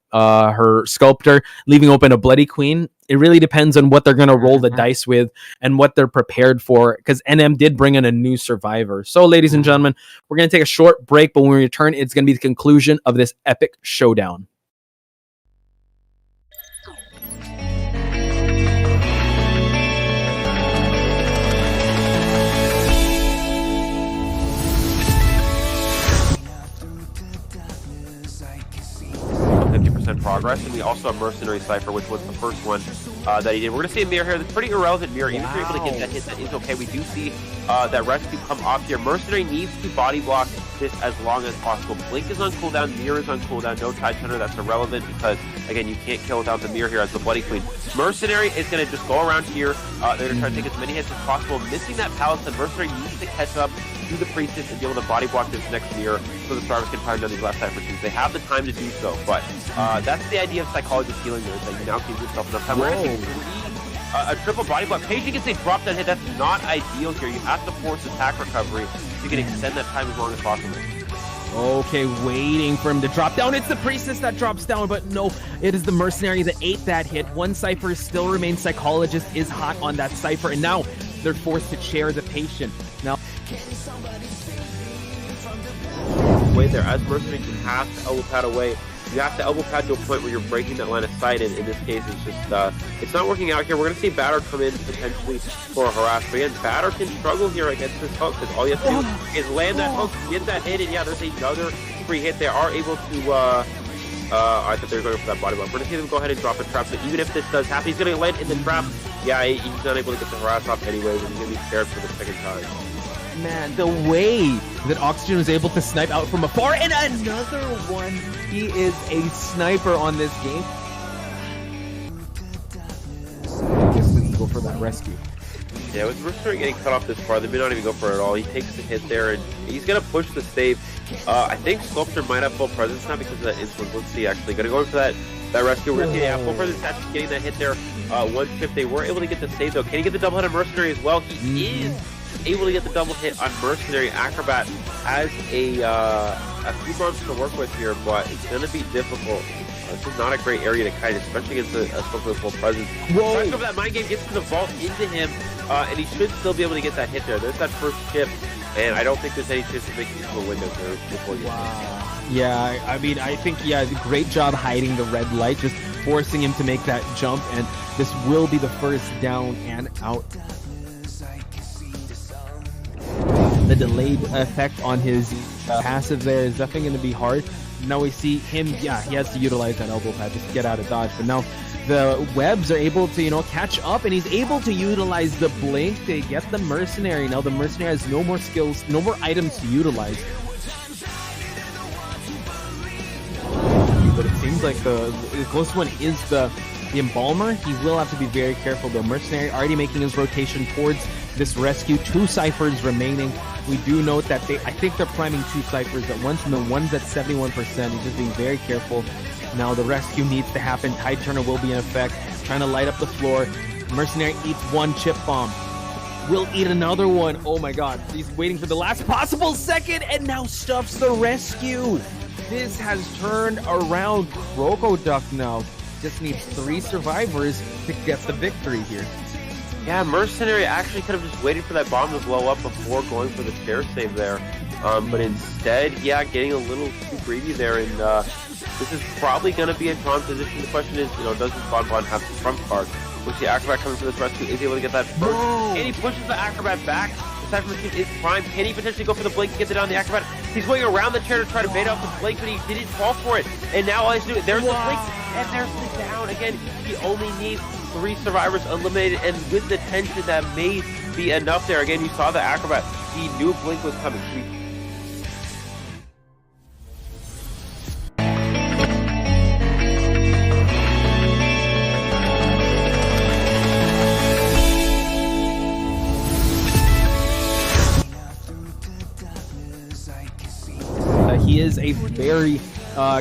Sculptor, leaving open a Bloody Queen. It really depends on what they're going to roll the dice with and what they're prepared for, because NM did bring in a new survivor. So, ladies and gentlemen, we're going to take a short break, but when we return, it's going to be the conclusion of this epic showdown. Progress, and we also have Mercenary Cypher, which was the first one that he did. We're going to see a mirror here. That's pretty irrelevant mirror. Even if you're able to get that hit, that is okay. We do see that rescue come off here. Mercenary needs to body block this as long as possible. Blink is on cooldown, mirror is on cooldown, no Tide Turner. That's irrelevant because, again, you can't kill without the mirror here as the Bloody Queen. Mercenary is going to just go around here. They're going to try to take as many hits as possible. Missing that palace, and Mercenary needs to catch up to the Priestess and be able to body block this next mirror so the survivors can find down these last Cypher teams. They have the time to do so, but that's the idea of psychologist healing there, is that you now give yourself enough time. We're going to see a triple body block. Patient gets a drop that hit. That's not ideal here. You have to force attack recovery so you can extend that time as long as possible. Okay, waiting for him to drop down. It's the Priestess that drops down, but no, it is the Mercenary that ate that hit. One Cypher still remains. Psychologist is hot on that Cypher, and now they're forced to chair the Patient. Now, way there, as Mercenary, you have to elbow pad away. You have to elbow pad to a point where you're breaking that line of sight, and in this case, it's just, it's not working out here. We're going to see Batter come in potentially for a harass, but again, Batter can struggle here against this hook, because all you have to do is land that hook, get that hit, and yeah, there's another free hit. They are able to, I thought they were going for that body block. We're going to see them go ahead and drop a trap, so even if this does happen, he's going to land in the trap. Yeah, he's not able to get the harass off anyways, and he's going to be scared for the second time. man, the way that Oxygen was able to snipe out from afar, and another one. He is a sniper on this game. I guess let's go for that rescue. Yeah, with Mercenary getting cut off this far, they may not even go for it at all. He takes the hit there, and he's going to push the save. I think Sculptor might have full presence now because of that influence. Let's see, actually. Going to go in for that rescue. We're going to see full presence actually getting that hit there. One chip. They were able to get the save, though. Can he get the double hit on Mercenary as well? He is able to get the double hit on Mercenary. Acrobat has a few bumps to work with here, but it's going to be difficult. This is not a great area to kite, especially against a Sculptor with full presence. Trying to go for that mind game, gets to the vault into him, and he should still be able to get that hit there. There's that first chip, and I don't think there's any chance to make it to a window there before you. Wow. Yeah, I mean, I think, yeah, great job hiding the red light, just forcing him to make that jump, and this will be the first down and out. The delayed effect on his passive there is definitely going to be hard. Now we see him, yeah, he has to utilize that elbow pad just to get out of dodge, but now the webs are able to, you know, catch up, and he's able to utilize the blink to get the Mercenary. Now the Mercenary has no more skills, no more items to utilize. But it seems like the closest one is the Embalmer. He will have to be very careful. The Mercenary already making his rotation towards this rescue. 2 ciphers remaining. We do note that I think they're priming 2 ciphers at once, and the one's at 71%. He's just being very careful. Now the rescue needs to happen. Tide Turner will be in effect, trying to light up the floor. Mercenary eats 1 chip bomb. Will eat another one. Oh my god. He's waiting for the last possible second, and now stuffs the rescue. This has turned around. Crocoduck now just needs 3 survivors to get the victory here. Yeah, Mercenary actually could have just waited for that bomb to blow up before going for the chair save there. But instead, yeah, getting a little too greedy there, and this is probably going to be a drawn position. The question is, you know, does this Bonbon have the trump card? We see Acrobat coming for this rescue, is he able to get that first? And he pushes the Acrobat back. The Cypher Machine is primed. Can he potentially go for the blink to get it on the Acrobat? He's going around the chair to try to bait off the blink, but he didn't fall for it. And now all he's doing, there's the blink, and there's the down. Again, he only needs 3 survivors eliminated, and with the tension, that may be enough there. Again, you saw the Acrobat. He knew blink was coming. He is a very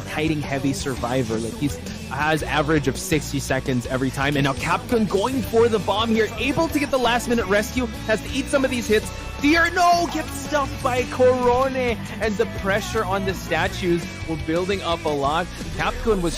kiting heavy survivor. Like, he's has average of 60 seconds every time. And now Capcom going for the bomb here, able to get the last minute rescue, has to eat some of these hits. Deer, no, gets stuffed by Corone, and the pressure on the statues were building up a lot. Capcom was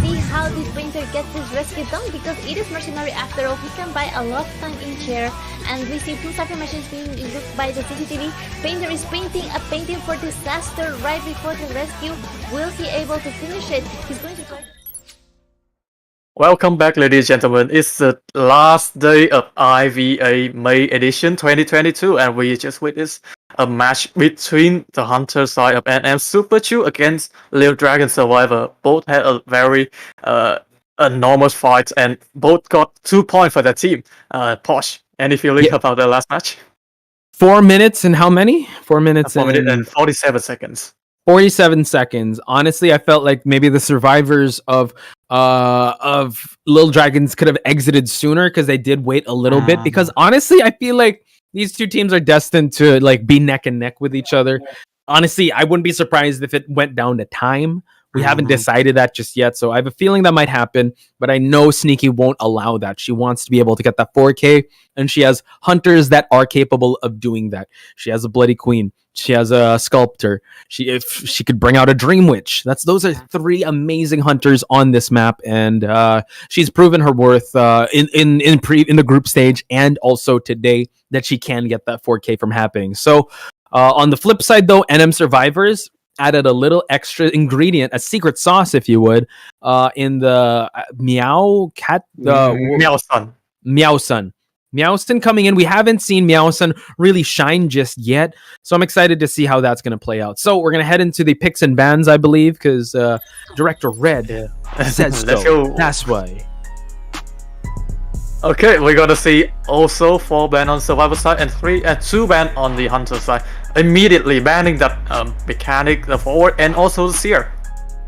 See how the painter gets this rescue done, because it is mercenary after all. He can buy a lot of time in chair, and we see 2 cypher machines being looked by the CCTV. Painter is painting a painting for disaster right before the rescue. Will he able to finish it? He's going to try. Welcome back, ladies and gentlemen. It's the last day of IVA May edition 2022, and we just witnessed a match between the Hunter side of NM Super Chu against Little Dragon Survivor. Both had a very enormous fight, and both got 2 points for their team. Posh, any feeling about the last match? 4 minutes and how many? 4 minutes 4 minutes and 47 seconds. 47 seconds. Honestly, I felt like maybe the survivors of Little Dragons could have exited sooner because they did wait a little bit. Because honestly, I feel like these two teams are destined to like be neck and neck with each other. Honestly, I wouldn't be surprised if it went down to time. We haven't decided that just yet, so I have a feeling that might happen, but I know Sneaky won't allow that. She wants to be able to get that 4K, and she has hunters that are capable of doing that. She has a Bloody Queen. She has a Sculptor. If she could bring out a Dream Witch. Those are 3 amazing hunters on this map, and she's proven her worth in the group stage and also today that she can get that 4K from happening. So on the flip side, though, NM Survivors added a little extra ingredient, a secret sauce, if you would, in the Meowson coming in. We haven't seen Meowson really shine just yet, so I'm excited to see how that's going to play out. So we're going to head into the picks and bans, I believe, because Director Red says Let's so. go. That's why. Okay, we're gonna see also 4 ban on Survivor side and 2 ban on the Hunter side. Immediately banning that mechanic, the forward, and also the Seer.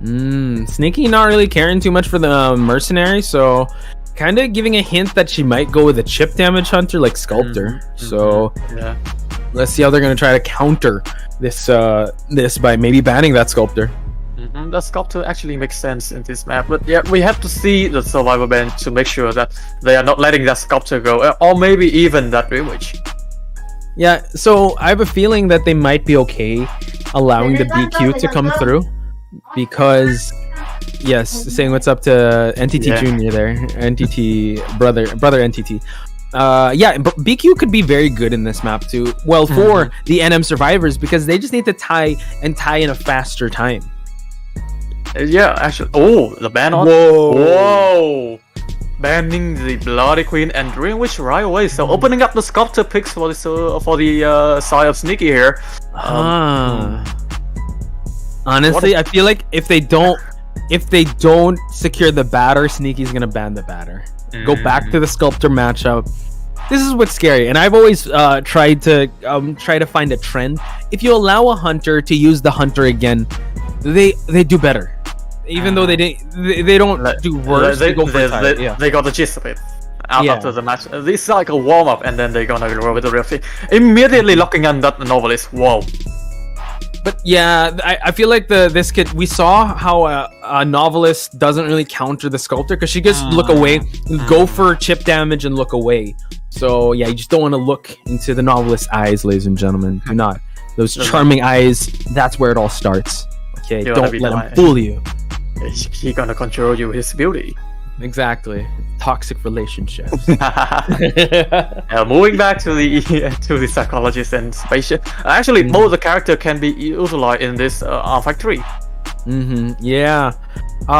Sneaky not really caring too much for the mercenary, so kind of giving a hint that she might go with a chip damage hunter like Sculptor. So yeah, let's see how they're gonna try to counter this by maybe banning that Sculptor. The Sculptor actually makes sense in this map, but yeah, we have to see the Survivor ban to make sure that they are not letting that Sculptor go, or maybe even that Dream Witch. Yeah, so I have a feeling that they might be okay allowing the BQ to come through, because yes, saying what's up to NTT Junior there, NTT brother NTT. Yeah, BQ could be very good in this map too. Well, for the NM Survivors, because they just need to tie in a faster time. Yeah, actually. Oh, the ban on. Whoa! Banning the Bloody Queen and Dream Witch right away. So opening up the Sculptor picks for the side of Sneaky here. Honestly, I feel like if they don't secure the batter, Sneaky's gonna ban the batter. Go back to the Sculptor matchup. This is what's scary, and I've always tried to find a trend. If you allow a hunter to use the hunter again, they do better. Even though they don't do worse, they go for it. They got the gist of it after the match. This is like a warm up, and then they're gonna go with the real thing. Immediately locking on that Novelist. Whoa. But yeah, I feel like this kid. We saw how a Novelist doesn't really counter the Sculptor because she just look away, go for chip damage, and look away. So yeah, you just don't want to look into the Novelist's eyes, ladies and gentlemen. Do not. Those charming eyes. That's where it all starts. Okay, don't let him fool you. He's gonna control you with his beauty. Exactly. Toxic relationships. Moving back to the psychologist and spaceship. Actually, most of the character can be utilized in this R-Factory. Yeah.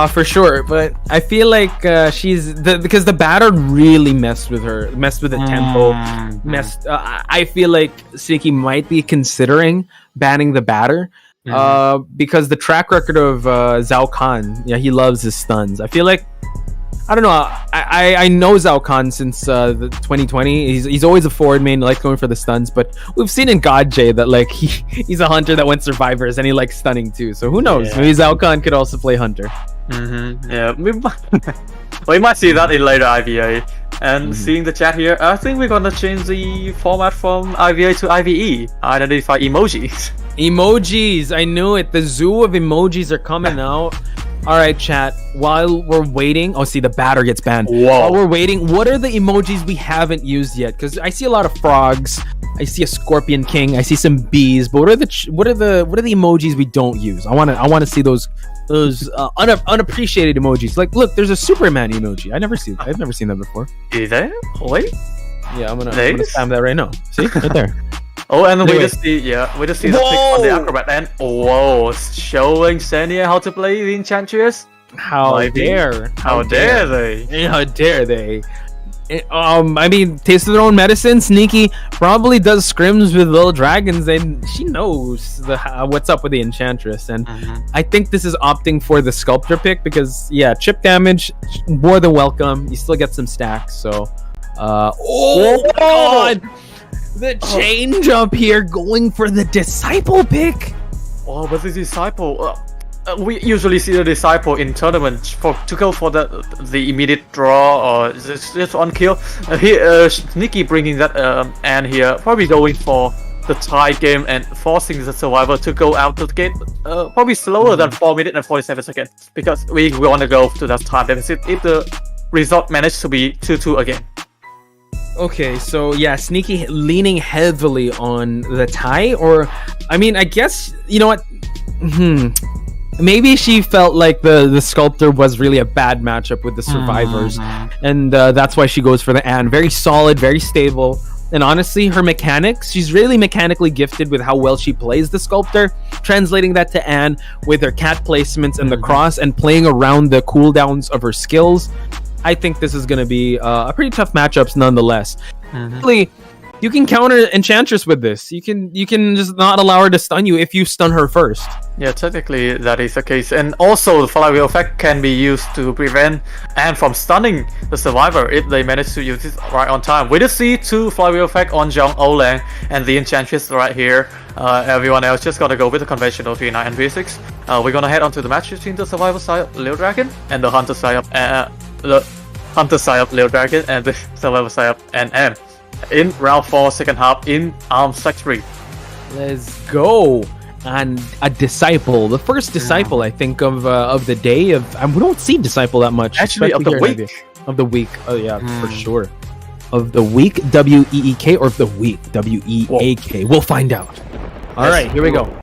For sure. But I feel like because the batter really messed with the tempo. I feel like Sneaky might be considering banning the batter. Because the track record of Zhao Khan, he loves his stuns. I feel like, I don't know, I know Zhao Khan since the 2020. He's always a forward main, like going for the stuns, but we've seen in God J that like he's a hunter that went Survivors and he likes stunning too. So who knows? Maybe Zhao Khan could also play hunter. Yeah, we might see that in later IVA. And seeing the chat here, I think we're gonna change the format from IVA to IVE. Identify emojis. Emojis. I knew it. The zoo of emojis are coming out. All right, chat. While we're waiting, see, the batter gets banned. Whoa. While we're waiting, what are the emojis we haven't used yet? Because I see a lot of frogs. I see a scorpion king. I see some bees. But what are the emojis we don't use? I want to see those unappreciated emojis. Like, look, there's a Superman emoji. I've never seen that before. Is there? Wait. Yeah, I'm gonna spam that right now. See, right there. Oh, and Anyway. we just see the pic on the acrobat, and whoa, showing Senia how to play the Enchantress. How dare they? How dare they? I mean, taste of their own medicine. Sneaky probably does scrims with little dragons, and she knows what's up with the Enchantress. And I think this is opting for the Sculptor pick because, yeah, chip damage more than welcome. You still get some stacks. So, oh my God, the change up here going for the Disciple pick. Oh, but the Disciple. We usually see the Disciple in tournament to go for the immediate draw or just on kill. Here, Sneaky bringing that and here probably going for the tie game and forcing the Survivor to go out to the gate probably slower than 4 minutes and 47 seconds because we want to go to that time deficit if the result managed to be 2-2 again. Okay, so yeah, Sneaky leaning heavily on the tie, or I mean, I guess you know what. Maybe she felt like the Sculptor was really a bad matchup with the Survivors, and that's why she goes for the Anne. Very solid, very stable, and honestly, her mechanics, she's really mechanically gifted with how well she plays the Sculptor. Translating that to Anne with her cat placements and the cross, and playing around the cooldowns of her skills, I think this is going to be a pretty tough matchups nonetheless. Really, you can counter Enchantress with this. You can just not allow her to stun you if you stun her first. Yeah, technically that is the case, and also the flywheel effect can be used to prevent Anne from stunning the Survivor if they manage to use it right on time. We just see 2 flywheel effect on John Olang and the Enchantress right here. Everyone else just gotta go with the conventional 3-9 and 3-6. We're gonna head on to the match between the Survivor side of Little Dragon and the Hunter side of Little Dragon and the Survivor side of Anne. In round 4, second half, in Sector 3. Let's go. And a Disciple, the first Disciple I think of the day of. We don't see Disciple that much. Actually, of the week. Of the week. Oh yeah, for sure. Of the week, WEEK, or of the week, WEAK. We'll find out. All right, here we go.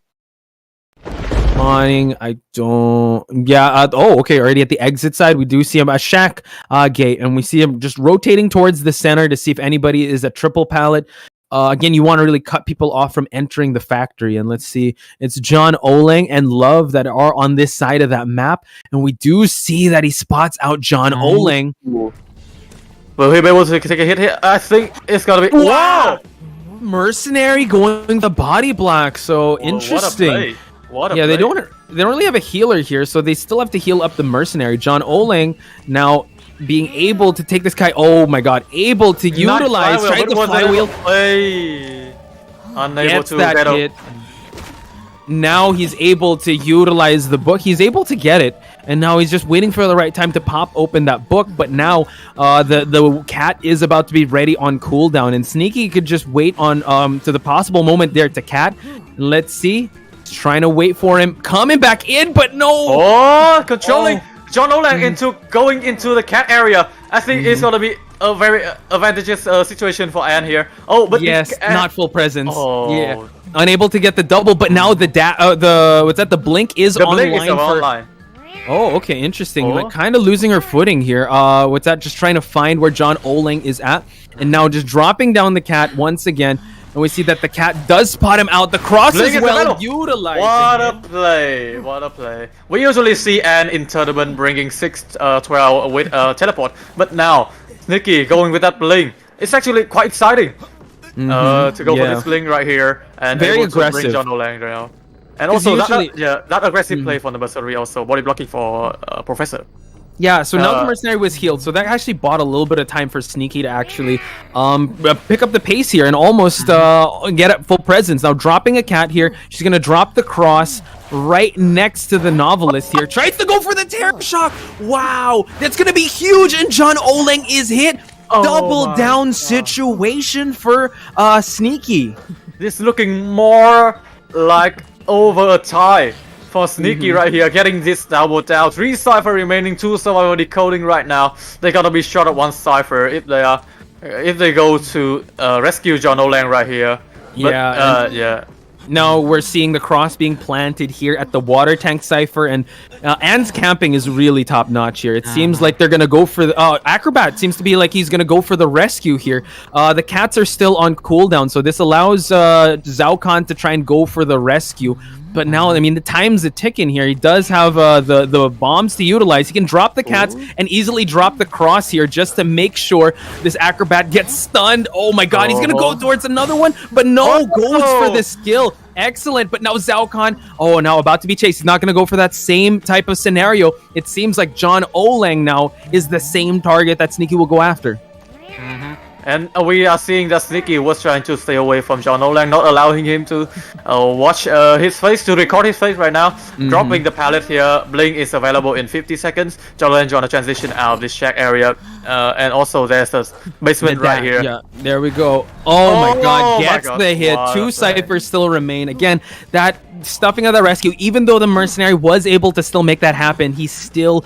Spawning. I don't. Yeah. Okay. Already at the exit side, we do see him a shack gate, and we see him just rotating towards the center to see if anybody is a triple pallet. Again, you want to really cut people off from entering the factory, and let's see. It's John Olang and Love that are on this side of that map, and we do see that he spots out John Olang. Will he be able to take a hit here? I think it's gotta be. Wow! Mercenary going the body block. So interesting. What a play. They don't really have a healer here, so they still have to heal up the Mercenary. John Olang now being able to take this guy. Oh my God! Able to utilize the flywheel. Unable to get that hit. Now he's able to utilize the book. He's able to get it, and now he's just waiting for the right time to pop open that book. But now the cat is about to be ready on cooldown, and Sneaky could just wait on to the possible moment there to cat. Let's see. He's trying to wait for him coming back in, but no. Oh, controlling John Olang going into the cat area. I think it's gonna be a very advantageous situation for Anne here. Oh, but yes, not full presence. Yeah, unable to get the double, but now the blink is online. Oh, okay, interesting. Like, kind of losing her footing here. Just trying to find where John Olang is at, and now just dropping down the cat once again. And we see that the cat does spot him out. The cross is well utilized. What a play. What a play. We usually see Anne in tournament bringing 6-12 with teleport. But now, Sneaky going with that blink. It's actually quite exciting to go for this blink right here. And very able aggressive. To bring John Olang down. And also, that aggressive play for the Mercenary also. Body blocking for Professor. Yeah, so now the Mercenary was healed, so that actually bought a little bit of time for Sneaky to actually pick up the pace here and almost get at full presence. Now dropping a cat here, she's going to drop the cross right next to the Novelist here. Tries to go for the Terror Shock. Wow, that's going to be huge, and John Olang is hit. Double down situation for Sneaky. This looking more like over a tie for Sneaky right here, getting this double down. 3 Cypher remaining, 2 survival decoding right now. They gotta be short at 1 Cypher if they go to rescue John O'Lang right here. But, yeah. Now we're seeing the cross being planted here at the water tank cipher, and Anne's camping is really top notch here. It seems like they're gonna go for the Acrobat seems to be like he's gonna go for the rescue here. The cats are still on cooldown, so this allows Zhao Khan to try and go for the rescue. But now, I mean, the time's a ticking here. He does have the bombs to utilize. He can drop the cats and easily drop the cross here just to make sure this Acrobat gets stunned. Oh my god, he's gonna go towards another one, but no, goes for the skill. Excellent, but now Zhao Khan, now about to be chased. He's not going to go for that same type of scenario. It seems like John O'Lang now is the same target that Sneaky will go after. And we are seeing that Sneaky was trying to stay away from John O'Lang, not allowing him to watch his face, to record his face right now. Dropping the pallet here. Blink is available in 50 seconds. John O'Lang trying to transition out of this shack area. And also there's the basement right here. Yeah, there we go. Oh my god, gets the hit. What 2 Cyphers still remain. Again, that stuffing of the rescue, even though the mercenary was able to still make that happen, he still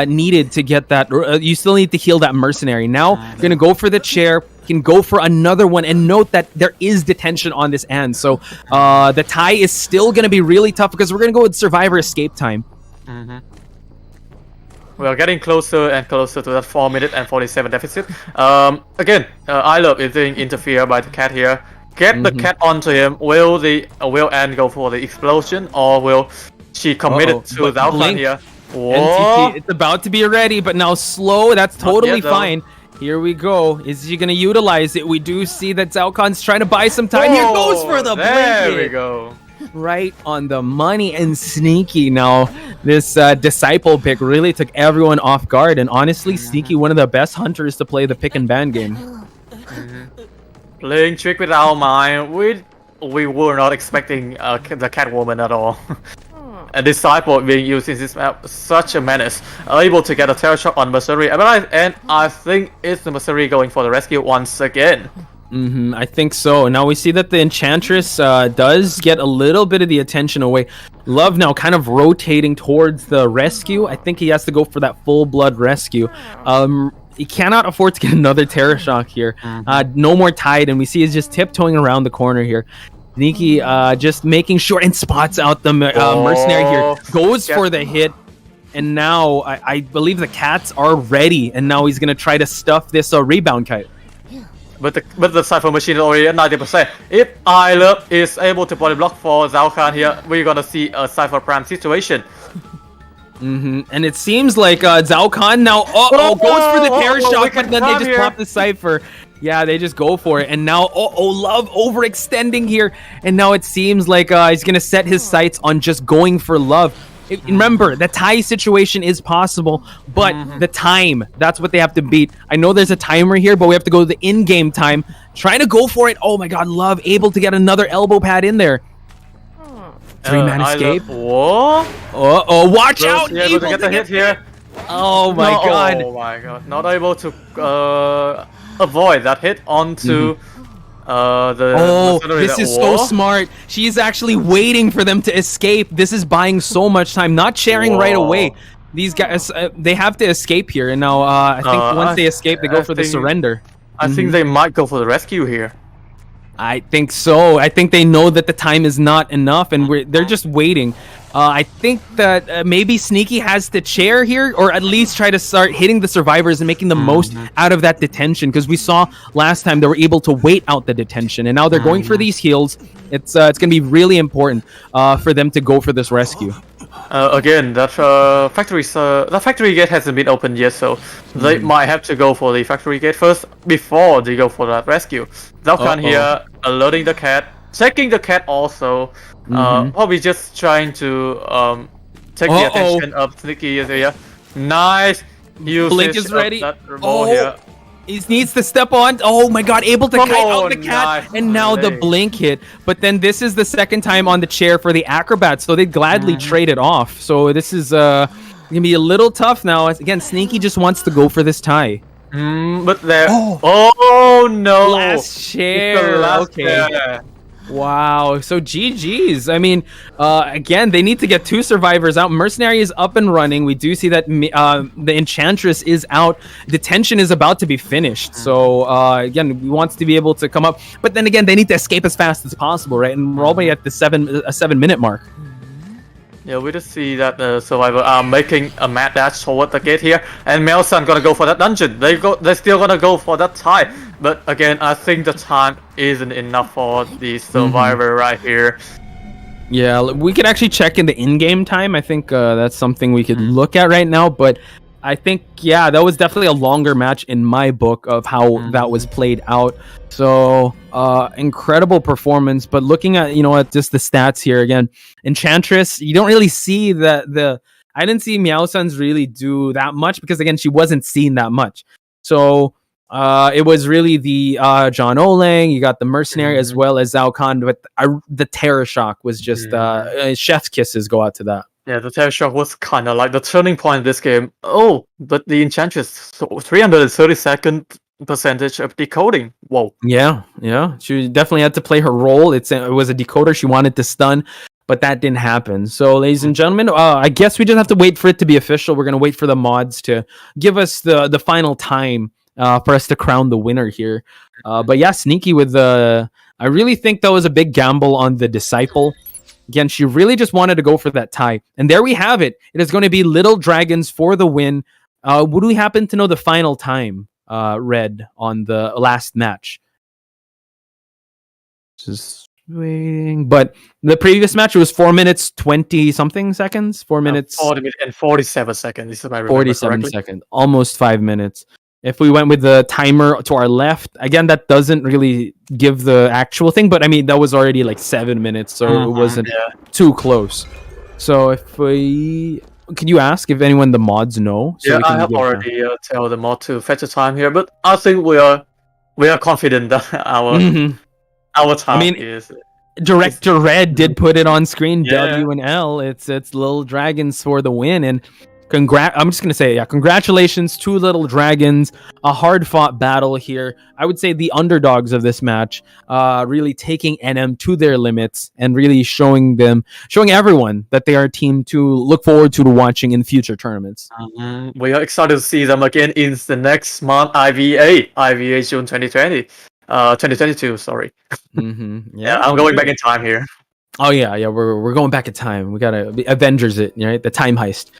needed to get that. You still need to heal that mercenary. Now, you're going to go for the chair. Can go for another one, and note that there is detention on this end, so the tie is still going to be really tough because we're going to go with survivor escape time. We are getting closer and closer to that 4-minute and 47 deficit. Again, I love is being interfered by the cat here. Get the cat onto him. Will Anne go for the explosion, or will she commit it to Zhao Khan here? NTT, it's about to be ready, but now slow. That's totally fine. Here we go. Is she going to utilize it? We do see that Zhao Khan's trying to buy some time. Here goes for the blanket. There we go. Right on the money, and Sneaky now. This disciple pick really took everyone off guard, and honestly, Sneaky, one of the best hunters to play the pick and ban game. Playing trick with our mind. We were not expecting the Catwoman at all. A disciple being used in this map, such a menace. Able to get a terror shock on Mercenary, and I think it's the Mercenary going for the rescue once again. I think so. Now we see that the Enchantress does get a little bit of the attention away. Love now kind of rotating towards the rescue. I think he has to go for that full blood rescue. He cannot afford to get another terror shock here. No more tide, and we see he's just tiptoeing around the corner here. Sneaky just making sure and spots out the mercenary here. Goes for the hit. And now I believe the cats are ready. And now he's going to try to stuff this rebound kite. But the Cypher machine is already at 90%. If I Love is able to body block for Zhao Khan here, we're going to see a Cypher Prime situation. And it seems like Zhao Khan now goes for the terror shock, but then they just pop the Cypher. Yeah, they just go for it. And now, Love overextending here. And now it seems like he's going to set his sights on just going for Love. Remember, the tie situation is possible, but the time, that's what they have to beat. I know there's a timer here, but we have to go to the in-game time. Trying to go for it. Oh my god, Love able to get another elbow pad in there. 3-man escape. Whoa. Watch out. Yeah, able to get the hit here. Oh my god. Oh my god. Not able to avoid that hit onto this is so smart. She's actually waiting for them to escape. This is buying so much time, not sharing right away. These guys, they have to escape here, and now I think once they escape, they go for the surrender. I think they might go for the rescue here. I think so. I think they know that the time is not enough, and they're just waiting. I think that maybe Sneaky has to chair here, or at least try to start hitting the survivors and making the most out of that detention, because we saw last time they were able to wait out the detention, and now they're going for these heals. It's going to be really important for them to go for this rescue. Again, that factory gate hasn't been opened yet, so they might have to go for the factory gate first before they go for that rescue. Zhao Khan here, alerting the cat, checking the cat also. Probably just trying to take the attention of Sneaky here. Nice usage. Blink is ready. Here. He needs to step on. Oh my god, able to kite out the cat. Nice and now the blink hit. But then this is the second time on the chair for the Acrobat, so they'd gladly trade it off. So this is going to be a little tough now. Again, Sneaky just wants to go for this tie. But there. Oh no! Last chair. Okay. Wow. So GG's. I mean, again, they need to get 2 survivors out. Mercenary is up and running. We do see that the Enchantress is out. Detention is about to be finished. So again, we want to be able to come up. But then again, they need to escape as fast as possible, right? And we're already at the 7-minute mark. Yeah, we just see that the survivor are making a mad dash toward the gate here, and Melson gonna go for that dungeon. They're still gonna go for that tie, but again, I think the time isn't enough for the survivor right here. Yeah, we could actually check in the in-game time. I think that's something we could look at right now, but I think, yeah, that was definitely a longer match in my book of how that was played out. So, incredible performance. But looking at, at just the stats here again, Enchantress, you don't really see I didn't see Meowsons really do that much because, again, she wasn't seen that much. So, it was really the John Olang, you got the Mercenary as well as Zhao Khan, but the Terror Shock was just chef's kisses go out to that. Yeah, the Terror Shock was kind of like the turning point in this game. Oh, but the Enchantress, 332nd percentage of decoding. Whoa. Yeah. She definitely had to play her role. It was a decoder. She wanted to stun, but that didn't happen. So, ladies and gentlemen, I guess we just have to wait for it to be official. We're going to wait for the mods to give us the final time for us to crown the winner here. But yeah, Sneaky with I really think that was a big gamble on the Disciple. Again, she really just wanted to go for that tie. And there we have it. It is going to be Little Dragons for the win. Would we happen to know the final time, Red, on the last match? Just waiting. But the previous match, it was 4 minutes, 20-something seconds. 4 minutes. 40 minutes and 47 seconds, if I remember 47 correctly. seconds. Almost 5 minutes. If we went with the timer to our left, again, that doesn't really give the actual thing, but I mean, that was already like 7 minutes, so it wasn't too close. So can you ask if anyone the mods know? So I have already tell the mod to fetch a time here, but I think we are confident that our time is... Director Red did put it on screen, W and L. It's Little Dragons for the win, and I'm just going to say, congratulations to Little Dragons. A hard-fought battle here. I would say the underdogs of this match, really taking NM to their limits and really showing everyone that they are a team to look forward to watching in future tournaments. We are excited to see them again in the next month, IVA June 2020. 2022, sorry. Yeah, I'm going back in time here. Oh, yeah, we're going back in time. We got to Avengers it, right? The time heist.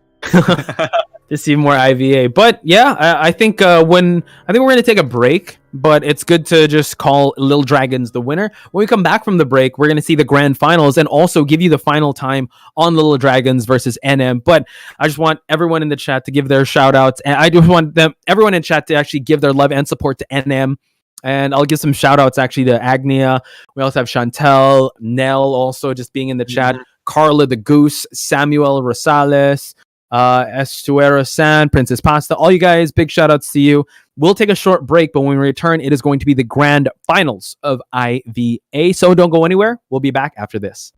To see more IVA, but yeah, I think we're going to take a break, but it's good to just call Little Dragons the winner. When we come back from the break, we're going to see the grand finals and also give you the final time on Little Dragons versus NM. But I just want everyone in the chat to give their shout outs, and I do want everyone in chat to actually give their love and support to NM. And I'll give some shout outs actually to Agnia. We also have Chantel, Nell also just being in the chat, Carla the Goose, Samuel Rosales, Estuero San, Princess Pasta, all you guys, big shout outs to you. We'll take a short break, but when we return, it is going to be the grand finals of IVA. So don't go anywhere. We'll be back after this.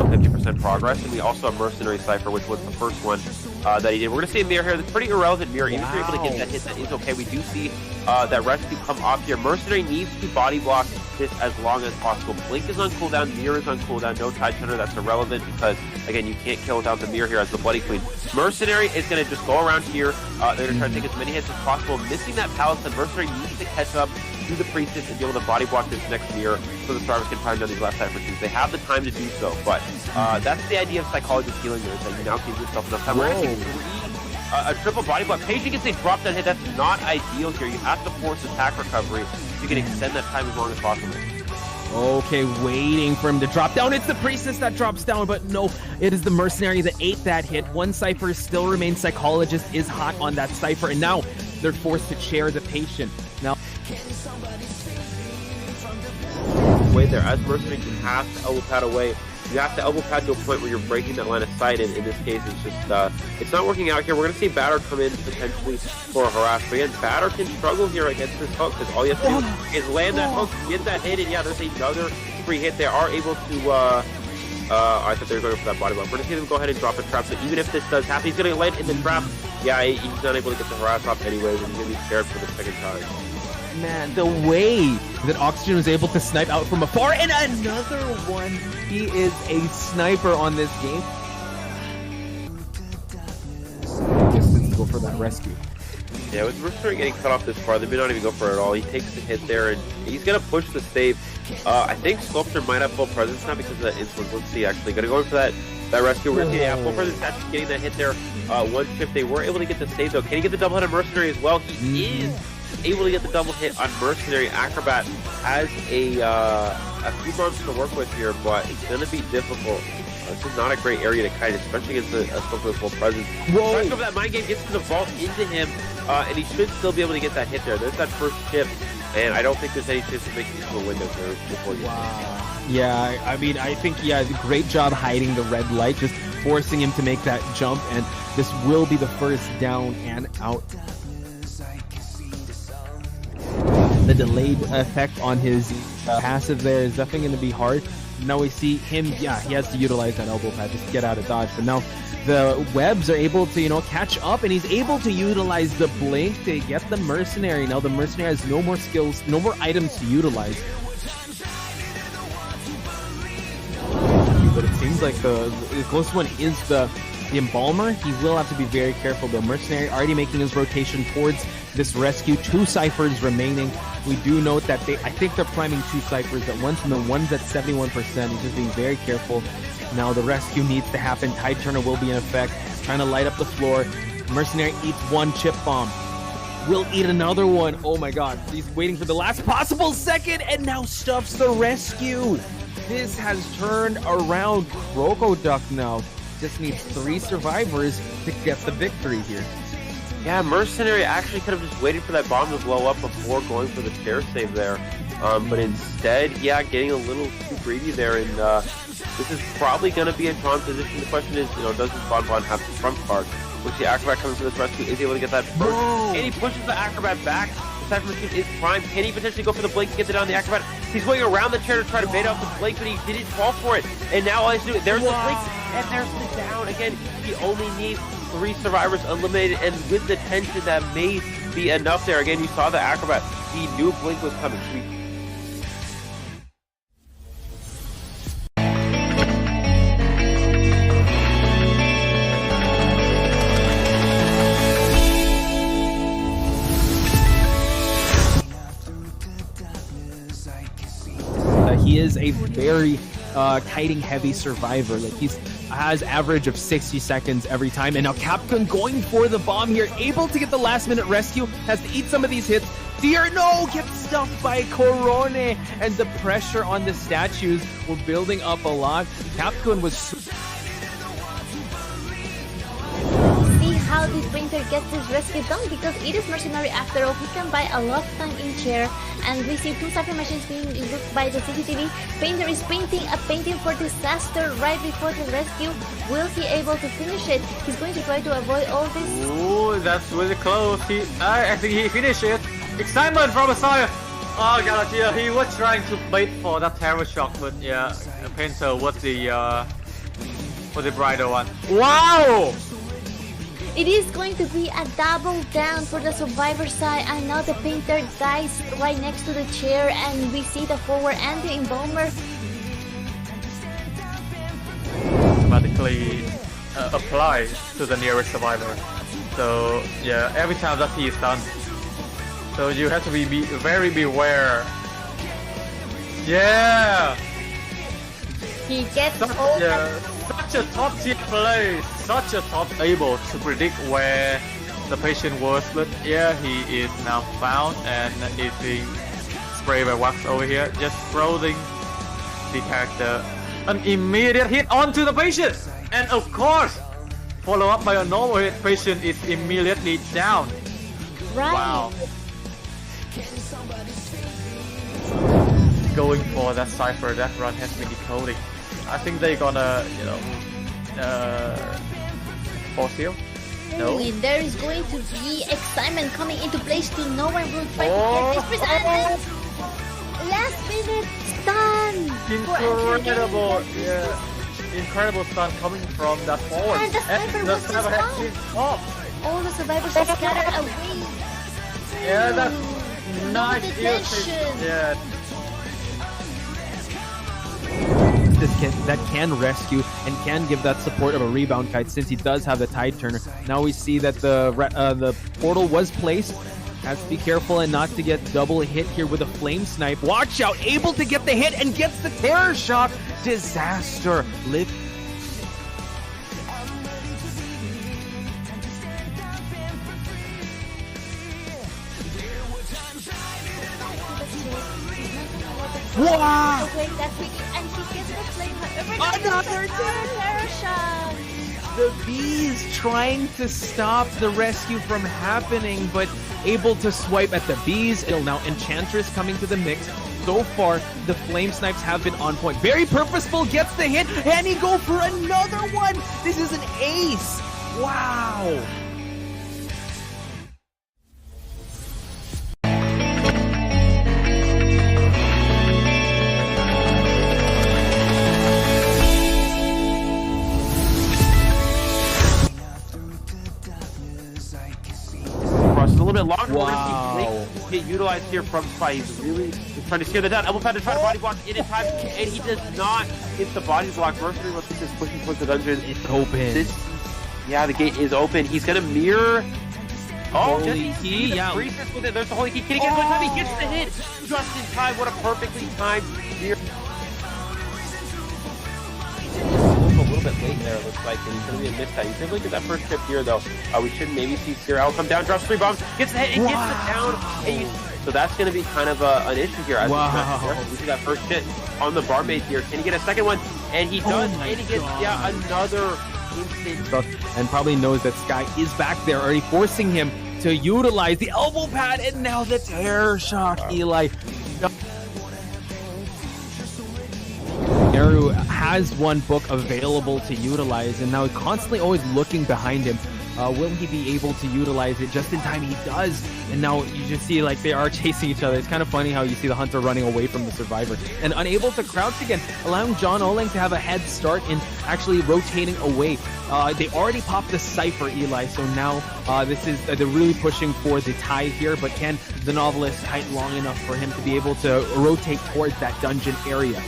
50% progress, and we also have Mercenary Cypher, which was the first one that he did. We're going to see a mirror here. That's pretty irrelevant mirror. Even if you're able to get that hit, that is okay. We do see that rescue come off here. Mercenary needs to body block this as long as possible. Blink is on cooldown, mirror is on cooldown, no Tide Shunner. That's irrelevant because, again, you can't kill without the mirror here as the Bloody Queen. Mercenary is going to just go around here. They're going to try to take as many hits as possible. Missing that Palisade, Mercenary needs to catch up to the Priestess and be able to body block this next mirror so the survivors can find on these last Cypher teams. They have the time to do so, but that's the idea of psychologist healing there, is that you now give yourself enough time. We're going to see a triple body block. Patient gets a drop that hit. That's not ideal here. You have to force attack recovery so you can extend that time as long as possible. Okay, waiting for him to drop down. It's the Priestess that drops down, but no, it is the Mercenary that ate that hit. One Cypher still remains. Psychologist is hot on that Cypher, and now they're forced to chair the Patient. Now, way there, as Mercenary, you have to elbow pad away. You have to elbow pad to a point where you're breaking that line of sight, and in this case, it's just, it's not working out here. We're going to see Batter come in potentially for a harass, but again, Batter can struggle here against this hook, because all you have to do is land that hook, get that hit, and yeah, there's another free hit. They are able to I thought they were going for that body block. We're going to see them go ahead and drop a trap. So even if this does happen, he's going to land in the trap. Yeah, he's not able to get the harass off anyways, and he's going to be scared for the second time. Man, the way that Oxygen was able to snipe out from afar, and another one. He is a sniper on this game. Distance to go for that rescue. Yeah, with Mercenary getting cut off this far, they may not even go for it at all. He takes the hit there, and he's going to push the save. I think Sculptor might have full presence now because of that insulin. Let's see, actually. Going to go in for that rescue. We're going to see full presence actually getting that hit there. One chip. They were able to get the save, though. Can he get the double hit on Mercenary as well? He is able to get the double hit on Mercenary. Acrobat has a few bombs to work with here, but it's going to be difficult. This is not a great area to kite, especially against a Sculptor with full presence. Whoa! Over that mind game gets to the vault into him, and he should still be able to get that hit there. There's that first chip, and I don't think there's any chance to make it to a window there before you. Wow. Yeah, I mean, I think, great job hiding the red light, just forcing him to make that jump, and this will be the first down and out. The delayed effect on his passive there is definitely going to be hard. Now we see him, he has to utilize that elbow pad just to get out of dodge, but now the webs are able to, catch up, and he's able to utilize the blink to get the Mercenary. Now the Mercenary has no more skills, no more items to utilize. But it seems like the closest one is the Embalmer. He will have to be very careful. The Mercenary already making his rotation towards this rescue. 2 Cyphers remaining. We do note that I think they're priming 2 Cyphers at once, and the one's at 71%. He's just being very careful. Now the rescue needs to happen. Tide Turner will be in effect, trying to light up the floor. Mercenary eats 1 chip bomb. Will eat another one. Oh my god. He's waiting for the last possible second, and now stuffs the rescue. This has turned around. Crocoduck now just needs 3 survivors to get the victory here. Yeah, Mercenary actually could have just waited for that bomb to blow up before going for the chair save there. But instead, getting a little too greedy there, and this is probably going to be a drawn position. The question is, does this Bonbon have the front card? Which the Acrobat coming for this rescue is able to get that first. And he pushes the Acrobat back. The Cypher Machine is primed. Can he potentially go for the blink to get it on the Acrobat? He's going around the chair to try to bait off the blink, but he didn't fall for it. And now all he has to do, there's the blink, and there's the down. Again, he only needs 3 survivors eliminated, and with the tension, that may be enough there. Again, you saw the Acrobat. He knew blink was coming. He is a very kiting heavy survivor. Like, he's has average of 60 seconds every time, and now Capcom going for the bomb here, able to get the last minute rescue, has to eat some of these hits. Deer, no, gets stuffed by Corone, and the pressure on the statues were building up a lot. Capcom was how the painter gets this rescue done, because it is Mercenary after all. He can buy a lot of time in chair, and we see 2 Cypher machines being looked by the CCTV. Painter is painting a painting for disaster right before the rescue. Will he able to finish it? He's going to try to avoid all this. Ooh, that's really close. I think he finished it. Excitement from Messiah. Oh god, yeah, he was trying to bait for that terror shock, but yeah, Painter was the brighter one. Wow! It is going to be a double down for the survivor side, and now the Painter dies right next to the chair, and we see the forward and the Embalmer automatically apply to the nearest survivor. So yeah, every time that he is done. So you have to be very beware. Yeah! He gets all such a top tier play, such a top able to predict where the patient was, but yeah, he is now found and is being sprayed by wax over here, just throwing the character an immediate hit onto the patient, and of course, follow up by a normal hit. Patient is immediately down. Right. Wow. Going for that cipher, that run has been decoding. I think they're gonna, force heal. No. There is going to be excitement coming into place to no one will try to get this person. Last minute stun! Incredible! Yeah. incredible stun coming from that forward. And the sniper the was just sniper has off. been off. All the survivors just scattered away. Yeah, that's nice. detention. Yeah. That can rescue and can give that support of a rebound kite since he does have the tide turner. Now we see that the portal was placed. Has to be careful and not to get double hit here with a flame snipe. Watch out, able to get the hit and gets the terror shot. Disaster. Live. Wow! Away that quickly, and he gets the flame. Another terror shot. The bees trying to stop the rescue from happening, but able to swipe at the bees. Still now Enchantress coming to the mix. So far, the flame snipes have been on point. Very purposeful, gets the hit, and he go for another one. This is an ace. Wow. Cross is a little bit longer. Wow. We're gonna see Blake get utilized here from Spy. He's trying to steer that down. Elbow pad to try to body block in time, and he does not hit the body block. Mercenary looks like he's pushing towards the dungeon. It's open. Yeah, the gate is open. He's gonna mirror. Oh, does he Holy see key, the yeah. freezes with it? There's the holy key. Can he get it one time? He gets the hit just in time. What a perfectly timed mirror. A little bit late there, it looks like, and he's going to be a mistime. He's able to get that first trip here, though. We should maybe see Cyril come down, drops 3 bombs, gets the hit, and gets it down. And so that's going to be kind of an issue here. As we see that first hit on the barmaid here. Can he get a second one? And he does, and he gets another instant. And probably knows that Sky is back there, already forcing him to utilize the elbow pad, and now the terror shock. Eli. Naru has one book available to utilize, and now constantly always looking behind him. Will he be able to utilize it just in time? He does, and now you just see like they are chasing each other. It's kind of funny how you see the hunter running away from the survivor and unable to crouch again, allowing John Oling to have a head start in actually rotating away. They already popped the Cypher, Eli, so now this is they're really pushing for the tie here, but can the Novelist kite long enough for him to be able to rotate towards that dungeon area?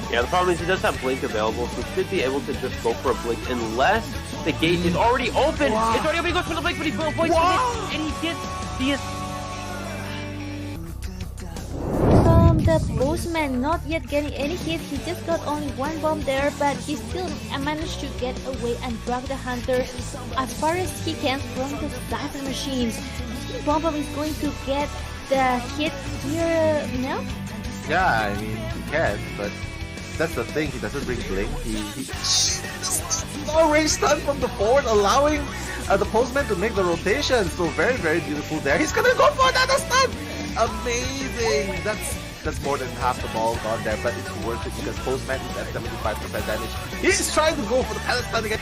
Yeah, the problem is he does have Blink available, so he should be able to just go for a Blink unless the gate is already open. Wow. It's already open. He goes for the Blink, but he avoids the hit, and he gets the. The Postman not yet getting any hit. He just got only 1 bomb there, but he still managed to get away and drag the hunter as far as he can from the Cypher machines. Bomb is going to get the hit here now. Yeah, I mean, he can, but that's the thing, he doesn't bring Blink. He no range stun from the forward, allowing the Postman to make the rotation. So very, very beautiful there. He's gonna go for another stun! Amazing! That's more than half the ball gone there, but it's worth it because Postman is at 75% damage. He's trying to go for the pallet stun again.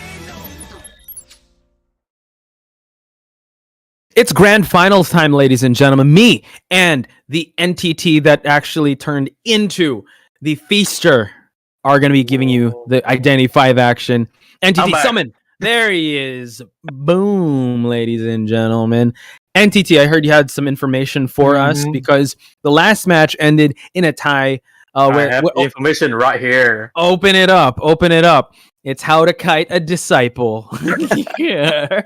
It's grand finals time, ladies and gentlemen. Me and the NTT that actually turned into the Feaster are going to be giving you the Identity 5 action. NTT summon. There he is. Boom, ladies and gentlemen. NTT, I heard you had some information for us because the last match ended in a tie. I have information right here. Open it up. Open it up. It's how to kite a disciple. Yeah.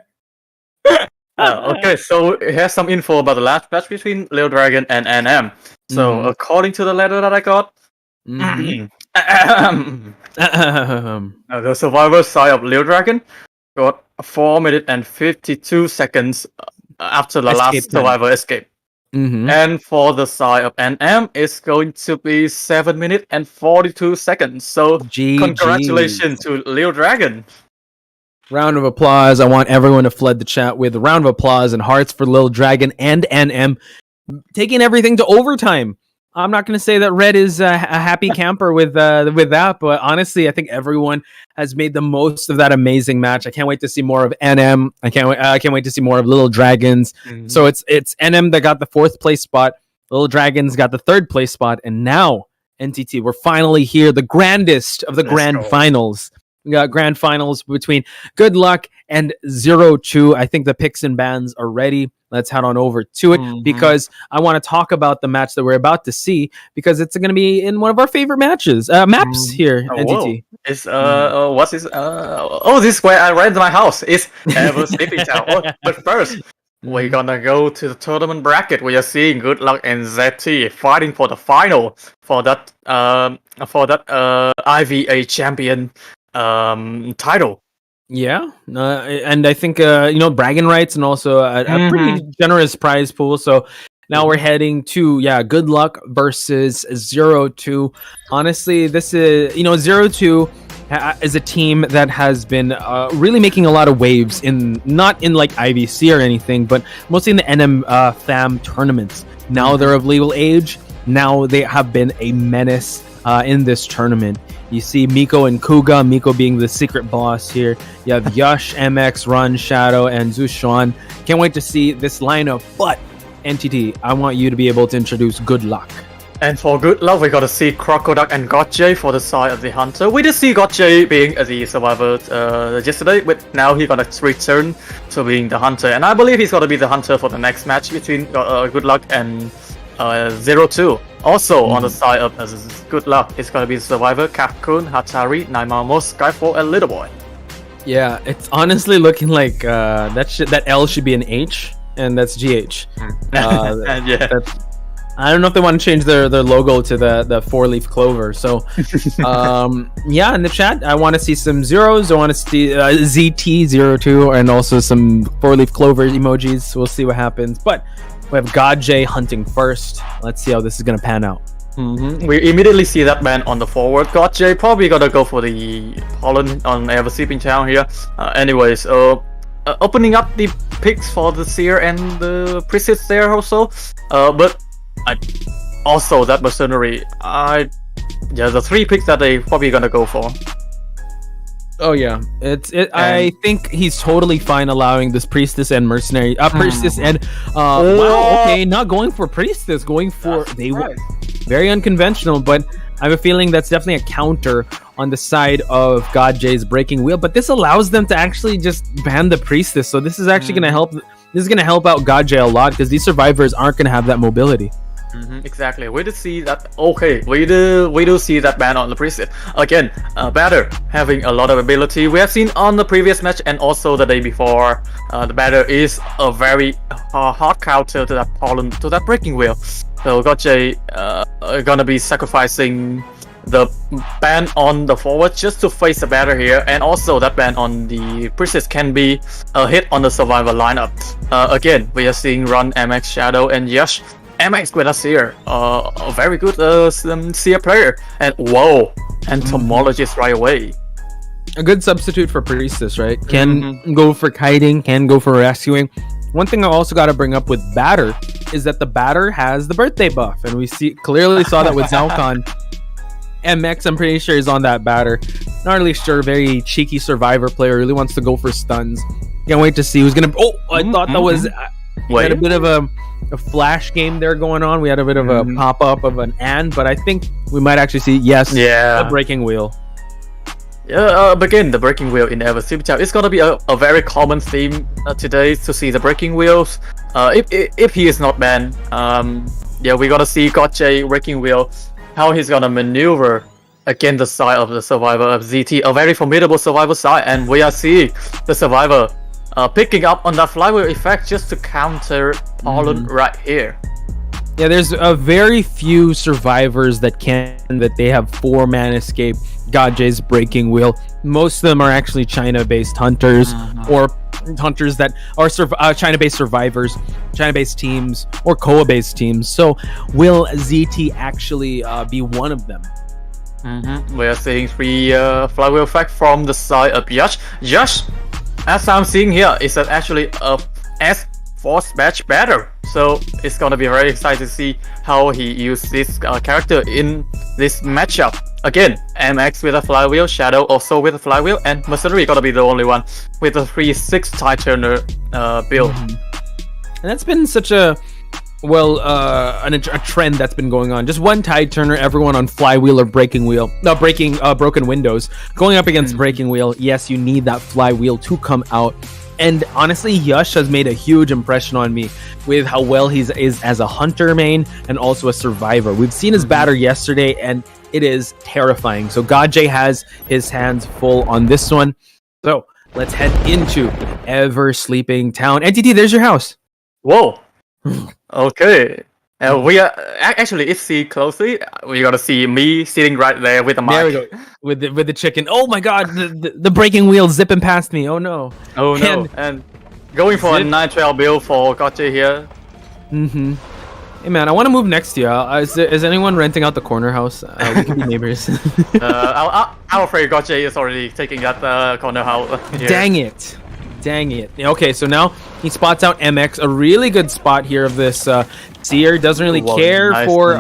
Okay, so here's some info about the last match between Little Dragon and NM. So according to the letter that I got, the survivor side of Little Dragon got 4 minutes and 52 seconds after the last survivor escape. And for the side of NM, it's going to be 7 minutes and 42 seconds. So congratulations to Little Dragon. Round of applause. I want everyone to flood the chat with a round of applause and hearts for Little Dragon and NM taking everything to overtime. I'm not going to say that Red is a happy camper with that, but honestly, I think everyone has made the most of that amazing match. I can't wait to see more of NM. I can't wait to see more of Little Dragons. So it's NM that got the 4th place spot. Little Dragons got the 3rd place spot, and now NTT, we're finally here, the grandest of the grand finals. We got grand finals between Good Luck and 0-2. I think the picks and bans are ready. Let's head on over to it because I want to talk about the match that we're about to see because it's going to be in one of our favorite maps here. NTT. It's what's this? This is where I rent my house. It's Ever Sleeping Town. But first, we're gonna go to the tournament bracket. We are seeing Good Luck and ZT fighting for the final for that IVA champion title. Yeah, and I think bragging rights and also a pretty generous prize pool. So now we're heading to Good Luck versus 0-2. Honestly, this is 0-2 is a team that has been really making a lot of waves not in like IVC or anything, but mostly in the NM FAM tournaments. Now they're of legal age. Now they have been a menace in this tournament. You see Miko and Kuga, Miko being the secret boss here. You have Yash, MX, Run, Shadow, and Zushuan. Can't wait to see this lineup. But NTT, I want you to be able to introduce Good Luck. And for Good Luck, we got to see Crocodile and Gotjay for the side of the Hunter. We did see Gotjay being the survivor yesterday, but now he's gonna return to being the Hunter. And I believe he's gonna be the Hunter for the next match between Good Luck and 0-2. Also on the side of Good Luck, it's gonna be Survivor, Capcom, Hatari, Naimamo, Skyfall, and Little Boy. Yeah, it's honestly looking like that L should be an H, and that's GH. I don't know if they want to change their logo to the 4-leaf clover. So, in the chat, I want to see some zeros. I want to see ZT02 and also some 4-leaf clover emojis. We'll see what happens. But we have Gotjay hunting first. Let's see how this is going to pan out. We immediately see that man on the forward. Gotjay probably gonna go for the Holland on Ever Sleeping Town here. Anyways, opening up the picks for the Seer and the Priestess there also. But also that Mercenary, the 3 picks that they probably gonna go for. Oh yeah, I think he's totally fine allowing this Priestess and Mercenary, Priestess and not going for Priestess, going for very unconventional, but I have a feeling that's definitely a counter on the side of Gotjay's Breaking Wheel. But this allows them to actually just ban the Priestess, so this is actually gonna help. This is gonna help out Gotjay a lot because these survivors aren't gonna have that mobility. Exactly. We do see that. We do see that ban on the Priestess again. Batter having a lot of ability. We have seen on the previous match and also the day before. The Batter is a very hard counter to that pollen, to that Breaking Wheel. So Gotjay gonna be sacrificing the ban on the forward just to face the Batter here, and also that ban on the Priestess can be a hit on the survivor lineup. Again, we are seeing Run, MX, Shadow, and Yash. MX with us here, a very good Seer player, and entomologist right away. A good substitute for Priestess, right? Can go for kiting, can go for rescuing. One thing I also got to bring up with Batter is that the Batter has the birthday buff, and we clearly saw that with Zalcon. MX, I'm pretty sure, is on that Batter. Not really sure, very cheeky survivor player, really wants to go for stuns. Can't wait to see who's gonna. I thought that was. We had a bit of a flash game there going on. We had a bit of a pop-up of an but I think we might actually see a Breaking Wheel. Again, the Breaking Wheel in Ever Sleeping Town. It's gonna be a very common theme today to see the Breaking Wheels. If he is not banned, we're gonna see Gotjay Breaking Wheel, how he's gonna maneuver against the side of the survivor of ZT, a very formidable survivor side, and we are seeing the survivor picking up on that flywheel effect just to counter pollen right here. Yeah, there's a very few survivors that they have 4-man escape Gotjay's Breaking Wheel. Most of them are actually China-based hunters or hunters that are China-based survivors, China-based teams, or COA-based teams. So will ZT actually be one of them? We are seeing 3 flywheel effect from the side of Yash. Yash, as I'm seeing here, is actually a S4th batch Batter. So it's gonna be very exciting to see how he uses this character in this matchup. Again, MX with a flywheel, Shadow also with a flywheel, and Mercenary gonna be the only one with a 3-6 Tide Turner build. And that's been such a well, a trend that's been going on. Just one tide turner, everyone on flywheel or breaking wheel. No, breaking broken windows. Going up against breaking wheel, yes, you need that flywheel to come out. And honestly, Yush has made a huge impression on me with how well he is as a hunter main and also a survivor. We've seen his batter yesterday, and it is terrifying. So Godjay has his hands full on this one. So let's head into Ever Sleeping Town. NTT, there's your house. Whoa. Okay. We are actually, if see closely, we're gonna see me sitting right there with the mic. There we go. With the chicken. Oh my god, the breaking wheel zipping past me. Oh no. Oh no. And going for a 9-12 build for Gotcha here. Hey man, I want to move next to you. Is anyone renting out the corner house? We can be neighbors. I'm afraid Gotcha is already taking that corner house. Here. Dang it. Okay, so now he spots out MX, a really good spot here of this Seer. Doesn't really care nice for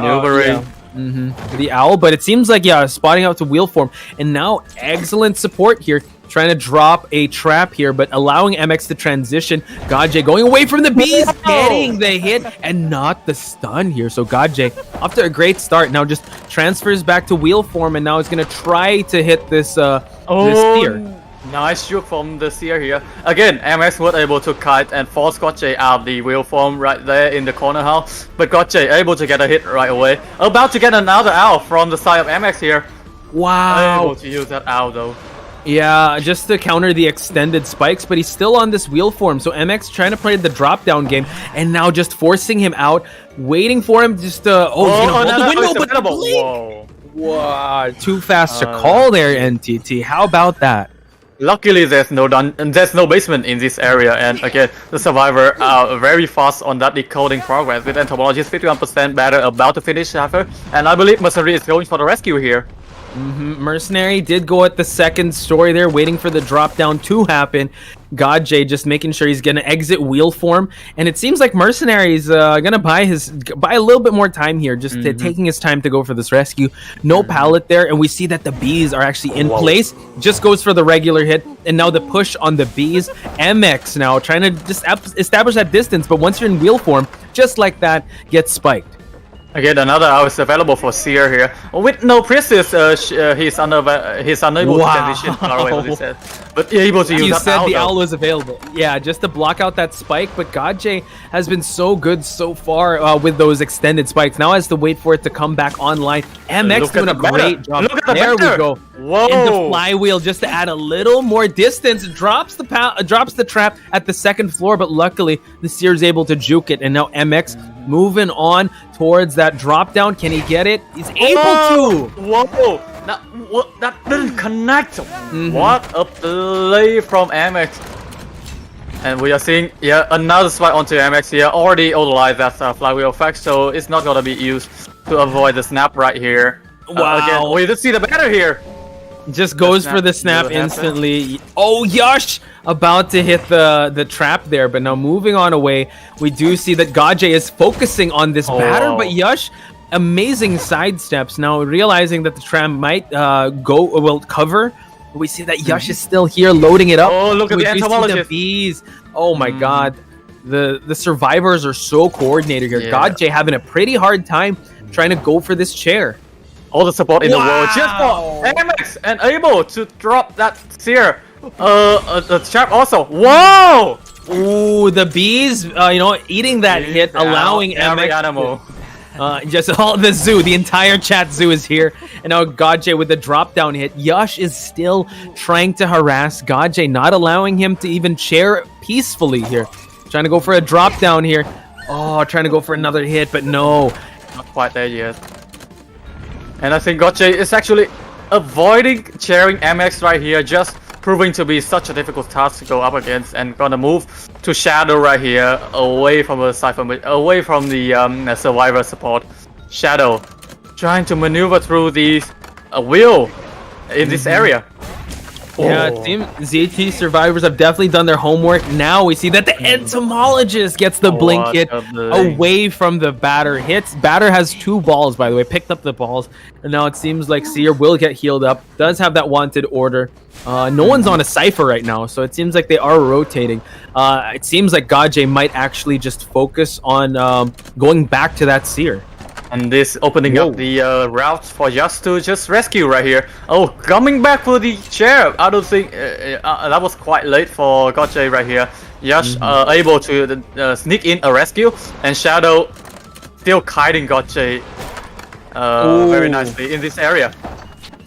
the owl, but it seems like, spotting out to wheel form. And now excellent support here, trying to drop a trap here, but allowing MX to transition. Godjay going away from the bees, getting the hit and not the stun here. So Godjay, off to a great start, now just transfers back to wheel form, and now he's going to try to hit this, this Seer. Nice shoot from the Seer here. Again, MX was able to kite and force Gotcha out of the wheel form right there in the corner house. But Gotcha able to get a hit right away. About to get another owl from the side of MX here. Wow. Able to use that owl though. Yeah, just to counter the extended spikes, but he's still on this wheel form. So MX trying to play the drop down game and now just forcing him out, waiting for him just to he's gonna hold the window, but the blink. Wow, too fast to call there, NTT. How about that? Luckily, there's no basement in this area, and again, the survivor are very fast on that decoding progress with entomologist 51% batter about to finish after, and I believe Mercenary is going for the rescue here. Mercenary did go at the second story there, waiting for the drop down to happen. Godjay just making sure he's gonna exit wheel form, and it seems like Mercenary's gonna buy a little bit more time here, just taking his time to go for this rescue. No pallet there, and we see that the bees are actually in place. Just goes for the regular hit, and now the push on the bees. MX now trying to just establish that distance, but once you're in wheel form, just like that, gets spiked. Again, another owl is available for Seer here. With no priestess, he's unable to transition far away, as he said. But able to use you that said owl, the though. owl was available. Yeah, just to block out that spike. But Godjay has been so good so far with those extended spikes. Now has to wait for it to come back online. MX doing a great job. Look at the there vector. We go. Whoa. In the flywheel just to add a little more distance. Drops the trap at the second floor, but luckily the Seer's able to juke it. And now MX moving on towards that drop down. Can he get it? He's able to. Whoa! That didn't connect. What a play from MX. And we are seeing another spike onto MX here. Already utilized that flywheel effect, so it's not gonna be used to avoid the snap right here. Wow! Again, we just see the batter here. Just goes for the snap instantly. Oh, Yush! About to hit the trap there, but now moving on away, we do see that Godjay is focusing on this batter, but Yush, amazing side steps. Now realizing that the tram might cover, we see that Yush is still here loading it up. Oh, look at the entomologist. The bees. Oh my god. The survivors are so coordinated here. Godjay having a pretty hard time trying to go for this chair. All the support in the world just for MX and able to drop that Seer. The trap also. Whoa! Ooh, the bees, eating that hit, allowing every MX animal. Just all the zoo, the entire chat zoo is here. And now Godjay with the drop down hit. Yush is still trying to harass Godjay, not allowing him to even chair peacefully here. Trying to go for a drop down here. Oh, trying to go for another hit, but no. Not quite there yet. And I think Godjay is actually avoiding chairing MX right here, just proving to be such a difficult task to go up against, and gonna move to Shadow right here, away from the Cypher, away from the survivor support. Shadow trying to maneuver through the wheel in this area. Yeah, it seems ZT survivors have definitely done their homework. Now we see that the entomologist gets the blink hit away from the batter hits. Batter has 2 balls, by the way, picked up the balls, and now it seems like Seer will get healed up. Does have that wanted order. No one's on a cipher right now, so it seems like they are rotating. It seems like Gaje might actually just focus on going back to that Seer. And this opening up the route for Yash to just rescue right here. Oh, coming back for the chair. I don't think that was quite late for Gaje right here. Yash able to sneak in a rescue, and Shadow still kiting Gaje very nicely in this area.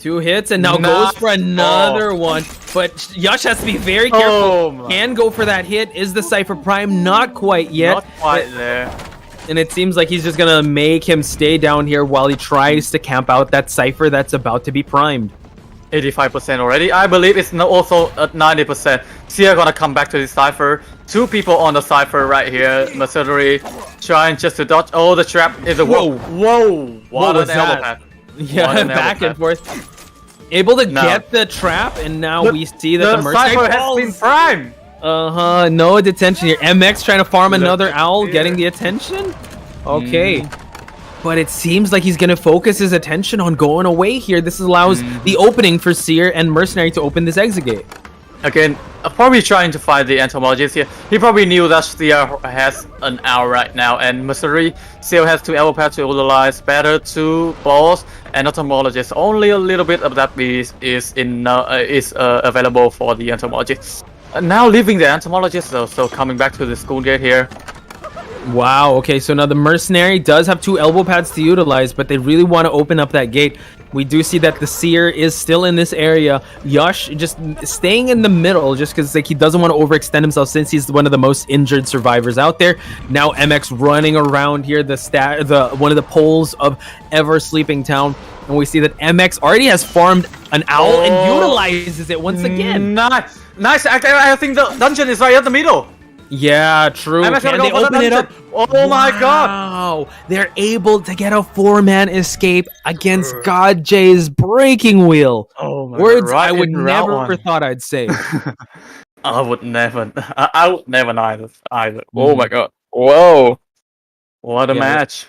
2 hits and now goes for another one, but Yash has to be very careful. Can go for that hit. Is the Cypher Prime? Not quite yet. Not quite there. And it seems like he's just gonna make him stay down here while he tries to camp out that Cypher that's about to be primed. 85% already. I believe it's also at 90%. Seer gonna come back to the Cypher. 2 people on the Cypher right here. Mercenary trying just to dodge. Oh, the trap is a whoa. What an elbow pad. Yeah, back and forth. Able to get the trap, and now we see that the Cypher has been primed. No detention here. MX trying to farm another owl, getting the attention. Okay. But it seems like he's going to focus his attention on going away here. This allows the opening for Seer and Mercenary to open this exit gate. Again, probably trying to find the entomologist here. He probably knew that Seer has an owl right now, and Mercenary still has 2 elbow pads to utilize, better 2 balls, and entomologist. Only a little bit of that piece is available for the entomologist. Now leaving the entomologist though, so coming back to the school gate here. Wow, okay, so now the Mercenary does have 2 elbow pads to utilize, but they really want to open up that gate. We do see that the Seer is still in this area. Yash just staying in the middle just because like he doesn't want to overextend himself since he's one of the most injured survivors out there. Now MX running around here, one of the poles of Ever Sleeping Town. And we see that MX already has farmed an owl and utilizes it once again. Nice. I think the dungeon is right at the middle. Yeah, true. Can they open it up? Oh my god. Wow. They're able to get a 4-man escape against Gaje's breaking wheel. Oh my Words god. I would never thought I'd say. I would never either. Oh my god. Whoa. What a match.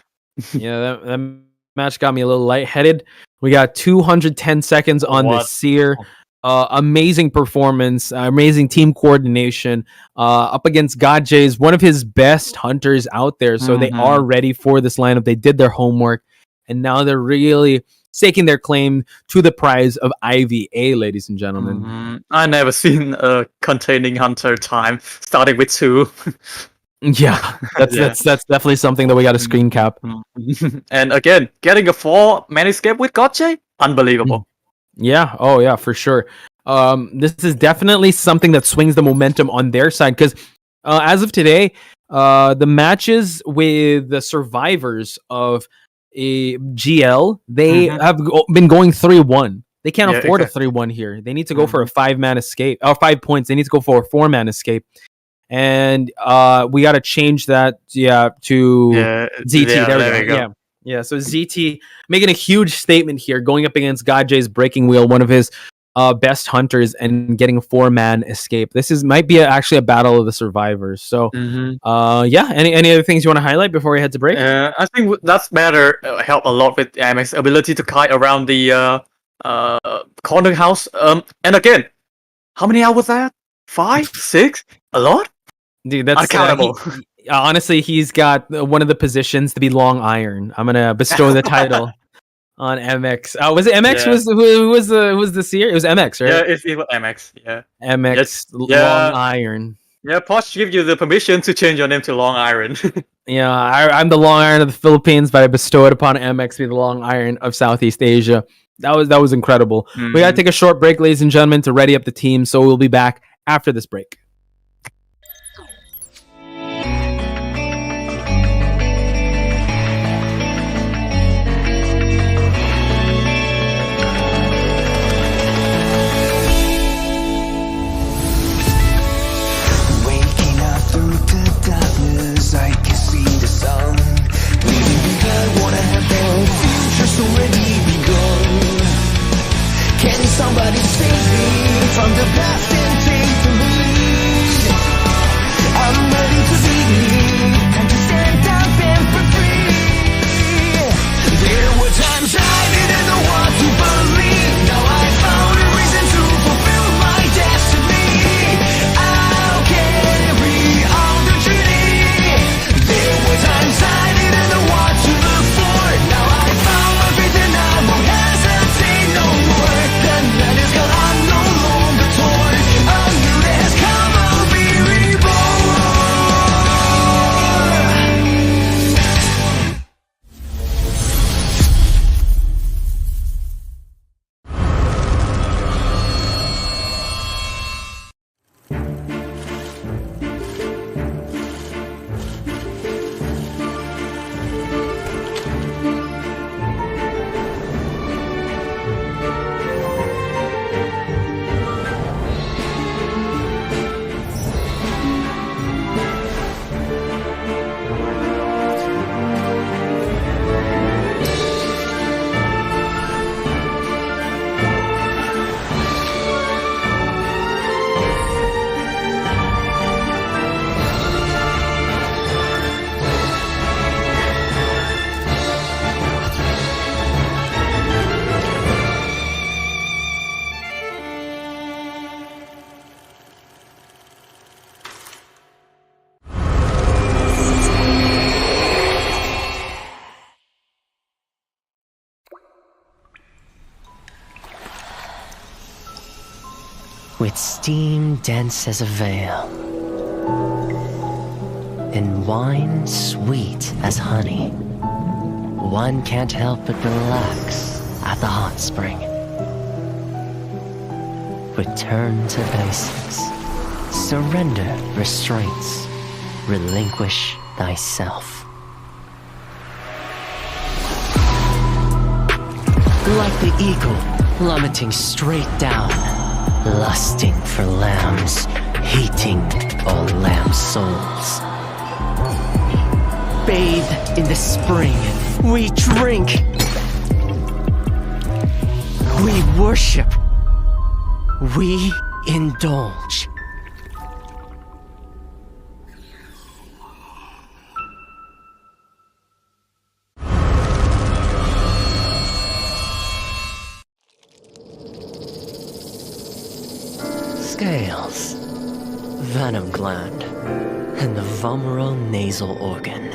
Yeah, that match got me a little lightheaded. We got 210 seconds on the Seer. Amazing performance, amazing team coordination up against Gaje's one of his best hunters out there. So they are ready for this lineup. They did their homework, and now they're really staking their claim to the prize of IVA, ladies and gentlemen. I never seen a containing hunter time starting with 2. Yeah, that's definitely something that we got to screen cap. And again, getting a 4-man escape with Gaje, unbelievable. Yeah, oh yeah, for sure. This is definitely something that swings the momentum on their side because as of today, the matches with the survivors of a GL, they have been going 3-1. They can't afford a 3-1 here. They need to go for a 5-man escape, or 5 points. They need to go for a 4-man escape. And we got to change that, to ZT. There we go. Yeah, so ZT making a huge statement here, going up against Gaje's breaking wheel, one of his best hunters, and getting a 4-man escape. This might be actually a battle of the survivors. So, any other things you want to highlight before we head to break? I think that's better. Help a lot with MX's ability to kite around the corner house. And again, how many hours was that? 5, 6, a lot. Dude, that's accountable. Honestly, he's got one of the positions to be long iron. I'm gonna bestow the title on MX. Was it MX? Yeah. Who was the Seer? It was MX, right? Yeah, it was MX. Yeah. MX long iron. Yeah, Posh give you the permission to change your name to Long Iron. Yeah, I'm the Long Iron of the Philippines, but I bestow it upon MX to be the Long Iron of Southeast Asia. That was incredible. We gotta take a short break, ladies and gentlemen, to ready up the team. So we'll be back after this break. I can see the sun leaving behind what I have done. Future's already begun. Can somebody save me from the past and take the lead. I'm ready to be and to stand up and for free. There were times I didn't know what to believe. Now I found a reason to fulfill my destiny. I'll carry on the journey. There were times I didn't know what to look for. Now I found my faith and I won't hesitate no more. The night is gone, I'm no longer torn. A new day has come, I'll be reborn. With steam dense as a veil, and wine sweet as honey, one can't help but relax at the hot spring. Return to basics. Surrender restraints. Relinquish thyself. Like the eagle plummeting straight down, lusting for lambs, hating all lamb souls. Bathe in the spring, we drink, we worship, we indulge. Scales, venom gland, and the vomeronasal organ.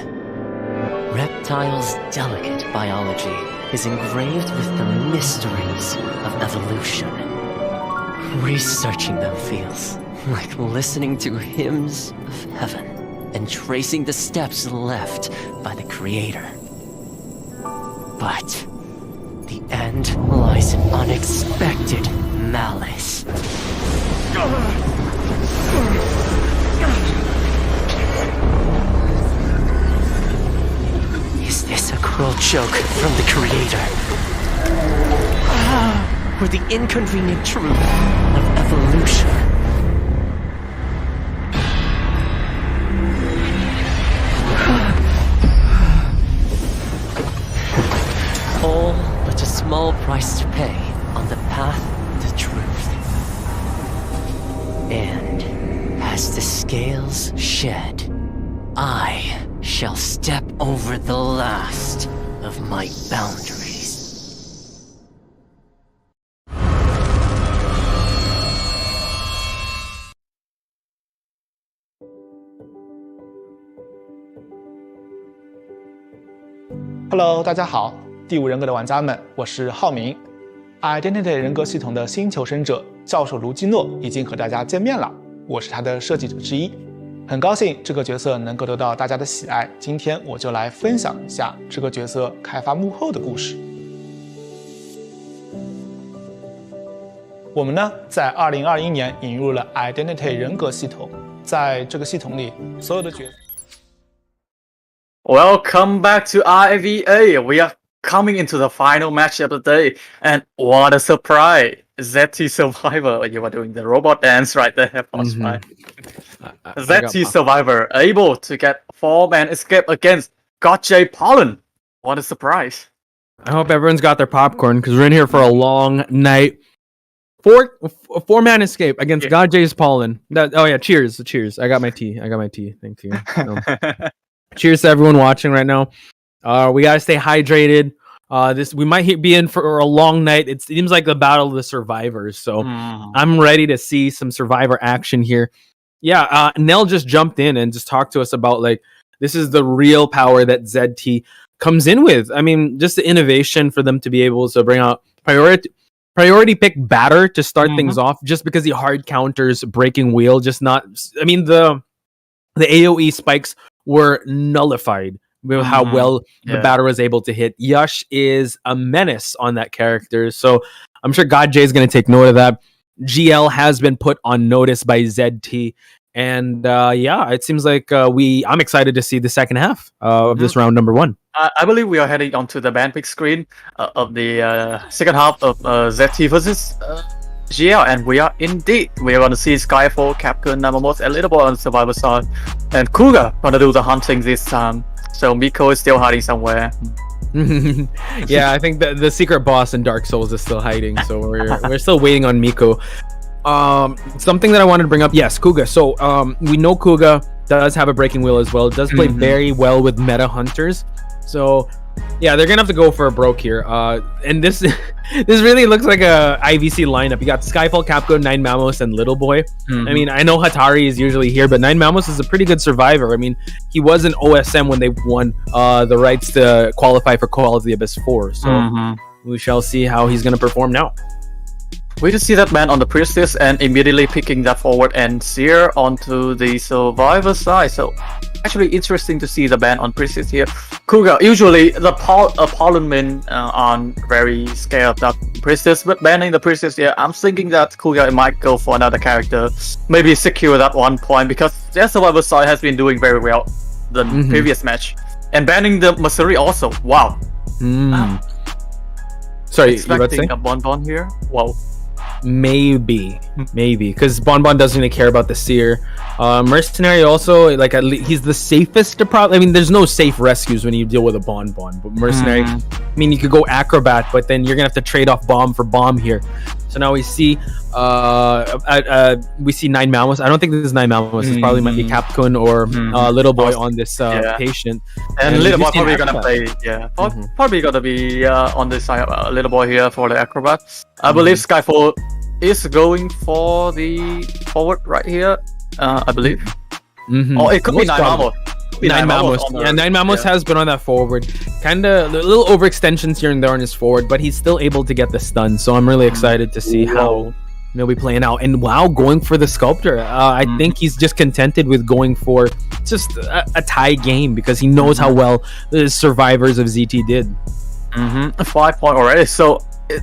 Reptiles' delicate biology is engraved with the mysteries of evolution. Researching them feels like listening to hymns of heaven and tracing the steps left by the Creator. But the end lies in unexpected malice. Is this a cruel joke from the Creator? Or the inconvenient truth of evolution? All but a small price to pay on the path to truth. And as the scales shed, I shall step over the last of my boundaries. Hello， 大家好，第五人格的玩家们，我是浩明。Identity 人格系统的新求生者教授卢基诺已经和大家见面了，我是他的设计者之一，很高兴这个角色能够得到大家的喜爱。今天我就来分享一下这个角色开发幕后的故事。我们呢，在2021年引入了 Identity 人格系统，在这个系统里，所有的角色。Welcome back to IVA. We are coming into the final match of the day, and what a surprise! ZT Survivor. You were doing the robot dance right there, Postman. ZT Survivor able to get 4-man escape against Gotcha Pollen. What a surprise! I hope everyone's got their popcorn because we're in here for a long night. Four-man escape against God J's Pollen. Cheers. I got my tea. Thank you. Cheers to everyone watching right now. We gotta stay hydrated. We might be in for a long night. It seems like the battle of the survivors. So I'm ready to see some survivor action here. Yeah, Nell just jumped in and just talked to us about like this is the real power that ZT comes in with. I mean, just the innovation for them to be able to bring out priority pick batter to start things off, just because the hard counters breaking wheel, the AoE spikes were nullified with how well the batter was able to hit. Yush is a menace on that character, so I'm sure God J is going to take note of that. GL has been put on notice by ZT, and it seems like I'm excited to see the second half of this round number 1. I believe we are heading onto the band pick screen of the second half of ZT versus GL, and we are going to see Skyfall, Capcom, Namamos, and Little Boy on the survivor side, and Kuga gonna do the hunting this time. So Miko is still hiding somewhere. Yeah, I think the secret boss in Dark Souls is still hiding, so we're still waiting on Miko. Something that I wanted to bring up, yes, Kuga. So we know Kuga does have a breaking wheel as well. Does play very well with meta hunters. So yeah, they're gonna have to go for a broke here. And this really looks like a IVC lineup. You got Skyfall, Capcom, 9Mamos, and Little Boy. I mean, I know Hatari is usually here, but 9Mamos is a pretty good survivor. I mean, he was an OSM when they won the rights to qualify for Call of the Abyss 4. So we shall see how he's gonna perform now. We just see that man on the Priestess and immediately picking that forward and Seer onto the survivor side. So actually interesting to see the ban on Priestess here. Kuga, usually the Pollen men aren't very scared of that Priestess, but banning the Priestess here, I'm thinking that Kuga might go for another character, maybe secure that 1 point, because their survivor side has been doing very well the previous match. And banning the Masuri also, wow. Sorry, expecting a Bonbon here? Wow. Maybe, because Bonbon doesn't really care about the Seer. Mercenary also, like, he's the safest to probably. I mean, there's no safe rescues when you deal with a Bonbon, but Mercenary, I mean, you could go Acrobat, but then you're gonna have to trade off bomb for bomb here. So now we see 9Mamos. I don't think this is 9Mamos. This probably might be Capcom or Little Boy on this patient. And Little Boy probably gonna play, probably gonna be on this side, Little Boy here for the Acrobat. I believe Skyfall is going for the forward right here, I believe. Or it could be 9Mamos. 9Mamos. Yeah, 9Mamos has been on that forward. Kind of little overextensions here and there on his forward, but he's still able to get the stun. So I'm really excited to see how he'll be playing out. And wow, going for the Sculptor. I think he's just contented with going for just a tie game because he knows how well the survivors of ZT did. 5 point already. So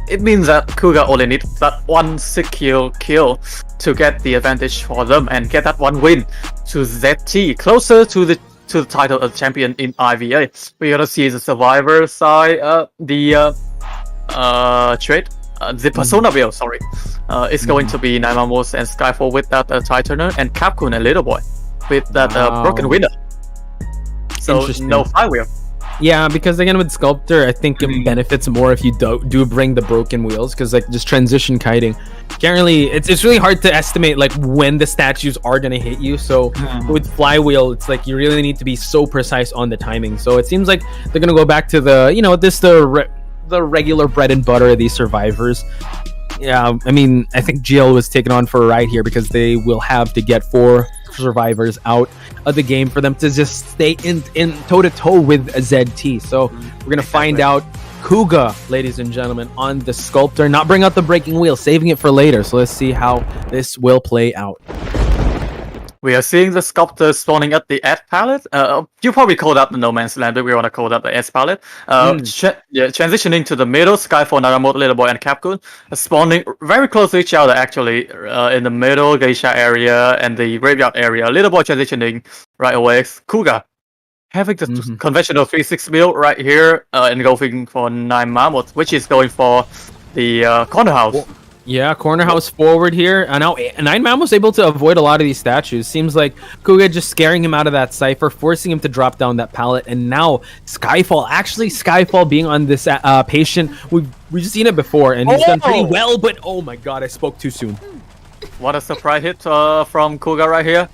it means that Kuga only needs that one secure kill to get the advantage for them and get that one win to ZT, closer to the title of champion in IVA. We're gonna see the survivor side, the Persona build, it's going to be 9Mamos and Skyfall with that Titaner, and Capcom and Little Boy with that broken winner. So no flywheel. Yeah, because again with Sculptor, I think it benefits more if you do bring the broken wheels, because like just transition kiting, can't really. It's really hard to estimate like when the statues are gonna hit you. So with flywheel, it's like you really need to be so precise on the timing. So it seems like they're gonna go back to the the regular bread and butter of these survivors. Yeah, I mean, I think GL was taken on for a ride here because they will have to get 4 survivors out of the game for them to just stay in toe-to-toe with a ZT. So we're gonna find out Kuga, ladies and gentlemen, on the Sculptor, not bring out the breaking wheel, saving it for later. So let's see how this will play out. We are seeing the Sculptor spawning at the S palette. You probably call that the No Man's Land, but we want to call that the S palette. Transitioning to the middle, Skyfall, Naramot, Little Boy, and Capcom spawning very close to each other, actually, in the middle Geisha area and the graveyard area. Little Boy transitioning right away. Kuga having the conventional 3-6 build right here, and going for 9Mamos, which is going for the corner house. Yeah, corner house forward here. And now 9man was able to avoid a lot of these statues. Seems like Kuga just scaring him out of that cipher, forcing him to drop down that pallet. And now Skyfall being on this patient. We've seen it before, and he's done pretty well. But oh my god, I spoke too soon. What a surprise hit from Kuga right here.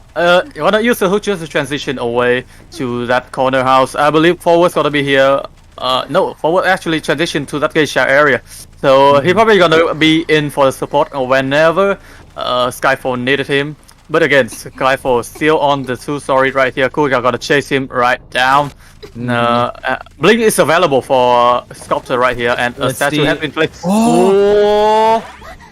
You wanna use the hook just to transition away to that corner house. I believe forward's gonna be here. No, forward actually transition to that geisha area. So he probably gonna be in for the support whenever Skyfall needed him. But again, Skyfall still on the 2-story right here. Kuga gonna chase him right down. Blink is available for Sculptor right here, and a statue has been placed.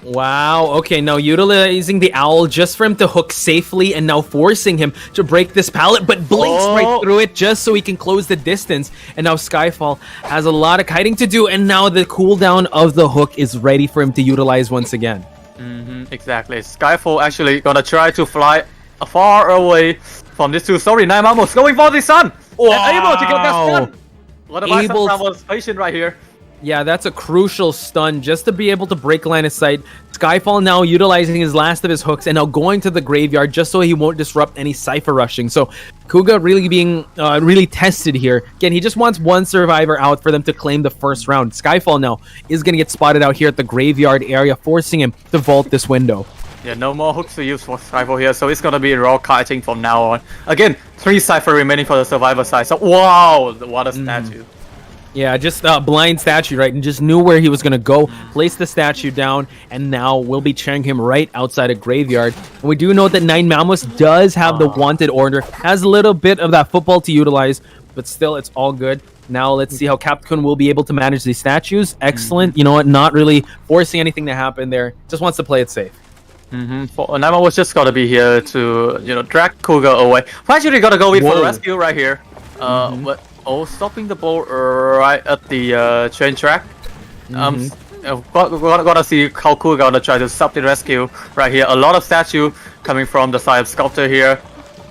Wow, okay, now utilizing the owl just for him to hook safely and now forcing him to break this pallet, but blinks right through it just so he can close the distance. And now Skyfall has a lot of kiting to do, and now the cooldown of the hook is ready for him to utilize once again. Exactly. Skyfall actually gonna try to fly far away from this 2-story. 9man was going for the sun! And able to get that stun! What about Sunflower's patient right here? Yeah, that's a crucial stun just to be able to break line of sight. Skyfall now utilizing his last of his hooks and now going to the graveyard just so he won't disrupt any cipher rushing. So Kuga really being really tested here. Again, he just wants one survivor out for them to claim the first round. Skyfall now is going to get spotted out here at the graveyard area, forcing him to vault this window. Yeah, no more hooks to use for Skyfall here, so it's gonna be raw kiting from now on. Again, 3 cipher remaining for the survivor side. So wow, what a statue. Yeah, just a blind statue, right? And just knew where he was going to go, place the statue down, and now we'll be cheering him right outside a graveyard. And we do know that 9man does have the wanted order, has a little bit of that football to utilize, but still, it's all good. Now let's see how Capcom will be able to manage these statues. Excellent. You know what? Not really forcing anything to happen there. Just wants to play it safe. 9man was just gotta be here to, drag Kuga away. We're actually gonna go in for the rescue right here. But stopping the ball right at the train track. Gotta see how Kuga gonna try to stop the rescue right here. A lot of statue coming from the side of Sculptor here.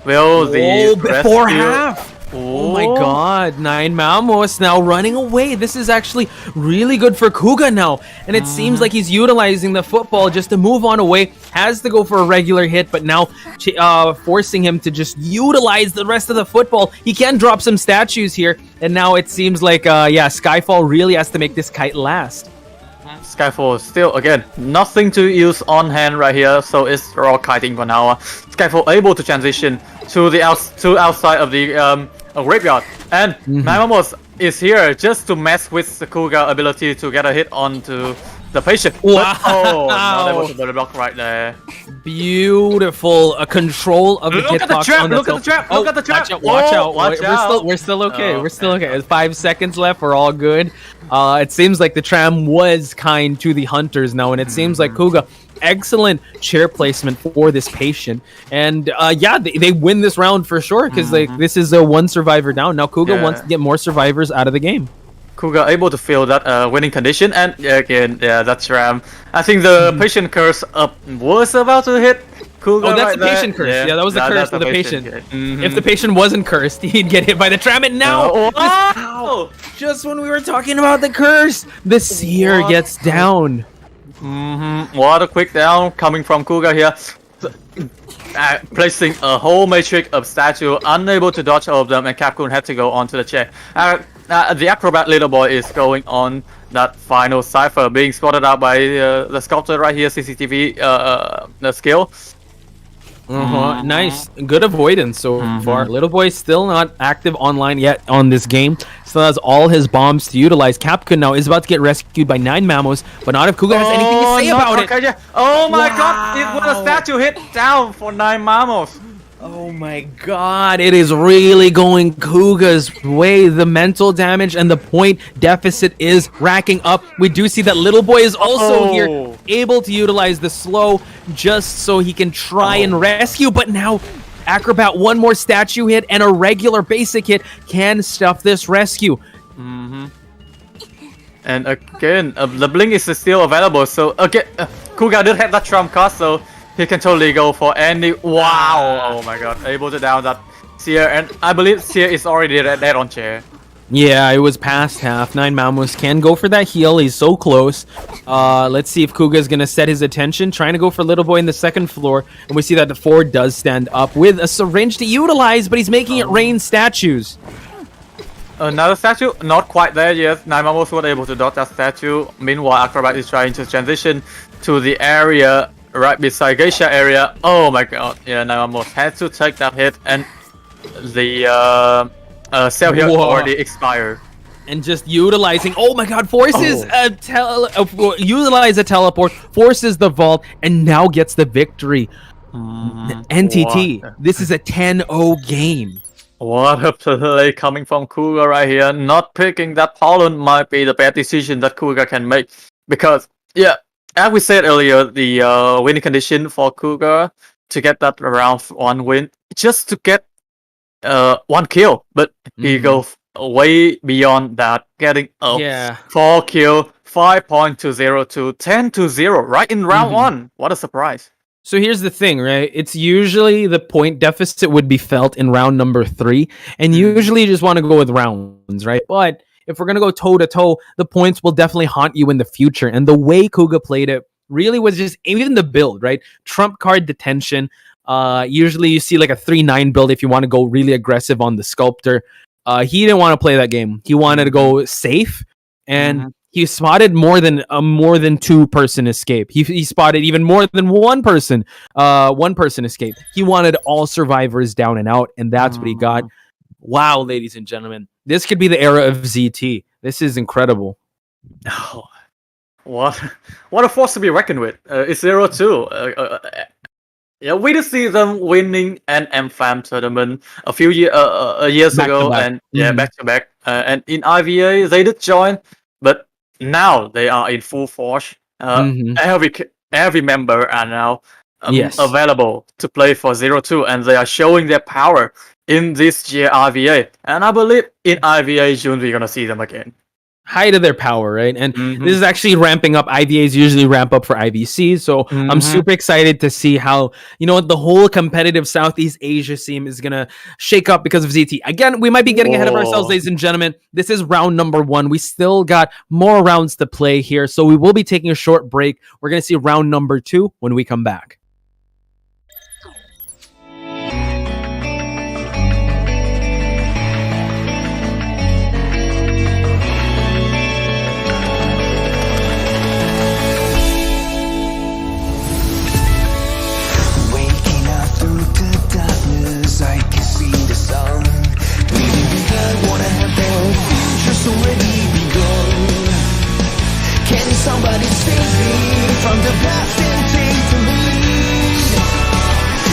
Will the before rescue... half. Oh my god, 9man now running away. This is actually really good for Kuga now. And it seems like he's utilizing the football just to move on away. Has to go for a regular hit, but now forcing him to just utilize the rest of the football. He can drop some statues here. And now it seems like, Skyfall really has to make this kite last. Skyfall still, again, nothing to use on hand right here, so it's raw kiting for now. Skyfall able to transition to the outside of the graveyard, and 9man is here just to mess with the Kuga ability to get a hit onto the patient. Wow! Not able to block right there. Beautiful control of the hitbox on the Look at the trap! Look at the trap! Watch out! We're still okay. We're still okay. There's 5 seconds left. We're all good. It seems like the tram was kind to the hunters now, and it seems like Kuga, excellent chair placement for this patient. And they win this round for sure because this is a 1 survivor down. Now Kuga wants to get more survivors out of the game. Kuga able to feel that winning condition, and again, that's Ram. I think the patient curse was about to hit Kuga. Oh, that's the patient curse. Yeah, that was the curse for the patient. If the patient wasn't cursed, he'd get hit by the tram. And now, just when we were talking about the curse, the seer gets down. What a quick down coming from Kuga here. Placing a whole matrix of statue, unable to dodge all of them, and Capcom had to go onto the chair. The acrobat little boy is going on that final cipher, being spotted out by the Sculptor right here, CCTV the skill. Nice, good avoidance so far. Little boy still not active online yet on this game. Still has all his bombs to utilize. Capcom now is about to get rescued by 9man, but not if Kuga has anything to say about it. Oh my god, it was a statue hit down for 9man. Oh my god, it is really going Kuga's way. The mental damage and the point deficit is racking up. We do see that Little Boy is also here, able to utilize the slow just so he can try and rescue. But now, Acrobat, 1 more statue hit and a regular basic hit can stuff this rescue. And again, the blink is still available. So again, Kuga did have that trump card, so he can totally go for any... Wow! Oh my god, able to down that Seer, and I believe Seer is already dead on chair. Yeah, it was past half. 9 Mamos can go for that heal. He's so close. Let's see if Kuga is going to set his attention. Trying to go for Little Boy in the second floor. And we see that the 4 does stand up with a syringe to utilize, but he's making it rain statues. Another statue, not quite there yet. 9 Mamos was able to dodge that statue. Meanwhile, Acrobat is trying to transition to the area right beside Geisha area. Oh my god. Yeah, 9 Mamos had to take that hit, and the cell here already expired. And just utilizing, oh my god, forces utilize a teleport, forces the vault, and now gets the victory. NTT, this is a 10-0 game. What a play coming from Kuga right here. Not picking that pollen might be the bad decision that Kuga can make. Because, yeah, as we said earlier, the winning condition for Kuga to get that round 1 win, just to get 1 kill. But he goes way beyond that, getting a 4 kill, 5 point to 0 to 10 to 0 right in round 1. What a surprise. So here's the thing, right? It's usually the point deficit would be felt in round number 3, and usually you just want to go with rounds, right? But if we're going to go toe-to-toe, the points will definitely haunt you in the future. And the way Kuga played it really was just, even the build, right? Trump card detention. Usually you see like a 3-9 build if you want to go really aggressive on the sculptor. He didn't want to play that game. He wanted to go safe, and he spotted more than 2-person escape. He spotted even more than one person escape. He wanted all survivors down and out, and that's what he got. Wow, ladies and gentlemen, this could be the era of ZT. This is incredible. Oh, what a force to be reckoned with. It's 0-2. Yeah, we did see them winning an M-Fam tournament a few years ago, and back to back. And in IVA, they did join, but now they are in full force. Every member are now available to play for 0-2, and they are showing their power in this year IVA. And I believe in IVA June we're gonna see them again. Height of their power, right? And this is actually ramping up. IVAs usually ramp up for IVC, so I'm super excited to see how, the whole competitive Southeast Asia scene is gonna shake up because of ZT. Again, we might be getting ahead of ourselves, ladies and gentlemen. This is round number 1. We still got more rounds to play here, so we will be taking a short break. We're gonna see round number 2 when we come back. I can see the sun leaving behind what I have done. Future's already begun. Can somebody save me from the past and take the lead?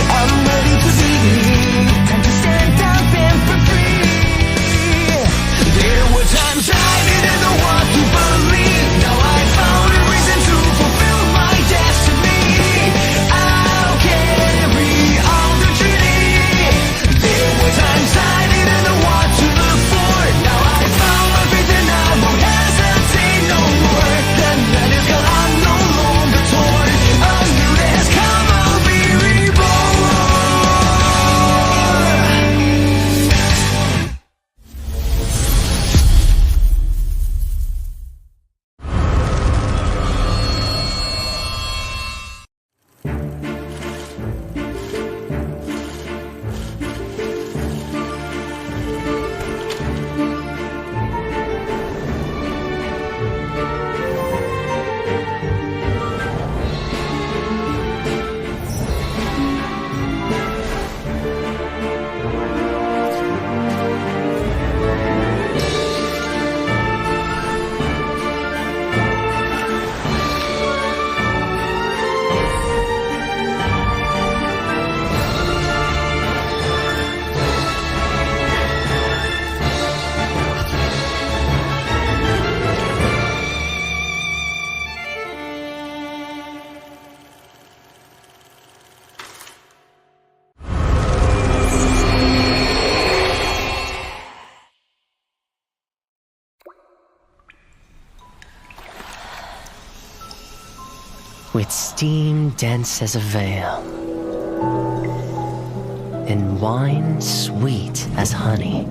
I'm ready to leave. Time to stand up and be free. There were times I didn't know what to believe. Now I found a reason to fulfill my destiny. I'll carry on the journey. There were times I didn't know what to look for. Now I found my faith and I won't hesitate no more. The night is gone, I'm no longer torn. A new day has come, I'll be reborn. With steam dense as a veil, and wine sweet as honey,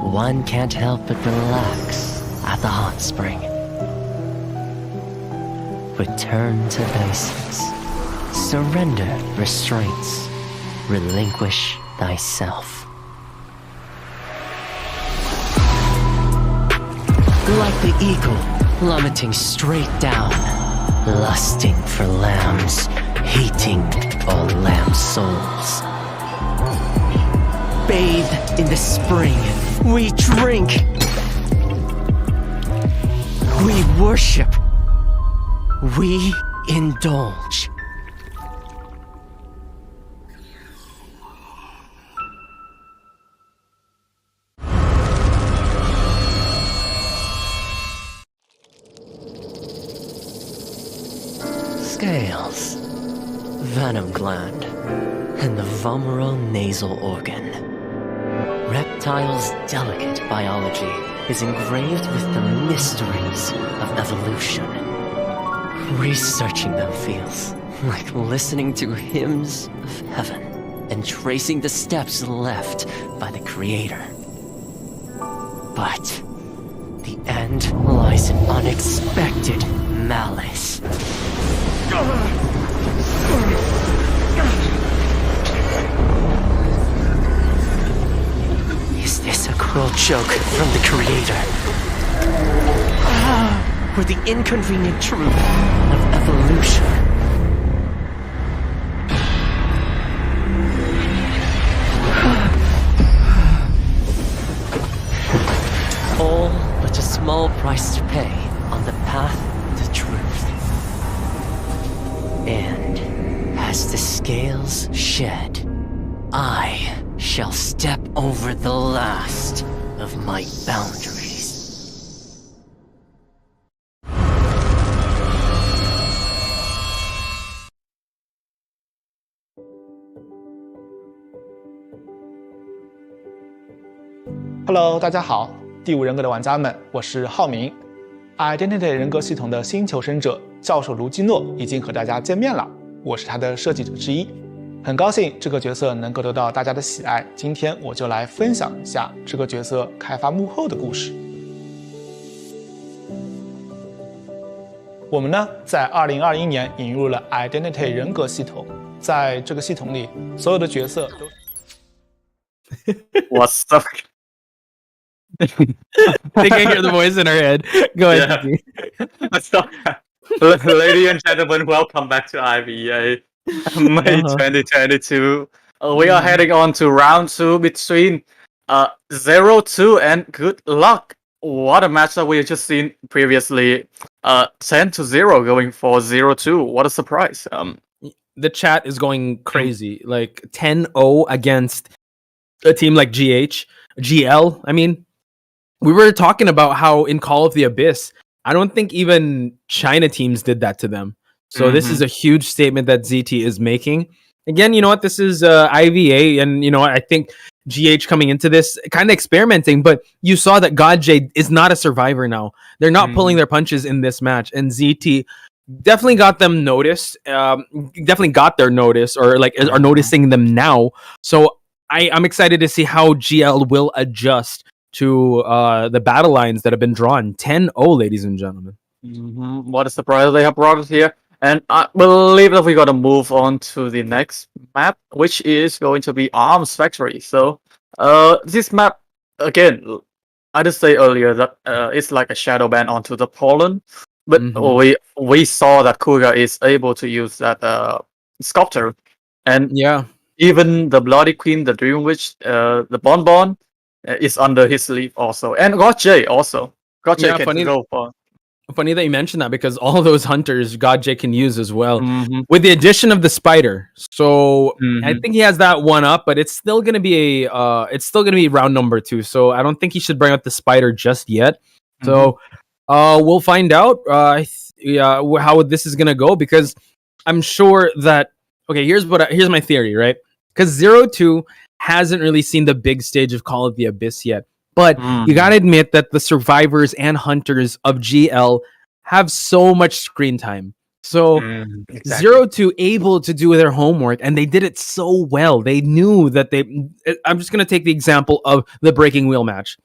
one can't help but relax at the hot spring. Return to basics. Surrender restraints. Relinquish thyself. Like the eagle, plummeting straight down, lusting for lambs, hating all lamb souls. Bathe in the spring, we drink, we worship, we indulge. Scales, venom gland, and the vomeronasal organ. Reptiles' delicate biology is engraved with the mysteries of evolution. Researching them feels like listening to hymns of heaven and tracing the steps left by the Creator. But the end lies in unexpected malice. Is this a cruel joke from the Creator? Or the inconvenient truth of evolution? All but a small price to pay on the path to truth. And as the scales shed, I shall step over the last of my boundaries. Hello， 大家好，第五人格的玩家们，我是浩明。Identity 人格系统的新求生者教授卢基诺已经和大家见面了，我是他的设计者之一，很高兴这个角色能够得到大家的喜爱。今天我就来分享一下这个角色开发幕后的故事。我们呢，在2021年引入了 Identity 人格系统，在这个系统里，所有的角色都。What's up? They can hear the voice in her head. Go ahead. Ladies and gentlemen, welcome back to IVA May 2022. We are heading on to round 2 between 0-2 and good luck. What a match that we have just seen previously. 10-0 going for 0-2. What a surprise. The chat is going crazy. Like 10-0 against a team like GL. I mean, we were talking about how in Call of the Abyss, I don't think even China teams did that to them. So this is a huge statement that ZT is making. Again, you know what? This is IVA, and you know what? I think GH coming into this kind of experimenting, but you saw that GodJ is not a survivor now. They're not pulling their punches in this match, and ZT definitely got them noticed. Definitely got their notice, or like are noticing them now. So I'm excited to see how GL will adjust to the battle lines that have been drawn. 10-0, ladies and gentlemen. What a surprise they have brought us here. And I believe that we got to move on to the next map, which is going to be Arms Factory. So this map, again, I did say earlier that it's like a shadow ban onto the Poland. But we saw that Kuga is able to use that sculptor. And even the Bloody Queen, the Dream Witch, the Bonbon is under his sleeve also. And GodJ also. GodJ can go for... Funny that you mentioned that, because all those hunters GodJ can use as well, with the addition of the spider. So I think he has that one up, but it's still gonna be round number 2. So I don't think he should bring out the spider just yet. So we'll find out how this is gonna go, because I'm sure that here's my theory, right? Because 0-2 hasn't really seen the big stage of Call of the Abyss yet. But you gotta admit that the survivors and hunters of GL have so much screen time. So 0-2 able to do their homework, and they did it so well. They knew that I'm just gonna take the example of the Breaking Wheel match.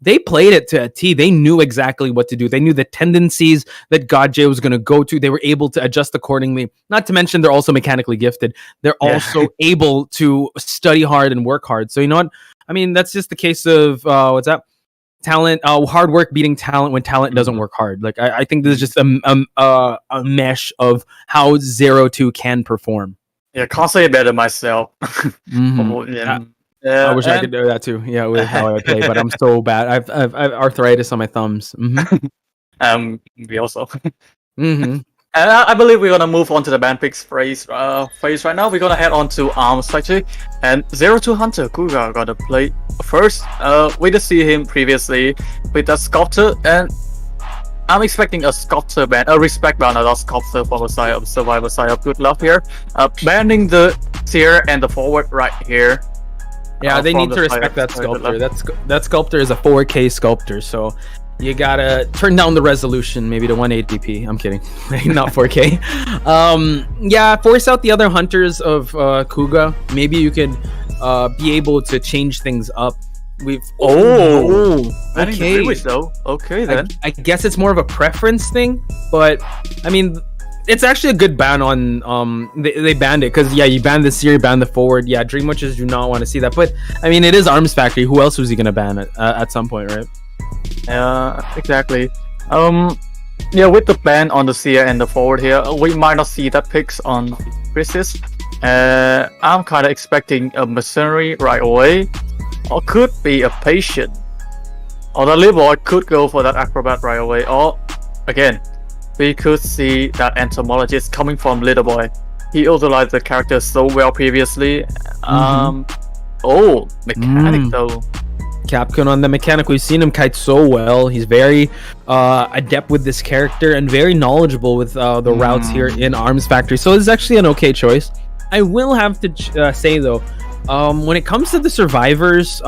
they played it to a T. They knew exactly what to do. They knew the tendencies that Godjay was going to go to. They were able to adjust accordingly. Not to mention they're also mechanically gifted. They're also able to study hard and work hard. So you know what? I mean, that's just the case of what's that? Talent, hard work beating talent when talent doesn't work hard. Like I think this is just a mesh of how 0-2 can perform. Yeah, can't say it better myself. I wish I could do that too. Yeah, with how I play, but I'm so bad. I've arthritis on my thumbs. We also. And I believe we're gonna move on to the band picks phase right now. We're gonna head on to Arms Factory, and 0-2 Hunter Kuga gonna play first. We did see him previously with a Sculptor, and I'm expecting a Sculptor band, a respect band, not Sculptor for the side of Survivor side of Good Love here. Banning the tier and the forward right here. Yeah, they need to respect that Sculptor. That Sculptor is a 4K Sculptor, so you gotta turn down the resolution maybe to 180p. I'm kidding, not 4K. Yeah, force out the other hunters of Kuga. Maybe you could be able to change things up. Okay. Okay then. I guess it's more of a preference thing, but I mean, it's actually a good ban on they banned it because you banned the seer, banned the forward. Yeah, Dream Witches do not want to see that, but I mean, it is Arms Factory. Who else was he gonna ban it at some point, right? Yeah, exactly. Yeah, with the ban on the seer and the forward here, we might not see that picks on Chris's. I'm kind of expecting a mercenary right away, or could be a patient, or the little boy could go for that acrobat right away, or again, we could see that entomologist coming from Little Boy. He utilized the character so well previously. Mechanic though. Capcom on the mechanic. We've seen him kite so well. He's very adept with this character and very knowledgeable with the routes here in Arms Factory. So it's actually an okay choice. I will have to say though, when it comes to the survivors,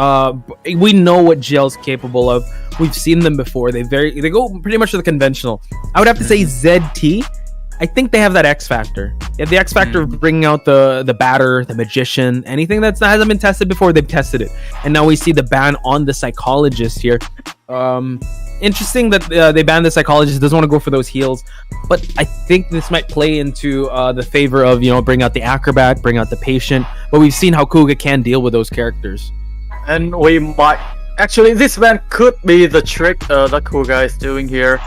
we know what GL's capable of. We've seen them before. They go pretty much to the conventional. I would have to say ZT. I think they have that X factor. Yeah, the X factor of bringing out the batter, the magician, anything that hasn't been tested before, they've tested it. And now we see the ban on the psychologist here. Interesting that they banned the psychologist. Doesn't want to go for those heals, but I think this might play into the favor of bring out the acrobat, bring out the patient. But we've seen how Kuga can deal with those characters, and we might actually this ban could be the trick that Kuga is doing here.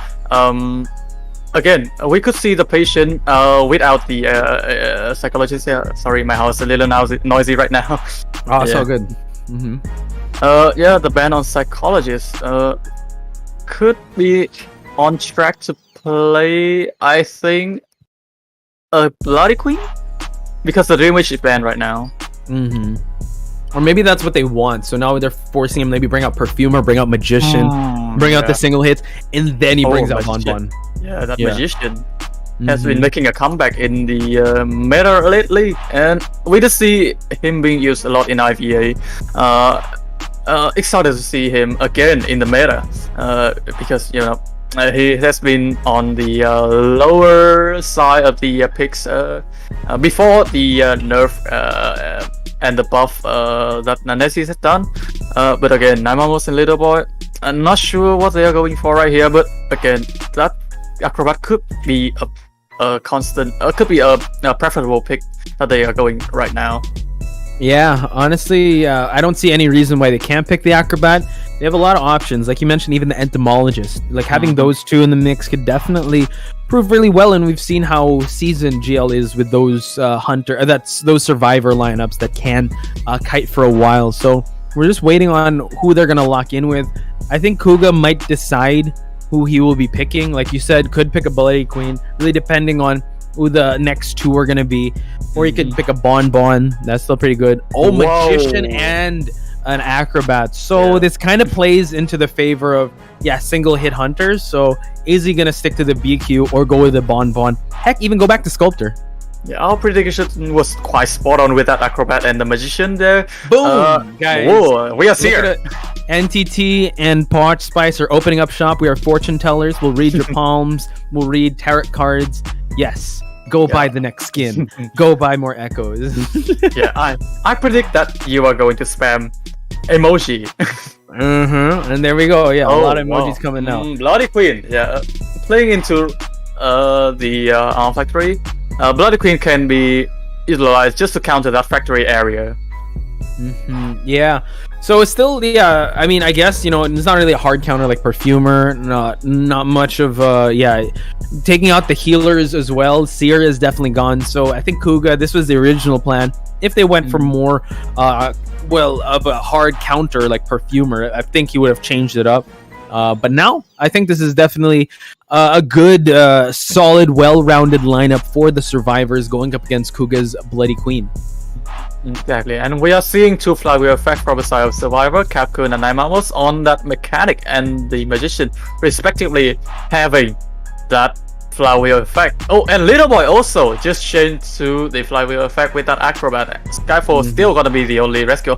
Again, we could see the patient without the psychologist. Yeah, sorry, my house is a little noisy right now. Oh, it's all good. Yeah, the ban on psychologist could be on track to play, I think, a Bloody Queen, because the Dream Witch is banned right now. Or maybe that's what they want. So now they're forcing him maybe bring out Perfumer, bring out Magician, bring out the single hits, and then he brings out Bonbon. Yeah, that Magician has been making a comeback in the meta lately, and we just see him being used a lot in IVA. Excited to see him again in the meta, because he has been on the lower side of the picks before the nerf and the buff that Nanesi has done. But again, Naimamos and Little Boy, I'm not sure what they are going for right here, but again, that acrobat could be a constant, could be a preferable pick that they are going right now. Yeah, honestly, I don't see any reason why they can't pick the acrobat. They have a lot of options, like you mentioned, even the entomologist. Like having those two in the mix could definitely prove really well, and we've seen how seasoned GL is with those those survivor lineups that can kite for a while. So we're just waiting on who they're gonna lock in with. I think Kuga might decide who he will be picking. Like you said, could pick a Bloody Queen, really depending on who the next two are gonna be, or you could pick a Bonbon. That's still pretty good. Magician and an acrobat. So this kind of plays into the favor of single hit hunters. So is he gonna stick to the BQ or go with the Bonbon? Heck, even go back to Sculptor. Yeah, our prediction was quite spot on with that acrobat and the magician there. Boom, guys! Whoa, we are here. NTT and Potch Spice are opening up shop. We are fortune tellers. We'll read your palms. We'll read tarot cards. Yes, go buy the next skin. Go buy more echoes. I predict that you are going to spam emoji. And there we go. Yeah, a lot of emojis coming now. Bloody Queen. Yeah, playing into the arm factory. Bloody Queen can be utilized just to counter that factory area. Yeah. So it's still, yeah, I mean, I guess, you know, it's not really a hard counter like Perfumer, not much of, taking out the healers as well. Seer is definitely gone. So I think Kuga, this was the original plan. If they went for more, of a hard counter like Perfumer, I think he would have changed it up. But now, I think this is definitely a good, solid, well-rounded lineup for the survivors going up against Kuga's Bloody Queen. Exactly, and we are seeing two flywheel effects from the side of Survivor, Capcom and Nymamos on that mechanic and the Magician, respectively, having that flywheel effect. Oh, and Little Boy also just changed to the flywheel effect with that Acrobat. Skyfall still gonna be the only rescue.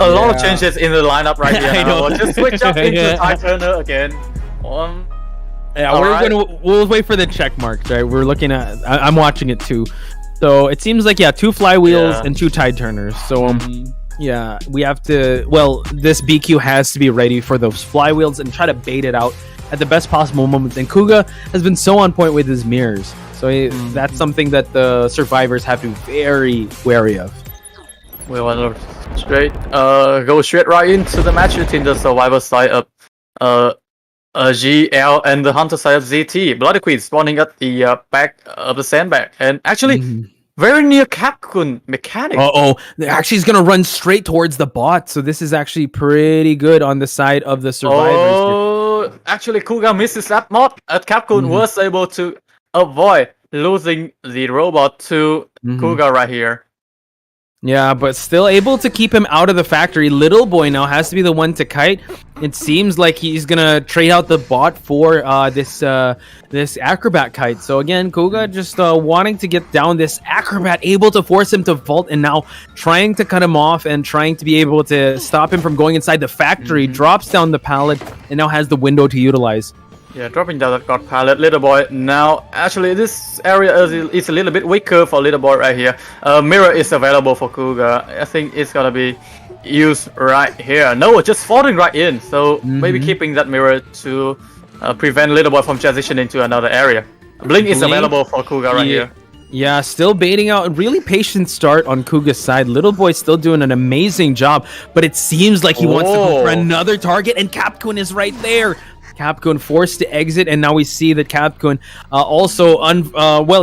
A lot of changes in the lineup right here. Now. Just switch up into Tide Turner again. We'll wait for the check marks, right? We're looking at. I'm watching it too. So it seems like 2 flywheels and 2 tide turners. So we have to. Well, this BQ has to be ready for those flywheels and try to bait it out at the best possible moments. And Kuga has been so on point with his mirrors. So that's something that the survivors have to be very wary of. We want to go straight right into the match between the survivor side of GL and the hunter side of ZT. Bloody Queen spawning at the back of the sandbag, and actually very near Capcom mechanic. Actually, he's gonna run straight towards the bot. So this is actually pretty good on the side of the survivors. Actually, Kuga misses that mod. Capcom was able to avoid losing the robot to Kuga right here. Yeah, but still able to keep him out of the factory. Little Boy now has to be the one to kite. It seems like he's gonna trade out the bot for this Acrobat kite. So again, Kuga just wanting to get down this Acrobat, able to force him to vault, and now trying to cut him off and trying to be able to stop him from going inside the factory. Drops down the pallet and now has the window to utilize. Yeah, dropping down that god pallet. Little Boy now, actually this area is a little bit weaker for Little Boy right here. Mirror is available for Kuga. I think it's gonna be used right here. No, just falling right in. So maybe keeping that mirror to prevent Little Boy from transitioning to another area. Blink is available for Kuga right here. Yeah, still baiting out. A really patient start on Kuga's side. Little Boy still doing an amazing job, but it seems like he wants to go for another target, and Capcom is right there. Capcom forced to exit, and now we see that Capcom also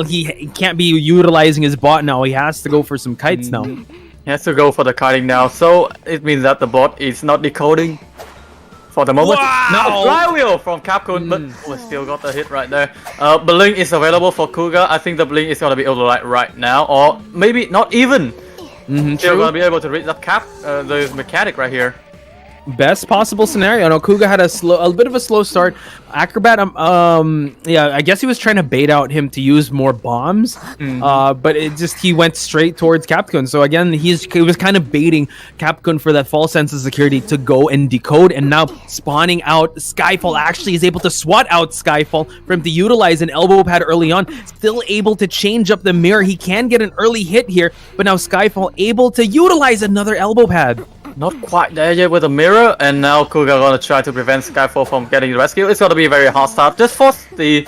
he can't be utilizing his bot now. He has to go for some kites now. He has to go for the kiting now, so it means that the bot is not decoding for the moment. Wow! Now flywheel from Capcom, but we still got the hit right there. Blink is available for Kuga. I think the Blink is gonna be utilized right now, or maybe not even. Still gonna be able to read that the mechanic right here. Best possible scenario. No, Kuga had a bit of a slow start. Acrobat, I guess he was trying to bait out him to use more bombs, but he went straight towards Capcom. So again, he was kind of baiting Capcom for that false sense of security to go and decode, and now spawning out Skyfall actually is able to swat out Skyfall for him to utilize an elbow pad early on. Still able to change up the mirror. He can get an early hit here, but now Skyfall able to utilize another elbow pad. Not quite there yet with a mirror, and now Kuga gonna try to prevent Skyfall from getting the rescue. It's gonna be a very hard start. Just force the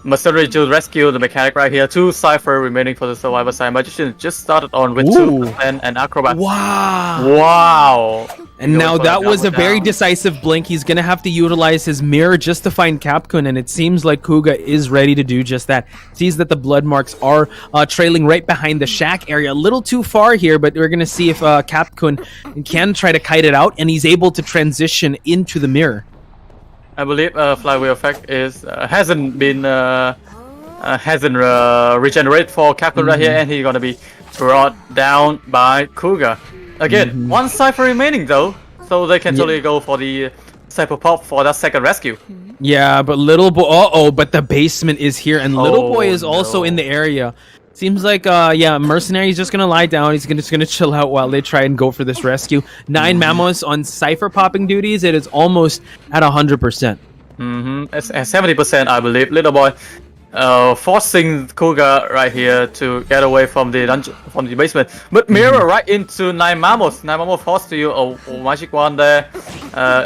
Mercenary to rescue the mechanic right here. 2 Cypher remaining for the survivor side. Magician just started on with 2 and Acrobat. Wow! And now that was a very decisive blink. He's gonna have to utilize his mirror just to find Capcom, and it seems like Kuga is ready to do just that. Sees that the blood marks are trailing right behind the shack area. A little too far here, but we're gonna see if Capcom can try to kite it out, and he's able to transition into the mirror. I believe flywheel effect hasn't regenerated for Capcom right here, and he's gonna be brought down by Kuga. Again, 1 Cypher remaining though, so they can totally go for the Cypher Pop for that second rescue. Yeah, but Little Boy, but the basement is here, and Little Boy is also in the area. Seems like, Mercenary is just gonna lie down. He's just gonna chill out while they try and go for this rescue. 9 Mamos on Cypher popping duties. It is almost at 100%. At 70%, I believe. Little Boy forcing Kuga right here to get away from the dungeon, from the basement. But mirror right into Nine Mammoth. Nine Mammoth forced to you a magic wand there,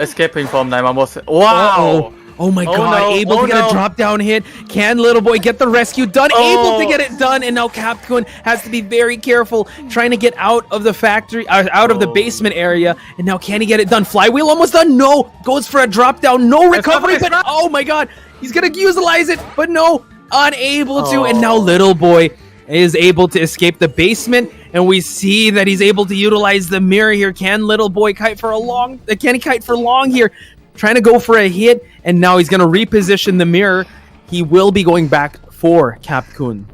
escaping from Nine Mammoth. Wow! Oh my god, able to get a drop down hit. Can Little Boy get the rescue done? Able to get it done, and now Capcom has to be very careful trying to get out of the factory, out of the basement area. And now can he get it done? Flywheel almost done. No, goes for a drop down. No recovery, but oh my god, he's gonna utilize it, but no, unable to. And now Little Boy is able to escape the basement, and we see that he's able to utilize the mirror here. Can Little Boy kite for a long? Can he kite for long here? Trying to go for a hit, and now he's going to reposition the mirror. He will be going back for Capcom.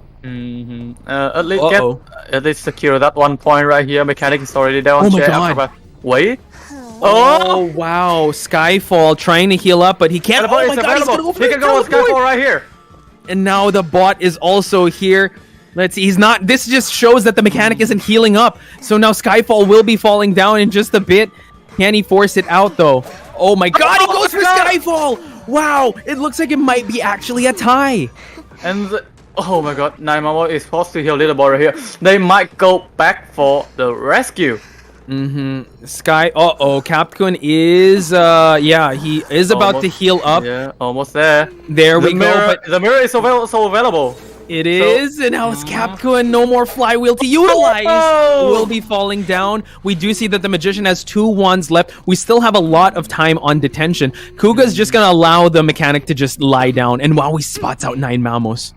At least secure that 1 point right here. Mechanic is already down. Oh my god. Wait. Oh wow. Skyfall trying to heal up, but he can't. Oh my god, he's going to go for he can go with Skyfall right here. And now the bot is also here. Let's see, he's not. This just shows that the mechanic isn't healing up. So now Skyfall will be falling down in just a bit. Can he force it out though? Oh my god, he goes for Skyfall! Wow, it looks like it might be actually a tie. And oh my god, Nine Mammoth is forced to heal Little Boy right here. They might go back for the rescue. Capcom is yeah, he is about to heal up. Yeah, almost there. There we go. But the mirror is so available. It is, and now it's Capcom, no more flywheel to utilize. Will be falling down. We do see that the Magician has 2 wands left. We still have a lot of time on detention. Kuga's just gonna allow the mechanic to just lie down, and wow, he spots out Nine Mammoths.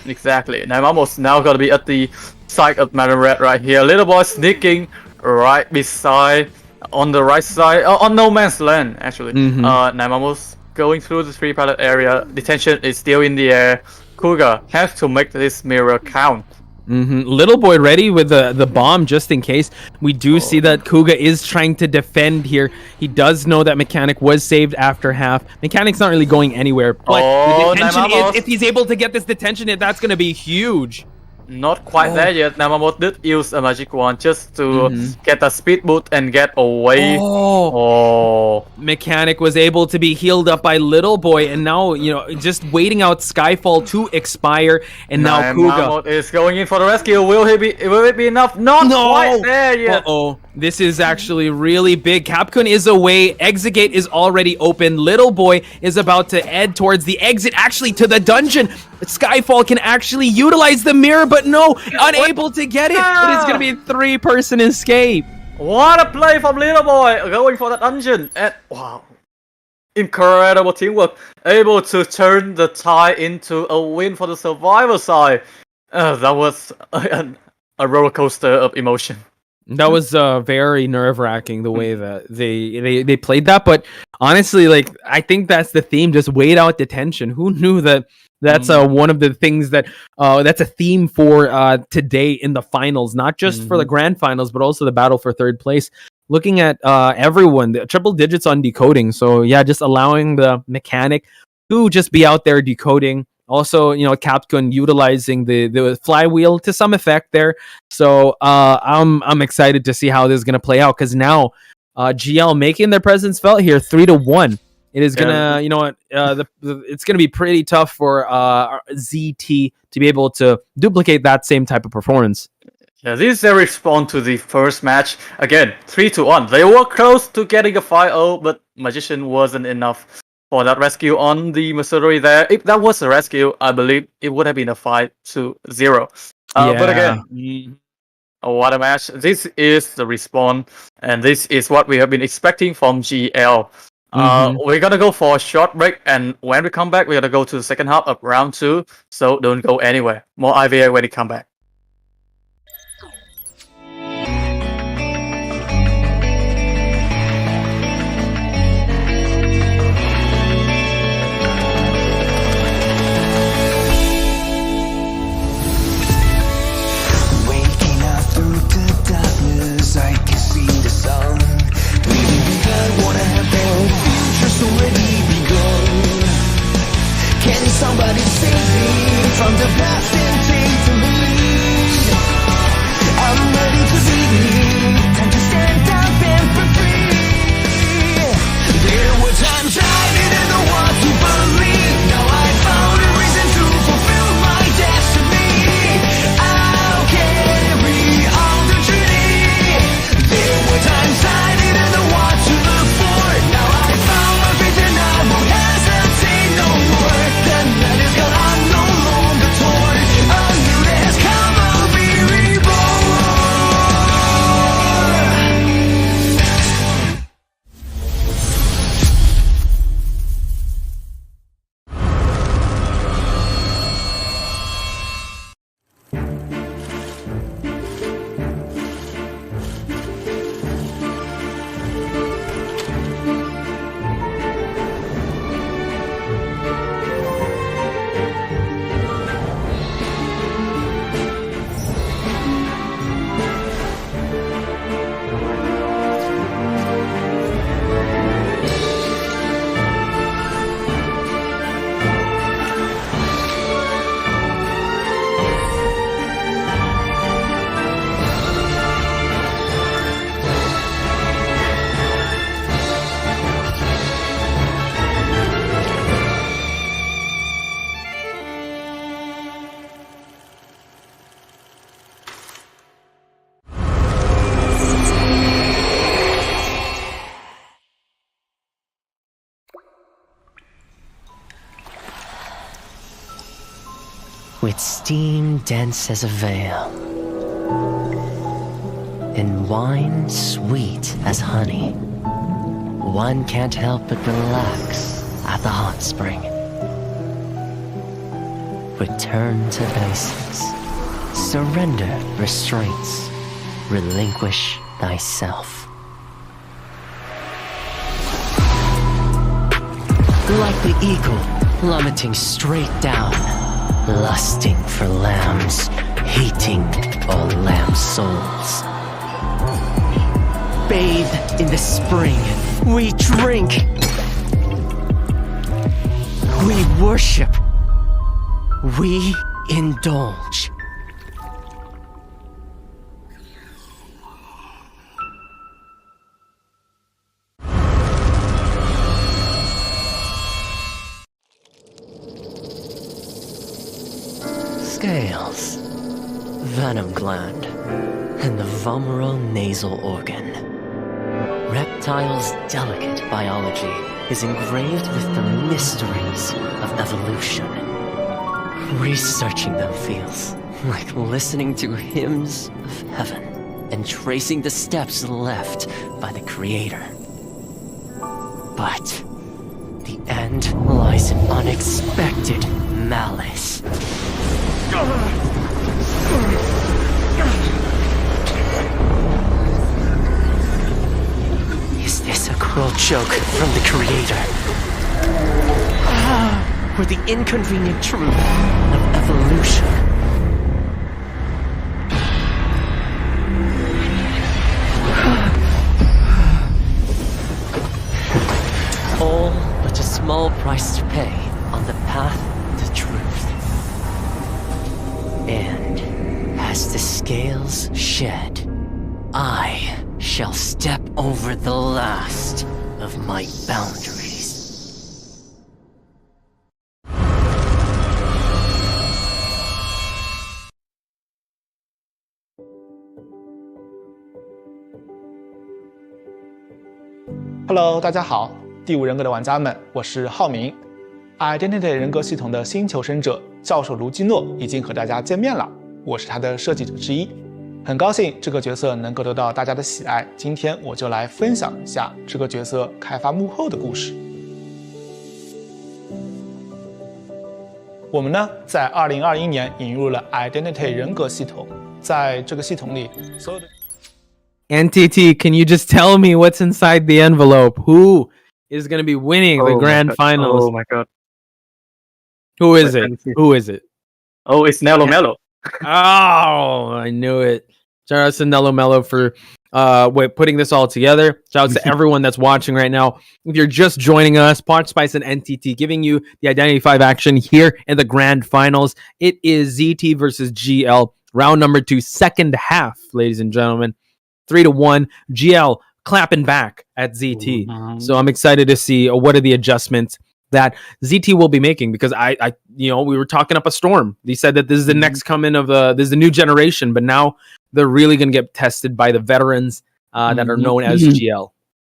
Exactly. Nine Mammoths now gonna be at the side of Madam Red right here. Little Boy sneaking right beside, on the right side, on no man's land actually. Nine Mammoths going through the 3 pallet area. Detention is still in the air. Kuga has to make this mirror count. Little Boy ready with the bomb just in case. We do see that Kuga is trying to defend here. He does know that Mechanic was saved after half. Mechanic's not really going anywhere, but the detention is, if he's able to get this detention, that's going to be huge. Not quite there yet. Nine Mammoth did use a magic wand just to get a speed boot and get away. Mechanic was able to be healed up by Little Boy, and now, you know, just waiting out Skyfall to expire, and now Kuga Mammoth is going in for the rescue. Will it be enough? Not quite there yet. This is actually really big. Capcom is away. Exit gate is already open. Little Boy is about to head towards the exit, actually to the dungeon. Skyfall can actually utilize the mirror, but no, unable to get it. It is going to be a 3-person escape. What a play from Little Boy, going for the dungeon. And wow, incredible teamwork. Able to turn the tie into a win for the survivor side. That was a roller coaster of emotion. That was very nerve-wracking the way that they played that, but honestly, like, I think that's the theme. Just wait out the tension. Who knew that? That's one of the things that that's a theme for today in the finals, not just for the grand finals, but also the battle for 3rd place. Looking at everyone, the triple digits on decoding. So yeah, just allowing the mechanic to just be out there decoding. Also, you know, Capcom utilizing the flywheel to some effect there. So I'm excited to see how this is gonna play out, because now GL making their presence felt here 3-1. It is gonna, you know what, it's gonna be pretty tough for ZT to be able to duplicate that same type of performance. Yeah, this is their response to the first match. Again, 3-1. They were close to getting a 5-0, but Magician wasn't enough for that rescue on the Missouri there. If that was a rescue, I believe it would have been a 5-0. But again, what a match. This is the respawn, and this is what we have been expecting from GL. We're gonna go for a short break, and when we come back, we're gonna go to the second half of round 2, so don't go anywhere. More IVA when we come back. Somebody save me from the past and take the lead. I'm ready to be time to stand up and be free. There were times I didn't know what to believe. Now I found a reason to with steam dense as a veil, and wine sweet as honey. One can't help but relax at the hot spring. Return to basics. Surrender restraints. Relinquish thyself. Like the eagle plummeting straight down, lusting for lambs, hating all lamb souls. Bathed in the spring, we drink. We worship. We indulge. Scales, venom gland, and the vomeral nasal organ. Reptiles' delicate biology is engraved with the mysteries of evolution. Researching them feels like listening to hymns of heaven and tracing the steps left by the Creator. But the end lies in unexpected malice. Is this a cruel joke from the Creator? Or the inconvenient truth of evolution? All but a small price to pay on the path to truth. And as the scales shed, I shall step over the last of my boundaries. Hello， 大家好，第五人格的玩家们，我是浩明。Identity 人格系统的新求生者教授卢基诺已经和大家见面了，我是他的设计者之一。很高兴这个角色能够得到大家的喜爱，今天我就来分享一下这个角色开发幕后的故事。我们呢，在2021年引入了 Identity 人格系统，在这个系统里，所有的 NTT, can you just tell me what's inside the envelope? Who is going to be winning the grand finals? Oh my god. Who is it? Who is it? Oh, it's Nello Mello. Oh, I knew it. Shout out to Nello Mello for putting this all together. Shout out to everyone that's watching right now. If you're just joining us, Pot Spice and NTT giving you the Identity 5 action here in the grand finals. It is ZT versus GL, round number 2, second half, ladies and gentlemen. 3-1, GL clapping back at ZT. So I'm excited to see what are the adjustments that ZT will be making, because I we were talking up a storm. They said that this is the next coming of this is the new generation, but now they're really going to get tested by the veterans that are known as GL.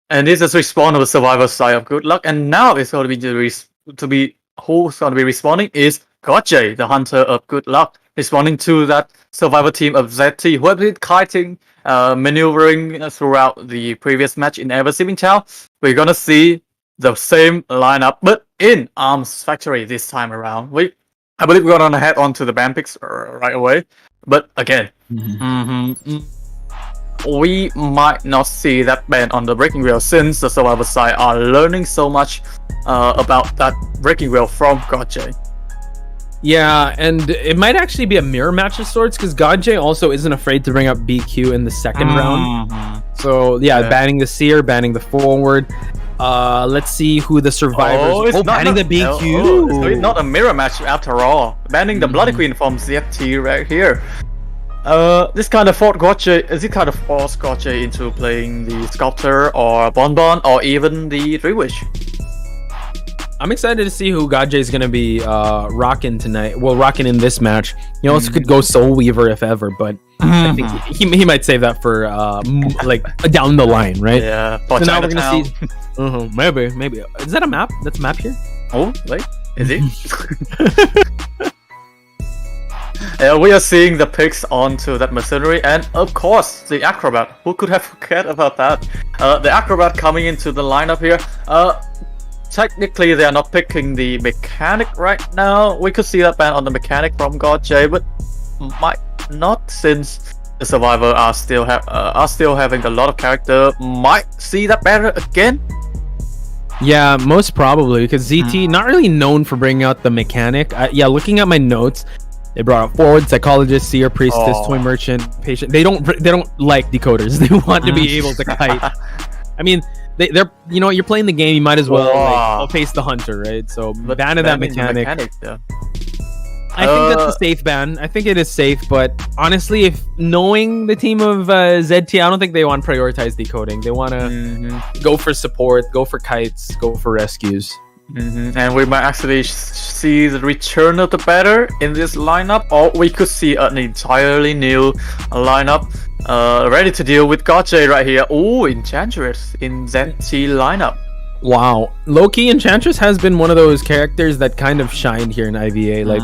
And this is respawn of the survivor side of good luck, and now it's going to be who's going to be responding is Gotjay, the hunter of good luck, responding to that survivor team of ZT, who have been kiting, maneuvering throughout the previous match in Ever Sipping Town. We're gonna see the same lineup, but in Arms Factory this time around. I believe we're gonna head on to the band picks right away. But again, we might not see that band on the breaking wheel, since the survivor side are learning so much about that breaking wheel from Gotjay. Yeah, and it might actually be a mirror match of sorts, because Gotjay also isn't afraid to bring up BQ in the second round. So yeah, banning the seer, banning the forward. Let's see who the survivors. Banning the BQ. It's not a mirror match after all. Banning the Bloody Queen from ZT right here. This kind of forced Gotjay into playing the Sculptor or Bonbon or even the Three Wish. I'm excited to see who Gotjay is going to be rocking tonight. Well, rocking in this match. He also could go Soul Weaver if ever, but I think he might save that for like down the line, right? Yeah. So now we're going to see. Maybe. Is that a map? That's a map here? Oh, wait. Is it? We are seeing the picks onto that mercenary, and of course the acrobat. Who could have forget about that? The acrobat coming into the lineup here. Technically, they are not picking the mechanic right now. We could see that ban on the mechanic from GodJ, but might not, since the survivor are still having a lot of character. Might see that banner again. Yeah, most probably, because ZT not really known for bringing out the mechanic. Yeah, looking at my notes, they brought out forward, psychologist, seer, priestess, toy merchant, patient. They don't like decoders. They want to be able to kite. I mean, they're you're playing the game, you might as well face the hunter, right? So ban of that mechanic. I think that's a safe ban. I think it is safe, but honestly, if knowing the team of ZT, I don't think they want to prioritize decoding. They want to go for support, go for kites, go for rescues. And we might actually see the return of the batter in this lineup, or we could see an entirely new lineup ready to deal with GodJ right here. Oh, Enchantress in ZT lineup. Wow, low-key Enchantress has been one of those characters that kind of shined here in IVA. Like,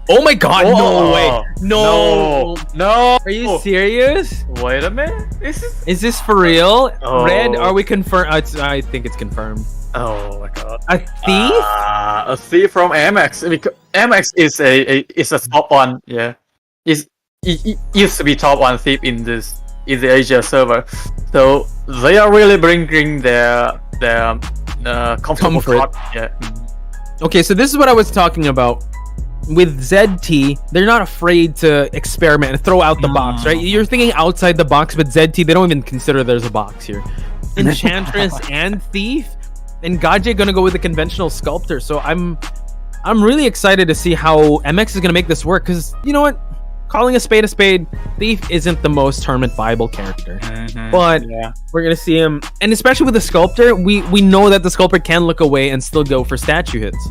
oh my god, no way, no, are you serious? Wait a minute, is this for real? Red, are we confirmed? I think it's confirmed. Oh my god, a thief? A thief from MX. Because MX is a top one. Yeah, it used to be top one thief in the Asia server. So they are really bringing their comfort. Yeah. Okay, so this is what I was talking about. With ZT, they're not afraid to experiment and throw out the box, right? You're thinking outside the box, but ZT, they don't even consider there's a box here. Enchantress and Thief, and GodJ gonna go with the conventional sculptor. So I'm really excited to see how MX is gonna make this work, because you know what? Calling a spade, Thief isn't the most tournament viable character, but we're gonna see him, and especially with the sculptor, we know that the sculptor can look away and still go for statue hits.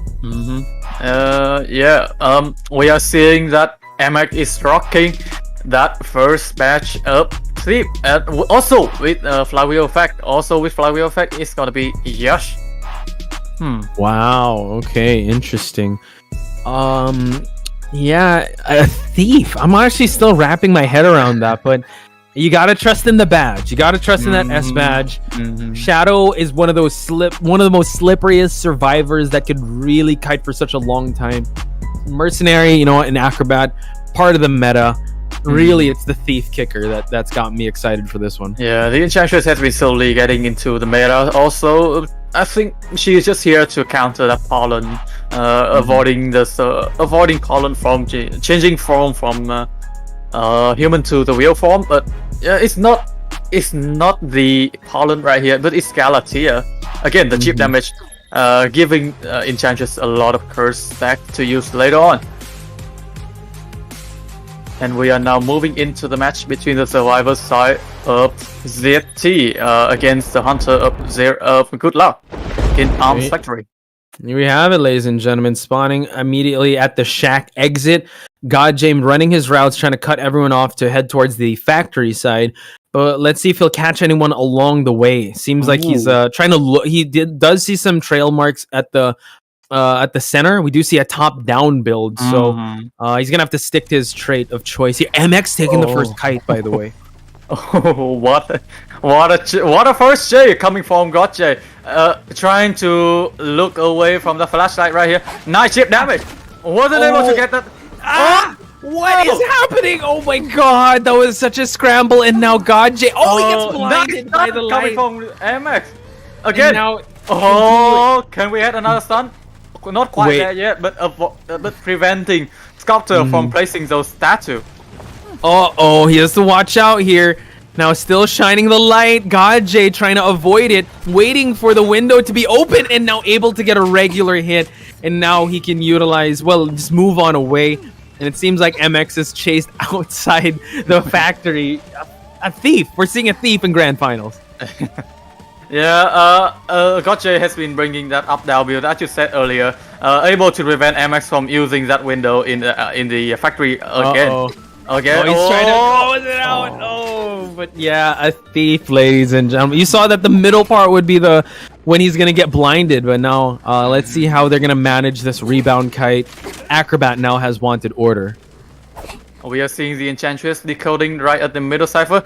We are seeing that MX is rocking that first match up Thief, and also with flywheel effect. It's gonna be Yash. Wow. Okay. Interesting. Yeah, a thief. I'm actually still wrapping my head around that, but you gotta trust in the badge. You gotta trust in that S badge. Shadow is one of the most slipperiest survivors that could really kite for such a long time. Mercenary, an acrobat, part of the meta. Really, it's the thief kicker that's got me excited for this one. Yeah, the Enchantress has been slowly getting into the meta. Also, I think she is just here to counter that pollen, avoiding pollen from changing form from human to the wheel form. But yeah, it's not the pollen right here, but it's Galatea. Again, the chip damage, giving Enchantress a lot of curse stack to use later on. And we are now moving into the match between the survivor side of ZT against the hunter of Good Luck in Arms Factory. Here we have it, ladies and gentlemen. Spawning immediately at the shack exit. GodJ running his routes, trying to cut everyone off to head towards the factory side. But let's see if he'll catch anyone along the way. Seems like he's trying to look. He does see some trail marks at the center. We do see a top-down build, so he's gonna have to stick to his trait of choice here. MX taking the first kite, by the way. What a first J coming from GodJ. Trying to look away from the flashlight right here. Nice chip damage. Wasn't able to get that. What is happening? Oh my god, that was such a scramble, and now GodJ. He gets blinded by the light. Coming from MX again. Can we add another stun? Not quite there yet, but preventing Sculptor from placing those statues. He has to watch out here. Now still shining the light. GodJ trying to avoid it, waiting for the window to be open, and now able to get a regular hit. And now he can utilize, just move on away. And it seems like MX is chased outside the factory. A thief. We're seeing a thief in Grand Finals. GodJ has been bringing that up-down build, as you said earlier, able to prevent MX from using that window in the factory again. He's trying to close it out. But yeah, a thief, ladies and gentlemen. You saw that the middle part would be when he's gonna get blinded, but now let's see how they're gonna manage this rebound kite. Acrobat now has wanted order. We are seeing the Enchantress decoding right at the middle cipher.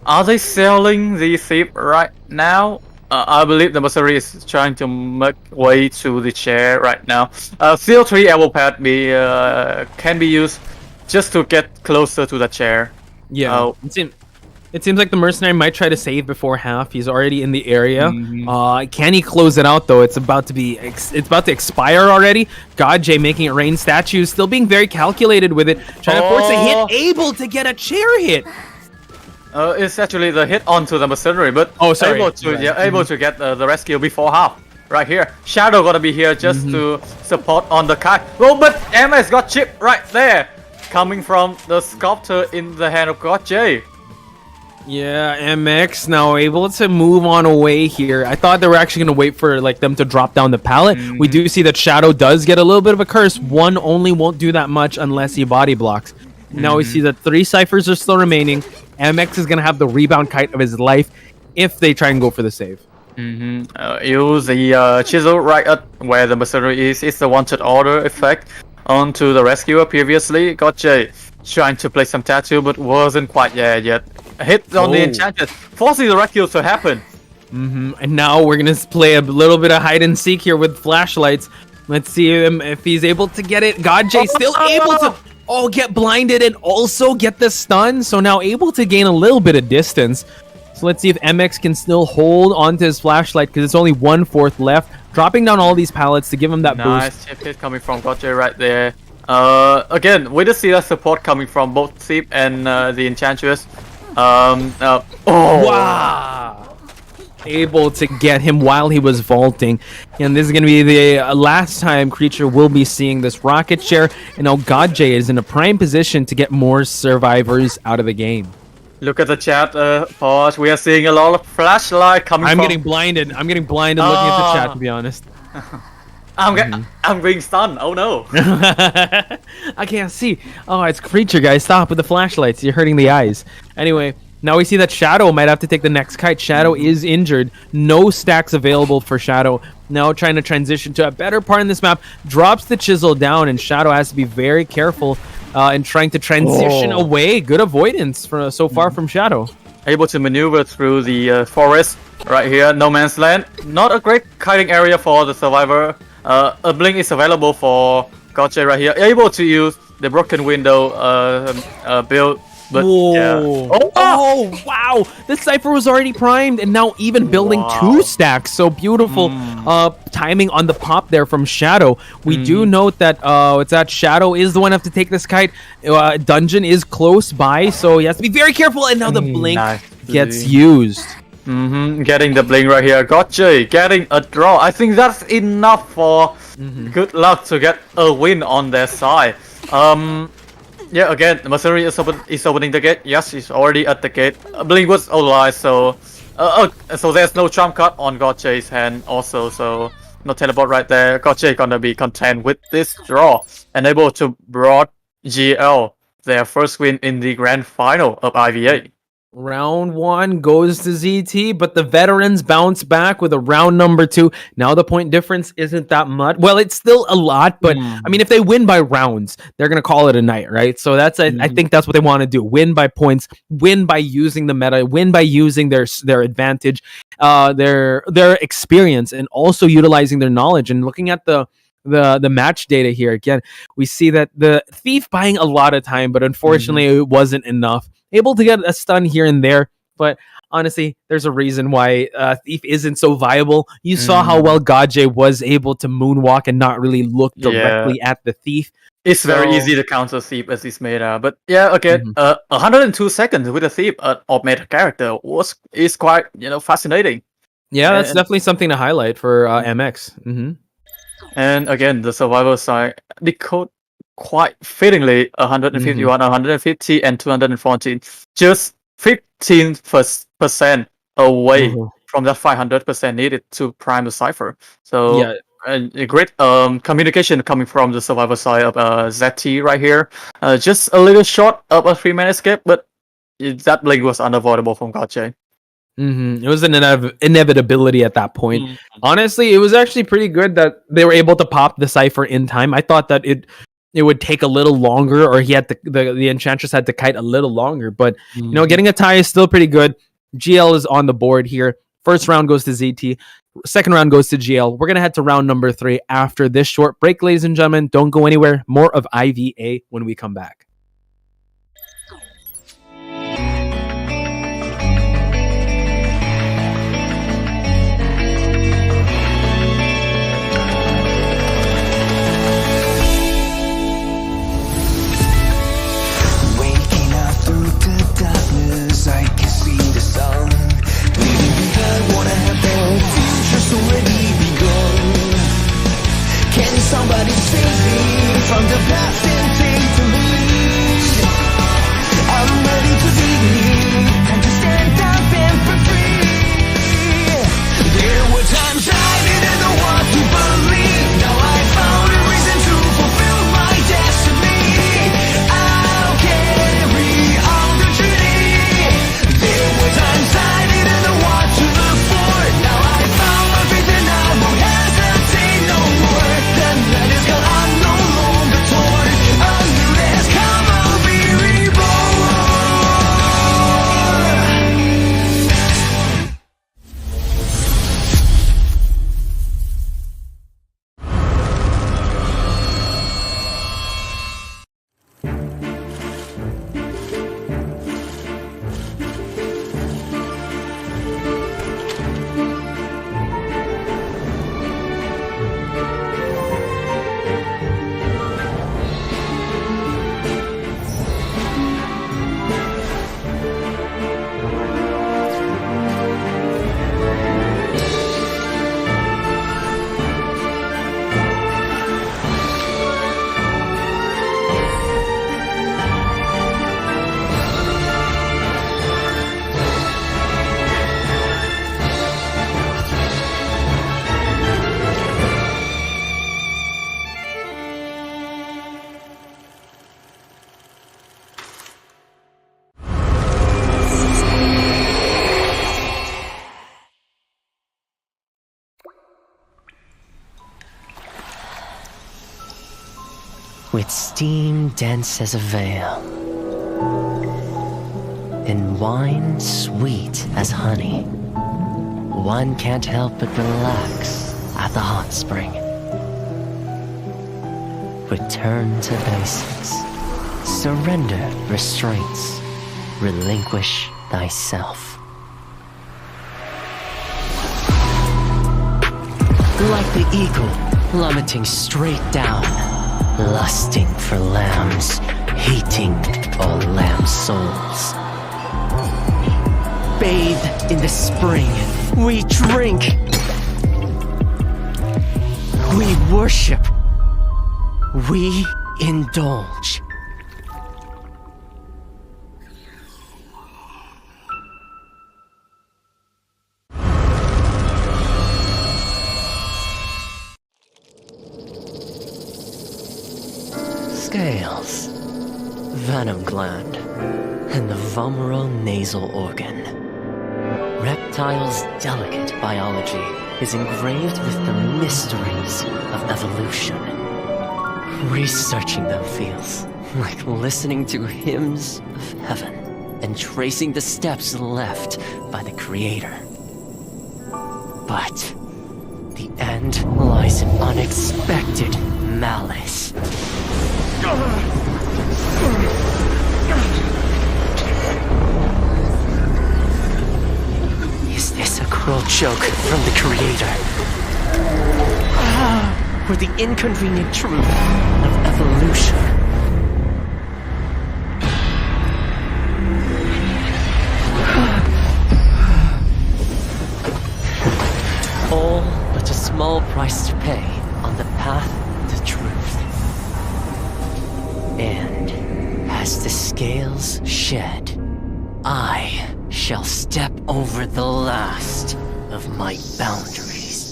Are they selling the thief right now? I believe the mercenary is trying to make way to the chair right now. CO3 elbow pad can be used just to get closer to the chair. Yeah, it seems like the mercenary might try to save before half. He's already in the area. Can he close it out though? It's about to expire already. Godjay making it rain. Statues still being very calculated with it, trying to force a hit, able to get a chair hit. It's actually the hit onto the mercenary, but able to get the rescue before half. Right here, Shadow gonna be here just to support on the kite. Oh, but MS got chipped right there, coming from the sculptor in the hand of Godjay. Yeah, MX now able to move on away here. I thought they were actually going to wait for them to drop down the pallet. We do see that Shadow does get a little bit of a curse. One only won't do that much unless he body blocks. Now we see that 3 ciphers are still remaining. MX is going to have the rebound kite of his life if they try and go for the save. Use the chisel right at where the mercenary is. It's the wanted order effect onto the rescuer previously. Godjay trying to play some tattoo but wasn't quite there yet. A hit on the Enchantress, forcing the rescue to happen. And now we're gonna play a little bit of hide and seek here with flashlights. Let's see if he's able to get it. Godjay still able to get blinded and also get the stun. So now able to gain a little bit of distance. So let's see if MX can still hold onto his flashlight because it's only 1/4 left. Dropping down all these pallets to give him that boost. Nice chip hit coming from Godjay right there. Again, we just see that support coming from both Thief and the Enchantress. Wow! Able to get him while he was vaulting. And this is going to be the last time Creature will be seeing this rocket share. And now Godjay is in a prime position to get more survivors out of the game. Look at the chat, Pause. We are seeing a lot of flashlight coming I'm getting blinded. I'm getting blinded looking at the chat, to be honest. I'm being stunned. Oh no. I can't see. Oh, it's Creature, guys. Stop with the flashlights. You're hurting the eyes. Anyway, now we see that Shadow might have to take the next kite. Shadow is injured. No stacks available for Shadow. Now trying to transition to a better part in this map. Drops the chisel down, and Shadow has to be very careful in trying to transition away. Good avoidance so far from Shadow. Able to maneuver through the forest right here. No man's land. Not a great kiting area for the survivor. A blink is available for Godjay right here. Able to use the broken window build. But yeah. Oh wow! The cipher was already primed and now even building 2 stacks. So beautiful timing on the pop there from Shadow. We do note that Shadow is the one who have to take this kite. Dungeon is close by, so he has to be very careful. And now the blink gets used. Getting the blink right here. Godjay getting a draw. I think that's enough for good luck to get a win on their side. Yeah, again, the mercenary is opening the gate. Yes, he's already at the gate. Blink was alive, so there's no trump card on Godjay's hand also, so no teleport right there. Godjay gonna be content with this draw and able to brought GL their first win in the grand final of IVA. Round 1 goes to ZT, but the veterans bounce back with a round number 2. Now the point difference isn't that much. Well, it's still a lot, but I mean, if they win by rounds, they're gonna call it a night, right? So that's I think that's what they want to do: win by points, win by using the meta, win by using their advantage, their experience, and also utilizing their knowledge. And looking at the match data here again, we see that the Thief buying a lot of time, but unfortunately it wasn't enough. Able to get a stun here and there, but honestly, there's a reason why Thief isn't so viable. You saw how well Godjay was able to moonwalk and not really look directly at the Thief. It's very easy to counter Thief as he's meta, but yeah, again, 102 seconds with a Thief of meta character is quite fascinating. Yeah, that's definitely something to highlight for MX. And again, the survivor side decode quite fittingly 151, 150, and 214, just 15% away from that 500% needed to prime the cipher. So a great communication coming from the survivor side of ZT right here. Just a little short of a 3-man escape, but that blink was unavoidable from Godjay. It was an inevitability at that point. Honestly, it was actually pretty good that they were able to pop the cipher in time. I thought that it would take a little longer, or he had the Enchantress had to kite a little longer. But you know, getting a tie is still pretty good. GL is on the board here. First round goes to ZT. Second round goes to GL. We're gonna head to round number 3 after this short break, ladies and gentlemen. Don't go anywhere. More of IVA when we come back. I can see the sun. Leaving behind what I have built. Future's already begun. Can somebody save me from the past and take the lead? I'm ready to be me and to stand up and be free. There were times I didn't know what to believe. Now I found a reason to fulfill my destiny. I'll carry on the journey. There were times I didn't know what to look for. Now I found my faith and I won't hesitate no more. The night is gone, I'm no longer torn. A new day has come, I'll be reborn. With steam dense as a veil, and wine sweet as honey, one can't help but relax at the hot spring. Return to basics. Surrender restraints. Relinquish thyself. Like the eagle plummeting straight down, lusting for lambs, hating all lamb souls. Bathed in the spring, we drink. We worship. We indulge. Scales, venom gland, and the vomeral nasal organ. Reptiles' delicate biology is engraved with the mysteries of evolution. Researching them feels like listening to hymns of heaven and tracing the steps left by the Creator. But the end lies in unexpected malice. Is this a cruel joke from the Creator? Or the inconvenient truth of evolution? All but a small price to pay on the path to truth. And as the scales shed, I shall step over the last of my boundaries.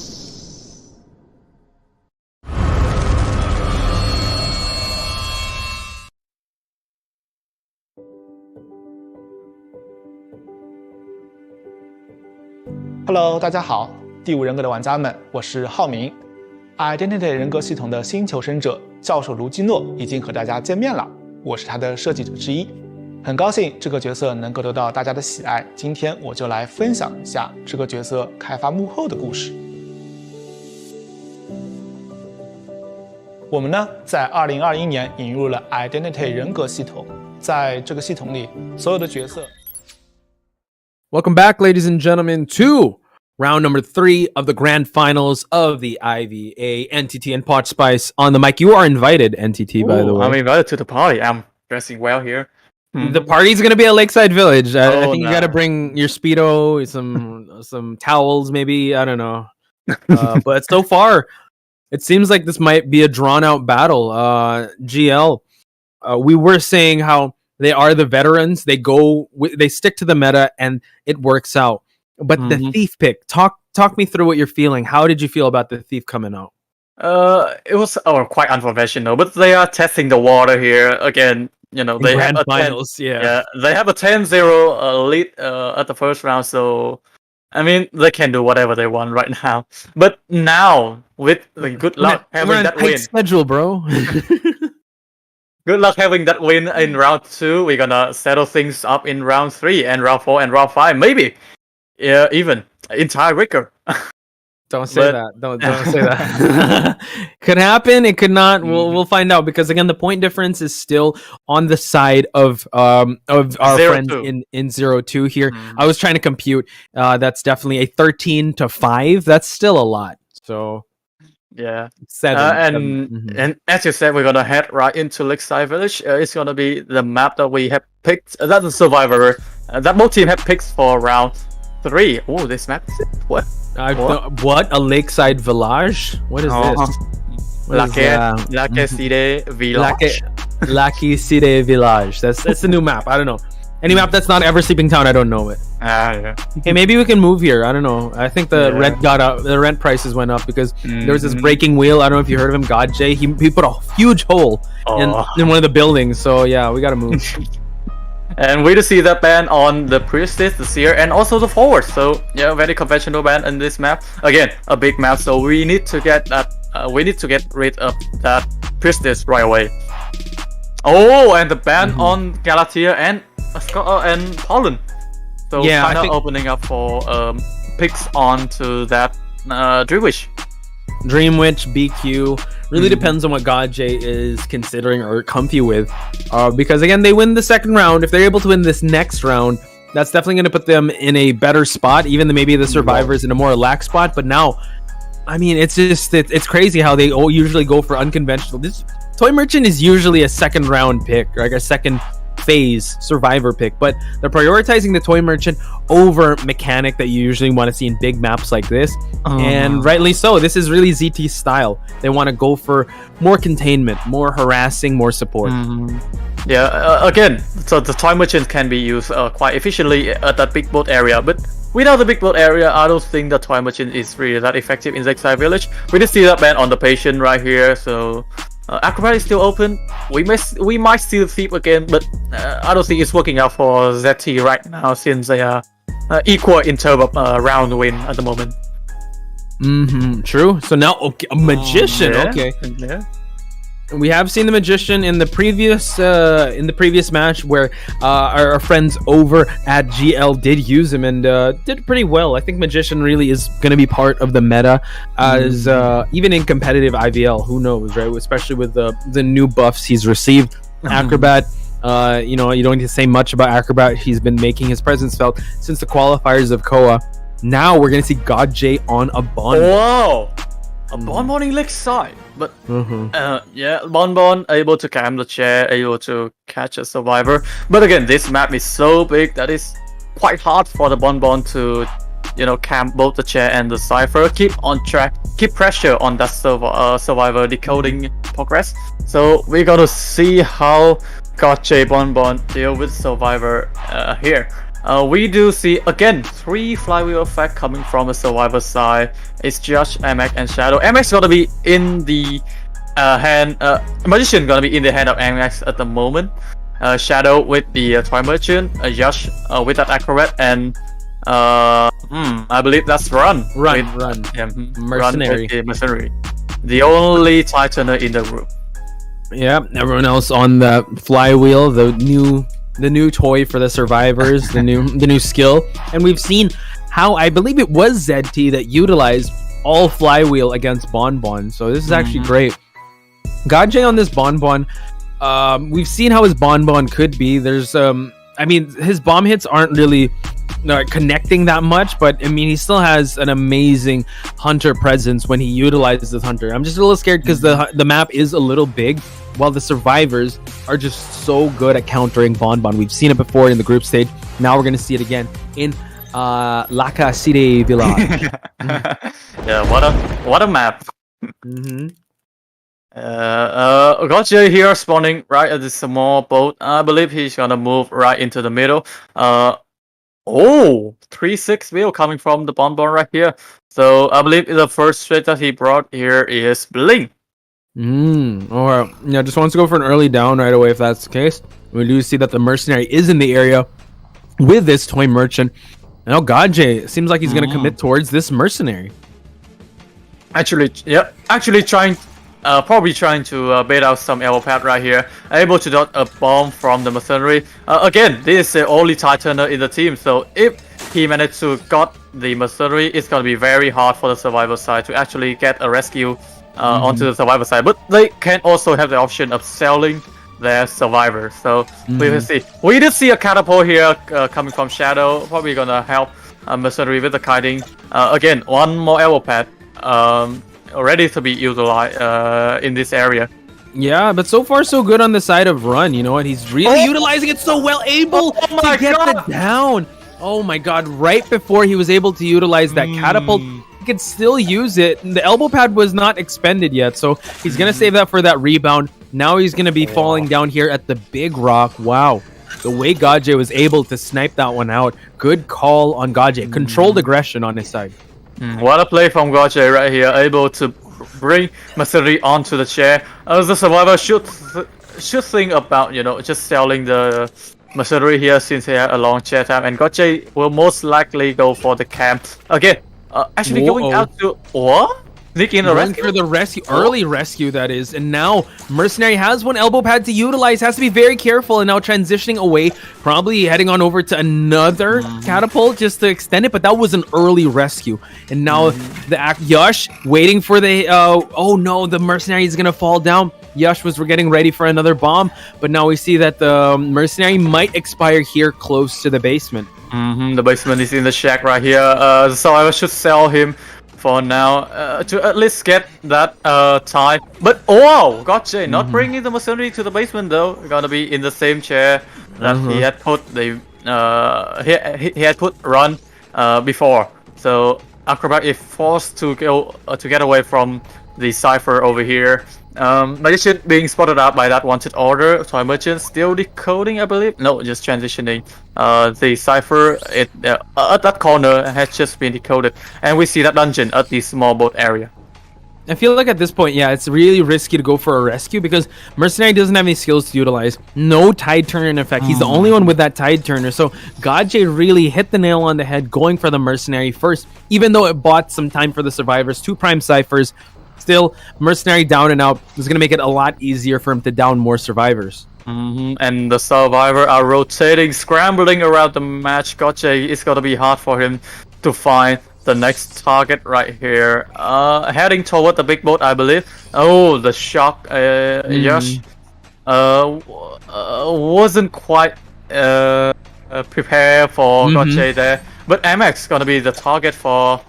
Hello， 大家好，第五人格的玩家们，我是浩明，Identity 人格系统的新求生者，教授卢基诺已经和大家见面了，我是他的设计者之一，很高兴这个角色能够得到大家的喜爱。今天我就来分享一下这个角色开发幕后的故事。我们呢，在2021年引入了 Identity 人格系统，在这个系统里，所有的角色。Welcome back, ladies and gentlemen, to round number 3 of the grand finals of the IVA. NTT and Pot Spice on the mic. You are invited, NTT, by the way. I'm invited to the party. I'm dressing well here. The party's gonna be at Lakeside Village. I think you gotta bring your Speedo, some towels, maybe. I don't know. But so far, it seems like this might be a drawn-out battle. GL, we were saying how they are the veterans. They stick to the meta, and it works out. But the Thief pick, talk me through what you're feeling. How did you feel about the Thief coming out? It was quite unprofessional, but they are testing the water here again. You know, they have a finals. they have a 10-0 lead at the first round, so I mean they can do whatever they want right now. But now, with good luck having that win, schedule, bro. Good luck having that win in round 2. We're gonna settle things up in round 3 and round 4 and round 5, maybe. Yeah, even in tiebreaker. Don't say that. Don't say that. Could happen. It could not. We'll find out, because again, the point difference is still on the side of our friends in 0-2 here. I was trying to compute. That's definitely a 13-5. That's still a lot. So yeah, 7. And as you said, we're gonna head right into Lakeside Village. It's gonna be the map that we have picked. That's the Survivor. That both team have picked for round 3. Oh, this map is it? What? What? A Lakeside Village? What is this? Lac City Village. Lac City Village. That's the new map. I don't know. Any map that's not Ever Sleeping Town, I don't know it. Yeah. Hey, maybe we can move here. I don't know. I think the rent got up. The rent prices went up because there was this breaking wheel. I don't know if you heard of him, God J. He put a huge hole in one of the buildings. So yeah, we gotta move. And we do see that ban on the Priestess, the Seer, and also the Forward. So yeah, very conventional ban in this map. Again, a big map, so we need to get that. We need to get rid of that Priestess right away. Oh, and the ban on Galatea and Pollen. So yeah, kind of opening up for picks onto that Dream Witch. Dream Witch, BQ, really depends on what God J is considering or comfy with. Because again, they win the second round. If they're able to win this next round, that's definitely going to put them in a better spot. Even though maybe the Survivors in a more relaxed spot. But now, I mean, it's crazy how they usually go for unconventional. This Toy Merchant is usually a second round pick, like a second phase Survivor pick, but they're prioritizing the Toy Merchant over Mechanic that you usually want to see in big maps like this, and rightly so. This is really ZT's style. They want to go for more containment, more harassing, more support. Yeah, again, so the Toy Merchant can be used quite efficiently at that big boat area, but without the big boat area, I don't think the Toy Merchant is really that effective in Lakeside Village. We did see that ban on the Patient right here, so Acrobat is still open. We might see the Thief again, but I don't think it's working out for ZT right now, since they are equal in terms of round win at the moment. True. So now, okay, a Magician. Okay. Yeah. We have seen the Magician in the previous match where our friends over at GL did use him and did pretty well. I think Magician really is going to be part of the meta as even in competitive IVL. Who knows, right? Especially with the new buffs he's received. Acrobat, you know, you don't need to say much about Acrobat. He's been making his presence felt since the qualifiers of COA. Now we're going to see God J on a Bon. Wow! A Bonbon in Lakeside, but yeah, Bonbon able to cam the chair, able to catch a Survivor. But again, this map is so big that it's quite hard for the Bonbon to, you know, cam both the chair and the Cypher. Keep on track, keep pressure on that Survivor decoding progress. So we're gonna see how Gotcha Bonbon deal with Survivor here. We do see again 3 flywheel effect coming from the Survivor side. It's just MX and Shadow. MX gonna be in the hand. Magician gonna be in the hand of MX at the moment. Shadow with the Toy Merchant. Josh with that Acrobat, and I believe that's Run. Run. Yeah, Mercenary. Run with the Mercenary. The only Titaner in the group. Yeah, everyone else on the flywheel, the new toy for the survivors, the new skill. And we've seen how, I believe it was ZT that utilized all flywheel against Bonbon. So this is actually great. Gajay on this Bonbon, we've seen how his Bonbon could be. There's I mean, his bomb hits aren't really connecting that much, but I mean, he still has an amazing hunter presence when he utilizes his hunter. I'm just a little scared because the map is a little big, while the survivors are just so good at countering Bonbon. We've seen it before in the group stage. Now we're gonna see it again in Laka City Village. Yeah, what a map. Gotcha here spawning right at this small boat. I believe he's gonna move right into the middle. 3-6 wheel coming from the Bonbon right here. So I believe the first threat that he brought here is Bling. Or yeah, just wants to go for an early down right away if that's the case. We do see that the mercenary is in the area with this toy merchant. Now Gajay seems like he's gonna commit towards this mercenary. Actually trying to bait out some elbow pad right here. Able to dodge a bomb from the mercenary. Again, this is the only Titaner in the team, so if he managed to got the mercenary, it's gonna be very hard for the survivor side to actually get a rescue onto the survivor side. But they can also have the option of selling their survivor. So we will see. We did see a catapult here coming from Shadow, probably gonna help mercenary with the kiting. Again, one more elbow pad. Ready to be utilized in this area. Yeah, but so far so good on the side of Run. You know what? He's really utilizing it so well, able to get the down. Oh my god, right before he was able to utilize that catapult, he could still use it. The elbow pad was not expended yet, so he's going to save that for that rebound. Now he's going to be falling down here at the big rock. Wow. The way Gajay was able to snipe that one out. Good call on Gajay. Controlled aggression on his side. What a play from Gajay right here, able to bring mercenary onto the chair. As the survivor should think about, just selling the mercenary here since he had a long chair time, and Gajay will most likely go for the camp again. Actually going out to what? Sneak in the rescue? For the rescue, early rescue that is, and now mercenary has one elbow pad to utilize, has to be very careful, and now transitioning away, probably heading on over to another catapult just to extend it, but that was an early rescue. And now the Yash waiting for the oh no, the mercenary is gonna fall down. Yash was getting ready for another bomb, but now we see that the mercenary might expire here close to the basement. The basement is in the shack right here, so I should sell him for now to at least get that tie. But wow, Gotcha not bringing the mercenary to the basement though. Gonna be in the same chair that he had put the he had put Run before. So Acrobat is forced to go to get away from the Cypher over here. Magician being spotted out by that wanted order. Toy merchant still decoding, I believe. No, just transitioning. The Cypher at that corner has just been decoded, and we see that dungeon at the small boat area. I feel like at this point, yeah, it's really risky to go for a rescue because Mercenary doesn't have any skills to utilize. No tide turner in effect. He's the only one with that tide turner. So Gajay really hit the nail on the head going for the Mercenary first, even though it bought some time for the survivors. 2 prime ciphers. Still, Mercenary down and out is going to make it a lot easier for him to down more survivors. And the survivor are rotating, scrambling around the match. Gotcha, it's going to be hard for him to find the next target right here. Heading toward the big boat, I believe. Oh, the shock. Yash wasn't quite prepared for Gotcha there. But MX going to be the target for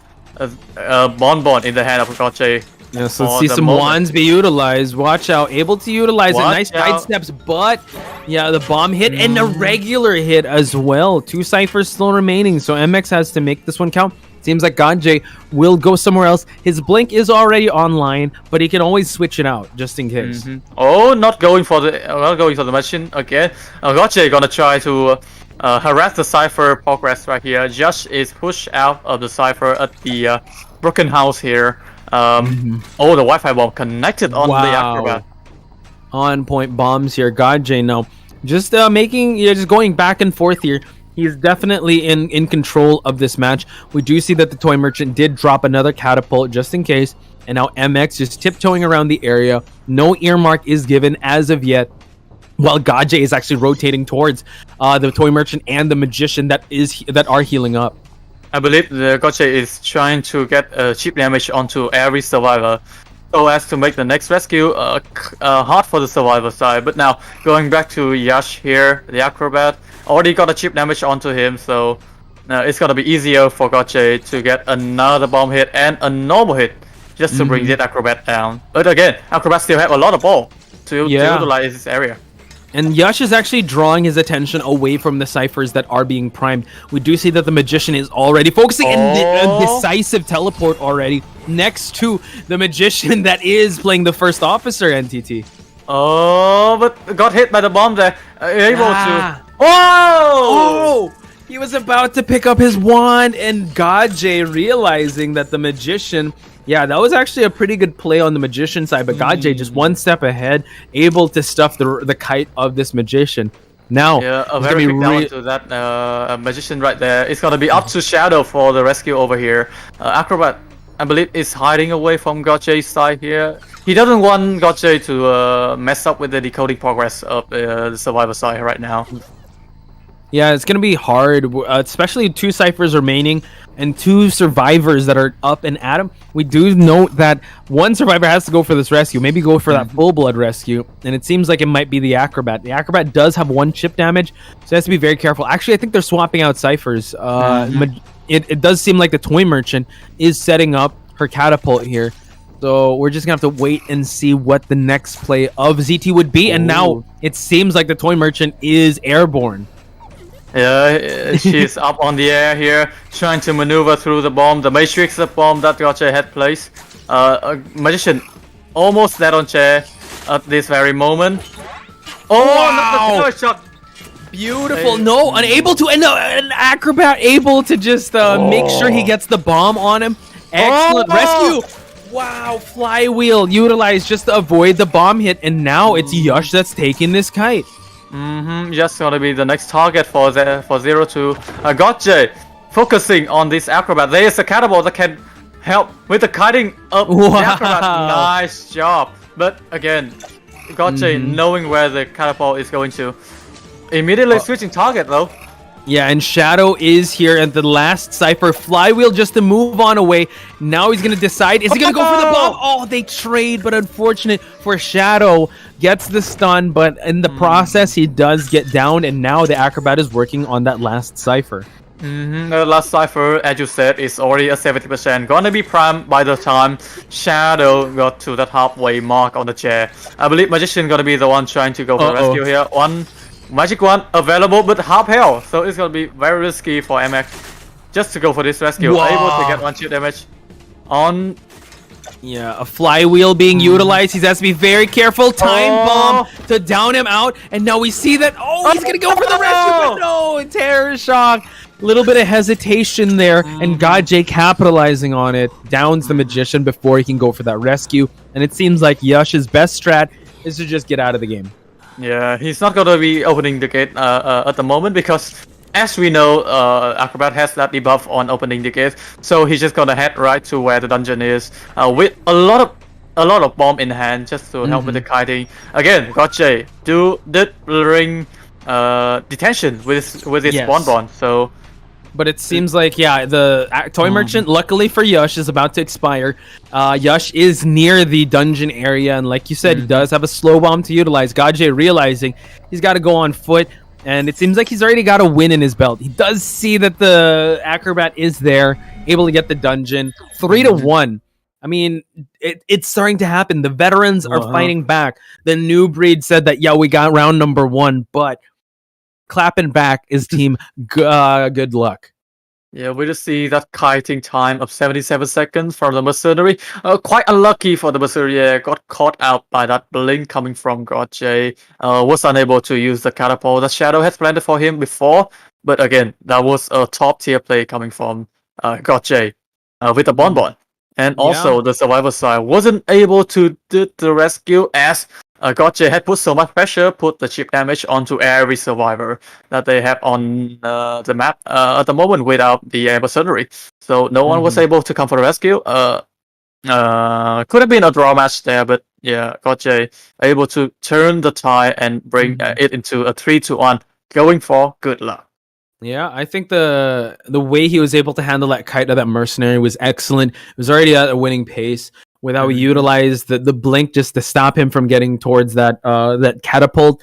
Bonbon in the hand of Gotcha. Yeah, so let's see some wands be utilized. Watch out. Able to utilize it. Nice side steps, but yeah, the bomb hit and a regular hit as well. 2 ciphers still remaining, so MX has to make this one count. Seems like Gajay will go somewhere else. His blink is already online, but he can always switch it out just in case. Oh, not going for the machine again. Gajay gonna try to harass the cipher progress right here. Josh is pushed out of the cipher at the broken house here. Oh, the Wi-Fi bomb connected on the Acrobat. On point bombs here. Gajay now just just going back and forth here. He's definitely in control of this match. We do see that the Toy Merchant did drop another catapult just in case. And now MX just tiptoeing around the area. No earmark is given as of yet. While Gaje is actually rotating towards the Toy Merchant and the Magician that are healing up. I believe the Gaje is trying to get chip damage onto every survivor, so as to make the next rescue hard for the survivor side. But now going back to Yash here, the acrobat already got a chip damage onto him, so it's gonna be easier for Gaje to get another bomb hit and a normal hit just to bring that acrobat down. But again, acrobat still have a lot of ball to utilize this area. And Yash is actually drawing his attention away from the ciphers that are being primed. We do see that the Magician is already focusing a decisive teleport already next to the Magician that is playing the first officer, NTT. Oh, but got hit by the bomb there. Able to... Oh! He was about to pick up his wand, and Gaje realizing that the Magician... Yeah, that was actually a pretty good play on the Magician side, but Gaje just one step ahead, able to stuff the kite of this Magician. Now, a very quick down to that Magician right there. It's gonna be up to Shadow for the rescue over here. Acrobat, I believe, is hiding away from Gaje's side here. He doesn't want Gaje to mess up with the decoding progress of the survivor side right now. Yeah, it's gonna be hard, especially 2 ciphers remaining and 2 survivors that are up and at him. We do note that 1 survivor has to go for this rescue, maybe go for that full blood rescue, and it seems like it might be the acrobat. The acrobat does have 1 chip damage, so he has to be very careful. Actually, I think they're swapping out ciphers. It does seem like the Toy Merchant is setting up her catapult here. So we're just gonna have to wait and see what the next play of ZT would be. And now it seems like the Toy Merchant is airborne. Yeah, she's up on the air here, trying to maneuver through the bomb, the Matrix bomb that Gaje had placed. Magician almost dead on chair at this very moment. Oh, wow. Not the shot. Beautiful. No, unable to, and an acrobat able to just make sure he gets the bomb on him. Excellent rescue. Wow, flywheel utilized just to avoid the bomb hit, and now it's Yash that's taking this kite. Just gonna be the next target for 0-2. Gaje focusing on this acrobat. There is a catapult that can help with the kiting of the acrobat. Nice job. But again, Gaje knowing where the catapult is going to. Immediately switching target though. Yeah, and Shadow is here at the last cipher. Flywheel just to move on away. Now he's going to decide, is he going to go for the bomb? Oh, they trade, but unfortunate for Shadow. Gets the stun, but in the process, he does get down, and now the acrobat is working on that last cipher. The last cipher, as you said, is already a 70%. Gonna be primed by the time Shadow got to that halfway mark on the chair. I believe Magician gonna be the one trying to go for the rescue here. One magic wand available, but half health, so it's gonna be very risky for MX just to go for this rescue. Able to get 1 chip damage on. Yeah, a flywheel being utilized. He has to be very careful. Time bomb to down him out, and now we see that. Oh, he's gonna go for the rescue, but no, terror shock. Little bit of hesitation there, and Gaje capitalizing on it. Downs the Magician before he can go for that rescue, and it seems like Yash's best strat is to just get out of the game. Yeah, he's not gonna be opening the gate at the moment because, as we know, Acrobat has that debuff on opening the gate, so he's just gonna head right to where the dungeon is with a lot of bomb in hand just to help with the kiting. Again, Gaje did ring detention with his bonbon, so. But it seems like, yeah, the Toy Merchant, luckily for Yash, is about to expire. Yash is near the dungeon area, and like you said, he does have a slow bomb to utilize. Gaje realizing he's got to go on foot, and it seems like he's already got a win in his belt. He does see that the Acrobat is there, able to get the dungeon. 3-1. I mean, it's starting to happen. The veterans are fighting back. The new breed said that, yeah, we got round number 1, but clapping back is team good luck. Yeah, we just see that kiting time of 77 seconds from the Mercenary. Quite unlucky for the Mercenary. Yeah, got caught out by that blink coming from Gaje. Was unable to use the catapult that Shadow had planted for him before. But again, that was a top tier play coming from Gaje with the bonbon. And also the survivor side wasn't able to do the rescue as Gotcha had put so much pressure, put the chip damage onto every survivor that they have on the map at the moment without the mercenary. So no one was able to come for the rescue. Could have been a draw match there, but yeah, Gotcha able to turn the tide and bring it into a 3-1. Going for good luck. Yeah, I think the way he was able to handle that kite of that mercenary was excellent. It was already at a winning pace. With how he utilized the blink just to stop him from getting towards that that catapult.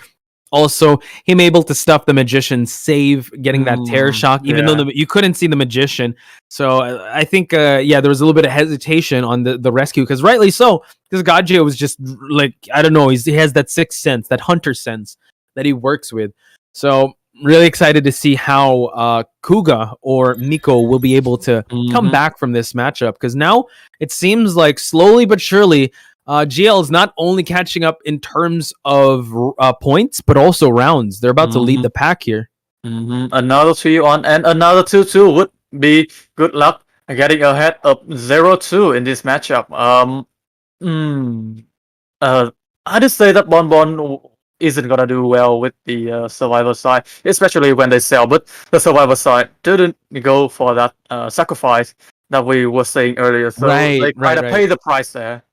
Also, him able to stuff the magician's save, getting that terror shock, even though you couldn't see the magician. So I think, there was a little bit of hesitation on the rescue, because rightly so, because Gotcha was just like, I don't know, he has that sixth sense, that hunter sense that he works with. So really excited to see how Kuga or Miko will be able to come back from this matchup, because now it seems like slowly but surely GL is not only catching up in terms of points, but also rounds. They're about to lead the pack here. Another 3-1 and another 2-2 would be good luck getting ahead of 0-2 in this matchup. I just say that Bon isn't gonna do well with the survivor side, especially when they sell. But the survivor side didn't go for that sacrifice that we were saying earlier, so they try to pay the price there.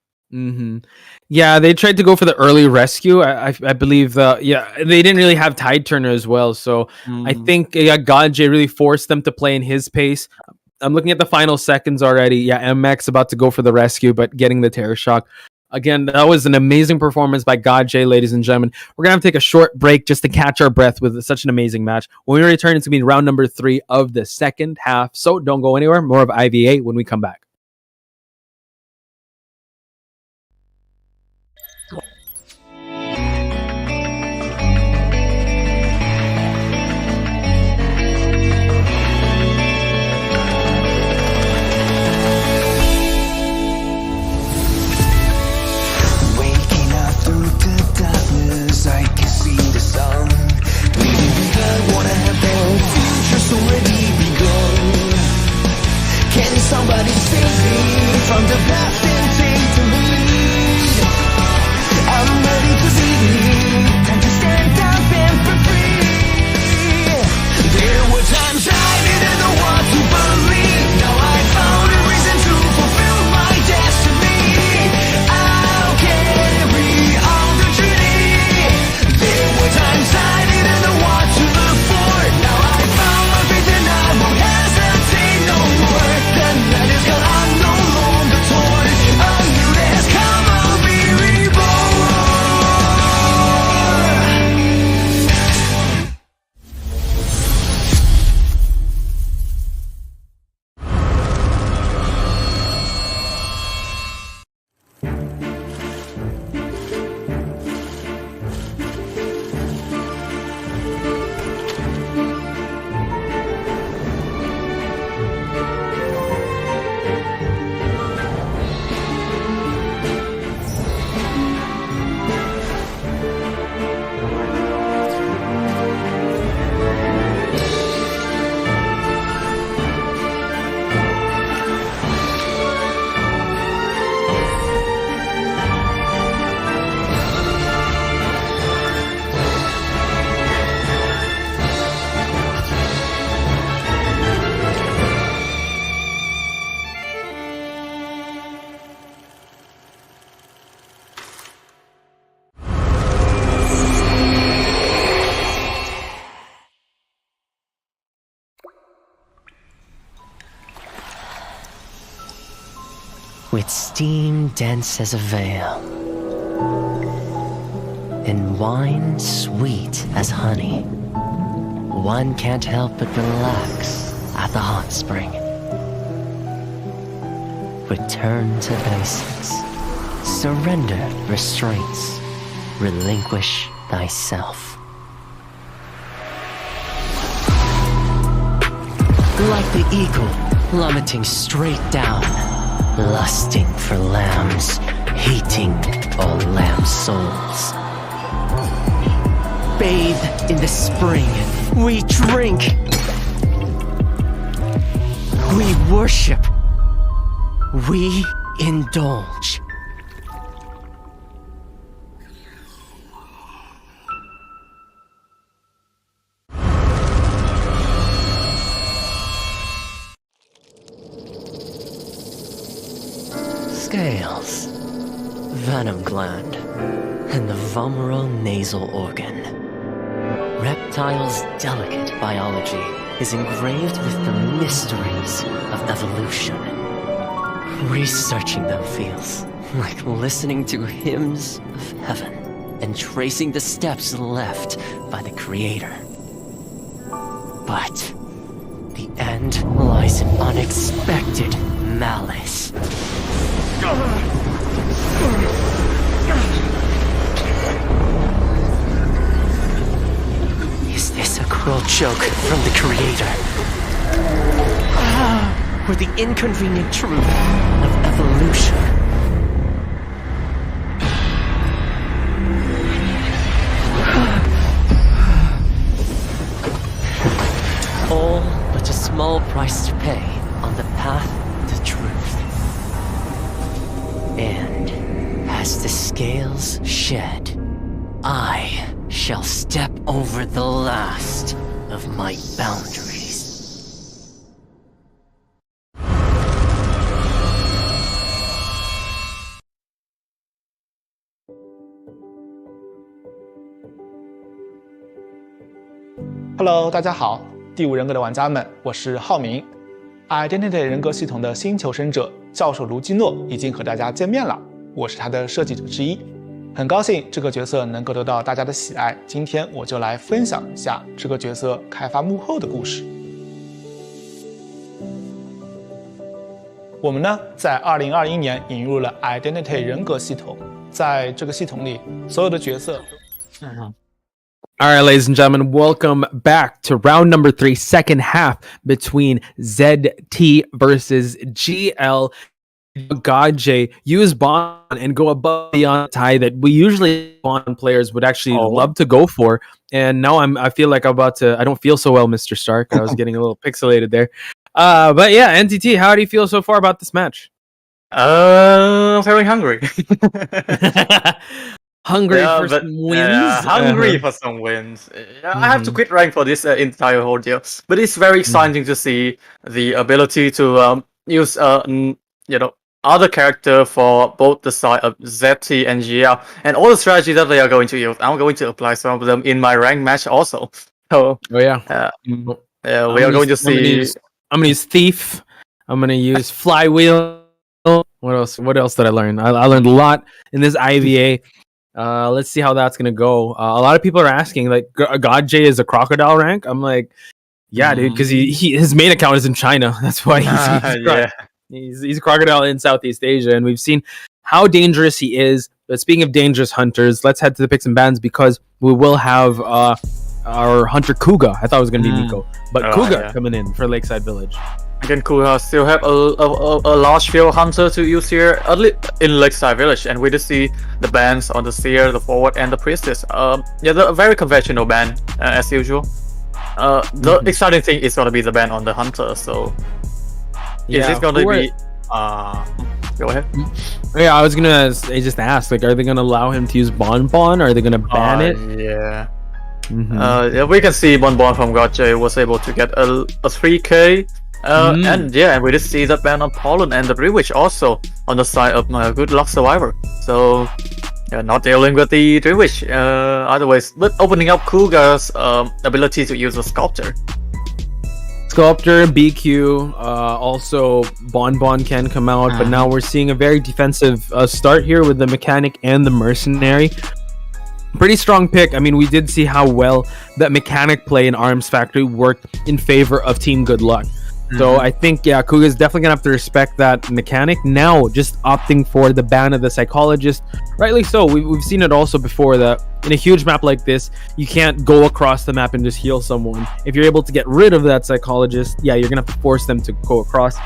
Yeah, they tried to go for the early rescue. I believe they didn't really have Tide Turner as well, so I think Gotcha really forced them to play in his pace. I'm looking at the final seconds already. Yeah, MX about to go for the rescue, but getting the terror shock. Again, that was an amazing performance by Gotcha, ladies and gentlemen. We're going to have to take a short break just to catch our breath with such an amazing match. When we return, it's going to be round number 3 of the second half. So don't go anywhere. More of IVA when we come back. I can see the sun leading behind what I have done. Future's already begun. Can somebody save me from the past and take the lead? I'm ready to lead, time to stand up and be free. There were times I didn't know what to believe. Now I found a reason to fulfill my destiny. I'll carry all the journey. There were times I didn't know what to look for. Now I found my faith and I won't hesitate no more. The night is gone, I'm no longer torn. A new day has come, I'll be reborn. With steam dense as a veil, and wine sweet as honey, one can't help but relax at the hot spring. Return to basics. Surrender restraints. Relinquish thyself. Like the eagle plummeting straight down, lusting for lambs, hating all lamb souls. Bathe in the spring, we drink, we worship, we indulge. tympanium gland and the vomeral nasal organ. Reptiles' delicate biology is engraved with the mysteries of evolution. Researching them feels like listening to hymns of heaven and tracing the steps left by the Creator. But the end lies in unexpected malice. Is this a cruel joke from the Creator? Or the inconvenient truth of evolution? All but a small price to pay on the path to truth. And as the scales shed, I shall step over the last of my boundaries. Hello， 大家好，第五人格的玩家们，我是浩明。Identity 人格系统的新求生者教授卢基诺已经和大家见面了，我是他的设计者之一。很高兴这个角色能够得到大家的喜爱，今天我就来分享一下这个角色开发幕后的故事。我们呢，在2021年引入了 Identity 人格系统，在这个系统里，所有的角色。All right, ladies and gentlemen, welcome back to round number 3, second half between ZT versus GL. Godj use Bond and go above beyond tie that we usually Bond players would actually love to go for. And now I feel like I'm about to. I don't feel so well, Mr. Stark. I was getting a little pixelated there. But yeah, NTT, how do you feel so far about this match? Very hungry. Hungry for some wins. Hungry for some wins. I have to quit rank for this entire ordeal, but it's very exciting to see the ability to use other character for both the side of ZT and GL, and all the strategies that they are going to use. I'm going to apply some of them in my rank match also. So we are going to see. I'm gonna use Thief. I'm gonna use Flywheel. What else? What else did I learn? I learned a lot in this IVA. Let's see how that's gonna go. A lot of people are asking, like, Godj is a crocodile rank. I'm like, yeah, dude, because his main account is in China. That's why he's a crocodile in Southeast Asia, and we've seen how dangerous he is. But speaking of dangerous hunters, let's head to the picks and bans because we will have our hunter Kuga. I thought it was gonna be Miko, but Kuga coming in for Lakeside Village. Again, Kuga still have a large field hunter to use here in Lakeside Village, and we just see the bans on the Seer, the Forward, and the Priestess. They're a very conventional ban as usual. The exciting thing is gonna be the ban on the hunter. So, is it gonna be? Go ahead. Yeah, I was gonna just ask, like, are they gonna allow him to use Bonbon? Or are they gonna ban it? Yeah. We can see Bonbon from Godj was able to get a 3k. And we just see that ban on Pollen and the Brewitch also on the side of Good Luck Survivor. So not dealing with the Brewitch otherwise, but opening up Kuga's ability to use a Sculptor. Sculptor, BQ, also Bonbon can come out, but now we're seeing a very defensive start here with the Mechanic and the Mercenary. Pretty strong pick. I mean, we did see how well that Mechanic play in Arms Factory worked in favor of Team Good Luck. So I think, Kuga's definitely gonna have to respect that Mechanic. Now, just opting for the ban of the Psychologist, rightly so. We've seen it also before that in a huge map like this, you can't go across the map and just heal someone. If you're able to get rid of that Psychologist, you're gonna have to force them to go across.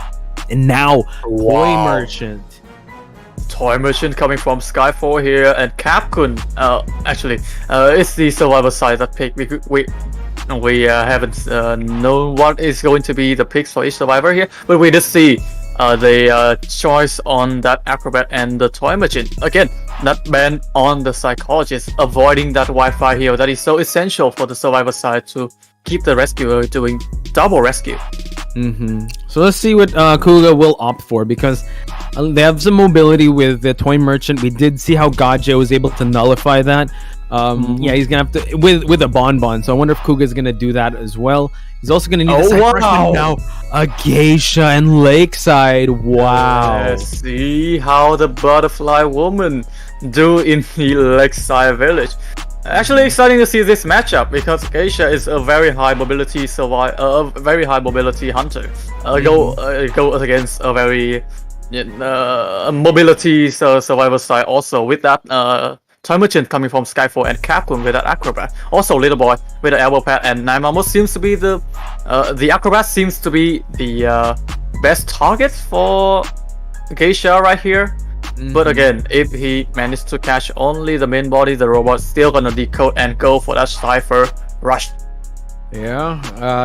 And now, Toy Merchant. Toy Merchant coming from Skyfall here, and Capcom it's the survivor side that pick. We haven't known what is going to be the picks for each survivor here, but we just see the choice on that Acrobat and the Toy Merchant. Again, that ban on the Psychologist, avoiding that Wi-Fi here that is so essential for the survivor side to keep the rescuer doing double rescue. So let's see what Kuga will opt for, because they have some mobility with the toy merchant. We did see how Gaja was able to nullify that. Yeah, he's gonna have to with a bonbon. So I wonder if Kuga's gonna do that as well. He's also gonna need now a geisha and Lakeside. Wow. Let's see how the butterfly woman do in the Lakeside village. Actually exciting to see this matchup, because Geisha is a very high mobility very high mobility hunter. Go against a very mobility survival side also, with that Toy Merchant coming from Skyfall and Capcom with that Acrobat. Also Little Boy with the elbow pad, and Naimamo seems to be the Acrobat seems to be the best target for Geisha right here. But again, if he managed to catch only the main body, the robot's still gonna decode and go for that Cypher rush. Yeah,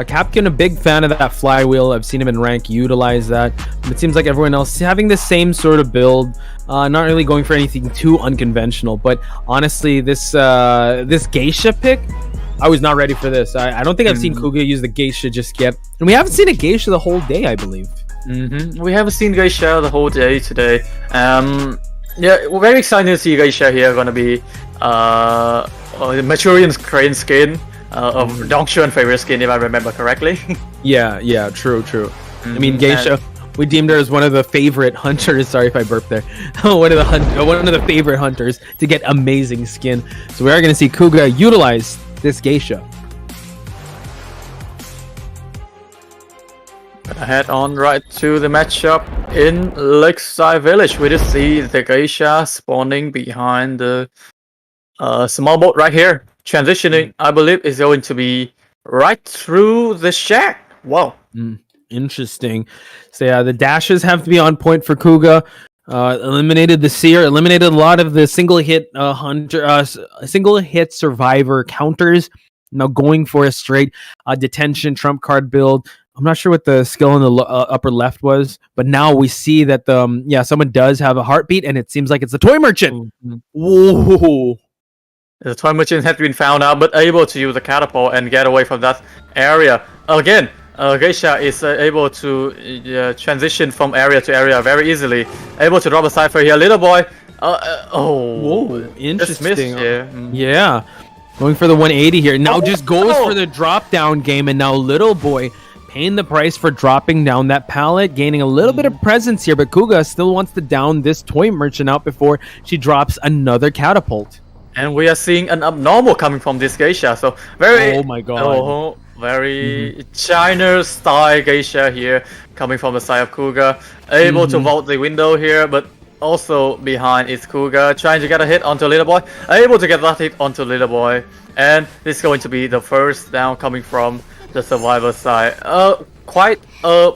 Capcom a big fan of that flywheel. I've seen him in rank utilize that. But it seems like everyone else having the same sort of build, not really going for anything too unconventional. But honestly, this Geisha pick, I was not ready for this. I don't think I've seen Kuga use the Geisha just yet, and we haven't seen a Geisha the whole day, I believe. We haven't seen Geisha the whole day today. Yeah, we're very excited to see Geisha here. Gonna be Maturian's crane skin of Dongshuan favorite skin, if I remember correctly. yeah, true. I mean, Geisha, we deemed her as one of the favorite hunters. Sorry if I burped there. one of the favorite hunters to get amazing skin. So we are gonna see Kuga utilize this Geisha. Gonna head on right to the matchup in Lakeside Village. We just see the Geisha spawning behind the small boat right here. Transitioning, I believe, is going to be right through the shack. Wow. Interesting. So yeah, the dashes have to be on point for Kuga. Eliminated the Seer, eliminated a lot of the single hit survivor counters. Now going for a straight detention trump card build. I'm not sure what the skill in the upper left was, but now we see that someone does have a heartbeat, and it seems like it's the Toy Merchant. Whoa! The Toy Merchant had been found out, but able to use the catapult and get away from that area. Again, Geisha is able to transition from area to area very easily. Able to drop a Cypher here. Little Boy. Whoa! Interesting. Missed, yeah. Going for the 180 here. Now just goes for the drop down game, and now Little Boy paying the price for dropping down that pallet, gaining a little bit of presence here, but Kuga still wants to down this Toy Merchant out before she drops another catapult. And we are seeing an abnormal coming from this Geisha, so very... Oh my god. Very China style Geisha here, coming from the side of Kuga. Able to vault the window here, but also behind is Kuga, trying to get a hit onto Little Boy. Able to get that hit onto Little Boy. And this is going to be the first down coming from the survivor side. Quite a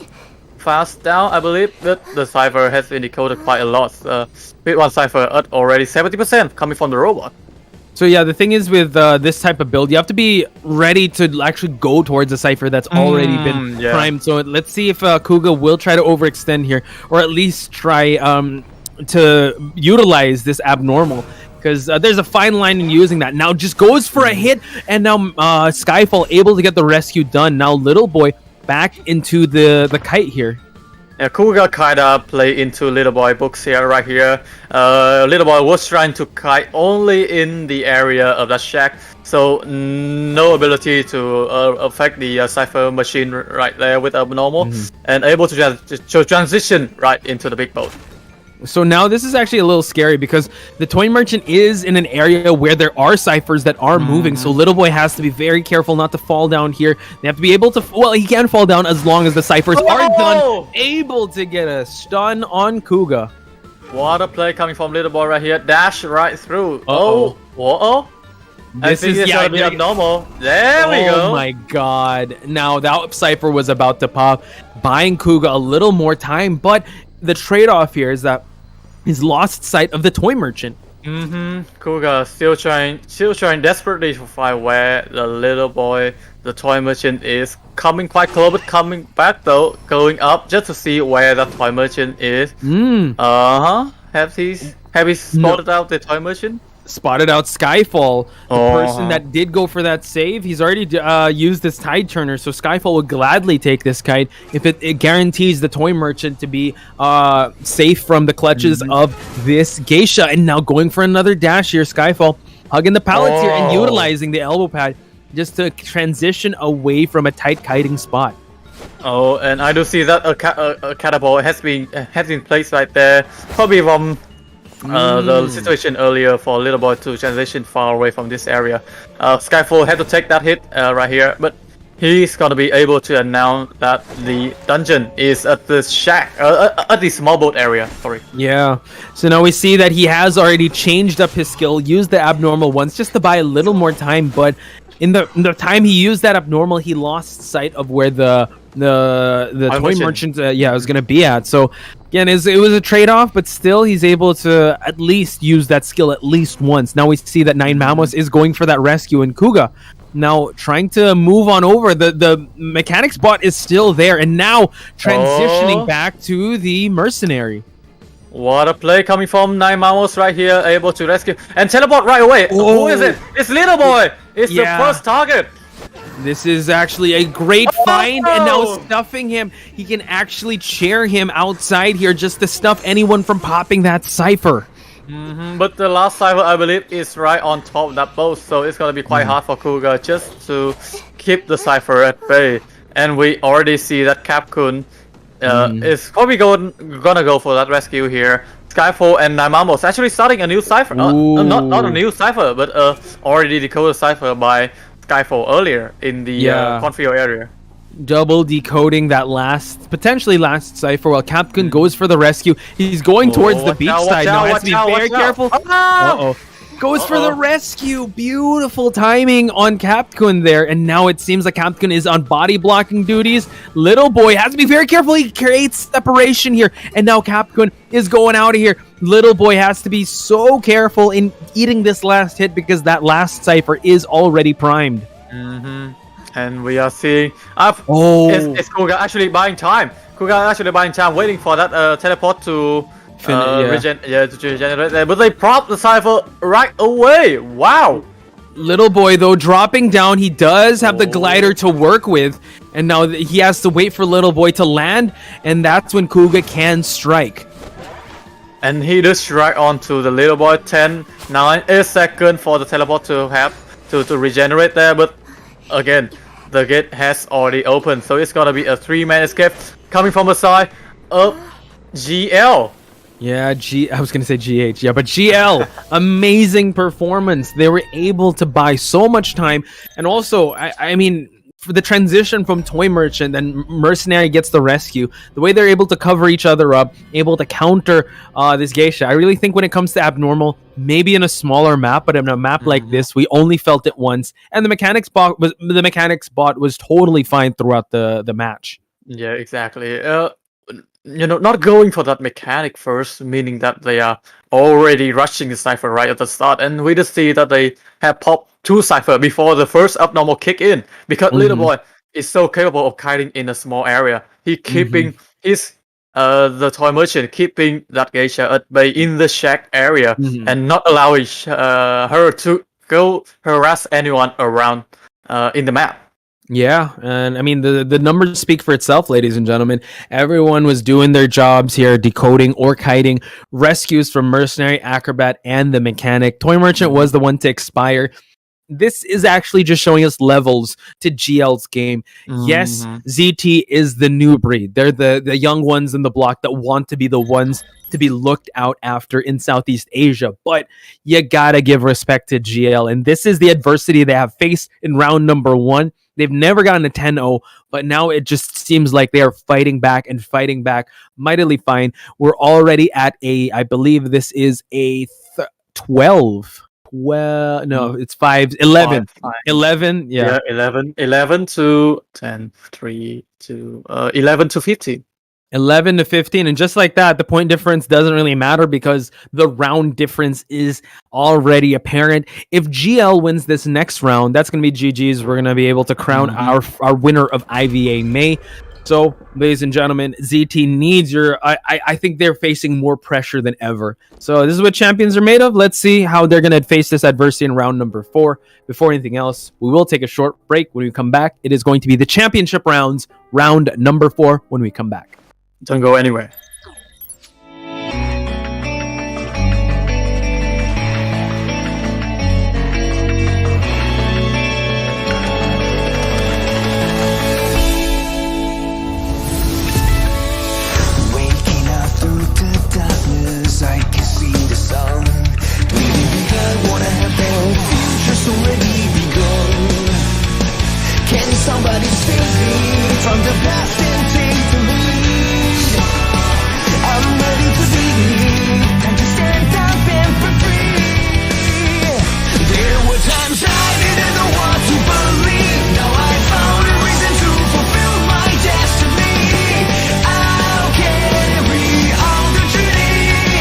fast down, I believe, but the Cypher has been decoded quite a lot. With one Cypher at already 70% coming from the robot. So yeah, the thing is with this type of build, you have to be ready to actually go towards a Cypher that's already been primed. So let's see if Kuga will try to overextend here, or at least try to utilize this abnormal. Because there's a fine line in using that. Now just goes for a hit, and now Skyfall able to get the rescue done. Now Little Boy back into the kite here. Yeah, Kuga kinda play into Little Boy books here, right here. Little Boy was trying to kite only in the area of that shack, so no ability to affect the Cypher machine right there with abnormal, and able to transition right into the big boat. So now this is actually a little scary, because the Toy Merchant is in an area where there are Cyphers that are moving. So Little Boy has to be very careful not to fall down here. They have to be able to... Well, he can fall down as long as the Cyphers are done. Able to get a stun on Kuga. What a play coming from Little Boy right here. Dash right through. I think it's gonna be abnormal. There we go. Oh my god. Now that Cypher was about to pop, buying Kuga a little more time, but the trade-off here is that he's lost sight of the Toy Merchant. Kuga still trying desperately to find where the Little Boy, the Toy Merchant, is. Coming quite close, but coming back though, going up just to see where the Toy Merchant is. Have he spotted out the Toy Merchant? spotted out Skyfall, the person that did go for that save. He's already used this tide turner, so Skyfall would gladly take this kite if it guarantees the toy merchant to be safe from the clutches of this geisha. And now going for another dash here, Skyfall hugging the pallets here and utilizing the elbow pad just to transition away from a tight kiting spot. Oh, and I do see that a catapult has been placed right there, probably from the situation earlier for Little Boy to transition far away from this area. Skyfall had to take that hit right here, but he's gonna be able to announce that the dungeon is at the shack, at the small boat area. Sorry. Yeah. So now we see that he has already changed up his skill, used the abnormal once just to buy a little more time, but in the time he used that abnormal, he lost sight of where the toy merchant was gonna be at. So again, it was a trade-off, but still he's able to at least use that skill at least once. Now we see that Nine Mamos is going for that rescue, and Kuga now trying to move on over. The mechanics bot is still there, and now transitioning back to the mercenary. What a play coming from Nine Mamos right here, able to rescue and teleport right away. Who is it? It's Little Boy. It's the first target. This is actually a great find, and now stuffing him. He can actually chair him outside here just to stuff anyone from popping that cipher. But the last cipher, I believe, is right on top of that boat, so it's gonna be quite hard for Kuga just to keep the cipher at bay. And we already see that Capcom is probably gonna go for that rescue here. Skyfall and Nine Mamos actually starting a new cipher. Not a new cipher, but already decoded cipher by Skyfall earlier in the Confio area. Double decoding that potentially last cipher while Capcom goes for the rescue. He's going towards the beach side now. Has to be very careful. Goes for the rescue. Beautiful timing on Capcom there. And now it seems like Capcom is on body blocking duties. Little Boy has to be very careful. He creates separation here. And now Capcom is going out of here. Little Boy has to be so careful in eating this last hit because that last cipher is already primed. And we are seeing it's Kuga actually buying time. Waiting for that teleport to regenerate there, but they prop the cipher right away. Wow. Little Boy though dropping down, he does have the glider to work with, and now he has to wait for Little Boy to land, and that's when Kuga can strike. And he does strike onto the Little Boy. 10-9 a second for the teleport to have to regenerate there, but again the gate has already opened, so it's gonna be a 3-man escape coming from the side of GL. Yeah, I was gonna say GH. Yeah, but GL, amazing performance. They were able to buy so much time, and also, I mean, for the transition from Toy Merchant and Mercenary gets the rescue, the way they're able to cover each other up, able to counter this geisha. I really think when it comes to abnormal, maybe in a smaller map, but in a map like this, we only felt it once, and the mechanics bot was totally fine throughout the match. Yeah, exactly. Not going for that mechanic first, meaning that they are already rushing the cipher right at the start, and we just see that they have popped 2 cipher before the first abnormal kick in, because Little Boy is so capable of kiting in a small area. He keeping the toy merchant keeping that geisha at bay in the shack area and not allowing her to go harass anyone around in the map. Yeah, and I mean the numbers speak for itself, ladies and gentlemen. Everyone was doing their jobs here, decoding or kiting rescues from Mercenary, Acrobat, and the Mechanic. Toy Merchant was the one to expire. This is actually just showing us levels to GL's game. Yes, ZT is the new breed. They're the young ones in the block that want to be the ones to be looked out after in Southeast Asia. But you gotta give respect to GL, and this is the adversity they have faced in round number 1. They've never gotten a 10-0, but now it just seems like they are fighting back mightily fine. We're already at I believe this is a 12. Well, no, it's 11. 11, yeah. 11 to 10, 3 to 11 to 15. 11 to 15, and just like that, the point difference doesn't really matter because the round difference is already apparent. If GL wins this next round, that's going to be GG's. We're going to be able to crown our winner of IVA May. So, ladies and gentlemen, ZT needs your. I think they're facing more pressure than ever. So this is what champions are made of. Let's see how they're gonna face this adversity in round number 4. Before anything else, we will take a short break. When we come back, it is going to be the championship rounds, round number 4. When we come back, Don't go anywhere. Waking up through the darkness, I can see the sun. Leaving behind what I have built, future's already begun. Can somebody save me from the past and take the lead? I'm ready to believe, time to stand up and be free. There were times I didn't know what to believe. Now I found a reason to fulfill my destiny. I'll carry on the journey.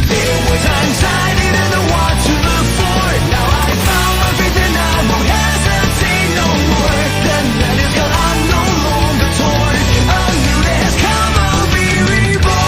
There were times I didn't know what to look for. Now I found my faith and I won't hesitate no more. The night is gone, I'm no longer torn. A new day has come, I'll be reborn.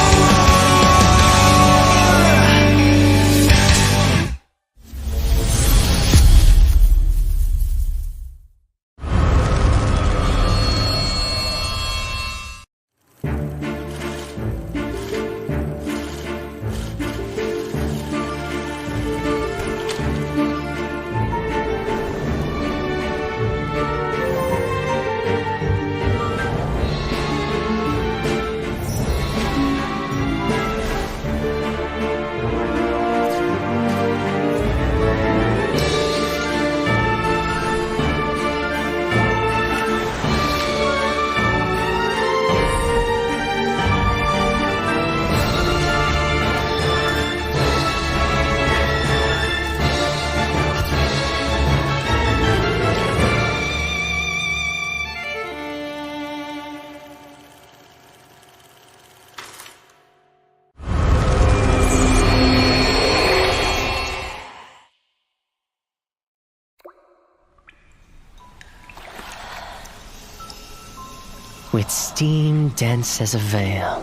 With steam dense as a veil,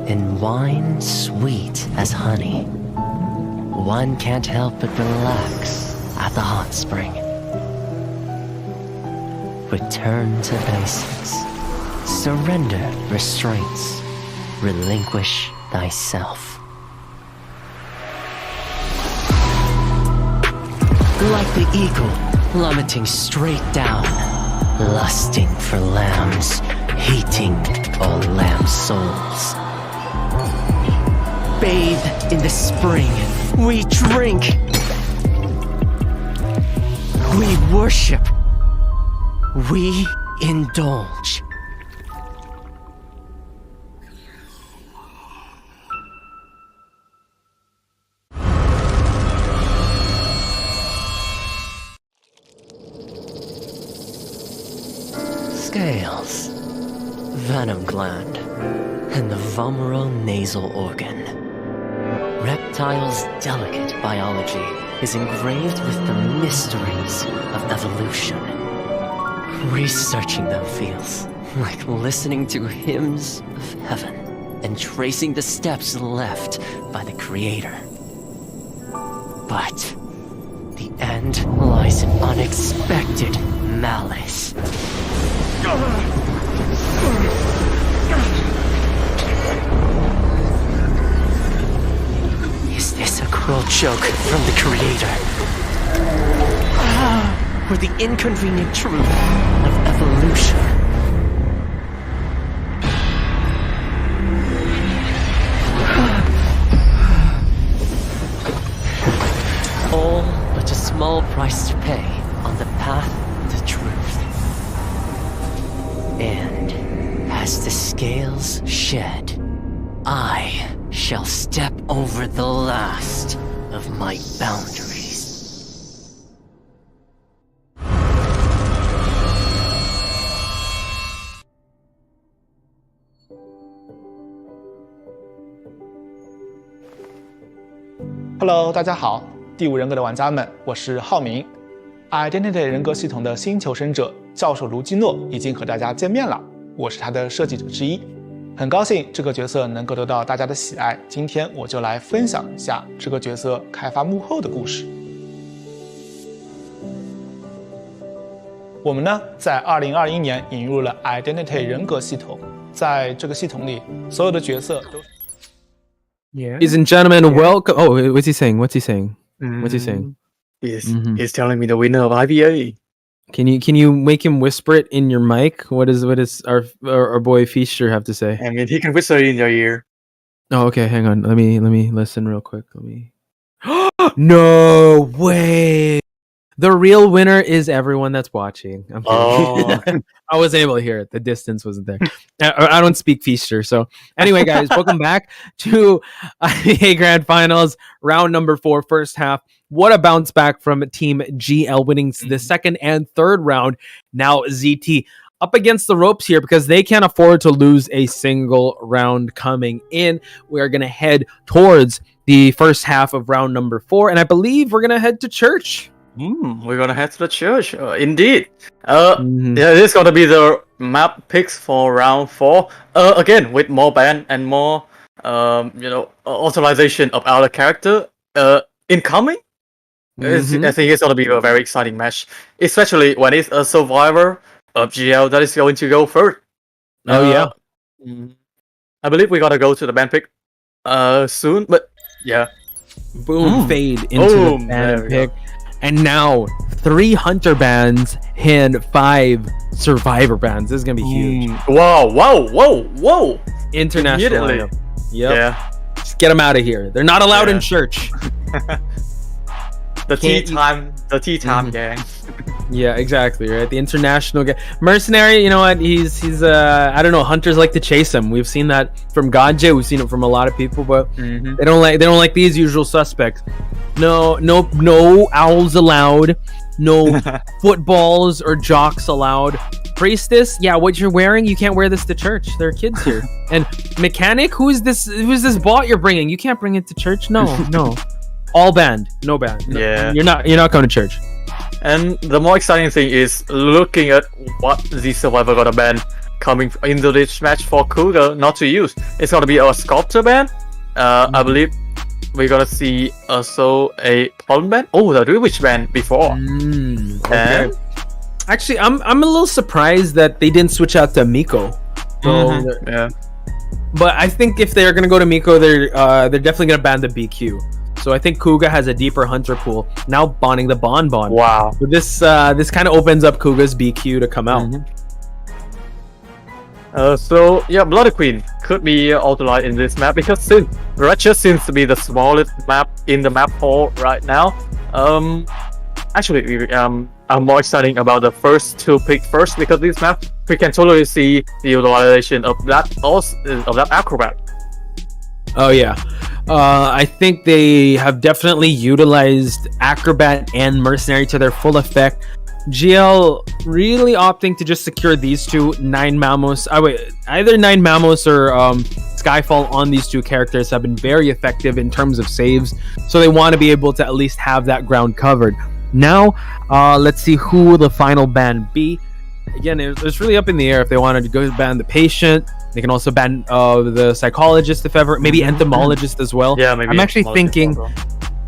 and wine sweet as honey, one can't help but relax at the hot spring. Return to basics. Surrender restraints. Relinquish thyself. Like the eagle plummeting straight down, lusting for lambs, hating all lamb souls. Bathe in the spring, we drink, we worship, we indulge. Scales, venom gland, and the vomeral nasal organ. Reptiles' delicate biology is engraved with the mysteries of evolution. Researching them feels like listening to hymns of heaven and tracing the steps left by the Creator. But the end lies in unexpected malice. Is this a cruel joke from the Creator? Or the inconvenient truth of evolution? All but a small price to pay on the path to truth. And as the scales shed, I shall step over the last of my boundaries. Hello， 大家好，第5人格的玩家们，我是浩明，Identity 人格系统的新求生者，教授卢基诺已经和大家见面了，我是他的设计者之一，很高兴这个角色能够得到大家的喜爱。今天我就来分享一下这个角色开发幕后的故事。我们呢，在2021年引入了 Identity 人格系统，在这个系统里，所有的角色都是。Ladies and gentlemen, welcome. Oh, what's he saying? What's he saying? What's he saying? He's telling me the winner of IBA. Can you make him whisper it in your mic? What does our boy Feaster have to say? I mean, he can whisper in your ear. Oh, okay. Hang on. Let me listen real quick. Let me. No way. The real winner is everyone that's watching. I'm kidding. I wasn't able to hear it. The distance wasn't there. I don't speak Feaster. So anyway, guys, welcome back to IBA Grand Finals, round number 4, first half. What a bounce back from Team GL, winning the second and third round. Now ZT up against the ropes here because they can't afford to lose a single round coming in. We are going to head towards the first half of round number 4, and I believe we're going to head to church. We're gonna head to the church. Indeed. Yeah, this is gonna be the map picks for round 4. Again, with more ban and more, authorization of our character incoming. I think it's gonna be a very exciting match, especially when it's a survivor of GL that is going to go first. I believe we gotta go to the ban pick soon, but yeah. Boom, fade into the ban pick. And now 3 hunter bans and 5 survivor bans. This is gonna be huge. Whoa! International lineup. Yep. Yeah. Just get them out of here. They're not allowed in church. The tea time gang. Yeah, exactly, right? The international gang. Mercenary, you know what? He's I don't know, hunters like to chase him. We've seen that from Godje, we've seen it from a lot of people, but they don't like these usual suspects. No owls allowed. No footballs or jocks allowed. Priestess, yeah, what you're wearing, you can't wear this to church. There are kids here. And mechanic, who's this bot you're bringing? You can't bring it to church. No. All banned. No ban. No, yeah. You're not going to church. And the more exciting thing is looking at what the survivor got a ban coming into this match for Cougar not to use. It's gonna be a sculptor ban. I believe we're gonna see also a pollen ban. Oh, the Rewitch ban before. Okay. Actually, I'm a little surprised that they didn't switch out to Miko. So yeah. But I think if they're gonna go to Miko, they're definitely gonna ban the BQ. So I think Kuga has a deeper hunter pool. Now bonding the Bon. Wow. So this kind of opens up Kuga's BQ to come out. So yeah, Bloody Queen could be authorized in this map because Ratchet seems to be the smallest map in the map hole right now. Actually, I'm more exciting about the first 2 pick first because this map we can totally see the utilization of that acrobat. Oh yeah. I think they have definitely utilized Acrobat and Mercenary to their full effect. GL really opting to just secure these 2 9 Mamos. Either 9 Mamos or Skyfall on these 2 characters have been very effective in terms of saves. So they want to be able to at least have that ground covered. Now, let's see who will the final ban be. Again, it's really up in the air if they wanted to go ban the patient. They can also ban the psychologist if ever, maybe entomologist as well. Yeah, maybe. I'm actually thinking,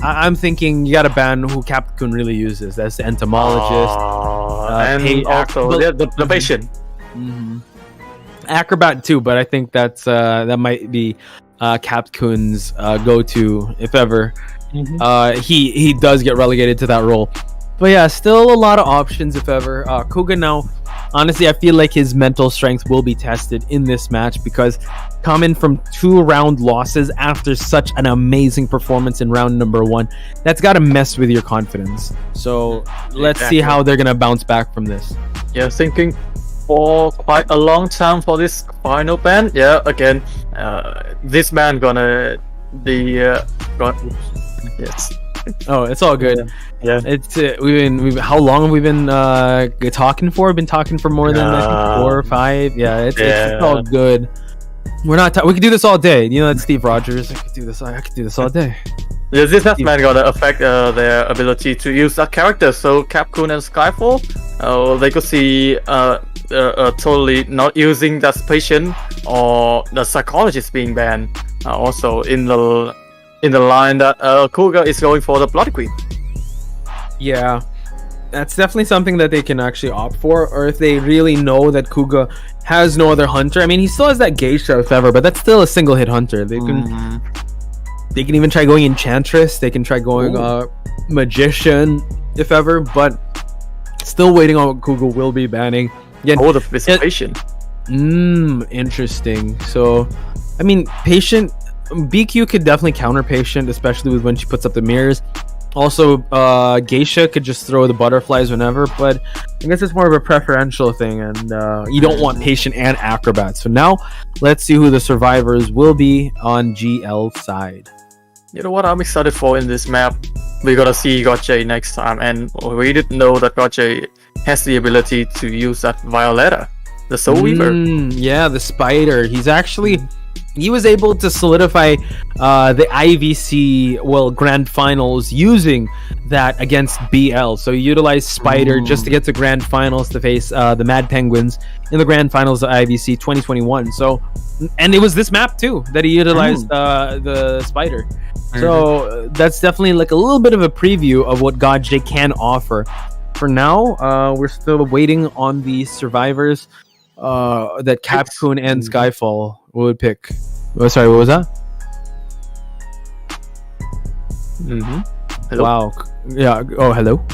I'm thinking you got to ban who Captain Kun really uses. That's the entomologist. And also the patient. Acrobat too, but I think that might be Captain Kun's go-to if ever. He does get relegated to that role. But yeah, still a lot of options if ever. Kuga now, honestly, I feel like his mental strength will be tested in this match because coming from 2 round losses after such an amazing performance in round number 1, that's got to mess with your confidence. So let's see how they're going to bounce back from this. Yeah, thinking for quite a long time for this final ban. Yeah, again, this ban gonna yes. Oh, it's all good. Yeah. It's we've how long have we been talking for? We've been talking for more than 4 or 5. Yeah, it's all good. We're not. We could do this all day. You know, that's Steve Rogers. I could do this all day. Yeah, this man gonna affect their ability to use that character. So Capcoon and Skyfall they could see totally not using that patient or the psychologist being banned. Also in the line that Kuga is going for the Bloody Queen. Yeah, that's definitely something that they can actually opt for, or if they really know that Kuga has no other hunter. I mean, he still has that Geisha if ever, but that's still a single hit hunter. They can even try going Enchantress. They can try going Magician if ever, but still waiting on what Kuga will be banning. The Patient. Interesting. So, I mean, Patient BQ could definitely counter Patient, especially with when she puts up the mirrors. Also, Geisha could just throw the butterflies whenever, but I guess it's more of a preferential thing, and you don't want Patient and Acrobat. So now, let's see who the survivors will be on GL side. You know what I'm excited for in this map? We're gonna see Gotcha next time, and we didn't know that Gotcha has the ability to use that Violetta, the Soul Weaver. Yeah, the spider. He was able to solidify the IVC grand finals using that against BL. So he utilized Spider just to get to grand finals to face the Mad Penguins in the grand finals of IVC 2021. So, and it was this map too that he utilized the Spider. So that's definitely like a little bit of a preview of what Godj can offer. For now, we're still waiting on the survivors that Capcoon and Skyfall would pick. Oh, sorry, what was that? Hello? Wow. Yeah. Oh, hello.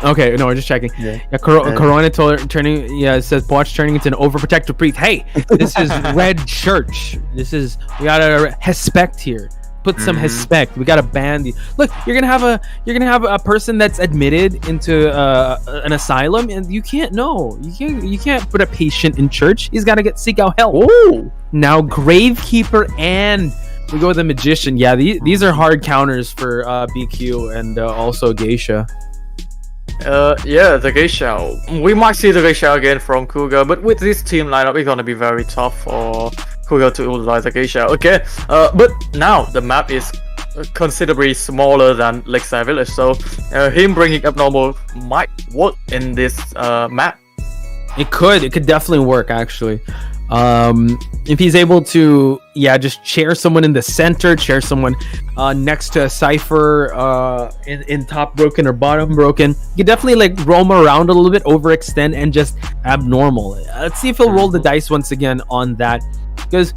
Okay, no, we're just checking. Yeah, Corona turning. Yeah, it says Watch turning into an overprotective priest. Hey, this is Red Church. We gotta respect here. Put some respect. We gotta ban the. Look, you're gonna have a person that's admitted into an asylum, and you can't put a patient in church. He's gotta seek out help. Oh, now Gravekeeper and we go with the Magician. Yeah, these are hard counters for BQ and also Geisha. Yeah, the Geisha. We might see the Geisha again from Kuga, but with this team lineup, it's gonna be very tough for Kuga to utilize the Geisha. Okay, but now the map is considerably smaller than Lakeside Village, so him bringing Abnormal might work in this map. It could definitely work actually. If he's able to just chair someone in the center, chair someone next to a Cypher in top broken or bottom broken, you can definitely like roam around a little bit, overextend, and just Abnormal. Let's see if he'll roll the dice once again on that, because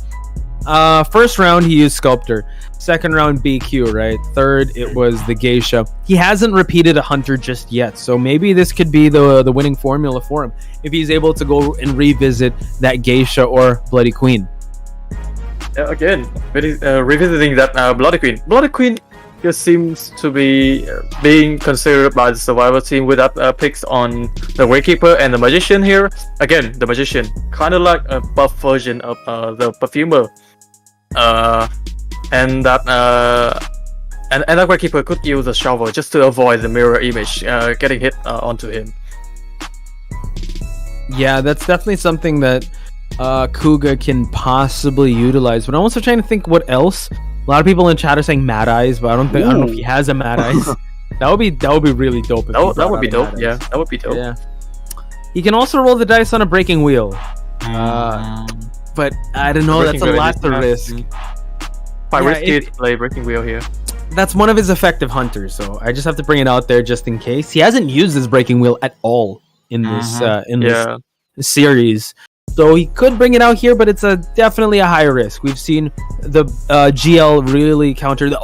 first round he used Sculptor, second round BQ, right? Third it was the Geisha. He hasn't repeated a hunter just yet, so maybe this could be the winning formula for him if he's able to go and revisit that Geisha or Bloody Queen. Again, revisiting that Bloody Queen. Bloody Queen just seems to be being considered by the survivor team with that picks on the Waykeeper and the Magician here. Again, the Magician, kind of like a buff version of the Perfumer. And that Waykeeper could use a shovel just to avoid the mirror image getting hit onto him. Yeah, that's definitely something that Kuga can possibly utilize. But I'm also trying to think what else. A lot of people in chat are saying Mad Eyes, but I don't know if he has a Mad Eyes. that would be really dope. That would be dope. Yeah, that would be dope. Yeah. He can also roll the dice on a Breaking Wheel. But I don't know. That's a lot to risk. Quite risky to play Breaking Wheel here. That's one of his effective hunters, so I just have to bring it out there just in case. He hasn't used his Breaking Wheel at all in this this series, so he could bring it out here, but it's definitely a high risk. We've seen the GL really counter the.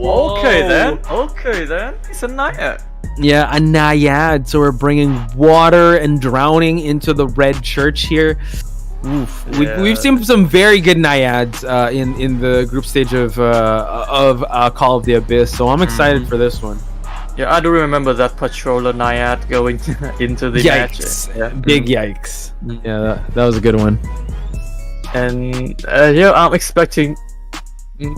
Okay then. It's a Naiad. Yeah, a Naiad. So we're bringing water and drowning into the Red Church here. Oof. Yeah. We've seen some very good Naiads in the group stage of Call of the Abyss, so I'm excited for this one. Yeah, I do remember that Patroller Naiad going into the match. Yeah. Big yikes. Yeah, that was a good one. And I'm expecting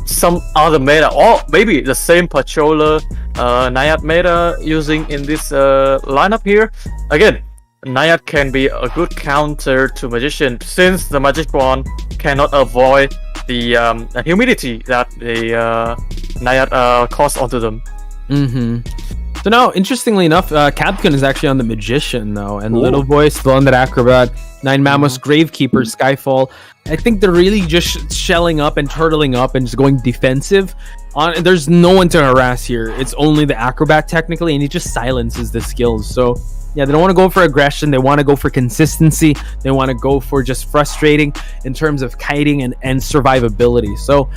some other meta, or maybe the same Patroller Naiad meta using in this lineup here. Again, Naiad can be a good counter to Magician, since the Magic Wand cannot avoid the humidity that the Naiad caused onto them. So now, interestingly enough, Capcom is actually on the Magician now, and Little Boy still on that Acrobat. Nine Mammoths, Gravekeeper, Skyfall. I think they're really just shelling up and turtling up and just going defensive. There's no one to harass here. It's only the Acrobat technically, and he just silences the skills. So yeah, they don't want to go for aggression. They want to go for consistency. They want to go for just frustrating in terms of kiting and survivability. So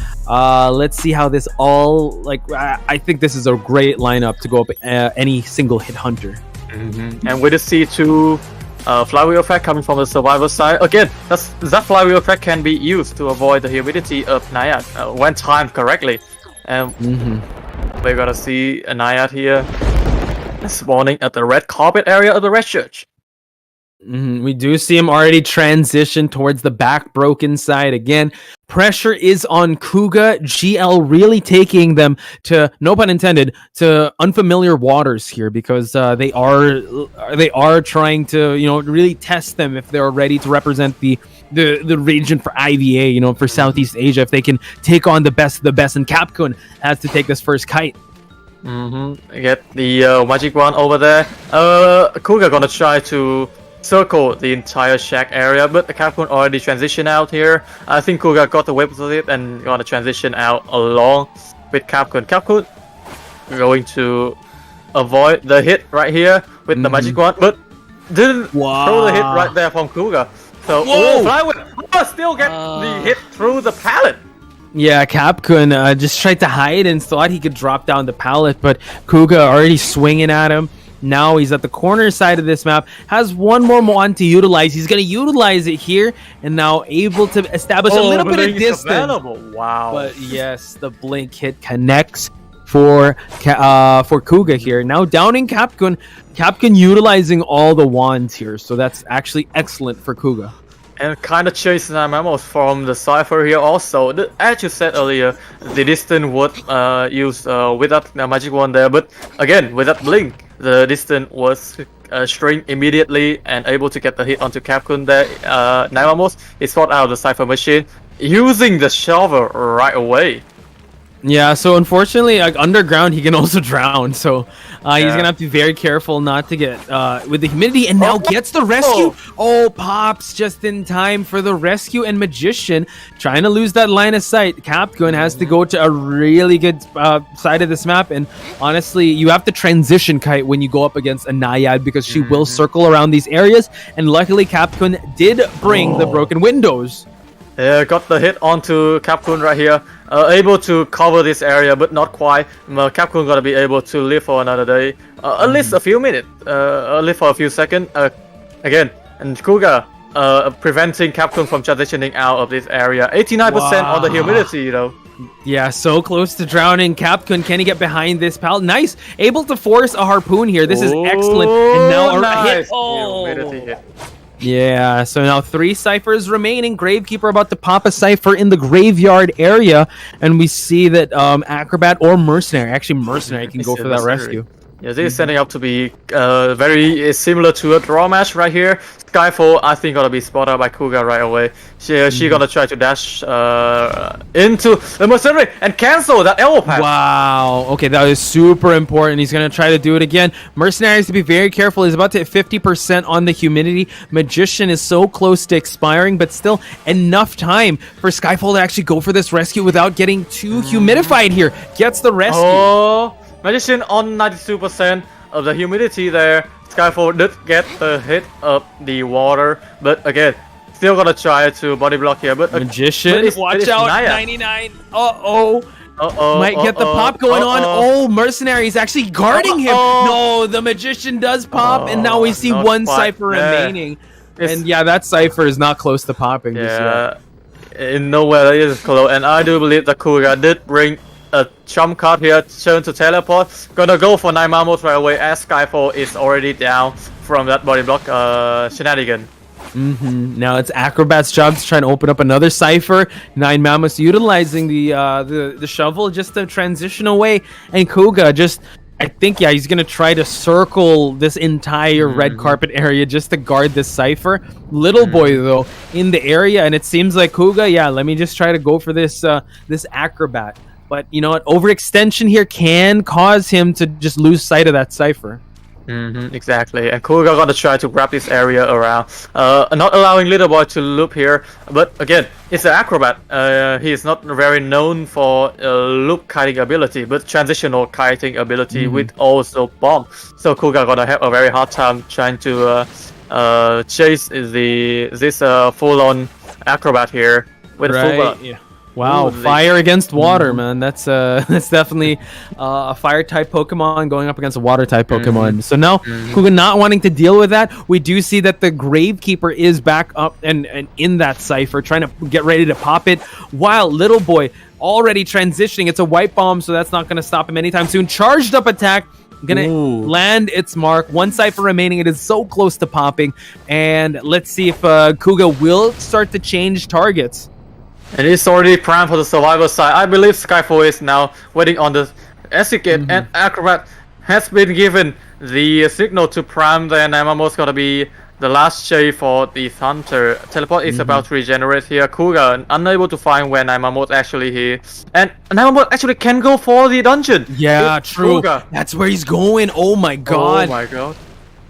let's see how this all, I think this is a great lineup to go up any single hit hunter. And with the C2 flywheel effect coming from the survivor side, again, that flywheel effect can be used to avoid the humidity of Naiad when timed correctly. And we're gonna see a Naiad here spawning at the red carpet area of the red church. We do see him already transition towards the back broken side again. Pressure is on Kuga. GL really taking them to, no pun intended, to unfamiliar waters here, because they are trying to, really test them if they're ready to represent the region for IVA, for Southeast Asia, if they can take on the best of the best, and Capcom has to take this first kite. Get the magic one over there. Kuga gonna try to circle the entire shack area, but the Capcom already transitioned out here. I think Kuga got the whip of it and gonna transition out along with Capcom. Capcom going to avoid the hit right here with the magic one, but didn't throw the hit right there from Kuga. So Flywheel still get the hit through the pallet. Yeah, Capcom just tried to hide and thought he could drop down the pallet, but Kuga already swinging at him. Now he's at the corner side of this map, has one more wand to utilize. He's going to utilize it here, and now able to establish a little bit of distance. Available. Wow. But yes, the blink hit connects for Kuga here. Now downing Capcom utilizing all the wands here, so that's actually excellent for Kuga. And kind of chasing our memos from the Cypher here also. As you said earlier, the distance would use without the magic one there, but again, with that blink, the distance was string immediately and able to get the hit onto Capcom there. Naimamos is fought out of the Cypher machine using the shovel right away. Yeah, so unfortunately, underground, he can also drown. So he's going to have to be very careful not to get with the humidity. And now gets the rescue. Pops just in time for the rescue. And Magician trying to lose that line of sight. Capcom has to go to a really good side of this map. And honestly, you have to transition kite when you go up against a Naiad, because she will circle around these areas. And luckily, Capcom did bring the broken windows. Yeah, got the hit onto Capcom right here. Able to cover this area, but not quite. Capcom gonna be able to live for another day. At least a few minutes. Live for a few seconds. Again, and Kuga preventing Capcom from transitioning out of this area. 89% on the humidity, though. Yeah, so close to drowning. Capcom, can he get behind this pallet? Nice. Able to force a harpoon here. This is excellent. And now a hit. Humidity hit. Yeah, so now 3 ciphers remaining. Gravekeeper about to pop a cipher in the graveyard area, and we see that Acrobat or Mercenary, actually Mercenary can go for that rescue. Yeah, this is setting up to be very similar to a draw match right here. Skyfall, I think, gonna be spotted by Kuga right away. She gonna try to dash into the Mercenary and cancel that elbow pass. Wow. Okay, that is super important. He's gonna try to do it again. Mercenary has to be very careful. He's about to hit 50% on the humidity. Magician is so close to expiring, but still enough time for Skyfall to actually go for this rescue without getting too humidified here. Gets the rescue. Magician on 92% of the humidity there. Skyfall did get the hit of the water, but again, still gonna try to body block here. But Magician, watch out, Naya. 99. Might get the pop going on. Mercenary is actually guarding him. No, the Magician does pop, and now we see one cipher remaining. And yeah, that cipher is not close to popping. Yeah, in nowhere it is close. And I do believe that Kuga did bring a trump card here, turn to teleport. Gonna go for 9 Mammoths right away, as Skyfall is already down from that body block shenanigan. Now it's Acrobat's job to try and open up another cipher. 9 Mammoths utilizing the shovel just to transition away, and Kuga just, I think, yeah, he's gonna try to circle this entire red carpet area just to guard this cipher. Little Boy though in the area, and it seems like Kuga, yeah, let me just try to go for this this Acrobat. But you know what? Overextension here can cause him to just lose sight of that cipher. Exactly, and Kuga gonna try to grab this area around, not allowing Little Boy to loop here. But again, it's an acrobat. He is not very known for loop kiting ability, but transitional kiting ability with also bomb. So Kuga gonna have a very hard time trying to chase this full-on acrobat here with full. Yeah. Wow, fire against water, man. That's definitely a fire type Pokemon going up against a water type Pokemon. So now Kuga not wanting to deal with that. We do see that the Gravekeeper is back up and in that cipher, trying to get ready to pop it, while Little Boy already transitioning. It's a white bomb, so that's not going to stop him anytime soon. Charged up attack, gonna land its mark. One cipher remaining. It is so close to popping, and let's see if Kuga will start to change targets. And it's already primed for the survivor side. I believe Skyfall is now waiting on the exit gate, and Acrobat has been given the signal to prime. Then Namamo's gonna be the last shade for the Hunter. Teleport is about to regenerate here. Kuga unable to find where Namamo's actually here. And Namamo actually can go for the dungeon. Yeah, true. Kuga. That's where he's going. Oh my god. Oh my god.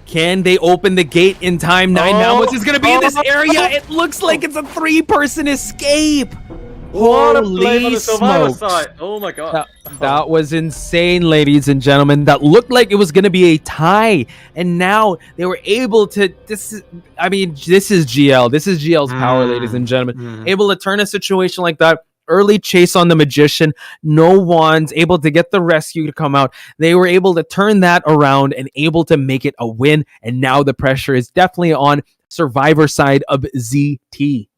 Can they open the gate in time? Nine Mammoths is going to be in this area. It looks like it's a 3-person escape. What a play on the survivor smokes. side. Oh my god. That was insane, ladies and gentlemen. That looked like it was going to be a tie. And now they were able to... This is GL. This is GL's power, ladies and gentlemen. Able to turn a situation like that. Early chase on the Magician, no wands, able to get the rescue to come out. They were able to turn that around and able to make it a win. And now the pressure is definitely on Survivor side of ZT.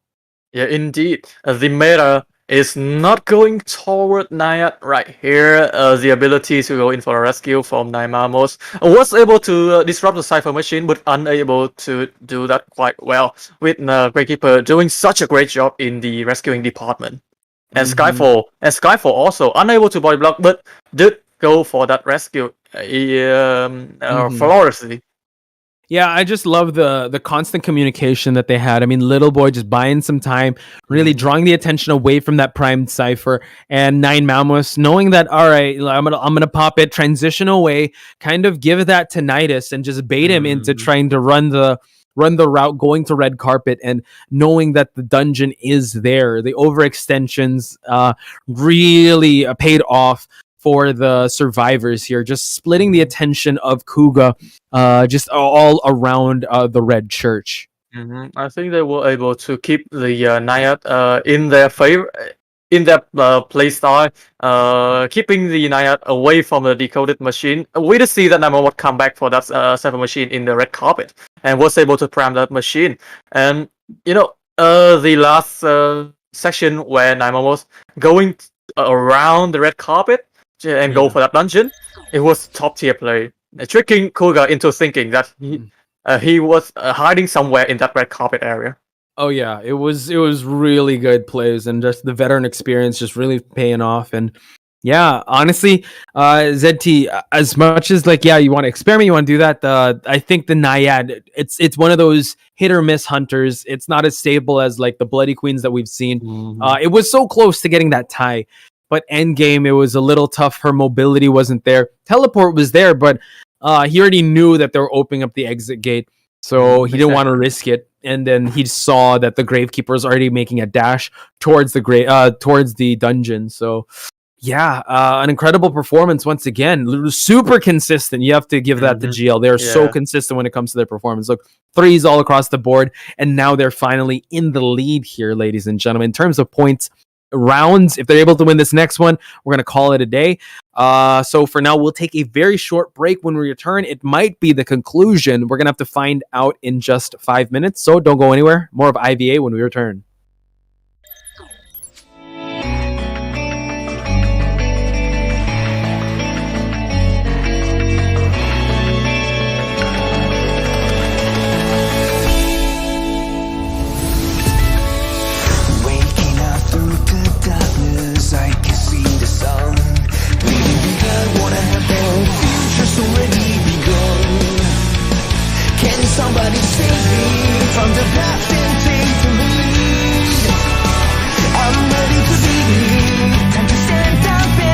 Yeah, indeed. The meta is not going toward Nayat right here. The ability to go in for a rescue from Naimamos was able to disrupt the Cypher Machine, but unable to do that quite well, with Gravekeeper doing such a great job in the rescuing department. And Skyfall also unable to body block, but did go for that rescue flawlessly. Yeah, I just love the constant communication that they had. I mean, Little Boy just buying some time, really drawing the attention away from that primed cipher, and Nine Mammoths knowing that, all right, I'm gonna pop it, transition away, kind of give that to Nidus and just bait him into trying to run the route, going to red carpet, and knowing that the dungeon is there. The overextensions really paid off for the survivors here, just splitting the attention of Kuga just all around the red church. I think they were able to keep the Nayat in their favor, in their playstyle, keeping the Nayat away from the decoded machine. We did see that Namo would come back for that Cypher Machine in the red carpet and was able to prime that machine. And the last section where Namo was going around the red carpet and go for that dungeon, it was top tier play, tricking Kuga into thinking that he was hiding somewhere in that red carpet area. Oh yeah, it was really good plays, and just the veteran experience just really paying off. And yeah, honestly, ZT, as much as you want to experiment, you want to do that, I think the Naiad, it's one of those hit or miss hunters. It's not as stable as like the Bloody Queens that we've seen. It was so close to getting that tie, but end game it was a little tough. Her mobility wasn't there. Teleport was there, but he already knew that they were opening up the exit gate, so he didn't want to risk it. And then he saw that the Gravekeeper was already making a dash towards the dungeon. So yeah, an incredible performance once again. Super consistent. You have to give that to GL. They're so consistent when it comes to their performance. Look, 3s all across the board, and now they're finally in the lead here, ladies and gentlemen. In terms of points, rounds, if they're able to win this next one, we're going to call it a day. So for now, we'll take a very short break. When we return, it might be the conclusion. We're going to have to find out in just 5 minutes, so don't go anywhere. More of IVA when we return. Somebody save me from the past and take the lead. I'm ready to be, time to stand up.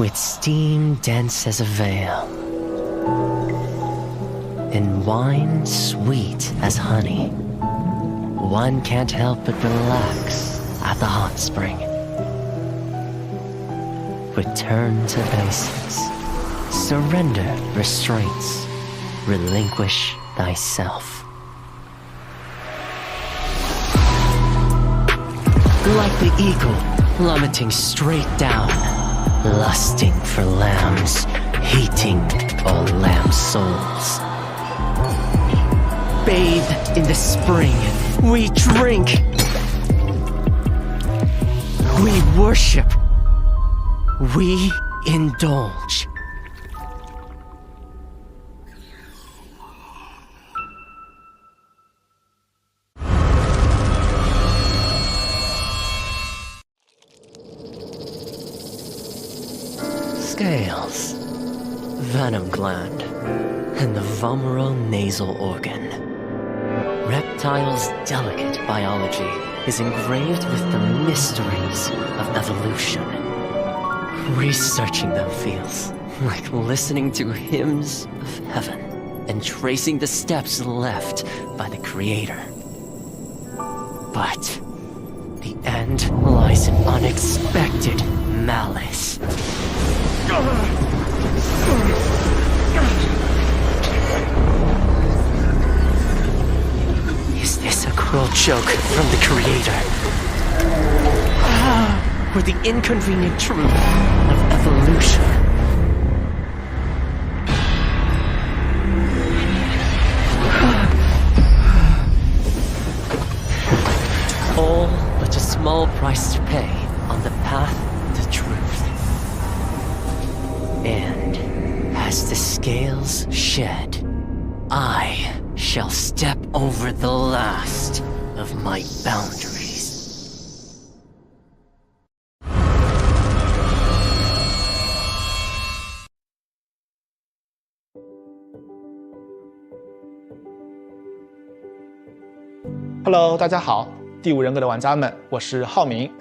with steam dense as a veil, and wine sweet as honey. One can't help but relax at the hot spring. Return to basics. Surrender restraints. Relinquish thyself. Like the eagle plummeting straight down, lusting for lambs, hating all lamb souls. Bathed in the spring, we drink. We worship. We indulge. Scales, venom gland, and the vomeronasal organ. Reptiles' delicate biology is engraved with the mysteries of evolution. Researching them feels like listening to hymns of heaven and tracing the steps left by the Creator. But the end lies in unexpected malice. Is this a cruel joke from the Creator? Or the inconvenient truth of evolution? All but a small price to pay on the path to truth. And as the scales shed, I shall step over the last of my boundaries. Hello， 大家好，第五人格的玩家们，我是浩明。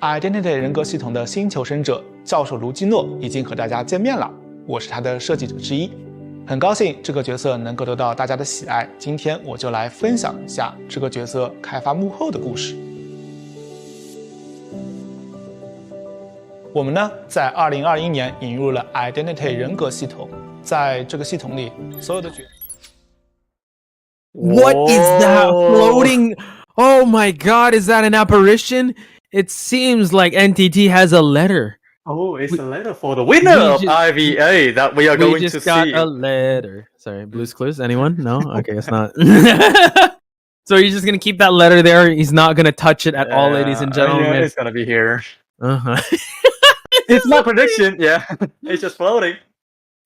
Identity 人格系统的新求生者教授卢基诺已经和大家见面了，我是他的设计者之一，很高兴这个角色能够得到大家的喜爱。今天我就来分享一下这个角色开发幕后的故事。我们呢，在2021年引入了 Identity 人格系统，在这个系统里，所有的角色。What is that floating? Oh my god, is that an apparition? It seems like NTT has a letter. Oh, it's a letter for the winner of IVA that we are going to see. We just got a letter. Sorry, Blue's Clues? Anyone? No? Okay, it's not. So you're just going to keep that letter there? He's not going to touch it at all, ladies and gentlemen? Yeah, it's going to be here. Uh-huh. It's my prediction, yeah. It's just floating.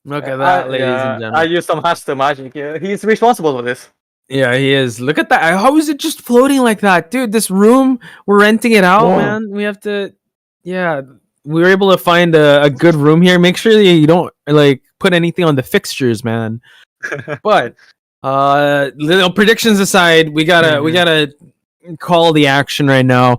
Look at that, ladies and gentlemen. I used some hashtag magic here. He's responsible for this. Yeah, he is. Look at that. How is it just floating like that? Dude, this room, we're renting it out, man. We have to... Yeah, we were able to find a good room here. Make sure that you don't, like, put anything on the fixtures, man. But, little predictions aside, we gotta call the action right now.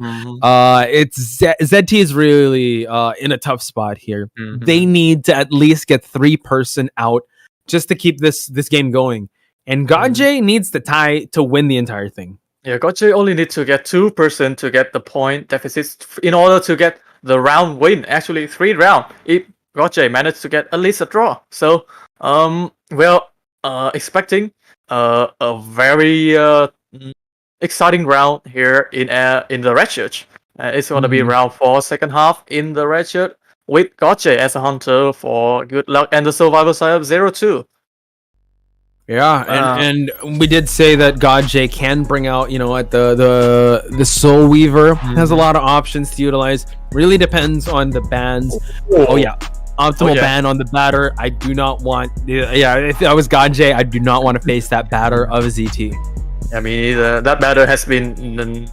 It's ZT is really in a tough spot here. They need to at least get 3-person out just to keep this game going. And Godje needs to tie to win the entire thing. Yeah, Godje only needs to get 2% to get the point deficit in order to get the round win. Actually, 3 rounds. If Godje managed to get at least a draw. So, we're expecting a very exciting round here in the Red Church. It's going to be round 4, second half in the Red Church with Godje as a hunter for good luck and the survivor side of 0-2. Yeah, and we did say that Godje can bring out, at the Soul Weaver has a lot of options to utilize. Really depends on the bans. Optimal ban on the batter. I do not want. If I was Godje, I do not want to face that batter of ZT. I mean, that batter has been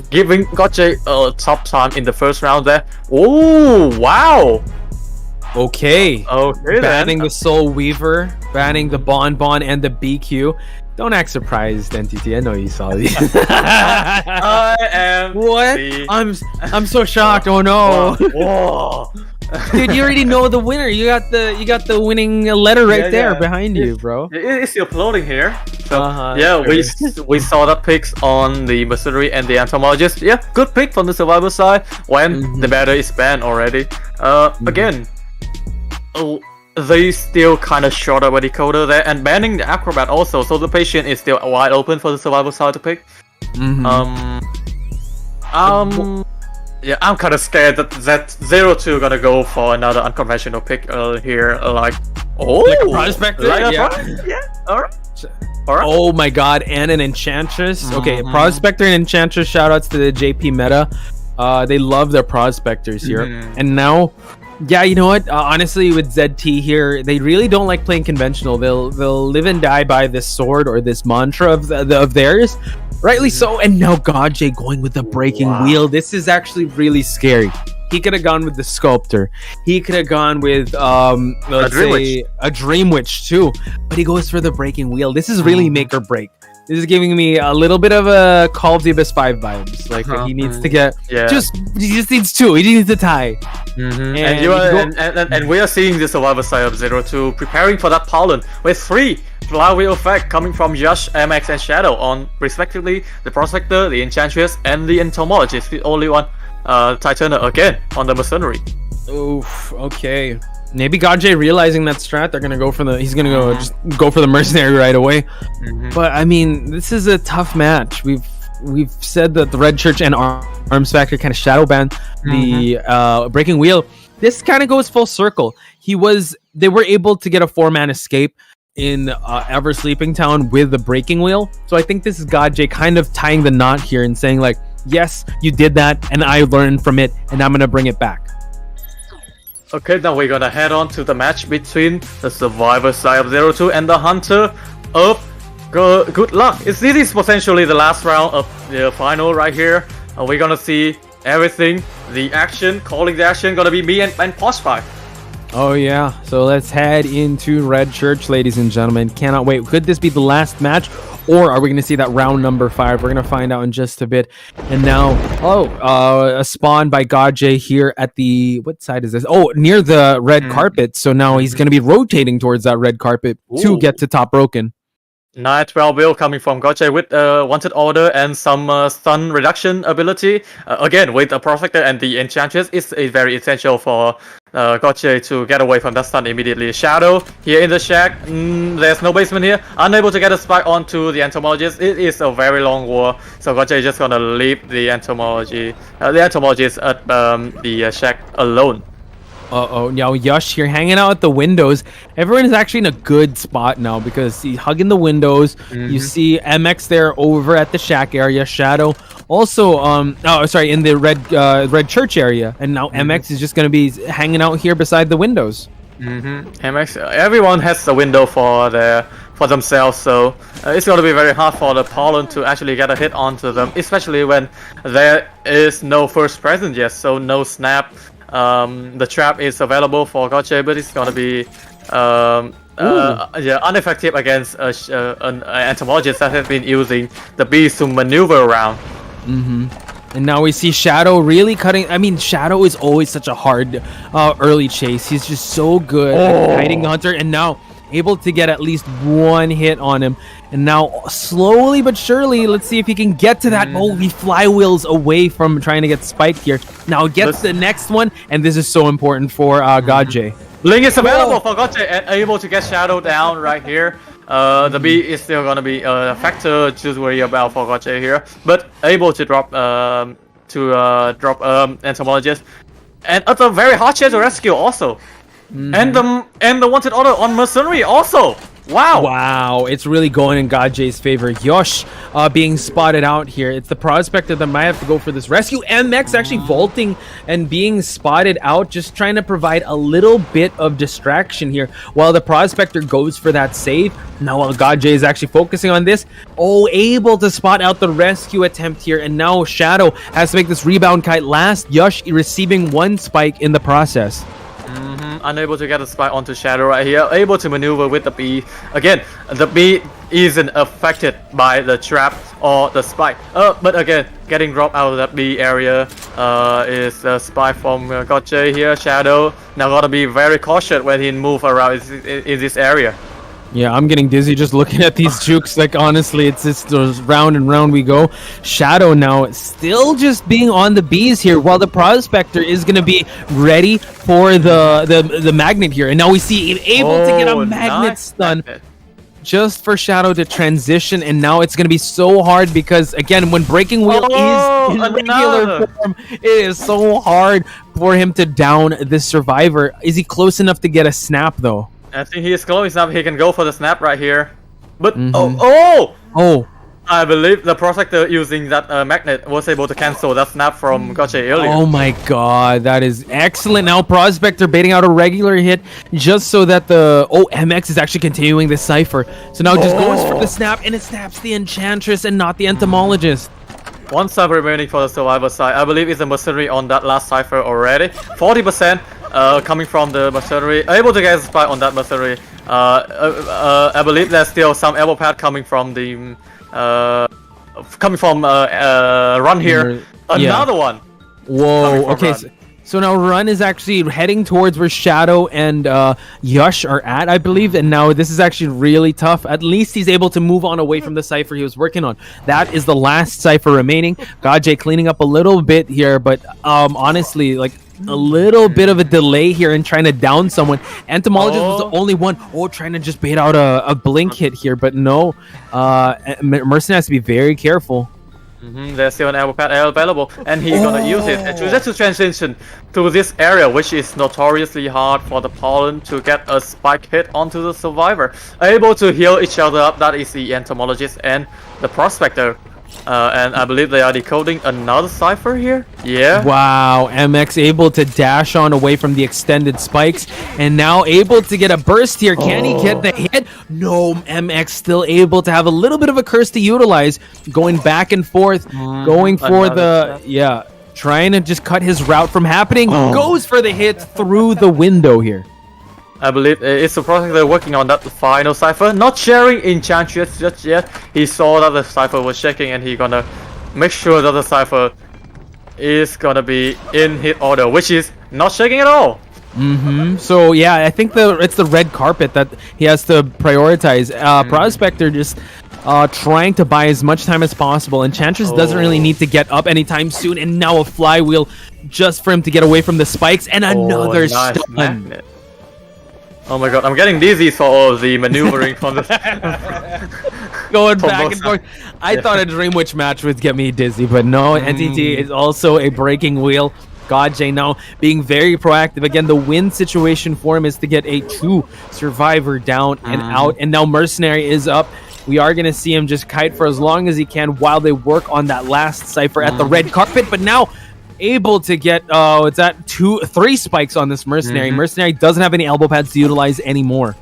giving Godje a tough time in the first round there. Oh wow. Okay, banning then. the Soul Weaver, banning the Bonbon and the BQ. Don't act surprised, NTT. I know you saw these. I am. What? I'm so shocked. Oh no. Whoa. Dude, you already know the winner. You got the winning letter right there behind you, bro. It's still floating here. So sure. we saw the picks on the mercenary and the entomologist. Yeah, good pick from the survivor side when the battle is banned already. Again, they still kind of short of a decoder there, and banning the acrobat also, so the patient is still wide open for the survivor side to pick. Yeah, I'm kind of scared that Z02 gonna go for another unconventional pick here, like a prospector. Alright. Oh my god, and an enchantress. Okay, prospector and enchantress. Shoutouts to the JP meta. They love their prospectors here, and now. Yeah, you know what? Honestly, with ZT here, they really don't like playing conventional. They'll live and die by this sword or this mantra of theirs. Rightly so. And now Godjay going with the breaking wheel. This is actually really scary. He could have gone with the sculptor. He could have gone with a dream witch too. But he goes for the breaking wheel. This is really make or break. This is giving me a little bit of a Call of the Abyss 5 vibes. Like he needs to get he just needs 2. He needs to tie. And we are seeing the survivor side of 02 preparing for that pollen with 3 flywheel effect coming from Yash, MX, and Shadow on respectively the prospector, the enchantress, and the entomologist. The only one Titana again on the mercenary. Oof. Okay. Maybe Godjay realizing that strat, they're gonna go for the. He's gonna go for the mercenary right away. But I mean, this is a tough match. We've said that the Red Church and Arms Factory kind of shadow ban the breaking wheel. This kind of goes full circle. They were able to get a 4-man escape in Ever Sleeping Town with the breaking wheel. So I think this is Godjay kind of tying the knot here and saying like, yes, you did that, and I learned from it, and I'm gonna bring it back. Okay, now we're gonna head on to the match between the survivor side of 02 and the hunter of Good Luck. This is potentially the last round of the final right here. We're gonna see everything, the action, calling the action, gonna be me and Poshpie. Oh yeah, so let's head into Red Church, ladies and gentlemen. Cannot wait. Could this be the last match, or are we going to see that round number 5? We're going to find out in just a bit. And now, a spawn by Godjay here at the, what side is this? Oh, near the red carpet. So now he's going to be rotating towards that red carpet to get to top broken. 9-12 build coming from Godjay with wanted order and some stun reduction ability. Again, with the Prospector and the Enchantress, it's very essential for Godjay to get away from that stun immediately. Shadow here in the shack. There's no basement here. Unable to get a spike onto the Entomologist. It is a very long war, so Godjay is just gonna leave the Entomologist at the shack alone. Now Yash here hanging out at the windows. Everyone is actually in a good spot now because he's hugging the windows. You see MX there over at the shack area. Shadow also in the red church area, and now MX is just gonna be hanging out here beside the windows. MX, everyone has a window for themselves, so it's going to be very hard for the pollen to actually get a hit onto them, especially when there is no first present yet, so no snap. The trap is available for Godjay, but it's going to be ineffective against an entomologist that has been using the bees to maneuver around. And now we see Shadow really cutting. I mean, Shadow is always such a hard early chase. He's just so good at hiding the hunter, and now able to get at least one hit on him. And now slowly but surely, let's see if he can get to that. He flywheels away from trying to get spiked here. Now gets the next one, and this is so important for Godjay. Link is available for Godjay and able to get Shadow down right here. The bee is still gonna be a factor to worry about for Godjay here, but able to drop Entomologist, and it's a very hard chance to rescue also. And the wanted order on Mercenary also. Wow, it's really going in Godjay's favor. Yosh being spotted out here. It's the Prospector that might have to go for this rescue. MX actually vaulting and being spotted out, just trying to provide a little bit of distraction here while the Prospector goes for that save. Now while Godjay is actually focusing on this, able to spot out the rescue attempt here, and now Shadow has to make this rebound kite last. Yosh receiving one spike in the process. Unable to get a spike onto Shadow right here. Able to maneuver with the bee. Again, the bee isn't affected by the trap or the spike. But again, getting dropped out of that bee area. is a spy from Gotcha here. Shadow now gotta be very cautious when he move around in this area. Yeah, I'm getting dizzy just looking at these jukes. Like, honestly, it's just round and round we go. Shadow now still just being on the bees here, while the Prospector is going to be ready for the magnet here. And now we see him able to get a magnet stun just for Shadow to transition. And now it's going to be so hard because, again, when Breaking Wheel is in regular form, it is so hard for him to down this survivor. Is he close enough to get a snap, though? I think he is close enough. He can go for the snap right here. But I believe the Prospector using that magnet was able to cancel that snap from Gotcha earlier. Oh my god, that is excellent. Now Prospector baiting out a regular hit just so that the MX is actually continuing the cipher. So now just goes for the snap, and it snaps the Enchantress and not the Entomologist. One cipher remaining for the survivor side. I believe it's a mercenary on that last cipher already. 40% coming from the mercenary. Able to get a spy on that mercenary. I believe there's still some elbow pad coming from the run here. Another one. Whoa. Okay. So now Run is actually heading towards where Shadow and Yush are at, I believe. And now this is actually really tough. At least he's able to move on away from the cipher he was working on. That is the last cipher remaining. Gajay cleaning up a little bit here, but honestly, like, a little bit of a delay here in trying to down someone. Entomologist was the only one trying to just bait out a blink hit here, but no. Mercenary has to be very careful. There's still an elbow pad available, and he's gonna use it just to transition to this area, which is notoriously hard for the Pollen to get a spike hit onto the survivor. Able to heal each other up, that is the Entomologist and the Prospector. And I believe they are decoding another cipher here. Yeah. Wow. MX able to dash on away from the extended spikes, and now able to get a burst here. Can he get the hit? No. MX still able to have a little bit of a curse to utilize, going back and forth, going for trying to just cut his route from happening. Goes for the hit through the window here. I believe it's the project they're working on that final cipher. Not sharing Enchantress just yet. He saw that the cipher was shaking, and he gonna make sure that the cipher is gonna be in hit order, which is not shaking at all. So yeah, I think it's the red carpet that he has to prioritize. Prospector just trying to buy as much time as possible. Enchantress doesn't really need to get up anytime soon, and now a flywheel just for him to get away from the spikes, and another stun. Magnet. Oh my god, I'm getting dizzy for all of the maneuvering from the going back and forth. I thought a Dream Witch match would get me dizzy, but no, NTT is also a breaking wheel. Gajay now being very proactive. Again, the win situation for him is to get a 2 survivor down and out, and now Mercenary is up. We are going to see him just kite for as long as he can while they work on that last cipher at the red carpet, but now able to get 3 spikes on this Mercenary. Mercenary doesn't have any elbow pads to utilize anymore.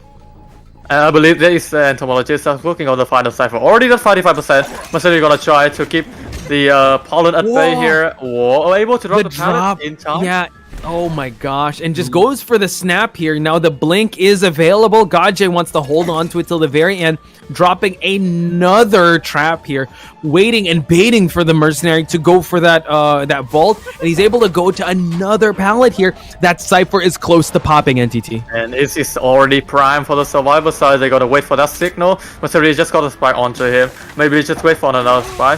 I believe there is Entomologist working on the final cipher. Already at 55%. Mercenary gonna try to keep the Pollen at bay here. Able to drop the pallet in time. Yeah. Oh my gosh. And just goes for the snap here. Now the blink is available. Gajay wants to hold on to it till the very end, dropping another trap here, waiting and baiting for the Mercenary to go for that that vault, and he's able to go to another pallet here. That cipher is close to popping, NTT. And it's already prime for the survivor side. They gotta wait for that signal. Mercenary just got a spy onto him. Maybe just wait for another spy.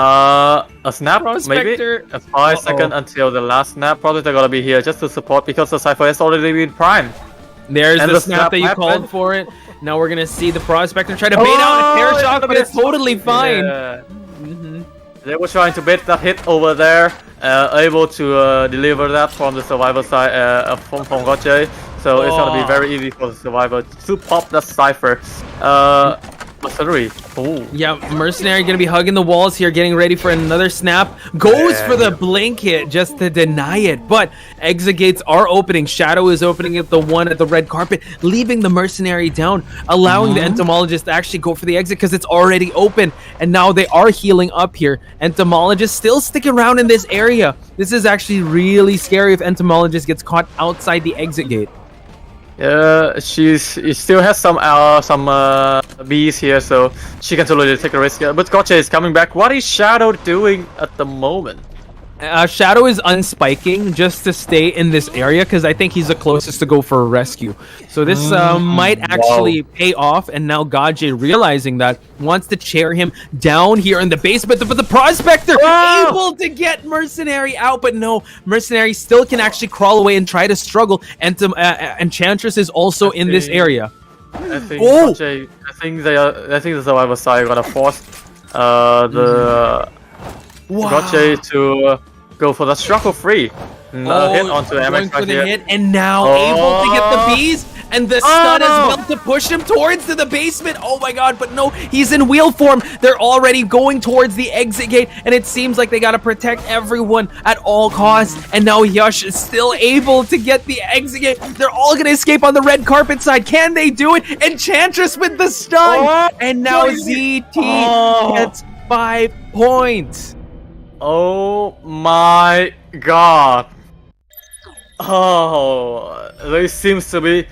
A snap, Prospector. maybe? A 5 second until the last snap. Probably they're gonna be here just to support because the cipher has already been primed. There's the snap that you called for it. Now we're gonna see the Prospector try to bait out a pair shot, but it's totally fine. Yeah. They were trying to bait that hit over there, able to deliver that from the survivor side from Gotcha. So it's gonna be very easy for the survivor to pop the cipher. Mercenary. Yeah, Mercenary gonna be hugging the walls here, getting ready for another snap. Goes for the blink hit just to deny it, but exit gates are opening. Shadow is opening at the one at the red carpet, leaving the Mercenary down, allowing the Entomologist to actually go for the exit because it's already open. And now they are healing up here. Entomologist still sticking around in this area. This is actually really scary if Entomologist gets caught outside the exit gate. Yeah, she still has some bees here, so she can totally take a risk. But Gotcha is coming back. What is Shadow doing at the moment? Shadow is unspiking just to stay in this area because I think he's the closest to go for a rescue. So this might actually pay off. And now Gaje, realizing that, wants to chair him down here in the basement. But the Prospector able to get Mercenary out. But no, Mercenary still can actually crawl away and try to struggle. And Enchantress is also in this area. I think Gaje, I think the survivor side gonna force Gaje to go for the struggle free. Hit onto MX right here. Hit, and now able to get the bees and the stun as well to push him towards the basement. Oh my god, but no, he's in wheel form. They're already going towards the exit gate, and it seems like they gotta protect everyone at all costs. And now Yash is still able to get the exit gate. They're all gonna escape on the red carpet side. Can they do it? Enchantress with the stun, and now ZT gets 5 points. Oh my god. Oh, they seems to be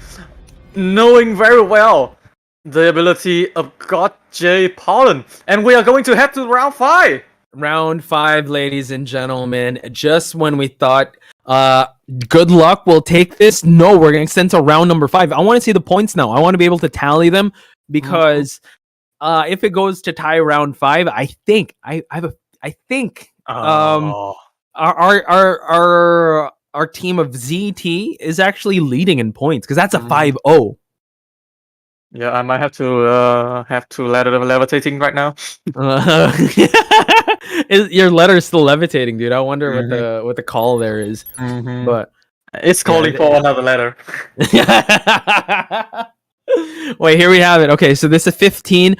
knowing very well the ability of Gaje Pollen. And we are going to head to round 5. Round 5, ladies and gentlemen. Just when we thought good luck, we'll take this. No, we're going to extend to round number 5. I want to see the points now. I want to be able to tally them because if it goes to tie round 5, I think our team of ZT is actually leading in points because that's a 5-0. Yeah, I might have to ladder levitating right now. Your letter is still levitating, dude. I wonder what the call there is. But it's calling for another letter. Wait, here we have it. Okay, so this is 15,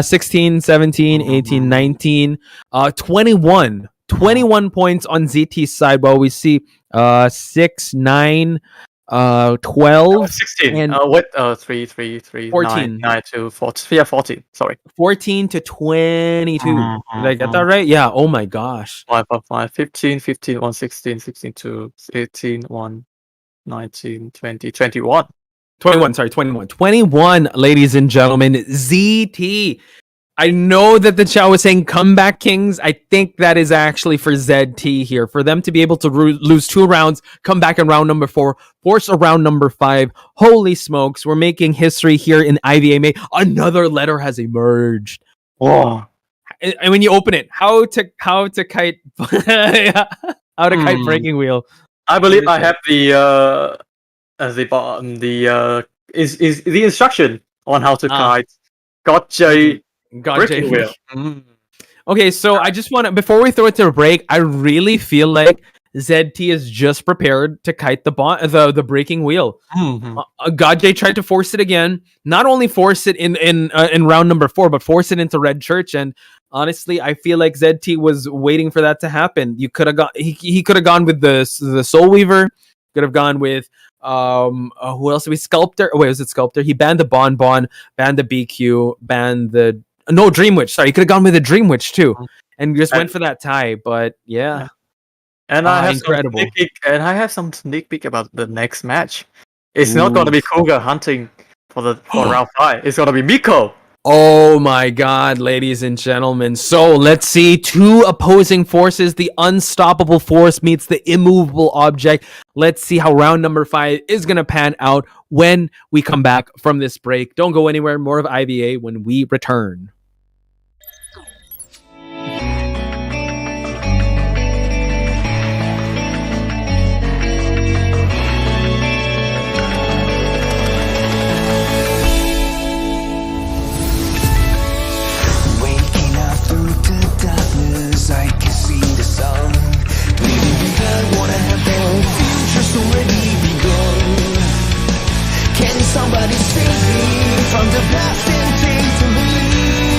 16, 17, 18, 19, 21. 21 points on ZT's side, while we see 6, 9, 12, 16. and 3, 14. 9, 2, 14. Yeah, 14. Sorry. 14 to 22. Did I get that right? Yeah. Oh my gosh. 5, 15, 15, 1, 16, 16, 2, 18, 1, 19, 20, 21. 21, sorry, 21. 21, ladies and gentlemen. ZT. I know that the chat was saying comeback kings. I think that is actually for ZT here. For them to be able to lose 2 rounds, come back in round number 4, force a round number 5. Holy smokes, we're making history here in IVA. Another letter has emerged. Oh. And when you open it, how to kite kite breaking wheel. I believe I have the instruction on how to kite. Gaje. Okay, so I just want to, before we throw it to a break, I really feel like ZT is just prepared to kite the breaking wheel. Gaje tried to force it again. Not only force it in round number 4, but force it into Red Church. And honestly, I feel like ZT was waiting for that to happen. You could have he could have gone with the Soul Weaver. Could have gone with who else? Sculptor. Oh, wait, was it Sculptor? He banned the Bonbon, banned the BQ, banned the Dream Witch. Sorry, he could have gone with the Dream Witch too, and just went for that tie. But yeah. And I have incredible. I have some sneak peek about the next match. It's not going to be Cougar hunting for round 5. It's going to be Miko. Oh my god, ladies and gentlemen. So let's see 2 opposing forces. The unstoppable force meets the immovable object. Let's see how round number 5 is going to pan out when we come back from this break. Don't go anywhere. More of IVA when we return. I can see the sun leaving behind what I have their future's already begun. Can somebody save me from the past and take to me?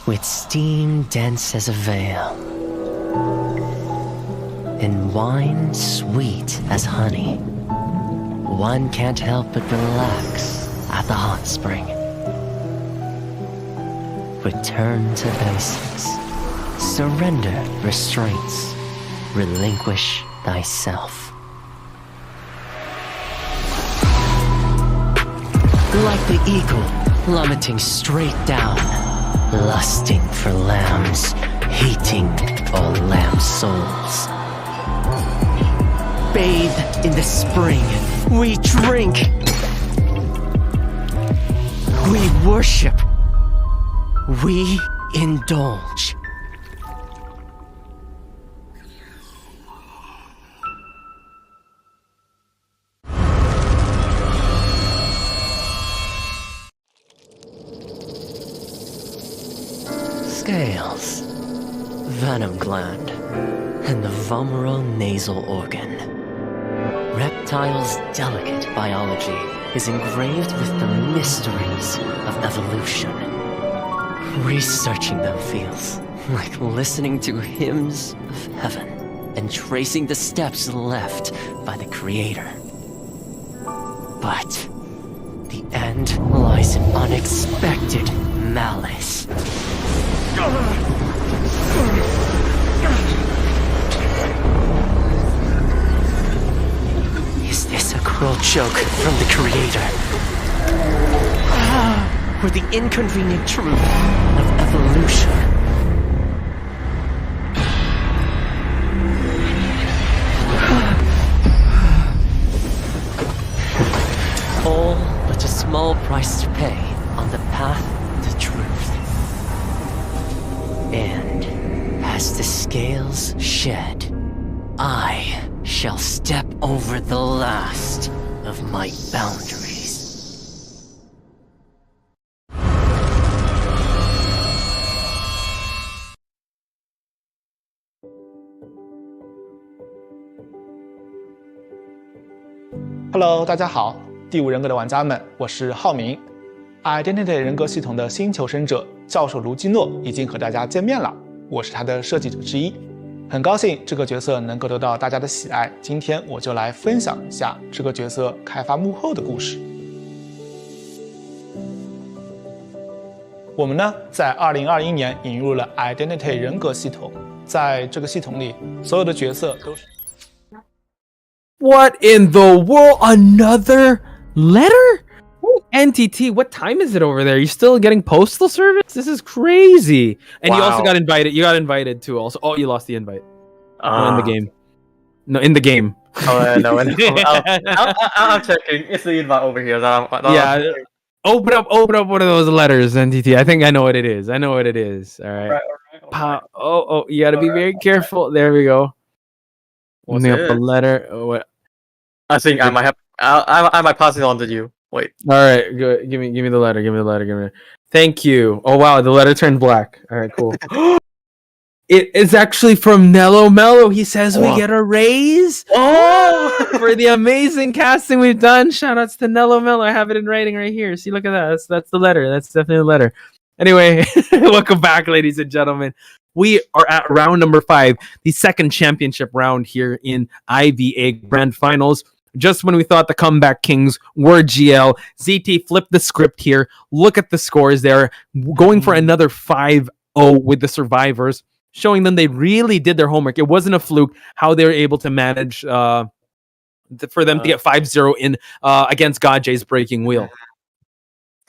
with steam dense as a veil, and wine sweet as honey, one can't help but relax at the hot spring. Return to basics. Surrender restraints. Relinquish thyself. Like the eagle plummeting straight down, lusting for lambs, hating all lamb souls. Bathe in the spring, we drink, we worship, we indulge. Scales, venom gland, and the vomeronasal nasal organ. Reptiles' delicate biology is engraved with the mysteries of evolution. Researching them feels like listening to hymns of heaven and tracing the steps left by the Creator. But the end lies in unexpected malice. Is this a cruel joke from the Creator? Or the inconvenient truth of evolution? All but a small price to pay on the path to truth. And as the scales shed, I shall step over the last of my boundaries. Hello， 大家好，第五人格的玩家们，我是浩明。Identity 人格系统的新求生者教授卢基诺已经和大家见面了，我是他的设计者之一，很高兴这个角色能够得到大家的喜爱。今天我就来分享一下这个角色开发幕后的故事。我们呢，在2021年引入了 Identity 人格系统，在这个系统里，所有的角色都是。What in the world? Another letter? NTT, what time is it over there? You still getting postal service? This is crazy. And you also got invited. You got invited too. Also, oh, you lost the invite. No, in the game. No, in the game. Oh no, I'm checking. It's the invite over here. Yeah. Open up one of those letters, NTT. I think I know what it is. All right. Oh, you got to be very careful. There we go. Opening up a letter. What? I think I might have. I might pass it on to you. Wait. All right, good. Give me the letter. Thank you. Oh wow, the letter turned black. All right, cool. It is actually from Nello. Mello. He says we get a raise. Oh, for the amazing casting we've done. Shoutouts to Nello Mello. I have it in writing right here. See, look at that. That's the letter. That's definitely the letter. Anyway, welcome back, ladies and gentlemen. We are at round number 5, the second championship round here in IVA Grand Finals. Just when we thought the comeback kings were GL, ZT flipped the script here. Look at the scores there. Going for another 5-0 with the survivors, showing them they really did their homework. It wasn't a fluke how they were able to manage for them to get 5-0 in against Gajay's Breaking Wheel.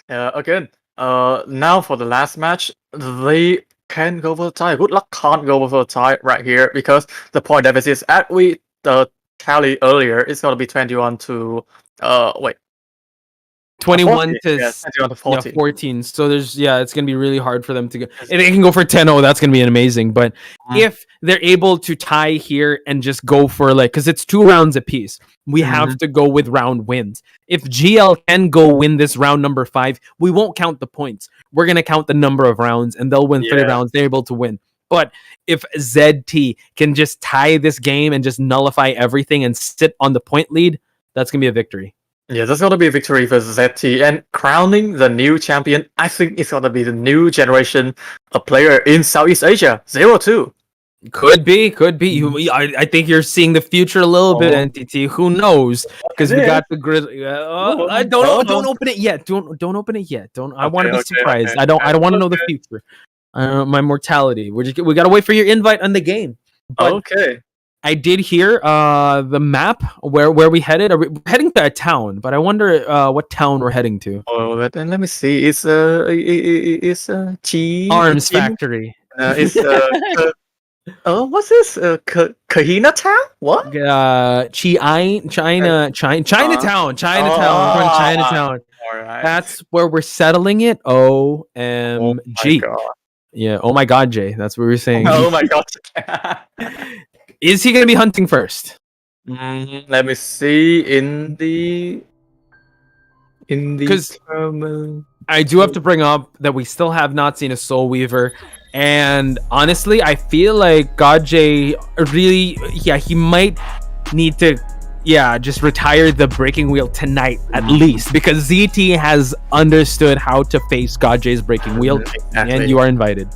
Again, now for the last match, they can go for the tie. Good luck can't go for the tie right here because the point deficit is at tally earlier, it's going to be 21 to 21 to 14. 14. So it's going to be really hard for them to go. If they can go for 10-0, that's going to be amazing. But if they're able to tie here and just go for because it's 2 rounds apiece, we have to go with round wins. If GL can go win this round number 5, we won't count the points. We're going to count the number of rounds and they'll win 3 rounds. They're able to win. But if ZT can just tie this game and just nullify everything and sit on the point lead, that's going to be a victory. Yeah, that's gonna be a victory for ZT, and crowning the new champion. I think it's gonna be the new generation of player in Southeast Asia, 0-2. Could be. I think you're seeing the future a little bit, NTT. Who knows? Because we got the grid. Don't open it yet. Don't open it yet. I want to be surprised. I don't want to know the future. My mortality. We gotta wait for your invite on the game. But Okay. I did hear the map where we headed. We're heading to a town, but I wonder what town we're heading to. Oh, then let me see. It's Chi Arms factory. It's what's this? Kahina Town? What? Chinatown. Chinatown. All right. That's where we're settling it. OMG. Yeah. Oh my God, Jay. That's what we were saying. Oh my God. Is he gonna be hunting first? Let me see in the Because I do have to bring up that we still have not seen a Soul Weaver, and honestly, I feel like GodJ really, he might need to, just retire the breaking wheel tonight at least, because ZT has understood how to face GodJ's breaking wheel, and you are invited.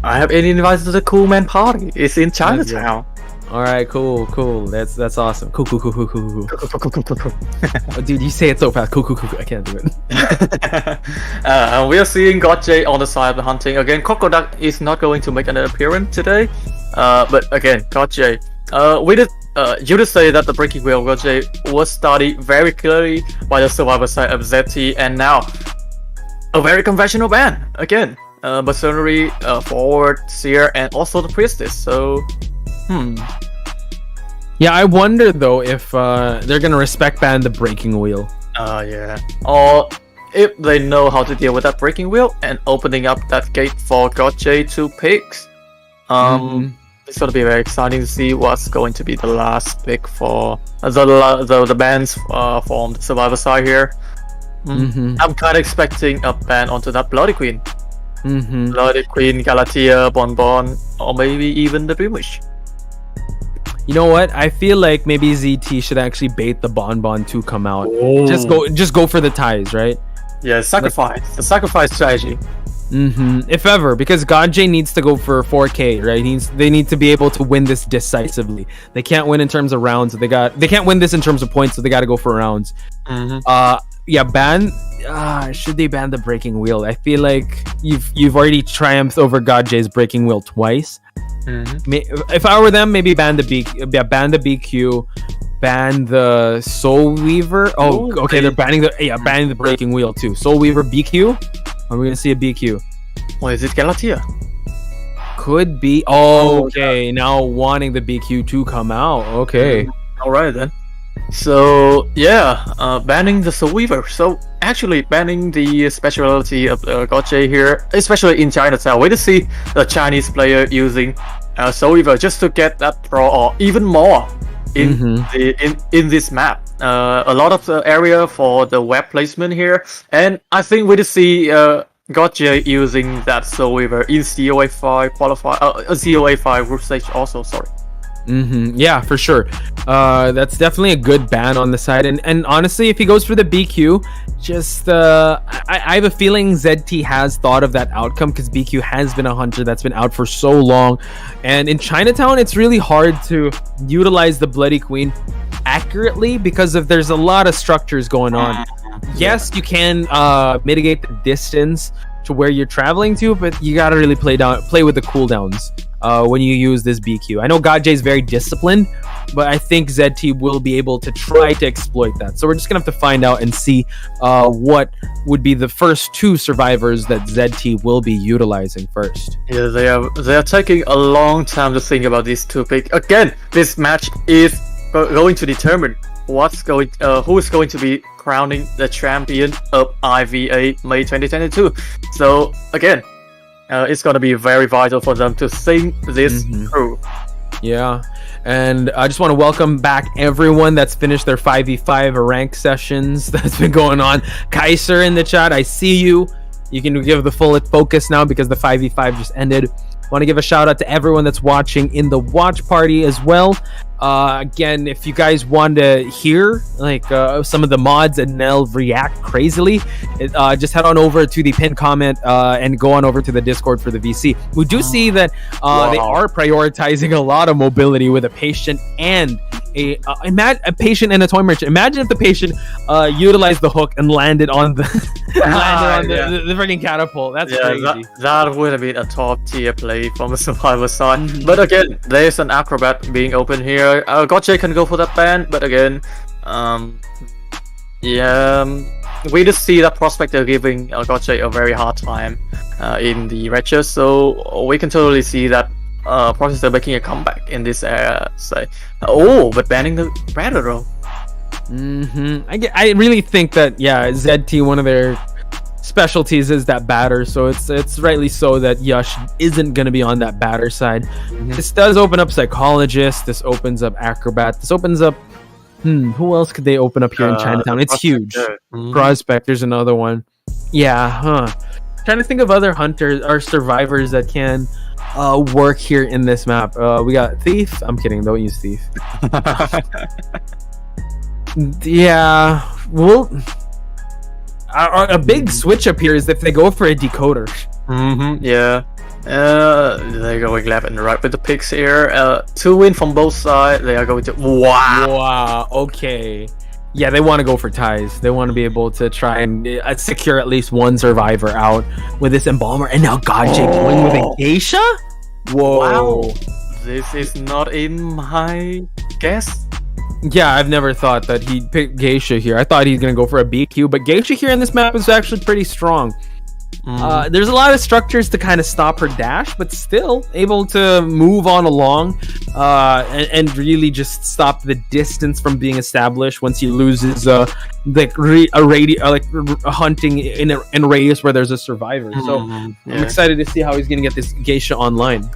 I have been invited to the Cool Man party. It's in Chinatown. All right, cool. That's awesome. Cool. Oh, dude, you say it so fast. Cool. I can't do it. We are seeing GodJ on the side of the hunting again. Crocodile is not going to make an appearance today. But again, GodJ. You did say that the breaking wheel of GodJ was studied very clearly by the survivor side of ZT, and now a very conventional ban again. Mercenary, forward, seer, and also the priestess. So, Yeah, I wonder though if they're gonna respect ban the breaking wheel. Yeah. Or if they know how to deal with that breaking wheel and opening up that gate for GodJ to picks. It's gonna be very exciting to see what's going to be the last pick for the bans from the survivor side here. I'm kind of expecting a ban onto that Bloody Queen. Bloody Queen, Galatea, Bonbon, or maybe even the Beamish. You know what? I feel like maybe ZT should actually bait the Bonbon to come out. Just go for the ties, right? Yeah, sacrifice. The sacrifice strategy. If ever, because GodJ needs to go for 4K, right? They need to be able to win this decisively. They can't win in terms of rounds. They can't win this in terms of points, so they got to go for rounds. Ban. Should they ban the breaking wheel? I feel like you've already triumphed over GodJ's breaking wheel twice. If I were them, maybe ban the BQ, ban the Soul Weaver. Oh, okay, they're banning the breaking wheel too. Soul Weaver, BQ. Are we gonna see a BQ? Or is it Galatea? Could be. Okay, now wanting the BQ to come out. Okay. All right then. So banning the Soul Weaver. So actually banning the specialty of GodJ here, especially in Chinatown. Way to see the Chinese player using Soul Weaver just to get that draw or even more in this map. A lot of the area for the web placement here, and I think we just see GodJ using that Soul Weaver in COA 5 COA 5 group stage also. Sorry. Yeah, for sure. That's definitely a good ban on the side, and honestly, if he goes for the BQ, I have a feeling ZT has thought of that outcome, because BQ has been a hunter that's been out for so long, and in Chinatown it's really hard to utilize the Bloody Queen accurately because there's a lot of structures going on. Yes, you can mitigate the distance to where you're traveling to, but you gotta really play with the cooldowns when you use this BQ. I know GodJ is very disciplined, but I think ZT will be able to try to exploit that. So we're just gonna have to find out and see what would be the first two survivors that ZT will be utilizing first. Yeah, they are taking a long time to think about these two picks. Again, this match is going to determine who is going to be crowning the champion of IVA May 2022. So again, it's going to be very vital for them to think this through. Yeah, and I just want to welcome back everyone that's finished their 5v5 rank sessions that's been going on. Kaiser in the chat, I see you. You can give the full focus now because the 5v5 just ended. Want to give a shout out to everyone that's watching in the watch party as well. Again, if you guys want to hear like some of the mods and Nell react crazily, just head on over to the pinned comment and go on over to the Discord for the VC. We do see that they are prioritizing a lot of mobility with a patient and a patient and a toy merchant. Imagine if the patient utilized the hook and landed on the the freaking catapult. That's crazy. That would have been a top tier play from the survivor side. But again, there's an acrobat being open here. Gotcha can go for that ban, but again, we just see that Prospector giving Gotcha a very hard time in the Wretches, so we can totally see that Prospector making a comeback in this area. But banning the Predator. I really think that ZT, one of their specialties is that batter, so it's rightly so that Yush isn't going to be on that batter side. This does open up Psychologist, this opens up Acrobat, this opens up who else could they open up here in Chinatown? It's huge. Prospect, there's another one. Trying to think of other hunters or survivors that can work here in this map. We got Thief. I'm kidding, don't use Thief. A big switch up here is if they go for a decoder. They're going left and right with the picks here. 2 win from both sides. They are going to okay. Yeah, they want to go for ties. They want to be able to try and secure at least one survivor out with this Embalmer. And now Gajay going with a Geisha? Whoa. Wow. This is not in my guess. Yeah, I've never thought that he'd pick Geisha here. I thought he's going to go for a BQ, but Geisha here in this map is actually pretty strong. There's a lot of structures to kind of stop her dash, but still able to move on along and really just stop the distance from being established once he loses hunting in a radius where there's a survivor. So I'm excited to see how he's going to get this Geisha online.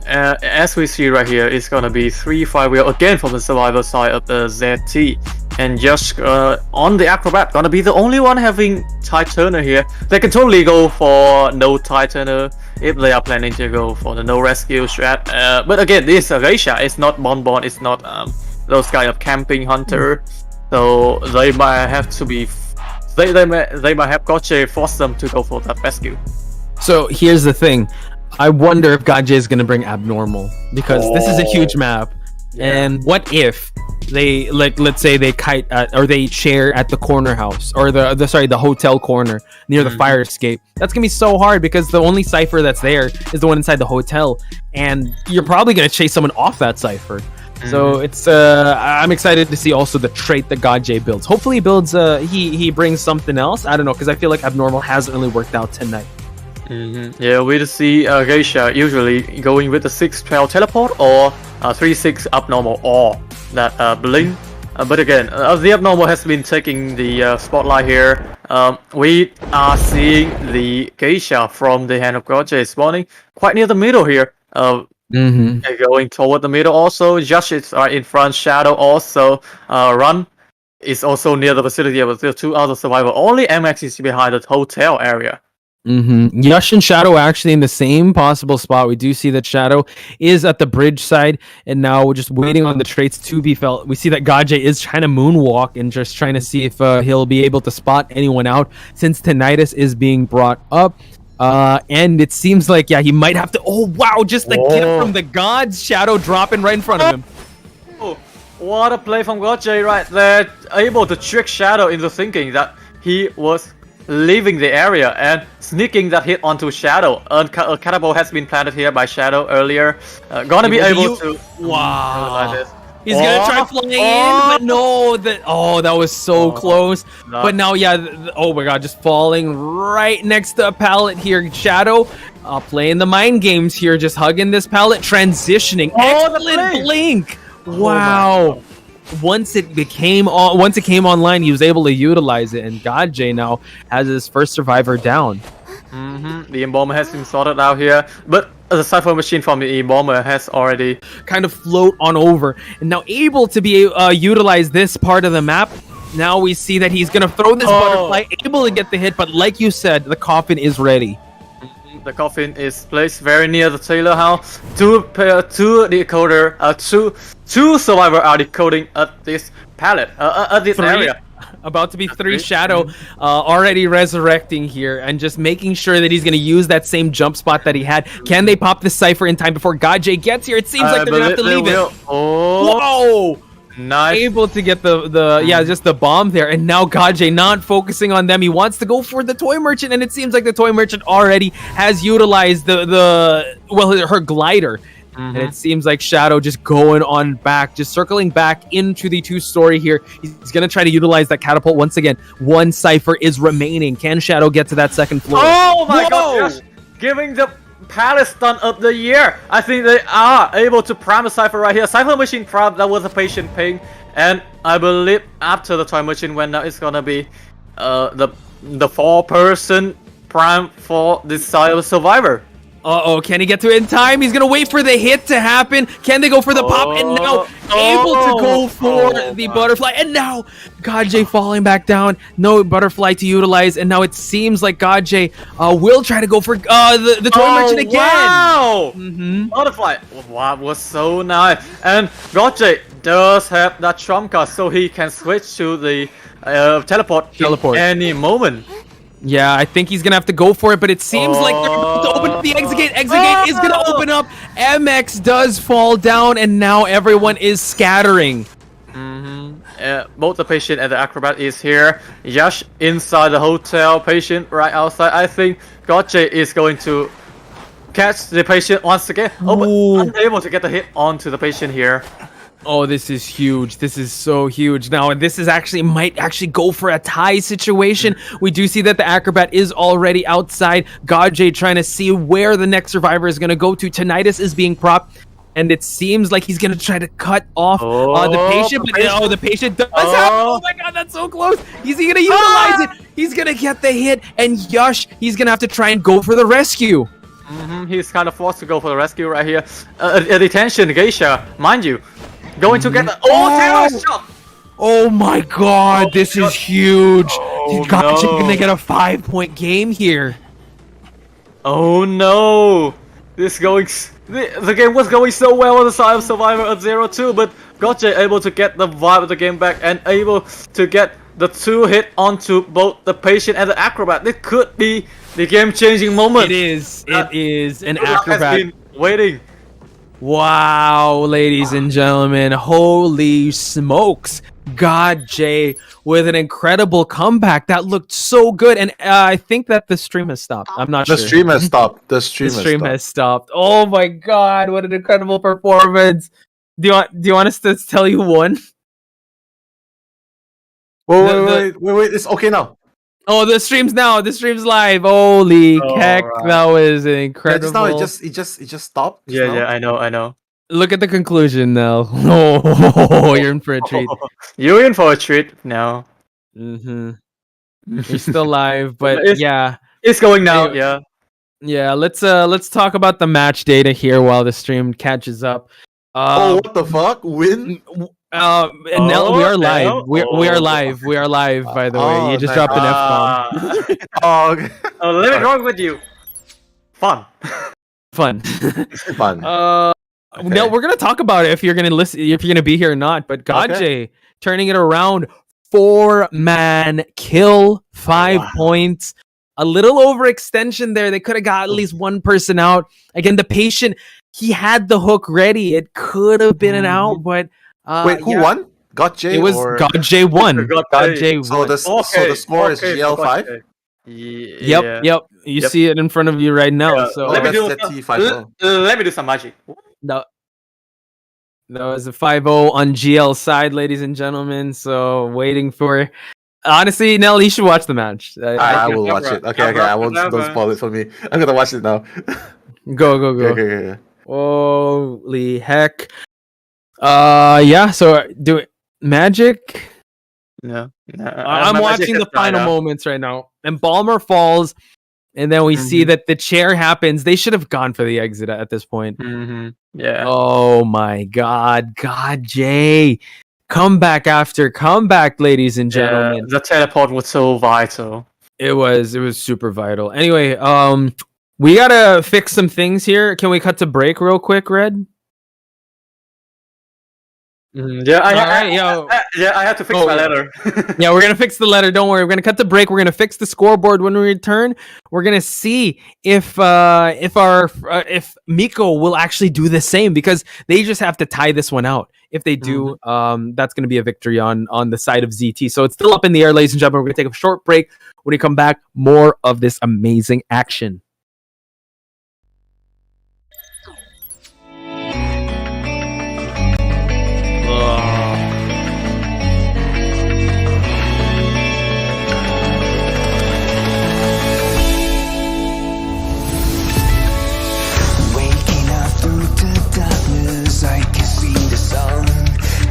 As we see right here, it's gonna be 3-5 wheel again from the survivor side of the ZT, and just on the Acrobat, gonna be the only one having Tide Turner here. They can totally go for no Tide Turner if they are planning to go for the no rescue strat. But again, this Geisha is not Bonbon, it's not those kind of camping hunter, so they might have to be. They might have Gotcha force them to go for that rescue. So here's the thing. I wonder if Gajay is going to bring Abnormal, because this is a huge map. And what if they, let's say they kite at, or they chair at the corner house, or the hotel corner near the fire escape? That's going to be so hard because the only cipher that's there is the one inside the hotel, and you're probably going to chase someone off that cipher. So it's I'm excited to see also the trait that Gajay builds. Hopefully he builds he brings something else. I don't know, because I feel like Abnormal hasn't really worked out tonight. Yeah, we see Geisha usually going with the 6-12 teleport or 3-6 abnormal or that blink. But again, the abnormal has been taking the spotlight here. We are seeing the Geisha from the hand of Gotcha spawning quite near the middle here. Going toward the middle also. Judges are in front, Shadow also. Run is also near the facility with the 2 other survivors. Only MX is behind the hotel area. Yush and Shadow actually in the same possible spot. We do see that Shadow is at the bridge side, and now we're just waiting on the traits to be felt. We see that Gajay is trying to moonwalk and just trying to see if he'll be able to spot anyone out, since Tinnitus is being brought up. And it seems like, he might have to. Oh, wow, just the gift from the gods. Shadow dropping right in front of him. Oh, what a play from Gajay right there. Able to trick Shadow into thinking that he was leaving the area and sneaking that hit onto Shadow. A catapult has been planted here by Shadow earlier. Gonna be able to. Wow. He's gonna try flying in, but no. That was so close. But now, oh my god, just falling right next to a pallet here. Shadow playing the mind games here, just hugging this pallet, transitioning. Excellent blink. Wow. Once it came online, he was able to utilize it, and Gajay now has his first survivor down. The Embalmer has been sorted out here, but the Cypher machine from the Embalmer has already kind of float on over, and now able to be utilize this part of the map. Now we see that he's gonna throw this butterfly, able to get the hit, but like you said, the coffin is ready. The coffin is placed very near the Taylor house. Two decoder, 2 survivors are decoding at this pallet, at this area. About to be 3 Shadow, already resurrecting here and just making sure that he's going to use that same jump spot that he had. Can they pop the Cypher in time before GodJ gets here? It seems like they're going to have to leave it. Oh, whoa! Nice. Able to get just the bomb there, and now GodJ not focusing on them. He wants to go for the Toy Merchant, and it seems like the Toy Merchant already has utilized her glider. And it seems like Shadow just going on back, just circling back into the 2-story here. He's going to try to utilize that catapult once again. 1 Cypher is remaining. Can Shadow get to that 2nd floor? Oh my god! Yes. Giving the Palace Stun of the year. I think they are able to prime the Cypher right here. Cypher Machine prime, that was a patient ping. And I believe after the Toy Machine went out, it's going to be the 4-person prime for this side of Survivor. Uh-oh, can he get to it in time? He's going to wait for the hit to happen. Can they go for the pop? And now able to go for the butterfly. And now GodJ falling back down. No butterfly to utilize. And now it seems like GodJ will try to go for the Toy Merchant again. Wow! Butterfly. Wow, was so nice. And GodJ does have that trump card, so he can switch to the teleport in any moment. Yeah, I think he's going to have to go for it, but it seems like they're about to open up the exit gate. Exit gate is going to open up. MX does fall down, and now everyone is scattering. Both the patient and the acrobat is here. Yash inside the hotel, patient right outside. I think GodJ is going to catch the patient once again. Oh, but unable to get the hit onto the patient here. Oh, this is huge. This is so huge. Now, this is might actually go for a tie situation. We do see that the acrobat is already outside. GodJ trying to see where the next survivor is going to go to. Tinnitus is being propped, and it seems like he's going to try to cut off the patient. But the patient does have. Oh my god, that's so close. Is he going to utilize it? He's going to get the hit, and Yash, he's going to have to try and go for the rescue. He's kind of forced to go for the rescue right here. A detention geisha, mind you. Going to get the terror shot! Oh my god, this is huge. GodJ gonna get a 5-point game here. Oh no! The game was going so well on the side of Survivor at 0-2, but GodJ able to get the vibe of the game back and able to get the 2 hit onto both the patient and the acrobat. This could be the game-changing moment. It is an acrobat. Has been waiting. Wow, ladies and gentlemen, holy smokes. GodJ with an incredible comeback. That looked so good. And I think that the stream has stopped. I'm not sure. The stream has stopped. The stream has stopped. Oh my god, what an incredible performance. Do you want us to tell you who won? Wait, it's okay now. Oh, the stream's live. Holy heck, right. That was incredible. Yeah, just now it just stopped. Yeah, I know. Look at the conclusion now. Oh, you're in for a treat. You're in for a treat now. You're still live, but it's going now. Yeah. Let's talk about the match data here while the stream catches up. What the fuck? Win? Nello, we are live. We are live. We are live. By the way, you just dropped an F-bomb. Okay. Let me rock with you. Fun. Okay. No, we're gonna talk about it if you're gonna listen, if you're gonna be here or not. But GodJ turning it around, 4-man kill, 5 points. A little overextension there. They could have got at least one person out. Again, the patient, he had the hook ready. It could have been an out, but. Wait, who won? GodJ? It was GodJ won. GodJ won. So the score is GL5? Yep. You see it in front of you right now. So let me do some magic. No. That was a 5-0 on GL side, ladies and gentlemen. So waiting for. Honestly, Nello, you should watch the match. I will watch it. Okay. I won't. Don't spoil it for me. I'm gonna watch it now. Go. Okay. Holy heck. So do it. Magic? No. I'm watching the final moments right now. And Balmer falls, and then we see that the chair happens. They should have gone for the exit at this point. Yeah. Oh my god. GodJ. Comeback after comeback, ladies and gentlemen. The teleport was so vital. It was super vital. Anyway, we gotta fix some things here. Can we cut to break real quick, Red? Yeah, I have to fix my yeah. letter. Yeah, we're gonna fix the letter. Don't worry. We're gonna cut the break. We're gonna fix the scoreboard when we return. We're gonna see if Miko will actually do the same, because they just have to tie this one out. If they do, that's gonna be a victory on the side of ZT. So it's still up in the air, ladies and gentlemen. We're gonna take a short break. When we come back, more of this amazing action. Waking up through the darkness, I can see the sun.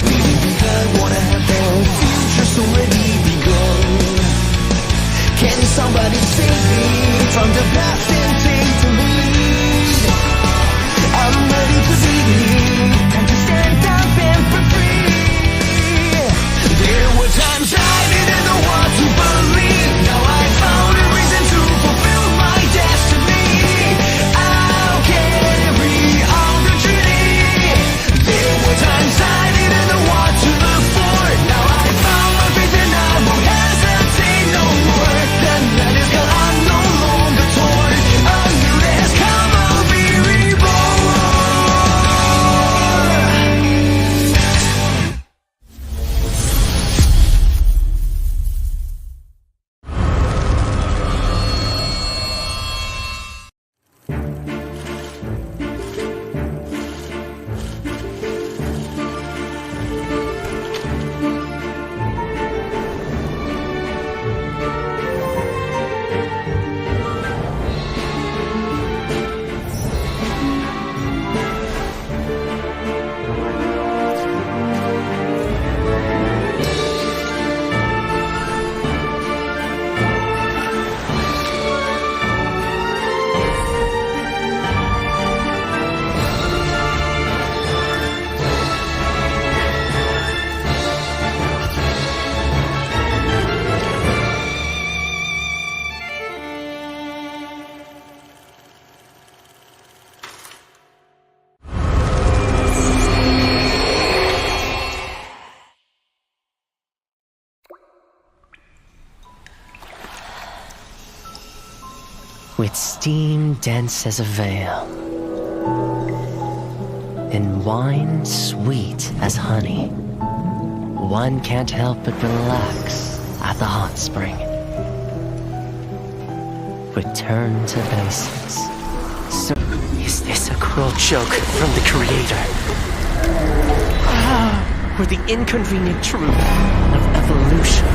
Leaving behind what I have, the future's already begun. Can somebody save me from the past and take the lead? I'm ready to begin, time to stand up and be free. There were times I didn't know what to believe. Now I found a reason to fulfill my destiny. I'll carry on the journey. There were times I didn't know what to look for. Now I found my faith and I won't hesitate no more. The night is gone, I'm no longer torn. A new day has come, I'll be reborn. With steam dense as a veil, and wine sweet as honey, one can't help but relax at the hot spring. Return to basics. So, is this a cruel joke from the creator? Or the inconvenient truth of evolution?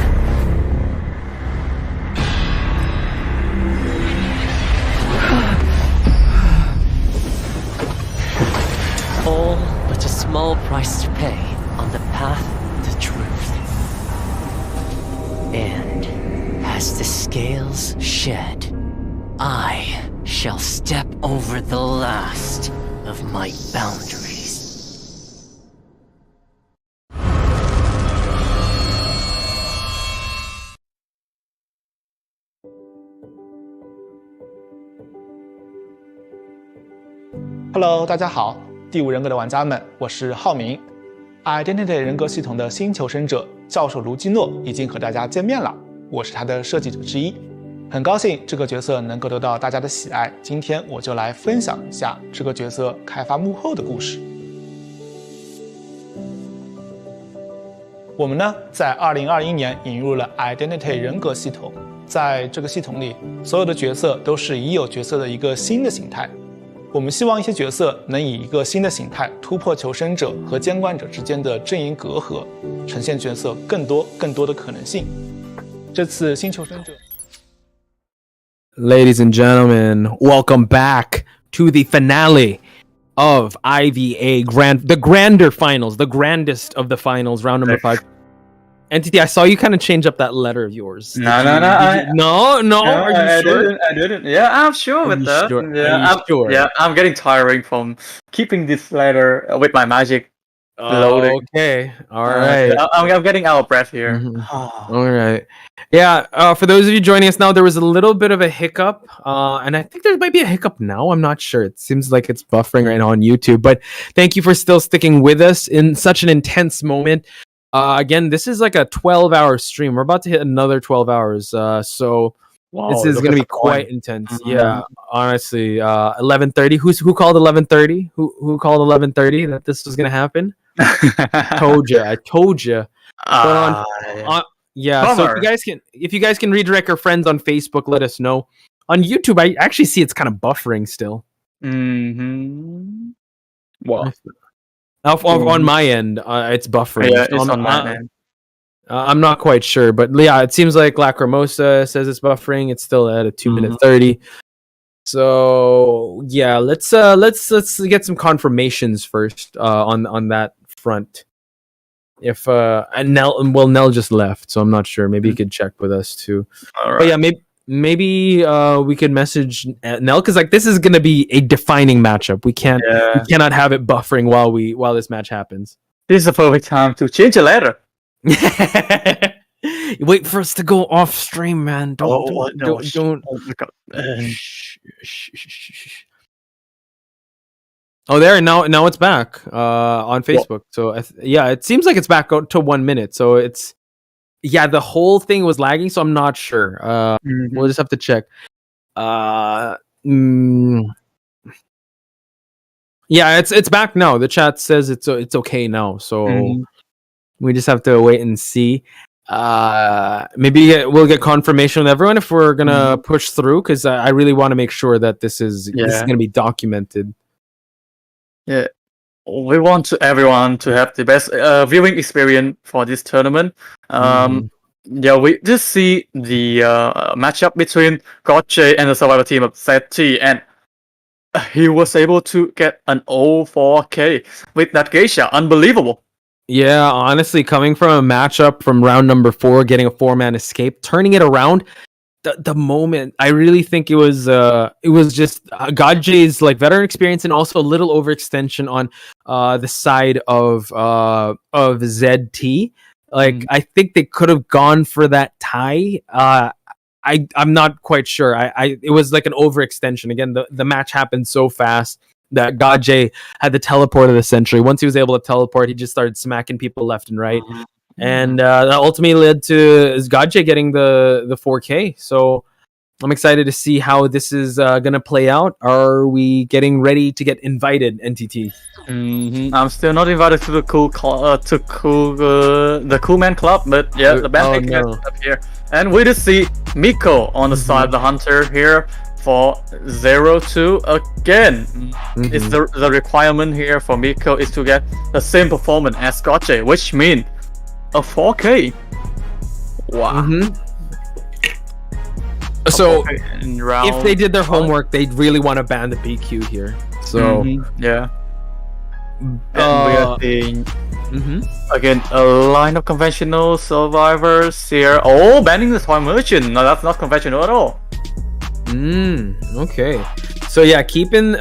All but a small price to pay on the path to truth. And as the scales shed, I shall step over the last of my boundaries. Hello， 大家好，第五人格的玩家们，我是浩明。Identity 人格系统的新求生者教授卢基诺已经和大家见面了，我是他的设计者之一，很高兴这个角色能够得到大家的喜爱。今天我就来分享一下这个角色开发幕后的故事。我们呢，在2021年引入了 Identity 人格系统，在这个系统里，所有的角色都是已有角色的一个新的形态。我们希望一些角色能以一个新的形态突破求生者和监管者之间的阵营隔阂，呈现角色更多的可能性。这次新求生者 Ladies and gentlemen, welcome back to the finale of IVA the grander finals, the grandest of the finals, round number 5. Entity, I saw you kind of change up that letter of yours. No. Are you sure? I didn't. Yeah, I'm sure with that. Sure? Yeah, Sure? Yeah, I'm getting tiring from keeping this letter with my magic loading. Okay, all right. I'm getting out of breath here. All right. Yeah, for those of you joining us now, there was a little bit of a hiccup, and I think there might be a hiccup now. I'm not sure. It seems like it's buffering right now on YouTube, but thank you for still sticking with us in such an intense moment. Again, this is like a 12-hour stream. We're about to hit another 12 hours, so this is going to be quite intense. Yeah, honestly, 11:30. Who called 11:30? Who called 11:30 that this was going to happen? I told you. Yeah, so if you guys can redirect our friends on Facebook, let us know. On YouTube, I actually see it's kind of buffering still. Wow. On my end, it's buffering. Yeah, it's on my end. I'm not quite sure, but yeah, it seems like Lacrimosa says it's buffering. It's still at a 2-minute 30. So yeah, let's get some confirmations first on that front. If Nell just left, so I'm not sure. Maybe he could check with us too. All right. But yeah, maybe we could message Nell, because like this is gonna be a defining matchup. We cannot have it buffering while this match happens. This is the perfect time to change a letter. Wait for us to go off stream, man. Don't. Oh my God. Oh, there now it's back on Facebook. So it seems like it's back to 1 minute. So it's the whole thing was lagging. So I'm not sure. We'll just have to check. Yeah, it's back now. The chat says it's okay now. So we just have to wait and see. Maybe we'll get confirmation with everyone if we're gonna push through, because I really want to make sure that this is gonna be documented. Yeah, we want everyone to have the best viewing experience for this tournament. Yeah, we just see the matchup between Gotche and the survivor team of Z3, and he was able to get an 0-4K with that geisha. Unbelievable. Yeah, honestly, coming from a matchup from round number 4, getting a 4-man escape, turning it around. The moment, I really think it was just Godje's like veteran experience, and also a little overextension on the side of ZT. Like I think they could have gone for that tie. I'm not quite sure. It was like an overextension. Again, the match happened so fast that Godje had the teleport of the century. Once he was able to teleport, he just started smacking people left and right. And that ultimately led to Godje getting the 4K. So I'm excited to see how this is going to play out. Are we getting ready to get invited, NTT? I'm still not invited to the the Cool Man Club, but yeah, the band is up here. And we just see Miko on the side of the Hunter here for 0-2 again. It's the requirement here for Miko is to get the same performance as Godje, which means a 4K. Wow. So if they did their homework, they'd really want to ban the BQ here. So yeah. And we are seeing again a line of conventional survivors here. Oh, banning the toy merchant. No, that's not conventional at all. Okay. So yeah, keeping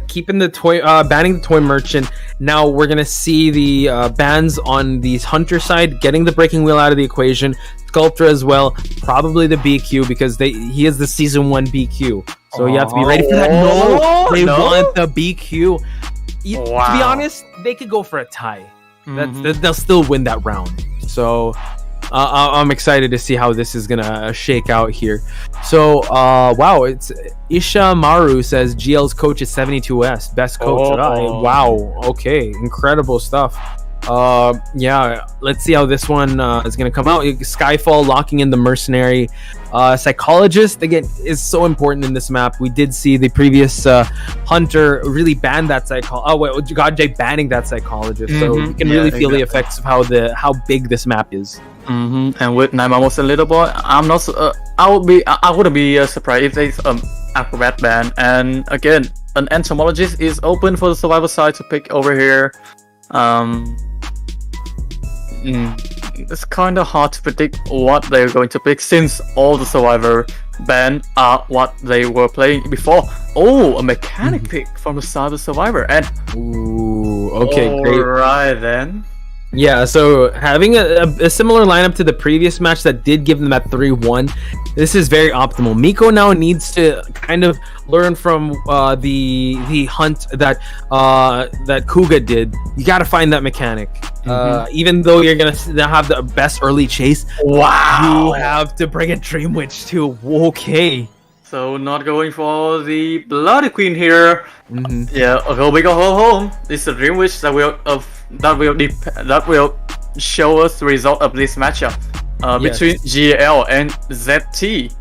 keeping the toy banning the toy merchant. Now we're gonna see the bans on the Hunter side, getting the breaking wheel out of the equation. Sculptor as well, probably the BQ, because he is the season 1 BQ. So you have to be ready for that. No, they want the BQ. To be honest, they could go for a tie. They'll still win that round. So I'm excited to see how this is gonna shake out here. So wow, it's Isha Maru says GL's coach is 72S, best coach. Wow, okay, incredible stuff. Yeah, let's see how this one is gonna come out. Skyfall locking in the mercenary. Psychologist again is so important in this map. We did see the previous Hunter really ban that Godje banning that psychologist, so you can really feel the effects of how big this map is. And with Naimamos and Little Boy, I'm not. I wouldn't be surprised if there's acrobat ban. And again, an entomologist is open for the survivor side to pick over here. It's kind of hard to predict what they're going to pick, since all the survivor ban are what they were playing before. Oh, a mechanic pick from the side of the survivor, and okay, great. Right then. Yeah, so having a similar lineup to the previous match that did give them that 3-1, this is very optimal. Miko now needs to kind of learn from the hunt that Kuga did. You got to find that mechanic. Even though you're gonna have the best early chase, you have to bring a Dream Witch too. Okay. So not going for the Bloody Queen here. Yeah, go big or go home. This is a Dream Witch that will show us the result of this matchup between GL and ZT.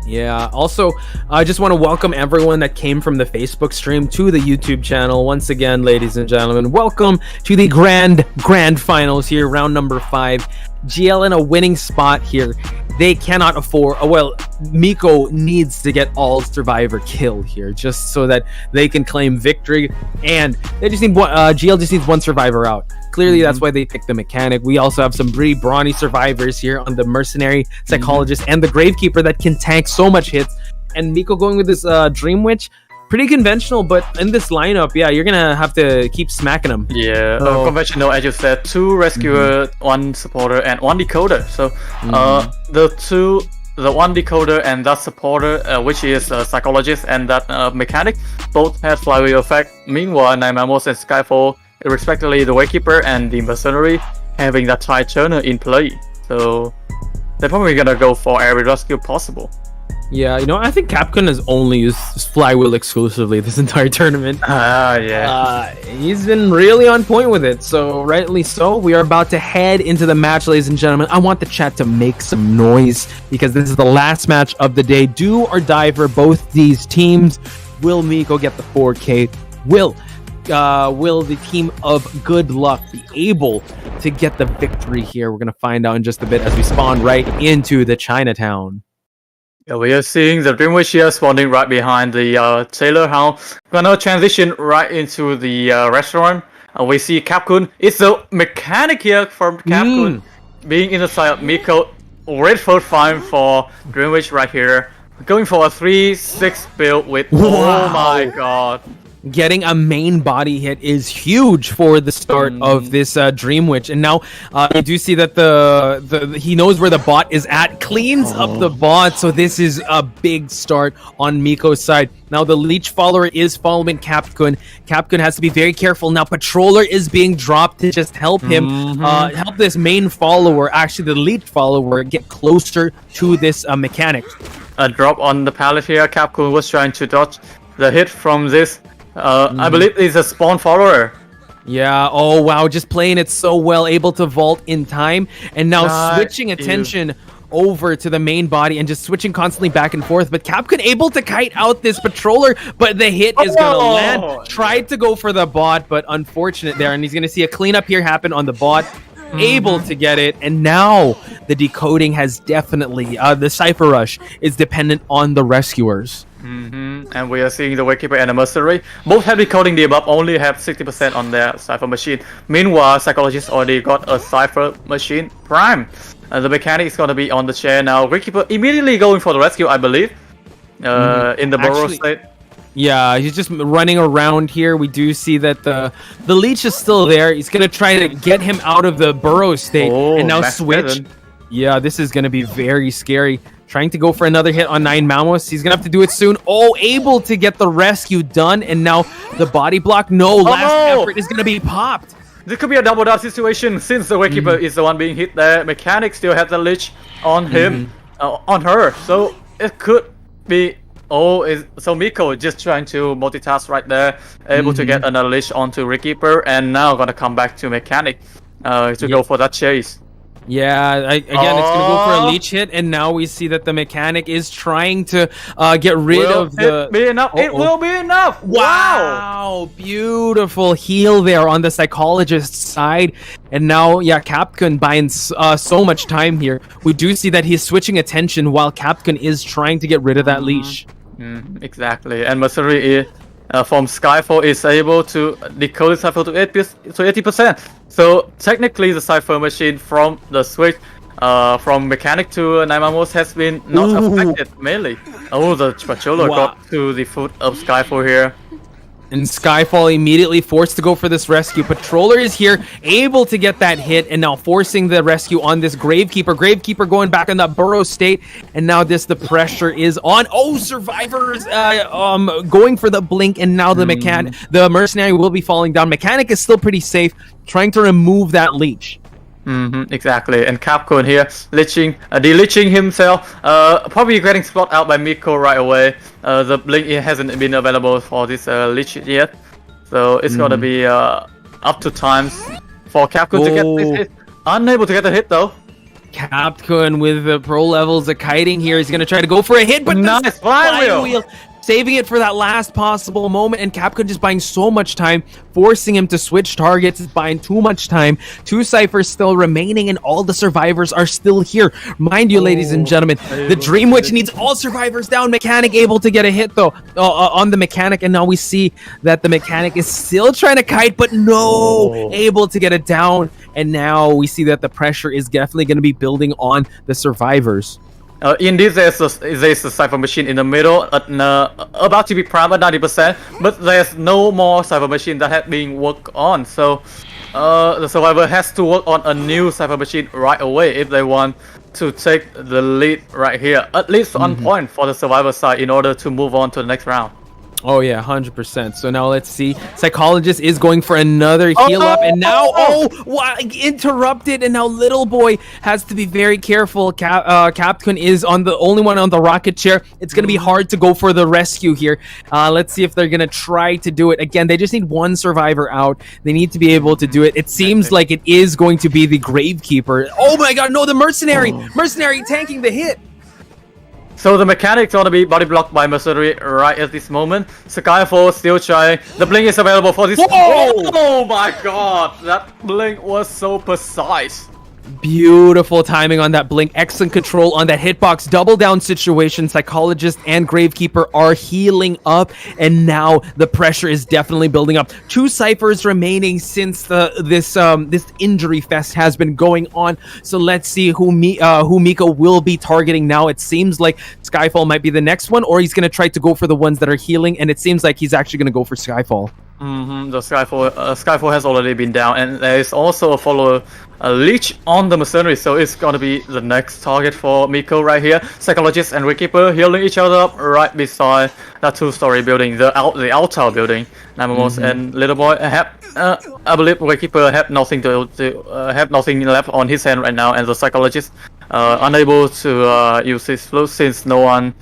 Yeah, also, I just want to welcome everyone that came from the Facebook stream to the YouTube channel. Once again, ladies and gentlemen, welcome to the grand finals here, round number 5. GL in a winning spot here. They cannot afford, Miko needs to get all survivor kill here just so that they can claim victory, and they just need one, GL just needs one survivor out. Clearly, that's why they picked the mechanic. We also have some pretty brawny survivors here on the mercenary, psychologist, and the gravekeeper that can tank so much hits. And Miko going with this Dream Witch, pretty conventional, but in this lineup, yeah, you're gonna have to keep smacking them. Yeah, conventional, as you said, 2 rescuer, 1 supporter, and 1 decoder. So the 1 decoder and that supporter, which is a psychologist, and that mechanic, both have flywheel effect. Meanwhile, Naimamos and Skyfall, respectively, the Waykeeper and the mercenary, having that tide turner in play. So they're probably gonna go for every rescue possible. Yeah, you know, I think Capcom has only used Flywheel exclusively this entire tournament. He's been really on point with it, so rightly so. We are about to head into the match, ladies and gentlemen. I want the chat to make some noise because this is the last match of the day. Do or die for both these teams. Will Miko get the 4K? Will the team of Good Luck be able to get the victory here? We're going to find out in just a bit as we spawn right into the Chinatown. Yeah, we are seeing the Dream Witch here spawning right behind the Taylor Hound. Gonna transition right into the restaurant. We see Capcom. It's a mechanic here from Capcom being in the side of Miko. Red first time for Dream Witch right here. Going for a 3-6 build with oh my god. Getting a main body hit is huge for the start of this Dream Witch, and now you do see that he knows where the bot is at, cleans up the bot, so this is a big start on Miko's side. Now the leech follower is following Capcom. Capcom has to be very careful. Now Patroller is being dropped to just help him, help this main follower, actually the leech follower, get closer to this mechanic. A drop on the pallet here. Capcom was trying to dodge the hit from this. I believe it's a spawn follower. Yeah, oh wow, just playing it so well, able to vault in time, and now switching attention over to the main body and just switching constantly back and forth. But Capcom able to kite out this Patroller, but the hit is gonna land. Tried to go for the bot, but unfortunate there, and he's gonna see a cleanup here happen on the bot. Able to get it, and now the decoding has definitely the Cypher Rush is dependent on the rescuers. And we are seeing the Waykeeper and the Mercenary. Both have decoding, the above only have 60% on their Cypher machine. Meanwhile, Psychologist already got a Cypher machine prime. The mechanic is going to be on the chair now. Waykeeper immediately going for the rescue, I believe, in the burrow state. Yeah, he's just running around here. We do see that the leech is still there. He's going to try to get him out of the burrow state and now switch. 7. Yeah, this is going to be very scary. Trying to go for another hit on 9 Mamos. He's going to have to do it soon. Oh, able to get the rescue done. And now the body block. No, last effort is going to be popped. This could be a double down situation since the Waykeeper is the one being hit there. Mechanic still has the leech on him, on her. So it could be... so Miko just trying to multitask right there, able to get another leash onto Waykeeper, and now gonna come back to Mechanic to go for that chase. Yeah, again, it's gonna go for a leech hit, and now we see that the Mechanic is trying to get rid of the... Be enough. It will be enough! Wow! Beautiful heal there on the Psychologist's side. And now, yeah, Capcom buying so much time here. We do see that he's switching attention while Capcom is trying to get rid of that leash. Exactly. And Mercenary from Skyfall is able to decode Cypher to 80%. So technically the Cypher machine from the switch from Mechanic to Naimamos has been not affected mainly. Oh, the Patroller got to the foot of Skyfall here. And Skyfall immediately forced to go for this rescue. Patroller is here, able to get that hit, and now forcing the rescue on this Gravekeeper. Gravekeeper going back in that burrow state, and now the pressure is on. Oh, Survivors going for the blink, and now the Mercenary will be falling down. Mechanic is still pretty safe, trying to remove that leech. Exactly, and Capcom here deleeching himself, probably getting spot out by Miko right away. The blink hasn't been available for this leech yet, so it's gonna be up to times for Capcom to get this hit. Unable to get the hit though. Capcom with the pro levels of kiting here. He's gonna try to go for a hit, but nice flywheel. Saving it for that last possible moment, and Capcom just buying so much time, forcing him to switch targets, buying too much time. 2 ciphers still remaining, and all the survivors are still here. Mind you, ladies and gentlemen, the Dream Witch needs all survivors down. Mechanic able to get a hit, though, on the Mechanic, and now we see that the Mechanic is still trying to kite, but able to get it down. And now we see that the pressure is definitely going to be building on the survivors. Indeed, there's a Cypher Machine in the middle, about to be primed at 90%, but there's no more Cypher Machine that had been worked on, so the survivor has to work on a new Cypher Machine right away if they want to take the lead right here, at least on point for the survivor side in order to move on to the next round. Oh yeah, 100%. So now let's see. Psychologist is going for another heal up, and now interrupted, and now Little Boy has to be very careful. Capcom is the only one on the rocket chair. It's gonna be hard to go for the rescue here. Let's see if they're gonna try to do it again. They just need one survivor out. They need to be able to do it. It seems like it is going to be the Gravekeeper. Oh my God, no, the Mercenary! Mercenary tanking the hit. So the Mechanic's gonna be body blocked by Mercenary right at this moment. Skyfall still trying. The blink is available for this. Oh my God, that blink was so precise. Beautiful timing on that blink. Excellent control on that hitbox. Double down situation. Psychologist and Gravekeeper are healing up, and now the pressure is definitely building up. 2 ciphers remaining since this injury fest has been going on. So let's see who Miko will be targeting now. It seems like Skyfall might be the next one, or he's going to try to go for the ones that are healing, and it seems like he's actually going to go for Skyfall. The Skyfall has already been down, and there is also a leech on the Mercenary, so it's gonna be the next target for Miko right here. Psychologist and Gravekeeper healing each other up right beside that 2-story building, the outer building. Namamos and Little Boy have, I believe Gravekeeper have nothing left on his hand right now, and the Psychologist unable to use his flute since no one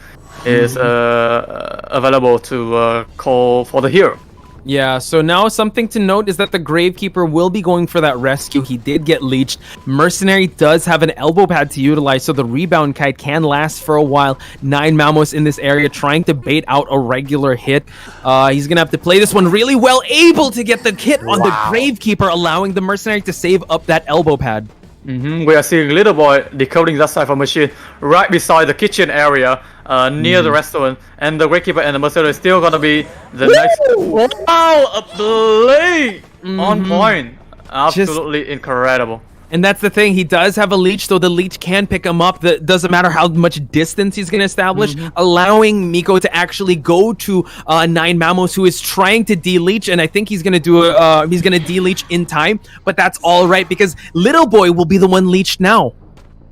is available to call for the hero. Yeah, so now something to note is that the Gravekeeper will be going for that rescue. He did get leeched. Mercenary does have an elbow pad to utilize, so the rebound kite can last for a while. 9 Mamos in this area trying to bait out a regular hit. He's going to have to play this one really well, able to get the hit on the Gravekeeper, allowing the Mercenary to save up that elbow pad. We are seeing Little Boy decoding that Cypher Machine right beside the kitchen area, near the restaurant, and the Gravekeeper and the Mercenary is still gonna be the next. Wow, a blink on point, absolutely incredible. And that's the thing, he does have a leech, so the leech can pick him up. That doesn't matter how much distance he's going to establish, allowing Miko to actually go to 9 Mamos, who is trying to de-leech, and I think he's going to do he's going to de-leech in time, but that's all right, because Little Boy will be the one leeched now.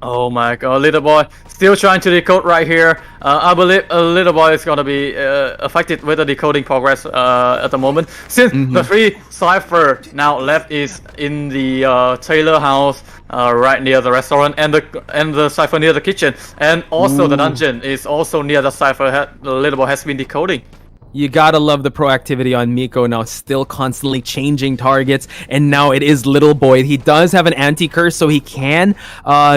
Oh my God, Little Boy still trying to decode right here. I believe Little Boy is gonna be affected with the decoding progress at the moment, since the 3 cipher now left is in the Taylor house right near the restaurant, and the cipher near the kitchen, and also the dungeon is also near the cipher the Little Boy has been decoding. You gotta love the proactivity on Miko now, still constantly changing targets, and now it is Little Boy. He does have an anti-curse, so he can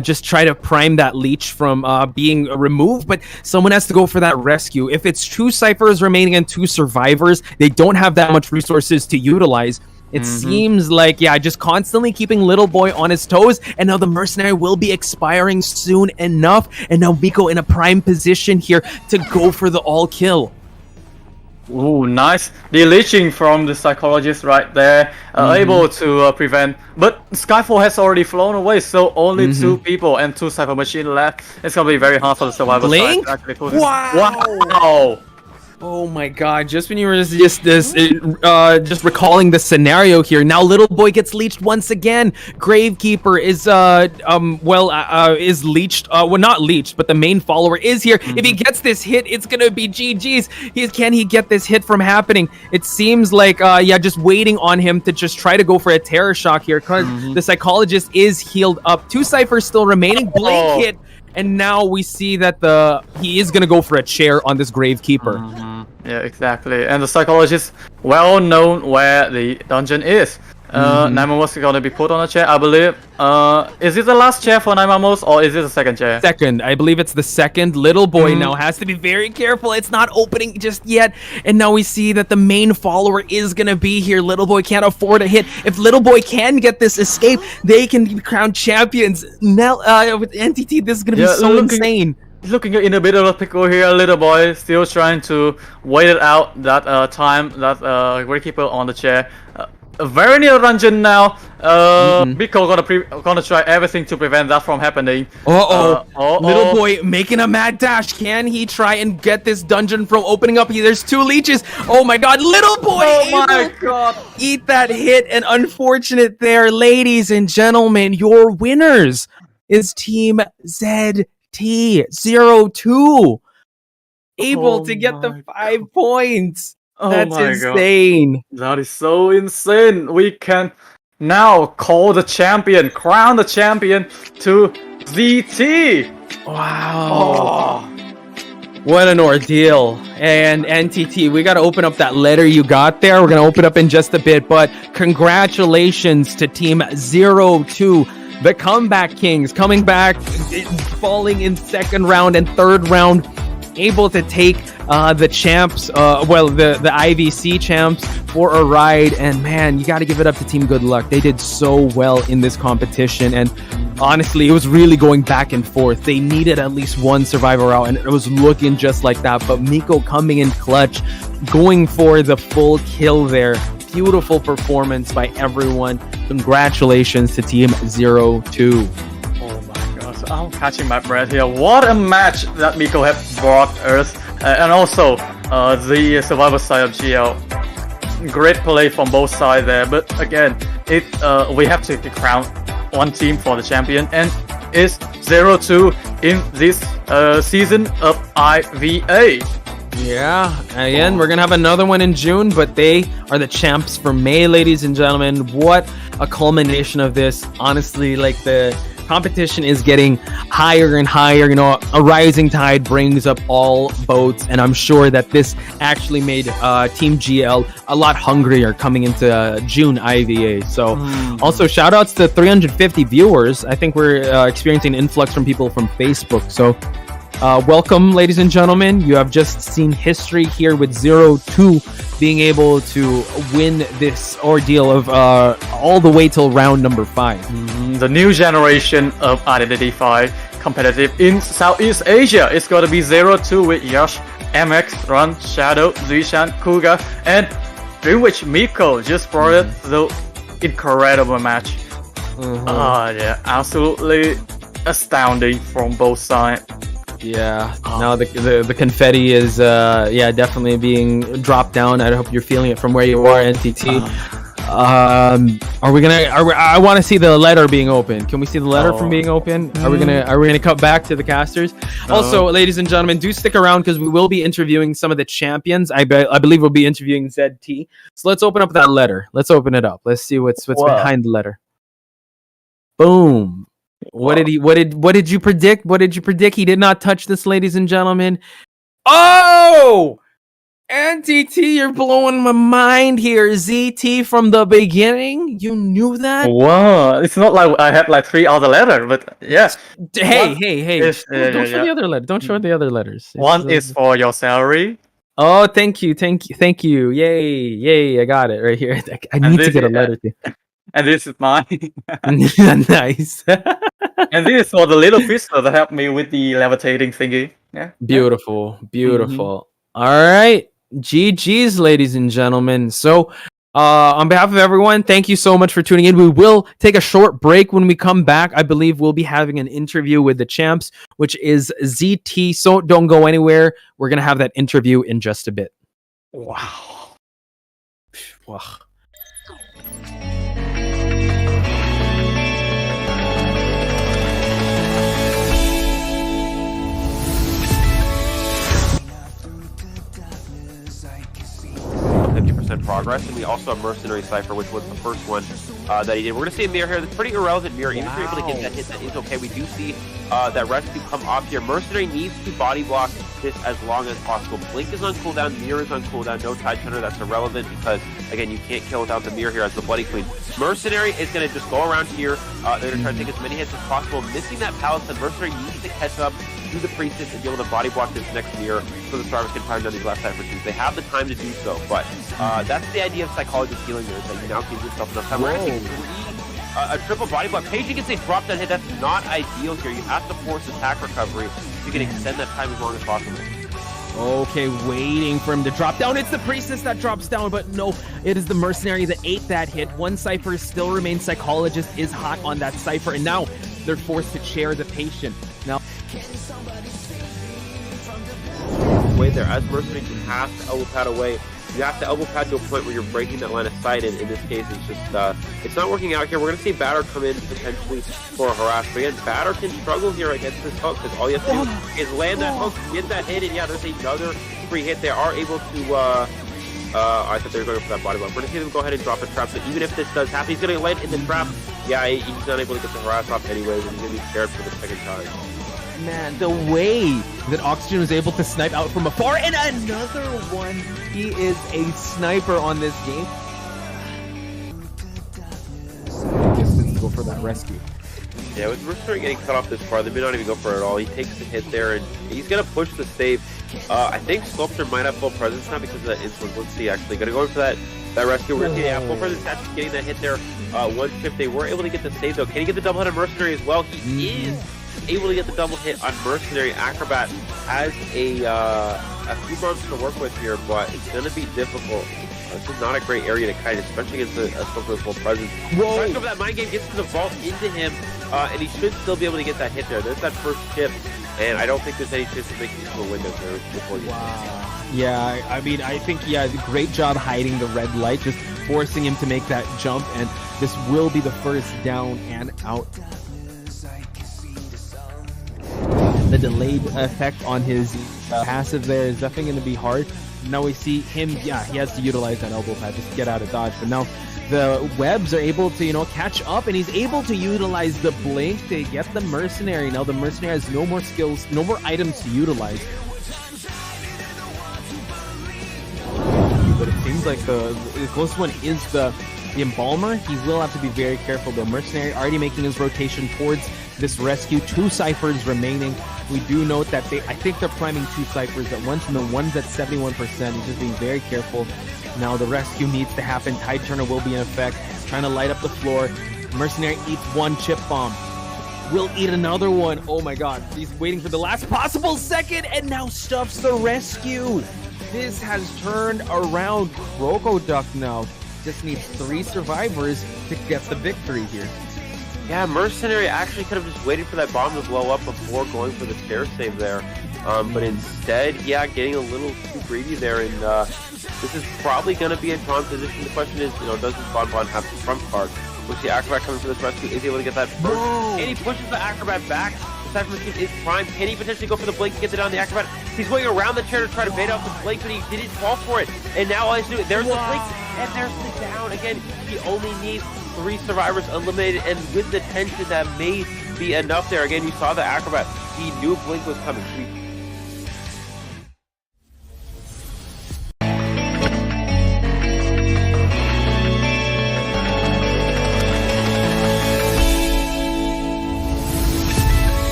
just try to prime that leech from being removed, but someone has to go for that rescue. If it's 2 ciphers remaining and 2 survivors, they don't have that much resources to utilize. It seems like, just constantly keeping Little Boy on his toes, and now the Mercenary will be expiring soon enough, and now Miko in a prime position here to go for the all-kill. Ooh, nice. Deleeching from the Psychologist right there, able to prevent. But Skyfall has already flown away, so only 2 people and 2 Cypher Machine left. It's gonna be very hard for the survivor side to actually pull this. Wow! Oh my god, just when you were just recalling the scenario here, now Little Boy gets leeched once again. Gravekeeper is is leeched, well, not leeched, but the main follower is here. If he gets this hit, it's gonna be GG's. Can he get this hit from happening? It seems like just waiting on him to just try to go for a terror shock here, because the psychologist is healed up. 2 ciphers still remaining. Blink hit. And now we see that he is gonna go for a chair on this Gravekeeper. Yeah, exactly. And the psychologist well known where the dungeon is. Naimamos is gonna be put on a chair, I believe. Is it the last chair for Naimamos, or is it the second chair? Second, I believe it's the second. Little Boy now has to be very careful. It's not opening just yet. And now we see that the main follower is gonna be here. Little Boy can't afford a hit. If Little Boy can get this escape, they can be crowned champions. Now, with NTT, this is gonna be so insane. Looking in a bit of a pickle here, Little Boy still trying to wait it out that time that Gravekeeper on the chair. Very near dungeon now. Miko gonna try everything to prevent that from happening. Little Boy making a mad dash. Can he try and get this dungeon from opening up? There's 2 leeches. Oh my god, Little Boy! Oh my god! Eat that hit, and unfortunate there, ladies and gentlemen. Your winners is Team ZT02, able to get the 5 points. That's insane. God. That is so insane. We can now call the champion, crown the champion to ZT. Wow. What an ordeal. And NTT, we got to open up that letter you got there. We're going to open up in just a bit, but congratulations to Team 02. The Comeback Kings coming back, falling in second round and third round, able to take the champs, the IVC champs for a ride. And man, you got to give it up to Team Good Luck. They did so well in this competition, and honestly, it was really going back and forth. They needed at least one survivor out, and it was looking just like that. But Miko coming in clutch, going for the full kill there. Beautiful performance by everyone. Congratulations to Team 02. Oh my gosh, I'm catching my breath here. What a match that Miko had brought us. And also, the survivor side of GL. Great play from both sides there. But again, we have to crown one team for the champion. And it's 02 in this season of IVA. Yeah, again, we're gonna have another one in June, but they are the champs for May, ladies and gentlemen. What a culmination of this. Honestly, like, the competition is getting higher and higher. You know, a rising tide brings up all boats, and I'm sure that this actually made Team GL a lot hungrier coming into June IVA. So also shout outs to 350 viewers. I think we're experiencing an influx from people from Facebook. So welcome, ladies and gentlemen. You have just seen history here with 02 being able to win this ordeal of all the way till round number 5. The new generation of Identity 5 competitive in Southeast Asia is going to be 02 with Yash, MX, Run, Shadow, Zishan, Kuga, and Dreamwitch Miko just brought it the incredible match. Yeah, absolutely astounding from both sides. Yeah, now the confetti is definitely being dropped down. I hope you're feeling it from where you are, NTT. I want to see the letter being open. Can we see the letter from being open? Are we gonna cut back to the casters? Also, ladies and gentlemen, do stick around because we will be interviewing some of the champions. I believe we'll be interviewing ZT. So let's open up that letter. Let's open it up. Let's see what's behind the letter. Boom. What did you predict? What did you predict? He did not touch this, ladies and gentlemen. Oh! NTT, you're blowing my mind here. ZT from the beginning? You knew that? Wow, it's not like I had like 3 other letters, but yeah. Hey. Don't show the other letter. Don't show the other letters. One is for your salary. Oh, thank you. Yay, I got it right here. I need to get a letter too. And this is mine. Nice. And this is for the little prisoner that helped me with the levitating thingy. Yeah. Beautiful. All right. GG's, ladies and gentlemen. So On behalf of everyone, thank you so much for tuning in. We will take a short break. When we come back, I believe we'll be having an interview with the champs, which is ZT. So don't go anywhere. We're going to have that interview in just a bit. Wow. Wow. 50% progress, and we also have Mercenary Cypher, which was the first one that he did. We're going to see a mirror here. That's pretty irrelevant mirror. Even if you're able to get that hit, that is okay. We do see that rescue come off here. Mercenary needs to body block this as long as possible. Blink is on cooldown, mirror is on cooldown, no Tide Turner. That's irrelevant because, again, you can't kill without the mirror here as the Bloody Queen. Mercenary is going to just go around here. They're going to try to take as many hits as possible. Missing that Palisade, Mercenary needs to catch up to the Priestess and be able to body block this next mirror so the survivors can find down these last cypher twos. They have the time to do so, but that's the idea of psychologist healing here, is that you now give yourself enough time. We're going to see a triple body block. Patient gets a drop down hit. That's not ideal here. You have to force attack recovery so you can extend that time as long as possible. Okay, waiting for him to drop down. It's the Priestess that drops down, but no, it is the Mercenary that ate that hit. One Cypher still remains. Psychologist is hot on that Cypher, and now they're forced to chair the Patient. Now, way there, as Mercenary, you have to elbow pad away. You have to elbow pad to a point where you're breaking that line of sight, and in this case, it's just, it's not working out here. We're going to see Batter come in potentially for a harass, but again, Batter can struggle here against this hook, because all you have to do is land that hook, get that hit, and yeah, there's another free hit. They are able to, I thought they were going for that body block. We're going to see them go ahead and drop a trap, so even if this does happen, he's going to land in the trap. Yeah, he's not able to get the harass off anyways, and he's going to be scared for the second time. man, the way that Oxygen was able to snipe out from afar, and another one. He is a sniper on this game. Distance to go for that rescue. Yeah, with Mercenary getting cut off this far, they may not even go for it at all. He takes the hit there, and he's going to push the save. I think Sculptor might have full presence now because of that insolence. Let's see, actually. Going to go in for that rescue. We're going to see full presence actually getting that hit there. One chip. They were able to get the save, though. Can he get the double hit on Mercenary as well? He is able to get the double hit on Mercenary. Acrobat has a few bumps to work with here, but it's going to be difficult. This is not a great area to kite, especially against a Sculptor with full presence. Trying to go for that mind game, gets to the vault into him, and he should still be able to get that hit there. There's that first chip, and I don't think there's any chance of making it to a window there before you. Wow. Yeah, I mean, I think, yeah, great job hiding the red light, just forcing him to make that jump, and this will be the first down and out. The delayed effect on his passive there is definitely going to be hard. Now we see him, yeah, he has to utilize that elbow pad just to get out of dodge, but now the webs are able to, you know, catch up, and he's able to utilize the blink to get the Mercenary. Now the Mercenary has no more skills, no more items to utilize. But it seems like the closest one is the Embalmer. He will have to be very careful though. Mercenary already making his rotation towards this rescue. 2 ciphers remaining. We do note that I think they're priming 2 ciphers at once, and the one's at 71%. He's just being very careful. Now the rescue needs to happen. Tide Turner will be in effect, trying to light up the floor. Mercenary eats 1 chip bomb. Will eat another one. Oh my god. He's waiting for the last possible second, and now stuffs the rescue. This has turned around. Crocoduck now just needs 3 survivors to get the victory here. Yeah, Mercenary actually could have just waited for that bomb to blow up before going for the stair save there. But instead, yeah, getting a little too greedy there, and this is probably going to be a drawn position. The question is, you know, does this Bonbon have the front card? We see Acrobat coming for this rescue, is he able to get that first? And he pushes the Acrobat back. The Cypher Machine is prime. Can he potentially go for the blink to get it on the Acrobat? He's going around the chair to try to bait off the blink, but he didn't fall for it. And now all he's doing, there's the blink, and there's the down. Again, he only needs 3 survivors eliminated, and with the tension, that may be enough there. Again, you saw the Acrobat. He knew blink was coming.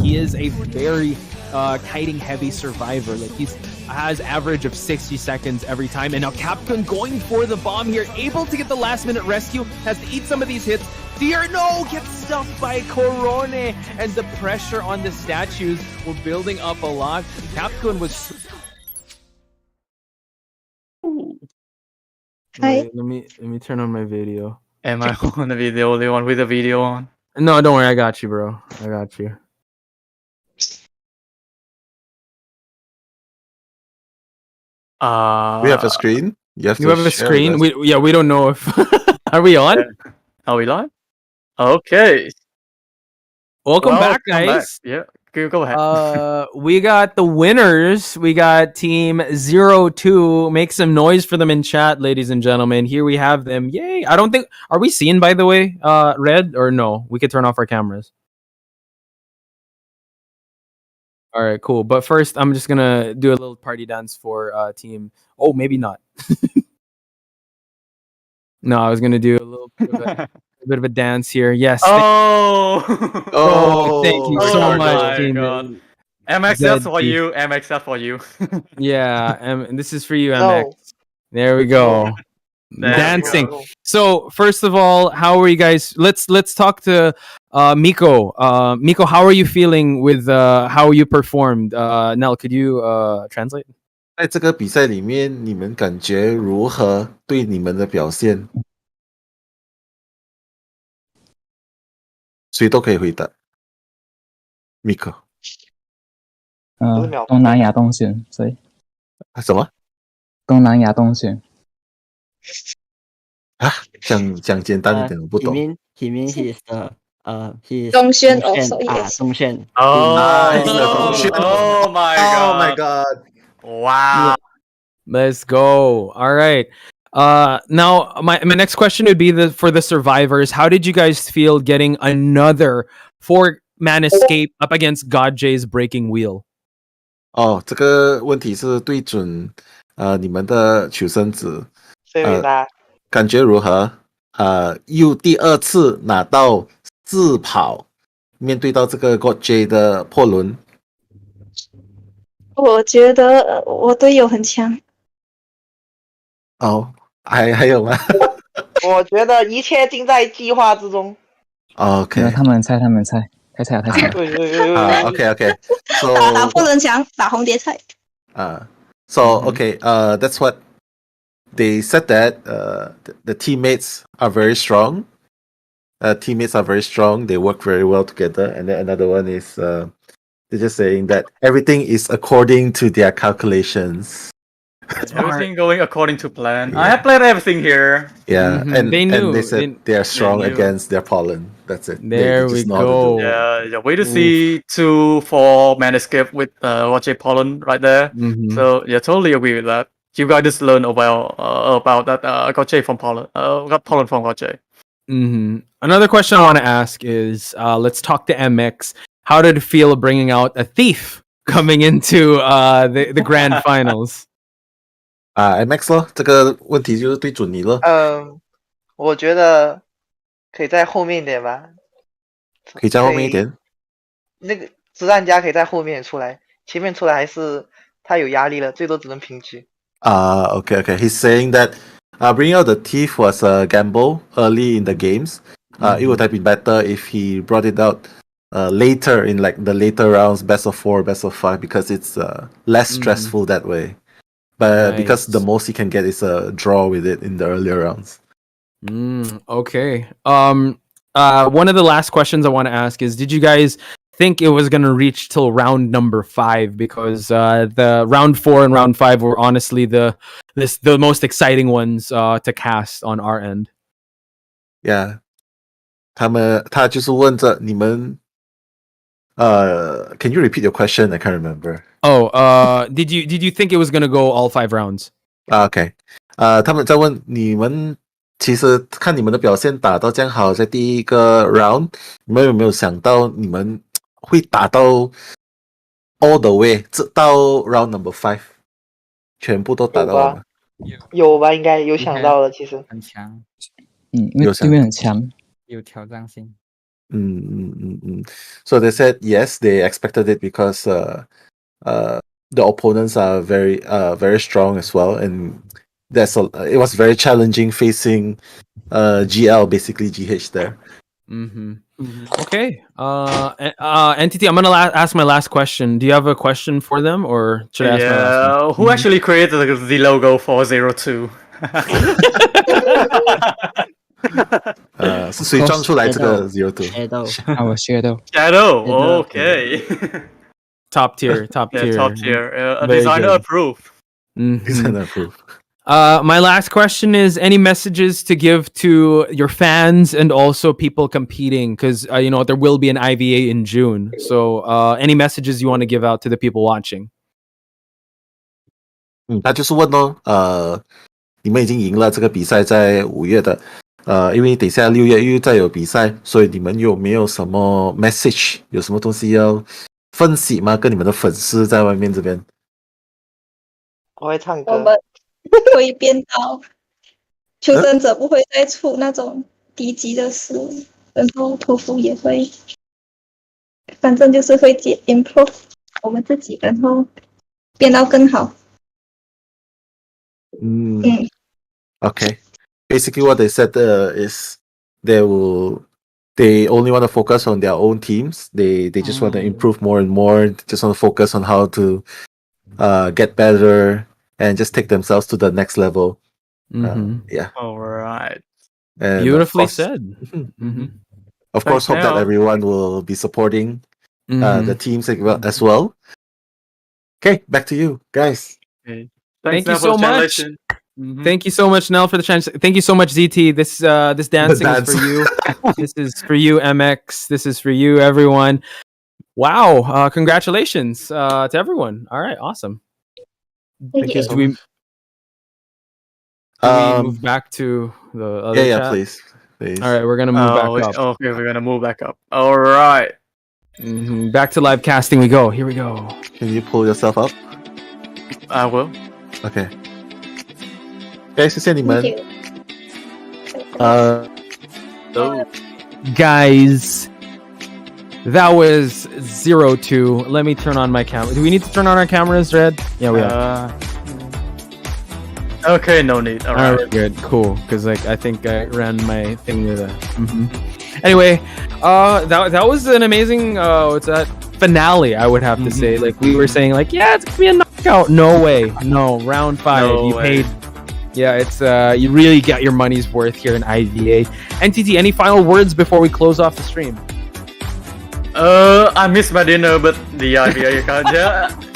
He is a very kiting heavy survivor. Like, he's has average of 60 seconds every time, and now Capcom going for the bomb here, able to get the last minute rescue, has to eat some of these hits. Deer, no, gets stuffed by Corone, and the pressure on the statues were building up a lot. Capcom was Wait, let me turn on my video. Am I on the video? Only one with the video on? No, don't worry. I got you, bro. I got you. We have a screen. You have a screen. We don't know if are we on? Are we live? Okay. Welcome back, guys. Yeah, go ahead. We got the winners. We got Team 02. Make some noise for them in chat, ladies and gentlemen. Here we have them. Yay! I don't think are we seen, by the way, Red, or no? We could turn off our cameras. All right, cool. But first, I'm just gonna do a little party dance for team. Oh, maybe not. No, I was gonna do a little bit of a dance here. Yes. Oh, thank you so much, team. God. MX, that's for you. MX, that's for you. Yeah, and this is for you, MX. There we go. Dancing. So first of all, how are you guys? Let's talk to Miko. Miko, how are you feeling with how you performed? Nell, could you translate? 在这个比赛里面，你们感觉如何？对你们的表现，谁都可以回答。Miko，东南亚东选，所以什么？东南亚东选啊？讲简单一点，我不懂。He mean he's the he's 东轩 also yes. 东轩。Oh my god! Wow. Let's go. All right. Now my next question would be for the survivors. How did you guys feel getting another 4-man escape up against God J's breaking wheel? 哦，这个问题是对准你们的求生者，感觉如何？又第二次拿到自跑，面对到这个 God J 的破轮。我觉得我队友很强。哦，还有吗？我觉得一切尽在计划之中。OK， 他们猜，太菜了。OK， so 打破人墙，打红蝶菜。So okay, that's what they said that the teammates are very strong. Teammates are very strong. They work very well together. And then another one is they're just saying that everything is according to their calculations. Everything going according to plan. Yeah. I have planned everything here. Yeah, and they said they are strong against their pollen. That's it. There we go. Yeah. Way to see 2 4-man escape with Roger Pollen right there. So yeah, totally agree with that. You guys just learned about that Roger from Pollen. Got Pollen from Roger. Another question I want to ask is, let's talk to MX. How did it feel bringing out a thief coming into the grand finals? MX 咯，这个问题就是对准你了。我觉得可以在后面一点吧。可以在后面一点。那个子弹家可以在后面出来，前面出来还是太有压力了，最多只能平局。Okay. He's saying that bringing out the thief was a gamble early in the games. It would have been better if he brought it out later in like the later rounds, best of 4, best of 5, because it's less stressful that way. But because the most he can get is a draw with it in the earlier rounds. Okay. One of the last questions I want to ask is, did you guys think it was going to reach till round number 5? Because the round 4 and round 5 were honestly the most exciting ones to cast on our end. Yeah. 他就是问着你们can you repeat your question? I can't remember. Did you think it was gonna go all 5 rounds? Okay. 他们在问你们，其实看你们的表现打到这样好，在第一个 round， 你们有没有想到你们会打到 all the way 到 round number 5， 全部都打到了吗？有吧，应该有想到了，其实很强。因为对面很强，有挑战性。So they said yes, they expected it because the opponents are very strong as well, and it was very challenging facing GL, basically GH there. Okay. Entity, I'm gonna ask my last question. Do you have a question for them, or should I ask my last one? Who actually created the logo for 02? 是谁装出来这个 02？ Our shadow. Shadow. Okay. Top tier. Top tier. Very Designer good. approved. Designer approved. My last question is: any messages to give to your fans and also people competing? Because there will be an IVA in June. So, any messages you want to give out to the people watching? 他就是问你们已经赢了这个比赛，在5月的，因为等下6月又再有比赛，所以你们有没有什么 message？ 有什么东西要分析吗？跟你们的粉丝在外面这边？我会唱歌。我们会变到求生者不会再出那种低级的事，然后屠夫也会，反正就是会improve 我们自己，然后变到更好。Okay. Basically, what they said is they only want to focus on their own teams. They just want to improve more and more. Just want to focus on how to get better and just take themselves to the next level. Yeah. All right. And Beautifully said. Of course, hope that everyone will be supporting the teams as well. Okay, back to you guys. Okay. Thank you so much. Thank you so much, Nell, for the chance. Thank you so much, ZT. This dancing is for you. This is for you, MX. This is for you, everyone. Wow! Congratulations to everyone. All right, awesome. Thank you. Do we move back to the other chat? Please. All right, we're gonna move back up. Okay, we're gonna move back up. All right. Back to live casting we go. Here we go. Can you pull yourself up? I will. Okay. 谢谢你们。 Guys, that was 02. Let me turn on my camera. Do we need to turn on our cameras, Red? Yeah, we are. Okay, no need. All right. Good, cool. Because I think I ran my thing with a. Anyway, that was an amazing what's that finale? I would have to say. Like we were saying, like it's gonna be a knockout. No way. No, round 5. No you way. paid. Yeah, it's you really got your money's worth here in IVA. NTT, any final words before we close off the stream? I missed my dinner, but the IVA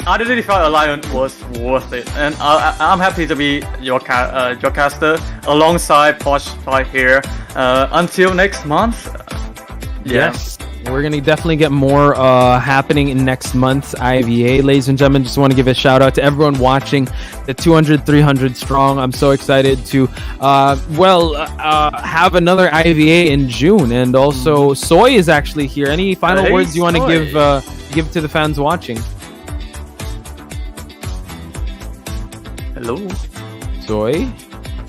Identity Alliance was worth it, and I'm happy to be your caster alongside Posh Fight here. Until next month. Yes. We're going to definitely get more happening in next month's IVA. Ladies and gentlemen, just want to give a shout out to everyone watching the 200, 300 strong. I'm so excited to, have another IVA in June. And also, Soy is actually here. Any final words you want to give to the fans watching? Hello? Soy?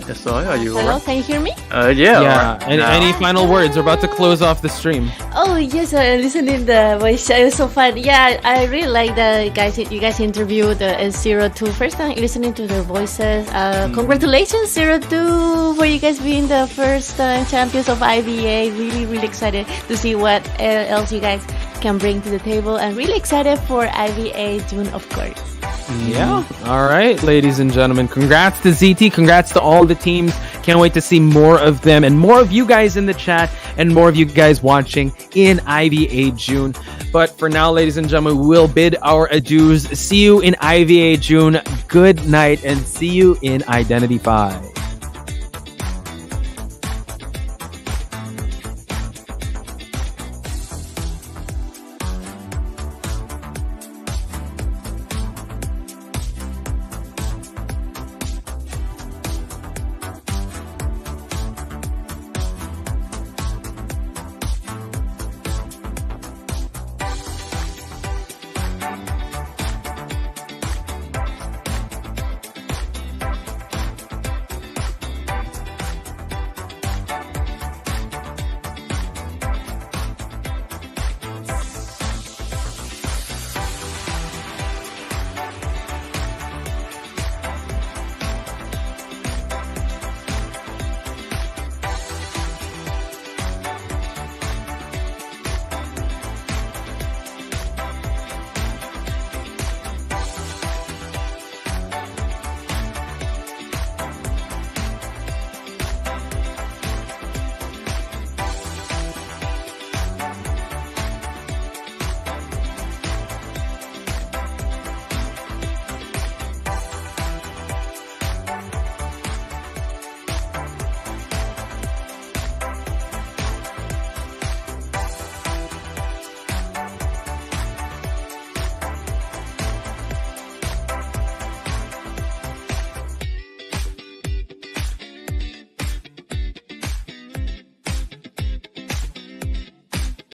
Yes, Soy, are you Hello, can you hear me? Yeah. Any final words? We're about to close off the stream. Oh yes, listening the voice chat, it was so fun. Yeah, I really like you guys interviewed the S02. First time listening to their voices. Congratulations, 02, for you guys being the first time champions of IVA. Really, really excited to see what else you guys can bring to the table, and really excited for IVA June, of course. Yeah. All right, ladies and gentlemen. Congrats to ZT. Congrats to all the teams. Can't wait to see more of them and more of you guys in the chat and more of you guys watching in IVA June. But for now, ladies and gentlemen, we'll bid our adieus. See you in IVA June. Good night and see you in Identity 5.